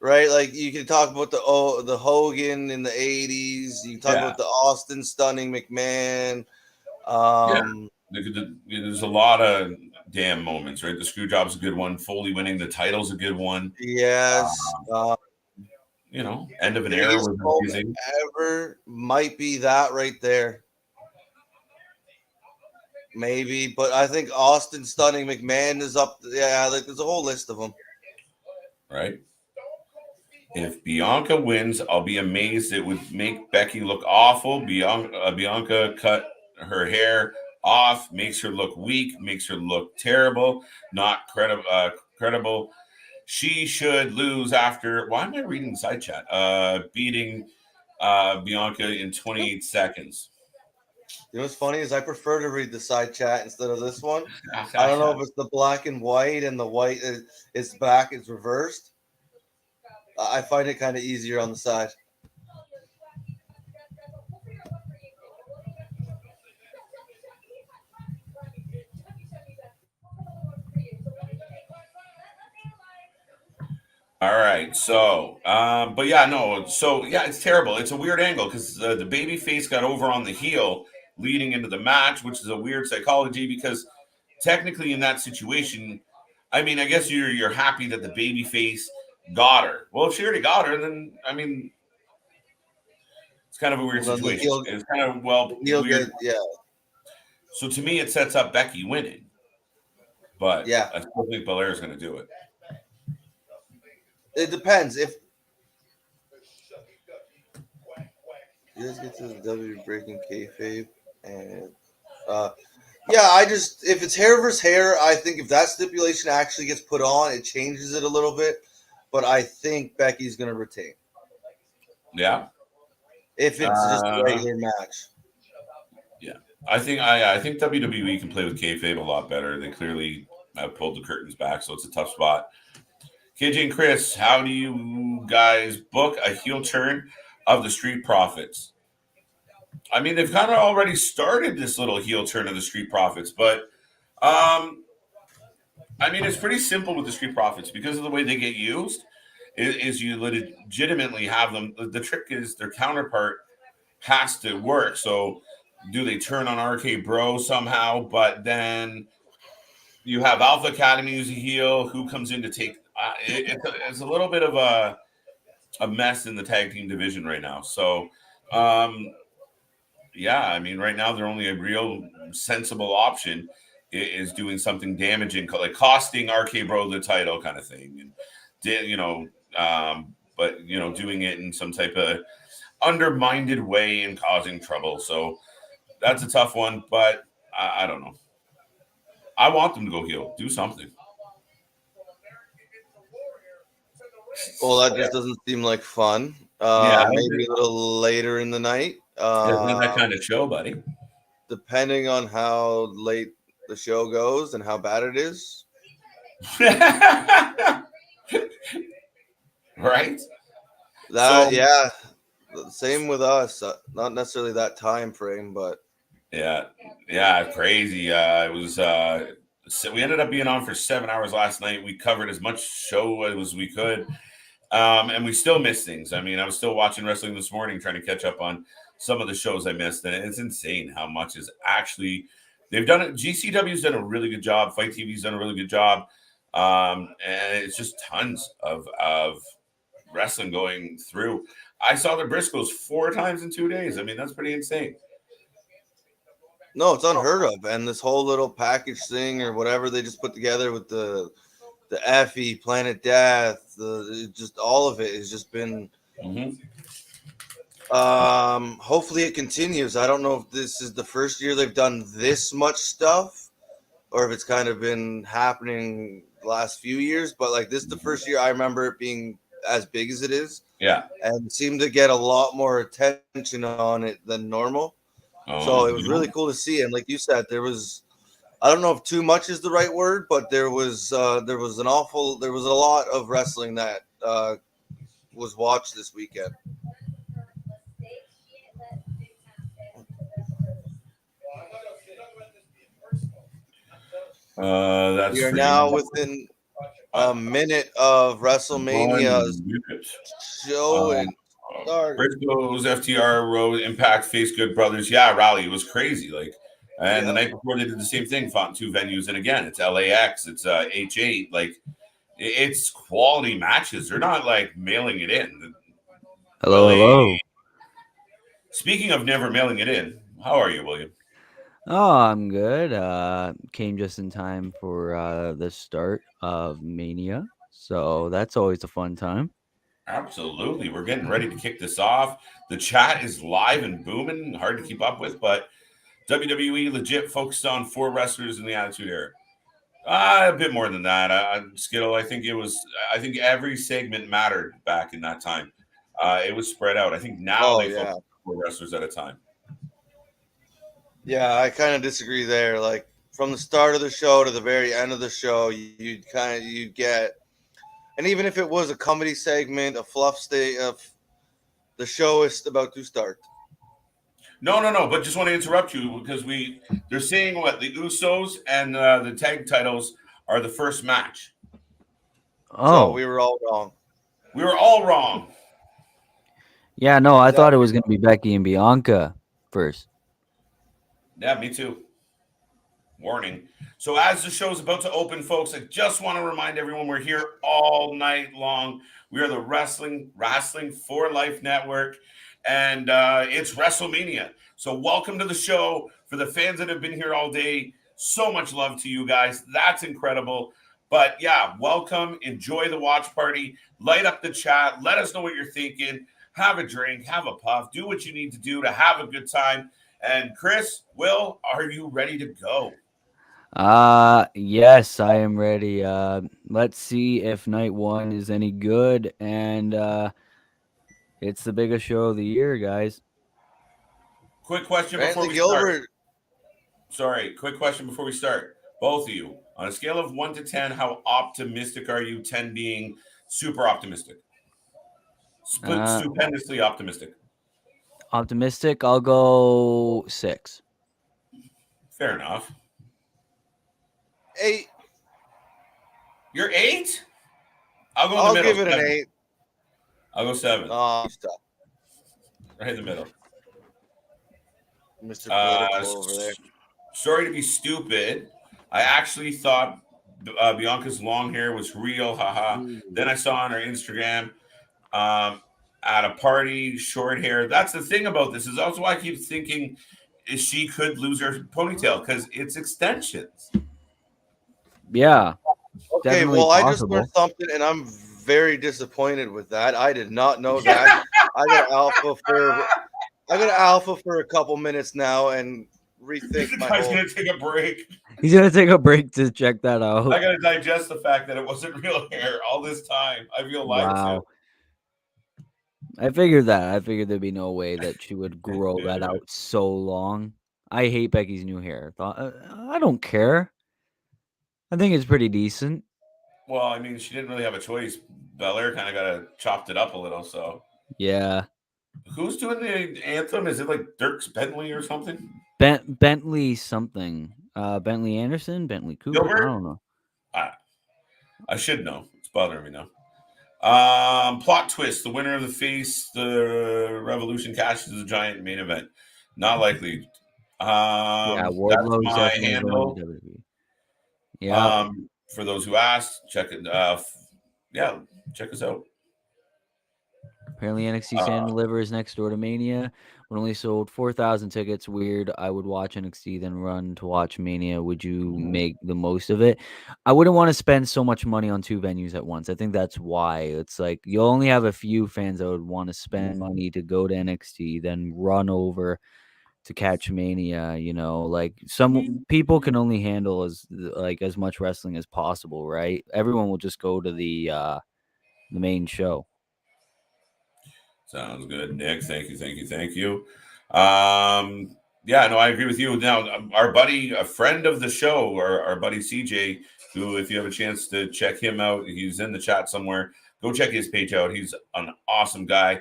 right? Like, you can talk about the Hogan in the 80s. You can talk about the Austin Stunning McMahon. There's a lot of damn moments, right? The Screwjob's a good one. Foley winning the title's a good one. Yes. End of an era was amazing. Ever might be that right there. Maybe, but I think Austin Stunning McMahon is up. Yeah, like, there's a whole list of them. Right. If Bianca wins, I'll be amazed. It would make Becky look awful. Bianca cut her hair off, makes her look weak, makes her look terrible, not credible. She should lose after. Why am I reading the side chat? Beating Bianca in 28 seconds. You know what's funny is I prefer to read the side chat instead of this one. I don't know if it's the black and white, and the white is back, it's reversed. I find it kind of easier on the side. All right, so, it's terrible. It's a weird angle because the baby face got over on the heel leading into the match, which is a weird psychology because technically in that situation, I mean, I guess you're happy that the baby face got her. Well, if she already got her, then, I mean, it's kind of a weird situation. It's kind of, weird. Yeah. So to me, it sets up Becky winning. But I still think Belair is going to do it. It depends. If you guys get to the W breaking kayfabe, and if it's hair versus hair, I think if that stipulation actually gets put on, it changes it a little bit. But I think Becky's going to retain. Yeah. If it's just a regular match. Yeah, I think WWE can play with kayfabe a lot better. They clearly have pulled the curtains back, so it's a tough spot. KJ and Chris, how do you guys book a heel turn of the Street Profits? I mean, they've kind of already started this little heel turn of the Street Profits, but I mean, it's pretty simple with the Street Profits because of the way they get used. Is you legitimately have them. The trick is their counterpart has to work. So, do they turn on RK Bro somehow? But then you have Alpha Academy who's a heel who comes in to take. It's a little bit of a mess in the tag team division right now. So, I mean, right now their only a real sensible option is doing something damaging, like costing RK Bro the title kind of thing, and but doing it in some type of undermined way and causing trouble. So that's a tough one, but I don't know. I want them to go heel, do something. Well, that just doesn't seem like fun. Maybe a little later in the night. Isn't that kind of show, buddy? depending on how late the show goes and how bad it is. Right? Yeah, same with us. Not necessarily that time frame, but yeah, crazy. It was. So we ended up being on for 7 hours last night. We covered as much show as we could, and we still missed things. I mean, I was still watching wrestling this morning, trying to catch up on some of the shows I missed, and it's insane how much is actually. They've done it. GCW's done a really good job. Fight TV's done a really good job, and it's just tons of wrestling going through. I saw the Briscoes 4 times in 2 days. I mean, that's pretty insane. No, it's unheard of. And this whole little package thing or whatever they just put together with the Effie, Planet Death, just all of it has just been. Hopefully it continues. I don't know if this is the first year they've done this much stuff, or if it's kind of been happening the last few years. But like this, is the first year I remember it being as big as it is. Yeah, and seemed to get a lot more attention on it than normal. So it was really cool to see. And like you said, there was, I don't know if too much is the right word, but there was a lot of wrestling that was watched this weekend. We are now within a minute of WrestleMania's show and Briscoes, FTR, Road, Impact, Face Good Brothers. Yeah, rally. It was crazy. Like, and the night before they did the same thing, fought in 2 venues, and again, it's LAX, it's H8. Like, it's quality matches. They're not like mailing it in. Hello. Speaking of never mailing it in, how are you, William? Oh, I'm good. Came just in time for the start of Mania, so that's always a fun time. Absolutely. We're getting ready to kick this off. The chat is live and booming, hard to keep up with, but WWE legit focused on 4 wrestlers in the Attitude Era. A bit more than that. Skittle, I think every segment mattered back in that time. It was spread out. I think now they focus on 4 wrestlers at a time. Yeah, I kind of disagree there. Like from the start of the show to the very end of the show, you'd get. And even if it was a comedy segment, a fluff state of the show is about to start. No. But just want to interrupt you because they're saying what the Usos and the tag titles are the first match. Oh, so we were all wrong. We were all wrong. Yeah, no, I thought it was going to be Becky and Bianca first. Yeah, me too. Warning. So as the show's about to open, folks, I just want to remind everyone we're here all night long. We are the Wrestling for Life Network, and it's Wrestlemania. So welcome to the show. For the fans that have been here all day, so much love to you guys. That's incredible. But yeah, welcome. Enjoy the watch party. Light up the chat. Let us know what you're thinking. Have a drink. Have a puff. Do what you need to do to have a good time. And Chris, Will, are you ready to go? Yes, I am ready. Let's see if night 1 is any good, and it's the biggest show of the year, guys. Quick question before we start. Sorry, quick question before we start. Both of you, on a scale of 1 to 10, how optimistic are you? 10 being super optimistic. Stupendously optimistic. Optimistic, I'll go 6. Fair enough. 8. You're 8? I'll go in the middle. I'll give it 7. An 8. I'll go 7. Stop. Right in the middle. Mr. Political over there. Sorry to be stupid. I actually thought Bianca's long hair was real. Haha. Then I saw on her Instagram at a party, short hair. That's the thing about this. Is also why I keep thinking she could lose her ponytail because it's extensions. Yeah. Okay, well, I just learned something, and I'm very disappointed with that. I did not know that. I got alpha for a couple minutes now and rethink my guy's gonna take a break. He's gonna take a break to check that out. I gotta digest the fact that it wasn't real hair all this time. I feel lied to. I figured that. I figured there'd be no way that she would grow that out so long. I hate Becky's new hair. I don't care. I think it's pretty decent. Well, I mean, she didn't really have a choice. Belair kind of chopped it up a little. So Yeah. who's doing the anthem? Is it like Dirks Bentley or something? Bentley something. Bentley Anderson, Bentley Cooper. Gilbert? I don't know. I should know. It's bothering me now. Plot twist: the winner of the Revolution cashes the Giant main event. Not likely. Yeah, That's Wardlow's my definitely handle. going to WWE. Yeah. For those who asked, check it. Check us out. Apparently, NXT Stand and Deliver is next door to Mania. When only sold 4,000 tickets. Weird. I would watch NXT, then run to watch Mania. Would you make the most of it? I wouldn't want to spend so much money on two venues at once. I think that's why. It's like you'll only have a few fans that would want to spend money to go to NXT, then run over to catch Mania. You know, like some people can only handle as much wrestling as possible, right? Everyone will just go to the main show. Sounds good, Nick. Thank you. Yeah, no, I agree with you. Now, our buddy, a friend of the show, our buddy CJ, who, if you have a chance to check him out, he's in the chat somewhere. Go check his page out. He's an awesome guy.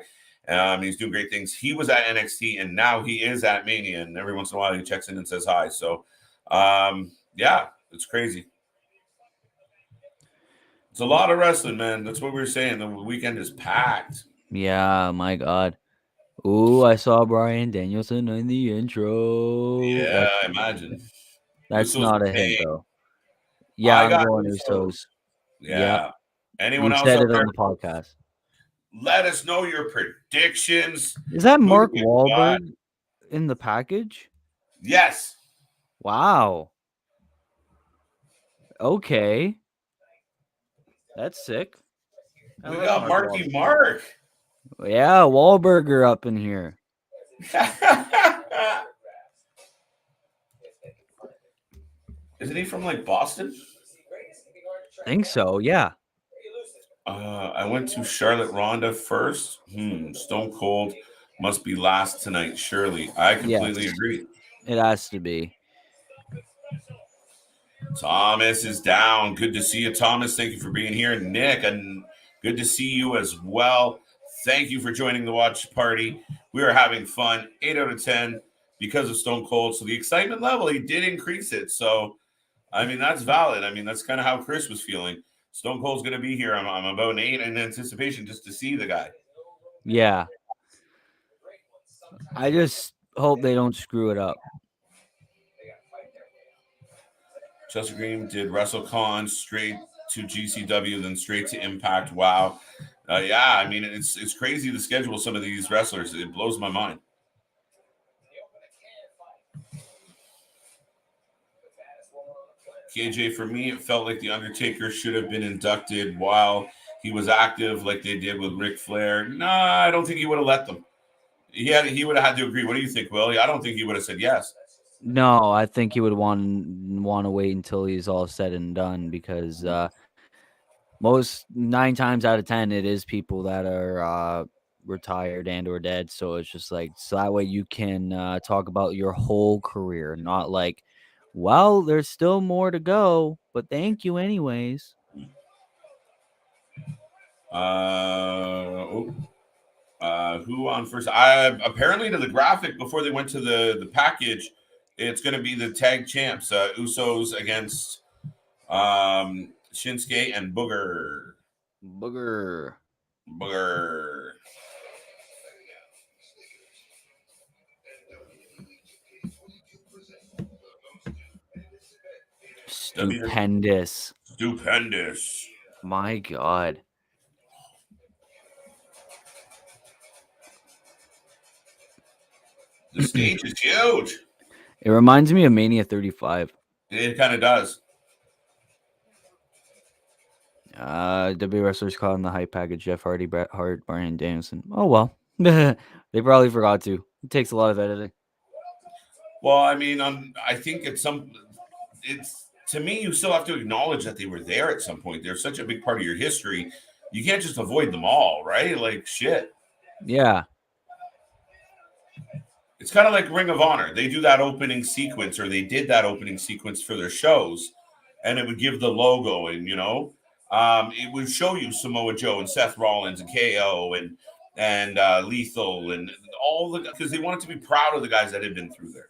He's doing great things. He was at NXT, and now he is at Mania. And every once in a while, he checks in and says hi. So, yeah, it's crazy. It's a lot of wrestling, man. That's what we were saying. The weekend is packed. Yeah, my God. Ooh, I saw Bryan Danielson in the intro. Yeah, I imagine. That's Usos not a paying. hint, though. Yeah, I I'm got going Usos. Usos. Yeah. Yep. Anyone You else said out it there? on the podcast. Let us know your predictions. Is that Who Mark you Wahlberg got? in the package? Yes. Wow. Okay. That's sick. We got Marky Mark. Yeah, Wahlberger up in here. Isn't he from like Boston? I think so, yeah. I went to Charlotte Ronda first. Stone Cold must be last tonight, surely. I completely agree. It has to be. Thomas is down. Good to see you, Thomas. Thank you for being here. Nick, and good to see you as well. Thank you for joining the watch party. We are having fun. 8 out of 10 because of Stone Cold. So the excitement level, he did increase it. So, I mean, that's valid. I mean, that's kind of how Chris was feeling. Stone Cold's going to be here. I'm about an 8 in anticipation just to see the guy. Yeah. I just hope they don't screw it up. Chelsea Green did WrestleCon straight to GCW, then straight to Impact. Wow. Yeah, I mean, it's crazy the schedule of some of these wrestlers. It blows my mind. KJ, for me, it felt like The Undertaker should have been inducted while he was active, like they did with Ric Flair. Nah, I don't think he would have let them. He would have had to agree. What do you think, Willie? I don't think he would have said yes. No, I think he would want to wait until he's all said and done because most 9 times out of 10 it is people that are retired and or dead. So it's just like so that way you can talk about your whole career, not like, well, there's still more to go, but thank you anyways. Who on first? Apparently to the graphic before they went to the package, it's going to be the tag champs, Usos against Shinsuke and Booger. Stupendous. My God. The stage is huge. It reminds me of Mania 35. It kind of does. W wrestlers caught in the hype package: Jeff Hardy, Bret Hart, Bryan Danielson. Oh well, they probably forgot to. It takes a lot of editing. Well, I mean, I think it's to me, you still have to acknowledge that they were there at some point. They're such a big part of your history. You can't just avoid them all, right? Like shit. Yeah. It's kind of like Ring of Honor. They do that opening sequence, or they did that opening sequence for their shows, and it would give the logo, and it would show you Samoa Joe and Seth Rollins and KO and Lethal and all the, because they wanted to be proud of the guys that had been through there.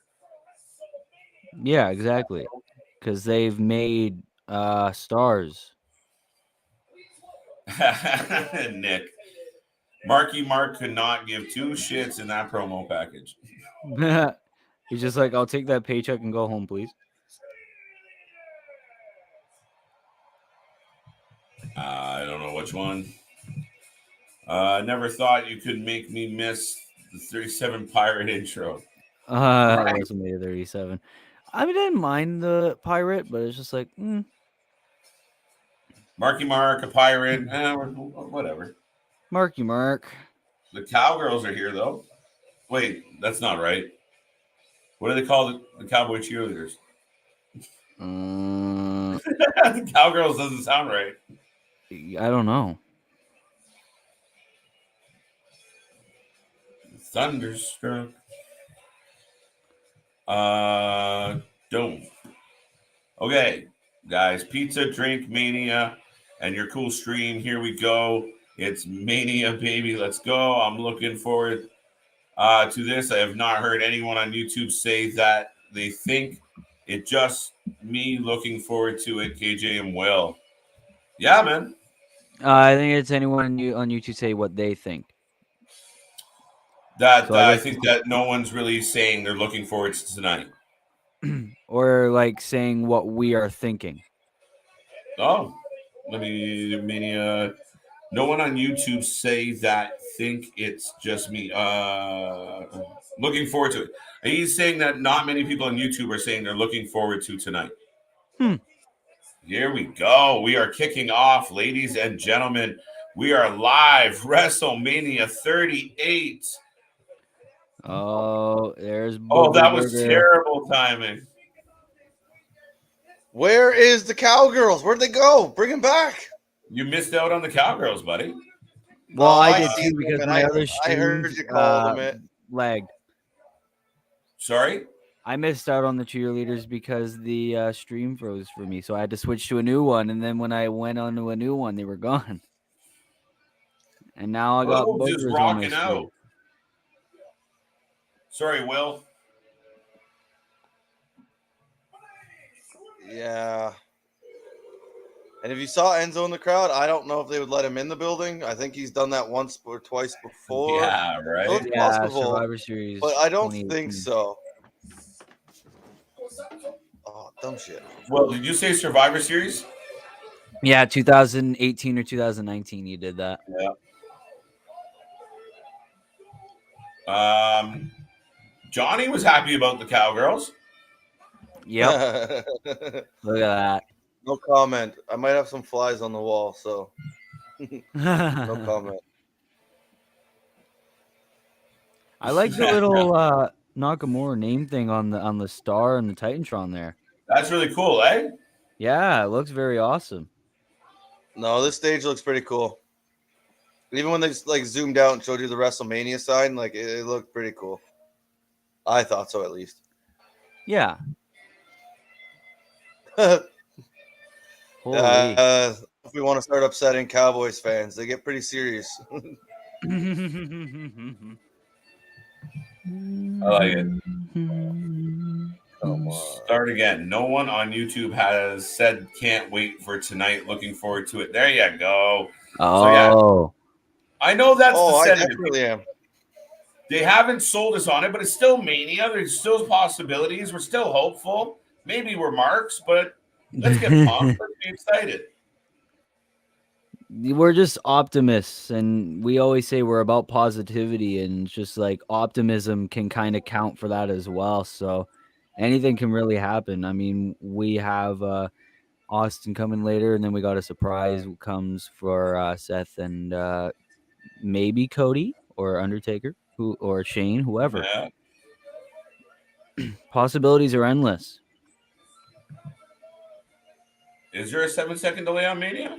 Yeah, exactly. Because they've made stars. Nick. Marky Mark could not give two shits in that promo package. He's just like, I'll take that paycheck and go home, please. I don't know which one. Never thought you could make me miss the 37 Pirate intro. Right. WrestleMania 37. I didn't mind the pirate, but it's just like, Marky Mark, a pirate, whatever. Marky Mark. The Cowgirls are here, though. Wait, that's not right. What do they call the Cowboy cheerleaders? The Cowgirls doesn't sound right. I don't know. Thunderstruck. Don't. Okay, guys. Pizza, drink, mania, and your cool stream. Here we go. It's Mania, baby. Let's go. I'm looking forward to this. I have not heard anyone on YouTube say that they think it. Just me looking forward to it. KJ and Will. Yeah, man. I think it's anyone on YouTube say what they think. That I think that no one's really saying they're looking forward to tonight. Or like saying what we are thinking. Oh, let me Mania. No one on YouTube say that. Think it's just me. Looking forward to it. He's saying that not many people on YouTube are saying they're looking forward to tonight. Here we go. We are kicking off, ladies and gentlemen. We are live. Wrestlemania 38. Oh, there's. Oh, that was terrible timing. Where is the Cowgirls? Where'd they go? Bring them back. You missed out on the Cowgirls, buddy. Well, I did too because my other streams I heard you call them lagged. Sorry? I missed out on the cheerleaders because the stream froze for me, so I had to switch to a new one. And then when I went on to a new one, they were gone. And now I got just rocking out. Sorry, Will. Yeah. And if you saw Enzo in the crowd, I don't know if they would let him in the building. I think he's done that once or twice before. Yeah, right. So it's possible, Survivor Series, but I don't think so. Oh, dumb shit. Well, did you say Survivor Series? Yeah, 2018 or 2019 you did that. Yeah. Johnny was happy about the Cowgirls. Yep. Look at that. No comment. I might have some flies on the wall, so no comment. I like the little Nakamura name thing on the star and the Titantron there. That's really cool, eh? Yeah, it looks very awesome. No, this stage looks pretty cool. Even when they like zoomed out and showed you the WrestleMania sign, like it looked pretty cool. I thought so, at least. Yeah. If we want to start upsetting Cowboys fans, they get pretty serious. I like it. Come on. Start again. No one on YouTube has said can't wait for tonight. Looking forward to it. There you go. Oh. So, yeah. I know that's the I sentiment. definitely am. They haven't sold us on it, but it's still Mania. There's still possibilities. We're still hopeful. Maybe we're marks, but let's get pumped. Let's be excited. We're just optimists, and we always say we're about positivity, and just like optimism can kind of count for that as well. So anything can really happen. I mean, we have Austin coming later, and then we got a surprise comes for Seth and maybe Cody or Undertaker, or Shane, whoever. Yeah. Possibilities are endless. Is there a 7-second delay on Mania?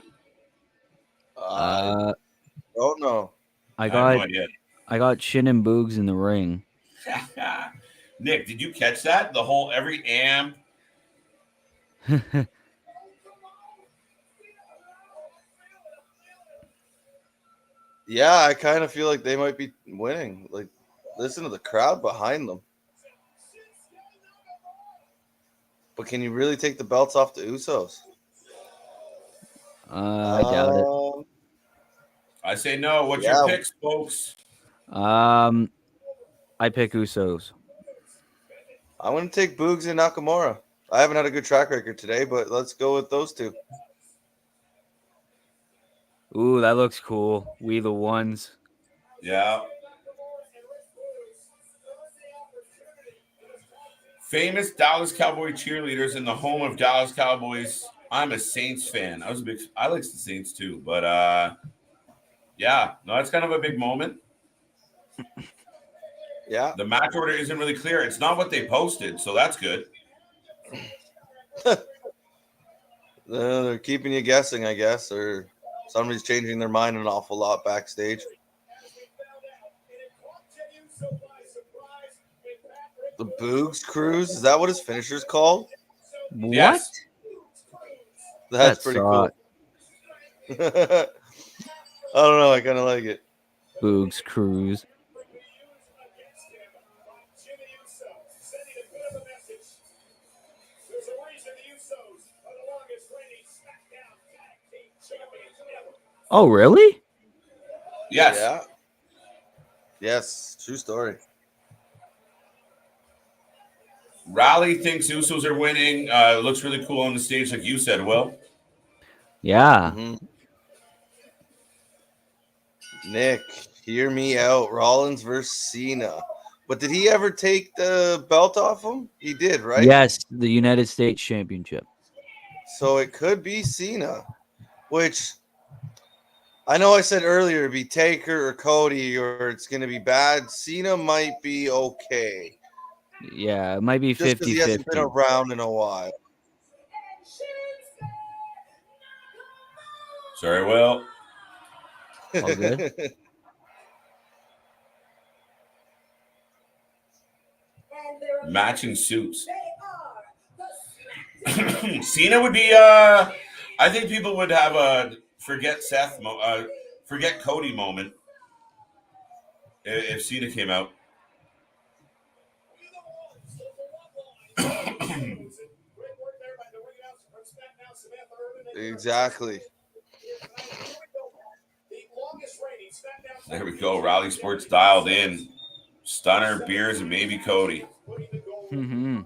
Don't know. I got Shin and Boogs in the ring. Nick, did you catch that? The whole every amp. Yeah, I kind of feel like they might be winning. Like, listen to the crowd behind them. But can you really take the belts off the Usos? I doubt it. I say no. What's your picks, folks? I pick Usos. I'm going to take Boogs and Nakamura. I haven't had a good track record today, but let's go with those two. Ooh, that looks cool. We the ones. Yeah. Famous Dallas Cowboy cheerleaders in the home of Dallas Cowboys. I'm a Saints fan. I like the Saints too, but yeah, no, that's kind of a big moment. Yeah. The match order isn't really clear. It's not what they posted, so that's good. They're keeping you guessing, I guess, or somebody's changing their mind an awful lot backstage. The Boogs Cruise? Is that what his finisher's called? What? Yes. That's pretty cool. I don't know. I kind of like it. Boogs Cruise. Oh, really? Yes. Yeah. Yes. True story. Raleigh thinks Usos are winning. Looks really cool on the stage, like you said, Will. Yeah. Mm-hmm. Nick, hear me out. Rollins versus Cena. But did he ever take the belt off him? He did, right? Yes, the United States Championship. So it could be Cena, which I know I said earlier it'd be Taker or Cody, or it's going to be bad. Cena might be okay. Yeah, it might be 50-50. Just because he hasn't been around in a while. Sorry, Will. All good. Matching suits. Cena would be I think people would have a forget Cody moment if Cena came out. Exactly. There we go. Raleigh Sports dialed in. Stunner, Beers, and maybe Cody. Mm-hmm.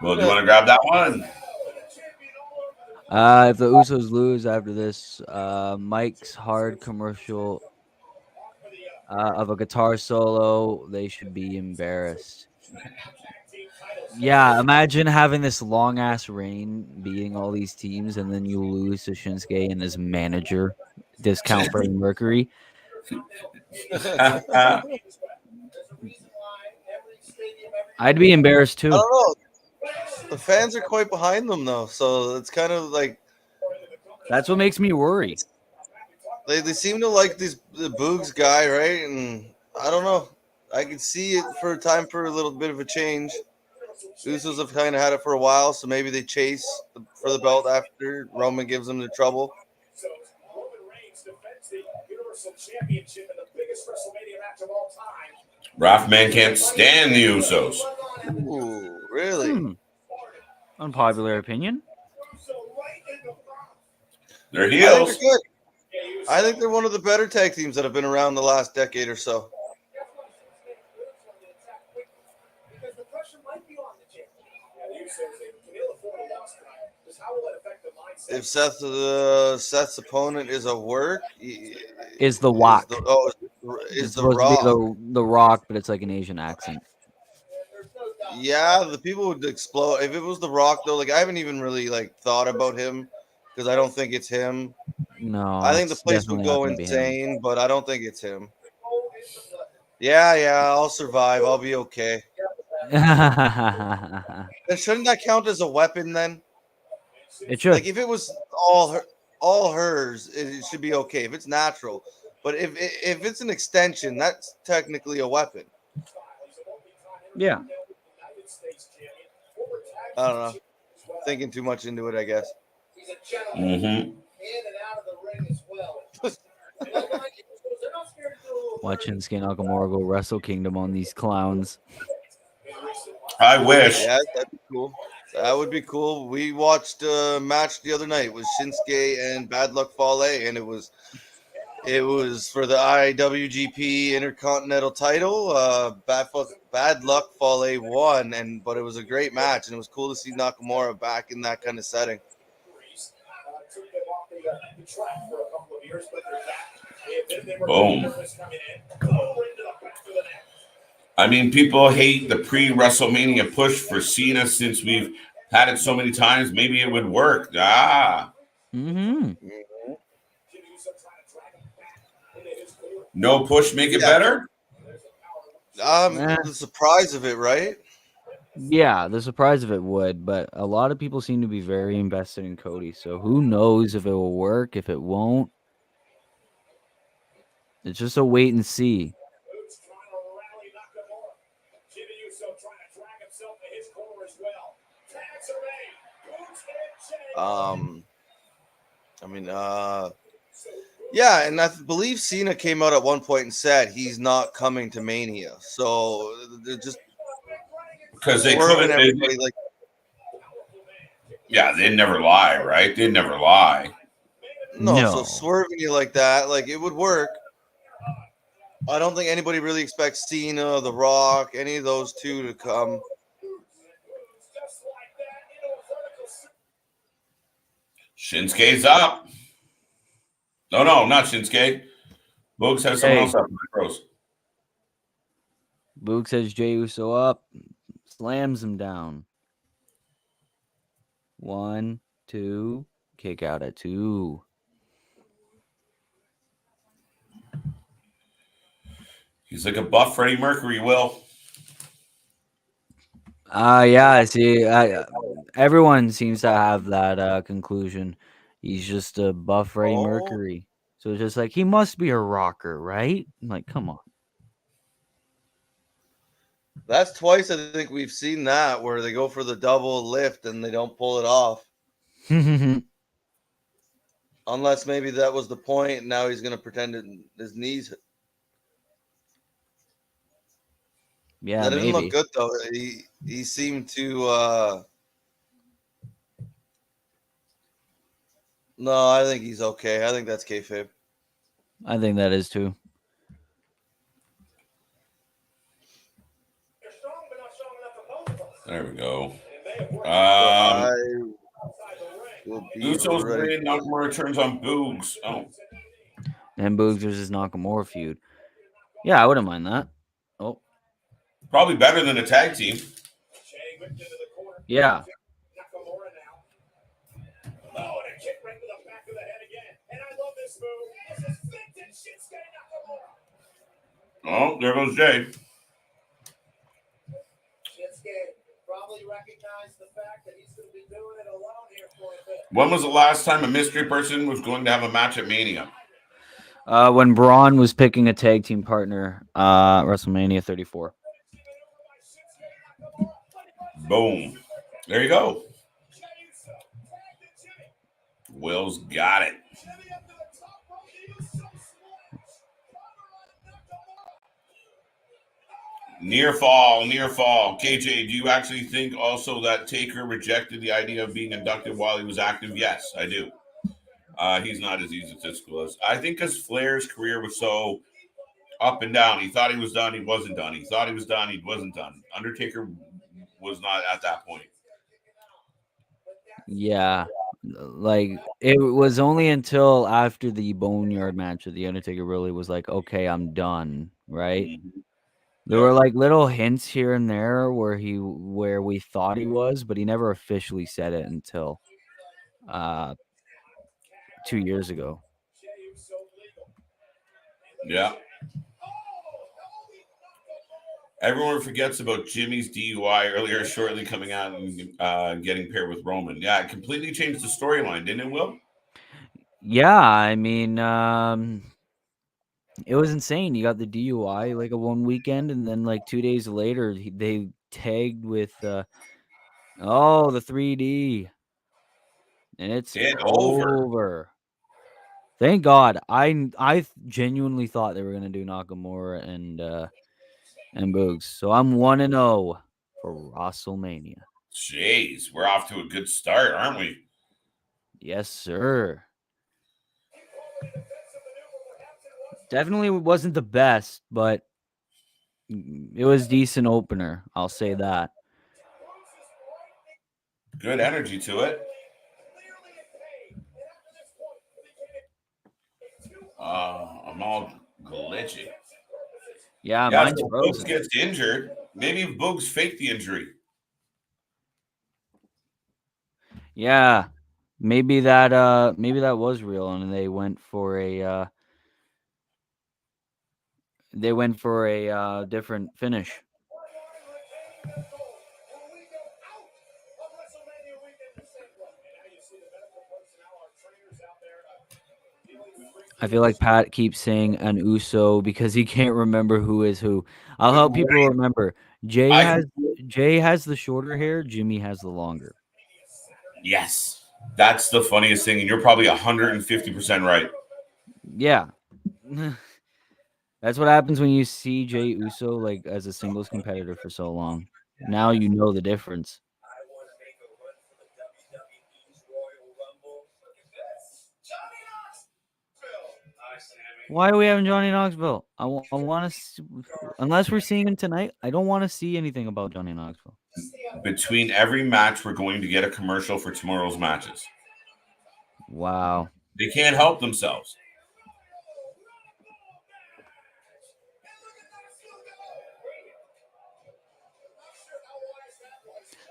Well, do you want to grab that one? If the Usos lose after this, Mike's hard commercial of a guitar solo, they should be embarrassed. Yeah, imagine having this long ass reign, beating all these teams, and then you lose to Shinsuke and his manager, discount Freddie Mercury. I'd be embarrassed too. I don't know. The fans are quite behind them though, so it's kind of like that's what makes me worry. They seem to like the Boogs guy, right? And I don't know. I can see it for a time for a little bit of a change. Usos have kind of had it for a while, so maybe they chase for the belt after Roman gives them the trouble. Raffman can't stand the Usos. Ooh, really? Unpopular opinion. They're heels. I think they're good. I think they're one of the better tag teams that have been around the last decade or so. If Seth's opponent is a work, is the Rock. Is the Rock. The Rock, but it's like an Asian accent. Yeah, the people would explode. If it was the Rock, though, like I haven't even really like thought about him because I don't think it's him. No, I think the place would go insane, but I don't think it's him. Yeah, I'll survive. I'll be okay. And shouldn't that count as a weapon then? It should. Like if it was all hers, it should be okay if it's natural. But if it's an extension, that's technically a weapon. Yeah. I don't know. Thinking too much into it, I guess. Mm-hmm. Watch Shinsuke Nakamura go Wrestle Kingdom on these clowns. I wish. Yeah, that'd be cool. That would be cool. We watched a match the other night with Shinsuke and Bad Luck Fale, and it was for the IWGP Intercontinental title. Bad Luck Fale won, but it was a great match, and it was cool to see Nakamura back in that kind of setting. Boom. I mean, people hate the pre-WrestleMania push for Cena since we've had it so many times. Maybe it would work. Mm-hmm. No push, make it better? The surprise of it, right? Yeah, the surprise of it would, but a lot of people seem to be very invested in Cody. So who knows if it will work, if it won't. It's just a wait and see. Yeah, and I believe Cena came out at one point and said he's not coming to Mania. So they're just because they could. Everybody like, yeah, they'd never lie, right? They'd never lie. No, so swerving you like that, like it would work. I don't think anybody really expects Cena, The Rock, any of those two to come. Shinsuke's up. No, not Shinsuke. Boogs has someone else up in the pros. Boogs has Jey Uso up, slams him down. 1, 2, kick out at 2. He's like a buff Freddie Mercury, Will. Yeah, see, everyone seems to have that conclusion. He's just a buff Freddie Mercury. So it's just like, he must be a rocker, right? I'm like, come on. That's twice I think we've seen that where they go for the double lift and they don't pull it off. Unless maybe that was the point and now he's going to pretend his knees. Yeah, that didn't maybe. look good though. He seemed to no, I think he's okay. I think that's kayfabe. I think that is too. There we go. Usos win. Nakamura turns on Boogs. Oh. And Boogs versus Nakamura feud. Yeah, I wouldn't mind that. Oh. Probably better than a tag team. Yeah. Oh, there goes Jay. When was the last time a mystery person was going to have a match at Mania? When Braun was picking a tag team partner, WrestleMania 34. Boom. There you go. Will's got it. Near fall. KJ, do you actually think also that Taker rejected the idea of being inducted while he was active? Yes, I do. He's not as egotistical as I think, because Flair's career was so up and down. He thought he was done, he wasn't done. He thought he was done, he wasn't done. Undertaker was not at that point. Yeah, like it was only until after the Boneyard match that the Undertaker really was like, okay, I'm done, right? Mm-hmm. There were like little hints here and there where we thought he was, but he never officially said it until 2 years ago. Yeah. Everyone forgets about Jimmy's DUI earlier, shortly coming out and getting paired with Roman. Yeah, it completely changed the storyline, didn't it, Will? Yeah, I mean, it was insane. You got the DUI like a one weekend, and then like 2 days later, they tagged with the 3D, and it's Over. over. Thank God. I genuinely thought they were gonna do Nakamura and Boogs. So I'm 1-0 for Wrestlemania. Jeez, we're off to a good start, aren't we? Yes, sir. Definitely wasn't the best, but it was decent opener. I'll say that. Good energy to it. I'm all glitchy. Yeah, Yeah, mine's so frozen. Boogs gets injured. Maybe Boogs faked the injury. Yeah, maybe that was real, and they went for a different finish. I feel like Pat keeps saying an Uso because he can't remember who is who. I'll help people remember. Jay has the shorter hair. Jimmy has the longer. Yes, that's the funniest thing, and you're probably 150% right. Yeah. That's what happens when you see Jay Uso like as a singles competitor for so long. Now you know the difference. Why are we having Johnny Knoxville? I want to, unless we're seeing him tonight. I don't want to see anything about Johnny Knoxville. Between every match, we're going to get a commercial for tomorrow's matches. Wow. They can't help themselves.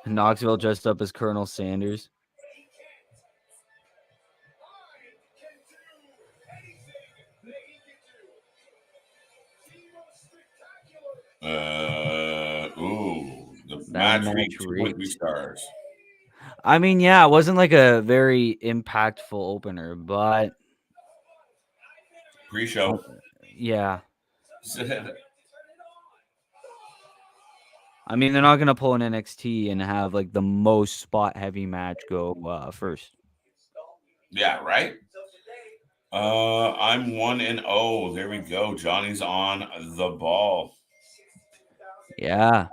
Knoxville dressed up as Colonel Sanders. The That match reached reeked. 2.3 stars. I mean, yeah, it wasn't like a very impactful opener, but Pre-show. Yeah. I mean, they're not gonna pull an NXT and have like the most spot heavy match go first. Yeah, right. I'm 1-0. There we go. Johnny's on the ball. Yeah,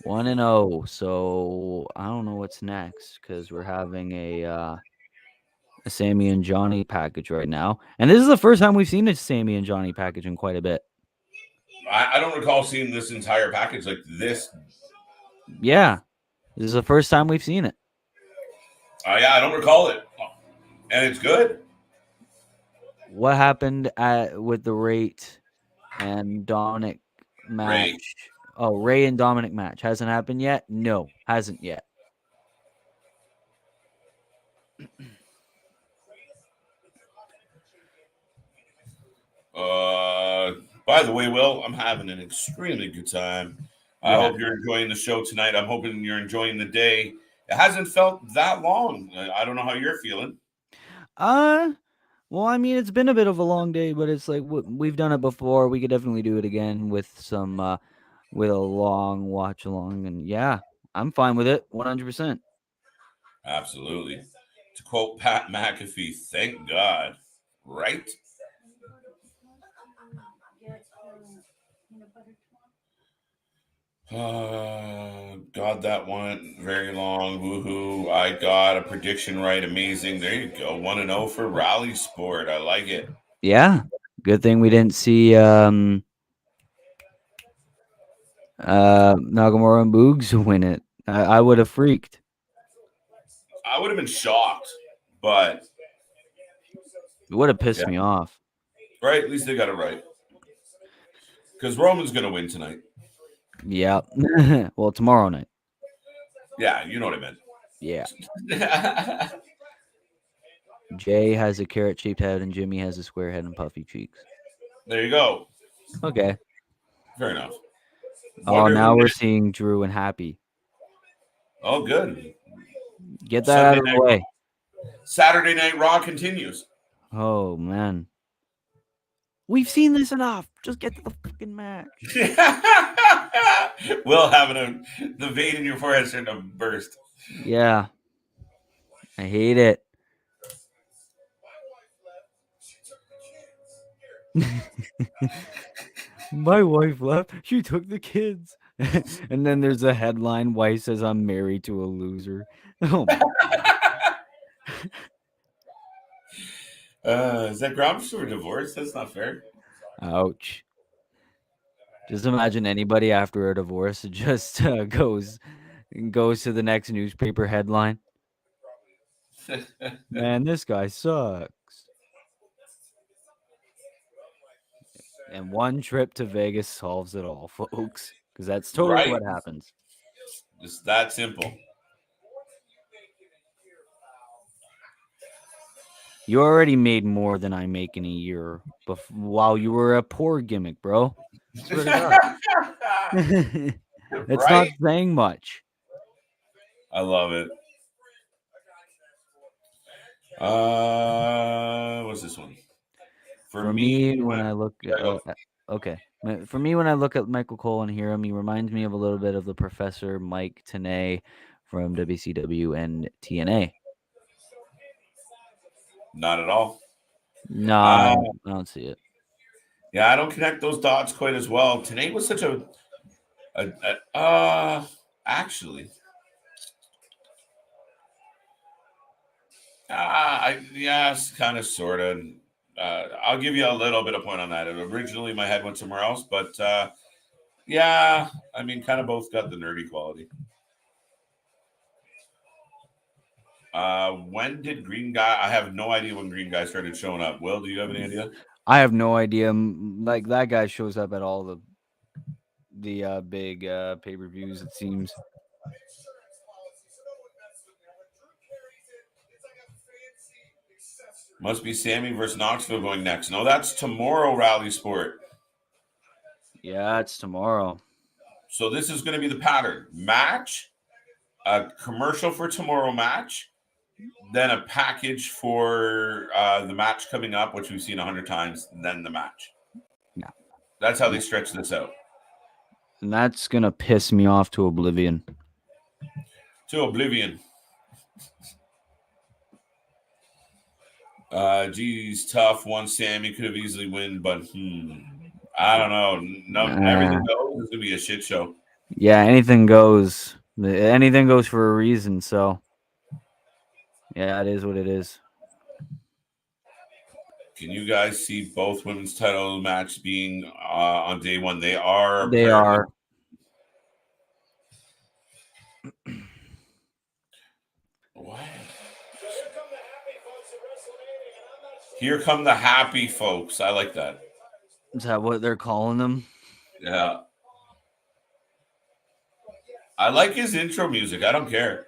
1-0. So I don't know what's next because we're having a Sammy and Johnny package right now, and this is the first time we've seen a Sammy and Johnny package in quite a bit. I don't recall seeing this entire package like this. Yeah, this is the first time we've seen it. Yeah, I don't recall it, and it's good. What happened with the Rate and Dominic match? Ray. Oh, Ray and Dominic match hasn't happened yet. No, hasn't yet. By the way, Will, I'm having an extremely good time. I hope you're enjoying the show tonight. I'm hoping you're enjoying the day. It hasn't felt that long. I don't know how you're feeling. Well, I mean, it's been a bit of a long day, but it's like we've done it before. We could definitely do it again with some with a long watch along, and yeah, I'm fine with it, 100%. Absolutely. To quote Pat McAfee, thank God, right? God, that went very long. Woohoo. I got a prediction right. Amazing. There you go. 1-0 for Rally Sport. I like it. Yeah. Good thing we didn't see Nagamura and Boogs win it. I would have freaked. I would have been shocked, but it would have pissed me off. Right? At least they got it right. Because Roman's going to win tonight. Yeah. Well, tomorrow night. Yeah, you know what I meant. Yeah. Jay has a carrot-shaped head, and Jimmy has a square head and puffy cheeks. There you go. Okay. Fair enough. Oh, now we're seeing Drew and Happy. Oh, good. Get that out of the way. Saturday Night Raw continues. Oh, man. We've seen this enough. Just get to the fucking match. Will having the vein in your forehead starting to burst. Yeah. I hate it. My wife left. She took the kids. And then there's a headline. Wife says, I'm married to a loser. Oh, my God. Is that grounds for divorce? That's not fair. Ouch. Just imagine anybody after a divorce just goes to the next newspaper headline. Man, this guy sucks. And one trip to Vegas solves it all, folks. Because that's totally what happens. Just that simple. You already made more than I make in a year while you were a poor gimmick, bro. It's not saying much. I love it. What's this one? For me, when I look at For me, when I look at Michael Cole and hear him, he reminds me of a little bit of the Professor Mike Tenay from WCW and TNA. Not at all. No, I don't see it. Yeah, I don't connect those dots quite as well. Tenay was such actually. Yes, kind of, sort of. I'll give you a little bit of point on that. Originally, my head went somewhere else, but yeah, I mean, kind of both got the nerdy quality. When did Green Guy? I have no idea when Green Guy started showing up. Will, do you have any idea? I have no idea. Like, that guy shows up at all the big pay-per-views, it seems. Must be Sammy versus Knoxville going next. No, that's tomorrow, Rally Sport. Yeah, it's tomorrow. So this is going to be the pattern. Match, a commercial for tomorrow match, then a package for the match coming up, which we've seen 100 times, then the match. Yeah. That's how they stretch this out. And that's going to piss me off to oblivion. To oblivion. Geez, tough one. Sammy could have easily won, but I don't know. No, everything goes. It's gonna be a shit show. Yeah, anything goes. Anything goes for a reason. So, yeah, it is what it is. Can you guys see both women's title match being on day one? They are. They are. What? Here come the happy folks. I like that. Is that what they're calling them? Yeah. I like his intro music. I don't care.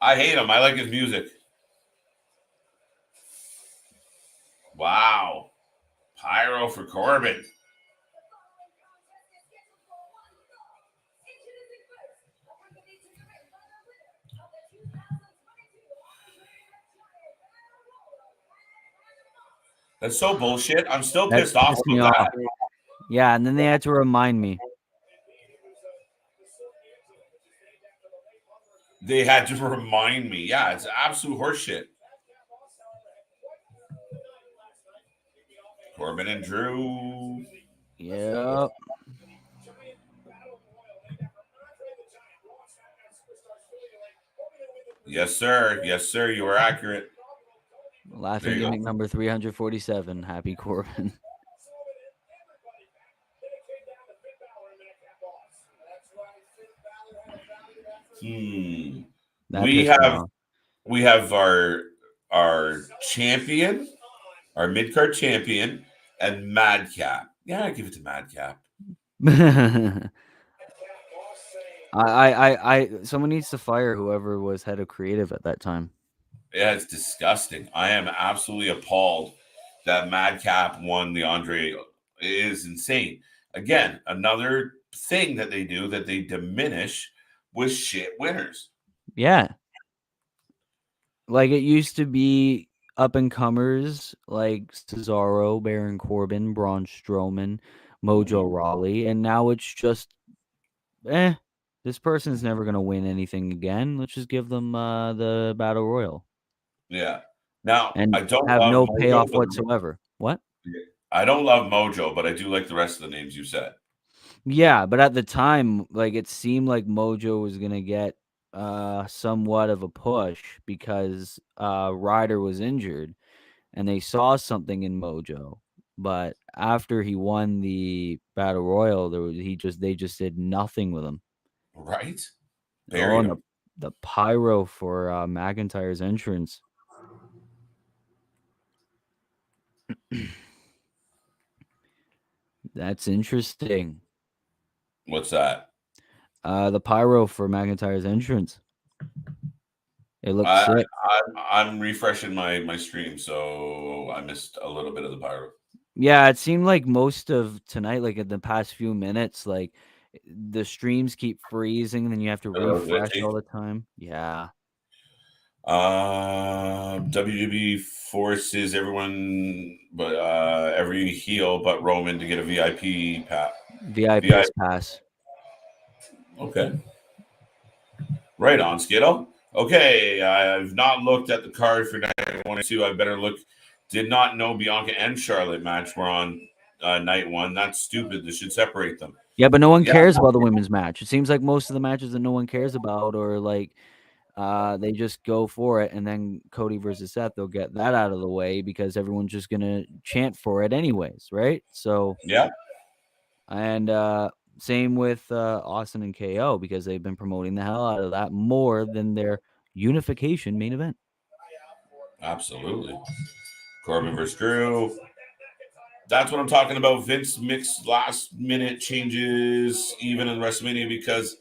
I hate him. I like his music. Wow. Pyro for Corbin. That's so bullshit. I'm still pissed off about that. Yeah, and then they had to remind me. They had to remind me. Yeah, it's absolute horseshit. Corbin and Drew. Yep. Yes, sir. Yes, sir. You were accurate. Laughing gimmick number 347. Happy Corbin. We have our champion, our mid-card champion, and Madcap. Yeah, I give it to Madcap. Someone needs to fire whoever was head of creative at that time. Yeah, it's disgusting. I am absolutely appalled that Madcap won the Andre. It is insane. Again, another thing that they do that they diminish with shit winners. Yeah. Like it used to be up and comers like Cesaro, Baron Corbin, Braun Strowman, Mojo Rawley, and now it's just this person's never gonna win anything again. Let's just give them the Battle Royal. Yeah. Now And I don't have love no Mojo payoff for whatsoever. What? I don't love Mojo, but I do like the rest of the names you said. Yeah, but at the time, like it seemed like Mojo was gonna get somewhat of a push because Ryder was injured and they saw something in Mojo. But after he won the Battle Royal, they just did nothing with him. Right? Oh, Buried and him. the pyro for McIntyre's entrance. That's interesting. What's that? The pyro for McIntyre's entrance. It looks sick. I'm refreshing my stream, so I missed a little bit of the pyro. Yeah, it seemed like most of tonight, like in the past few minutes, like the streams keep freezing, and then you have to refresh all the time. Yeah. WWE forces everyone, but every heel but Roman to get a VIP pass. Okay. Right on, Skittle. Okay, I've not looked at the card for night 1 and 2. I better look. Did not know Bianca and Charlotte match were on night 1. That's stupid. This should separate them. Yeah, but no one cares about the women's match. It seems like most of the matches that no one cares about, or like they just go for it, and then Cody versus Seth, they'll get that out of the way because everyone's just gonna chant for it anyways, right? So yeah, and same with Austin and KO because they've been promoting the hell out of that more than their unification main event. Absolutely. Corbin versus Drew. That's what I'm talking about. Vince mixed last minute changes even in WrestleMania because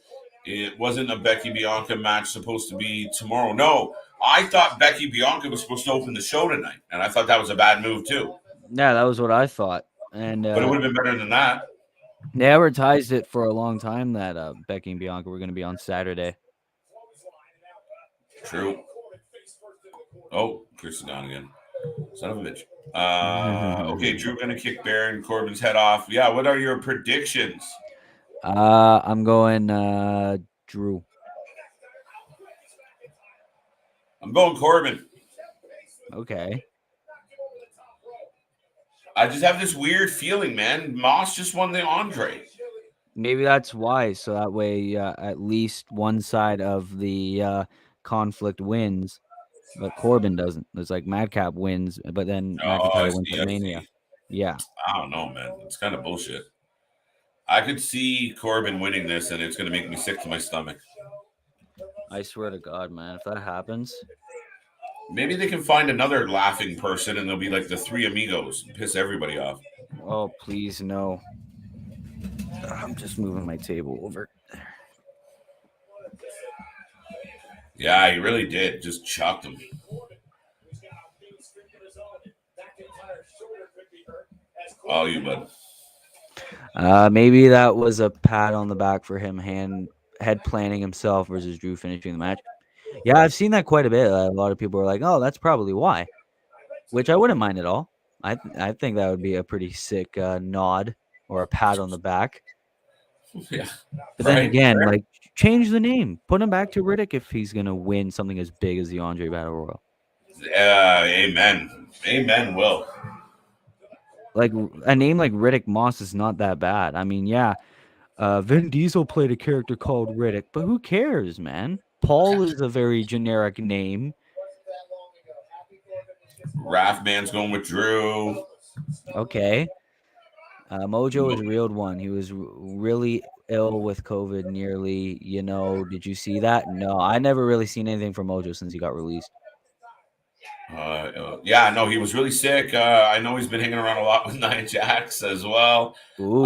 it wasn't a Becky Bianca match supposed to be tomorrow. No, I thought Becky Bianca was supposed to open the show tonight, and I thought that was a bad move too. Yeah, that was what I thought. And but it would have been better than that. They advertised it for a long time that Becky and Bianca were going to be on Saturday. True. Oh, Chris is down again. Son of a bitch. Okay, Drew going to kick Baron Corbin's head off. Yeah, what are your predictions? I'm going Drew. I'm going Corbin. Okay. I just have this weird feeling, man. Moss just won the Andre. Maybe that's why. So that way, at least one side of the conflict wins, but Corbin doesn't. It's like Madcap wins, but then McIntyre wins at Mania. Yeah. I don't know, man. It's kind of bullshit. I could see Corbin winning this, and it's going to make me sick to my stomach. I swear to God, man, if that happens. Maybe they can find another laughing person, and they'll be like the Three Amigos and piss everybody off. Oh, please, no. I'm just moving my table over. Yeah, he really did. Just chucked him. Oh, you bud. Maybe that was a pat on the back for him, head planning himself versus Drew finishing the match. Yeah, I've seen that quite a bit. A lot of people are like, "Oh, that's probably why," which I wouldn't mind at all. I think that would be a pretty sick nod or a pat on the back. Yeah. But then again, like, change the name. Put him back to Riddick if he's going to win something as big as the Andre Battle Royal. Amen. Amen, Will. Like, a name like Riddick Moss is not that bad. I mean, yeah, Vin Diesel played a character called Riddick, but who cares, man? Paul is a very generic name. Raffman's going with Drew. Okay. Mojo is a real one. He was really ill with COVID nearly, did you see that? No, I never really seen anything from Mojo since he got released. Yeah, no, he was really sick. I know he's been hanging around a lot with Nia Jax as well. Ooh.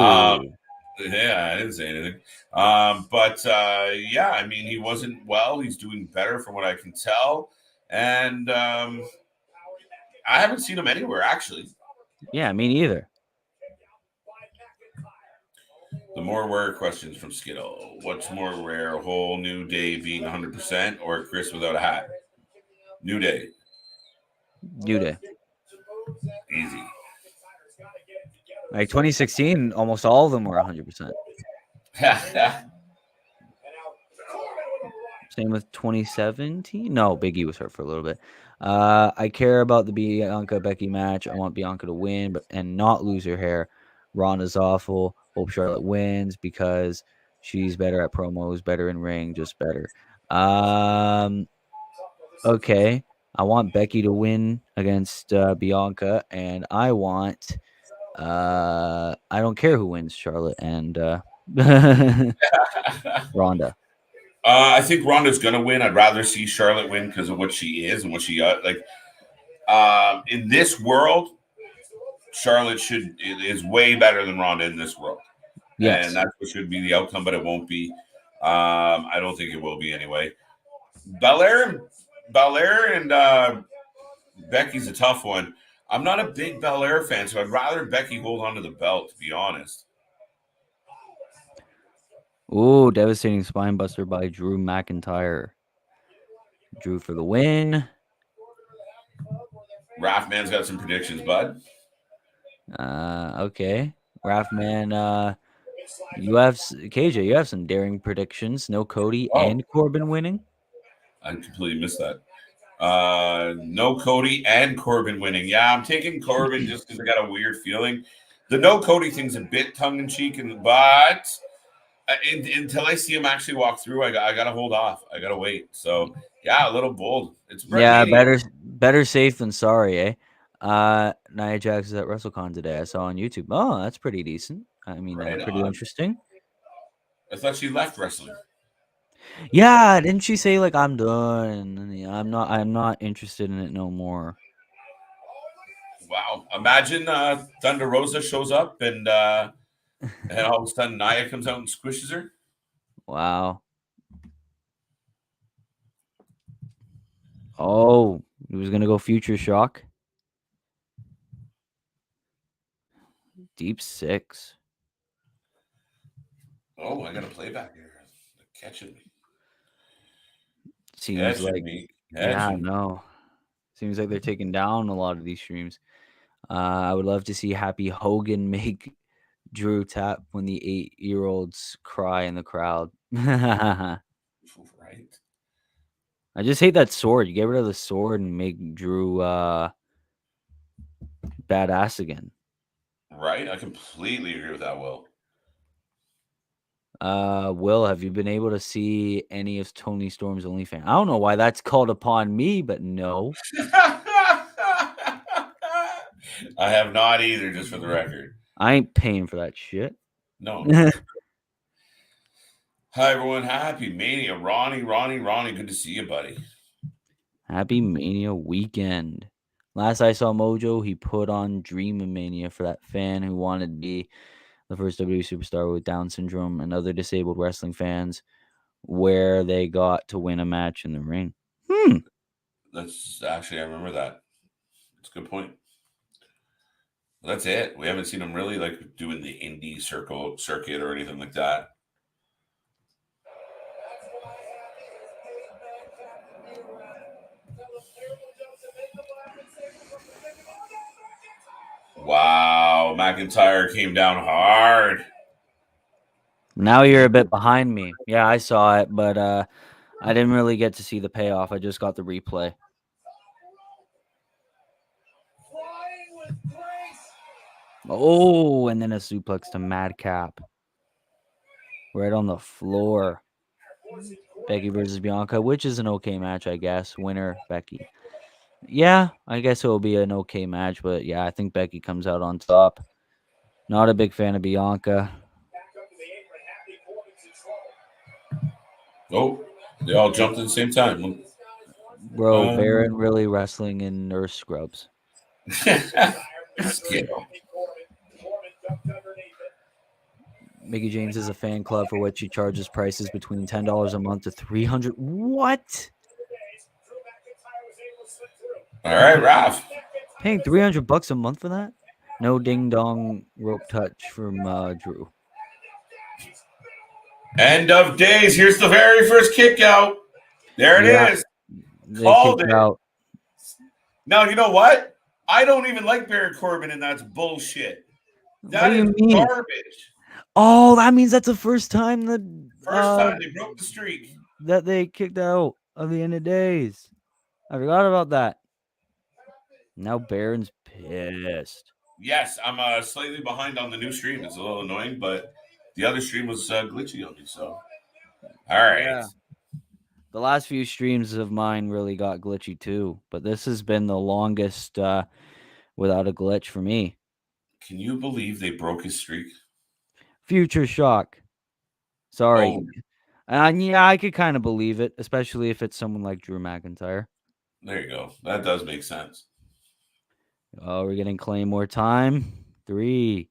Yeah, I didn't say anything. But yeah, I mean, he wasn't well. He's doing better from what I can tell. And I haven't seen him anywhere, actually. Yeah, me neither. The more rare questions from Skittle. What's more rare, a whole new day being 100% or Chris without a hat? New day. New Day. Easy. Like 2016, almost all of them were 100%. Same with 2017. No, Big E was hurt for a little bit. I care about the Bianca Becky match. I want Bianca to win, and not lose her hair. Ronda's awful. Hope Charlotte wins because she's better at promos, better in ring, just better. Okay. I want Becky to win against Bianca, and I want. I don't care who wins, Charlotte and Ronda. I think Ronda's gonna win. I'd rather see Charlotte win because of what she is and what she like. In this world, Charlotte is way better than Ronda in this world. Yes, and that's what should be the outcome, but it won't be. I don't think it will be anyway. Belair, and Becky's a tough one. I'm not a big Belair fan, so I'd rather Becky hold on to the belt, to be honest. Ooh, devastating spine buster by Drew McIntyre. Drew for the win. Raffman's got some predictions, bud. Okay. Raffman, you have KJ. You have some daring predictions. No Cody and Corbin winning. I completely missed that. No Cody and Corbin winning. Yeah, I'm taking Corbin just because I got a weird feeling. The no Cody thing's a bit tongue in cheek, but until I see him actually walk through, I got to hold off. I got to wait. So yeah, a little bold. It's better safe than sorry, eh? Nia Jax is at WrestleCon today. I saw on YouTube. Oh, that's pretty decent. I mean, pretty interesting. I thought she left wrestling. Yeah, didn't she say like I'm done? I'm not interested in it no more. Wow! Imagine Thunder Rosa shows up and all of a sudden Nia comes out and squishes her. Wow. Oh, he was gonna go Future Shock. Deep 6. Oh, I got a playback here. They're catching me. Seems like yeah, no. Seems like they're taking down a lot of these streams. I would love to see Happy Hogan make Drew tap when the 8-year-olds cry in the crowd. Right. I just hate that sword. You get rid of the sword and make Drew badass again. Right? I completely agree with that, Will. Will, have you been able to see any of Tony Storm's OnlyFans? I don't know why that's called upon me, but no. I have not either, just for the record. I ain't paying for that shit. No. Hi, everyone. Happy Mania. Ronnie. Good to see you, buddy. Happy Mania weekend. Last I saw Mojo, he put on Dream Mania for that fan who wanted to be the first WWE superstar with Down syndrome and other disabled wrestling fans, where they got to win a match in the ring. That's actually, I remember that. That's a good point. That's it. We haven't seen him really like doing the indie circuit or anything like that. Wow, McIntyre came down hard. Now you're a bit behind me. Yeah, I saw it, but I didn't really get to see the payoff. I just got the replay. Oh, and then a suplex to Madcap. Right on the floor. Becky versus Bianca, which is an okay match, I guess. Winner, Becky. Yeah, I guess it will be an okay match, but yeah, I think Becky comes out on top. Not a big fan of Bianca. Oh, they all jumped at the same time. Bro, Baron really wrestling in nurse scrubs. Mickey James is a fan club for which he charges prices between $10 a month to $300. What? All right, Raph. Paying $300 a month for that? No ding dong rope touch from Drew. End of days. Here's the very first kick out. There it is. They Called kicked it. out. Now, you know what? I don't even like Baron Corbin, and that's bullshit. That is garbage. Oh, that means that's the first time that First time they broke the streak. That they kicked out of the end of days. I forgot about that. Now Baron's pissed. Yes, I'm slightly behind on the new stream. It's a little annoying, but the other stream was glitchy on me. So, all right. Yeah. The last few streams of mine really got glitchy too, but this has been the longest without a glitch for me. Can you believe they broke his streak? Future shock. Sorry. Oh. Yeah, I could kind of believe it, especially if it's someone like Drew McIntyre. There you go. That does make sense. Oh, we're getting Claymore time. 3,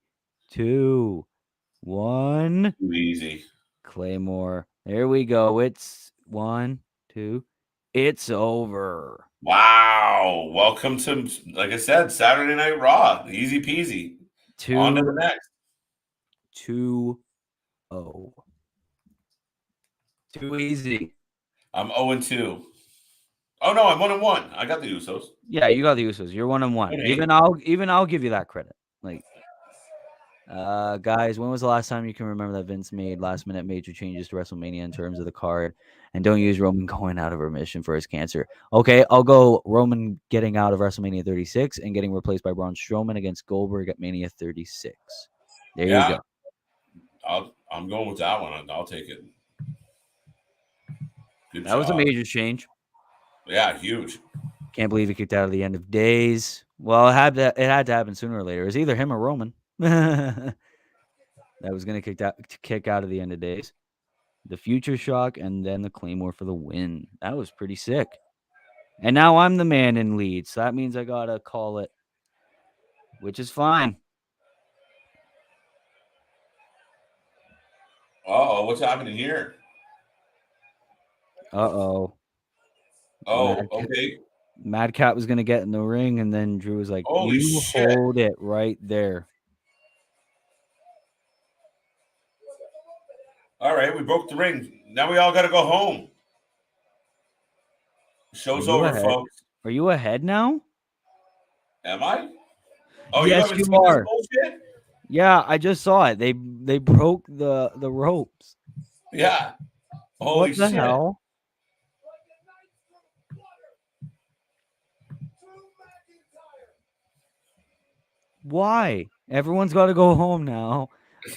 2, 1. Too easy. Claymore. There we go. It's 1, 2. It's over. Wow. Welcome to, like I said, Saturday Night Raw. Easy peasy. On to the next. 2-0. Too easy. I'm 0-2. Oh no, I'm 1-1. I got the Usos. Yeah, you got the Usos. You're 1-1. Even I'll give you that credit. Like, guys, when was the last time you can remember that Vince made last-minute major changes to WrestleMania in terms of the card? And don't use Roman going out of remission for his cancer. Okay, I'll go Roman getting out of WrestleMania 36 and getting replaced by Braun Strowman against Goldberg at Mania 36. There you go. I'm going with that one. I'll take it. Good that job. Was a major change. Yeah, huge. Can't believe he kicked out of the end of days. Well, it had to happen sooner or later. It was either him or Roman that was going to kick out of the end of days. The Future Shock and then the Claymore for the win. That was pretty sick. And now I'm the man in lead, so that means I got to call it, which is fine. Uh-oh, what's happening here? Uh-oh. Okay. Madcap was going to get in the ring, and then Drew was like, Holy shit. Hold it right there. All right, we broke the ring. Now we all got to go home. Show's over, folks. Are you ahead now? Am I? Oh, yes, you are. Bullshit? Yeah, I just saw it. They broke the ropes. Yeah. Holy shit. What the hell? Why? Everyone's got to go home now,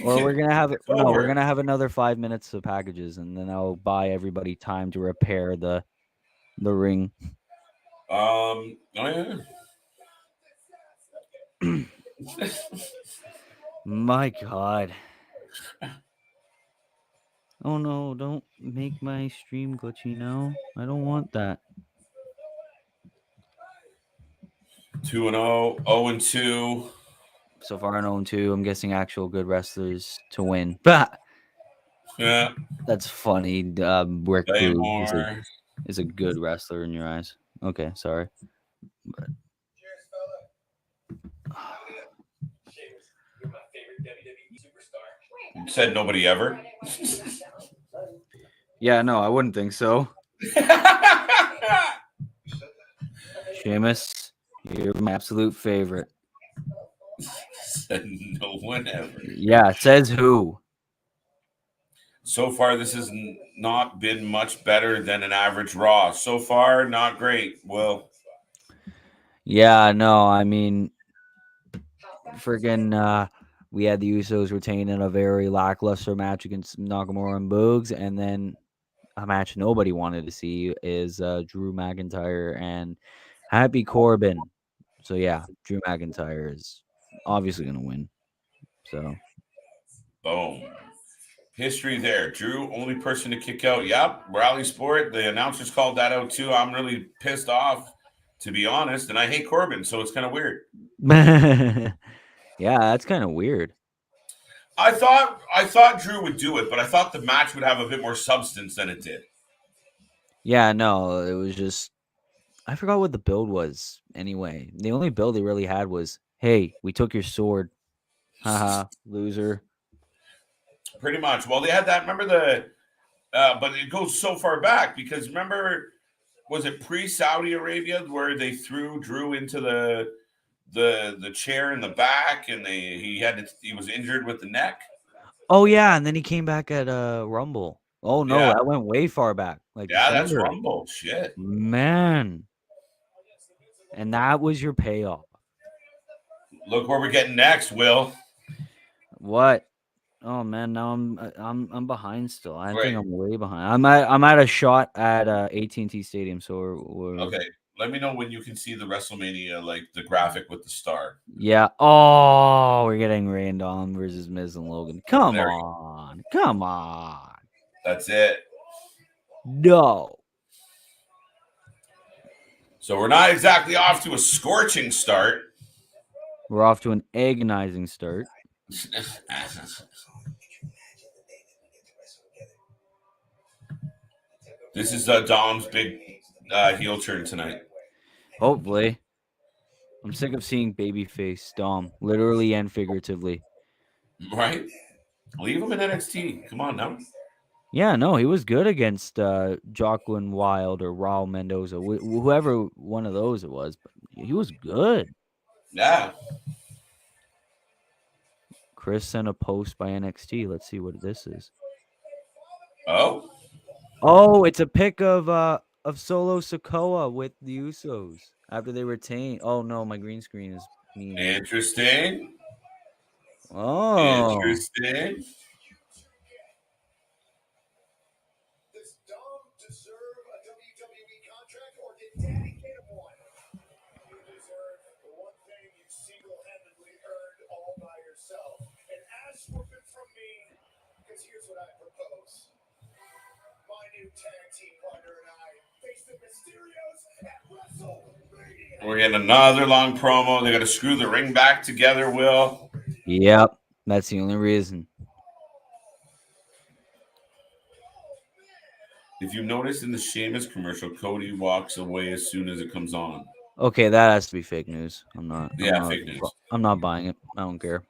or we're gonna have we're gonna have another 5 minutes of packages, and then I'll buy everybody time to repair the ring. Oh yeah. My God. Oh no! Don't make my stream glitchy now. I don't want that. 2-0, 0-2. So far, an 0-2. I'm guessing actual good wrestlers to win. Yeah. That's funny. Rick Boogs is a good wrestler in your eyes. Okay, sorry. But... You said nobody ever? Yeah, no, I wouldn't think so. Sheamus, you're my absolute favorite. Said no one ever. Yeah, says who? So far, this has not been much better than an average Raw. So far, not great. Well, yeah, no, I mean, friggin', we had the Usos retaining a very lackluster match against Nakamura and Boogs, and then a match nobody wanted to see is Drew McIntyre and Happy Corbin. So yeah, Drew McIntyre is obviously going to win. So, boom. History there. Drew, only person to kick out. Yep, Rally Sport. The announcers called that out too. I'm really pissed off, to be honest, and I hate Corbin, so it's kind of weird. Yeah, that's kind of weird. I thought Drew would do it, but I thought the match would have a bit more substance than it did. Yeah, no, it was just I forgot what the build was anyway. The only build they really had was, hey, we took your sword. Haha, loser. Pretty much. Well, they had that. Remember but it goes so far back because remember, was it pre-Saudi Arabia where they threw Drew into the chair in the back and he was injured with the neck? Oh yeah, and then he came back at Rumble. Oh no, Yeah. that went way far back, like Yeah, that's December. Rumble. Shit. Man. And that was your payoff. Look where we're getting next, Will. What? Oh man, now I'm behind still. I Right. think I'm way behind. I'm at a shot at AT&T Stadium, so we're Okay. Let me know when you can see the WrestleMania, like the graphic with the star. Yeah. Oh, we're getting Random versus Miz and Logan. Come There on. Come on. That's it. No. So we're not exactly off to a scorching start. We're off to an agonizing start. This is Dom's big heel turn tonight. Hopefully. I'm sick of seeing babyface Dom, literally and figuratively. Right? Leave him in NXT. Come on now. Yeah, no, he was good against Joaquin Wild or Raul Mendoza, whoever one of those it was. But he was good. Yeah. Chris sent a post by NXT. Let's see what this is. Oh. Oh, it's a pic of Solo Sikoa with the Usos after they retain. Oh no, my green screen is mean. Interesting. Oh. Interesting. Does Dom deserve a WWE contract or did Daddy get him one? You deserve the one thing you single-handedly earned all by yourself. An ass whooping from me, because here's what I propose. My new tag team partner and I face the Mysterios at Wrestlemania. We're getting another long promo. They got to screw the ring back together, Will. Yep, that's the only reason. If you notice in the Sheamus commercial, Cody walks away as soon as it comes on. Okay, that has to be fake news. I'm not fake news. I'm not buying it. I don't care.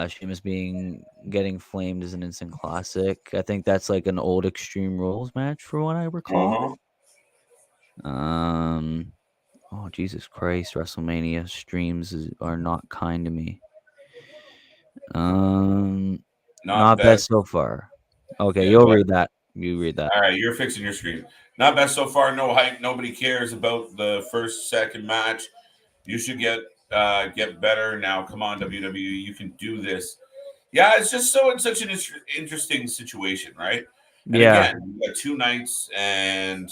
Sheamus getting flamed is an instant classic. I think that's like an old Extreme Rules match for what I recall. Oh Jesus Christ, WrestleMania streams are not kind to me. Not best so far. Okay, you'll read that. You read that. All right, you're fixing your screen. Not best so far. No hype. Nobody cares about the second match. You should get better now. Come on, WWE. You can do this. Yeah, it's just such an interesting situation, right? And again, you got 2 nights, and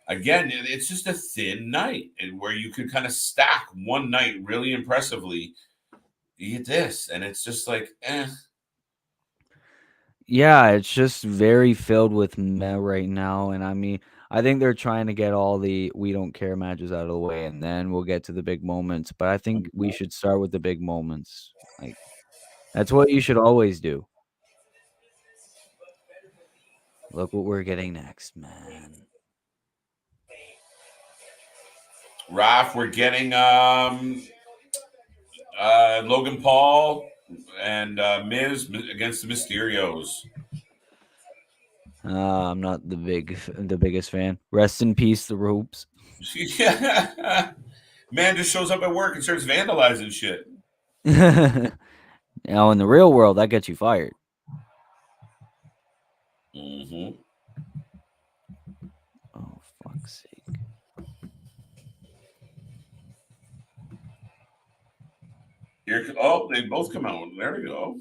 again, it's just a thin night, and where you can kind of stack one night really impressively. You get this, and it's just like, eh. Yeah, it's just very filled with meh right now, and I mean, I think they're trying to get all the we don't care matches out of the way, and then we'll get to the big moments. But I think we should start with the big moments. Like, that's what you should always do. Look what we're getting next, man. Raph, we're getting Logan Paul and Miz against the Mysterios. I'm not the biggest fan. Rest in peace, the ropes. Yeah. Man just shows up at work and starts vandalizing shit. Now, in the real world, that gets you fired. Mm-hmm. Oh, fuck's sake. They both come out. There we go.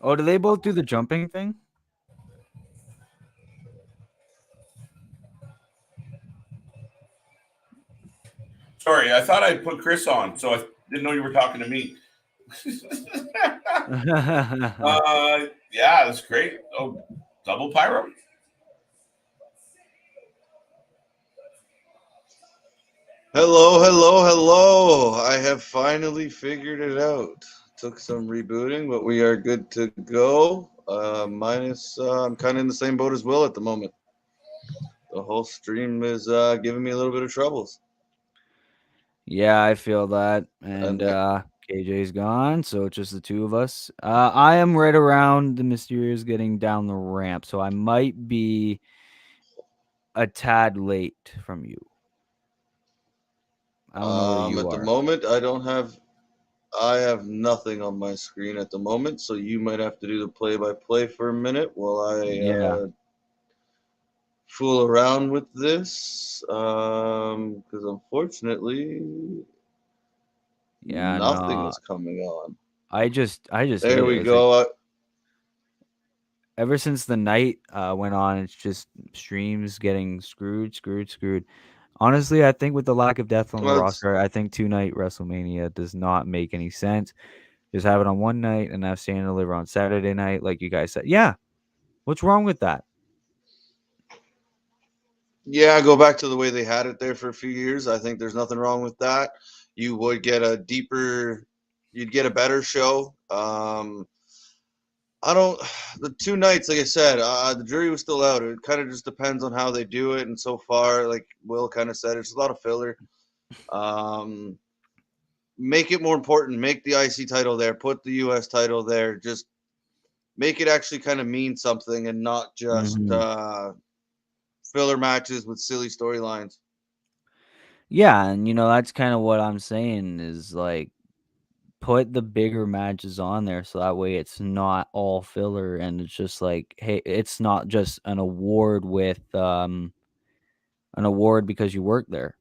Oh, do they both do the jumping thing? Sorry, I thought I put Chris on, so I didn't know you were talking to me. Yeah, that's great. Oh, double pyro. Hello. I have finally figured it out. Took some rebooting, but we are good to go. I'm kind of in the same boat as Will at the moment. The whole stream is giving me a little bit of troubles. Yeah, I feel that. And KJ's gone, so it's just the two of us. I am right around the Mysterious getting down the ramp, so I might be a tad late from you. I don't know where you At are. the moment, I have nothing on my screen at the moment, so you might have to do the play-by-play for a minute while I fool around with this. Because unfortunately, nothing is coming on. I just There we go. Ever since the night went on, it's just streams getting screwed. Honestly, I think with the lack of depth on the roster, I think 2-night WrestleMania does not make any sense. Just have it on one night and have Stand and Deliver on Saturday night, like you guys said. Yeah, what's wrong with that? Yeah, go back to the way they had it there for a few years. I think there's nothing wrong with that. You would get you'd get a better show. The 2 nights, like I said, the jury was still out. It kind of just depends on how they do it. And so far, like Will kind of said, it's a lot of filler. Make it more important. Make the IC title there. Put the US title there. Just make it actually kind of mean something and not just filler matches with silly storylines. Yeah, and that's kind of what I'm saying is like put the bigger matches on there so that way it's not all filler and it's just like, hey, it's not just an award with an award because you work there.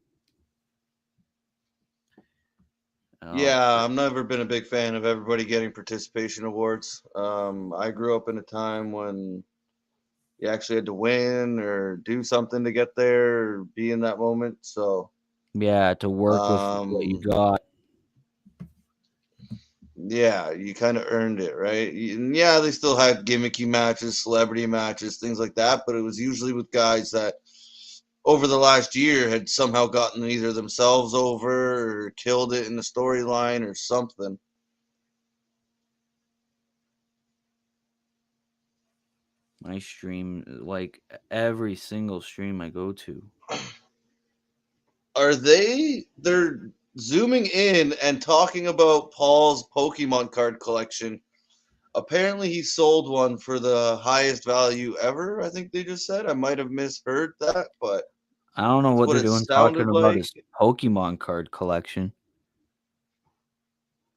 Yeah, I've never been a big fan of everybody getting participation awards. I grew up in a time when you actually had to win or do something to get there or be in that moment. So yeah, to work with what you got. Yeah, you kind of earned it, right? Yeah, they still had gimmicky matches, celebrity matches, things like that, but it was usually with guys that over the last year had somehow gotten either themselves over or killed it in the storyline or something. My stream, like every single stream I go to. They're zooming in and talking about Paul's Pokemon card collection. Apparently he sold one for the highest value ever, I think they just said. I might have misheard that, but I don't know what they're doing talking about his Pokemon card collection.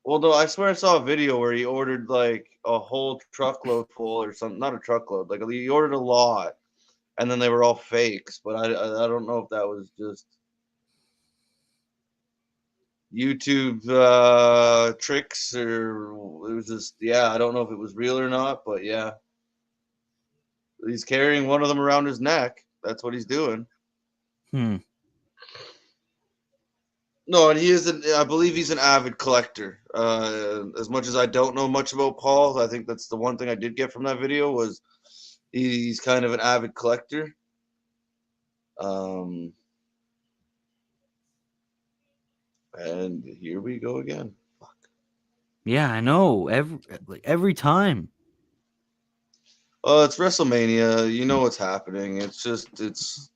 Well, no, I swear I saw a video where he ordered like a whole truckload full or something. Not a truckload, like he ordered a lot, and then they were all fakes. But I don't know if that was just YouTube tricks or it was just I don't know if it was real or not. But yeah, he's carrying one of them around his neck. That's what he's doing. No, and I believe he's an avid collector. As much as I don't know much about Paul, I think that's the one thing I did get from that video was he's kind of an avid collector. And here we go again. Fuck. Yeah, I know. Every time. It's WrestleMania. You know what's happening. It's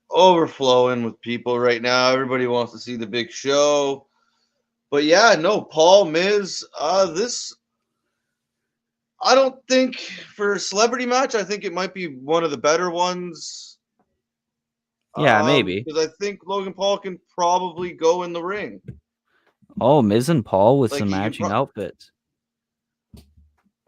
overflowing with people right now. Everybody wants to see the big show. But yeah, no, Paul, Miz, this I don't think for a celebrity match, I think it might be one of the better ones. Yeah, maybe. Because I think Logan Paul can probably go in the ring. Oh, Miz and Paul with some matching outfits.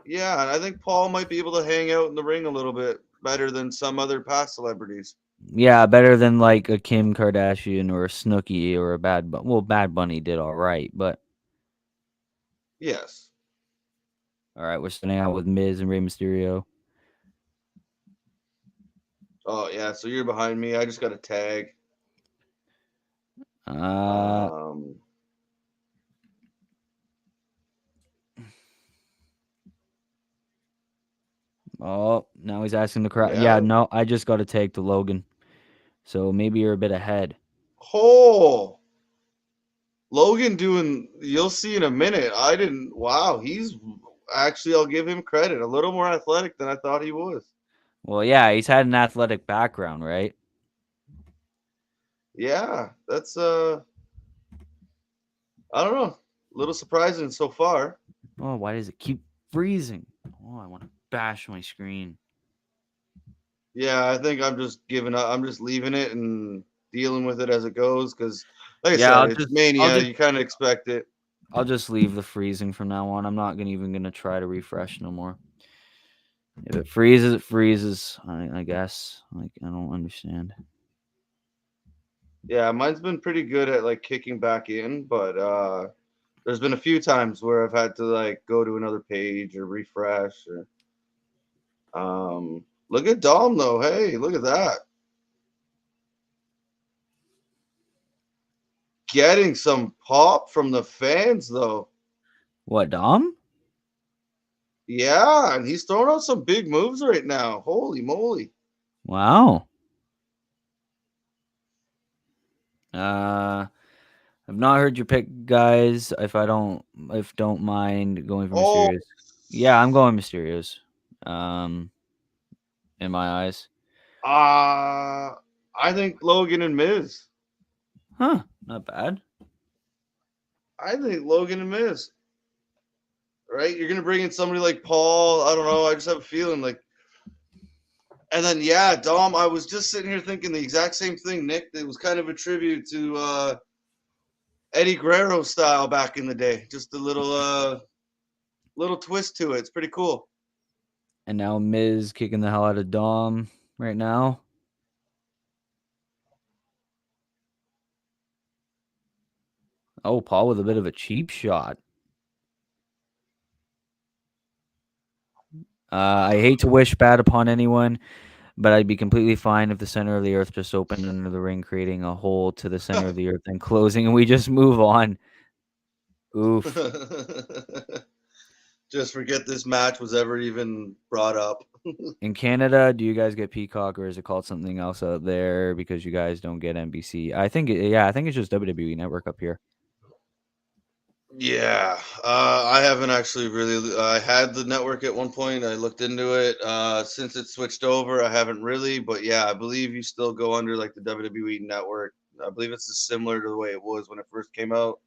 Yeah, and I think Paul might be able to hang out in the ring a little bit better than some other past celebrities. Yeah, better than like a Kim Kardashian or a Snooki or a Bad Bunny. Well, Bad Bunny did all right, but yes. All right, we're starting out with Miz and Rey Mysterio. Oh yeah, so you're behind me. I just got a tag. Oh, now he's asking the crowd. Yeah, no, I just got to tag to Logan. So maybe you're a bit ahead. Oh, Logan doing, you'll see in a minute. Wow, he's actually, I'll give him credit, a little more athletic than I thought he was. Well, yeah, he's had an athletic background, right? Yeah, that's, I don't know, a little surprising so far. Oh, why does it keep freezing? Oh, I want to bash my screen. Yeah, I think I'm just giving up. I'm just leaving it and dealing with it as it goes because, like I said, it's Mania. You kind of expect it. I'll just leave the freezing from now on. I'm not even gonna try to refresh no more. If it freezes, it freezes. I guess. Like, I don't understand. Yeah, mine's been pretty good at like kicking back in, but there's been a few times where I've had to like go to another page or refresh. Or look at Dom though. Hey, look at that. Getting some pop from the fans though. What, Dom? Yeah, and he's throwing out some big moves right now. Holy moly. Wow. I've not heard your pick, guys. If don't mind going for Mysterious. Yeah, I'm going Mysterious. In my eyes. I think Logan and Miz. Huh, not bad. I think Logan and Miz. Right? You're gonna bring in somebody like Paul. I don't know. I just have a feeling like. And then yeah, Dom. I was just sitting here thinking the exact same thing, Nick. It was kind of a tribute to Eddie Guerrero style back in the day. Just a little twist to it. It's pretty cool. And now Miz kicking the hell out of Dom right now. Oh, Paul with a bit of a cheap shot. I hate to wish bad upon anyone, but I'd be completely fine if the center of the earth just opened under the ring, creating a hole to the center of the earth and closing, and we just move on. Oof. Just forget this match was ever even brought up. In Canada, do you guys get Peacock or is it called something else out there because you guys don't get NBC? I think it's just WWE Network up here. Yeah, I haven't actually really. I had the network at one point. I looked into it. Since it switched over, I haven't really. But yeah, I believe you still go under like the WWE Network. I believe it's similar to the way it was when it first came out.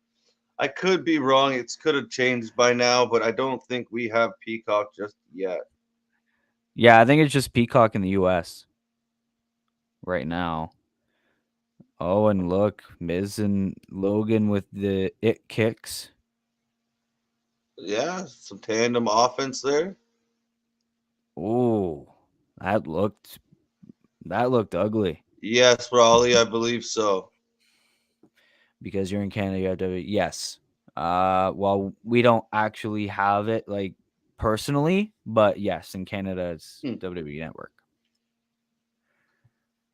I could be wrong. It could have changed by now, but I don't think we have Peacock just yet. Yeah, I think it's just Peacock in the US right now. Oh, and look, Miz and Logan with the it kicks. Yeah, some tandem offense there. Ooh, that looked ugly. Yes, Raleigh, I believe so. Because you're in Canada, you have to. Yes. Well, we don't actually have it like personally, but yes, in Canada it's WWE Network.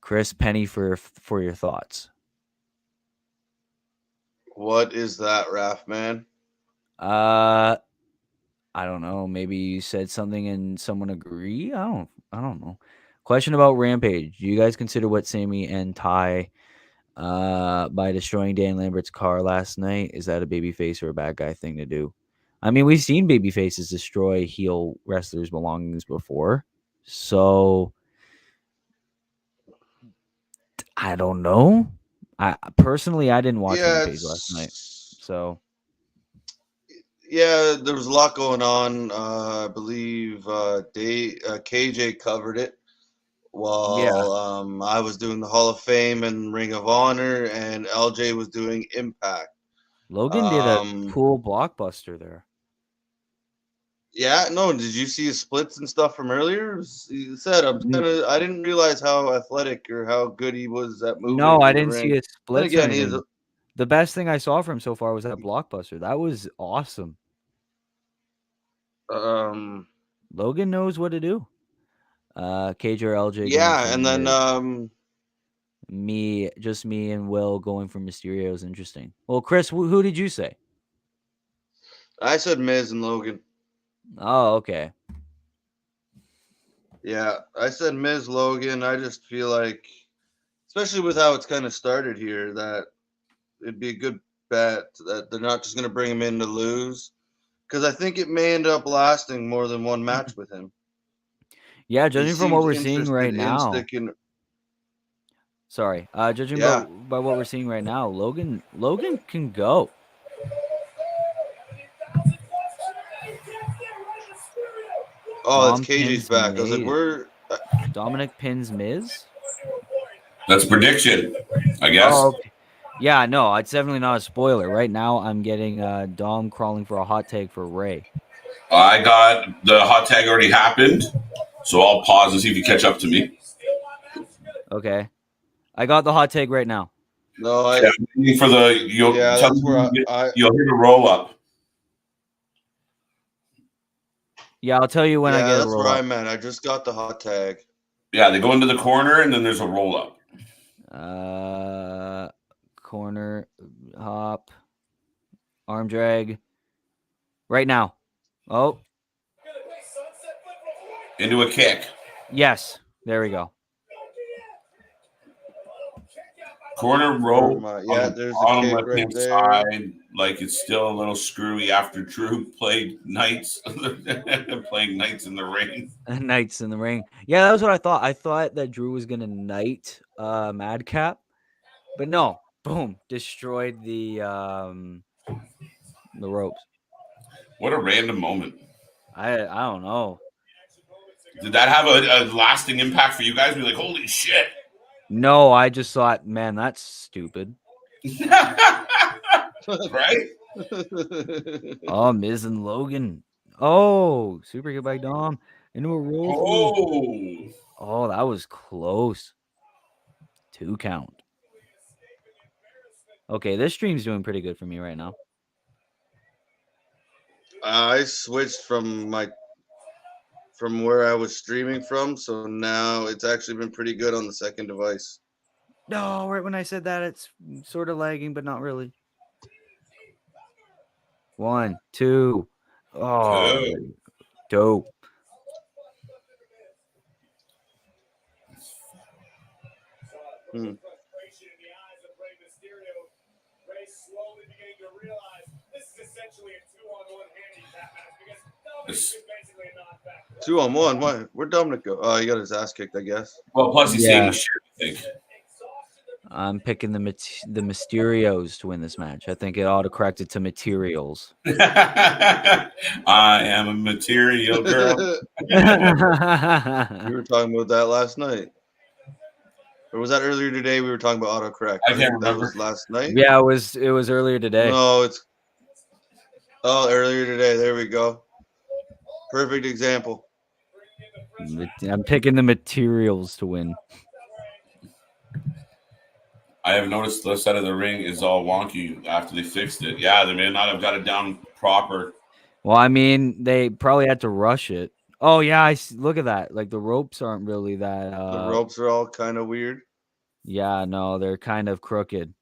Chris, Penny for your thoughts. What is that, Raph, man? I don't know. Maybe you said something and someone agree. I don't know. Question about Rampage. Do you guys consider what Sammy and Ty by destroying Dan Lambert's car last night? Is that a babyface or a bad guy thing to do? I mean, we've seen babyfaces destroy heel wrestlers' belongings before. So I don't know. I personally didn't watch Rampage last night. So yeah, there was a lot going on. I believe KJ covered it while I was doing the Hall of Fame and Ring of Honor, and LJ was doing Impact. Logan did a cool blockbuster there. Yeah, no. Did you see his splits and stuff from earlier? He said, I didn't realize how athletic or how good he was at moving. No, I didn't see his splits. Again, the best thing I saw from him so far was that blockbuster. That was awesome. Logan knows what to do. KJ or LJ. Yeah, and then me and Will going for Mysterio is interesting. Well, Chris, who did you say? I said Miz and Logan. Oh, okay. Yeah, I said Miz, Logan. I just feel like it's especially with how it's kind of started here, that it'd be a good bet that they're not just going to bring him in to lose, because I think it may end up lasting more than one match with him. Yeah, He judging from what seems we're seeing right interested in now. sticking. Sorry, judging Yeah. by what we're seeing right now, Logan can go. Oh, Dom it's KJ's pins back. I was like, Miz. we're. Dominic pins Miz. That's prediction, I guess. Oh, okay. Yeah, no, it's definitely not a spoiler. Right now, I'm getting Dom crawling for a hot tag for Ray. I got the hot tag already happened, so I'll pause and see if you catch up to me. Okay, I got the hot tag right now. No, Yeah, I'm waiting for the you'll Yeah, tell that's me where you'll hit a roll up. Yeah, I'll tell you when I get a that's roll where up. I'm at. I just got the hot tag. Yeah, they go into the corner and then there's a roll up. Corner hop, arm drag. Right now. Oh, Into a kick. yes. There we go. Corner rope Yeah, on the there's the bottom kick left-hand right there. side. Like it's still a little screwy after Drew played Knights, playing Knights in the ring. Knights in the ring. Yeah, that was what I thought. I thought that Drew was gonna knight Madcap, but no. Boom, destroyed the ropes. What a random moment. I don't know. Did that have a lasting impact for you guys? Be like, holy shit. No, I just thought, man, that's stupid. Right? Oh, Miz and Logan. Oh, super kick by Dom into a roll. Oh, that was close. 2 count. Okay, this stream's doing pretty good for me right now. I switched from where I was streaming from, so now it's actually been pretty good on the second device. No, right when I said that, it's sort of lagging, but not really. 1, 2. Oh, dope. This, 2-on-1. Why? Where'd Dominic go? Oh, he got his ass kicked, I guess. well, plus he's saying the shit, I think. I'm picking the Mysterios to win this match. I think it autocorrected to Materials. I am a material girl. We were talking about that last night. Or was that earlier today? We were talking about autocorrect. I can't remember. That was last night? Yeah, it was earlier today. No, it's earlier today. There we go. Perfect example. I'm picking the Materials to win. I have noticed the side of the ring is all wonky after they fixed it. Yeah, they may not have got it down proper. Well, I mean, they probably had to rush it. Oh, yeah, look at that. Like, the ropes aren't really that... the ropes are all kind of weird. Yeah, no, they're kind of crooked.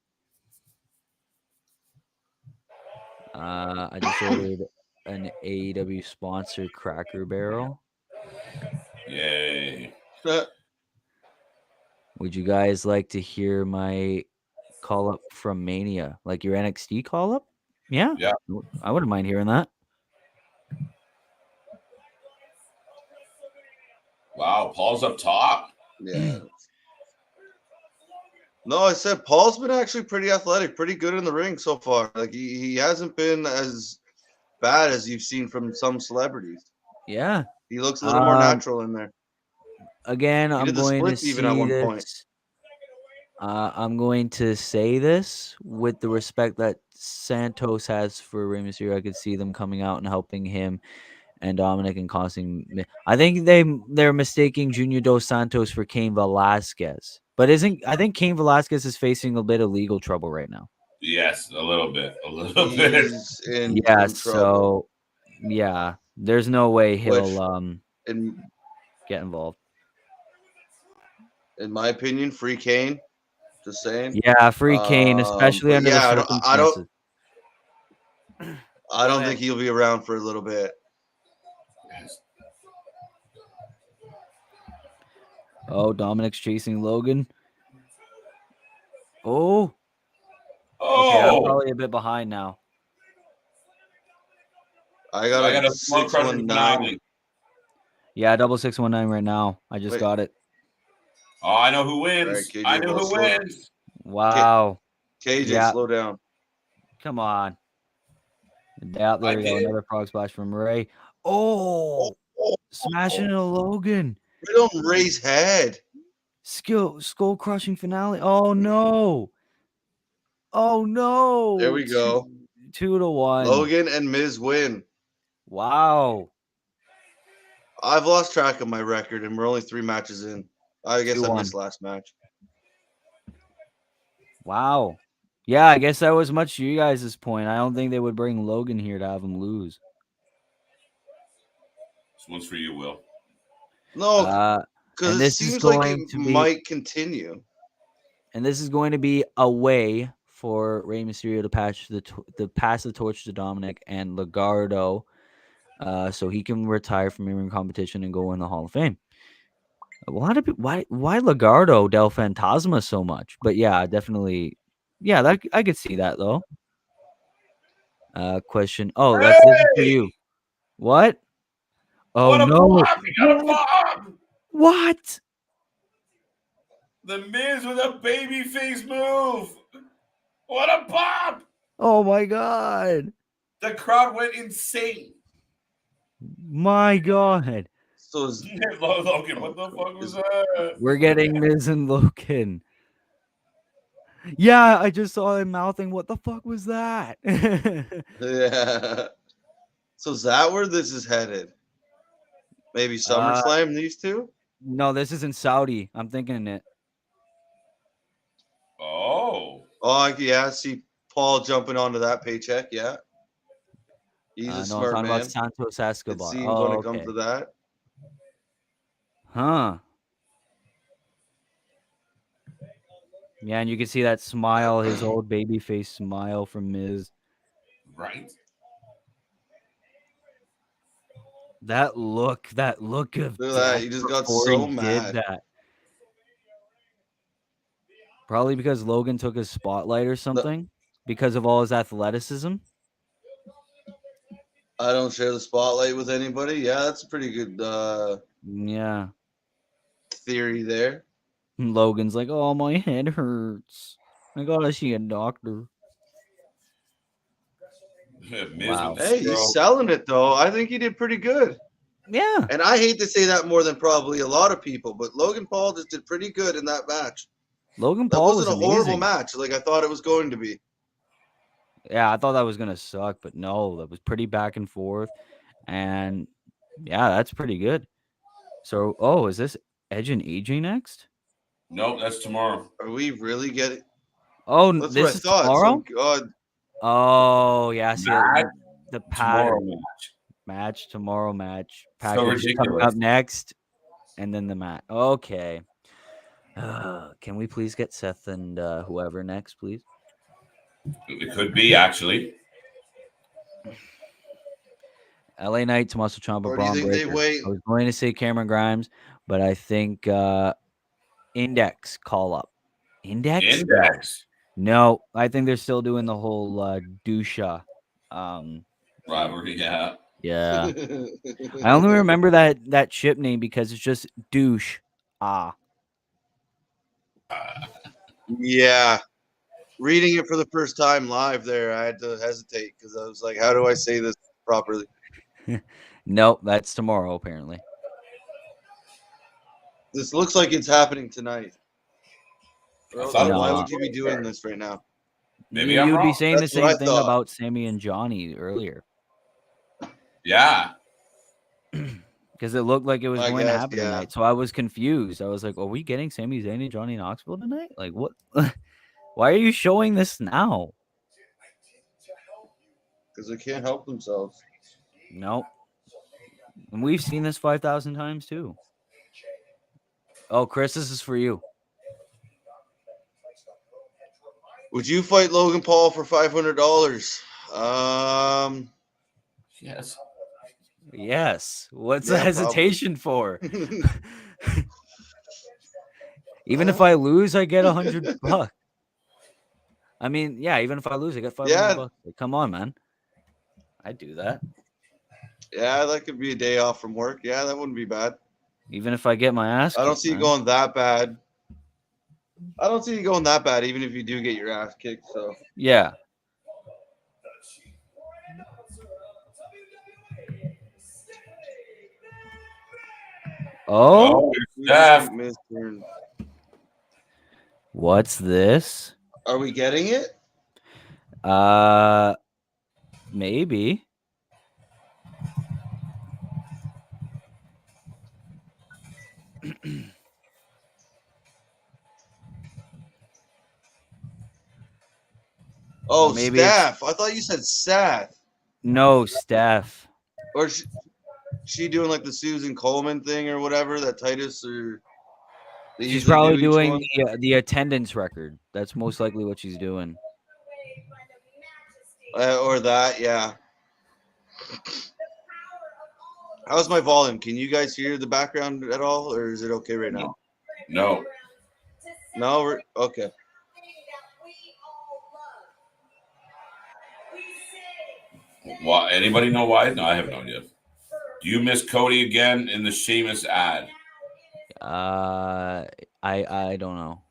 I just ordered an AEW sponsored Cracker Barrel. Yay. Would you guys like to hear my call-up from Mania? Like your NXT call-up? Yeah? Yeah. I wouldn't mind hearing that. Wow, Paul's up top. Yeah. No, I said Paul's been actually pretty athletic, pretty good in the ring so far. Like he hasn't been as bad as you've seen from some celebrities. Yeah. He looks a little more natural in there. Again, I'm going to even at one this. point. I'm going to say this with the respect that Santos has for Rey Mysterio. I could see them coming out and helping him and Dominic and costing. I think they're mistaking Junior Dos Santos for Cain Velasquez. But I think Cain Velasquez is facing a bit of legal trouble right now. Yes, a little bit. He's in Yeah, trouble. so yeah, there's no way he'll get involved. In my opinion, free Cain. Just saying. Yeah, free Cain, especially under the circumstances. I don't think he'll be around for a little bit. Oh, Dominic's chasing Logan. Oh. Okay, I'm probably a bit behind now. I got a 619. Yeah, 6619 right now. I just got it. Oh, I know who wins. Right, KJ, I know who wins. Wow. KJ, slow down. Come on. There you go. Another frog splash from Ray. Oh, smashing into Logan. Right on Ray's head. Skull crushing finale. Oh no. Oh no. There we go. 2-1. Logan and Miz win. Wow. I've lost track of my record, and we're only 3 matches in. I guess 2-1. I missed last match. Wow. Yeah, I guess that was much to you guys' point. I don't think they would bring Logan here to have him lose. This one's for you, Will. No, because it seems like it might continue. And this is going to be a way for Rey Mysterio to pass the torch to Dominic and Legado, so he can retire from in-ring competition and go in the Hall of Fame. A lot of people, why Legado del Fantasma so much? But yeah, definitely, yeah, I could see that though. Question. Oh, this is for you. What? Oh what a no! Pop! You got a pop! What? The Miz with a babyface move. What a pop! Oh my god! The crowd went insane. My god! So Logan, what the fuck was that? We're getting Miz and Logan. Yeah, I just saw him mouthing, "What the fuck was that?" Yeah. So is that where this is headed? Maybe SummerSlam, these two? No, this is in Saudi. I'm thinking it. Oh. Oh, yeah. See Paul jumping onto that paycheck. Yeah. He's a smart man. About Santos Escobar. It seems when it comes to that. Huh. Yeah, and you can see that smile, his old baby face smile from Miz. Right. That look of look at that. He just got so mad. Did that. Probably because Logan took his spotlight or something. Because of all his athleticism. I don't share the spotlight with anybody. Yeah, that's a pretty good theory there. Logan's like, "Oh, my head hurts. I gotta see a doctor." Wow. Hey, he's selling it though. I think he did pretty good. Yeah. And I hate to say that more than probably a lot of people, but Logan Paul just did pretty good in that match. Logan Paul wasn't a horrible match like I thought it was going to be. Yeah, I thought that was gonna suck, but no, that was pretty back and forth, and yeah, that's pretty good. So, is this Edge and AJ next? Nope, that's tomorrow. Are we really getting? Oh, that's this what I is thought. tomorrow. So, God. Oh yeah, see the pattern match tomorrow match. So ridiculous. Coming up next, and then the match. Okay. Can we please get Seth and whoever next, please? It could be actually. LA Knight, Tommaso Ciampa, Braun Breaker. I was going to say Cameron Grimes, but I think Index call up. Index? No, I think they're still doing the whole Dusha rivalry. Yeah. Yeah. I only remember that chip name because it's just douche. Yeah. Reading it for the first time live there, I had to hesitate because I was like, how do I say this properly? Nope, that's tomorrow, apparently. This looks like it's happening tonight. Why would you be doing this right now? Maybe you would wrong. be saying the same thing about Sammy and Johnny earlier. Yeah. Because it looked like it was going to happen tonight. So I was confused. I was like, are we getting Sami Zayn and Johnny Knoxville tonight? Like, what? Why are you showing this now? Because they can't help themselves. Nope. And we've seen this 5,000 times too. Oh, Chris, this is for you. Would you fight Logan Paul for $500? Yes. Yes. What's the hesitation for? Even if I lose, I get $100. I mean, yeah, even if I lose, I get $500. Yeah. Like, come on, man. I'd do that. Yeah, that could be a day off from work. Yeah, that wouldn't be bad. Even if I get my ass I don't kicked, see you man. going that bad. I don't see you going that bad, even if you do get your ass kicked. So Yeah. Oh, Steph. what's this? Are we getting it? Maybe. Oh, Or maybe it's- Steph. I thought you said Seth. No, Steph. Or she doing like the Susan Coleman thing or whatever that Titus or they She's usually probably do each doing one? the attendance record. That's most likely what she's doing. Or that, yeah. How's my volume? Can you guys hear the background at all, or is it okay right now? No. No, we're okay. Why? Anybody know why? No, I have no idea. Do you miss Cody again in the Sheamus ad? I don't know.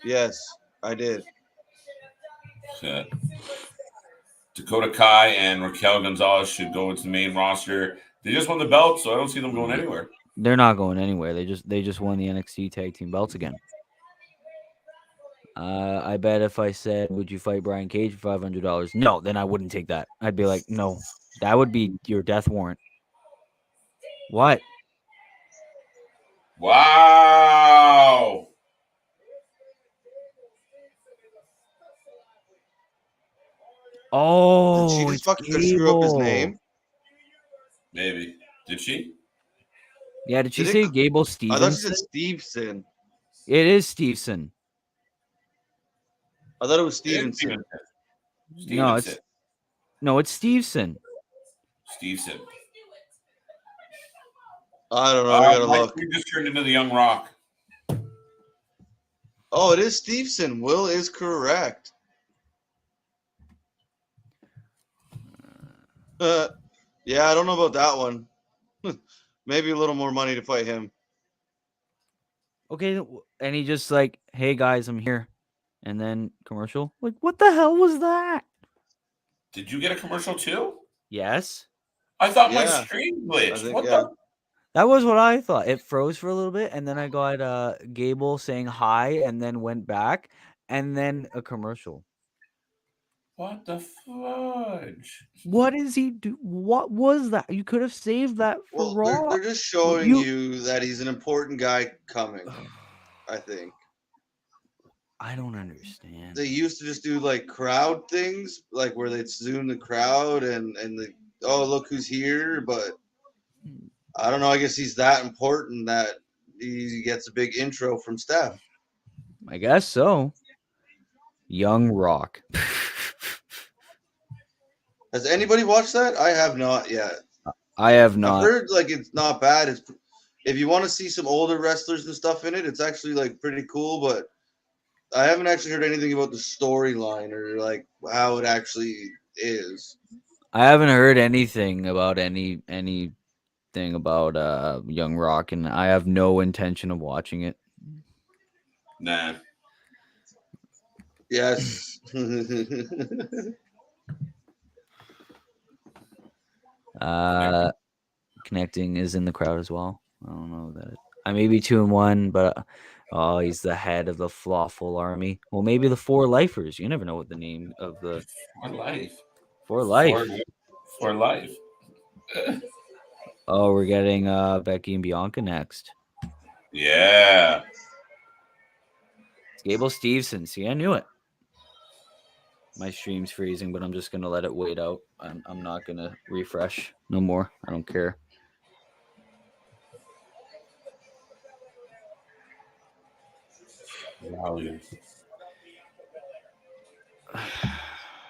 Yes, I did. Dakota Kai and Raquel Gonzalez should go into the main roster. They just won the belt, so I don't see them going anywhere. They're not going anywhere. They just won the NXT tag team belts again. I bet if I said, "Would you fight Brian Cage for $500?" No, then I wouldn't take that. I'd be like, "No, that would be your death warrant." What? Wow. Oh, Did she just it's fucking screw up his Gable. name? Maybe. Did she? Yeah, did she Did say it- Gable I thought she Stevenson? said Stevenson. It is Stevenson. I thought it was Stevenson. Stevenson. No, it's Stevenson. Stevenson. I don't know. I gotta look. We just turned into the Young Rock. Oh, it is Stevenson. Will is correct. Yeah, I don't know about that one. Maybe a little more money to fight him. Okay, and he just like, "Hey guys, I'm here," and then commercial. Like, what the hell was that? Did you get a commercial too? Yes. I thought my Yeah. stream glitched. I think, What yeah. the? That was what I thought. It froze for a little bit, and then I got Gable saying hi, and then went back, and then a commercial. What the fudge? What is he do? What was that? You could have saved that for Well, Raw. they're just showing you that he's an important guy coming. I think I don't understand. they used to just do like crowd things, like where they'd zoom the crowd and oh, look who's here. But I don't know. I guess he's that important that he gets a big intro from Steph. I guess so. Young Rock. Has anybody watched that? I have not yet. I have not. I've heard like it's not bad. It's if you want to see some older wrestlers and stuff in it, it's actually like pretty cool. But I haven't actually heard anything about the storyline or like how it actually is. I haven't heard anything about anything about Young Rock, and I have no intention of watching it. Nah. Yes. Connecting is in the crowd as well. I don't know that. I may be 2-1, but he's the head of the Flawful Army. Well, maybe the Four Lifers. You never know what the name of the For life. For Life. For life. Oh, we're getting Becky and Bianca next. Yeah. It's Gable Stevenson. See, I knew it. My stream's freezing, but I'm just gonna let it wait out. I'm not gonna refresh no more. I don't care.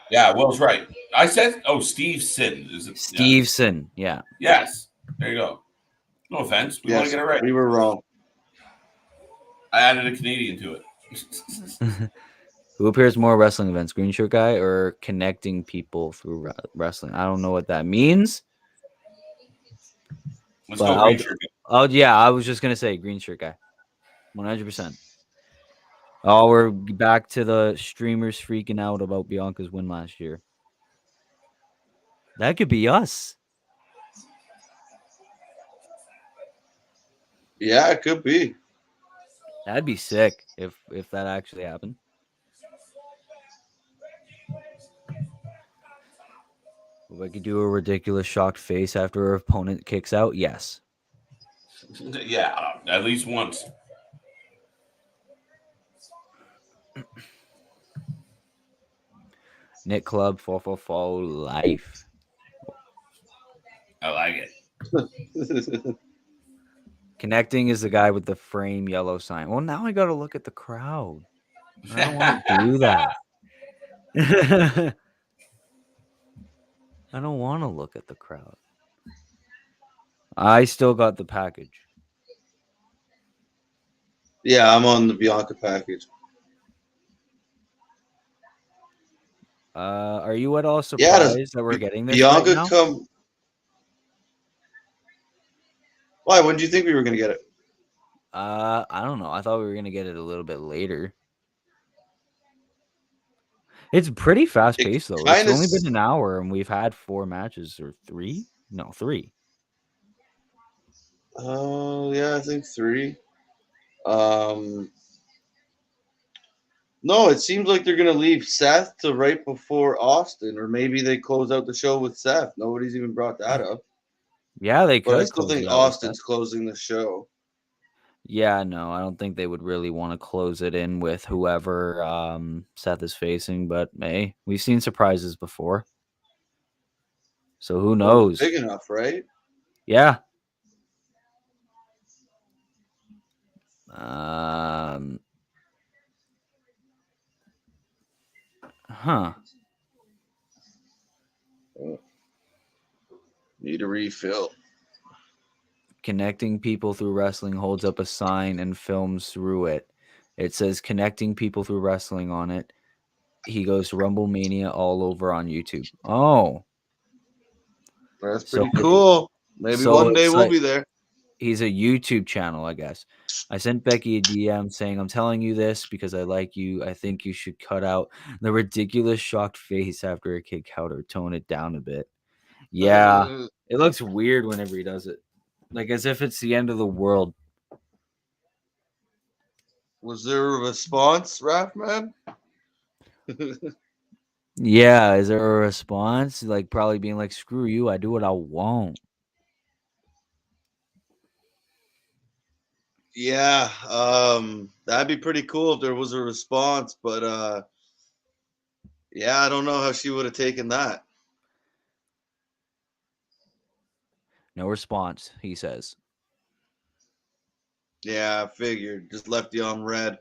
Yeah, Will's right. I said, Stevenson. Is it Stevenson? Yeah. Yes. There you go. No offense. We want to get it right. We were wrong. I added a Canadian to it. Who appears more wrestling events, Green Shirt Guy or connecting people through wrestling? I don't know what that means. Let's go Green Shirt Guy. Yeah, I was just gonna say Green Shirt Guy, 100%. Oh, we're back to the streamers freaking out about Bianca's win last year. That could be us. Yeah, it could be. That'd be sick if that actually happened. If I could do a ridiculous shocked face after her opponent kicks out, yes. Yeah, at least once. Nick Club 444 life. I like it. Connecting is the guy with the frame yellow sign. Well, now I got to look at the crowd. I don't want to do that. I don't want to look at the crowd. I still got the package. Yeah, I'm on the Bianca package. Are you at all surprised that we're getting this Bianca right now? come? Why? When do you think we were going to get it? I don't know. I thought we were going to get it a little bit later. It's pretty fast paced though. It's only been an hour and we've had 4 matches or 3? No, 3. Oh, yeah, I think 3. No, it seems like they're going to leave Seth to right before Austin, or maybe they close out the show with Seth. Nobody's even brought that up. Yeah, they could. But I still think Austin's closing the show. Yeah, no, I don't think they would really want to close it in with whoever Seth is facing, but hey, we've seen surprises before. So who knows? Big enough, right? Yeah. Need a refill. Connecting people through wrestling holds up a sign and films through it. It says connecting people through wrestling on it. He goes Rumblemania all over on YouTube. Oh. That's pretty cool. Maybe one day we'll be there. He's a YouTube channel, I guess. I sent Becky a DM saying, I'm telling you this because I like you. I think you should cut out the ridiculous shocked face after a kick out or tone it down a bit. Yeah. It looks weird whenever he does it. Like as if it's the end of the world. Was there a response, Raffman? Yeah, is there a response? Like probably being like, screw you, I do what I want. Yeah, that'd be pretty cool if there was a response, but yeah, I don't know how she would have taken that. No response, he says. Yeah, I figured. Just left you on red.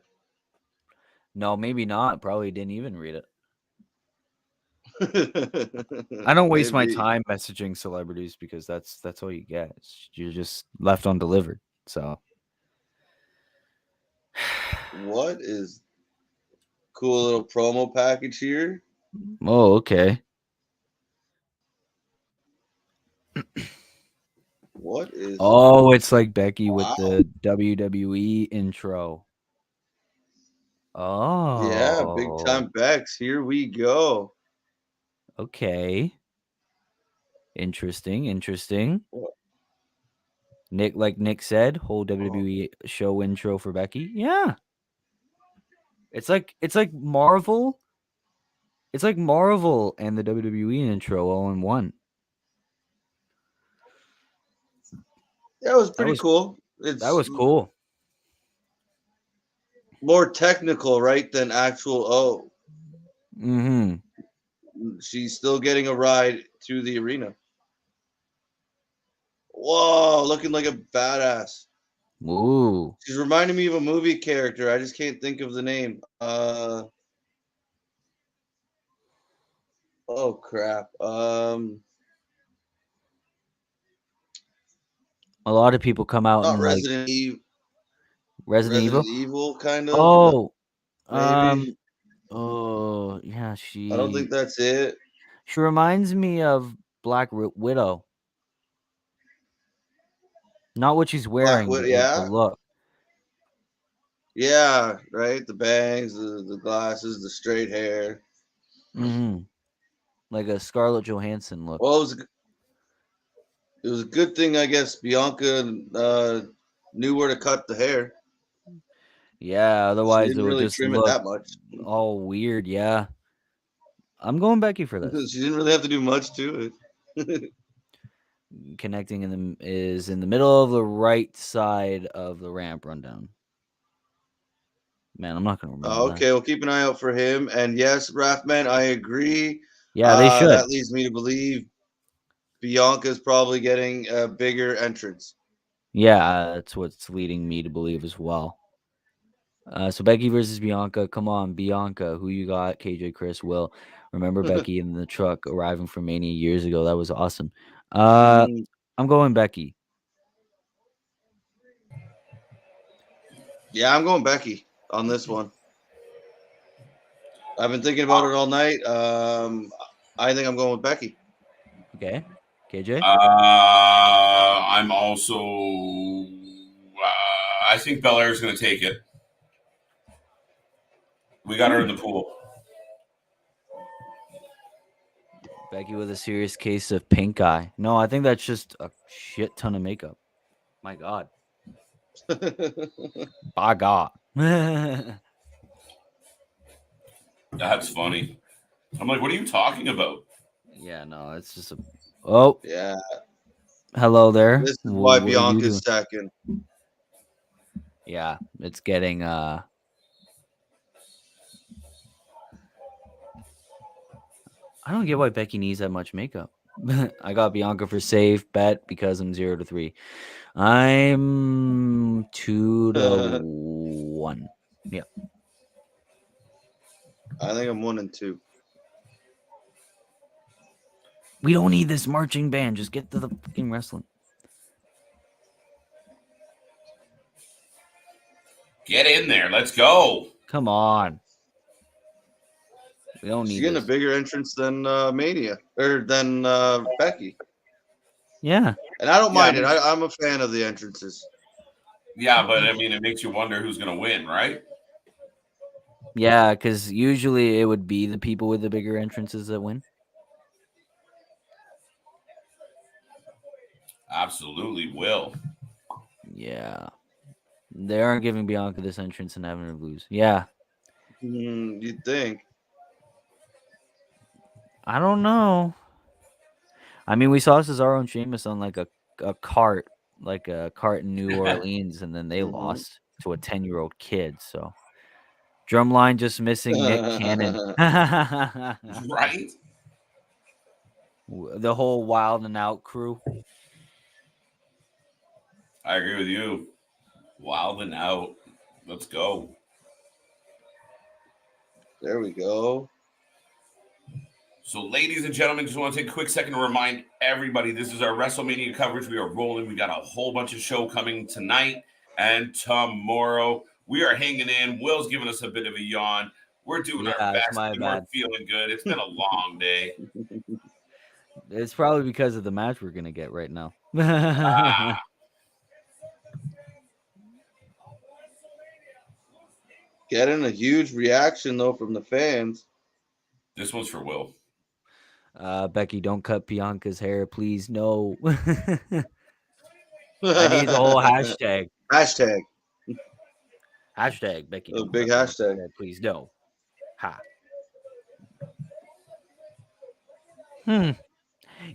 No, maybe not. Probably didn't even read it. I don't waste my time messaging celebrities because that's all you get. You're just left undelivered. So what is cool little promo package here? Oh, okay. What is it's like Becky with the WWE intro. Oh. Yeah, big time Bex. Here we go. Okay. Interesting. What? Nick, like Nick said, whole WWE show intro for Becky. Yeah. It's like Marvel. It's like Marvel and the WWE intro all in one. That was pretty cool. That was cool. More technical, right, than actual O. Mm-hmm. She's still getting a ride through the arena. Whoa, looking like a badass. Ooh. She's reminding me of a movie character. I just can't think of the name. Oh crap. A lot of people come out and Resident like Evil. Resident Evil? Evil kind of. Oh. Maybe. Oh yeah, I don't think that's it. she reminds me of Black Widow. Not what she's wearing, but like the Yeah, look. yeah, right. The bangs, the glasses, the straight hair. Mm-hmm. Like a Scarlett Johansson look. Well, it was a good thing, I guess. Bianca knew where to cut the hair. Yeah, She otherwise it didn't would really just trim it look that much. all weird. Yeah, I'm going Becky for this. She didn't really have to do much to it. Connecting is in the middle of the right side of the ramp rundown. Man, I'm not gonna remember that. Okay, we'll keep an eye out for him. And yes, Rathman, I agree. Yeah, they should. That leads me to believe Bianca's probably getting a bigger entrance. Yeah, that's what's leading me to believe as well. So Becky versus Bianca. Come on, Bianca. Who you got? KJ, Chris, Will. Remember Becky in the truck arriving from Mania years ago? That was awesome. Mm, I'm going Becky. yeah, I'm going Becky on this one. I've been thinking about it all night. I think I'm going with Becky. Okay, KJ. I'm also. I think Belair's going to take it. We got her in the pool. Becky with a serious case of pink eye. No, I think that's just a shit ton of makeup. My God. By God. That's funny. I'm like, what are you talking about? Yeah, no, it's just a. Oh, Yeah, hello there. this is why What are you Bianca's doing? second. Yeah, it's getting I don't get why Becky needs that much makeup. I got Bianca for safe bet because I'm 0-3. I'm 2-1. Yeah. I think I'm 1 and 2. We don't need this marching band. Just get to the fucking wrestling. Get in there. Let's go. Come on. We don't She's need getting this. a bigger entrance than Mania or than Becky. Yeah. And I don't Yeah, mind it. I'm a fan of the entrances. Yeah, but I mean, it makes you wonder who's going to win, right? Yeah, because usually it would be the people with the bigger entrances that win. Absolutely will. Yeah. They aren't giving Bianca this entrance and having her lose. Yeah. You'd think. I don't know. I mean, we saw Cesaro and Sheamus on like a cart, in New Orleans, and then they lost to a 10-year-old kid. So, Drumline just missing Nick Cannon. Right? The whole Wild and Out crew. I agree with you. Wild and out. Let's go. There we go. So, ladies and gentlemen, just want to take a quick second to remind everybody this is our WrestleMania coverage. We are rolling. We got a whole bunch of show coming tonight and tomorrow. We are hanging in. Will's giving us a bit of a yawn. We're doing our Yeah, it's best. my And bad. we're feeling good. It's been a long day. It's probably because of the match we're gonna get right now. Getting a huge reaction though from the fans. This one's for Will. Becky, don't cut Bianca's hair, please. No. I need the whole hashtag. Hashtag. Hashtag Becky. A Don't big cut Bianca's hashtag. hair, please. No. Ha.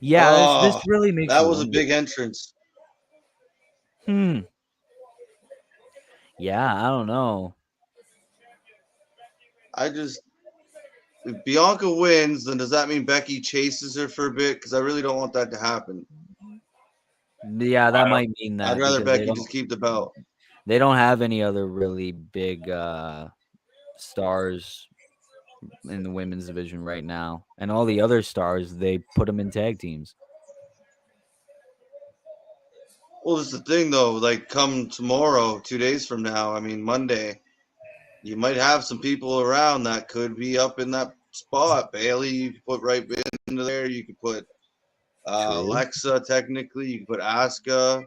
Yeah, this really makes that you was a wonder. big entrance. Yeah, I don't know. If Bianca wins, then does that mean Becky chases her for a bit? Because I really don't want that to happen. Yeah, that might mean that. I'd rather because Becky just keep the belt. They don't have any other really big stars in the women's division right now. And all the other stars, they put them in tag teams. Well, this is the thing, though. Like, come tomorrow, 2 days from now, I mean, Monday, you might have some people around that could be up in that spot. Bailey, you could put right into there. You could put Alexa, technically. You could put Asuka.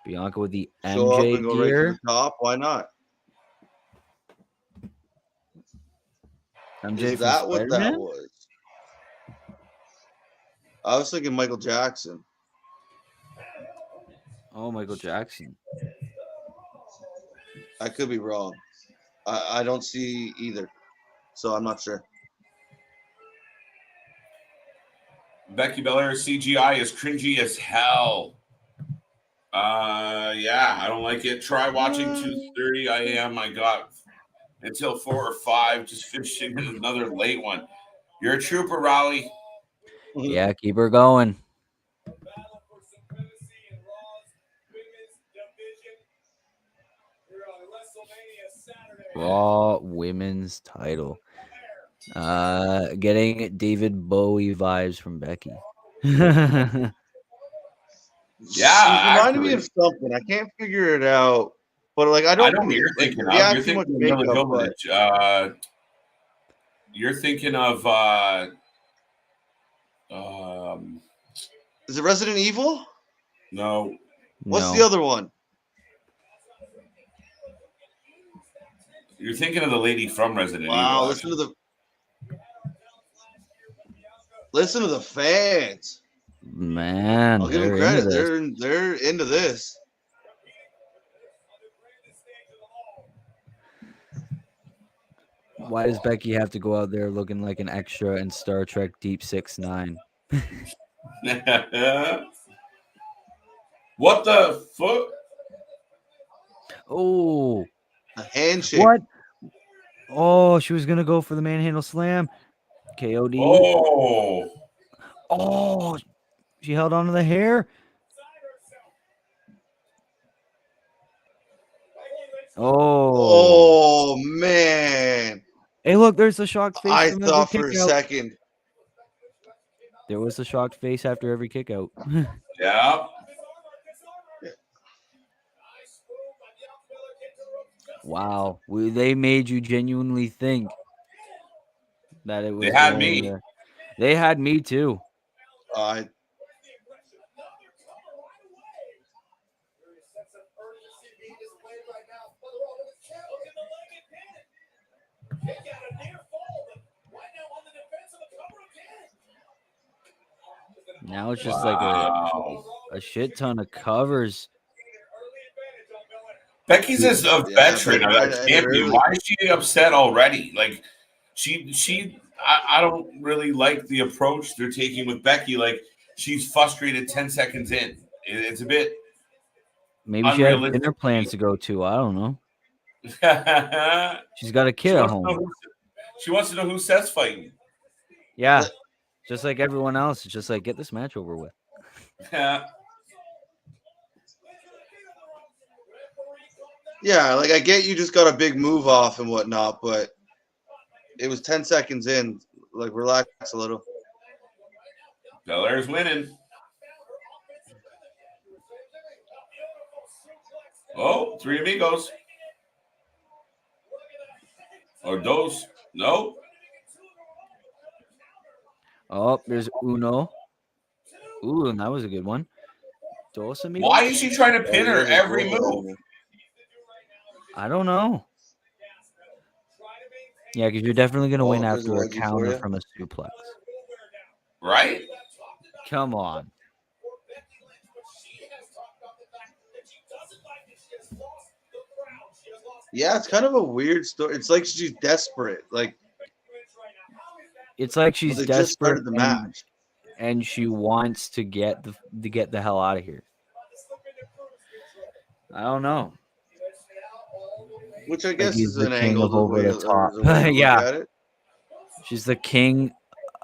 Bianca with the Show up MJ and go right to gear. the top. Why not? MJ Is from that what that Spider-Man? was? I was thinking Michael Jackson. Oh, Michael Jackson. I could be wrong. I don't see either, so I'm not sure. Becky Belair CGI is cringy as hell. Yeah, I don't like it. Try watching 2:30 a.m. I got until 4 or 5, just finishing another late one. You're a trooper, Raleigh. Yeah, keep her going. Raw women's title. Getting David Bowie vibes from Becky. Yeah, She's reminding me actually. of something. I can't figure it out, but like I I know don't what you're like, thinking yeah, of. You're too much thinking of Mila makeup, but Jovovich. You're thinking of is it Resident Evil? no. What's the other one? You're thinking of the lady from Resident Wow, Evil. listen to the fans. Man, I'll give them credit. They're into this. Why does Becky have to go out there looking like an extra in Star Trek Deep 6-9? What the fuck? Oh, a handshake. What? Oh, she was gonna go for the manhandle slam. KOD. Oh, she held on to the hair. Oh man. Hey, look, there's the shocked face. I thought for a second. There was a shocked face after every kick out. Yeah. Wow. They made you genuinely think that it was. They had me. They had me too. Now it's just like a shit ton of covers. Becky's is a veteran of that champion. Why is she upset already? Like, I don't really like the approach they're taking with Becky. Like, she's frustrated 10 seconds in. It's a bit. Maybe she had dinner plans to go to. I don't know. She's got a kid at home. She wants to know who Seth's fighting. Yeah. Just like everyone else. It's just like, get this match over with. Yeah, like I get you just got a big move off and whatnot, but it was 10 seconds in. Like, relax a little. Belair's winning. Oh, Three Amigos. Or dos. No. Oh, there's Uno. Ooh, and that was a good one. Dos Amigos. Why is she trying to pin her every move? I don't know. Yeah, because you're definitely going to win after a counter from a suplex. Right? Come on. Yeah, it's kind of a weird story. It's like she's desperate. Like, it's like she's desperate. Just started the match, and she wants to get the hell out of here. I don't know. Which I guess is an angle over the top. Yeah, she's the king.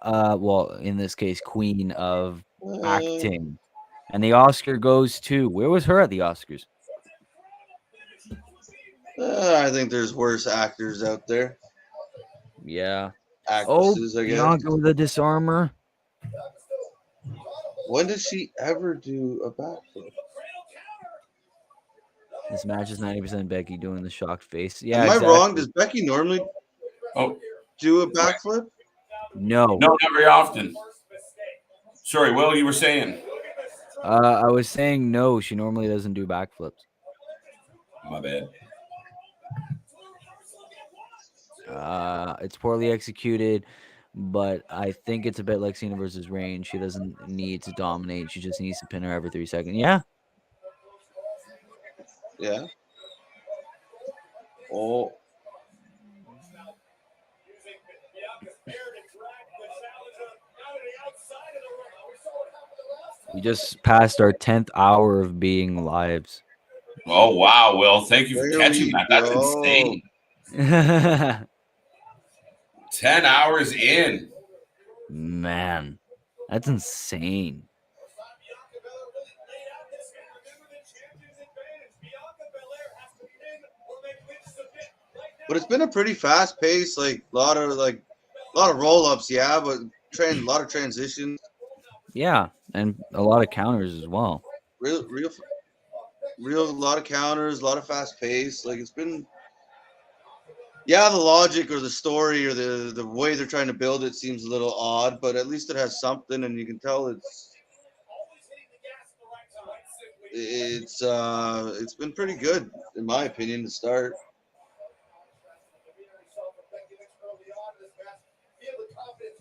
Well, in this case, queen of acting, and the Oscar goes to. Where was her at the Oscars? I think there's worse actors out there. Yeah. Actresses, I guess. Bianca with the disarmer. When did she ever do a backflip? This match is 90% Becky doing the shocked face. Yeah, Am I exactly. wrong? Does Becky normally do a backflip? No. No, not very often. Sorry, Will, you were saying? I was saying no. She normally doesn't do backflips. My bad. It's poorly executed, but I think it's a bit like Cena versus Reign. She doesn't need to dominate. She just needs to pin her every 3 seconds. Yeah. Yeah. Oh. We just passed our 10th hour of being lives. Oh, wow, Will. Thank you for There catching we that. That's go. insane. 10 hours in. Man, that's insane. But it's been a pretty fast pace, like a lot of roll ups, yeah, but a lot of transitions. Yeah, and a lot of counters as well. Real, a lot of counters, a lot of fast pace. Like it's been, yeah, the logic or the story or the way they're trying to build it seems a little odd, but at least it has something, and you can tell it's been pretty good in my opinion to start.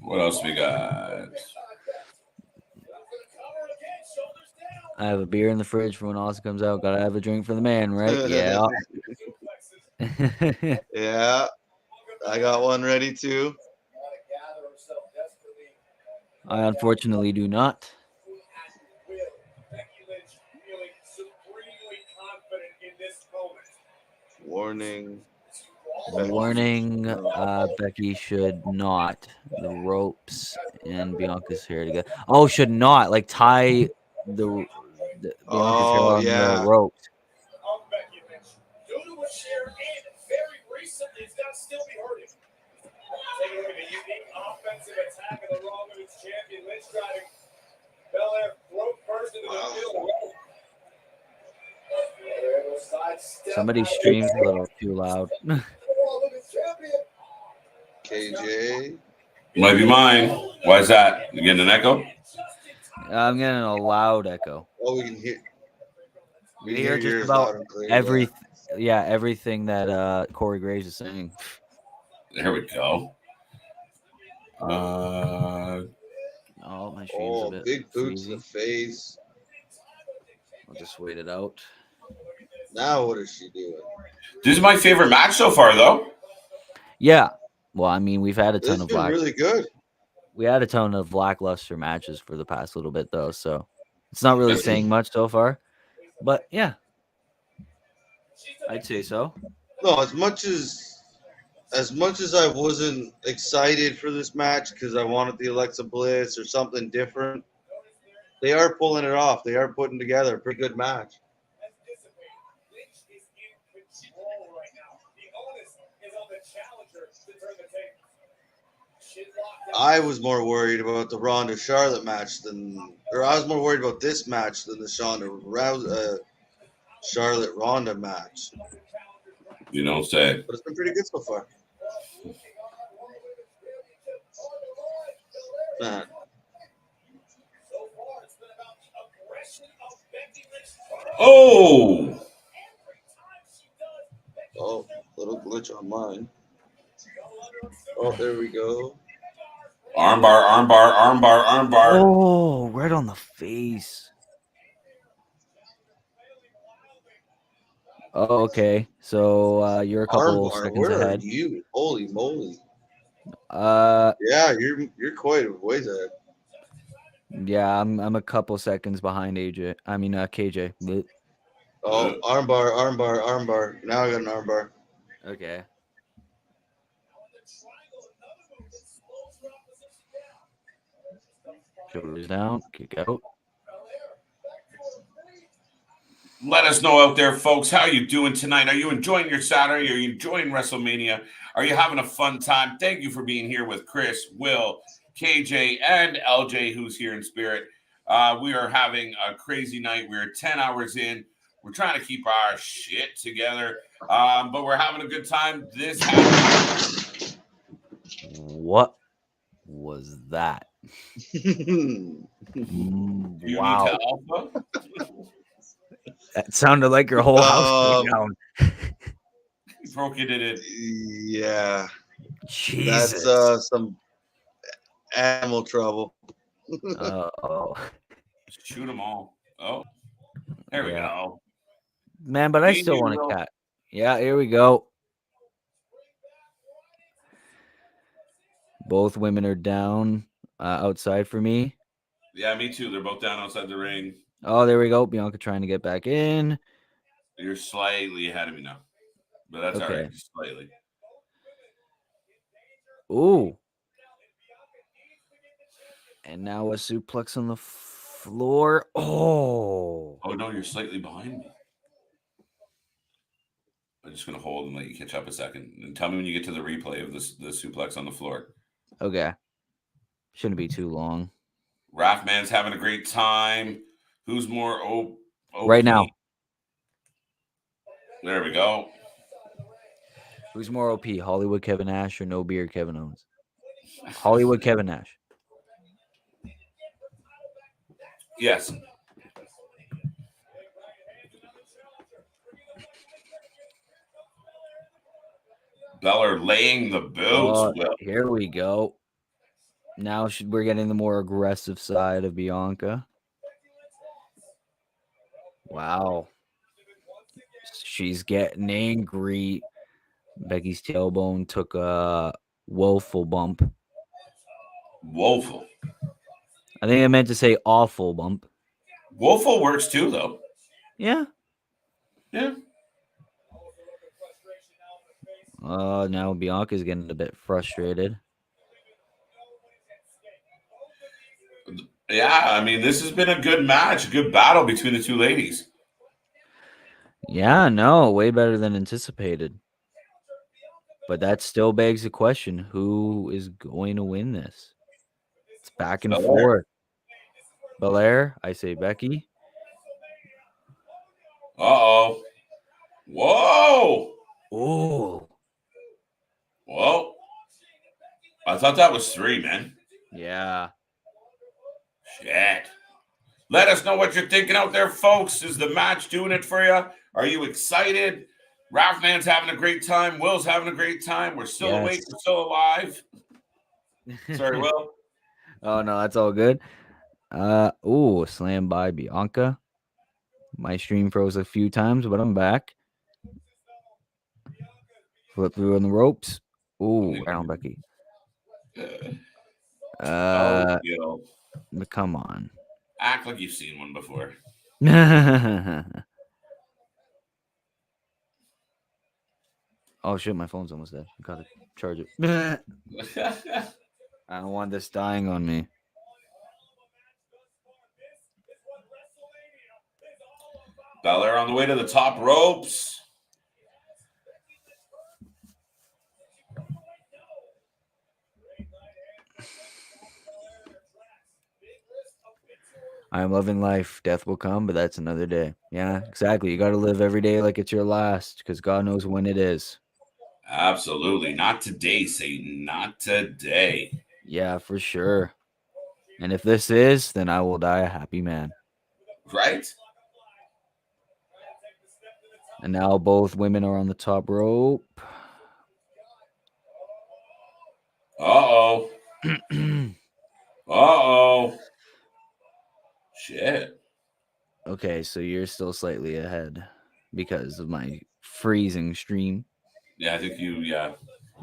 What else we got? I have a beer in the fridge for when Austin comes out. Gotta have a drink for the man, right? Yeah. Yeah, I got one ready too. I unfortunately do not. Warning. Warning, Becky should not. The ropes and Bianca's hair together. Oh, should not. Like tie the Bianca's hair on the ropes. Somebody streams a little too loud. KJ. Might be mine. Why is that? You getting an echo? I'm getting a loud echo. Oh, we can hear. We hear just about everything that Corey Graves is saying. There we go. Oh, my stream's a bit big boots freezy. in the face. I'll just wait it out. Now what is she doing? This is my favorite match so far, though. Yeah. Well, I mean, we've had a ton of really good. We had a ton of lackluster matches for the past little bit, though, so it's not really saying much so far. But yeah, I'd say so. No, as much as I wasn't excited for this match because I wanted the Alexa Bliss or something different, they are pulling it off. They are putting together a pretty good match. I was more worried about the Ronda Charlotte match I was more worried about this match than the Charlotte Ronda match. You don't say. But it's been pretty good so far. Man. Oh, little glitch on mine. Oh, there we go. Armbar. Oh, right on the face. Oh, okay. So you're a couple seconds ahead. Are you? Holy moly. Yeah, you're quite a ways ahead. Yeah, I'm a couple seconds behind AJ. I mean KJ. Blech. Oh, armbar. Now I got an armbar. Okay. Shoulders down, kick out. Let us know out there, folks. How are you doing tonight? Are you enjoying your Saturday? Are you enjoying Wrestlemania? Are you having a fun time? Thank you for being here with Chris, Will, KJ, and LJ, who's here in spirit. We are having a crazy night. We're 10 hours in. We're trying to keep our shit together, but we're having a good time. This happened. What was that? You need Wow. to Alpha? That sounded like your whole house came down. You broke it in it. Yeah. Jesus. That's some animal trouble. Oh. Shoot them all. Oh, there we go. Man, but I still want a cat. Yeah, here we go. Both women are down outside for me. Yeah, me too. They're both down outside the ring. Oh, there we go. Bianca trying to get back in. You're slightly ahead of me now, but that's all right. Just slightly. Ooh. And now a suplex on the floor. Oh. Oh, no, you're slightly behind me. I'm just going to hold and let you catch up a second. And tell me when you get to the replay of the suplex on the floor. Okay. Shouldn't be too long. Raffman's having a great time. Who's more OP? Right now. There we go. Who's more OP? Hollywood Kevin Nash or No Beard Kevin Owens? Hollywood Kevin Nash. Yes. Beller laying the boots. Here we go. Now we're getting the more aggressive side of Bianca. Wow. She's getting angry. Becky's tailbone took a woeful bump. Woeful. I think I meant to say awful bump. Woeful works too, though. Yeah. Yeah. Now Bianca's getting a bit frustrated. Yeah, I mean, this has been a good match, a good battle between the two ladies. Yeah, no, way better than anticipated. But that still begs the question, who is going to win this? It's back and forth. Belair, I say Becky. Uh-oh. Whoa. Oh. Whoa. I thought that was 3, man. Yeah. Shit. Let us know what you're thinking out there, folks. Is the match doing it for you? Are you excited? Raffman's having a great time. Will's having a great time. We're still awake. We're still alive. Sorry, Will. Oh, no, that's all good. Ooh, slam by Bianca. My stream froze a few times, but I'm back. Flip through on the ropes. Ooh, right on Becky. Come on. Act like you've seen one before. Oh shit, my phone's almost dead. I gotta charge it. I don't want this dying on me. Belair on the way to the top ropes. I'm loving life. Death will come, but that's another day. Yeah, exactly. You got to live every day like it's your last, because God knows when it is. Absolutely. Not today, Satan. Not today. Yeah, for sure. And if this is, then I will die a happy man. Right? And now both women are on the top rope. Uh-oh. Uh-oh. Shit. Okay, so you're still slightly ahead because of my freezing stream. Yeah, I think yeah.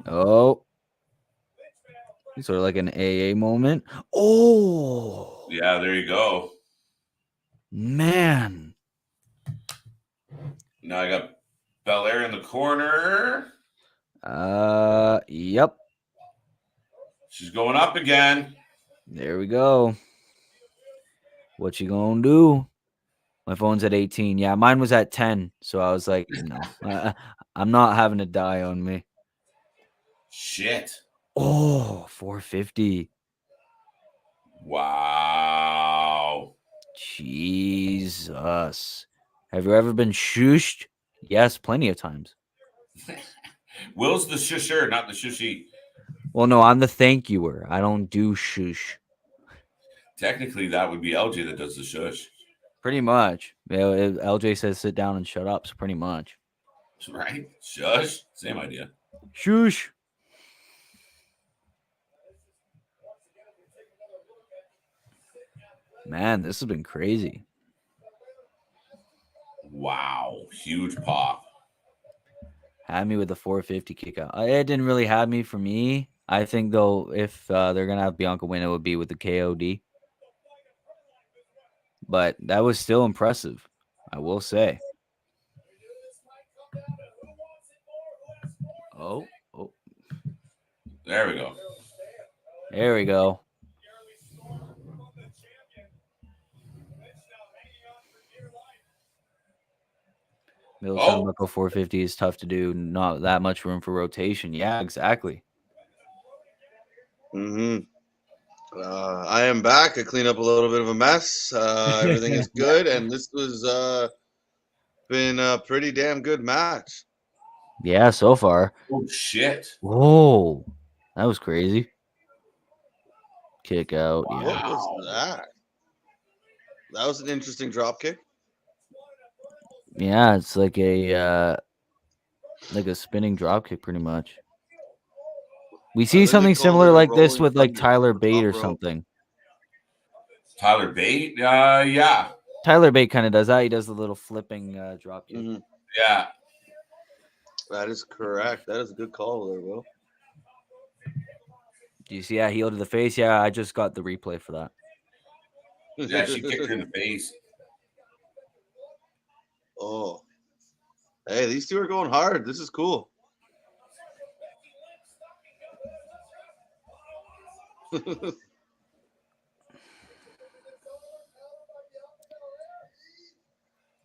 Oh. Sort of like an AA moment. Oh. Yeah, there you go. Man. Now I got Belair in the corner. Yep. She's going up again. There we go. What you gonna do? My phone's at 18. Yeah, mine was at 10. So I was like, I'm not having to die on me. Shit. Oh, 450. Wow. Jesus. Have you ever been shushed? Yes, plenty of times. Will's the shusher, not the shushy. Well, no, I'm the thank youer. I don't do shush. Technically, that would be LJ that does the shush. Pretty much. LJ says sit down and shut up, so pretty much. Right? Shush. Same idea. Shush. Man, this has been crazy. Wow. Huge pop. Had me with the 450 kick out. It didn't really have me for me. I think, though, if they're going to have Bianca win, it would be with the KOD. But that was still impressive, I will say. Oh. There we go. There we go. Middle turnbuckle 450 is tough to do. Not that much room for rotation. Yeah, exactly. I am back. I cleaned up a little bit of a mess. Everything is good, and this was been a pretty damn good match. Yeah, so far. Oh shit! Whoa, that was crazy. Kick out. Wow. Yeah. What was that? That was an interesting drop kick. Yeah, it's like a spinning drop kick, pretty much. We see something similar like this with like Tyler Bate or something. Tyler Bate? Yeah. Tyler Bate kind of does that. He does the little flipping drop kick. Mm-hmm. Yeah. That is correct. That is a good call there, Will. Do you see that heel to the face? Yeah, I just got the replay for that. Yeah, she kicked her in the face. Oh. Hey, these two are going hard. This is cool.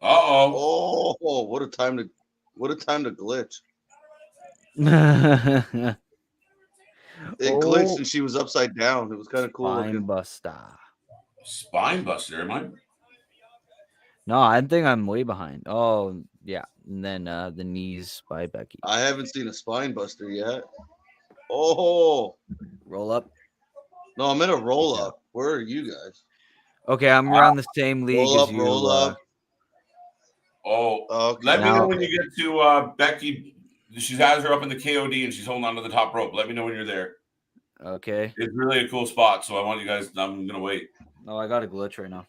Uh-oh. Oh, what a time to glitch. It glitched and she was upside down. It was kind of cool. Spine buster, am I? No, I think I'm way behind. Oh, yeah. And then the knees by Becky. I haven't seen a spine buster yet. Oh. Roll up. No, I'm in a roll up. Where are you guys? Okay, I'm around the same league roll as up, you. Roll up. Okay. Let me know when you get to Becky. She has her up in the KOD and she's holding on to the top rope. Let me know when you're there. Okay. It's really a cool spot, so I want you guys. I'm gonna wait. Oh, I got a glitch right now.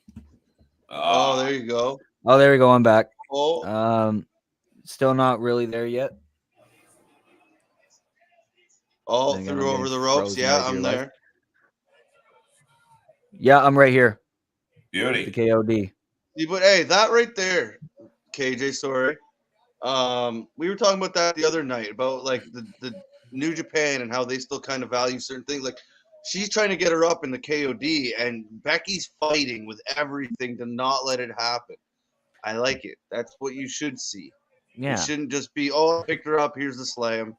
There you go. Oh, there we go. I'm back. Oh. Still not really there yet. Oh, threw over the ropes. Yeah, I'm there. Yeah, I'm right here. Beauty. The KOD. See, but hey, that right there, KJ, sorry. We were talking about that the other night about like the New Japan and how they still kind of value certain things. Like she's trying to get her up in the KOD, and Becky's fighting with everything to not let it happen. I like it. That's what you should see. Yeah. It shouldn't just be, oh, I picked her up, here's the slam.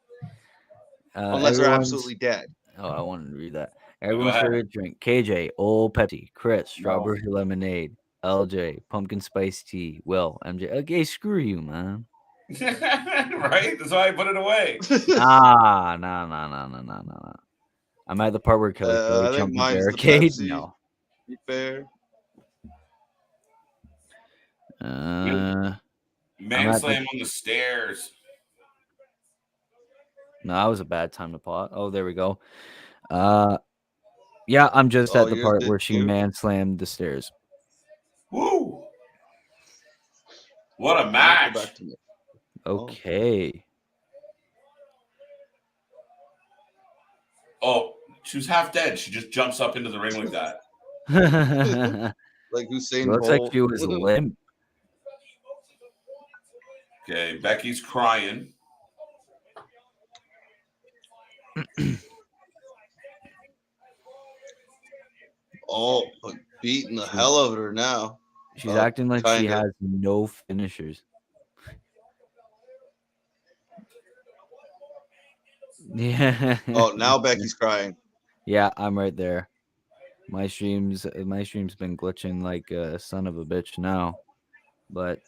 Unless they're absolutely dead. Oh, I wanted to read that. Everyone's favorite drink. KJ, Old Pepsi. Chris, strawberry lemonade. LJ, pumpkin spice tea. Will, MJ. Okay, screw you, man. Right? That's why I put it away. No. I'm at the part where Kelly jumped the barricade. No. Be fair. Man slam on the stairs. No, that was a bad time to pause. Oh, there we go. Yeah, I'm just at the part where she man slammed the stairs. Woo! What a match! Okay. Oh, she was half dead. She just jumps up into the ring like that. Like Usain Looks Bolt. like she was limp. Okay, Becky's crying. Beating the hell out of her now. She's acting like she has no finishers. Yeah. Oh, now Becky's crying. Yeah, I'm right there. My stream's been glitching like a son of a bitch now, but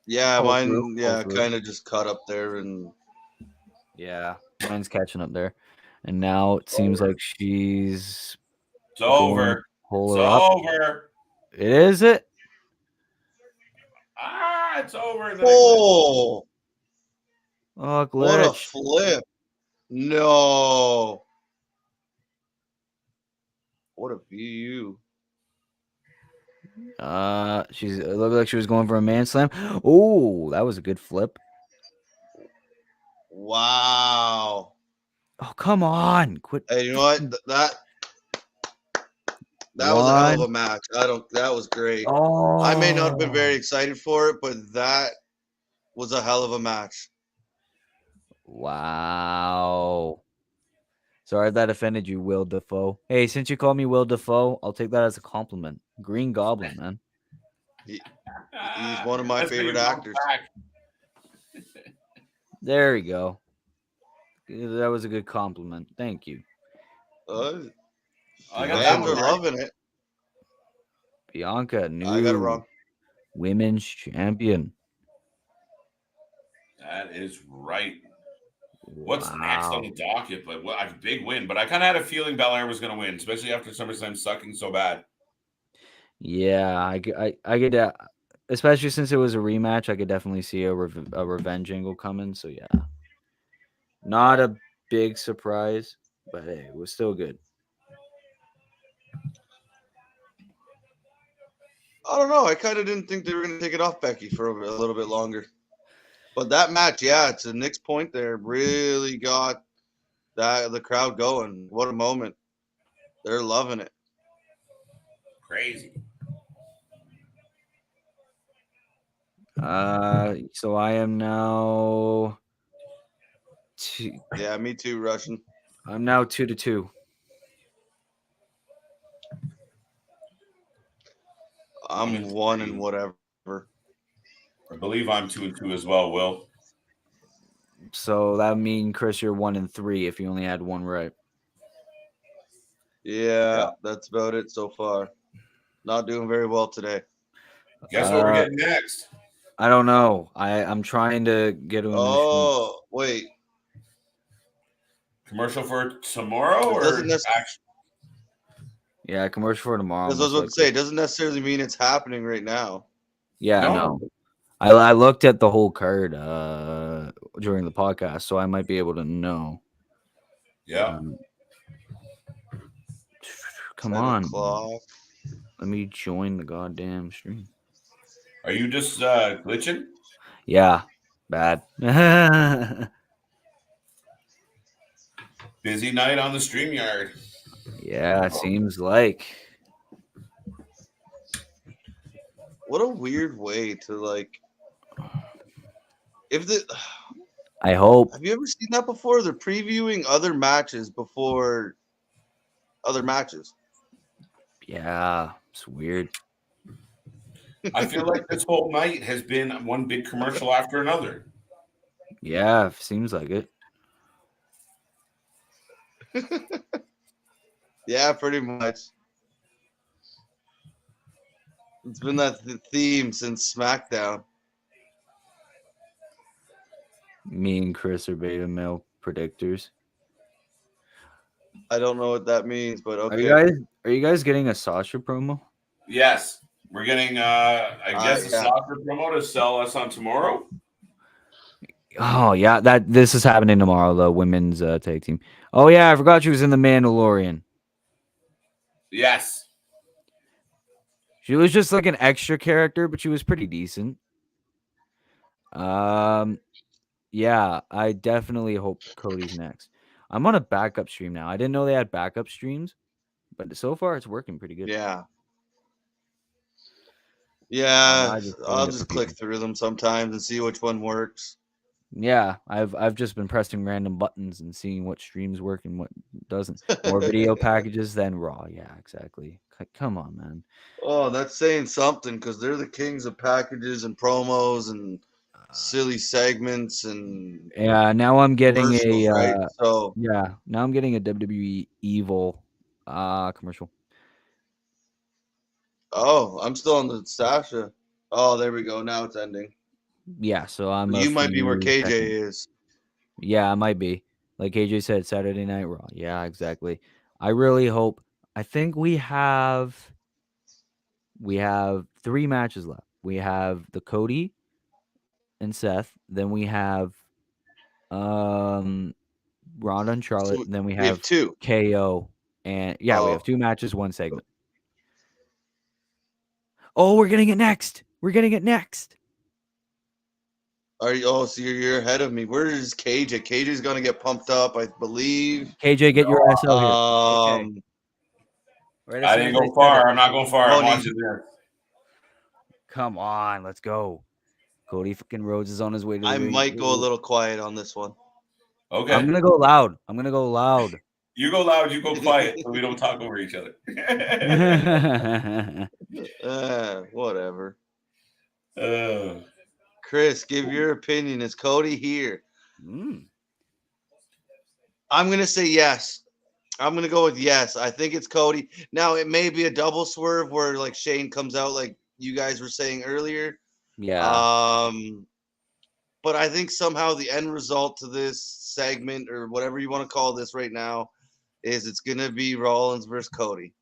Yeah, Pull mine. through, Yeah, pull through. kind of just caught up there, and Yeah, mine's catching up there, and now it seems like she's It's over. pull It's her up. over. Is it? It's over. And then oh, Oh, what a glitch. flip! No, what a view! It looked like she was going for a man slam. Oh, that was a good flip. Wow. Oh, come on. Quit. Hey, you know what? That was a hell of a match. That was great. Oh. I may not have been very excited for it, but that was a hell of a match. Wow. Sorry if that offended you, Will Dafoe. Hey, since you called me Will Dafoe, I'll take that as a compliment. Green Goblin, man. He's one of my favorite actors. There we go. That was a good compliment. Thank you. I got that Fans one are right. loving it. Bianca, I got it wrong. Women's champion. That is right. What's Wow. next on the docket? But a big win. But I kind of had a feeling Belair was going to win, especially after SummerSlam sucking so bad. Yeah, I could, especially since it was a rematch, I could definitely see a revenge angle coming. So yeah, not a big surprise, but hey, it was still good. I don't know. I kind of didn't think they were going to take it off Becky for a little bit longer. But that match, yeah, to Nick's point there, really got the crowd going. What a moment. They're loving it. Crazy. So I am now Yeah, me too, Russian. I'm now 2-2. I'm 1 and whatever. I believe I'm 2-2 as well, Will. So that means, Chris, you're 1 and 3 if you only had one right. Yeah, that's about it so far. Not doing very well today. Guess what we're getting next? I don't know. I'm trying to get a wait. Commercial for tomorrow It or doesn't Yeah, commercial for tomorrow. That's what I was about to say. It doesn't necessarily mean it's happening right now. Yeah, no. I looked at the whole card during the podcast, so I might be able to know. Yeah. Come on. Let me join the goddamn stream. Are you just glitching? Yeah, bad. Busy night on the StreamYard. Yeah, it seems like. What a weird way to I hope. Have you ever seen that before? They're previewing other matches before other matches. Yeah, it's weird. I feel like this whole night has been one big commercial after another. Yeah, seems like it. Yeah, pretty much. It's been that theme since SmackDown. Me and Chris are beta male predictors. I don't know what that means, but okay. Are you guys getting a Sasha promo? Yes. We're getting I guess a soccer promo to sell us on tomorrow. Oh yeah, this is happening tomorrow, the women's tag team. Oh yeah, I forgot she was in the Mandalorian. Yes. She was just like an extra character, but she was pretty decent. Yeah, I definitely hope Cody's next. I'm on a backup stream now. I didn't know they had backup streams, but so far it's working pretty good. Yeah. Yeah, I'll just click through them sometimes and see which one works. Yeah, I've just been pressing random buttons and seeing what streams work and what doesn't. More video packages than Raw. Yeah, exactly. Come on, man. Oh, that's saying something because they're the kings of packages and promos and silly segments and now I'm getting a right? So now I'm getting a WWE Evil commercial. Oh, I'm still on the Sasha. Oh, there we go. Now it's ending. Yeah, so I'm. You might be where KJ is. Yeah, I might be. Like KJ said, Saturday Night Raw. Yeah, exactly. I really hope. I think we have 3 matches left. We have the Cody and Seth. Then we have Ronda and Charlotte. So And then we we have have 2. KO. And yeah, we have 2 matches, 1 segment. Oh, we're getting it next. We're getting it next. Are you? Oh, so you're ahead of me. Where is KJ? KJ's gonna get pumped up, I believe. KJ, get your ass out here. Okay. Right as I soon didn't as go said far. it. I'm not going far. I'm Tony. watching this. Come on, let's go. Cody fucking Rhodes is on his way to the I ring. might go a little quiet on this one. Okay. I'm gonna go loud. I'm gonna go loud. You go loud, you go quiet, so we don't talk over each other. Whatever. Chris, give your opinion. Is Cody here? I'm gonna say yes. I'm gonna go with yes. I think it's Cody. Now it may be a double swerve where like Shane comes out like you guys were saying earlier. Yeah. But I think somehow the end result to this segment or whatever you want to call this right now is it's gonna be Rollins versus Cody.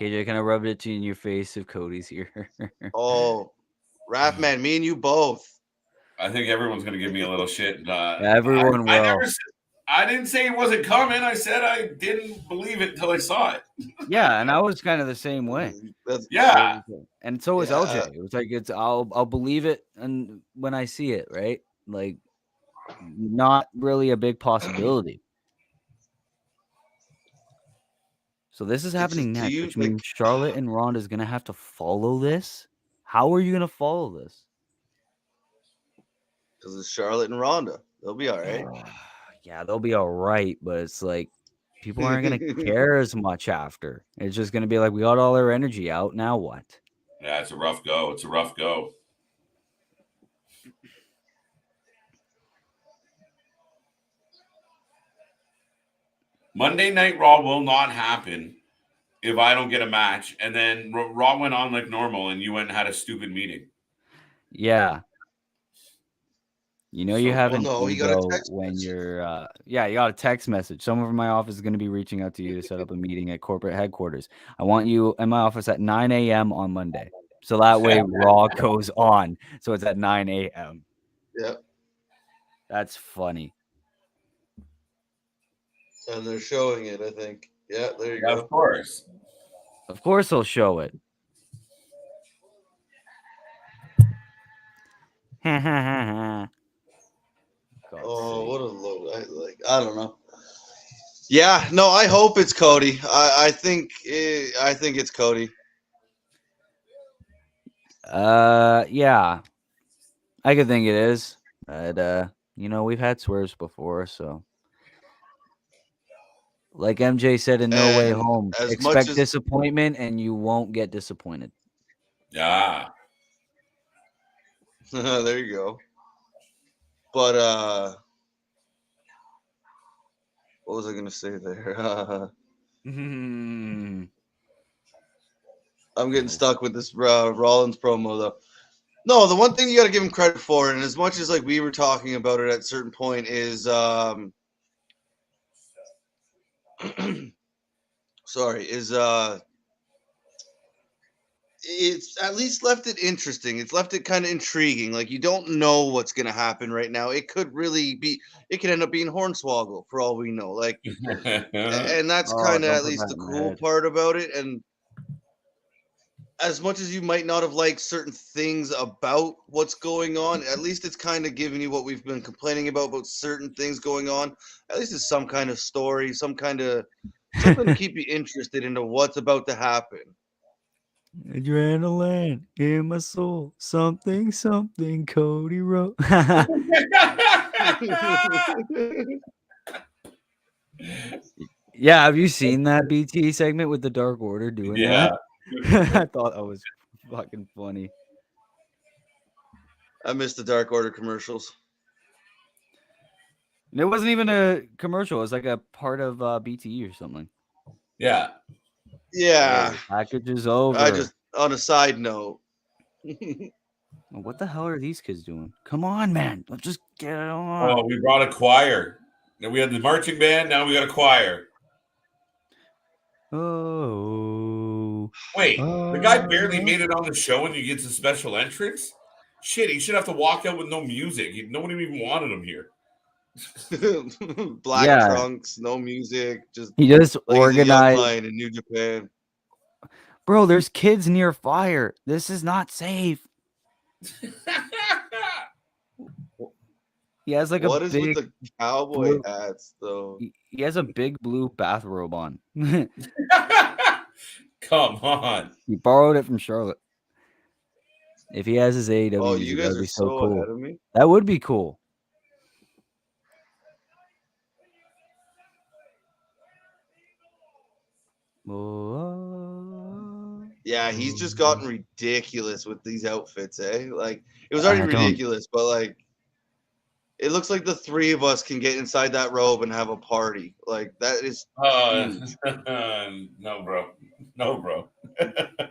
KJ, kind of rubbed it in your face if Cody's here. Oh, Raph, man, me and you both. I think everyone's gonna give me a little shit. Everyone will. I didn't say it wasn't coming. I said I didn't believe it until I saw it. Yeah, and I was kind of the same way. Yeah. And so was LJ. It was like I'll believe it and when I see it, right? Like not really a big possibility. So this is happening next, which means Charlotte and Ronda is gonna have to follow this. How are you gonna follow this? Because it's Charlotte and Ronda. They'll be all right. Yeah, they'll be all right, but it's like people aren't gonna care as much after. It's just gonna be like we got all our energy out. Now what? Yeah, it's a rough go. It's a rough go. Monday Night Raw will not happen if I don't get a match. And then Raw went on like normal and you went and had a stupid meeting. Yeah. You know, you have an ego when message. you're, you got a text message. Someone from my office is going to be reaching out to you to set up a meeting at corporate headquarters. I want you in my office at 9 a.m. on Monday. So that way Raw goes on. So it's at 9 a.m. Yep. That's funny. And they're showing it, I think. Yeah, there you go. Of course. Of course they'll show it. What a load. I don't know. Yeah, no, I hope it's Cody. I think it's Cody. Yeah. I could think it is. But we've had swerves before, so like MJ said in No Way Home, expect disappointment and you won't get disappointed. Yeah. There you go. But what was I gonna say there? I'm getting stuck with this Rollins promo though. No, the one thing you got to give him credit for, and as much as like we were talking about it at a certain point, is it's at least left it interesting. It's left it kind of intriguing. Like you don't know what's gonna happen right now. It could really be. It could end up being Hornswoggle for all we know. Like, and that's kind of at least the cool part about it. And as much as you might not have liked certain things about what's going on, at least it's kind of giving you what we've been complaining about certain things going on. At least it's some kind of story, something to keep you interested into what's about to happen. Adrenaline in my soul, something, Cody wrote. Yeah, have you seen that BT segment with the Dark Order doing that? I thought that was fucking funny. I missed the Dark Order commercials. And it wasn't even a commercial. It was like a part of BT or something. Yeah. Yeah. Package is over. I just, on a side note. What the hell are these kids doing? Come on, man. Let's just get it on. Oh, we brought a choir. Now we had the marching band. Now we got a choir. Oh. Wait, the guy barely made it on the show and he gets a special entrance? Shit, he should have to walk out with no music. Nobody even wanted him here. Black trunks, no music, just he just like organized. Young Lion in New Japan. Bro, there's kids near fire. This is not safe. He has like What a is big with the cowboy hats though? He has a big blue bathrobe on. Come on. He borrowed it from Charlotte. If he has his AEW, Oh, music, you that'd guys be are so so cool. ahead of me. That would be cool. Yeah, he's just gotten ridiculous with these outfits, eh? Like it was already ridiculous, but like it looks like the three of us can get inside that robe and have a party. Like that is huge. No, bro. No, bro.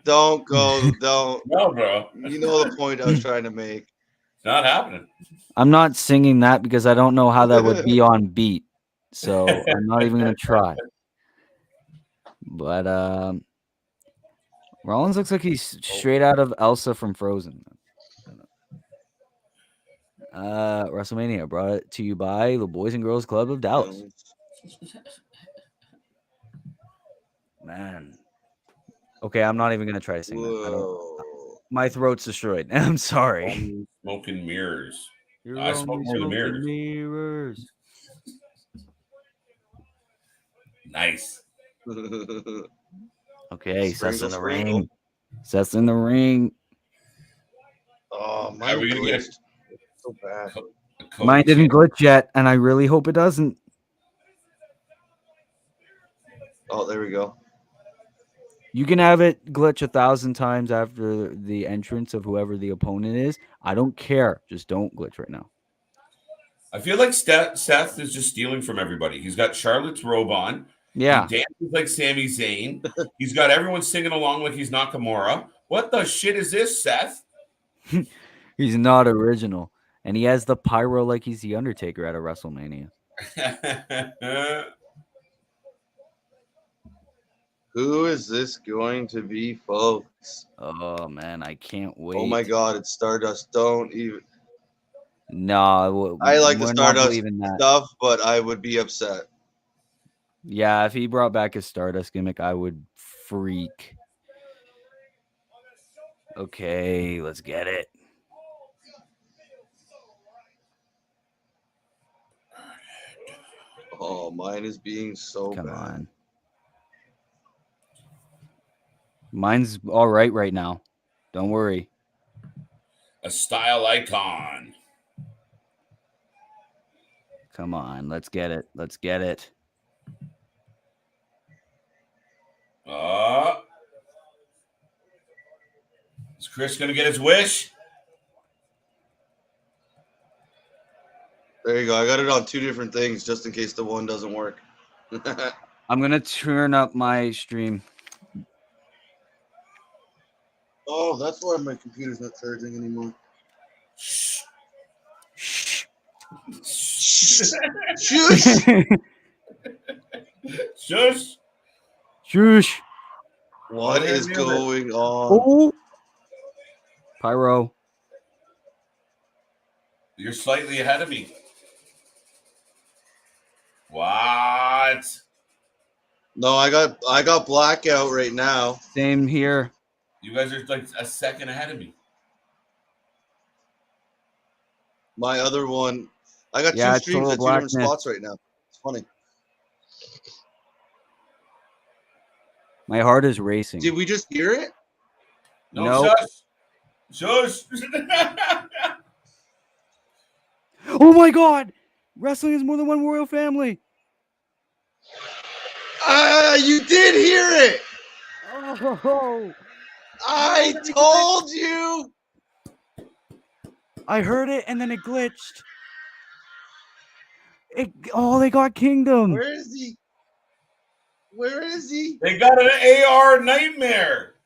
Don't go. Don't. No, bro. You know the point I was trying to make. It's not happening. I'm not singing that because I don't know how that would be on beat. So I'm not even going to try. But Rollins looks like he's straight out of Elsa from Frozen. WrestleMania brought it to you by the Boys and Girls Club of Dallas. Man. Okay, I'm not even going to try to sing that. My throat's destroyed. I'm sorry. Smoke and mirrors. You're I smoke more than mirrors. Nice. Okay, Seth's in the ring. Seth's in the ring. Oh, mine glitched. So bad. Mine didn't glitch yet, and I really hope it doesn't. Oh, there we go. You can have it glitch 1,000 times after the entrance of whoever the opponent is. I don't care. Just don't glitch right now. I feel like Seth is just stealing from everybody. He's got Charlotte's robe on. Yeah. He dances like Sami Zayn. He's got everyone singing along like he's Nakamura. What the shit is this, Seth? He's not original. And he has the pyro like he's the Undertaker at a WrestleMania. Who is this going to be, folks? Oh, man, I can't wait. Oh, my God, it's Stardust. Don't even. No. I like the Stardust stuff, but I would be upset. Yeah, if he brought back his Stardust gimmick, I would freak. Okay, let's get it. Oh, mine is being so bad. Come on. Mine's all right now. Don't worry. A style icon. Come on, let's get it. Let's get it. Is Chris going to get his wish? There you go. I got it on two different things just in case the one doesn't work. I'm going to turn up my stream. Oh, that's why my computer's not charging anymore. Shh. Shush. Shush. Shush. What is going on? Oh. Pyro. You're slightly ahead of me. What? No, I got blackout right now. Same here. You guys are like a second ahead of me. My other one, I got two streams at two different spots right now. It's funny. My heart is racing. Did we just hear it? No. Shush. Oh my God! Wrestling is more than one royal family. You did hear it. Oh. I told you. I heard it and then it glitched. They got Kingdom. Where is he? Where is he? They got an AR nightmare.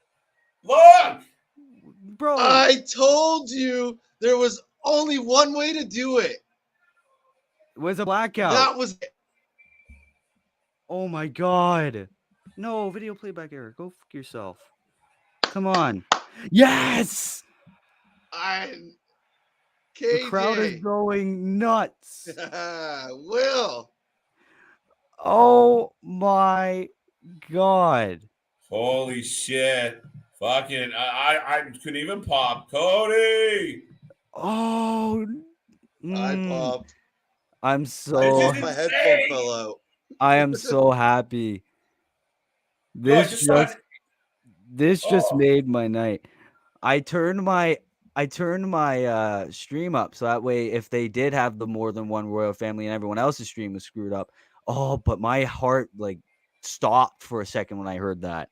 Look. bro. I told you there was only one way to do it. It was a blackout. That was it. Oh my god. No, video playback error. Go fuck yourself. Come on. Yes! KJ. The crowd is going nuts. Will. Oh my god. Holy shit. Fucking, I couldn't even pop. Cody! Oh. I popped. I'm I so. just, my headphone fell out. I am so happy. This just made my night. I turned my stream up so that way if they did have the more than one royal family and everyone else's stream was screwed up. Oh, but my heart like stopped for a second when I heard that.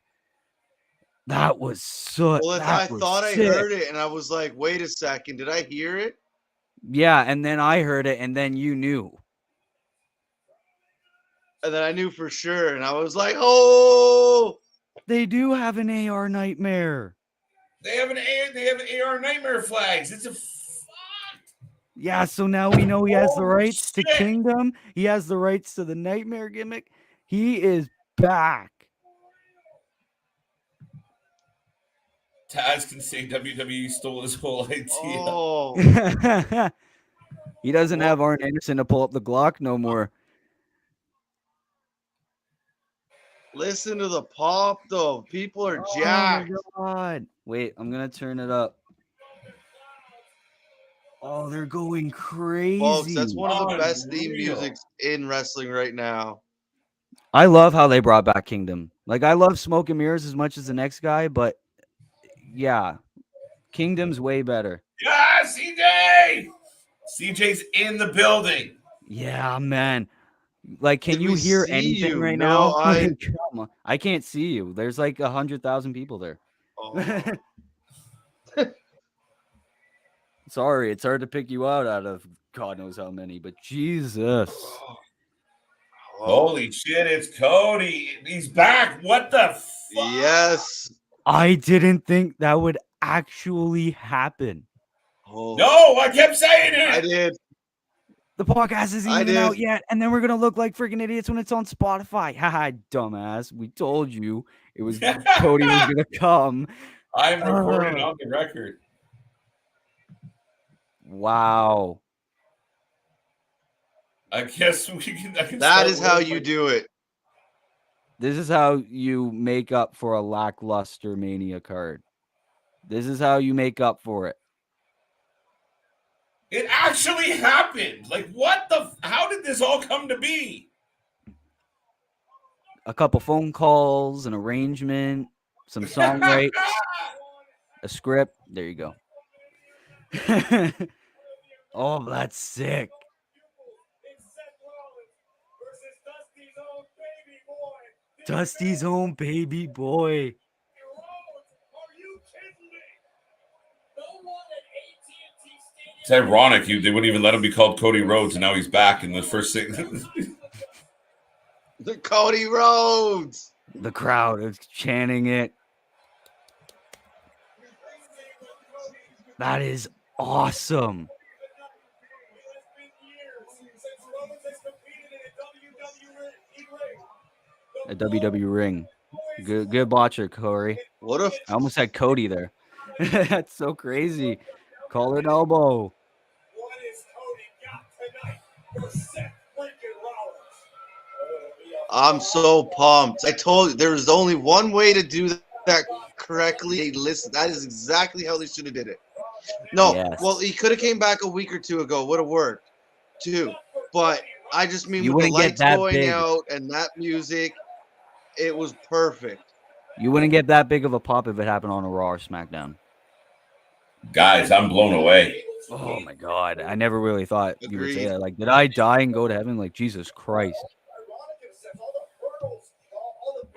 That was so. Well, I thought I heard it and I was like, wait a second, did I hear it? Yeah, and then I heard it and then you knew. And then I knew for sure and I was like, oh, they do have an AR nightmare. They have AR nightmare flags. It's a fuck. Yeah, so now we know he has the rights to Kingdom. He has the rights to the nightmare gimmick. He is back. Taz can say WWE stole his whole idea. Oh. He doesn't have Arn Anderson to pull up the Glock no more. Listen to the pop, though. People are jacked. Oh my god. Wait, I'm going to turn it up. Oh, they're going crazy. Folks, that's one of the best theme musics in wrestling right now. I love how they brought back Kingdom. Like, I love Smoke and Mirrors as much as the next guy, but yeah, Kingdom's way better. Yeah, CJ! CJ's in the building. Yeah, man. Like, can you hear anything right No, now? I can't see you. There's like 100,000 people there. Oh. Sorry, it's hard to pick you out of God knows how many, but Jesus. Holy shit, it's Cody. He's back. What the fuck? Yes. I didn't think that would actually happen. Oh. No, I kept saying it. I did. The podcast isn't even out yet, and then we're going to look like freaking idiots when it's on Spotify. Haha, dumbass. We told you it was Cody was going to come. I'm recording on the record. Wow. I guess we can. That is how you do it. This is how you make up for a lackluster Mania card. This is how you make up for it. It actually happened. Like, what the? How did this all come to be? A couple phone calls, an arrangement, some song rights, a script. There you go. Oh, that's sick. Dusty's own baby boy. It's ironic. They wouldn't even let him be called Cody Rhodes, and now he's back in the first six. The Cody Rhodes. The crowd is chanting it. That is awesome. A WWE ring. Good botcher, Corey. What if I almost had Cody there. That's so crazy. Call it elbow. What is Cody got tonight for Seth freaking Rollins? I'm so pumped. I told you there was only one way to do that correctly. Listen, that is exactly how they should have did it. No, Yes. well, he could have came back a week or two ago. Would have worked too. But I just mean You with the wouldn't get lights that going big. out and that music, it was perfect. You wouldn't get that big of a pop if it happened on a Raw or SmackDown. Guys, I'm blown away. Oh my God. I never really thought you would say Agreed. that. Like, did I die and go to heaven? Like, Jesus Christ.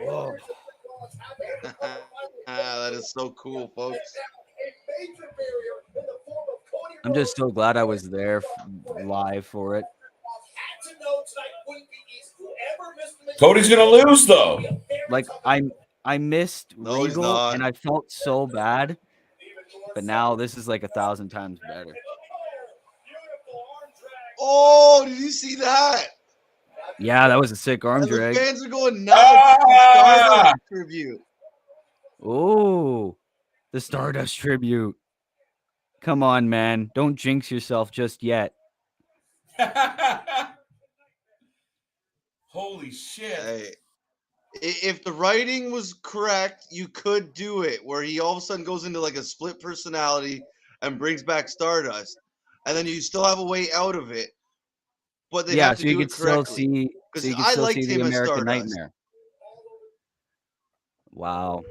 Oh. That is so cool, folks. I'm just so glad I was there live for it. Cody's gonna lose though. Like, I missed No, he's Regal, not. and I felt so bad. But now this is like 1,000 times better. Oh, did you see that? Yeah, that was a sick arm And the drag. fans are going nuts. Stardust tribute. Oh, the Stardust tribute. Come on, man. Don't jinx yourself just yet. Holy shit. Hey, if the writing was correct, you could do it where he all of a sudden goes into like a split personality and brings back Stardust. And then you still have a way out of it. But they have to so you do could it still correctly. see, Because I liked the him as American Stardust. Nightmare. Wow.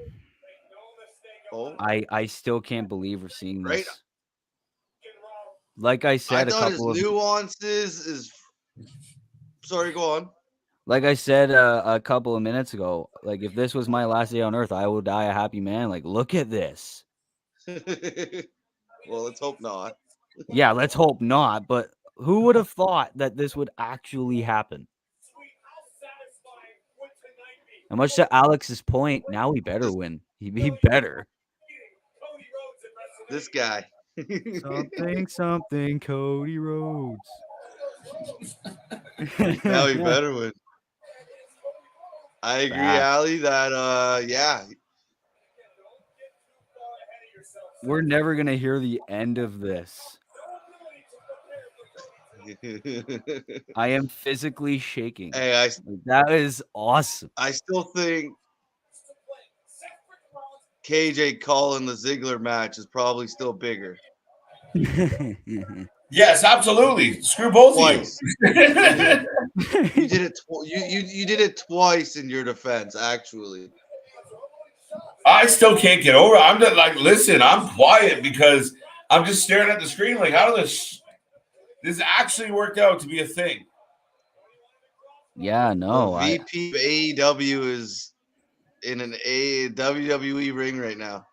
Oh, I still can't believe we're seeing right. this. Like I I said, thought his nuances is. Sorry, go on. Like I said a couple of minutes ago, like if this was my last day on Earth, I would die a happy man. Like, look at this. Well, let's hope not. Yeah, let's hope not. But who would have thought that this would actually happen? And much to Alex's point, now he better win. He better. This guy. something, Cody Rhodes. Now he better win. I agree, Ali, that yeah. We're never gonna hear the end of this. I am physically shaking. Hey, that is awesome. I still think KJ calling the Ziggler match is probably still bigger. Yes, absolutely. Screw both Twice. of you. You did it. You did it twice in your defense, actually. I still can't get over it. I'm just like, listen, I'm quiet because I'm just staring at the screen. Like, how does this actually work out to be a thing? Yeah, no. The VP of AEW is in an WWE ring right now.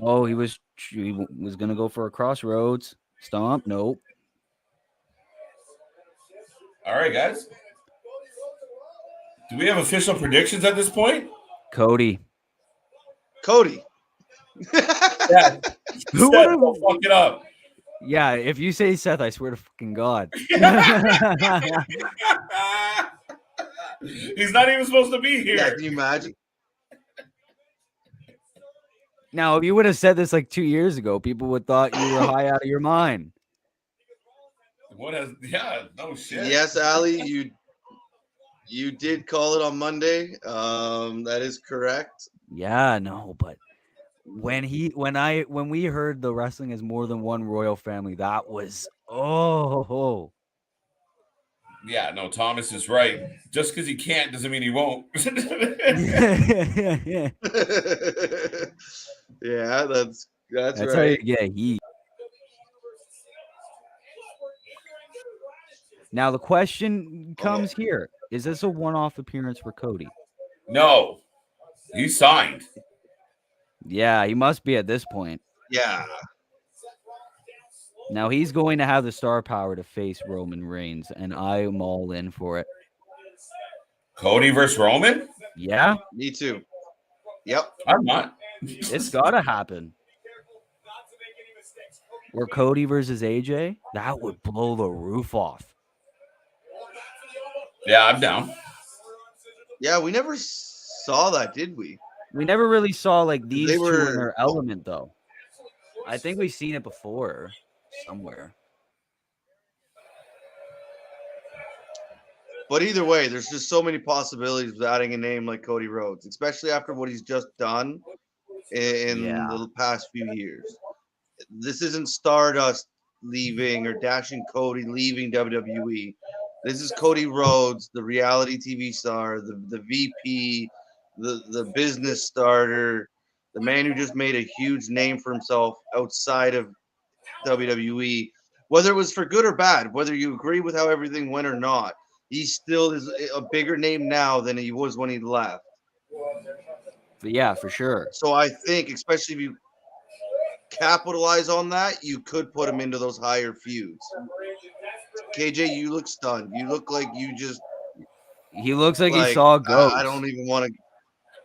Oh, he was gonna go for a crossroads stomp. Nope. All right, guys. Do we have official predictions at this point? Cody. Yeah. Who Seth, would don't fuck it up? Yeah, if you say Seth, I swear to fucking God. He's not even supposed to be here. Yeah, can you imagine? Now, if you would have said this like 2 years ago, people would have thought you were high out of your mind. No shit. Yes, Ali, you did call it on Monday. That is correct. Yeah, no, but when we heard the wrestling is more than one royal family, that was Yeah, no, Thomas is right. Just because he can't doesn't mean he won't. Yeah, that's right. How you get heat. Now the question comes here: is this a one-off appearance for Cody? No, he signed. Yeah, he must be at this point. Yeah. Now he's going to have the star power to face Roman Reigns, and I'm all in for it. Cody versus Roman? Yeah. Me too. Yep. I'm not. It's got to happen. Or Cody versus AJ? That would blow the roof off. Yeah, I'm down. Yeah, we never saw that, did we? We never really saw like these two in their element, though. I think we've seen it before somewhere. But either way, there's just so many possibilities with adding a name like Cody Rhodes, especially after what he's just done in the past few years. This isn't Stardust leaving or Dashing Cody leaving WWE. This is Cody Rhodes, the reality TV star, the VP, the business starter, the man who just made a huge name for himself outside of WWE. Whether it was for good or bad, whether you agree with how everything went or not, he still is a bigger name now than he was when he left. But yeah, for sure. So I think, especially if you capitalize on that, you could put him into those higher feuds. KJ, you look stunned. You look like you just. He looks like he saw a ghost. I don't even want to.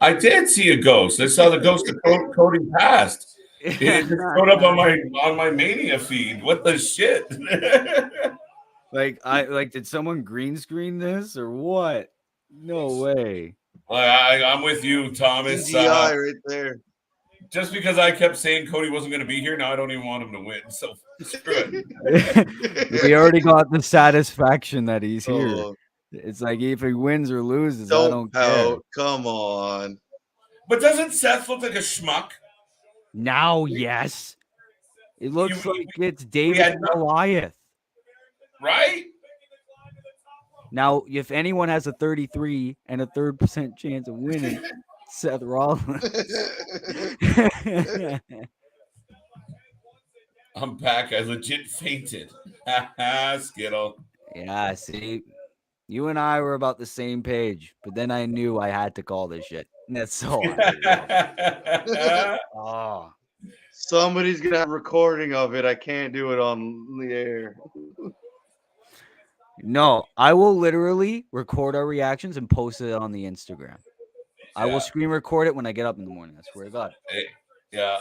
I did see a ghost. I saw the ghost of Cody past. It just showed up on my Mania feed. What the shit? Did someone green screen this or what? No way. I'm with you, Thomas. CGI right there. Just because I kept saying Cody wasn't going to be here, now I don't even want him to win. So screw it. We already got the satisfaction that he's here. Oh, It's like if he wins or loses, I don't don't pout. care. Come on. But doesn't Seth look like a schmuck? Now, yes. It looks like it's we David had and Goliath. Right? Now, if anyone has a 33 and a 3% chance of winning, Seth Rollins. I'm back. I legit fainted. Skittle. Yeah, see, you and I were about the same page, but then I knew I had to call this shit. That's so. Oh. Somebody's gonna have a recording of it. I can't do it on the air. No, I will literally record our reactions and post it on the Instagram. I will screen record it when I get up in the morning. I swear to God. Yeah.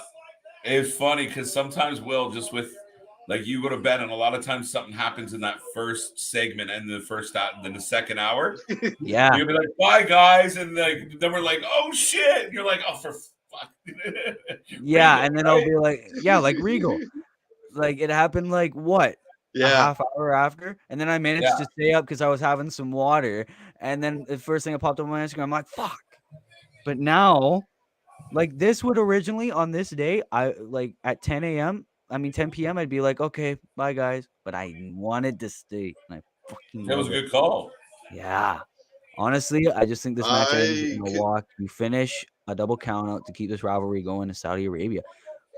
It's funny because sometimes Will, just with like you go to bed and a lot of times something happens in that first segment and then the second hour. Yeah. You'll be like, bye guys. And like then we're like, oh shit. And you're like, oh for fuck. Yeah, Regal, and then right? I'll be like, yeah, like Regal. Like it happened like what? A half hour after, and then I managed to stay up because I was having some water, and then the first thing that popped up on my Instagram, I'm like, fuck. But now, like this would originally on this day, I like at 10 p.m. I'd be like, okay, bye guys. But I wanted to stay. And I fucking That was a love it. good call. Yeah. Honestly, I just think this match ends in a walk. You finish a double count out to keep this rivalry going to Saudi Arabia.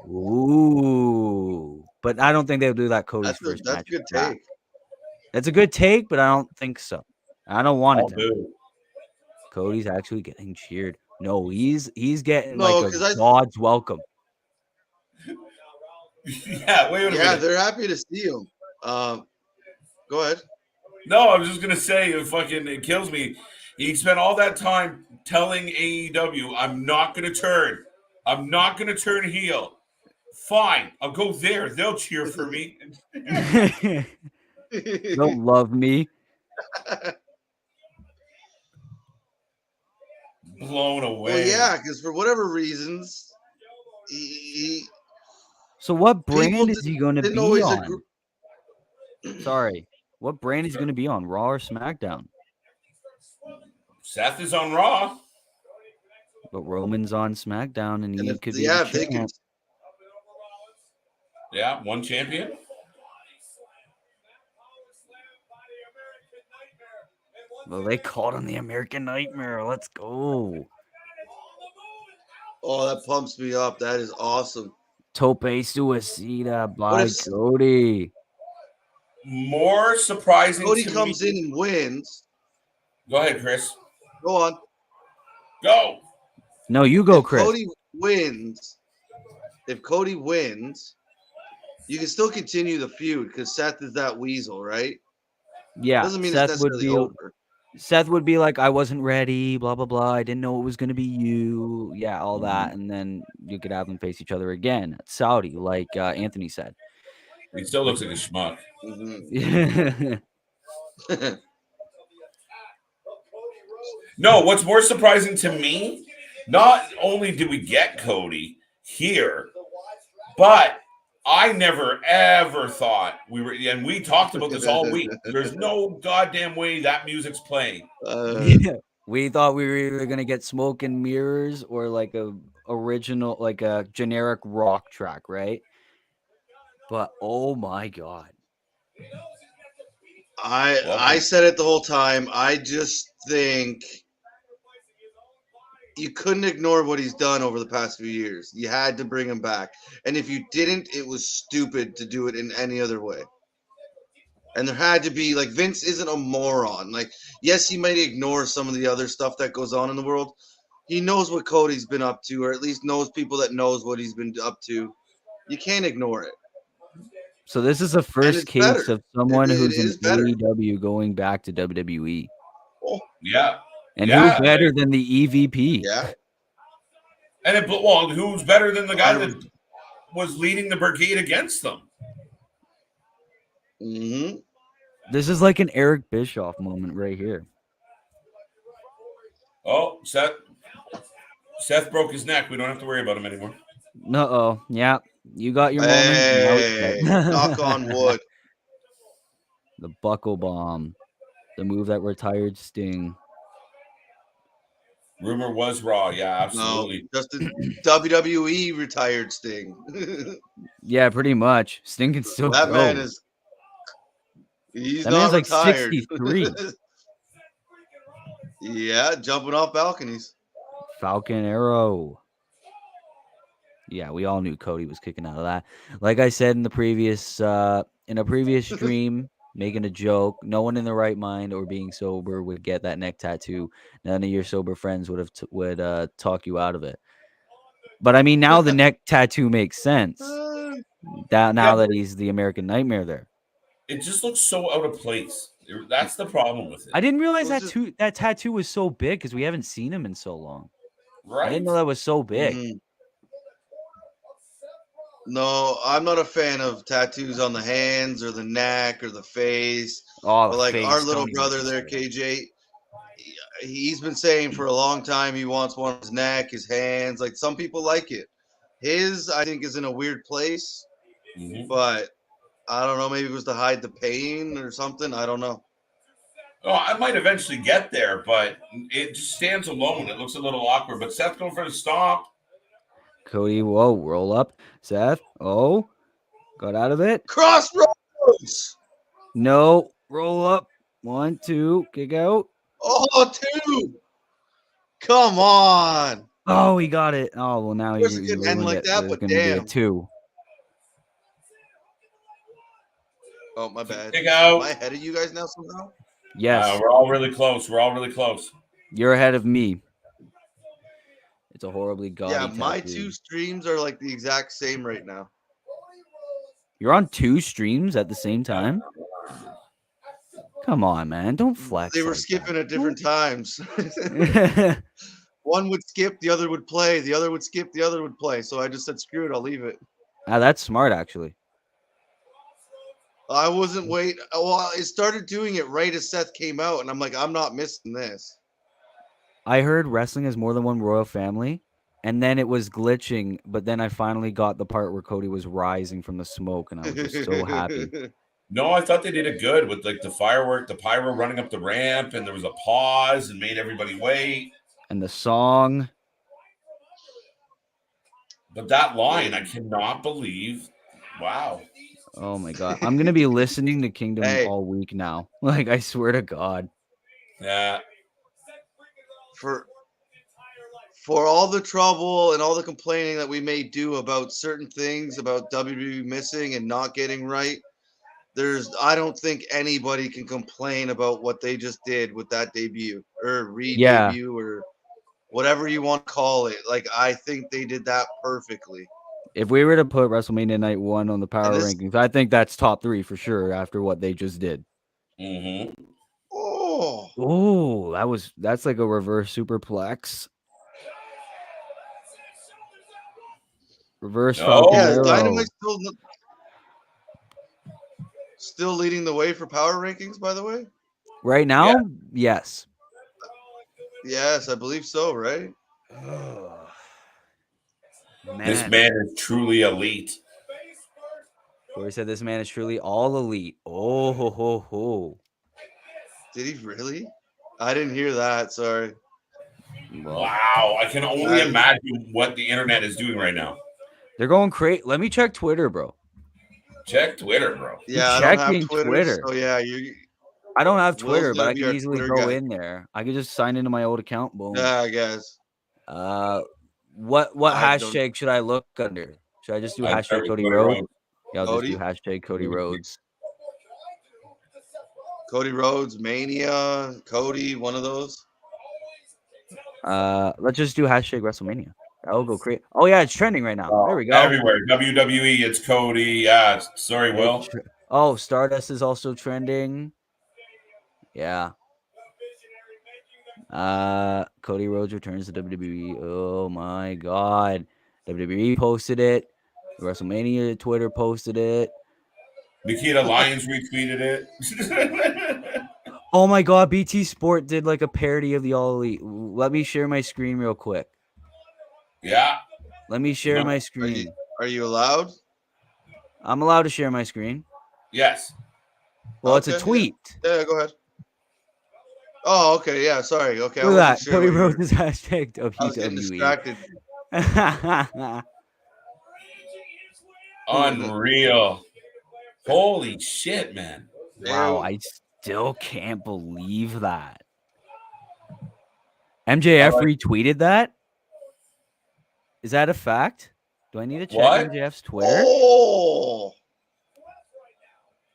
Ooh. But I don't think they'll do that Cody's first match. That's a good take. That's a good take, but I don't think so. I don't want it to. Do. Cody's actually getting cheered. No, he's getting No, like a God's welcome. Yeah, wait a minute. Yeah, they're happy to see him. Go ahead. No, I was just gonna say it kills me. He spent all that time telling AEW, I'm not gonna turn. I'm not gonna turn heel. Fine, I'll go there. They'll cheer for me. They'll love me. Blown away. Well, yeah, because for whatever reasons, So what brand is he going to be on? Sorry, what brand is he going to be on? Raw or SmackDown? Seth is on Raw, but Roman's on SmackDown, and he could be. Yeah, they can. Yeah, one champion. Well, they called him the American Nightmare. Let's go. Oh, that pumps me up. That is awesome. Tope Suicida by Cody. More surprising. Cody comes in and wins. Go ahead, Chris. Go on. Go. No, you go, Chris. If Cody wins, you can still continue the feud because Seth is that weasel, right? Yeah. Doesn't mean it's necessarily over. Seth would be like, I wasn't ready, blah, blah, blah. I didn't know it was going to be you. Yeah, all that. And then you could have them face each other again at Saudi, like Anthony said. He still looks like a schmuck. Mm-hmm. No, what's more surprising to me, not only did we get Cody here, but I never, ever thought and we talked about this all week. There's no goddamn way that music's playing. We thought we were either going to get Smoke and Mirrors or like a original, like a generic rock track, right? But oh my God. I said it the whole time. I just think you couldn't ignore what he's done over the past few years. You had to bring him back. And if you didn't, it was stupid to do it in any other way. And there had to be, like, Vince isn't a moron. Like, yes, he might ignore some of the other stuff that goes on in the world. He knows what Cody's been up to, or at least knows people that knows what he's been up to. You can't ignore it. So this is the first case of someone who's in AEW going back to WWE. Yeah. And who's better than the EVP? Yeah. And who's better than the guy that was leading the brigade against them? Mm-hmm. This is like an Eric Bischoff moment right here. Oh, Seth broke his neck. We don't have to worry about him anymore. Uh-oh. Yeah. You got your Hey, moment. knock on wood. The buckle bomb. The move that retired Sting. Rumor was Raw. Yeah, absolutely. No, just the WWE retired Sting. Yeah, pretty much. Sting can still That go. man is... He's that not man's like retired. 63. Yeah, jumping off balconies. Falcon Arrow. Yeah, we all knew Cody was kicking out of that. Like I said in a previous stream, making a joke, no one in the right mind or being sober would get that neck tattoo. None of your sober friends would talk you out of it. But I mean, now the neck tattoo makes sense. That he's the American Nightmare there. It just looks so out of place. That's the problem with it. I didn't realize that tattoo was so big because we haven't seen him in so long. Right. I didn't know that was so big. Mm-hmm. No, I'm not a fan of tattoos on the hands or the neck or the face. Oh, but like face. our little brother there, KJ, he's been saying for a long time he wants one on his neck, his hands. Like some people like it. His, I think, is in a weird place. Mm-hmm. But I don't know. Maybe it was to hide the pain or something. I don't know. Oh, I might eventually get there, but it just stands alone. It looks a little awkward. But Seth going for the stomp. Cody, whoa, roll up. Seth, oh, got out of it. Crossroads. No, roll up. 1, 2, kick out. Oh, 2. Come on. Oh, he got it. Oh, well, now There's you a good end ruined like it. that, There's but going to be a damn. 2. Oh, my bad. Kick out. Am I ahead of you guys now somehow? Yes. We're all really close. We're all really close. You're ahead of me. It's a horribly gaudy Yeah, my tattoo. 2 streams are like the exact same right now. You're on 2 streams at the same time? Come on, man. Don't flex. They were like skipping that. at different times. One would skip, the other would play. The other would skip, the other would play. So I just said, screw it, I'll leave it. That's smart, actually. I wasn't wait. Well, it started doing it right as Seth came out, and I'm like, I'm not missing this. I heard wrestling has more than one royal family, and then it was glitching, but then I finally got the part where Cody was rising from the smoke, and I was just so happy. No, I thought they did it good with like the firework, the pyro running up the ramp, and there was a pause and made everybody wait. And the song. But that line, I cannot believe. Wow. Oh my God. I'm going to be listening to Kingdom all week now. Like, I swear to God. Yeah. For all the trouble and all the complaining that we may do about certain things about WWE missing and not getting right, I don't think anybody can complain about what they just did with that debut or re-debut or whatever you want to call it. Like, I think they did that perfectly. If we were to put WrestleMania Night 1 on the power rankings, I think that's top 3 for sure after what they just did. Mm-hmm. Oh, that's like a reverse superplex. Reverse Falcon Arrow. Dynamite still leading the way for power rankings, by the way? Right now? Yes. Yes, I believe so, right? This man is truly elite. Corey said this man is truly all elite. Oh, ho, ho, ho. Did he really? I didn't hear that. Sorry. Wow. I can only imagine what the internet is doing right now. They're going crazy. Let me check Twitter, bro. Check Twitter, bro. Yeah, I don't have Twitter. So yeah, I don't have Twitter, but I can easily go in there. I could just sign into my old account. Boom. Yeah, I guess. What hashtag should I look under? Should I just do hashtag Cody Rhodes? Yeah, I'll just do hashtag Cody Rhodes. Cody Rhodes, Mania, Cody, one of those. Let's just do hashtag WrestleMania. That'll go crazy. Oh yeah, it's trending right now. There we go. Everywhere. WWE, it's Cody. Sorry, Will. Stardust is also trending. Yeah. Cody Rhodes returns to WWE. Oh my god. WWE posted it. WrestleMania Twitter posted it. Nikita Lyons retweeted it. Oh my god, BT Sport did like a parody of the All Elite. Let me share my screen real quick. Yeah. Let me share No. my screen. Are you allowed? I'm allowed to share my screen. Yes. Well, it's a Okay, tweet. Yeah, go ahead. Oh, okay. Yeah, sorry. Okay, I Look wasn't at that. sure. Cody what you were- Rhodes hashtag I was getting WWE. distracted. Unreal. Holy shit, man. Wow, I still can't believe that. MJF retweeted that? Is that a fact? Do I need to check What? MJF's Twitter? Oh,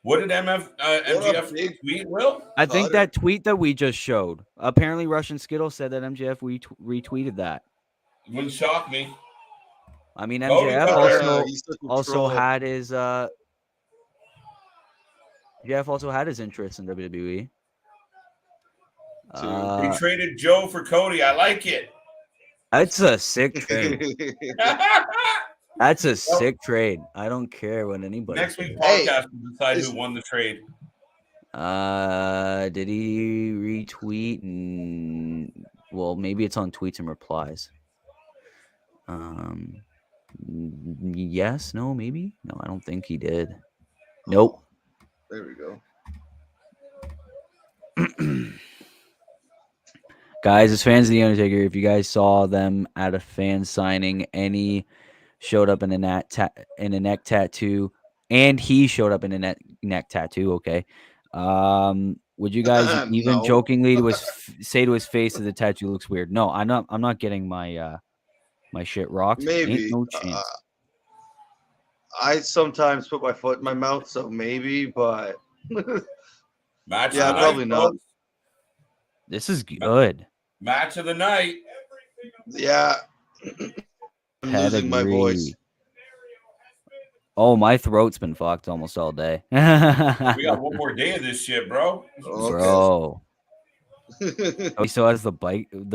What did MJF tweet, Will? I think that tweet that we just showed. Apparently, Russian Skittle said that MJF retweeted that. Wouldn't shock me. I mean, Cody MJF Rhodes. also had his MJF also had his interest in WWE. He traded Joe for Cody. I like it. That's a sick trade. That's a sick trade. I don't care what anybody. Next week podcast will decide who won the trade. Did he retweet? Well, maybe it's on tweets and replies. Yes, no, maybe. No, I don't think he did. Nope. There we go. Guys, as fans of The Undertaker, if you guys saw them at a fan signing, any showed up in a neck tattoo, and he showed up in a neck tattoo. Okay, would you guys even jokingly say to his face that the tattoo looks weird? No, I'm not getting my my shit rocked. Maybe. Ain't no chance. I sometimes put my foot in my mouth, so maybe, but Match yeah, of the probably night, not. folks. This is good. Match of the night. Yeah. I'm losing my voice. Oh, my throat's been fucked almost all day. We got one more day of this shit, bro. Bro. He still has the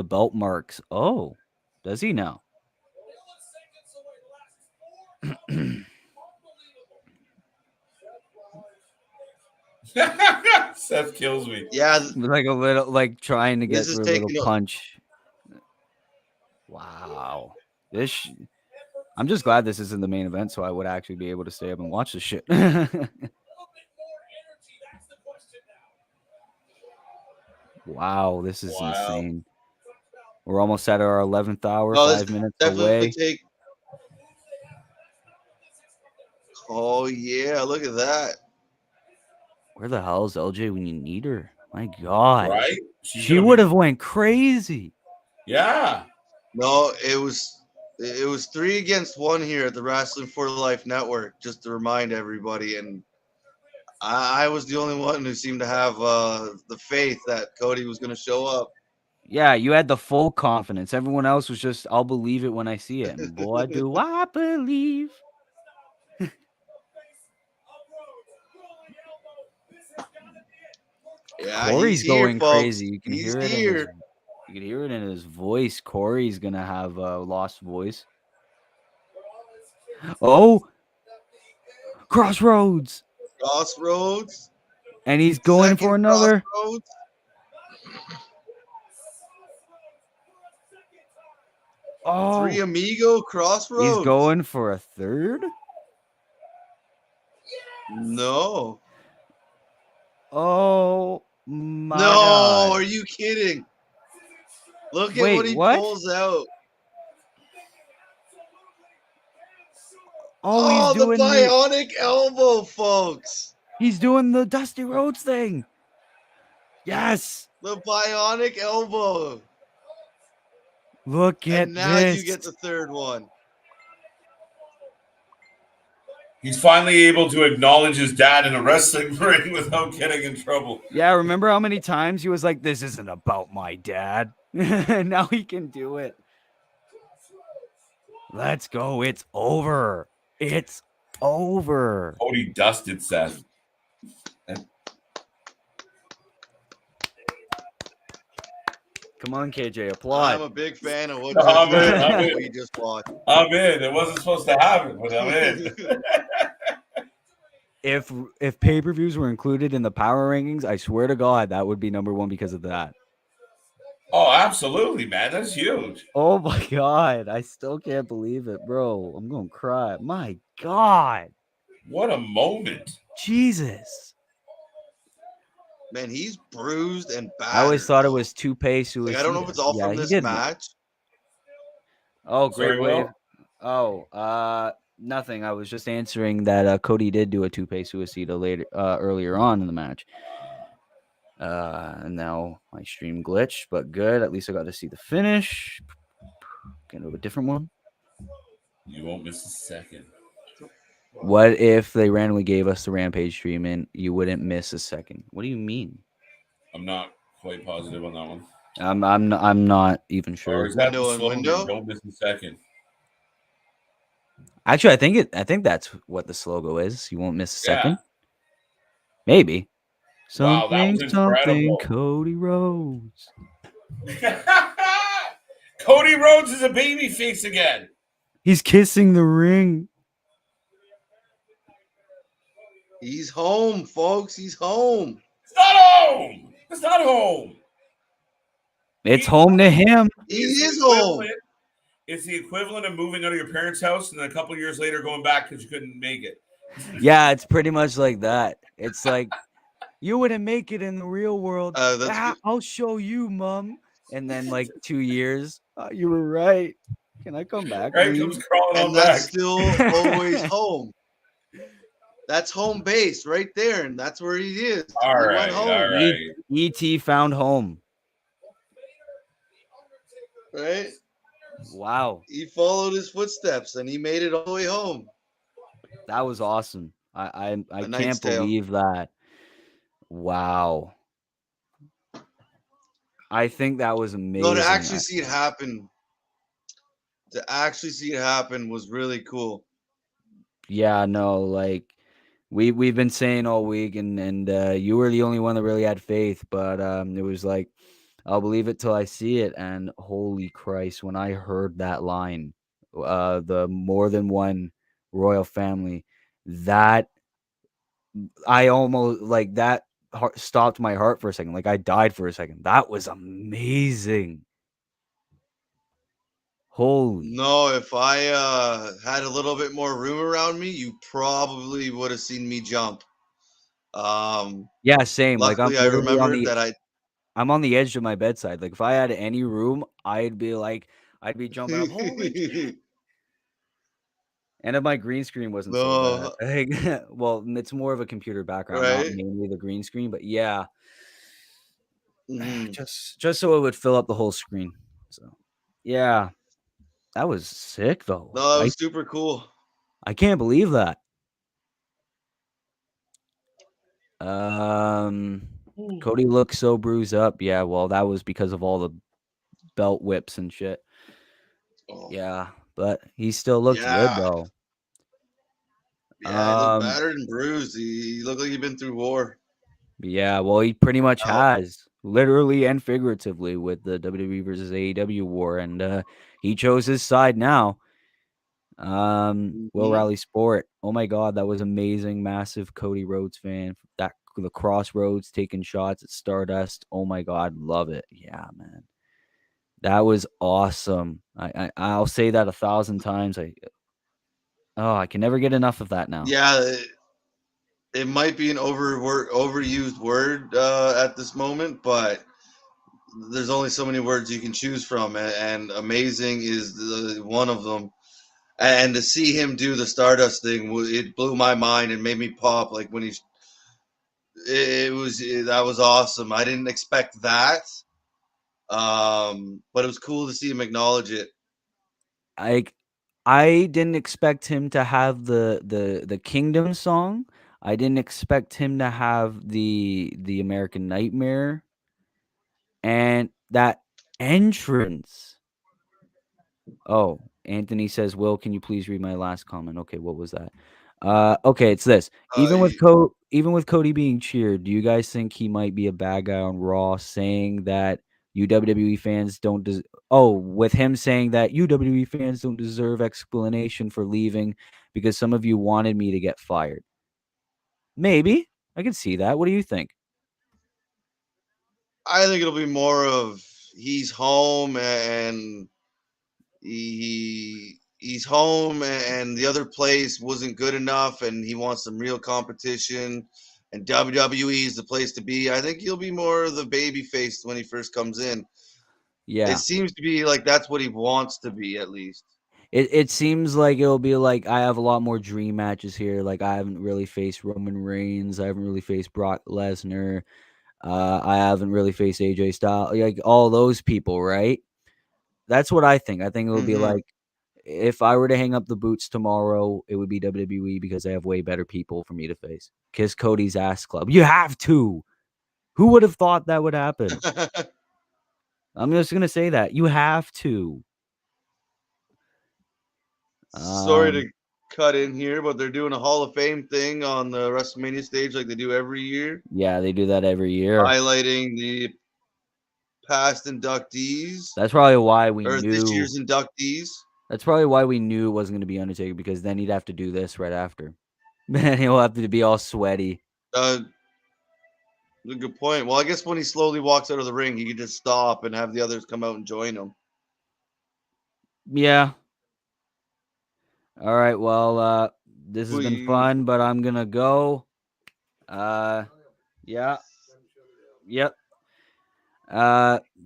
belt marks. Oh, does he now? Seth kills me. Yeah, like a little, like trying to get This is through a little taking a- punch. Wow, I'm just glad this isn't the main event, so I would actually be able to stay up and watch this shit. Wow, this is insane. We're almost at our 11th hour, 5 minutes away. Oh yeah, look at that. Where the hell is LJ when you need her? My God. Right? She would have went crazy. Yeah. No, it was 3 against 1 here at the Wrestling for Life Network, just to remind everybody. And I was the only one who seemed to have the faith that Cody was going to show up. Yeah, you had the full confidence. Everyone else was just, I'll believe it when I see it. And boy, do I believe. Yeah, Corey's he's here, going folks. crazy. You can hear it. You can hear it in his voice. Corey's gonna have a lost voice. Oh, Crossroads. Crossroads. And he's going for another. Crossroads. Oh, 3 Amigo Crossroads. He's going for a third. No. Oh my No, God. are you kidding? Look at Wait, what he what? pulls out. Oh, he's doing the bionic elbow, folks. He's doing the Dusty Rhodes thing. Yes. The bionic elbow. Look at And now this. you get the third one. He's finally able to acknowledge his dad in a wrestling ring without getting in trouble. Yeah, remember how many times he was like, this isn't about my dad? Now he can do it. Let's go. It's over. It's over. Cody dusted Seth. Come on, KJ, I'm applaud. a big fan of what I'm in. we just watched. I'm in. It wasn't supposed to happen, but I'm in. If pay-per-views were included in the power rankings, I swear to God, that would be number one because of that. Oh, absolutely, man. That's huge. Oh my God, I still can't believe it, bro. I'm gonna cry. My God, What a moment. Jesus. Man, he's bruised and battered. I always thought it though. was Tupe Suicida. Like, I don't know if it's all from he this did. match. Oh, great Sorry, wave. Will? Oh, nothing. I was just answering that Cody did do a Tupe Suicida later, earlier on in the match. And now my stream glitched, but good. At least I got to see the finish. Get to a different one. You won't miss a second. What if they randomly gave us the Rampage stream and you wouldn't miss a second? What do you mean? I'm not quite positive on that one. I'm not even Or sure. is that the Window and slogan? window? Don't miss a second. Actually, I think that's what the slogan is. You won't miss a Yeah. second. Maybe. Wow, that was incredible. Cody Rhodes. Cody Rhodes is a baby face again. He's kissing the ring. He's home, folks. He's home. It's not home. It's not home. It's home to him. He is home. It's the equivalent of moving out of your parents' house and then a couple of years later going back because you couldn't make it. Yeah, it's pretty much like that. It's like, you wouldn't make it in the real world. I'll show you, Mom. And then like 2 years, you were right. Can I come back? Right, please? comes crawling on And back. that's still always home. That's home base right there, and that's where he is. All He right, went home. all right. E.T. found home. Right? Wow. He followed his footsteps, and he made it all the way home. That was awesome. I A can't Knight's Tale. believe that. Wow. I think that was amazing. No, to actually see it happen. To actually see it happen was really cool. Yeah, no, like we've been saying all week, and you were the only one that really had faith, but it was like, I'll believe it till I see it. And holy Christ, when I heard that line, the more than one royal family, that I almost like that stopped my heart for a second. Like I died for a second. That was amazing. Holy. No, if I had a little bit more room around me, you probably would have seen me jump. Yeah, same. Luckily, like I remembered that I'm on the edge of my bedside. Like if I had any room, I'd be jumping up. Holy shit. And if my green screen wasn't so bad. Well, it's more of a computer background, not mainly the green screen, but yeah. Just so it would fill up the whole screen. So yeah. That was sick though. No, that was super cool. I can't believe that. Cody looks so bruised up. Yeah, well, that was because of all the belt whips and shit. Oh. Yeah, but he still looks good though. Yeah, he looked battered and bruised. He looked like he'd been through war. Yeah, well, he pretty much has, literally and figuratively, with the WWE versus AEW war, and he chose his side now. Will Rally Sport. Oh my God, that was amazing. Massive Cody Rhodes fan. The Crossroads taking shots at Stardust. Oh my God, love it. Yeah, man, that was awesome. I'll say that 1,000 times. I can never get enough of that now. Yeah, it might be an overused word at this moment, but there's only so many words you can choose from, and amazing is one of them. And to see him do the Stardust thing, it blew my mind and made me pop. Like when that was awesome. I didn't expect that, but it was cool to see him acknowledge it. I didn't expect him to have the Kingdom song. I didn't expect him to have the American Nightmare and that entrance. Oh, Anthony says, "Will, can you please read my last comment?" Okay, what was that? Okay, it's this. Even with Cody being cheered, do you guys think he might be a bad guy on Raw, saying that You WWE fans don't with him saying that you WWE fans don't deserve explanation for leaving because some of you wanted me to get fired. Maybe. I can see that. What do you think? I think it'll be more of he's home and he's home and the other place wasn't good enough and he wants some real competition and WWE is the place to be. I think he'll be more the baby face when he first comes in. Yeah. It seems to be like that's what he wants to be, at least. It seems like it'll be like I have a lot more dream matches here. Like I haven't really faced Roman Reigns. I haven't really faced Brock Lesnar. I haven't really faced AJ Styles. Like all those people, right? That's what I think. I think it would be like if I were to hang up the boots tomorrow, it would be WWE because they have way better people for me to face. Kiss Cody's ass club. You have to. Who would have thought that would happen? I'm just gonna say that. You have to. Sorry to cut in here, but they're doing a Hall of Fame thing on the WrestleMania stage like they do every year. Yeah, they do that every year. Highlighting the past inductees. That's probably why we or knew. This year's inductees. That's probably why we knew it wasn't going to be Undertaker because then he'd have to do this right after. Man, he'll have to be all sweaty. A good point. Well, I guess when he slowly walks out of the ring, he could just stop and have the others come out and join him. Yeah. All right. Well, this has been fun, but I'm gonna go. Yeah. Yep.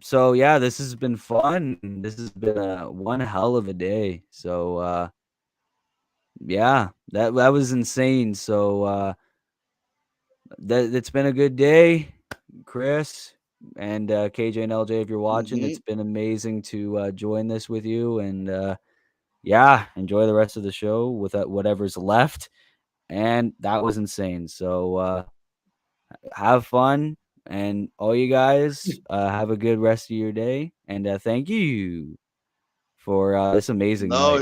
So yeah, this has been fun. This has been one hell of a day. So yeah, that was insane. So it's been a good day, Chris and KJ and LJ. If you're watching, it's been amazing to join this with you, and yeah, enjoy the rest of the show with whatever's left. And that was insane. So have fun. And all you guys, have a good rest of your day. And thank you for this amazing night.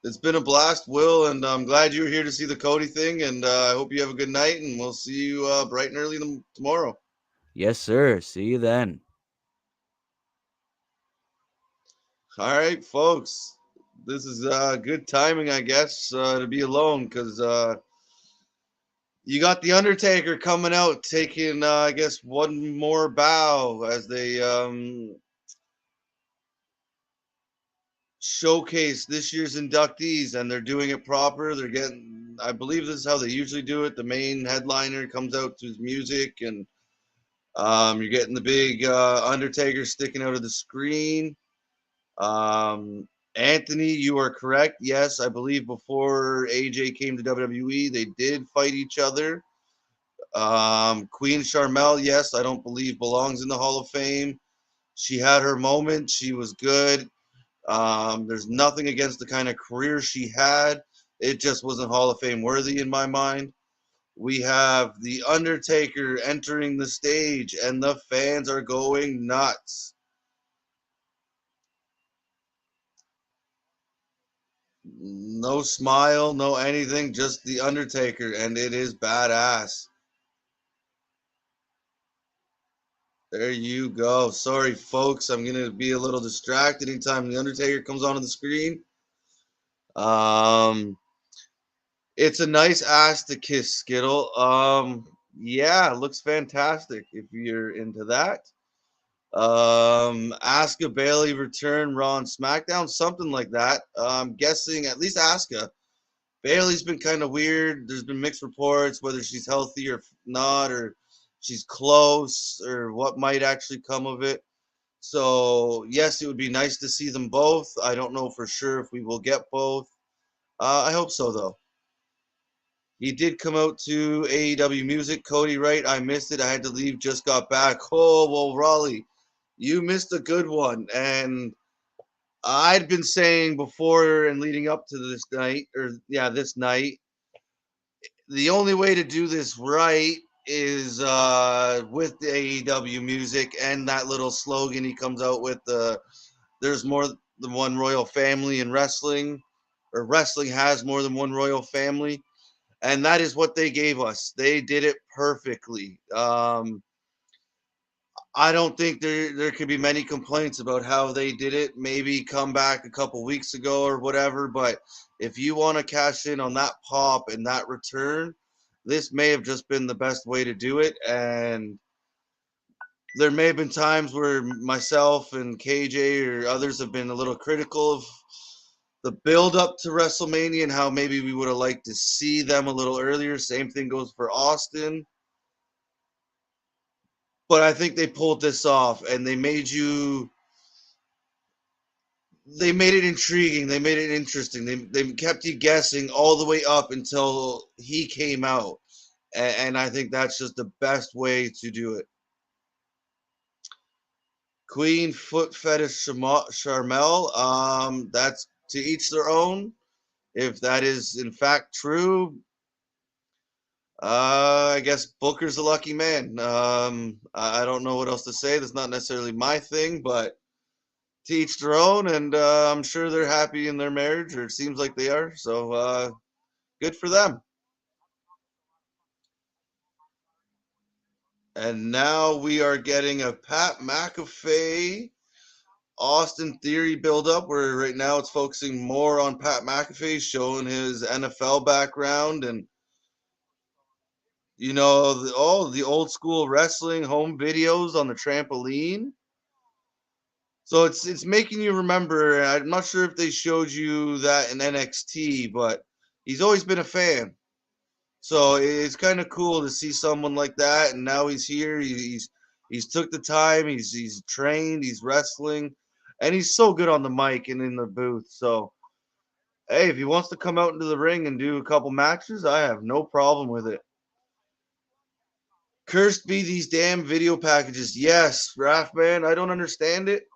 It's been a blast, Will, and I'm glad you were here to see the Cody thing. And I hope you have a good night, and we'll see you bright and early tomorrow. Yes, sir. See you then. All right, folks. This is good timing, I guess, to be alone because you got The Undertaker coming out, taking, I guess, one more bow as they showcase this year's inductees, and they're doing it proper. They're getting, I believe this is how they usually do it. The main headliner comes out to his music, and you're getting the big Undertaker sticking out of the screen. Anthony, you are correct. Yes, I believe before AJ came to WWE, they did fight each other. Queen Sharmell, yes, I don't believe belongs in the Hall of Fame. She had her moment. She was good. There's nothing against the kind of career she had. It just wasn't Hall of Fame worthy in my mind. We have The Undertaker entering the stage, and the fans are going nuts. No smile, no anything, just The Undertaker, and it is badass. There you go. Sorry, folks. I'm going to be a little distracted anytime The Undertaker comes onto the screen. It's a nice ass to kiss, Skittle. Yeah, looks fantastic if you're into that. Asuka Bailey return Raw and SmackDown, something like that. I'm guessing at least Asuka. Bailey's been kind of weird. There's been mixed reports whether she's healthy or not, or she's close, or what might actually come of it. So, yes, it would be nice to see them both. I don't know for sure if we will get both. I hope so, though. He did come out to AEW Music. Cody, right? I missed it. I had to leave, just got back. Oh, well, Raleigh, you missed a good one. And I'd been saying before and leading up to this night, this night, the only way to do this right is with the AEW Music and that little slogan he comes out with, there's more than one royal family in wrestling, or wrestling has more than one royal family. And that is what they gave us. They did it perfectly. I don't think there could be many complaints about how they did it. Maybe come back a couple weeks ago or whatever. But if you want to cash in on that pop and that return, this may have just been the best way to do it. And there may have been times where myself and KJ or others have been a little critical of the build up to WrestleMania and how maybe we would have liked to see them a little earlier. Same thing goes for Austin. But I think they pulled this off and they made it intriguing. They made it interesting. They kept you guessing all the way up until he came out. And I think that's just the best way to do it. Queen Foot Fetish Charmel, that's to each their own. If that is in fact true, I guess Booker's a lucky man. I don't know what else to say. That's not necessarily my thing, but to each their own, and I'm sure they're happy in their marriage, or it seems like they are. So good for them. And now we are getting a Pat McAfee Austin Theory build-up, where right now it's focusing more on Pat McAfee, showing his NFL background and the old school wrestling home videos on the trampoline. So it's making you remember. I'm not sure if they showed you that in NXT, but he's always been a fan. So it's kind of cool to see someone like that, and now he's here. He's took the time. He's trained. He's wrestling, and he's so good on the mic and in the booth. So hey, if he wants to come out into the ring and do a couple matches, I have no problem with it. Cursed be these damn video packages. Yes, Raph, man, I don't understand it.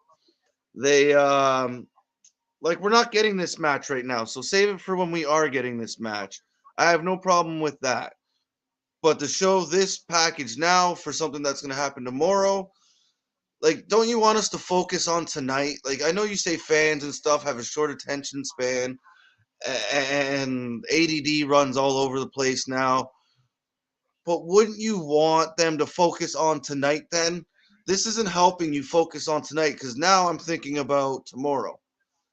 They we're not getting this match right now, so save it for when we are getting this match. I have no problem with that. But to show this package now for something that's going to happen tomorrow, don't you want us to focus on tonight? I know you say fans and stuff have a short attention span, and ADD runs all over the place now. But wouldn't you want them to focus on tonight then? This isn't helping you focus on tonight, because now I'm thinking about tomorrow.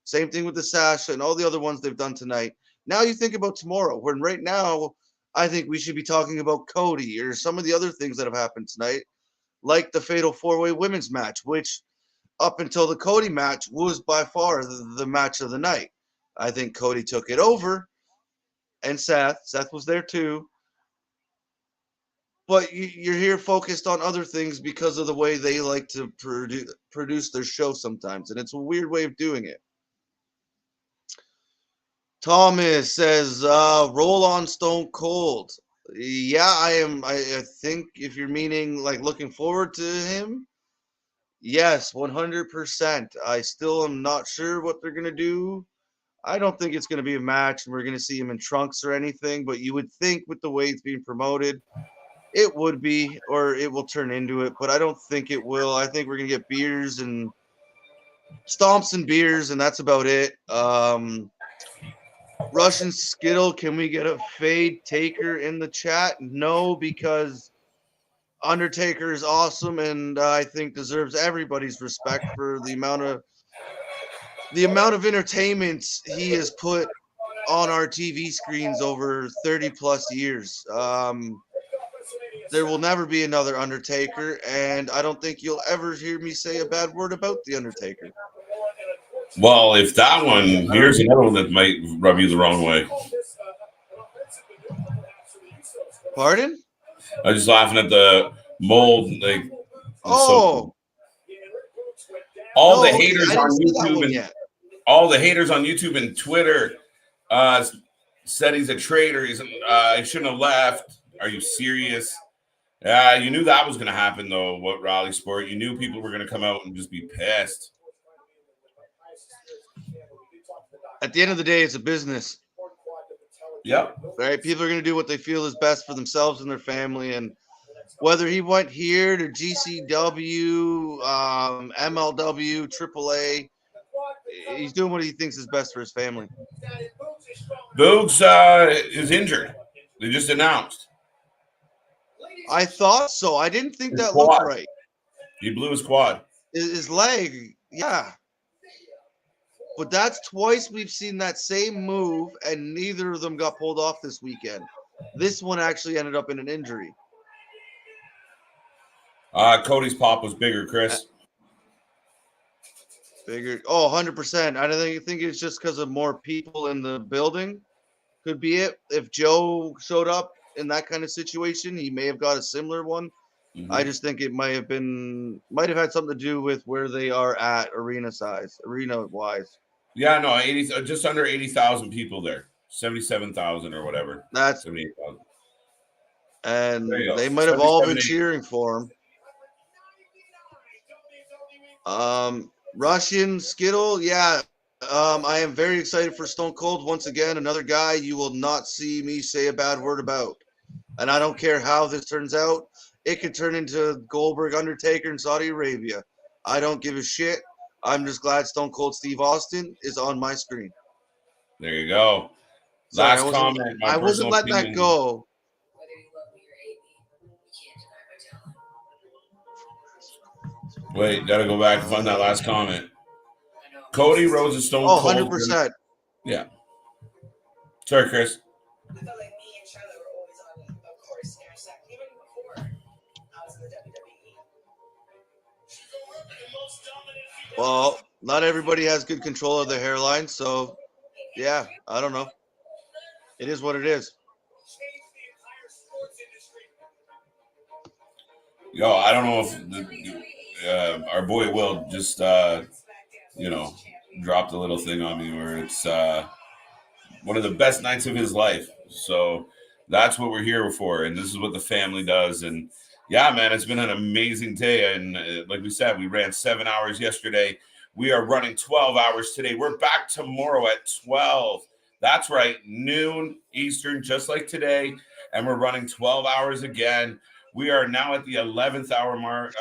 Same thing with the Sasha and all the other ones they've done tonight. Now you think about tomorrow, when right now I think we should be talking about Cody or some of the other things that have happened tonight, like the Fatal 4-Way Women's match, which up until the Cody match was by far the match of the night. I think Cody took it over, and Seth was there too. But you're here focused on other things because of the way they like to produce their show sometimes, and it's a weird way of doing it. Thomas says, roll on Stone Cold. Yeah, I am. I think if you're meaning looking forward to him, yes, 100%. I still am not sure what they're going to do. I don't think it's going to be a match and we're going to see him in trunks or anything, but you would think with the way it's being promoted, it would be, or it will turn into it, but I don't think it will. I think we're going to get beers and stomps and beers, and that's about it. Russian Skittle, can we get a Fade Taker in the chat? No, because Undertaker is awesome, and I think deserves everybody's respect for the amount of entertainment he has put on our TV screens over 30 plus years. There will never be another Undertaker, and I don't think you'll ever hear me say a bad word about the Undertaker. Well, if that one, here's another one that might rub you the wrong way. Pardon? I was just laughing at the mold. All the haters on YouTube and all the haters on YouTube and Twitter said he's a traitor. He shouldn't have left. Are you serious? You knew that was going to happen, though. What Raleigh Sport? You knew people were going to come out and just be pissed. At the end of the day, it's a business. Yep. Right? People are going to do what they feel is best for themselves and their family. And whether he went here to GCW, MLW, AAA, he's doing what he thinks is best for his family. Boogs is injured. They just announced. I thought so. I didn't think that looked right. He blew his quad. His leg, yeah. But that's twice we've seen that same move, and neither of them got pulled off this weekend. This one actually ended up in an injury. Cody's pop was bigger, Chris. Bigger. Oh, 100%. I don't think it's just because of more people in the building. Could be it. If Joe showed up in that kind of situation, he may have got a similar one. Mm-hmm. I just think it might have had something to do with where they are at arena wise. Yeah, no, 80, just under 80,000 people there, 77,000 or whatever. That's 78,000. And they might have all been cheering for him. Russian Skittle, yeah. I am very excited for Stone Cold. Once again, another guy you will not see me say a bad word about. And I don't care how this turns out. It could turn into Goldberg Undertaker in Saudi Arabia. I don't give a shit. I'm just glad Stone Cold Steve Austin is on my screen. There you go. Sorry, Last comment. I wasn't letting that go. Wait, gotta go back and find that last comment. Cody Rhodes is Stone Cold. 100%. Yeah. Sorry, Chris. I felt like me and Charlotte were always on a course intersect, even before I was in the WWE. Well, not everybody has good control of their hairline, so yeah, I don't know. It is what it is. Yo, I don't know if our boy Will just dropped a little thing on me where it's one of the best nights of his life. So that's what we're here for, and this is what the family does. And yeah, man, it's been an amazing day. And like we said, we ran 7 hours yesterday. We are running 12 hours today. We're back tomorrow at 12. That's right, noon Eastern, just like today. And we're running 12 hours again. We are now at the 11 hour mark,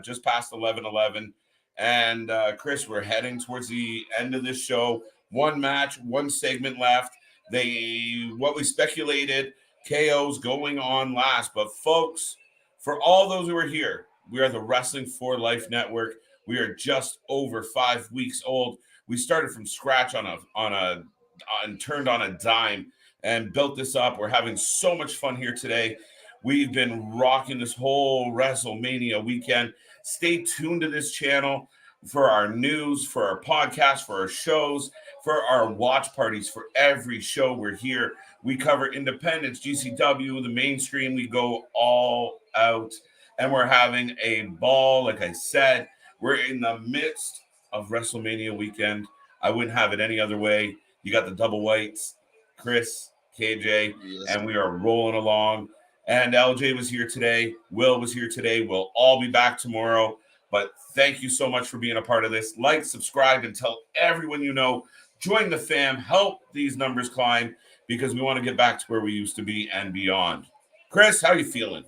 just past 11:11. And Chris, we're heading towards the end of this show. One match, one segment left. What we speculated, KO's going on last. But folks, for all those who are here, we are the Wrestling for Life Network. We are just over 5 weeks old. We started from scratch and turned on a dime and built this up. We're having so much fun here today. We've been rocking this whole Wrestlemania weekend. Stay tuned to this channel for our news, for our podcast, for our shows, for our watch parties. For every show we're here. We cover independence, GCW, the mainstream. We go all out, and we're having a ball. Like I said, we're in the midst of WrestleMania weekend. I wouldn't have it any other way. You got the double whites, Chris, KJ, yes, and we are rolling along. And LJ was here today. Will was here today. We'll all be back tomorrow. But thank you so much for being a part of this. Like, subscribe, and tell everyone you know. Join the fam. Help these numbers climb because we want to get back to where we used to be and beyond. Chris, how are you feeling?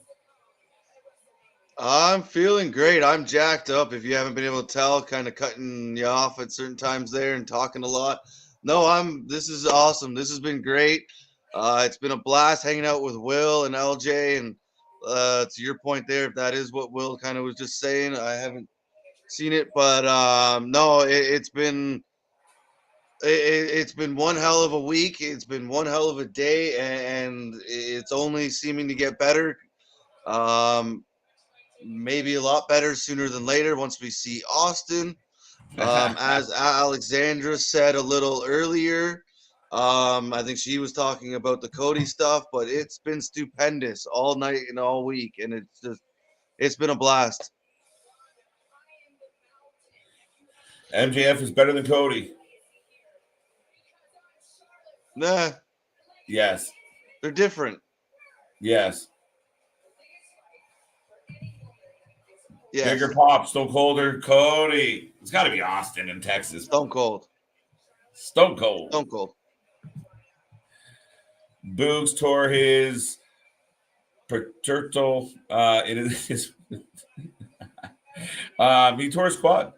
I'm feeling great. I'm jacked up. If you haven't been able to tell, kind of cutting you off at certain times there and talking a lot. No, this is awesome. This has been great. It's been a blast hanging out with Will and LJ, and to your point there, if that is what Will kind of was just saying, I haven't seen it, but no, it's been one hell of a week. It's been one hell of a day, and it's only seeming to get better. Maybe a lot better sooner than later once we see Austin. As Alexandra said a little earlier, I think she was talking about the Cody stuff, but it's been stupendous all night and all week, and it's been a blast. MJF is better than Cody. Nah. Yes. They're different. Yes. Yes. Bigger pop, Stone Colder, Cody. It's got to be Austin in Texas. Stone Cold. Stone Cold. Stone Cold. Boogs tore his turtle. It is. He tore his quad.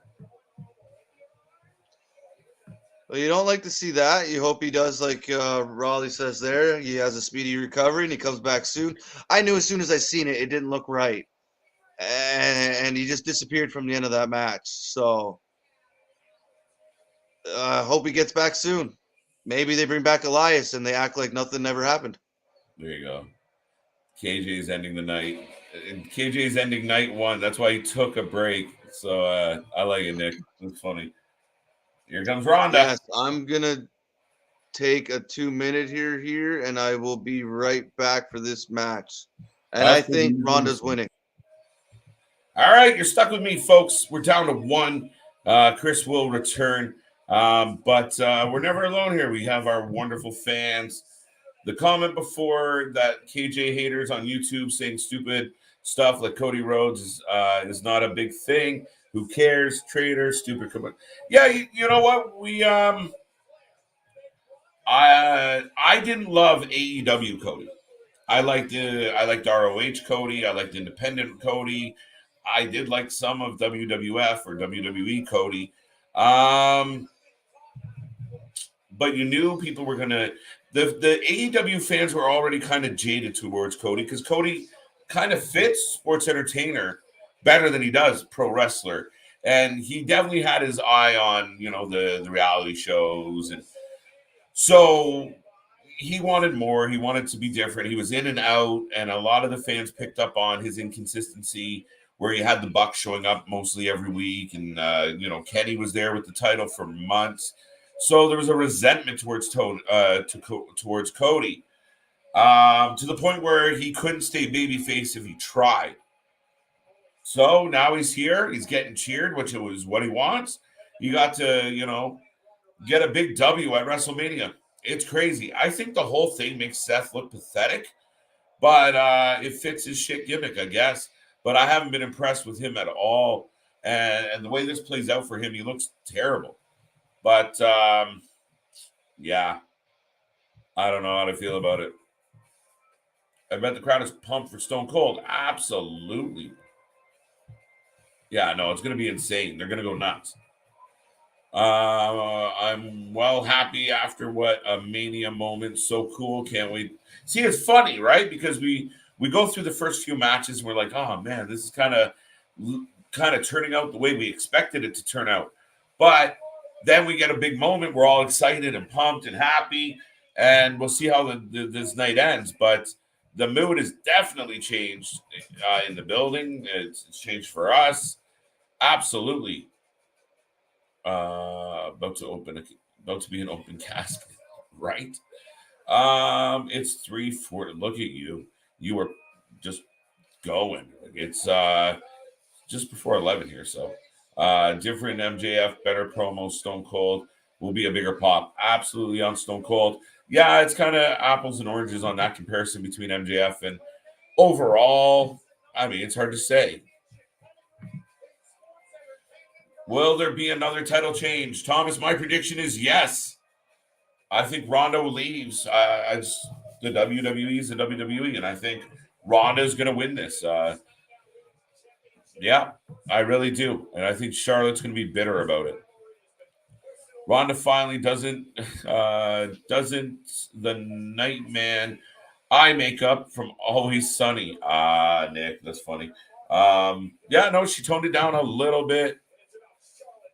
Well, you don't like to see that. You hope he does like Raleigh says there. He has a speedy recovery and he comes back soon. I knew as soon as I seen it, it didn't look right. and he just disappeared from the end of that match. So I hope he gets back soon. Maybe they bring back Elias and they act like nothing ever happened. There you go. KJ's ending the night. And KJ's ending night one. That's why he took a break. So I like it, Nick. It's funny. Here comes Ronda. Yes, I'm gonna take a 2-minute here, and I will be right back for this match. And I think Ronda's winning. All right, you're stuck with me, folks. We're down to one. Chris will return. But we're never alone here. We have our wonderful fans. The comment before that KJ haters on YouTube saying stupid stuff like Cody Rhodes is not a big thing. Who cares? Traitor, stupid. Yeah, you know what? I didn't love AEW Cody. I liked ROH Cody. I liked Independent Cody. I did like some of WWF or WWE Cody. But you knew people were gonna the AEW fans were already kind of jaded towards Cody because Cody kind of fits sports entertainer better than he does pro wrestler. And he definitely had his eye on, the reality shows. And so he wanted more. He wanted to be different. He was in and out. And a lot of the fans picked up on his inconsistency where he had the Bucks showing up mostly every week. And, Kenny was there with the title for months. So there was a resentment towards Cody, to the point where he couldn't stay babyface if he tried. So now he's here. He's getting cheered, which is what he wants. He got to, get a big W at WrestleMania. It's crazy. I think the whole thing makes Seth look pathetic, but it fits his shit gimmick, I guess. But I haven't been impressed with him at all. And the way this plays out for him, he looks terrible. But, yeah, I don't know how to feel about it. I bet the crowd is pumped for Stone Cold. Absolutely. Yeah, no, it's going to be insane. They're going to go nuts. I'm well happy after what a Mania moment. So cool. Can't wait. See, it's funny, right? Because we go through the first few matches and we're like, oh, man, this is kind of turning out the way we expected it to turn out. But then we get a big moment. We're all excited and pumped and happy, and we'll see how this night ends. But the mood has definitely changed in the building. It's changed for us. Absolutely. About to be an open casket, right? It's 3:40. Look at you. You were just going. It's just before 11 here, so. Different MJF, better promo, Stone Cold will be a bigger pop. Absolutely on Stone Cold. Yeah, it's kind of apples and oranges on that comparison between MJF and overall. I mean, it's hard to say. Will there be another title change? Thomas, my prediction is yes. I think Ronda leaves. The WWE is the WWE, and I think Ronda is going to win this. Yeah, I really do. And I think Charlotte's going to be bitter about it. Ronda finally doesn't the Nightman eye makeup from Always Sunny. Nick, that's funny. Yeah, no, she toned it down a little bit.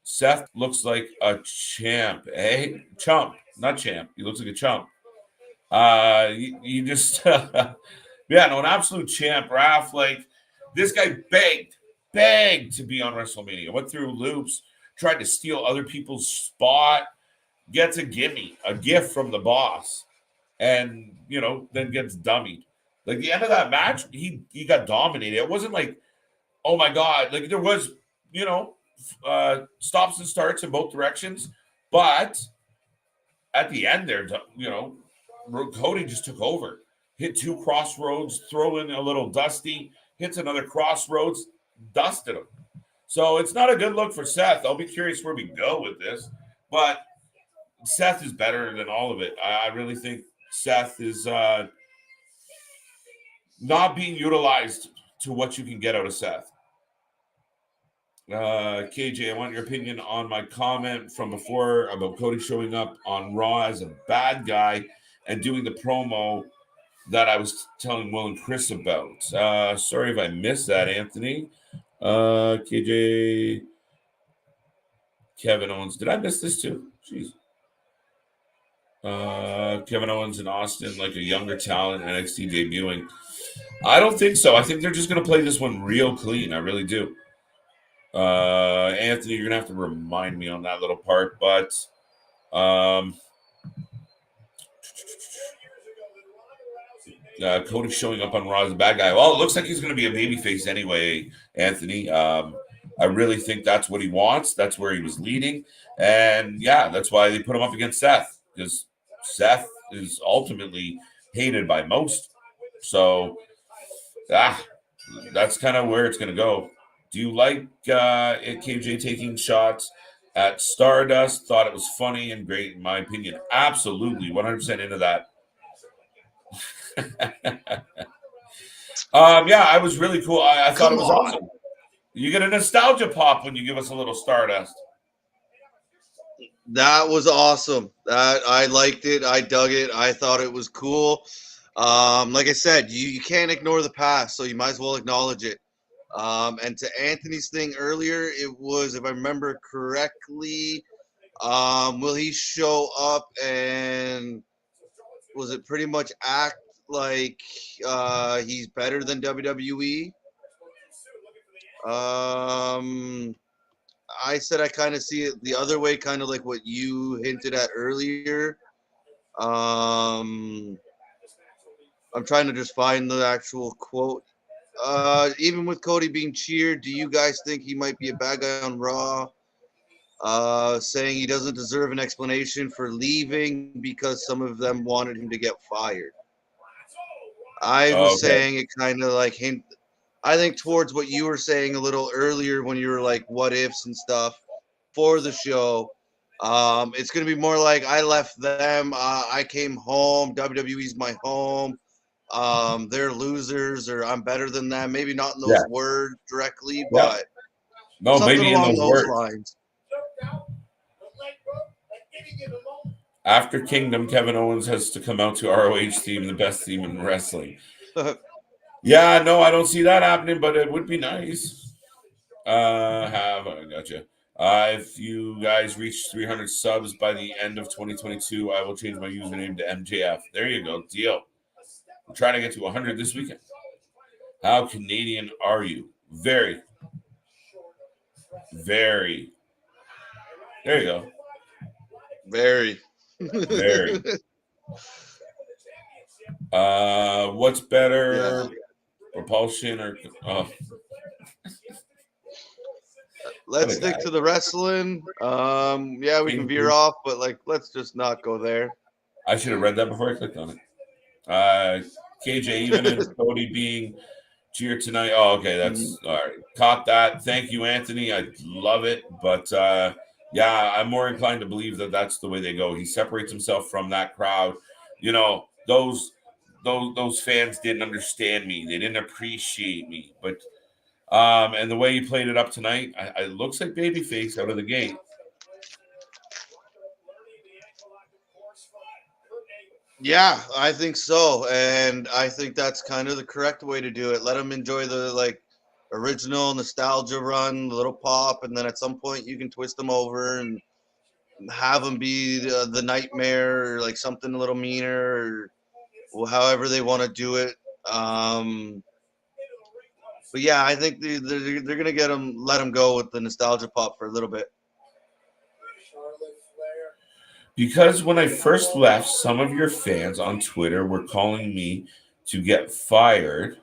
Seth looks like a champ, eh? Chump, not champ. He looks like a chump. You just, yeah, no, an absolute champ. Raph, like, this guy begged to be on WrestleMania. Went through loops, tried to steal other people's spot, gets a gift from the boss, and then gets dummied. Like the end of that match, he got dominated. It wasn't like, oh my god, like there was, stops and starts in both directions, but at the end there, Cody just took over. Hit 2 crossroads, throw in a little Dusty, hits another crossroads, dusted him. So it's not a good look for Seth. I'll be curious where we go with this, but Seth is better than all of it. I really think Seth is not being utilized to what you can get out of Seth. KJ, I want your opinion on my comment from before about Cody showing up on Raw as a bad guy and doing the promo that I was telling Will and Chris about. Sorry if I missed that, Anthony. KJ, Kevin Owens. Did I miss this too? Jeez. Kevin Owens in Austin, like a younger talent, NXT debuting. I don't think so. I think they're just going to play this one real clean. I really do. Anthony, you're going to have to remind me on that little part, but Cody showing up on Raw as a bad guy. Well, it looks like he's going to be a babyface anyway, Anthony. I really think that's what he wants. That's where he was leading. And yeah, that's why they put him up against Seth, because Seth is ultimately hated by most. So, that's kind of where it's going to go. Do you like KJ taking shots at Stardust? Thought it was funny and great, in my opinion. Absolutely, 100% into that. Yeah, I was really cool. I thought it was awesome. You get a nostalgia pop when you give us a little Stardust. That was awesome. I liked it. I dug it. I thought it was cool. Like I said, you can't ignore the past, so you might as well acknowledge it. And to Anthony's thing earlier, it was, if I remember correctly, will he show up and was it pretty much act like he's better than WWE? I said I kind of see it the other way, kind of like what you hinted at earlier. I'm trying to just find the actual quote. Even with Cody being cheered, do you guys think he might be a bad guy on Raw? Saying he doesn't deserve an explanation for leaving because some of them wanted him to get fired. I was saying it kind of like hint. I think towards what you were saying a little earlier when you were like what ifs and stuff for the show. It's going to be more like I left them. I came home. WWE's my home. They're losers, or I'm better than them. Maybe not in those words directly, but something maybe along in those those words. lines. After Kingdom, Kevin Owens has to come out to ROH theme, the best theme in wrestling. Yeah, no, I don't see that happening, but it would be nice. I gotcha. If you guys reach 300 subs by the end of 2022, I will change my username to MJF. There you go. Deal. I'm trying to get to 100 this weekend. How Canadian are you? Very. Very. There you go. Very. Very. What's better? Propulsion or let's stick to the wrestling. Yeah, we can veer off, but like let's just not go there. I should have read that before I clicked on it. KJ, even in Cody being cheered tonight. Oh, okay, that's all right. Caught that. Thank you, Anthony. I love it, but yeah, I'm more inclined to believe that that's the way they go. He separates himself from that crowd. You know, those fans didn't understand me. They didn't appreciate me. But and the way he played it up tonight, it looks like babyface out of the gate. Yeah, I think so, and I think that's kind of the correct way to do it. Let him enjoy the like original nostalgia run, the little pop, and then at some point you can twist them over and have them be the nightmare or like something a little meaner, or however they want to do it. But yeah, I think they're gonna let him go with the nostalgia pop for a little bit. Because when I first left, some of your fans on Twitter were calling me to get fired,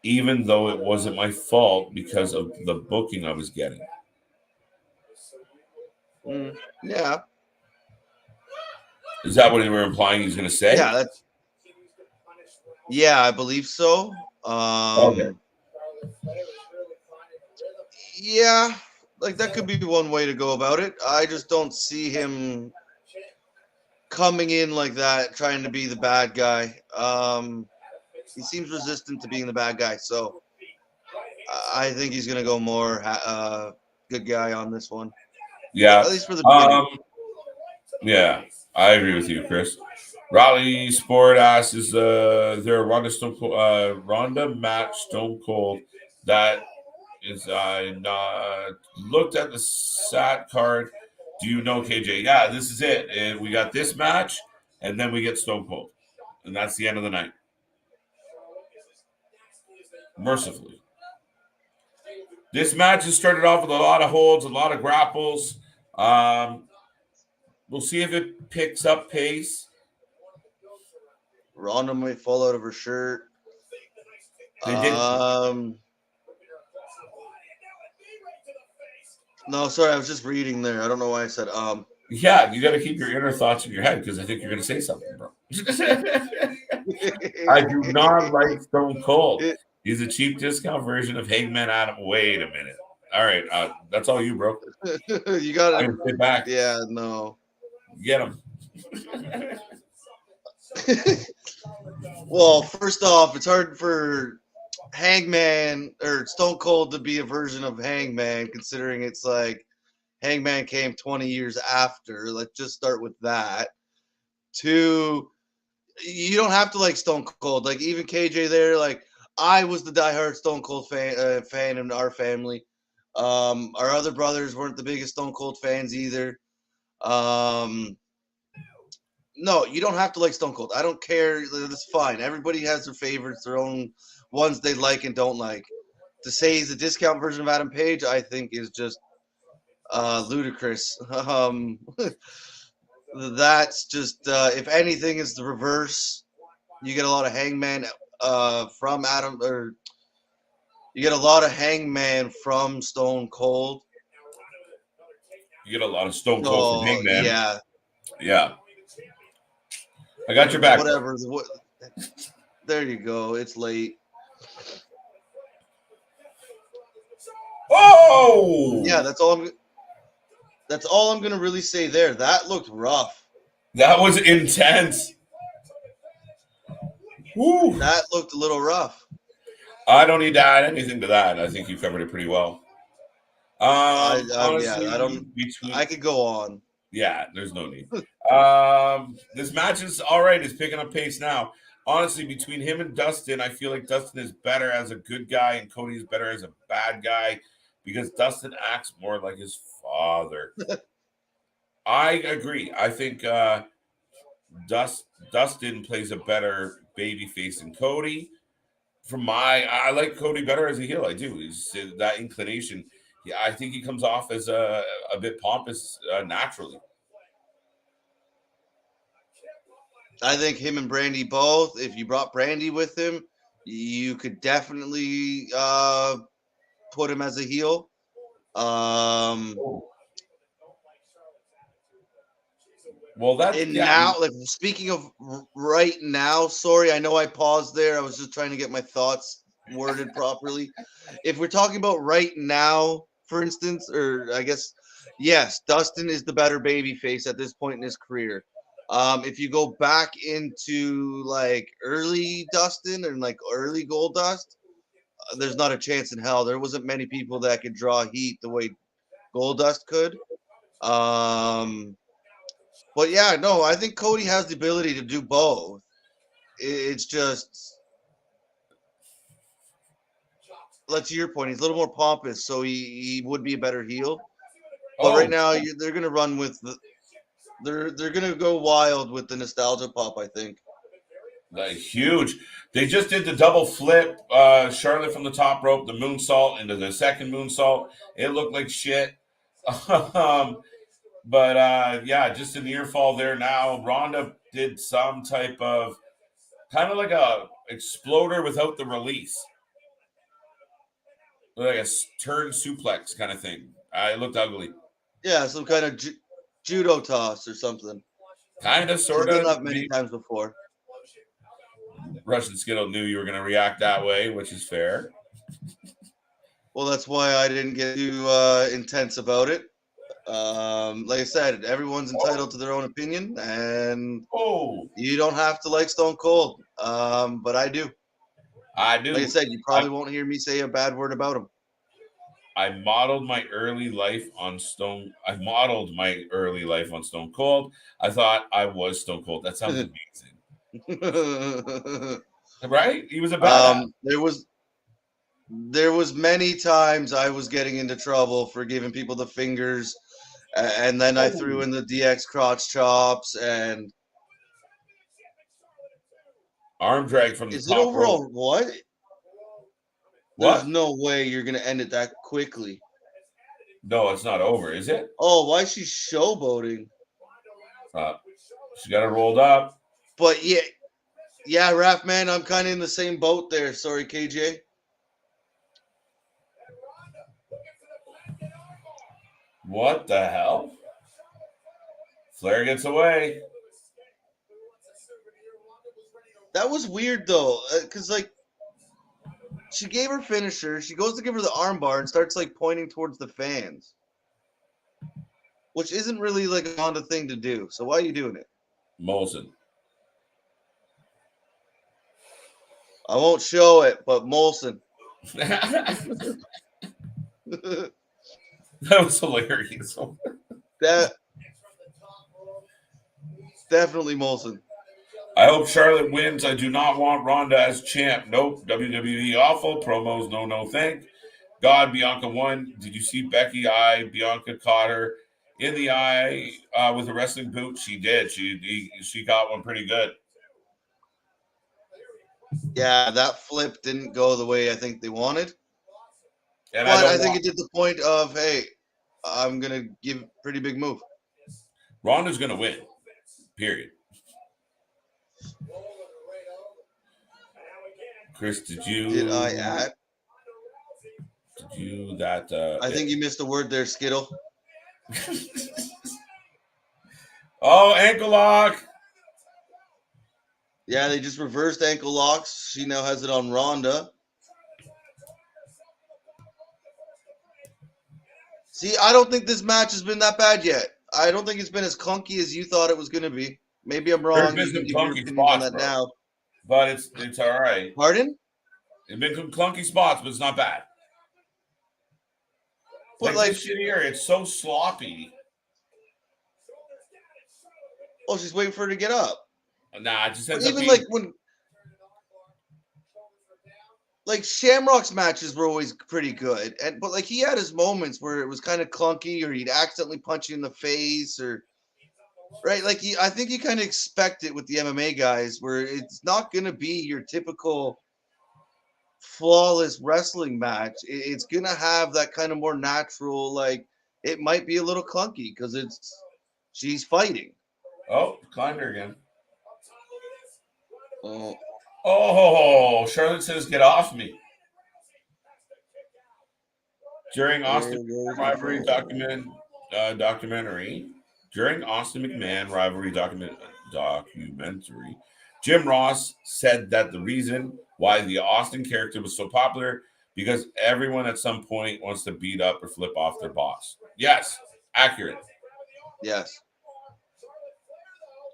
even though it wasn't my fault because of the booking I was getting. Yeah. Is that what they were implying he's going to say? Yeah, I believe so. Okay. Yeah, like that could be one way to go about it. I just don't see him coming in like that, trying to be the bad guy. He seems resistant to being the bad guy, so I think he's gonna go more good guy on this one. Yeah, at least for the beginning. Yeah, I agree with you, Chris. Raleigh Sport asks, is there a Ronda match Stone Cold that is not looked at the SAT card? Do you know, KJ? Yeah, this is it. And we got this match, and then we get Stone Cold, and that's the end of the night. Mercifully, this match has started off with a lot of holds, a lot of grapples. We'll see if it picks up pace. Ronda might fall out of her shirt. They did. No, sorry, I was just reading there. I don't know why I said Yeah, you got to keep your inner thoughts in your head because I think you're going to say something, bro. I do not like Stone Cold. He's a cheap discount version of Hangman Adam. Wait a minute. All right, that's all you, bro. You got to sit back. Yeah, no. Get him. Well, first off, it's hard for Hangman or Stone Cold to be a version of Hangman, considering it's like Hangman came 20 years after. Let's just start with that. Two, you don't have to like Stone Cold. Like even KJ there, like I was the diehard Stone Cold fan in our family. Our other brothers weren't the biggest Stone Cold fans either. No, you don't have to like Stone Cold. I don't care. That's fine. Everybody has their favorites, their own ones they like and don't like. To say he's a discount version of Adam Page, I think is just ludicrous. That's just, if anything, is the reverse. You get a lot of Hangman from Adam, or you get a lot of Hangman from Stone Cold. You get a lot of Stone Cold from Hangman. Yeah. Yeah. I got your back. Whatever. There you go. It's late. Oh! Yeah, that's all I'm going to really say there. That looked rough. That was intense. Woo. That looked a little rough. I don't need to add anything to that. I think you covered it pretty well. Honestly, I could go on. Yeah, there's no need. This match is all right. It's picking up pace now. Honestly, between him and Dustin, I feel like Dustin is better as a good guy and Cody is better as a bad guy because Dustin acts more like his father. I agree. I think Dustin plays a better babyface than Cody. I like Cody better as a heel. I do. He's that inclination. Yeah, I think he comes off as a bit pompous naturally. I think him and Brandy both. If you brought Brandy with him, you could definitely put him as a heel. Well, that's now. Like speaking of right now, sorry, I know I paused there. I was just trying to get my thoughts worded properly. If we're talking about right now, for instance, or I guess, yes, Dustin is the better babyface at this point in his career. If you go back into like early Dustin and like early Goldust, there's not a chance in hell. There wasn't many people that could draw heat the way Goldust could. But yeah, no, I think Cody has the ability to do both. It's just, to your point, he's a little more pompous, so he would be a better heel. But right now, they're gonna run with they're gonna go wild with the nostalgia pop. I think. Huge. They just did the double flip. Charlotte from the top rope, the moonsault into the second moonsault. It looked like shit. But yeah, just an ear fall there now. Ronda did some type of kind of like a exploder without the release. Like a turn suplex kind of thing. It looked ugly. Yeah, some kind of judo toss or something. Kind of, sort of. Done that many times before. Russian Skittle knew you were going to react that way, which is fair. Well, that's why I didn't get too intense about it. Like I said, everyone's entitled to their own opinion, and you don't have to like Stone Cold. But I do. I do. Like I said, you probably won't hear me say a bad word about him. I modeled my early life on Stone. I modeled my early life on Stone Cold. I thought I was Stone Cold. That sounds amazing, right? He was a badass. There was many times I was getting into trouble for giving people the fingers, and then I threw in the DX crotch chops and arm drag from the is it top overall rope. what? There's no way you're gonna end it that quickly. No, it's not over, is it? Oh, why is she showboating? She got it rolled up. But yeah, Raph, man, I'm kind of in the same boat there. Sorry, KJ. What the hell? Flair gets away. That was weird though, because like she gave her finisher, she goes to give her the armbar and starts like pointing towards the fans, which isn't really like a Honda thing to do. So why are you doing it, Molson? I won't show it, but Molson. That was hilarious. That definitely Molson. I hope Charlotte wins. I do not want Ronda as champ. Nope. WWE awful. Promos, no, thank God. Bianca won. Did you see Becky eye? Bianca caught her in the eye with a wrestling boot. She did. She got one pretty good. Yeah, that flip didn't go the way I think they wanted. And but I think it did the point of, hey, I'm going to give a pretty big move. Ronda's going to win. Period. Chris, did I add? Did you that? I think you missed a word there, Skittle. Oh, ankle lock. Yeah, they just reversed ankle locks. She now has it on Ronda. See, I don't think this match has been that bad yet. I don't think it's been as clunky as you thought it was going to be. Maybe I'm wrong. There's been You some can give clunky your opinion on spots, that now. But it's all right. Pardon? It's been some clunky spots, but it's not bad. But like this shit here, it's so sloppy. Oh, she's waiting for her to get up. Nah, it just ends even up being... like when, like Shamrock's matches were always pretty good, but like he had his moments where it was kind of clunky, or he'd accidentally punch you in the face, or right. Like I think you kind of expect it with the MMA guys, where it's not going to be your typical flawless wrestling match. It's going to have that kind of more natural. Like it might be a little clunky because she's fighting. Oh, climbed her again. Oh, Charlotte says, "Get off me." During Austin rivalry documentary, Jim Ross said that the reason why the Austin character was so popular because everyone at some point wants to beat up or flip off their boss. Yes, accurate. Yes.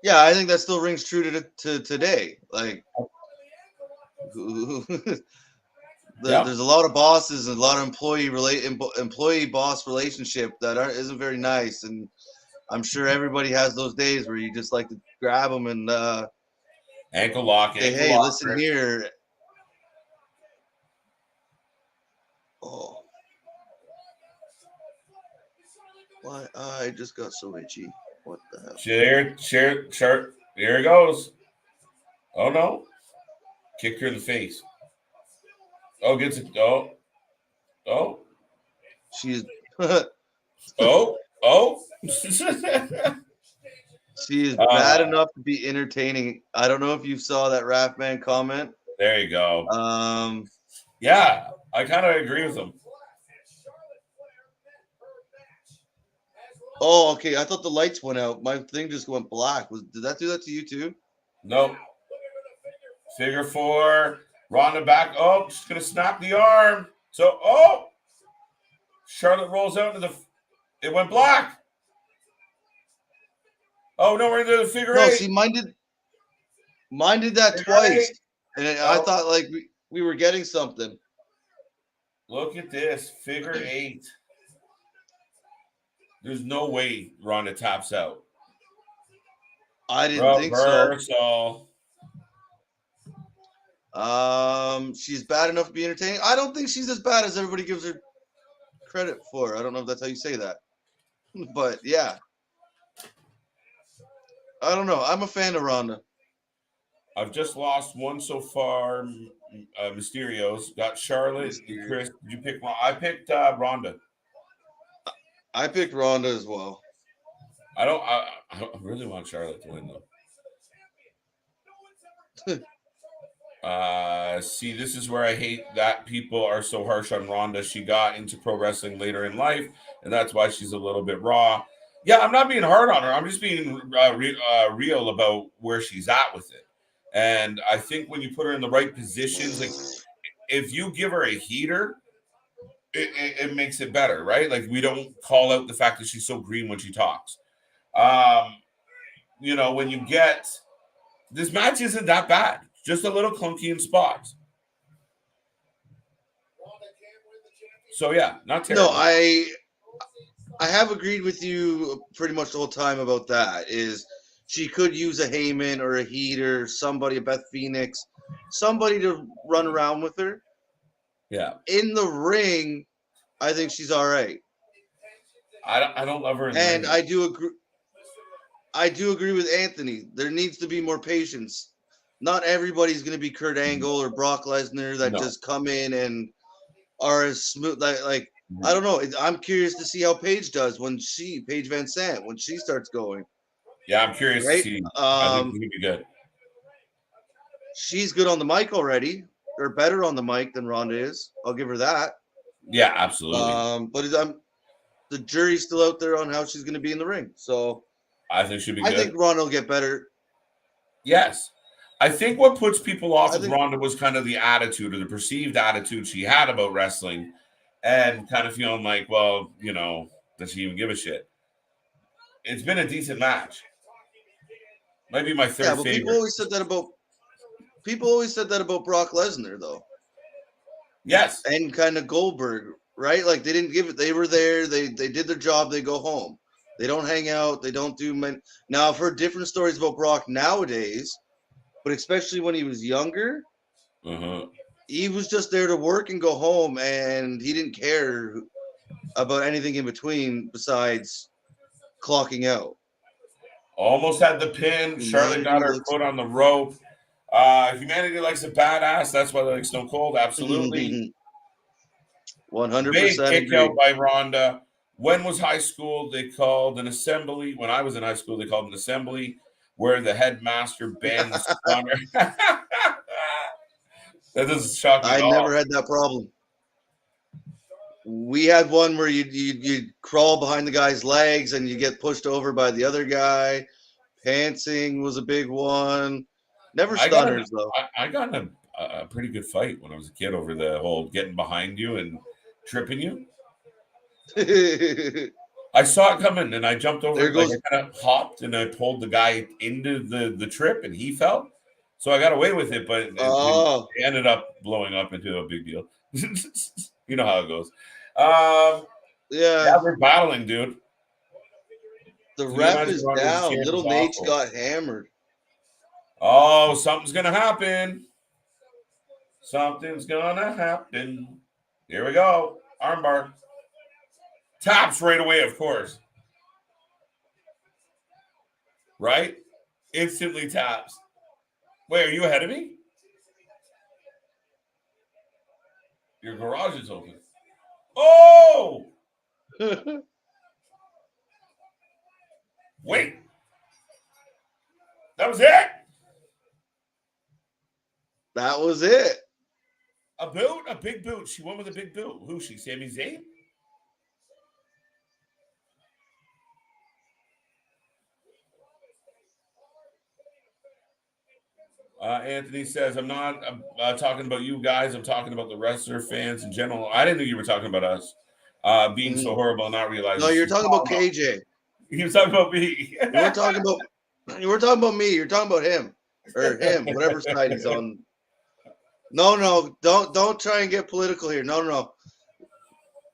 Yeah, I think that still rings true to today. Like, there's a lot of bosses and a lot of employee boss relationship that isn't very nice, and I'm sure everybody has those days where you just like to grab them and ankle lock. Say, hey, listen here. Oh, my eye just got so itchy. What the hell? Here it goes. Oh no. Kicked her in the face. Oh, gets it. Oh. She's Oh. She is bad enough to be entertaining. I don't know if you saw that Raffman comment. There you go. Yeah, I kind of agree with him. Oh, okay. I thought the lights went out. My thing just went black. Did that do that to you too? Nope. Figure four. Ronda back. Oh, she's gonna snap the arm. So, Charlotte rolls out into it went black. Oh no, we're into the figure eight. No, see, mine did that twice, and I thought like we were getting something. Look at this. Figure 8. There's no way Ronda taps out. I didn't think so. Reversal. She's bad enough to be entertaining. I don't think she's as bad as everybody gives her credit for. I don't know if that's how you say that, but yeah. I don't know. I'm a fan of Ronda. I've just lost one so far. Mysterio's got Charlotte. Chris, did you pick? I picked Ronda. I picked Ronda as well. I really want Charlotte to win though. See, this is where I hate that people are so harsh on Ronda. She got into pro wrestling later in life, and that's why she's a little bit raw. Yeah, I'm not being hard on her. I'm just being real about where she's at with it. And I think when you put her in the right positions, like if you give her a heater, it makes it better, right? Like we don't call out the fact that she's so green when she talks. You know, when you get this match isn't that bad, just a little clunky in spots. So yeah, not terrible. No, I have agreed with you pretty much the whole time about that. Is she could use a Heyman or a Heater, somebody, a Beth Phoenix, somebody to run around with her. Yeah. In the ring, I think she's all right. I don't love her in the and ring. I do agree with Anthony. There needs to be more patience. Not everybody's going to be Kurt Angle or Brock Lesnar that just come in and are as smooth. Like I don't know. I'm curious to see how Paige does Paige Van Sant, when she starts going. Yeah, I'm curious to see. I think she'll be good. She's good on the mic already, or better on the mic than Ronda is. I'll give her that. Yeah, absolutely. But the jury's still out there on how she's going to be in the ring. So I think she'll be good. I think Ronda will get better. Yes. I think what puts people off of Ronda was kind of the attitude or the perceived attitude she had about wrestling and kind of feeling like, well, you know, does she even give a shit? It's been a decent match. Might be my third favorite. People always said that about Brock Lesnar, though. Yes. And kind of Goldberg, right? Like they didn't give it. They were there. They did their job. They go home. They don't hang out. They don't do men. Now I've heard different stories about Brock nowadays, but especially when he was younger, he was just there to work and go home, and he didn't care about anything in between besides clocking out. Almost had the pin. Charlotte got her foot on the rope. Humanity likes a badass. That's why they like Stone Cold. Absolutely. 100%. Big kick out by Ronda. When was high school? They called an assembly. When I was in high school, they called an assembly where the headmaster banned the stunner. That doesn't shock me at all. I never had that problem. We had one where you crawl behind the guy's legs and you get pushed over by the other guy. Pantsing was a big one. Never stunners, though. I got in a pretty good fight when I was a kid over the whole getting behind you and tripping you. I saw it coming and I jumped over. I kind of hopped and I pulled the guy into the trip and he fell. So I got away with it, but it ended up blowing up into a big deal. You know how it goes. Yeah, we're battling, dude. The ref is down. Little Nate got hammered. Oh, something's gonna happen. Something's gonna happen. Here we go. Armbar. Taps right away, of course. Right? Instantly taps. Wait, are you ahead of me? Your garage is open. Oh! Wait. That was it? That was it. A boot? A big boot. She went with a big boot. Who's she? Sami Zayn? Anthony says, I'm not talking about you guys. I'm talking about the wrestler fans in general. I didn't know you were talking about us being so horrible and not realizing. No, you're talking about KJ. He was talking about me. You were talking about me. You're talking about him or him, whatever side he's on. No, don't try and get political here. No.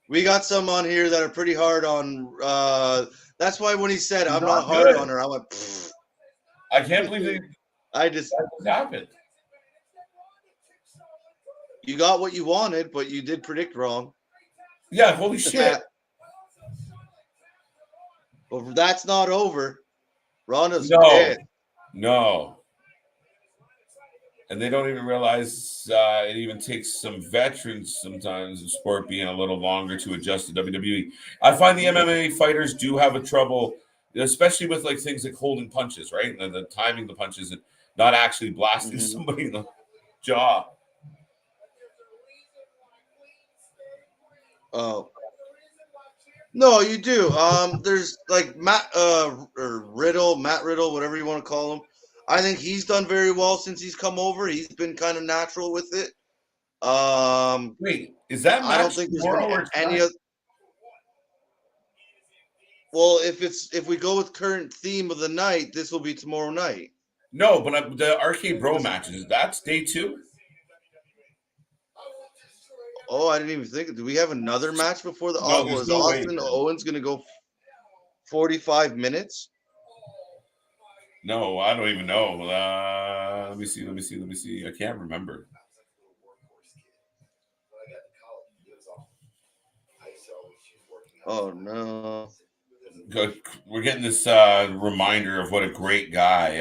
We got some on here that are pretty hard on. That's why when he said, "I'm Not not hard good. on her," I went, pfft. I can't believe I just that happened. you got what you wanted, but you did predict wrong. Yeah, holy shit. But that's not over. Ronda's No. pissed. No. And they don't even realize it even takes some veterans sometimes of sport being a little longer to adjust to WWE. I find the MMA fighters do have a trouble, especially with like things like holding punches, right? And the timing the punches and not actually blasting somebody in the jaw. Oh. No, you do. There's like Matt Riddle, whatever you want to call him. I think he's done very well since he's come over. He's been kind of natural with it. Wait, is that match I don't think there's tomorrow been any other. Well, if we go with current theme of the night, this will be tomorrow night. No, but the Arcade Bro matches, that's day 2. Oh, I didn't even think. Do we have another match before the? No, Was no Austin way. Owens going to go 45 minutes? No, I don't even know. Let me see. I can't remember. Oh no! We're getting this reminder of what a great guy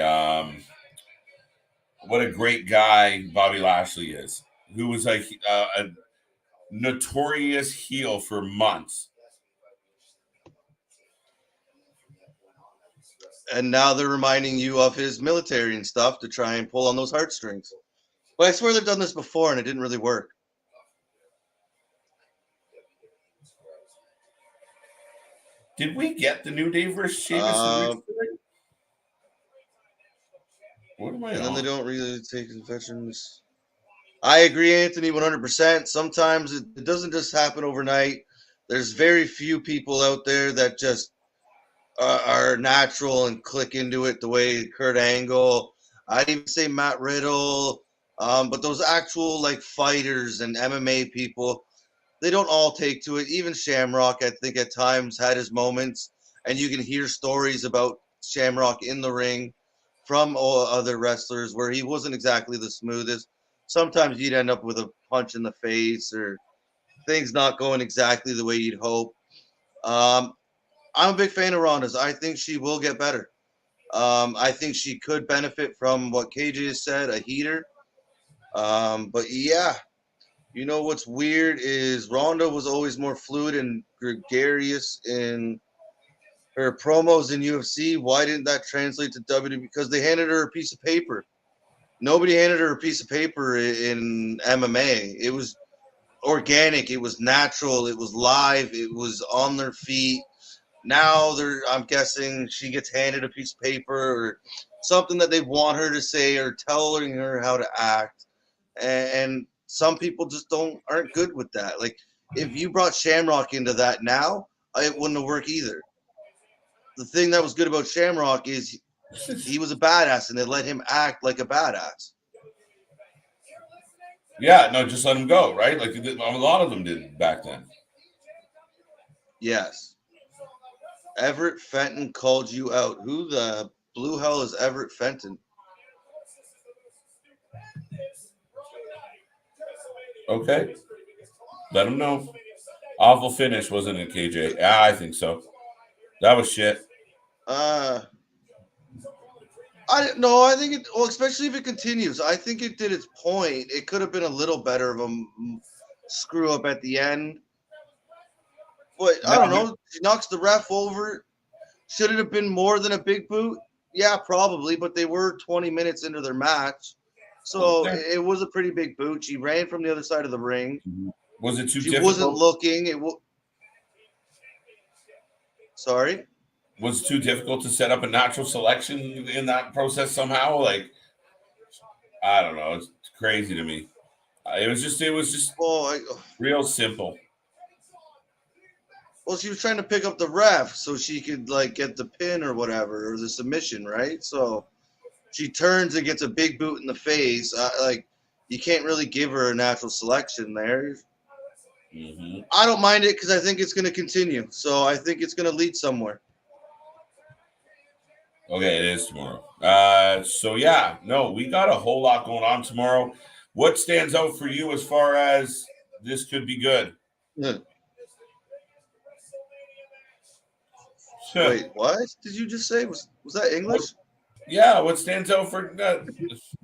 Bobby Lashley is, who was like a notorious heel for months. And now they're reminding you of his military and stuff to try and pull on those heartstrings. But I swear they've done this before and it didn't really work. Did we get the New Day versus Sheamus? What am I and on? then they don't really take veterans. I agree, Anthony, 100%. Sometimes it doesn't just happen overnight. There's very few people out there that just are natural and click into it the way Kurt Angle. I'd even say Matt Riddle. But those actual like fighters and MMA people, they don't all take to it. Even Shamrock, I think, at times had his moments, and you can hear stories about Shamrock in the ring from other wrestlers where he wasn't exactly the smoothest. Sometimes you'd end up with a punch in the face or things not going exactly the way you'd hope. I'm a big fan of Ronda's. I think she will get better. I think she could benefit from what KJ has said, a heater. But yeah, you know what's weird is Ronda was always more fluid and gregarious in her promos in UFC. Why didn't that translate to WWE? Because they handed her a piece of paper. Nobody handed her a piece of paper in MMA. It was organic. It was natural. It was live. It was on their feet. Now I'm guessing she gets handed a piece of paper or something that they want her to say or telling her how to act. And some people just aren't good with that. Like if you brought Shamrock into that now, it wouldn't have worked either. The thing that was good about Shamrock is he was a badass and they let him act like a badass. Yeah, no, just let him go, right? Like a lot of them did back then. Yes. Everett Fenton called you out. Who the blue hell is Everett Fenton? Okay. Let him know. Awful finish, wasn't it, KJ? Yeah, I think so. That was shit. I think it. Well, especially if it continues. I think it did its point. It could have been a little better of a screw up at the end. But I don't know. She knocks the ref over. Should it have been more than a big boot? Yeah, probably. But they were 20 minutes into their match. So it was a pretty big boot. She ran from the other side of the ring. Was it too She difficult? wasn't looking. Sorry? Was it too difficult to set up a natural selection in that process somehow? Like, I don't know. It's crazy to me. It was just real simple. Well, she was trying to pick up the ref so she could like get the pin or whatever, or the submission, right? So she turns and gets a big boot in the face. Like you can't really give her a natural selection there. Mm-hmm. I don't mind it because I think it's going to continue. So I think it's going to lead somewhere. Okay, it is tomorrow. So yeah, no, we got a whole lot going on tomorrow. What stands out for you as far as this could be good? Yeah. Wait, what did you just say? Was that English? Yeah, what stands out for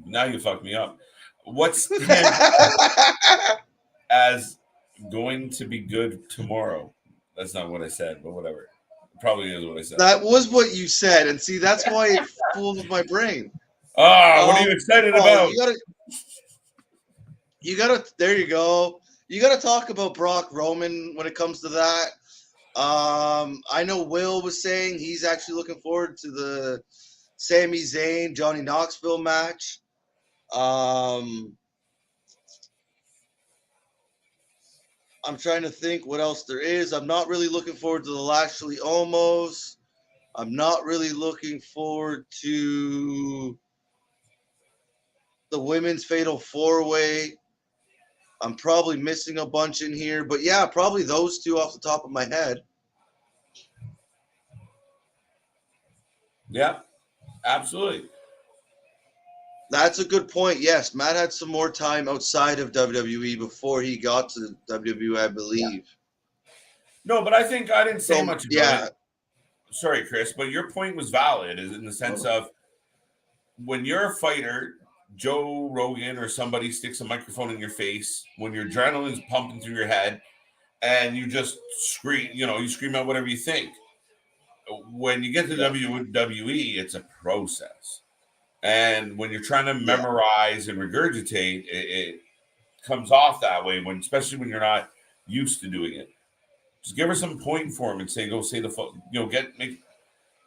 now you fucked me up. What stands out as going to be good tomorrow? That's not what I said, but whatever. Probably is what I said. That was what you said, and see, that's why it fooled with my brain. What are you excited about? You gotta. There you go. You gotta talk about Brock Roman when it comes to that. I know Will was saying he's actually looking forward to the Sami Zayn Johnny Knoxville match. I'm trying to think what else there is. I'm not really looking forward to the Lashley Omos. I'm not really looking forward to the women's fatal four-way. I'm probably missing a bunch in here, but yeah, probably those two off the top of my head. Yeah, absolutely. That's a good point. Yes, Matt had some more time outside of WWE before he got to WWE, I believe. Yeah. No, but I think I didn't say much about it. Sorry, Chris, but your point was valid in the sense of when you're a fighter, Joe Rogan or somebody sticks a microphone in your face, when your adrenaline's pumping through your head, and you just scream, you scream out whatever you think. When you get to WWE, it's a process. And when you're trying to memorize and regurgitate, it comes off that way, especially when you're not used to doing it. Just give her some point form and say, go say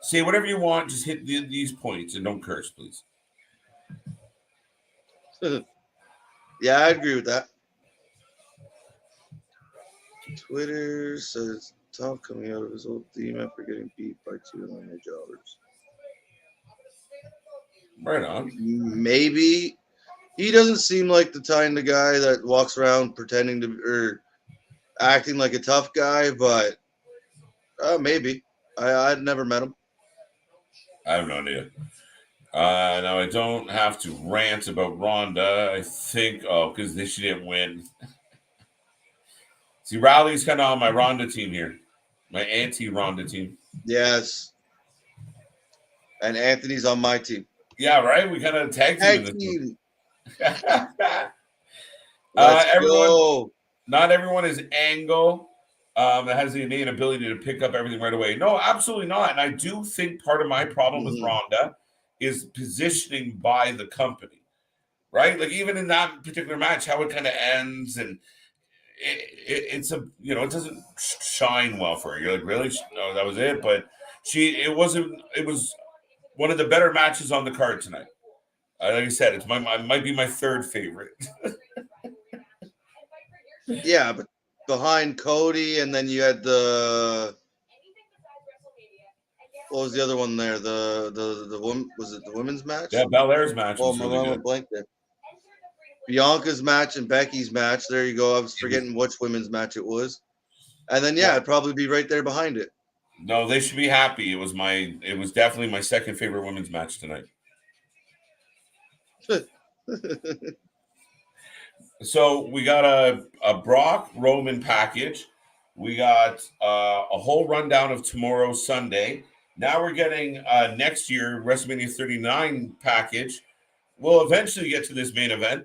say whatever you want. Just hit these points and don't curse, please. Yeah, I agree with that. Twitter says Tom coming out of his old team after getting beat by two MMA jobbers. Right on. Maybe he doesn't seem like the kind of guy that walks around pretending to or acting like a tough guy, but maybe. I'd never met him. I have no idea. Now I don't have to rant about Ronda. I think, because she didn't win. See, Rowley's kind of on my Ronda team here, my anti-Ronda team. Yes, and Anthony's on my team. Yeah, right. We kind of tag team. Let's go. Not everyone is Angle. That has the innate ability to pick up everything right away. No, absolutely not. And I do think part of my problem with Ronda is positioning by the company, right? Like even in that particular match, how it kind of ends, and it's a it doesn't shine well for her. You're like, really? No, that was it. But it was one of the better matches on the card tonight. Like I said, it might be my third favorite. Yeah, but behind Cody, and then you had what was the other one there? The woman, was it the women's match? Yeah, Belair's match. Oh, my mom went blank there. Bianca's match and Becky's match. There you go. I was forgetting which women's match it was. And then it'd probably be right there behind it. No, they should be happy. It was definitely my second favorite women's match tonight. So we got a Brock Roman package. We got a whole rundown of tomorrow, Sunday. Now we're getting next year WrestleMania 39 package. We'll eventually get to this main event.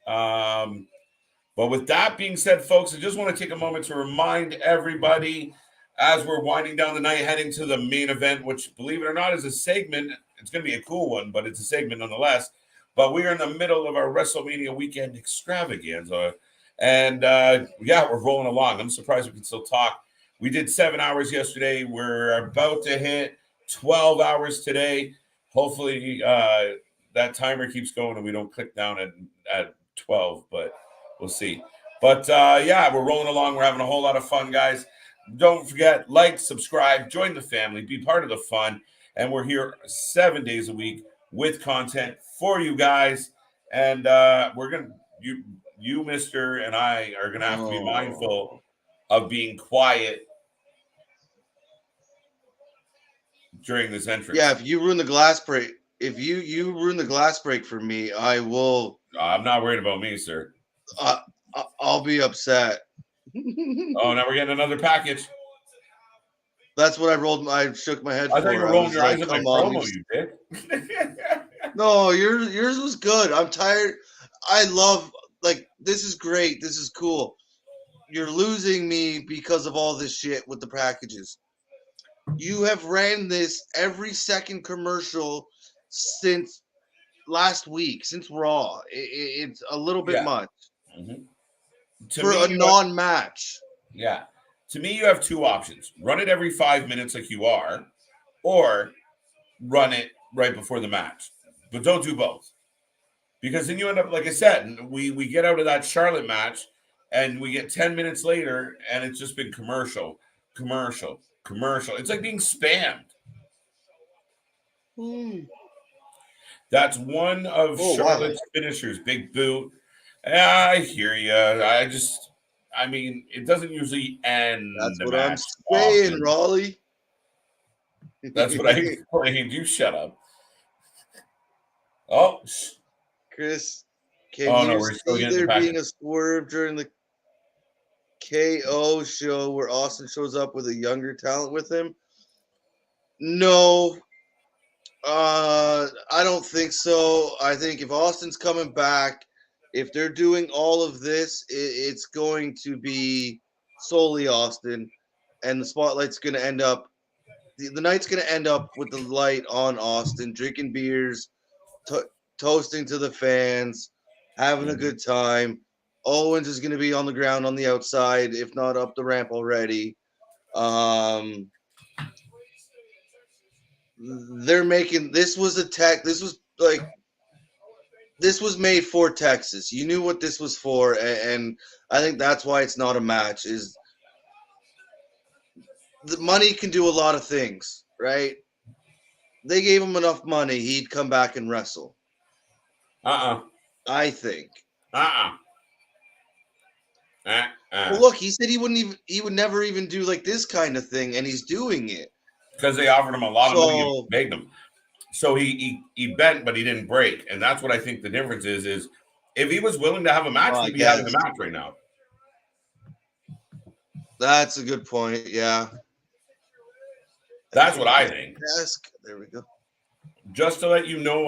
But with that being said, folks, I just want to take a moment to remind everybody as we're winding down the night, heading to the main event, which, believe it or not, is a segment. It's going to be a cool one, but it's a segment nonetheless. But we are in the middle of our WrestleMania weekend extravaganza. And, we're rolling along. I'm surprised we can still talk. We did 7 hours yesterday. We're about to hit 12 hours today. Hopefully that timer keeps going and we don't click down at 12, but we'll see. But, we're rolling along. We're having a whole lot of fun, guys. Don't forget, like, subscribe, join the family, be part of the fun. And we're here 7 days a week with content for you guys. And you, Mister, and I are going to have to be mindful of being quiet during this entrance. Yeah, if you ruin the glass break, if you ruin the glass break for me, I will. I'm not worried about me, sir. I'll be upset. Oh, now we're getting another package. That's what I rolled. I shook my head. I thought you were rolling your eyes at my promo, you you dick. No, yours was good. I'm tired. I love, like, this is great. This is cool. You're losing me because of all this shit with the packages. You have ran this every second commercial since last week, since Raw. It's a little bit much for a non-match. Yeah. To me, you have two options. Run it every 5 minutes like you are, or run it right before the match. But don't do both. Because then you end up, like I said, we get out of that Charlotte match, and we get 10 minutes later, and it's just been commercial. It's like being spammed. That's one of Charlotte's finishers, big boot. I hear you. I mean, it doesn't usually end. That's what I'm saying, often. Raleigh. That's what I explained. You shut up. Oh, Chris, can you see there being a swerve during the KO show where Austin shows up with a younger talent with him? No, I don't think so. I think if Austin's coming back, if they're doing all of this, it's going to be solely Austin, and the spotlight's going to end up. The night's going to end up with the light on Austin, drinking beers, toasting to the fans, having a good time. Owens is going to be on the ground on the outside, if not up the ramp already. They're making this was made for Texas. You knew what this was for, and I think that's why it's not a match. Is the money can do a lot of things, right? They gave him enough money, he'd come back and wrestle. I think. Well, look, he said he would never even do like this kind of thing, and he's doing it. Because they offered him a lot of money and begged him. So he bent, but he didn't break. And that's what I think the difference is if he was willing to have a match, he'd be having a match right now. That's a good point, yeah. That's what I think. There we go. Just to let you know,